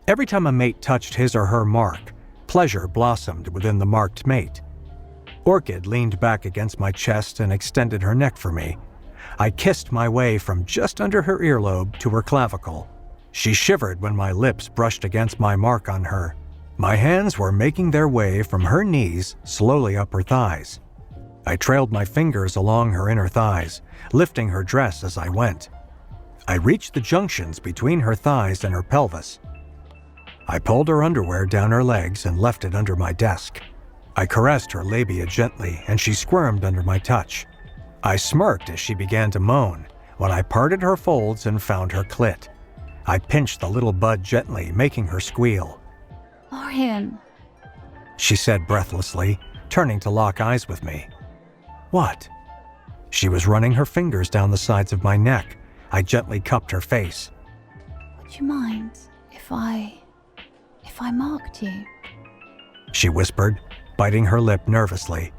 Speaker 2: Every time a mate touched his or her mark, pleasure blossomed within the marked mate. Orchid leaned back against my chest and extended her neck for me. I kissed my way from just under her earlobe to her clavicle. She shivered when my lips brushed against my mark on her. My hands were making their way from her knees slowly up her thighs. I trailed my fingers along her inner thighs, lifting her dress as I went. I reached the junctions between her thighs and her pelvis. I pulled her underwear down her legs and left it under my desk. I caressed her labia gently, and she squirmed under my touch. I smirked as she began to moan when I parted her folds and found her clit. I pinched the little bud gently, making her squeal.
Speaker 1: Orion,
Speaker 2: she said breathlessly, turning to lock eyes with me. What? She was running her fingers down the sides of my neck. I gently cupped her face.
Speaker 1: would you mind if I marked you?
Speaker 2: She whispered, biting her lip nervously.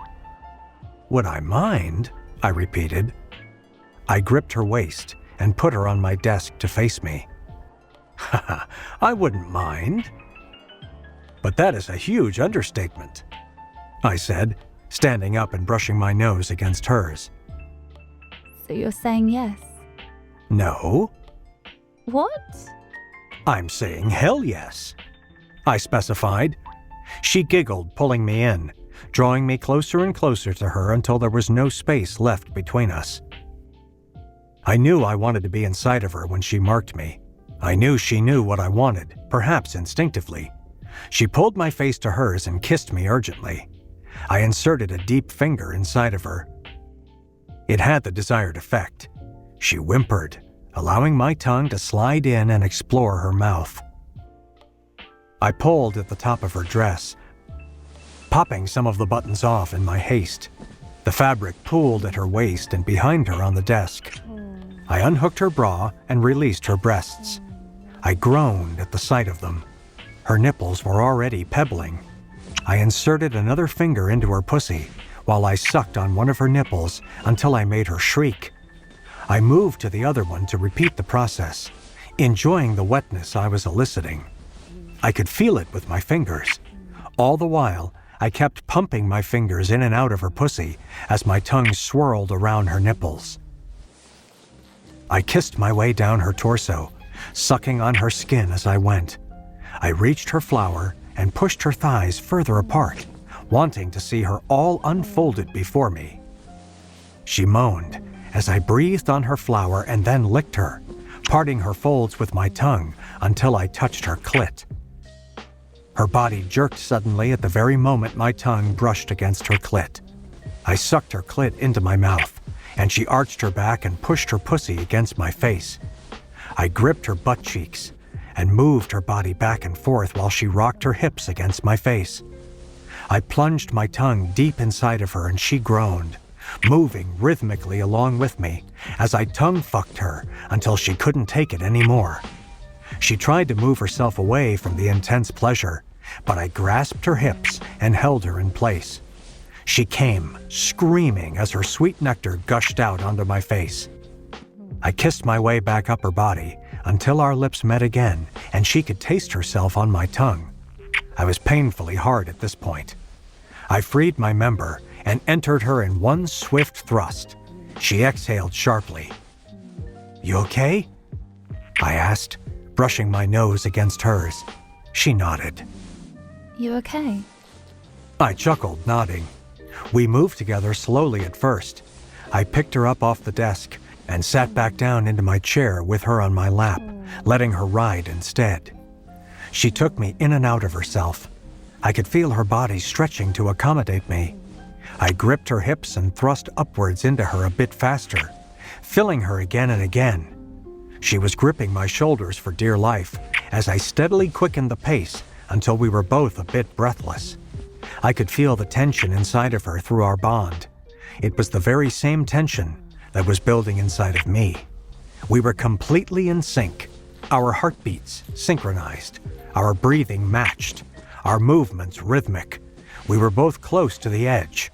Speaker 2: Would I mind? I repeated. I gripped her waist and put her on my desk to face me. Haha, I wouldn't mind. But that is a huge understatement, I said, standing up and brushing my nose against hers.
Speaker 1: So you're saying yes?
Speaker 2: No.
Speaker 1: What?
Speaker 2: I'm saying hell yes, I specified. She giggled, pulling me in, drawing me closer and closer to her until there was no space left between us. I knew I wanted to be inside of her when she marked me. I knew she knew what I wanted, perhaps instinctively. She pulled my face to hers and kissed me urgently. I inserted a deep finger inside of her. It had the desired effect. She whimpered, allowing my tongue to slide in and explore her mouth. I pulled at the top of her dress, popping some of the buttons off in my haste. The fabric pooled at her waist and behind her on the desk. I unhooked her bra and released her breasts. I groaned at the sight of them. Her nipples were already pebbling. I inserted another finger into her pussy while I sucked on one of her nipples until I made her shriek. I moved to the other one to repeat the process, enjoying the wetness I was eliciting. I could feel it with my fingers. All the while, I kept pumping my fingers in and out of her pussy as my tongue swirled around her nipples. I kissed my way down her torso, sucking on her skin as I went. I reached her flower and pushed her thighs further apart, wanting to see her all unfolded before me. She moaned as I breathed on her flower and then licked her, parting her folds with my tongue until I touched her clit. Her body jerked suddenly at the very moment my tongue brushed against her clit. I sucked her clit into my mouth, and she arched her back and pushed her pussy against my face. I gripped her butt cheeks and moved her body back and forth while she rocked her hips against my face. I plunged my tongue deep inside of her and she groaned, moving rhythmically along with me as I tongue-fucked her until she couldn't take it anymore. She tried to move herself away from the intense pleasure, but I grasped her hips and held her in place. She came, screaming as her sweet nectar gushed out onto my face. I kissed my way back up her body until our lips met again and she could taste herself on my tongue. I was painfully hard at this point. I freed my member and entered her in one swift thrust. She exhaled sharply. "You okay?" I asked, brushing my nose against hers. She nodded.
Speaker 1: You okay?
Speaker 2: I chuckled, nodding. We moved together slowly at first. I picked her up off the desk and sat back down into my chair with her on my lap, letting her ride instead. She took me in and out of herself. I could feel her body stretching to accommodate me. I gripped her hips and thrust upwards into her a bit faster, filling her again and again. She was gripping my shoulders for dear life as I steadily quickened the pace until we were both a bit breathless. I could feel the tension inside of her through our bond. It was the very same tension that was building inside of me. We were completely in sync, our heartbeats synchronized, our breathing matched, our movements rhythmic. We were both close to the edge.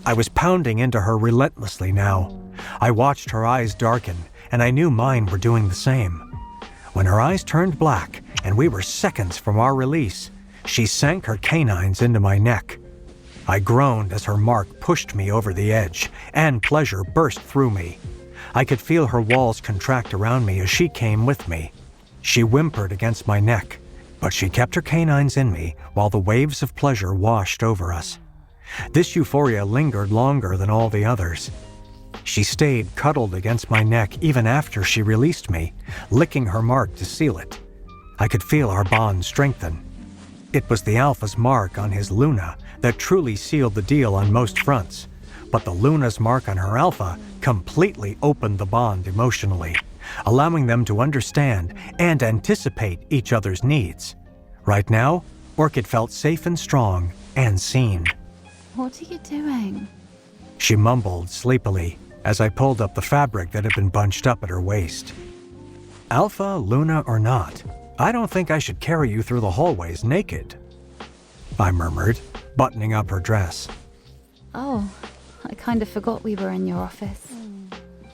Speaker 2: I was pounding into her relentlessly now. I watched her eyes darken, and I knew mine were doing the same. When her eyes turned black and we were seconds from our release, she sank her canines into my neck. I groaned as her mark pushed me over the edge, and pleasure burst through me. I could feel her walls contract around me as she came with me. She whimpered against my neck, but she kept her canines in me while the waves of pleasure washed over us. This euphoria lingered longer than all the others. She stayed cuddled against my neck even after she released me, licking her mark to seal it. I could feel our bond strengthen. It was the alpha's mark on his Luna that truly sealed the deal on most fronts, but the Luna's mark on her alpha completely opened the bond emotionally, allowing them to understand and anticipate each other's needs. Right now, Orchid felt safe and strong and seen.
Speaker 1: What are you doing?
Speaker 2: She mumbled sleepily as I pulled up the fabric that had been bunched up at her waist. Alpha, Luna, or not, I don't think I should carry you through the hallways naked, I murmured, buttoning up her dress.
Speaker 1: Oh, I kind of forgot we were in your office.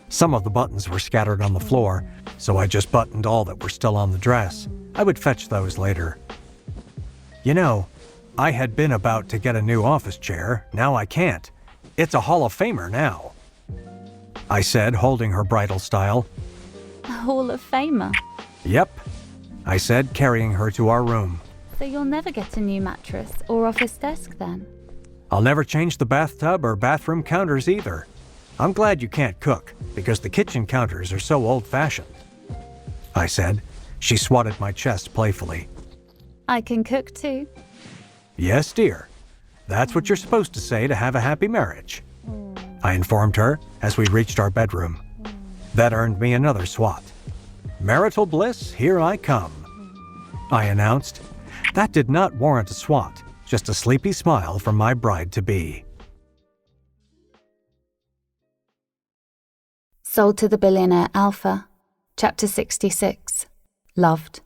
Speaker 2: Some of the buttons were scattered on the floor, so I just buttoned all that were still on the dress. I would fetch those later. You know, I had been about to get a new office chair. Now I can't. It's a Hall of Famer now, I said, holding her bridal style.
Speaker 1: A Hall of Famer?
Speaker 2: Yep, I said, carrying her to our room.
Speaker 1: So you'll never get a new mattress or office desk then?
Speaker 2: I'll never change the bathtub or bathroom counters either. I'm glad you can't cook, because the kitchen counters are so old-fashioned, I said. She swatted my chest playfully.
Speaker 1: I can cook too.
Speaker 2: Yes, dear. That's what you're supposed to say to have a happy marriage. I informed her as we reached our bedroom. That earned me another swat. Marital bliss, here I come, I announced. That did not warrant a swat, just a sleepy smile from my bride-to-be.
Speaker 1: Sold to the Billionaire Alpha, Chapter 66, Loved.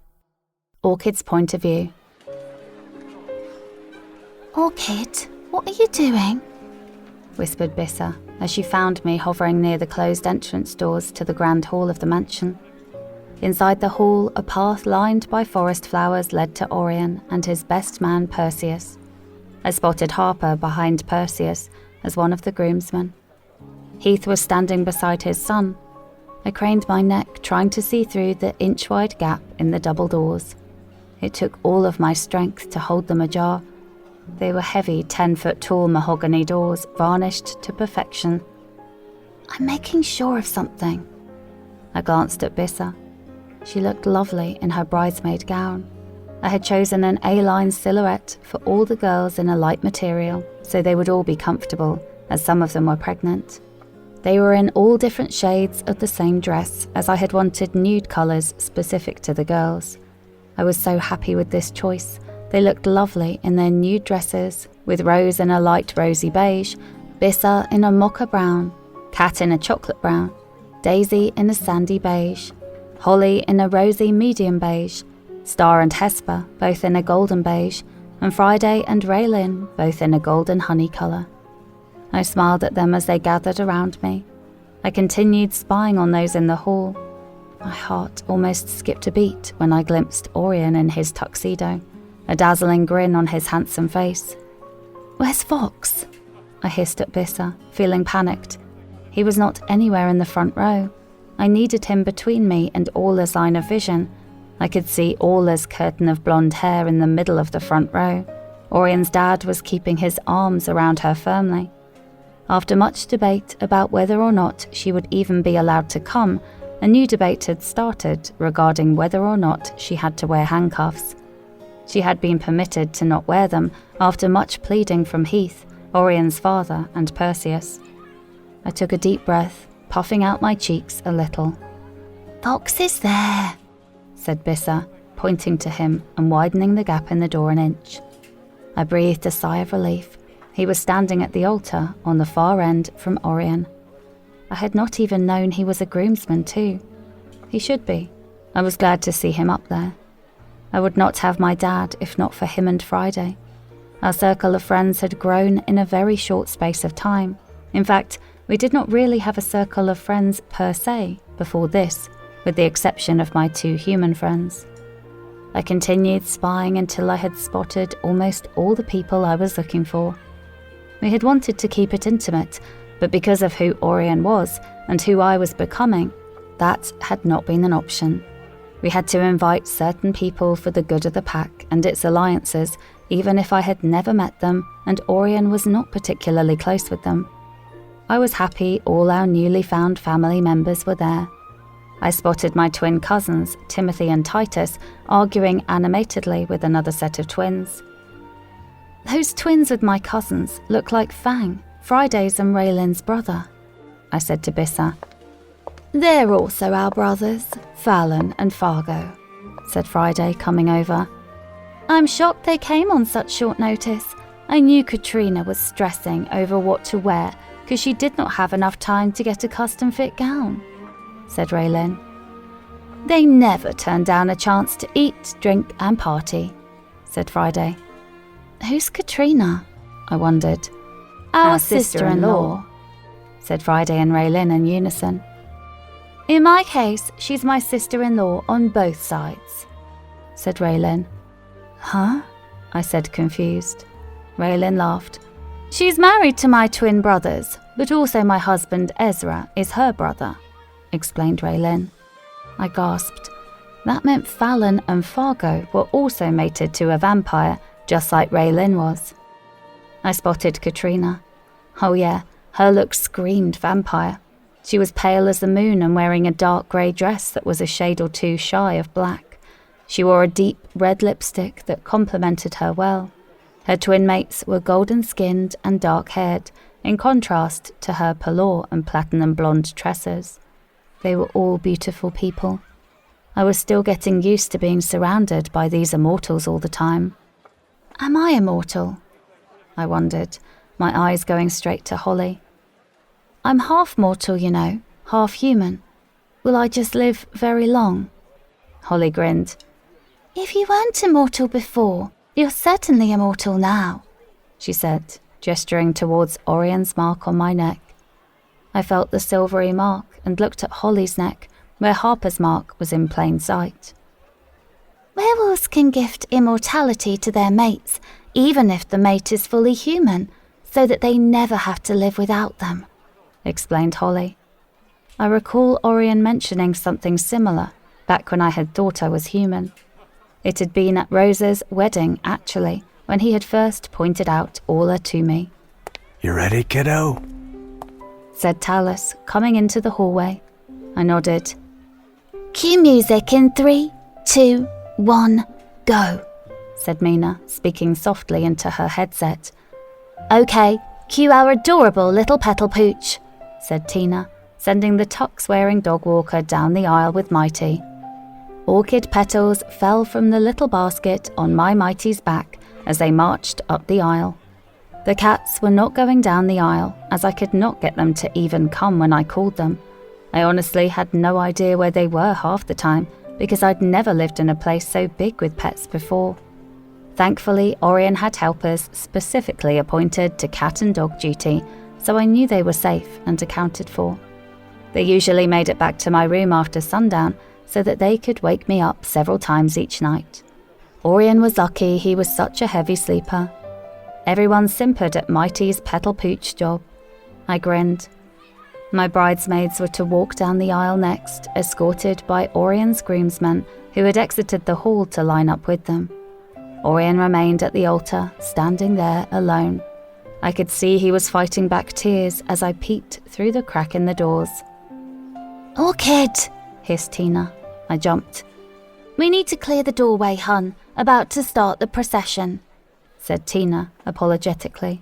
Speaker 1: Orchid's Point of View.
Speaker 3: Orchid, what are you doing?
Speaker 1: Whispered Bissa as she found me hovering near the closed entrance doors to the grand hall of the mansion. Inside the hall, a path lined by forest flowers led to Orion and his best man Perseus. I spotted Harper behind Perseus as one of the groomsmen. Heath was standing beside his son. I craned my neck, trying to see through the inch-wide gap in the double doors. It took all of my strength to hold them ajar. They were heavy, 10-foot-tall mahogany doors, varnished to perfection.
Speaker 3: I'm making sure of something.
Speaker 1: I glanced at Bissa. She looked lovely in her bridesmaid gown. I had chosen an A-line silhouette for all the girls in a light material, so they would all be comfortable, as some of them were pregnant. They were in all different shades of the same dress, as I had wanted nude colours specific to the girls. I was so happy with this choice. They looked lovely in their nude dresses, with Rose in a light rosy beige, Bissa in a mocha brown, Kat in a chocolate brown, Daisy in a sandy beige, Holly in a rosy medium beige, Star and Hesper both in a golden beige, and Friday and Raylin both in a golden honey colour. I smiled at them as they gathered around me. I continued spying on those in the hall. My heart almost skipped a beat when I glimpsed Orion in his tuxedo, a dazzling grin on his handsome face.
Speaker 3: Where's Fox?
Speaker 1: I hissed at Bissa, feeling panicked. He was not anywhere in the front row. I needed him between me and Orla's line of vision. I could see Orla's curtain of blonde hair in the middle of the front row. Orion's dad was keeping his arms around her firmly. After much debate about whether or not she would even be allowed to come, a new debate had started regarding whether or not she had to wear handcuffs. She had been permitted to not wear them after much pleading from Heath, Orion's father, and Perseus. I took a deep breath, puffing out my cheeks a little.
Speaker 3: Fox is there,
Speaker 1: said Bissa, pointing to him and widening the gap in the door an inch. I breathed a sigh of relief. He was standing at the altar on the far end from Orion. I had not even known he was a groomsman too. He should be. I was glad to see him up there. I would not have my dad if not for him and Friday. Our circle of friends had grown in a very short space of time. In fact, we did not really have a circle of friends per se before this, with the exception of my 2 human friends. I continued spying until I had spotted almost all the people I was looking for. We had wanted to keep it intimate, but because of who Orion was and who I was becoming, that had not been an option. We had to invite certain people for the good of the pack and its alliances, even if I had never met them and Orion was not particularly close with them. I was happy all our newly found family members were there. I spotted my twin cousins, Timothy and Titus, arguing animatedly with another set of twins. Those twins with my cousins look like Fang, Friday's and Raylin's brother, I said to Bissa.
Speaker 3: They're also our brothers,
Speaker 1: Fallon and Fargo, said Friday, coming over.
Speaker 3: I'm shocked they came on such short notice. I knew Katrina was stressing over what to wear because she did not have enough time to get a custom-fit gown, said Raylin.
Speaker 1: They never turn down a chance to eat, drink and party, said Friday.
Speaker 3: Who's Katrina?
Speaker 1: I wondered.
Speaker 3: Our sister-in-law,
Speaker 1: said Friday and Raylin in unison.
Speaker 3: In my case, she's my sister-in-law on both sides,
Speaker 1: said Raylin.
Speaker 3: Huh?
Speaker 1: I said, confused. Raylin laughed.
Speaker 3: She's married to my twin brothers, but also my husband Ezra is her brother, explained Raylin.
Speaker 1: I gasped. That meant Fallon and Fargo were also mated to a vampire, just like Raylin was. I spotted Katrina. Oh yeah, her look screamed vampire. She was pale as the moon and wearing a dark grey dress that was a shade or 2 shy of black. She wore a deep red lipstick that complemented her well. Her twin mates were golden-skinned and dark-haired, in contrast to her pelour and platinum blonde tresses. They were all beautiful people. I was still getting used to being surrounded by these immortals all the time.
Speaker 3: Am I immortal?
Speaker 1: I wondered, my eyes going straight to Holly.
Speaker 3: I'm half mortal, you know, half human. Will I just live very long?
Speaker 1: Holly grinned.
Speaker 3: If you weren't immortal before, you're certainly immortal now,
Speaker 1: she said, gesturing towards Orion's mark on my neck. I felt the silvery mark and looked at Holly's neck, where Harper's mark was in plain sight.
Speaker 3: Werewolves can gift immortality to their mates, even if the mate is fully human, so that they never have to live without them,
Speaker 1: explained Holly. I recall Orion mentioning something similar back when I had thought I was human. It had been at Rosa's wedding, actually, when he had first pointed out Orla to me.
Speaker 5: You ready, kiddo?
Speaker 1: Said Talus, coming into the hallway. I nodded.
Speaker 3: Cue music in 3, 2, 1, go,
Speaker 1: said Mina, speaking softly into her headset.
Speaker 3: Okay, cue our adorable little petal pooch,
Speaker 1: said Tina, sending the tux-wearing dog walker down the aisle with Mighty. Orchid petals fell from the little basket on my Mighty's back as they marched up the aisle. The cats were not going down the aisle, as I could not get them to even come when I called them. I honestly had no idea where they were half the time, because I'd never lived in a place so big with pets before. Thankfully, Orion had helpers specifically appointed to cat and dog duty, so I knew they were safe and accounted for. They usually made it back to my room after sundown, so that they could wake me up several times each night. Orion was lucky he was such a heavy sleeper. Everyone simpered at Mighty's petal pooch job. I grinned. My bridesmaids were to walk down the aisle next, escorted by Orion's groomsmen, who had exited the hall to line up with them. Orion remained at the altar, standing there alone. I could see he was fighting back tears as I peeked through the crack in the doors.
Speaker 3: Orchid,
Speaker 1: hissed Tina. I jumped.
Speaker 3: We need to clear the doorway, hun. About to start the procession,
Speaker 1: said Tina, apologetically.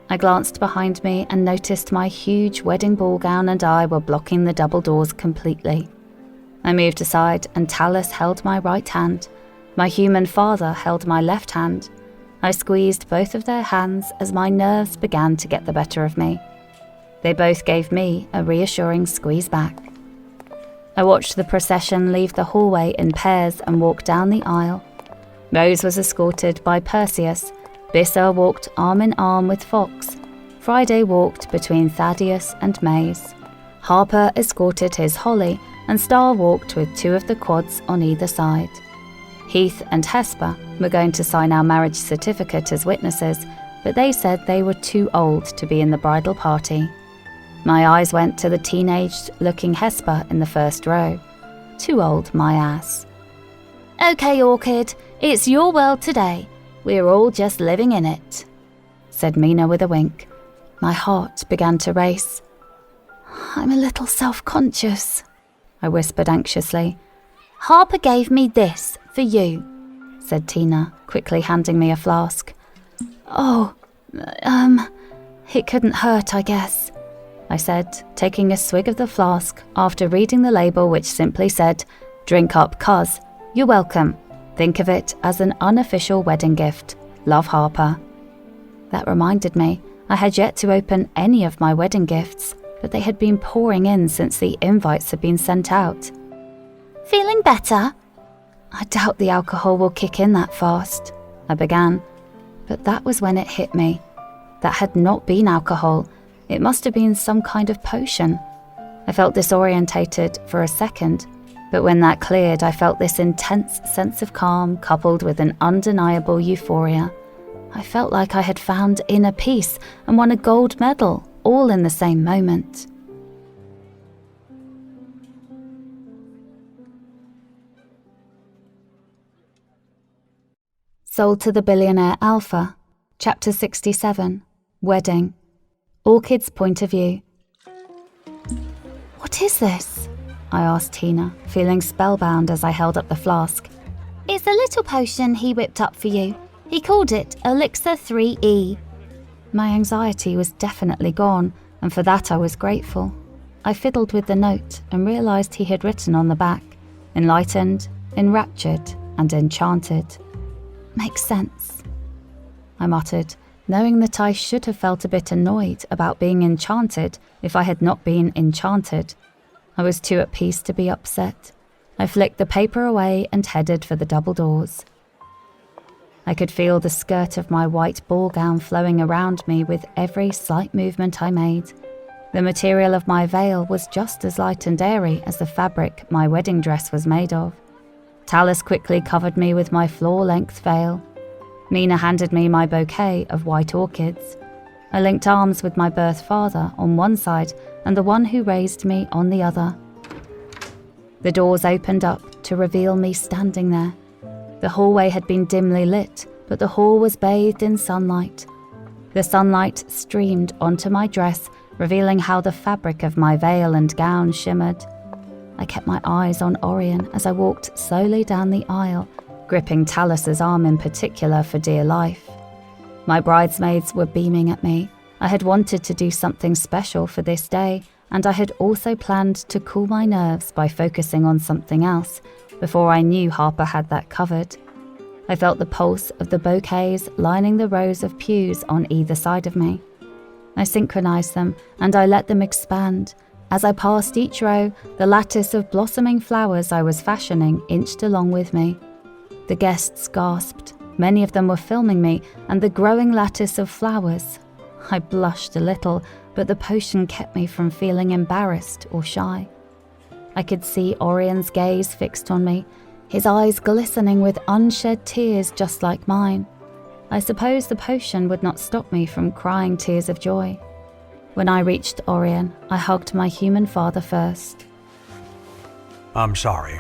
Speaker 1: I glanced behind me and noticed my huge wedding ball gown and I were blocking the double doors completely. I moved aside and Talus held my right hand. My human father held my left hand. I squeezed both of their hands as my nerves began to get the better of me. They both gave me a reassuring squeeze back. I watched the procession leave the hallway in pairs and walk down the aisle. Rose was escorted by Perseus. Bissa walked arm in arm with Fox. Friday walked between Thaddeus and Maze. Harper escorted his Holly, and Star walked with two of the quads on either side. Heath and Hesper were going to sign our marriage certificate as witnesses, but they said they were too old to be in the bridal party. My eyes went to the teenaged-looking Hesper in the first row. Too old, my ass.
Speaker 3: Okay, Orchid, it's your world today. We're all just living in it,
Speaker 1: said Mina with a wink. My heart began to race.
Speaker 3: I'm a little self-conscious,
Speaker 1: I whispered anxiously.
Speaker 3: Harper gave me this for you,
Speaker 1: said Tina, quickly handing me a flask.
Speaker 3: Oh,
Speaker 1: it couldn't hurt, I guess, I said, taking a swig of the flask after reading the label which simply said, "Drink up, cuz. You're welcome. Think of it as an unofficial wedding gift. Love, Harper." That reminded me I had yet to open any of my wedding gifts, but they had been pouring in since the invites had been sent out.
Speaker 3: Feeling better?
Speaker 1: I doubt the alcohol will kick in that fast, I began, but that was when it hit me. That had not been alcohol. It must have been some kind of potion. I felt disorientated for a second, but when that cleared, I felt this intense sense of calm coupled with an undeniable euphoria. I felt like I had found inner peace and won a gold medal, all in the same moment. Sold to the Billionaire Alpha, Chapter 67, Wedding. Orchid's point of view.
Speaker 3: What is this?
Speaker 1: I asked Tina, feeling spellbound as I held up the flask.
Speaker 3: It's a little potion he whipped up for you. He called it Elixir 3E.
Speaker 1: My anxiety was definitely gone, and for that I was grateful. I fiddled with the note and realised he had written on the back, enlightened, enraptured, and enchanted.
Speaker 3: Makes sense,
Speaker 1: I muttered, knowing that I should have felt a bit annoyed about being enchanted if I had not been enchanted. I was too at peace to be upset. I flicked the paper away and headed for the double doors. I could feel the skirt of my white ball gown flowing around me with every slight movement I made. The material of my veil was just as light and airy as the fabric my wedding dress was made of. Tallis quickly covered me with my floor-length veil. Mina handed me my bouquet of white orchids. I linked arms with my birth father on one side and the one who raised me on the other. The doors opened up to reveal me standing there. The hallway had been dimly lit, but the hall was bathed in sunlight. The sunlight streamed onto my dress, revealing how the fabric of my veil and gown shimmered. I kept my eyes on Orion as I walked slowly down the aisle, gripping Tallis's arm in particular for dear life. My bridesmaids were beaming at me. I had wanted to do something special for this day, and I had also planned to cool my nerves by focusing on something else, before I knew Harper had that covered. I felt the pulse of the bouquets lining the rows of pews on either side of me. I synchronized them, and I let them expand. As I passed each row, the lattice of blossoming flowers I was fashioning inched along with me. The guests gasped. Many of them were filming me and the growing lattice of flowers. I blushed a little, but the potion kept me from feeling embarrassed or shy. I could see Orion's gaze fixed on me, his eyes glistening with unshed tears just like mine. I suppose the potion would not stop me from crying tears of joy. When I reached Orion, I hugged my human father first.
Speaker 5: I'm sorry.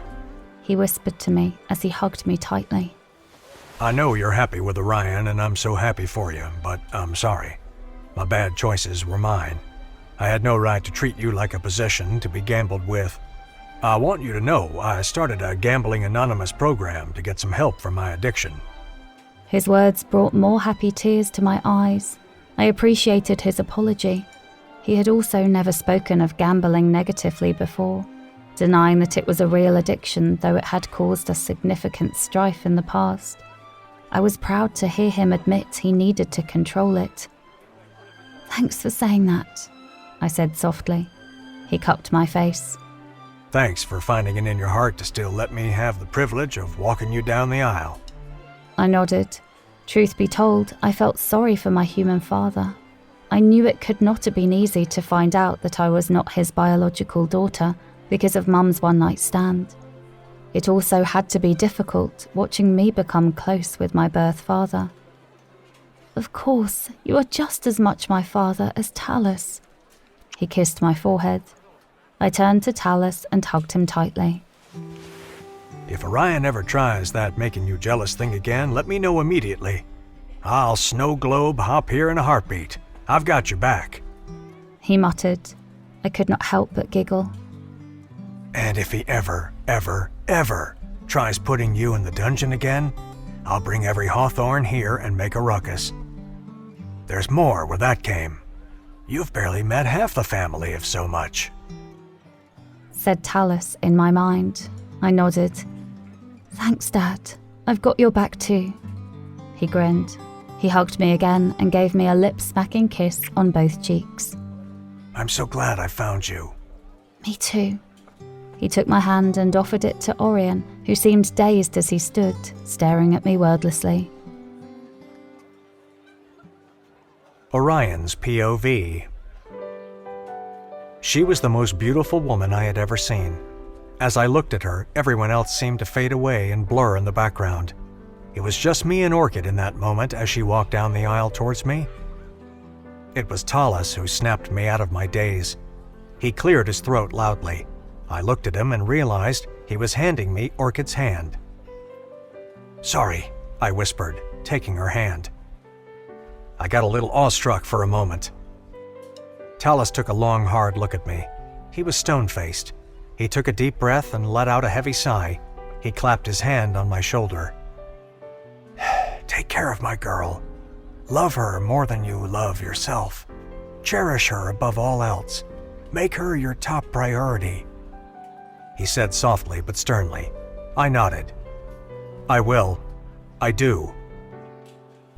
Speaker 1: He whispered to me as he hugged me tightly.
Speaker 5: I know you're happy with Orion, and I'm so happy for you, but I'm sorry. My bad choices were mine. I had no right to treat you like a possession to be gambled with. I want you to know I started a Gambling Anonymous program to get some help for my addiction.
Speaker 1: His words brought more happy tears to my eyes. I appreciated his apology. He had also never spoken of gambling negatively before, denying that it was a real addiction, though it had caused us significant strife in the past. I was proud to hear him admit he needed to control it.
Speaker 3: Thanks for saying that,
Speaker 1: I said softly. He cupped my face.
Speaker 5: Thanks for finding it in your heart to still let me have the privilege of walking you down the aisle.
Speaker 1: I nodded. Truth be told, I felt sorry for my human father. I knew it could not have been easy to find out that I was not his biological daughter because of Mum's one-night stand. It also had to be difficult watching me become close with my birth father.
Speaker 3: Of course, you are just as much my father as Tallis.
Speaker 1: He kissed my forehead. I turned to Tallis and hugged him tightly.
Speaker 5: If Orion ever tries that making you jealous thing again, let me know immediately. I'll snow globe hop here in a heartbeat. I've got your back.
Speaker 1: He muttered. I could not help but giggle.
Speaker 5: And if he ever tries putting you in the dungeon again, I'll bring every hawthorn here and make a ruckus. There's more where that came. You've barely met half the family if so much.
Speaker 1: Said Tallis in my mind. I nodded.
Speaker 3: Thanks, Dad. I've got your back too.
Speaker 1: He grinned. He hugged me again and gave me a lip-smacking kiss on both cheeks.
Speaker 5: I'm so glad I found you.
Speaker 3: Me too.
Speaker 1: He took my hand and offered it to Orion, who seemed dazed as he stood, staring at me wordlessly.
Speaker 2: Orion's POV. She was the most beautiful woman I had ever seen. As I looked at her, everyone else seemed to fade away and blur in the background. It was just me and Orchid in that moment as she walked down the aisle towards me. It was Tallis who snapped me out of my daze. He cleared his throat loudly. I looked at him and realized he was handing me Orchid's hand. "Sorry," I whispered, taking her hand. I got a little awestruck for a moment. Tallis took a long, hard look at me. He was stone-faced. He took a deep breath and let out a heavy sigh. He clapped his hand on my shoulder. "Take care of my girl. Love her more than you love yourself. Cherish her above all else. Make her your top priority," he said softly but sternly. I nodded. "I will. I do."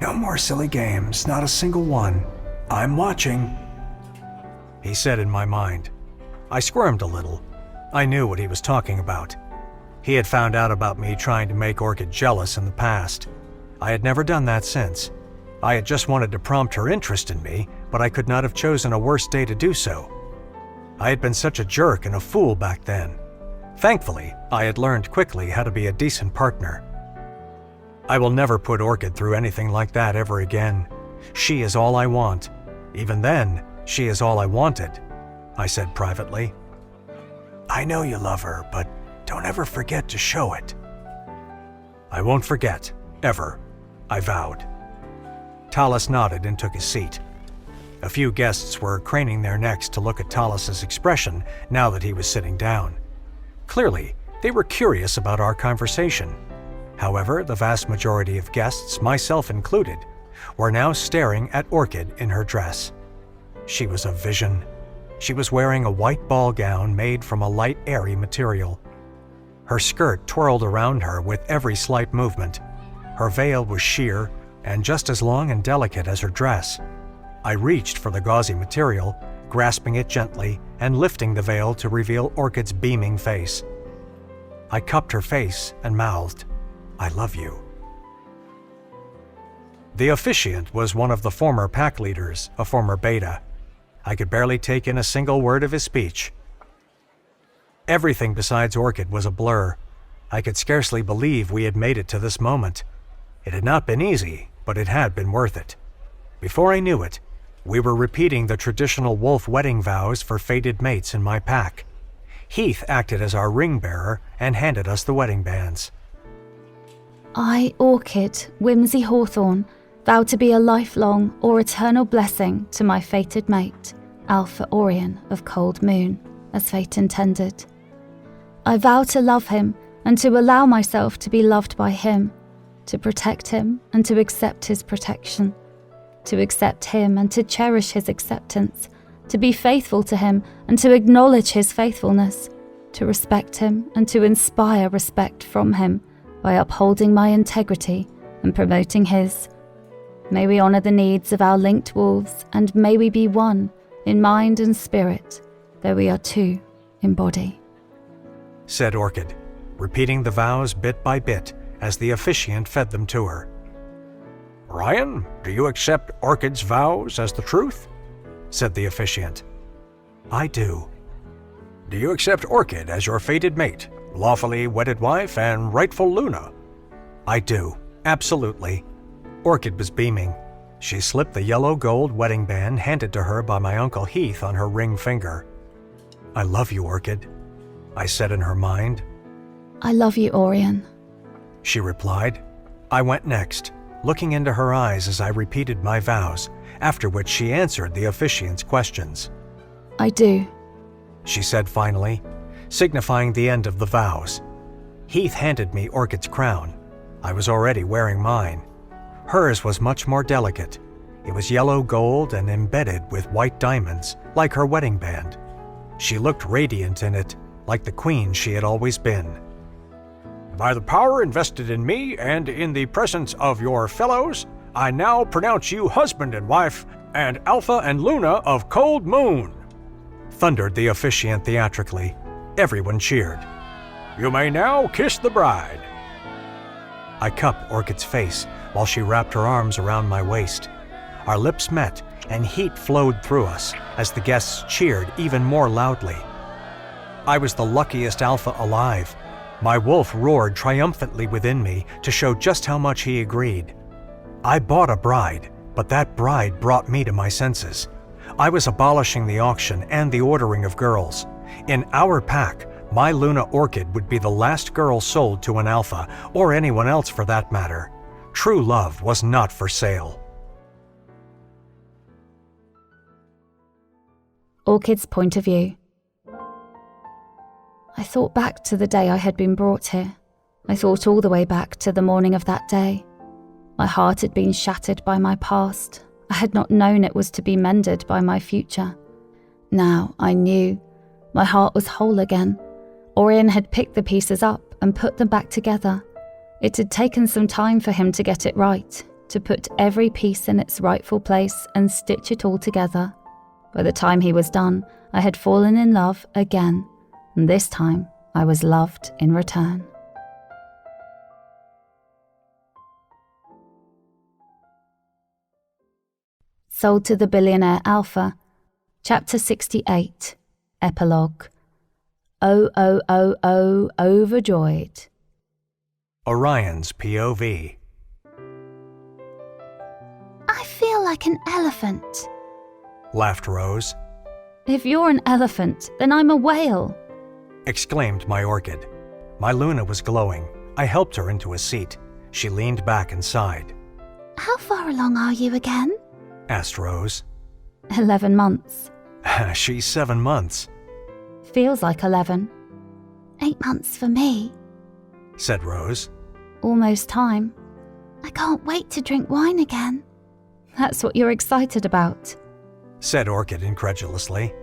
Speaker 2: "No more silly games, not a single one. I'm watching," he said in my mind. I squirmed a little. I knew what he was talking about. He had found out about me trying to make Orchid jealous in the past. I had never done that since. I had just wanted to prompt her interest in me, but I could not have chosen a worse day to do so. I had been such a jerk and a fool back then. Thankfully, I had learned quickly how to be a decent partner. I will never put Orchid through anything like that ever again. She is all I want. Even then, she is all I wanted, I said privately. "I know you love her, but don't ever forget to show it." "I won't forget, ever," I vowed. Tallis nodded and took his seat. A few guests were craning their necks to look at Tallis's expression now that he was sitting down. Clearly, they were curious about our conversation. However, the vast majority of guests, myself included, were now staring at Orchid in her dress. She was a vision. She was wearing a white ball gown made from a light, airy material. Her skirt twirled around her with every slight movement. Her veil was sheer and just as long and delicate as her dress. I reached for the gauzy material, grasping it gently and lifting the veil to reveal Orchid's beaming face. I cupped her face and mouthed, "I love you." The officiant was one of the former pack leaders, a former beta. I could barely take in a single word of his speech. Everything besides Orchid was a blur. I could scarcely believe we had made it to this moment. It had not been easy, but it had been worth it. Before I knew it, we were repeating the traditional wolf wedding vows for fated mates in my pack. Heath acted as our ring bearer and handed us the wedding bands.
Speaker 1: I, Orchid, Whimsy Hawthorne, vow to be a lifelong or eternal blessing to my fated mate, Alpha Orion of Cold Moon, as fate intended. I vow to love him and to allow myself to be loved by him, to protect him and to accept his protection, to accept him and to cherish his acceptance, to be faithful to him and to acknowledge his faithfulness, to respect him and to inspire respect from him by upholding my integrity and promoting his. May we honor the needs of our linked wolves, and may we be one in mind and spirit, though we are two in body,
Speaker 2: said Orchid, repeating the vows bit by bit as the officiant fed them to her. "Ryan, do you accept Orchid's vows as the truth?" said the officiant. "I do." "Do you accept Orchid as your fated mate, lawfully wedded wife and rightful Luna?" "I do, absolutely." Orchid was beaming. She slipped the yellow gold wedding band handed to her by my Uncle Heath on her ring finger. "I love you, Orchid," I said in her mind.
Speaker 1: "I love you, Orion,"
Speaker 2: she replied. I went next, looking into her eyes as I repeated my vows, after which she answered the officiant's questions.
Speaker 1: "I do,"
Speaker 2: she said finally, signifying the end of the vows. Heath handed me Orchid's crown. I was already wearing mine. Hers was much more delicate. It was yellow gold and embedded with white diamonds, like her wedding band. She looked radiant in it, like the queen she had always been. "By the power invested in me and in the presence of your fellows, I now pronounce you husband and wife, and Alpha and Luna of Cold Moon," thundered the officiant theatrically. Everyone cheered. "You may now kiss the bride." I cupped Orchid's face while she wrapped her arms around my waist. Our lips met, and heat flowed through us as the guests cheered even more loudly. I was the luckiest alpha alive. My wolf roared triumphantly within me to show just how much he agreed. I bought a bride, but that bride brought me to my senses. I was abolishing the auction and the ordering of girls. In our pack, my Luna Orchid would be the last girl sold to an alpha, or anyone else for that matter. True love was not for sale.
Speaker 1: Orchid's point of view. I thought back to the day I had been brought here. I thought all the way back to the morning of that day. My heart had been shattered by my past. I had not known it was to be mended by my future. Now I knew. My heart was whole again. Orion had picked the pieces up and put them back together. It had taken some time for him to get it right, to put every piece in its rightful place and stitch it all together. By the time he was done, I had fallen in love again, and this time I was loved in return. Sold to the Billionaire Alpha, Chapter 68, Epilogue. Overjoyed.
Speaker 2: Orion's POV.
Speaker 3: I feel like an elephant.
Speaker 2: Laughed Rose.
Speaker 1: If you're an elephant, then I'm a whale.
Speaker 2: Exclaimed my orchid. My Luna was glowing. I helped her into a seat. She leaned back and sighed.
Speaker 3: How far along are you again?
Speaker 2: Asked Rose.
Speaker 1: 11 months.
Speaker 2: She's 7 months.
Speaker 1: Feels like 11.
Speaker 3: 8 months for me.
Speaker 2: Said Rose.
Speaker 1: Almost time.
Speaker 3: I can't wait to drink wine again.
Speaker 1: That's what you're excited about.
Speaker 2: Said Orchid incredulously.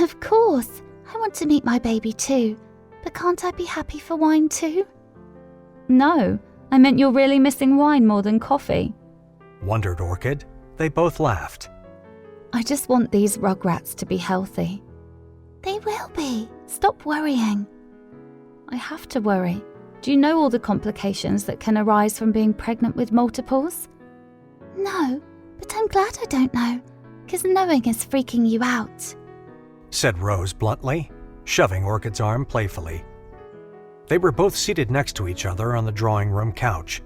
Speaker 3: Of course. I want to meet my baby too. But can't I be happy for wine too?
Speaker 1: No, I meant you're really missing wine more than coffee.
Speaker 2: Wondered Orchid. They both laughed.
Speaker 1: I just want these rugrats to be healthy.
Speaker 3: They will be. Stop worrying.
Speaker 1: I have to worry. Do you know all the complications that can arise from being pregnant with multiples?
Speaker 3: No, but I'm glad I don't know, because knowing is freaking you out.
Speaker 2: Said Rose bluntly, shoving Orchid's arm playfully. They were both seated next to each other on the drawing room couch.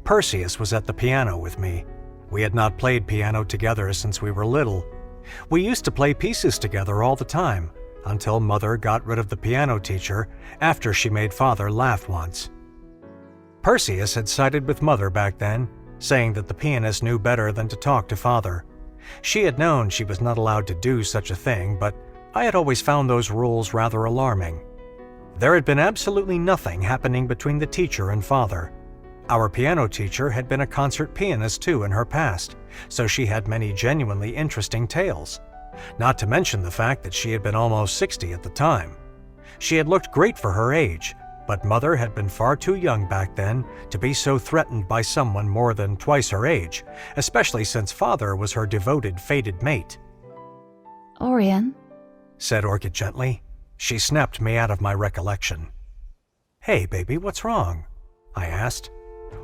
Speaker 2: Perseus was at the piano with me. We had not played piano together since we were little. We used to play pieces together all the time, until Mother got rid of the piano teacher after she made Father laugh once. Perseus had sided with Mother back then, saying that the pianist knew better than to talk to Father. She had known she was not allowed to do such a thing, but I had always found those rules rather alarming. There had been absolutely nothing happening between the teacher and Father. Our piano teacher had been a concert pianist too in her past, so she had many genuinely interesting tales. Not to mention the fact that she had been almost 60 at the time. She had looked great for her age, but Mother had been far too young back then to be so threatened by someone more than twice her age, especially since Father was her devoted, fated mate.
Speaker 1: Orion,
Speaker 2: said Orchid gently. She snapped me out of my recollection. Hey, baby, what's wrong? I asked.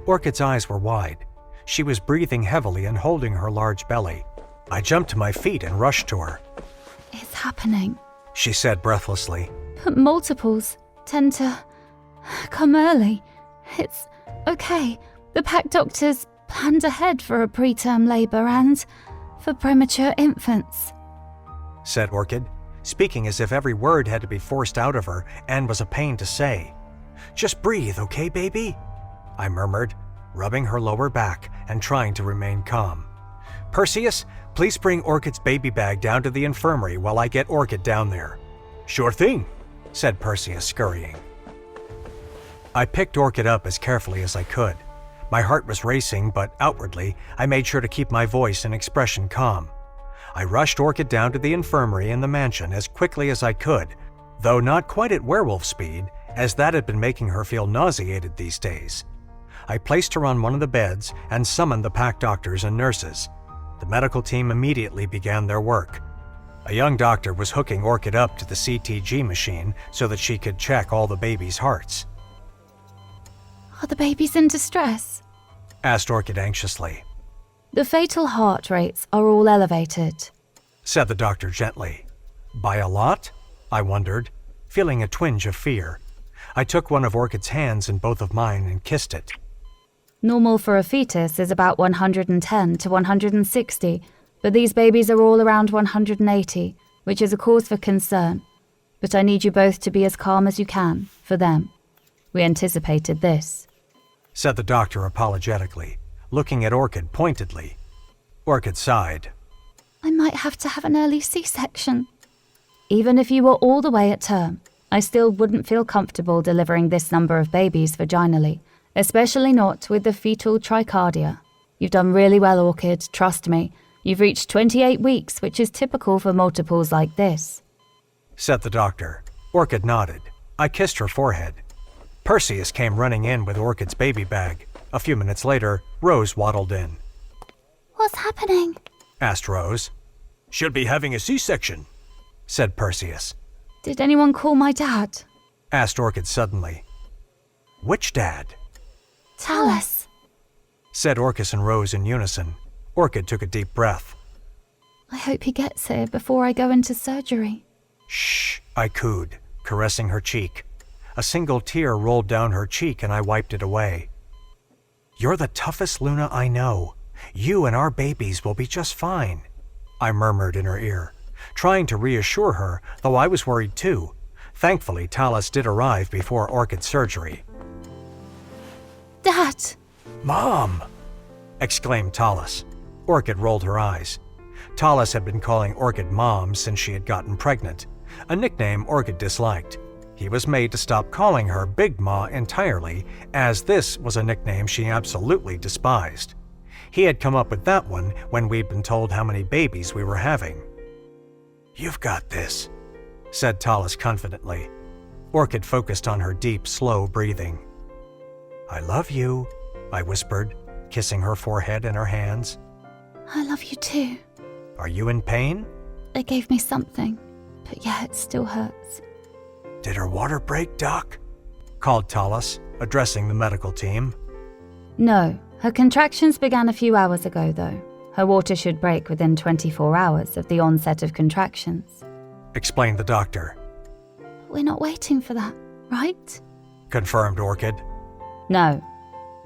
Speaker 2: Orchid's eyes were wide. She was breathing heavily and holding her large belly. I jumped to my feet and rushed to her.
Speaker 1: It's happening,
Speaker 2: she said breathlessly.
Speaker 1: But multiples tend to come early. It's okay. The pack doctors planned ahead for a preterm labor and for premature infants,
Speaker 2: said Orchid, speaking as if every word had to be forced out of her and was a pain to say. Just breathe, okay, baby? I murmured, rubbing her lower back and trying to remain calm. Perseus, please bring Orchid's baby bag down to the infirmary while I get Orchid down there. Sure thing, said Perseus, scurrying. I picked Orchid up as carefully as I could. My heart was racing, but outwardly, I made sure to keep my voice and expression calm. I rushed Orchid down to the infirmary in the mansion as quickly as I could, though not quite at werewolf speed, as that had been making her feel nauseated these days. I placed her on one of the beds and summoned the pack doctors and nurses. The medical team immediately began their work. A young doctor was hooking Orchid up to the CTG machine so that she could check all the baby's hearts.
Speaker 1: Are the babies in distress?
Speaker 2: Asked Orchid anxiously.
Speaker 1: The fatal heart rates are all elevated,
Speaker 2: said the doctor gently. By a lot? I wondered, feeling a twinge of fear. I took one of Orchid's hands in both of mine and kissed it.
Speaker 1: Normal for a fetus is about 110 to 160, but these babies are all around 180, which is a cause for concern. But I need you both to be as calm as you can, for them. We anticipated this,
Speaker 2: said the doctor apologetically, looking at Orchid pointedly. Orchid sighed.
Speaker 1: I might have to have an early C-section. Even if you were all the way at term, I still wouldn't feel comfortable delivering this number of babies vaginally, especially not with the fetal tricardia. You've done really well, Orchid, trust me. You've reached 28 weeks, which is typical for multiples like this,"
Speaker 2: said the doctor. Orchid nodded. I kissed her forehead. Perseus came running in with Orchid's baby bag. A few minutes later, Rose waddled in.
Speaker 3: "What's happening?"
Speaker 2: asked Rose.
Speaker 5: "Should be having a C-section,"
Speaker 2: said Perseus.
Speaker 1: "Did anyone call my dad?"
Speaker 2: asked Orchid suddenly. "Which dad?"
Speaker 3: "Talus."
Speaker 2: said Orchis and Rose in unison. Orchid took a deep breath.
Speaker 1: "I hope he gets here before I go into surgery."
Speaker 2: "Shh," I cooed, caressing her cheek. A single tear rolled down her cheek and I wiped it away. "You're the toughest Luna I know. You and our babies will be just fine," I murmured in her ear, trying to reassure her, though I was worried too. Thankfully, Talus did arrive before Orchid's surgery.
Speaker 3: "Dad!"
Speaker 2: "Mom!" exclaimed Talus. Orchid rolled her eyes. Talus had been calling Orchid Mom since she had gotten pregnant, a nickname Orchid disliked. He was made to stop calling her Big Ma entirely, as this was a nickname she absolutely despised. He had come up with that one when we'd been told how many babies we were having. "You've got this," said Talus confidently. Orchid focused on her deep, slow breathing. "I love you," I whispered, kissing her forehead and her hands.
Speaker 1: "I love you too."
Speaker 2: "Are you in pain?"
Speaker 1: They gave me something, but yeah, it still hurts.
Speaker 2: "Did her water break, Doc?" called Talus, addressing the medical team.
Speaker 1: No, her contractions began a few hours ago though. Her water should break within 24 hours of the onset of contractions,
Speaker 2: explained the doctor.
Speaker 1: "We're not waiting for that, right?"
Speaker 2: confirmed Orchid.
Speaker 1: No.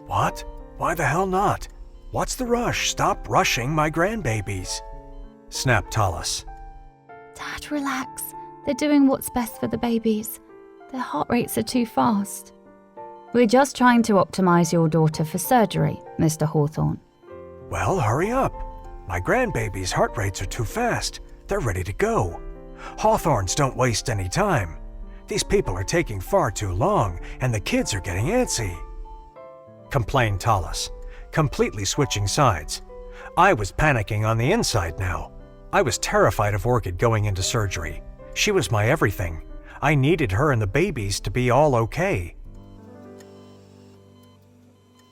Speaker 2: "What? Why the hell not? What's the rush? Stop rushing my grandbabies," snapped Talus.
Speaker 1: "Dad, relax. They're doing what's best for the babies. Their heart rates are too fast." "We're just trying to optimize your daughter for surgery, Mr. Hawthorne."
Speaker 2: "Well, hurry up. My grandbabies' heart rates are too fast. They're ready to go. Hawthorns don't waste any time. These people are taking far too long, and the kids are getting antsy," complained Talus, completely switching sides. I was panicking on the inside now. I was terrified of Orchid going into surgery. She was my everything. I needed her and the babies to be all okay.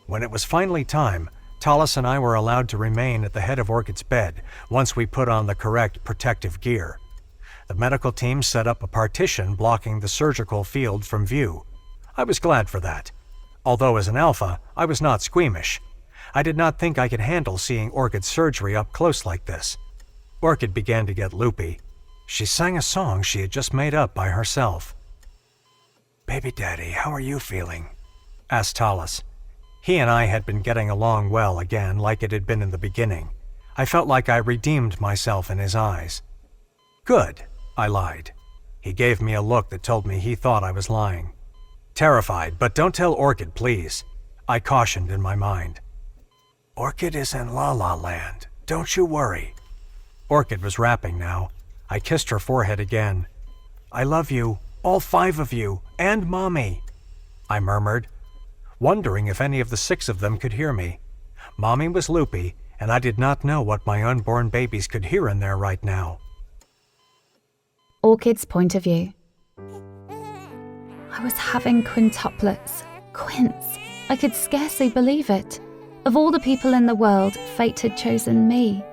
Speaker 2: When it was finally time, Talus and I were allowed to remain at the head of Orchid's bed once we put on the correct protective gear. The medical team set up a partition blocking the surgical field from view. I was glad for that. Although as an alpha, I was not squeamish. I did not think I could handle seeing Orchid's surgery up close like this. Orchid began to get loopy. She sang a song she had just made up by herself. "Baby Daddy, how are you feeling?" asked Talus. He and I had been getting along well again, like it had been in the beginning. I felt like I redeemed myself in his eyes. "Good," I lied. He gave me a look that told me he thought I was lying. "Terrified, but don't tell Orchid, please," I cautioned in my mind. "Orchid is in La La Land. Don't you worry." Orchid was rapping now. I kissed her forehead again. "I love you, all 5 of you, and Mommy," I murmured, wondering if any of the 6 of them could hear me. Mommy was loopy, and I did not know what my unborn babies could hear in there right now.
Speaker 1: Orchid's point of view. I was having quintuplets. Quints. I could scarcely believe it. Of all the people in the world, fate had chosen me.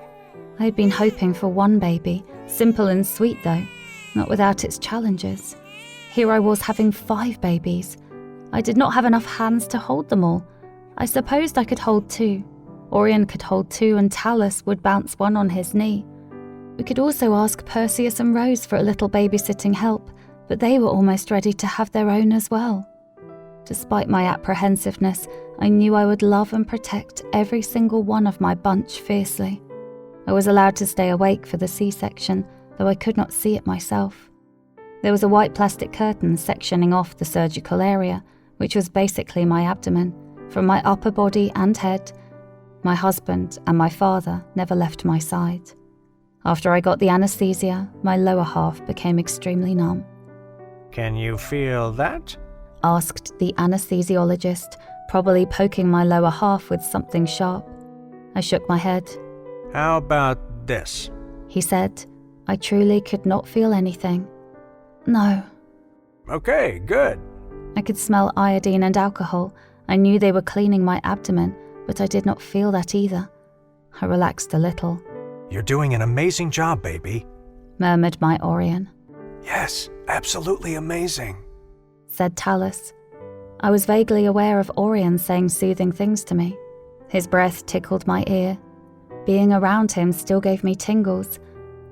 Speaker 1: I had been hoping for one baby, simple and sweet though, not without its challenges. Here I was having 5 babies. I did not have enough hands to hold them all. I supposed I could hold 2. Orion could hold 2 and Talus would bounce one on his knee. We could also ask Perseus and Rose for a little babysitting help, but they were almost ready to have their own as well. Despite my apprehensiveness, I knew I would love and protect every single one of my bunch fiercely. I was allowed to stay awake for the C-section, though I could not see it myself. There was a white plastic curtain sectioning off the surgical area, which was basically my abdomen, from my upper body and head. My husband and my father never left my side. After I got the anesthesia, my lower half became extremely numb.
Speaker 2: "Can you feel that?"
Speaker 1: asked the anesthesiologist, probably poking my lower half with something sharp. I shook my head.
Speaker 6: How about this?
Speaker 1: He said. I truly could not feel anything. No.
Speaker 6: Okay, good.
Speaker 1: I could smell iodine and alcohol. I knew they were cleaning my abdomen, but I did not feel that either. I relaxed a little.
Speaker 6: You're doing an amazing job, baby,
Speaker 1: murmured my Orion.
Speaker 6: Yes, absolutely amazing,
Speaker 1: said Talus. I was vaguely aware of Orion saying soothing things to me. His breath tickled my ear. Being around him still gave me tingles.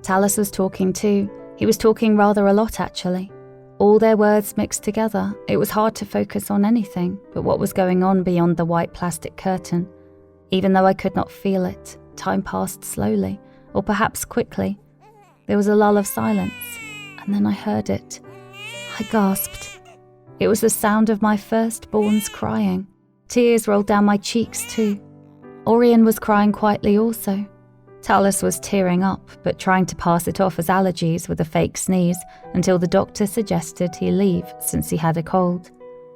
Speaker 1: Talus was talking too. He was talking rather a lot, actually. All their words mixed together. It was hard to focus on anything but what was going on beyond the white plastic curtain. Even though I could not feel it, time passed slowly, or perhaps quickly. There was a lull of silence, and then I heard it. I gasped. It was the sound of my firstborn's crying. Tears rolled down my cheeks too. Orion was crying quietly also. Talus was tearing up, but trying to pass it off as allergies with a fake sneeze until the doctor suggested he leave since he had a cold.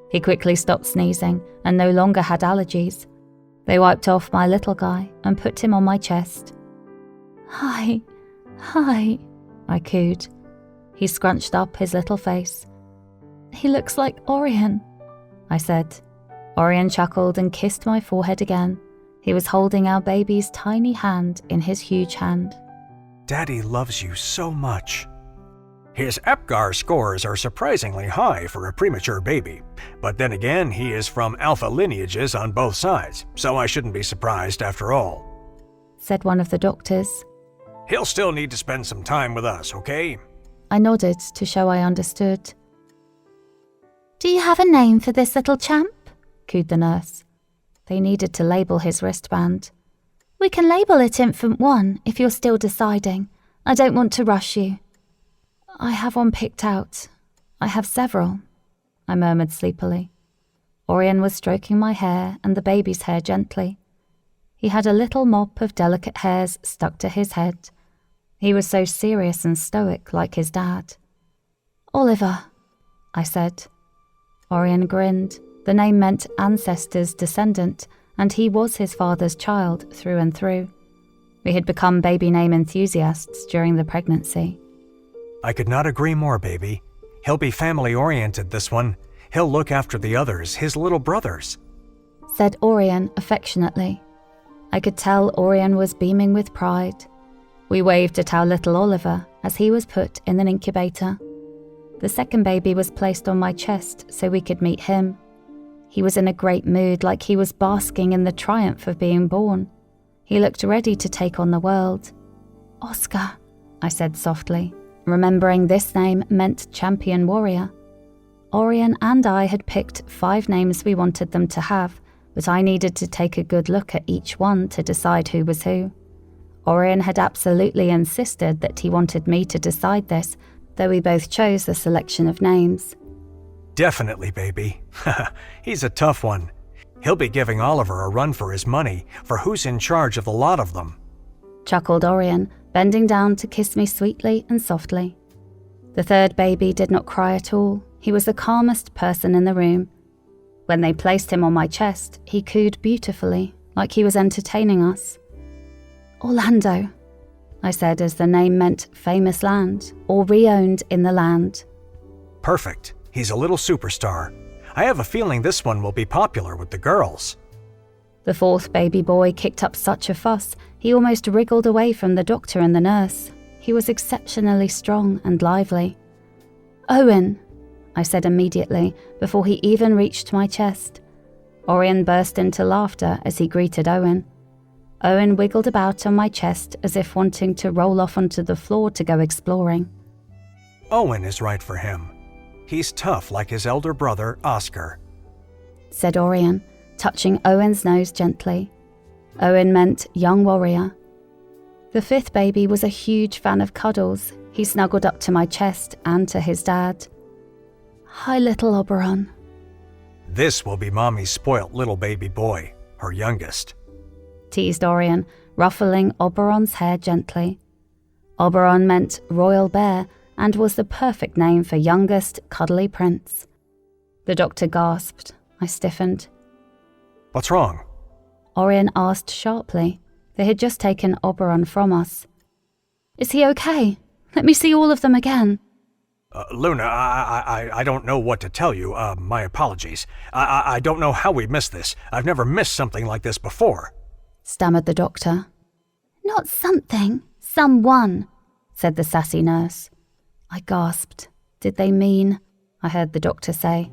Speaker 1: He quickly stopped sneezing and no longer had allergies. They wiped off my little guy and put him on my chest. Hi, I cooed. He scrunched up his little face. He looks like Orion, I said. Orion chuckled and kissed my forehead again. He was holding our baby's tiny hand in his huge hand.
Speaker 6: Daddy loves you so much. His 𝑒PGAR scores are surprisingly high for a premature baby, but then again, he is from alpha lineages on both sides, so I shouldn't be surprised after all,
Speaker 1: said one of the doctors.
Speaker 6: He'll still need to spend some time with us, okay?
Speaker 1: I nodded to show I understood.
Speaker 3: Do you have a name for this little champ?
Speaker 1: Cooed the nurse. They needed to label his wristband.
Speaker 3: We can label it Infant 1 if you're still deciding. I don't want to rush you.
Speaker 1: I have one picked out. I have several, I murmured sleepily. Orion was stroking my hair and the baby's hair gently. He had a little mop of delicate hairs stuck to his head. He was so serious and stoic like his dad.
Speaker 3: Oliver,
Speaker 1: I said. Orion grinned. The name meant ancestor's descendant, and he was his father's child through and through. We had become baby name enthusiasts during the pregnancy.
Speaker 6: I could not agree more, baby. He'll be family-oriented, this one. He'll look after the others, his little brothers,
Speaker 1: said Orion affectionately. I could tell Orion was beaming with pride. We waved at our little Oliver as he was put in an incubator. The second baby was placed on my chest so we could meet him. He was in a great mood, like he was basking in the triumph of being born. He looked ready to take on the world.
Speaker 3: Oscar,
Speaker 1: I said softly, remembering this name meant champion warrior. Orion and I had picked 5 names we wanted them to have, but I needed to take a good look at each one to decide who was who. Orion had absolutely insisted that he wanted me to decide this, though we both chose the selection of names.
Speaker 6: Definitely, baby. He's a tough one. He'll be giving Oliver a run for his money for who's in charge of the lot of them,
Speaker 1: chuckled Orion, bending down to kiss me sweetly and softly. The third baby did not cry at all. He was the calmest person in the room. When they placed him on my chest, he cooed beautifully, like he was entertaining us.
Speaker 3: Orlando,
Speaker 1: I said as the name meant famous land, or re-owned in the land.
Speaker 6: Perfect. He's a little superstar. I have a feeling this one will be popular with the girls.
Speaker 1: The fourth baby boy kicked up such a fuss, he almost wriggled away from the doctor and the nurse. He was exceptionally strong and lively.
Speaker 3: Owen,
Speaker 1: I said immediately, before he even reached my chest. Orion burst into laughter as he greeted Owen. Owen wiggled about on my chest as if wanting to roll off onto the floor to go exploring.
Speaker 6: Owen is right for him. He's tough like his elder brother, Oscar,
Speaker 1: said Orion, touching Owen's nose gently. Owen meant young warrior. The fifth baby was a huge fan of cuddles. He snuggled up to my chest and to his dad.
Speaker 3: Hi, little Oberon.
Speaker 6: This will be Mommy's spoilt little baby boy, her youngest,
Speaker 1: teased Orion, ruffling Oberon's hair gently. Oberon meant royal bear and was the perfect name for youngest cuddly prince. The doctor gasped. I stiffened.
Speaker 2: What's wrong?
Speaker 1: Orion asked sharply. They had just taken Oberon from us. Is he okay? Let me see all of them again.
Speaker 2: Luna, I don't know what to tell you. My apologies. I don't know how we missed this. I've never missed something like this before,
Speaker 1: stammered the doctor.
Speaker 3: Not something, someone,
Speaker 1: said the sassy nurse. I gasped. Did they mean? I heard the doctor say.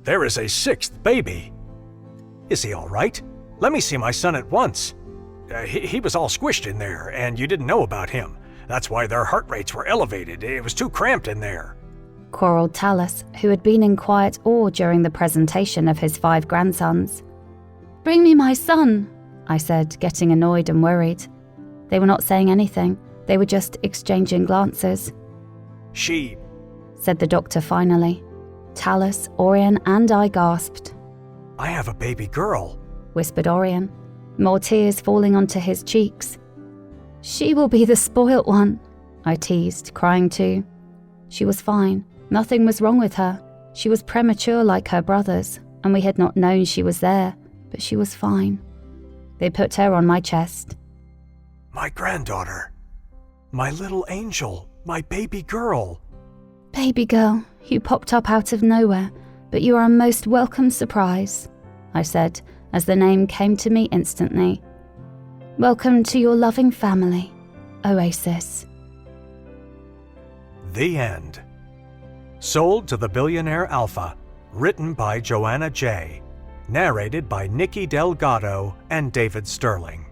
Speaker 2: There is a sixth baby. Is he all right? Let me see my son at once. He was all squished in there, and you didn't know about him. That's why their heart rates were elevated. It was too cramped in there,
Speaker 1: quarreled Talus, who had been in quiet awe during the presentation of his 5 grandsons. Bring me my son, I said, getting annoyed and worried. They were not saying anything. They were just exchanging glances.
Speaker 2: She,
Speaker 1: said the doctor finally. Talus, Orion, and I gasped.
Speaker 2: I have a baby girl,
Speaker 1: whispered Orion, more tears falling onto his cheeks. She will be the spoilt one, I teased, crying too. She was fine. Nothing was wrong with her. She was premature like her brothers, and we had not known she was there, but she was fine. They put her on my chest.
Speaker 2: My granddaughter. My little angel. My baby girl.
Speaker 1: Baby girl, you popped up out of nowhere, but you are a most welcome surprise, I said, as the name came to me instantly. Welcome to your loving family, Oasis.
Speaker 2: The end. Sold to the Billionaire Alpha. Written by Joanna J. Narrated by Nikki Delgado and David Sterling.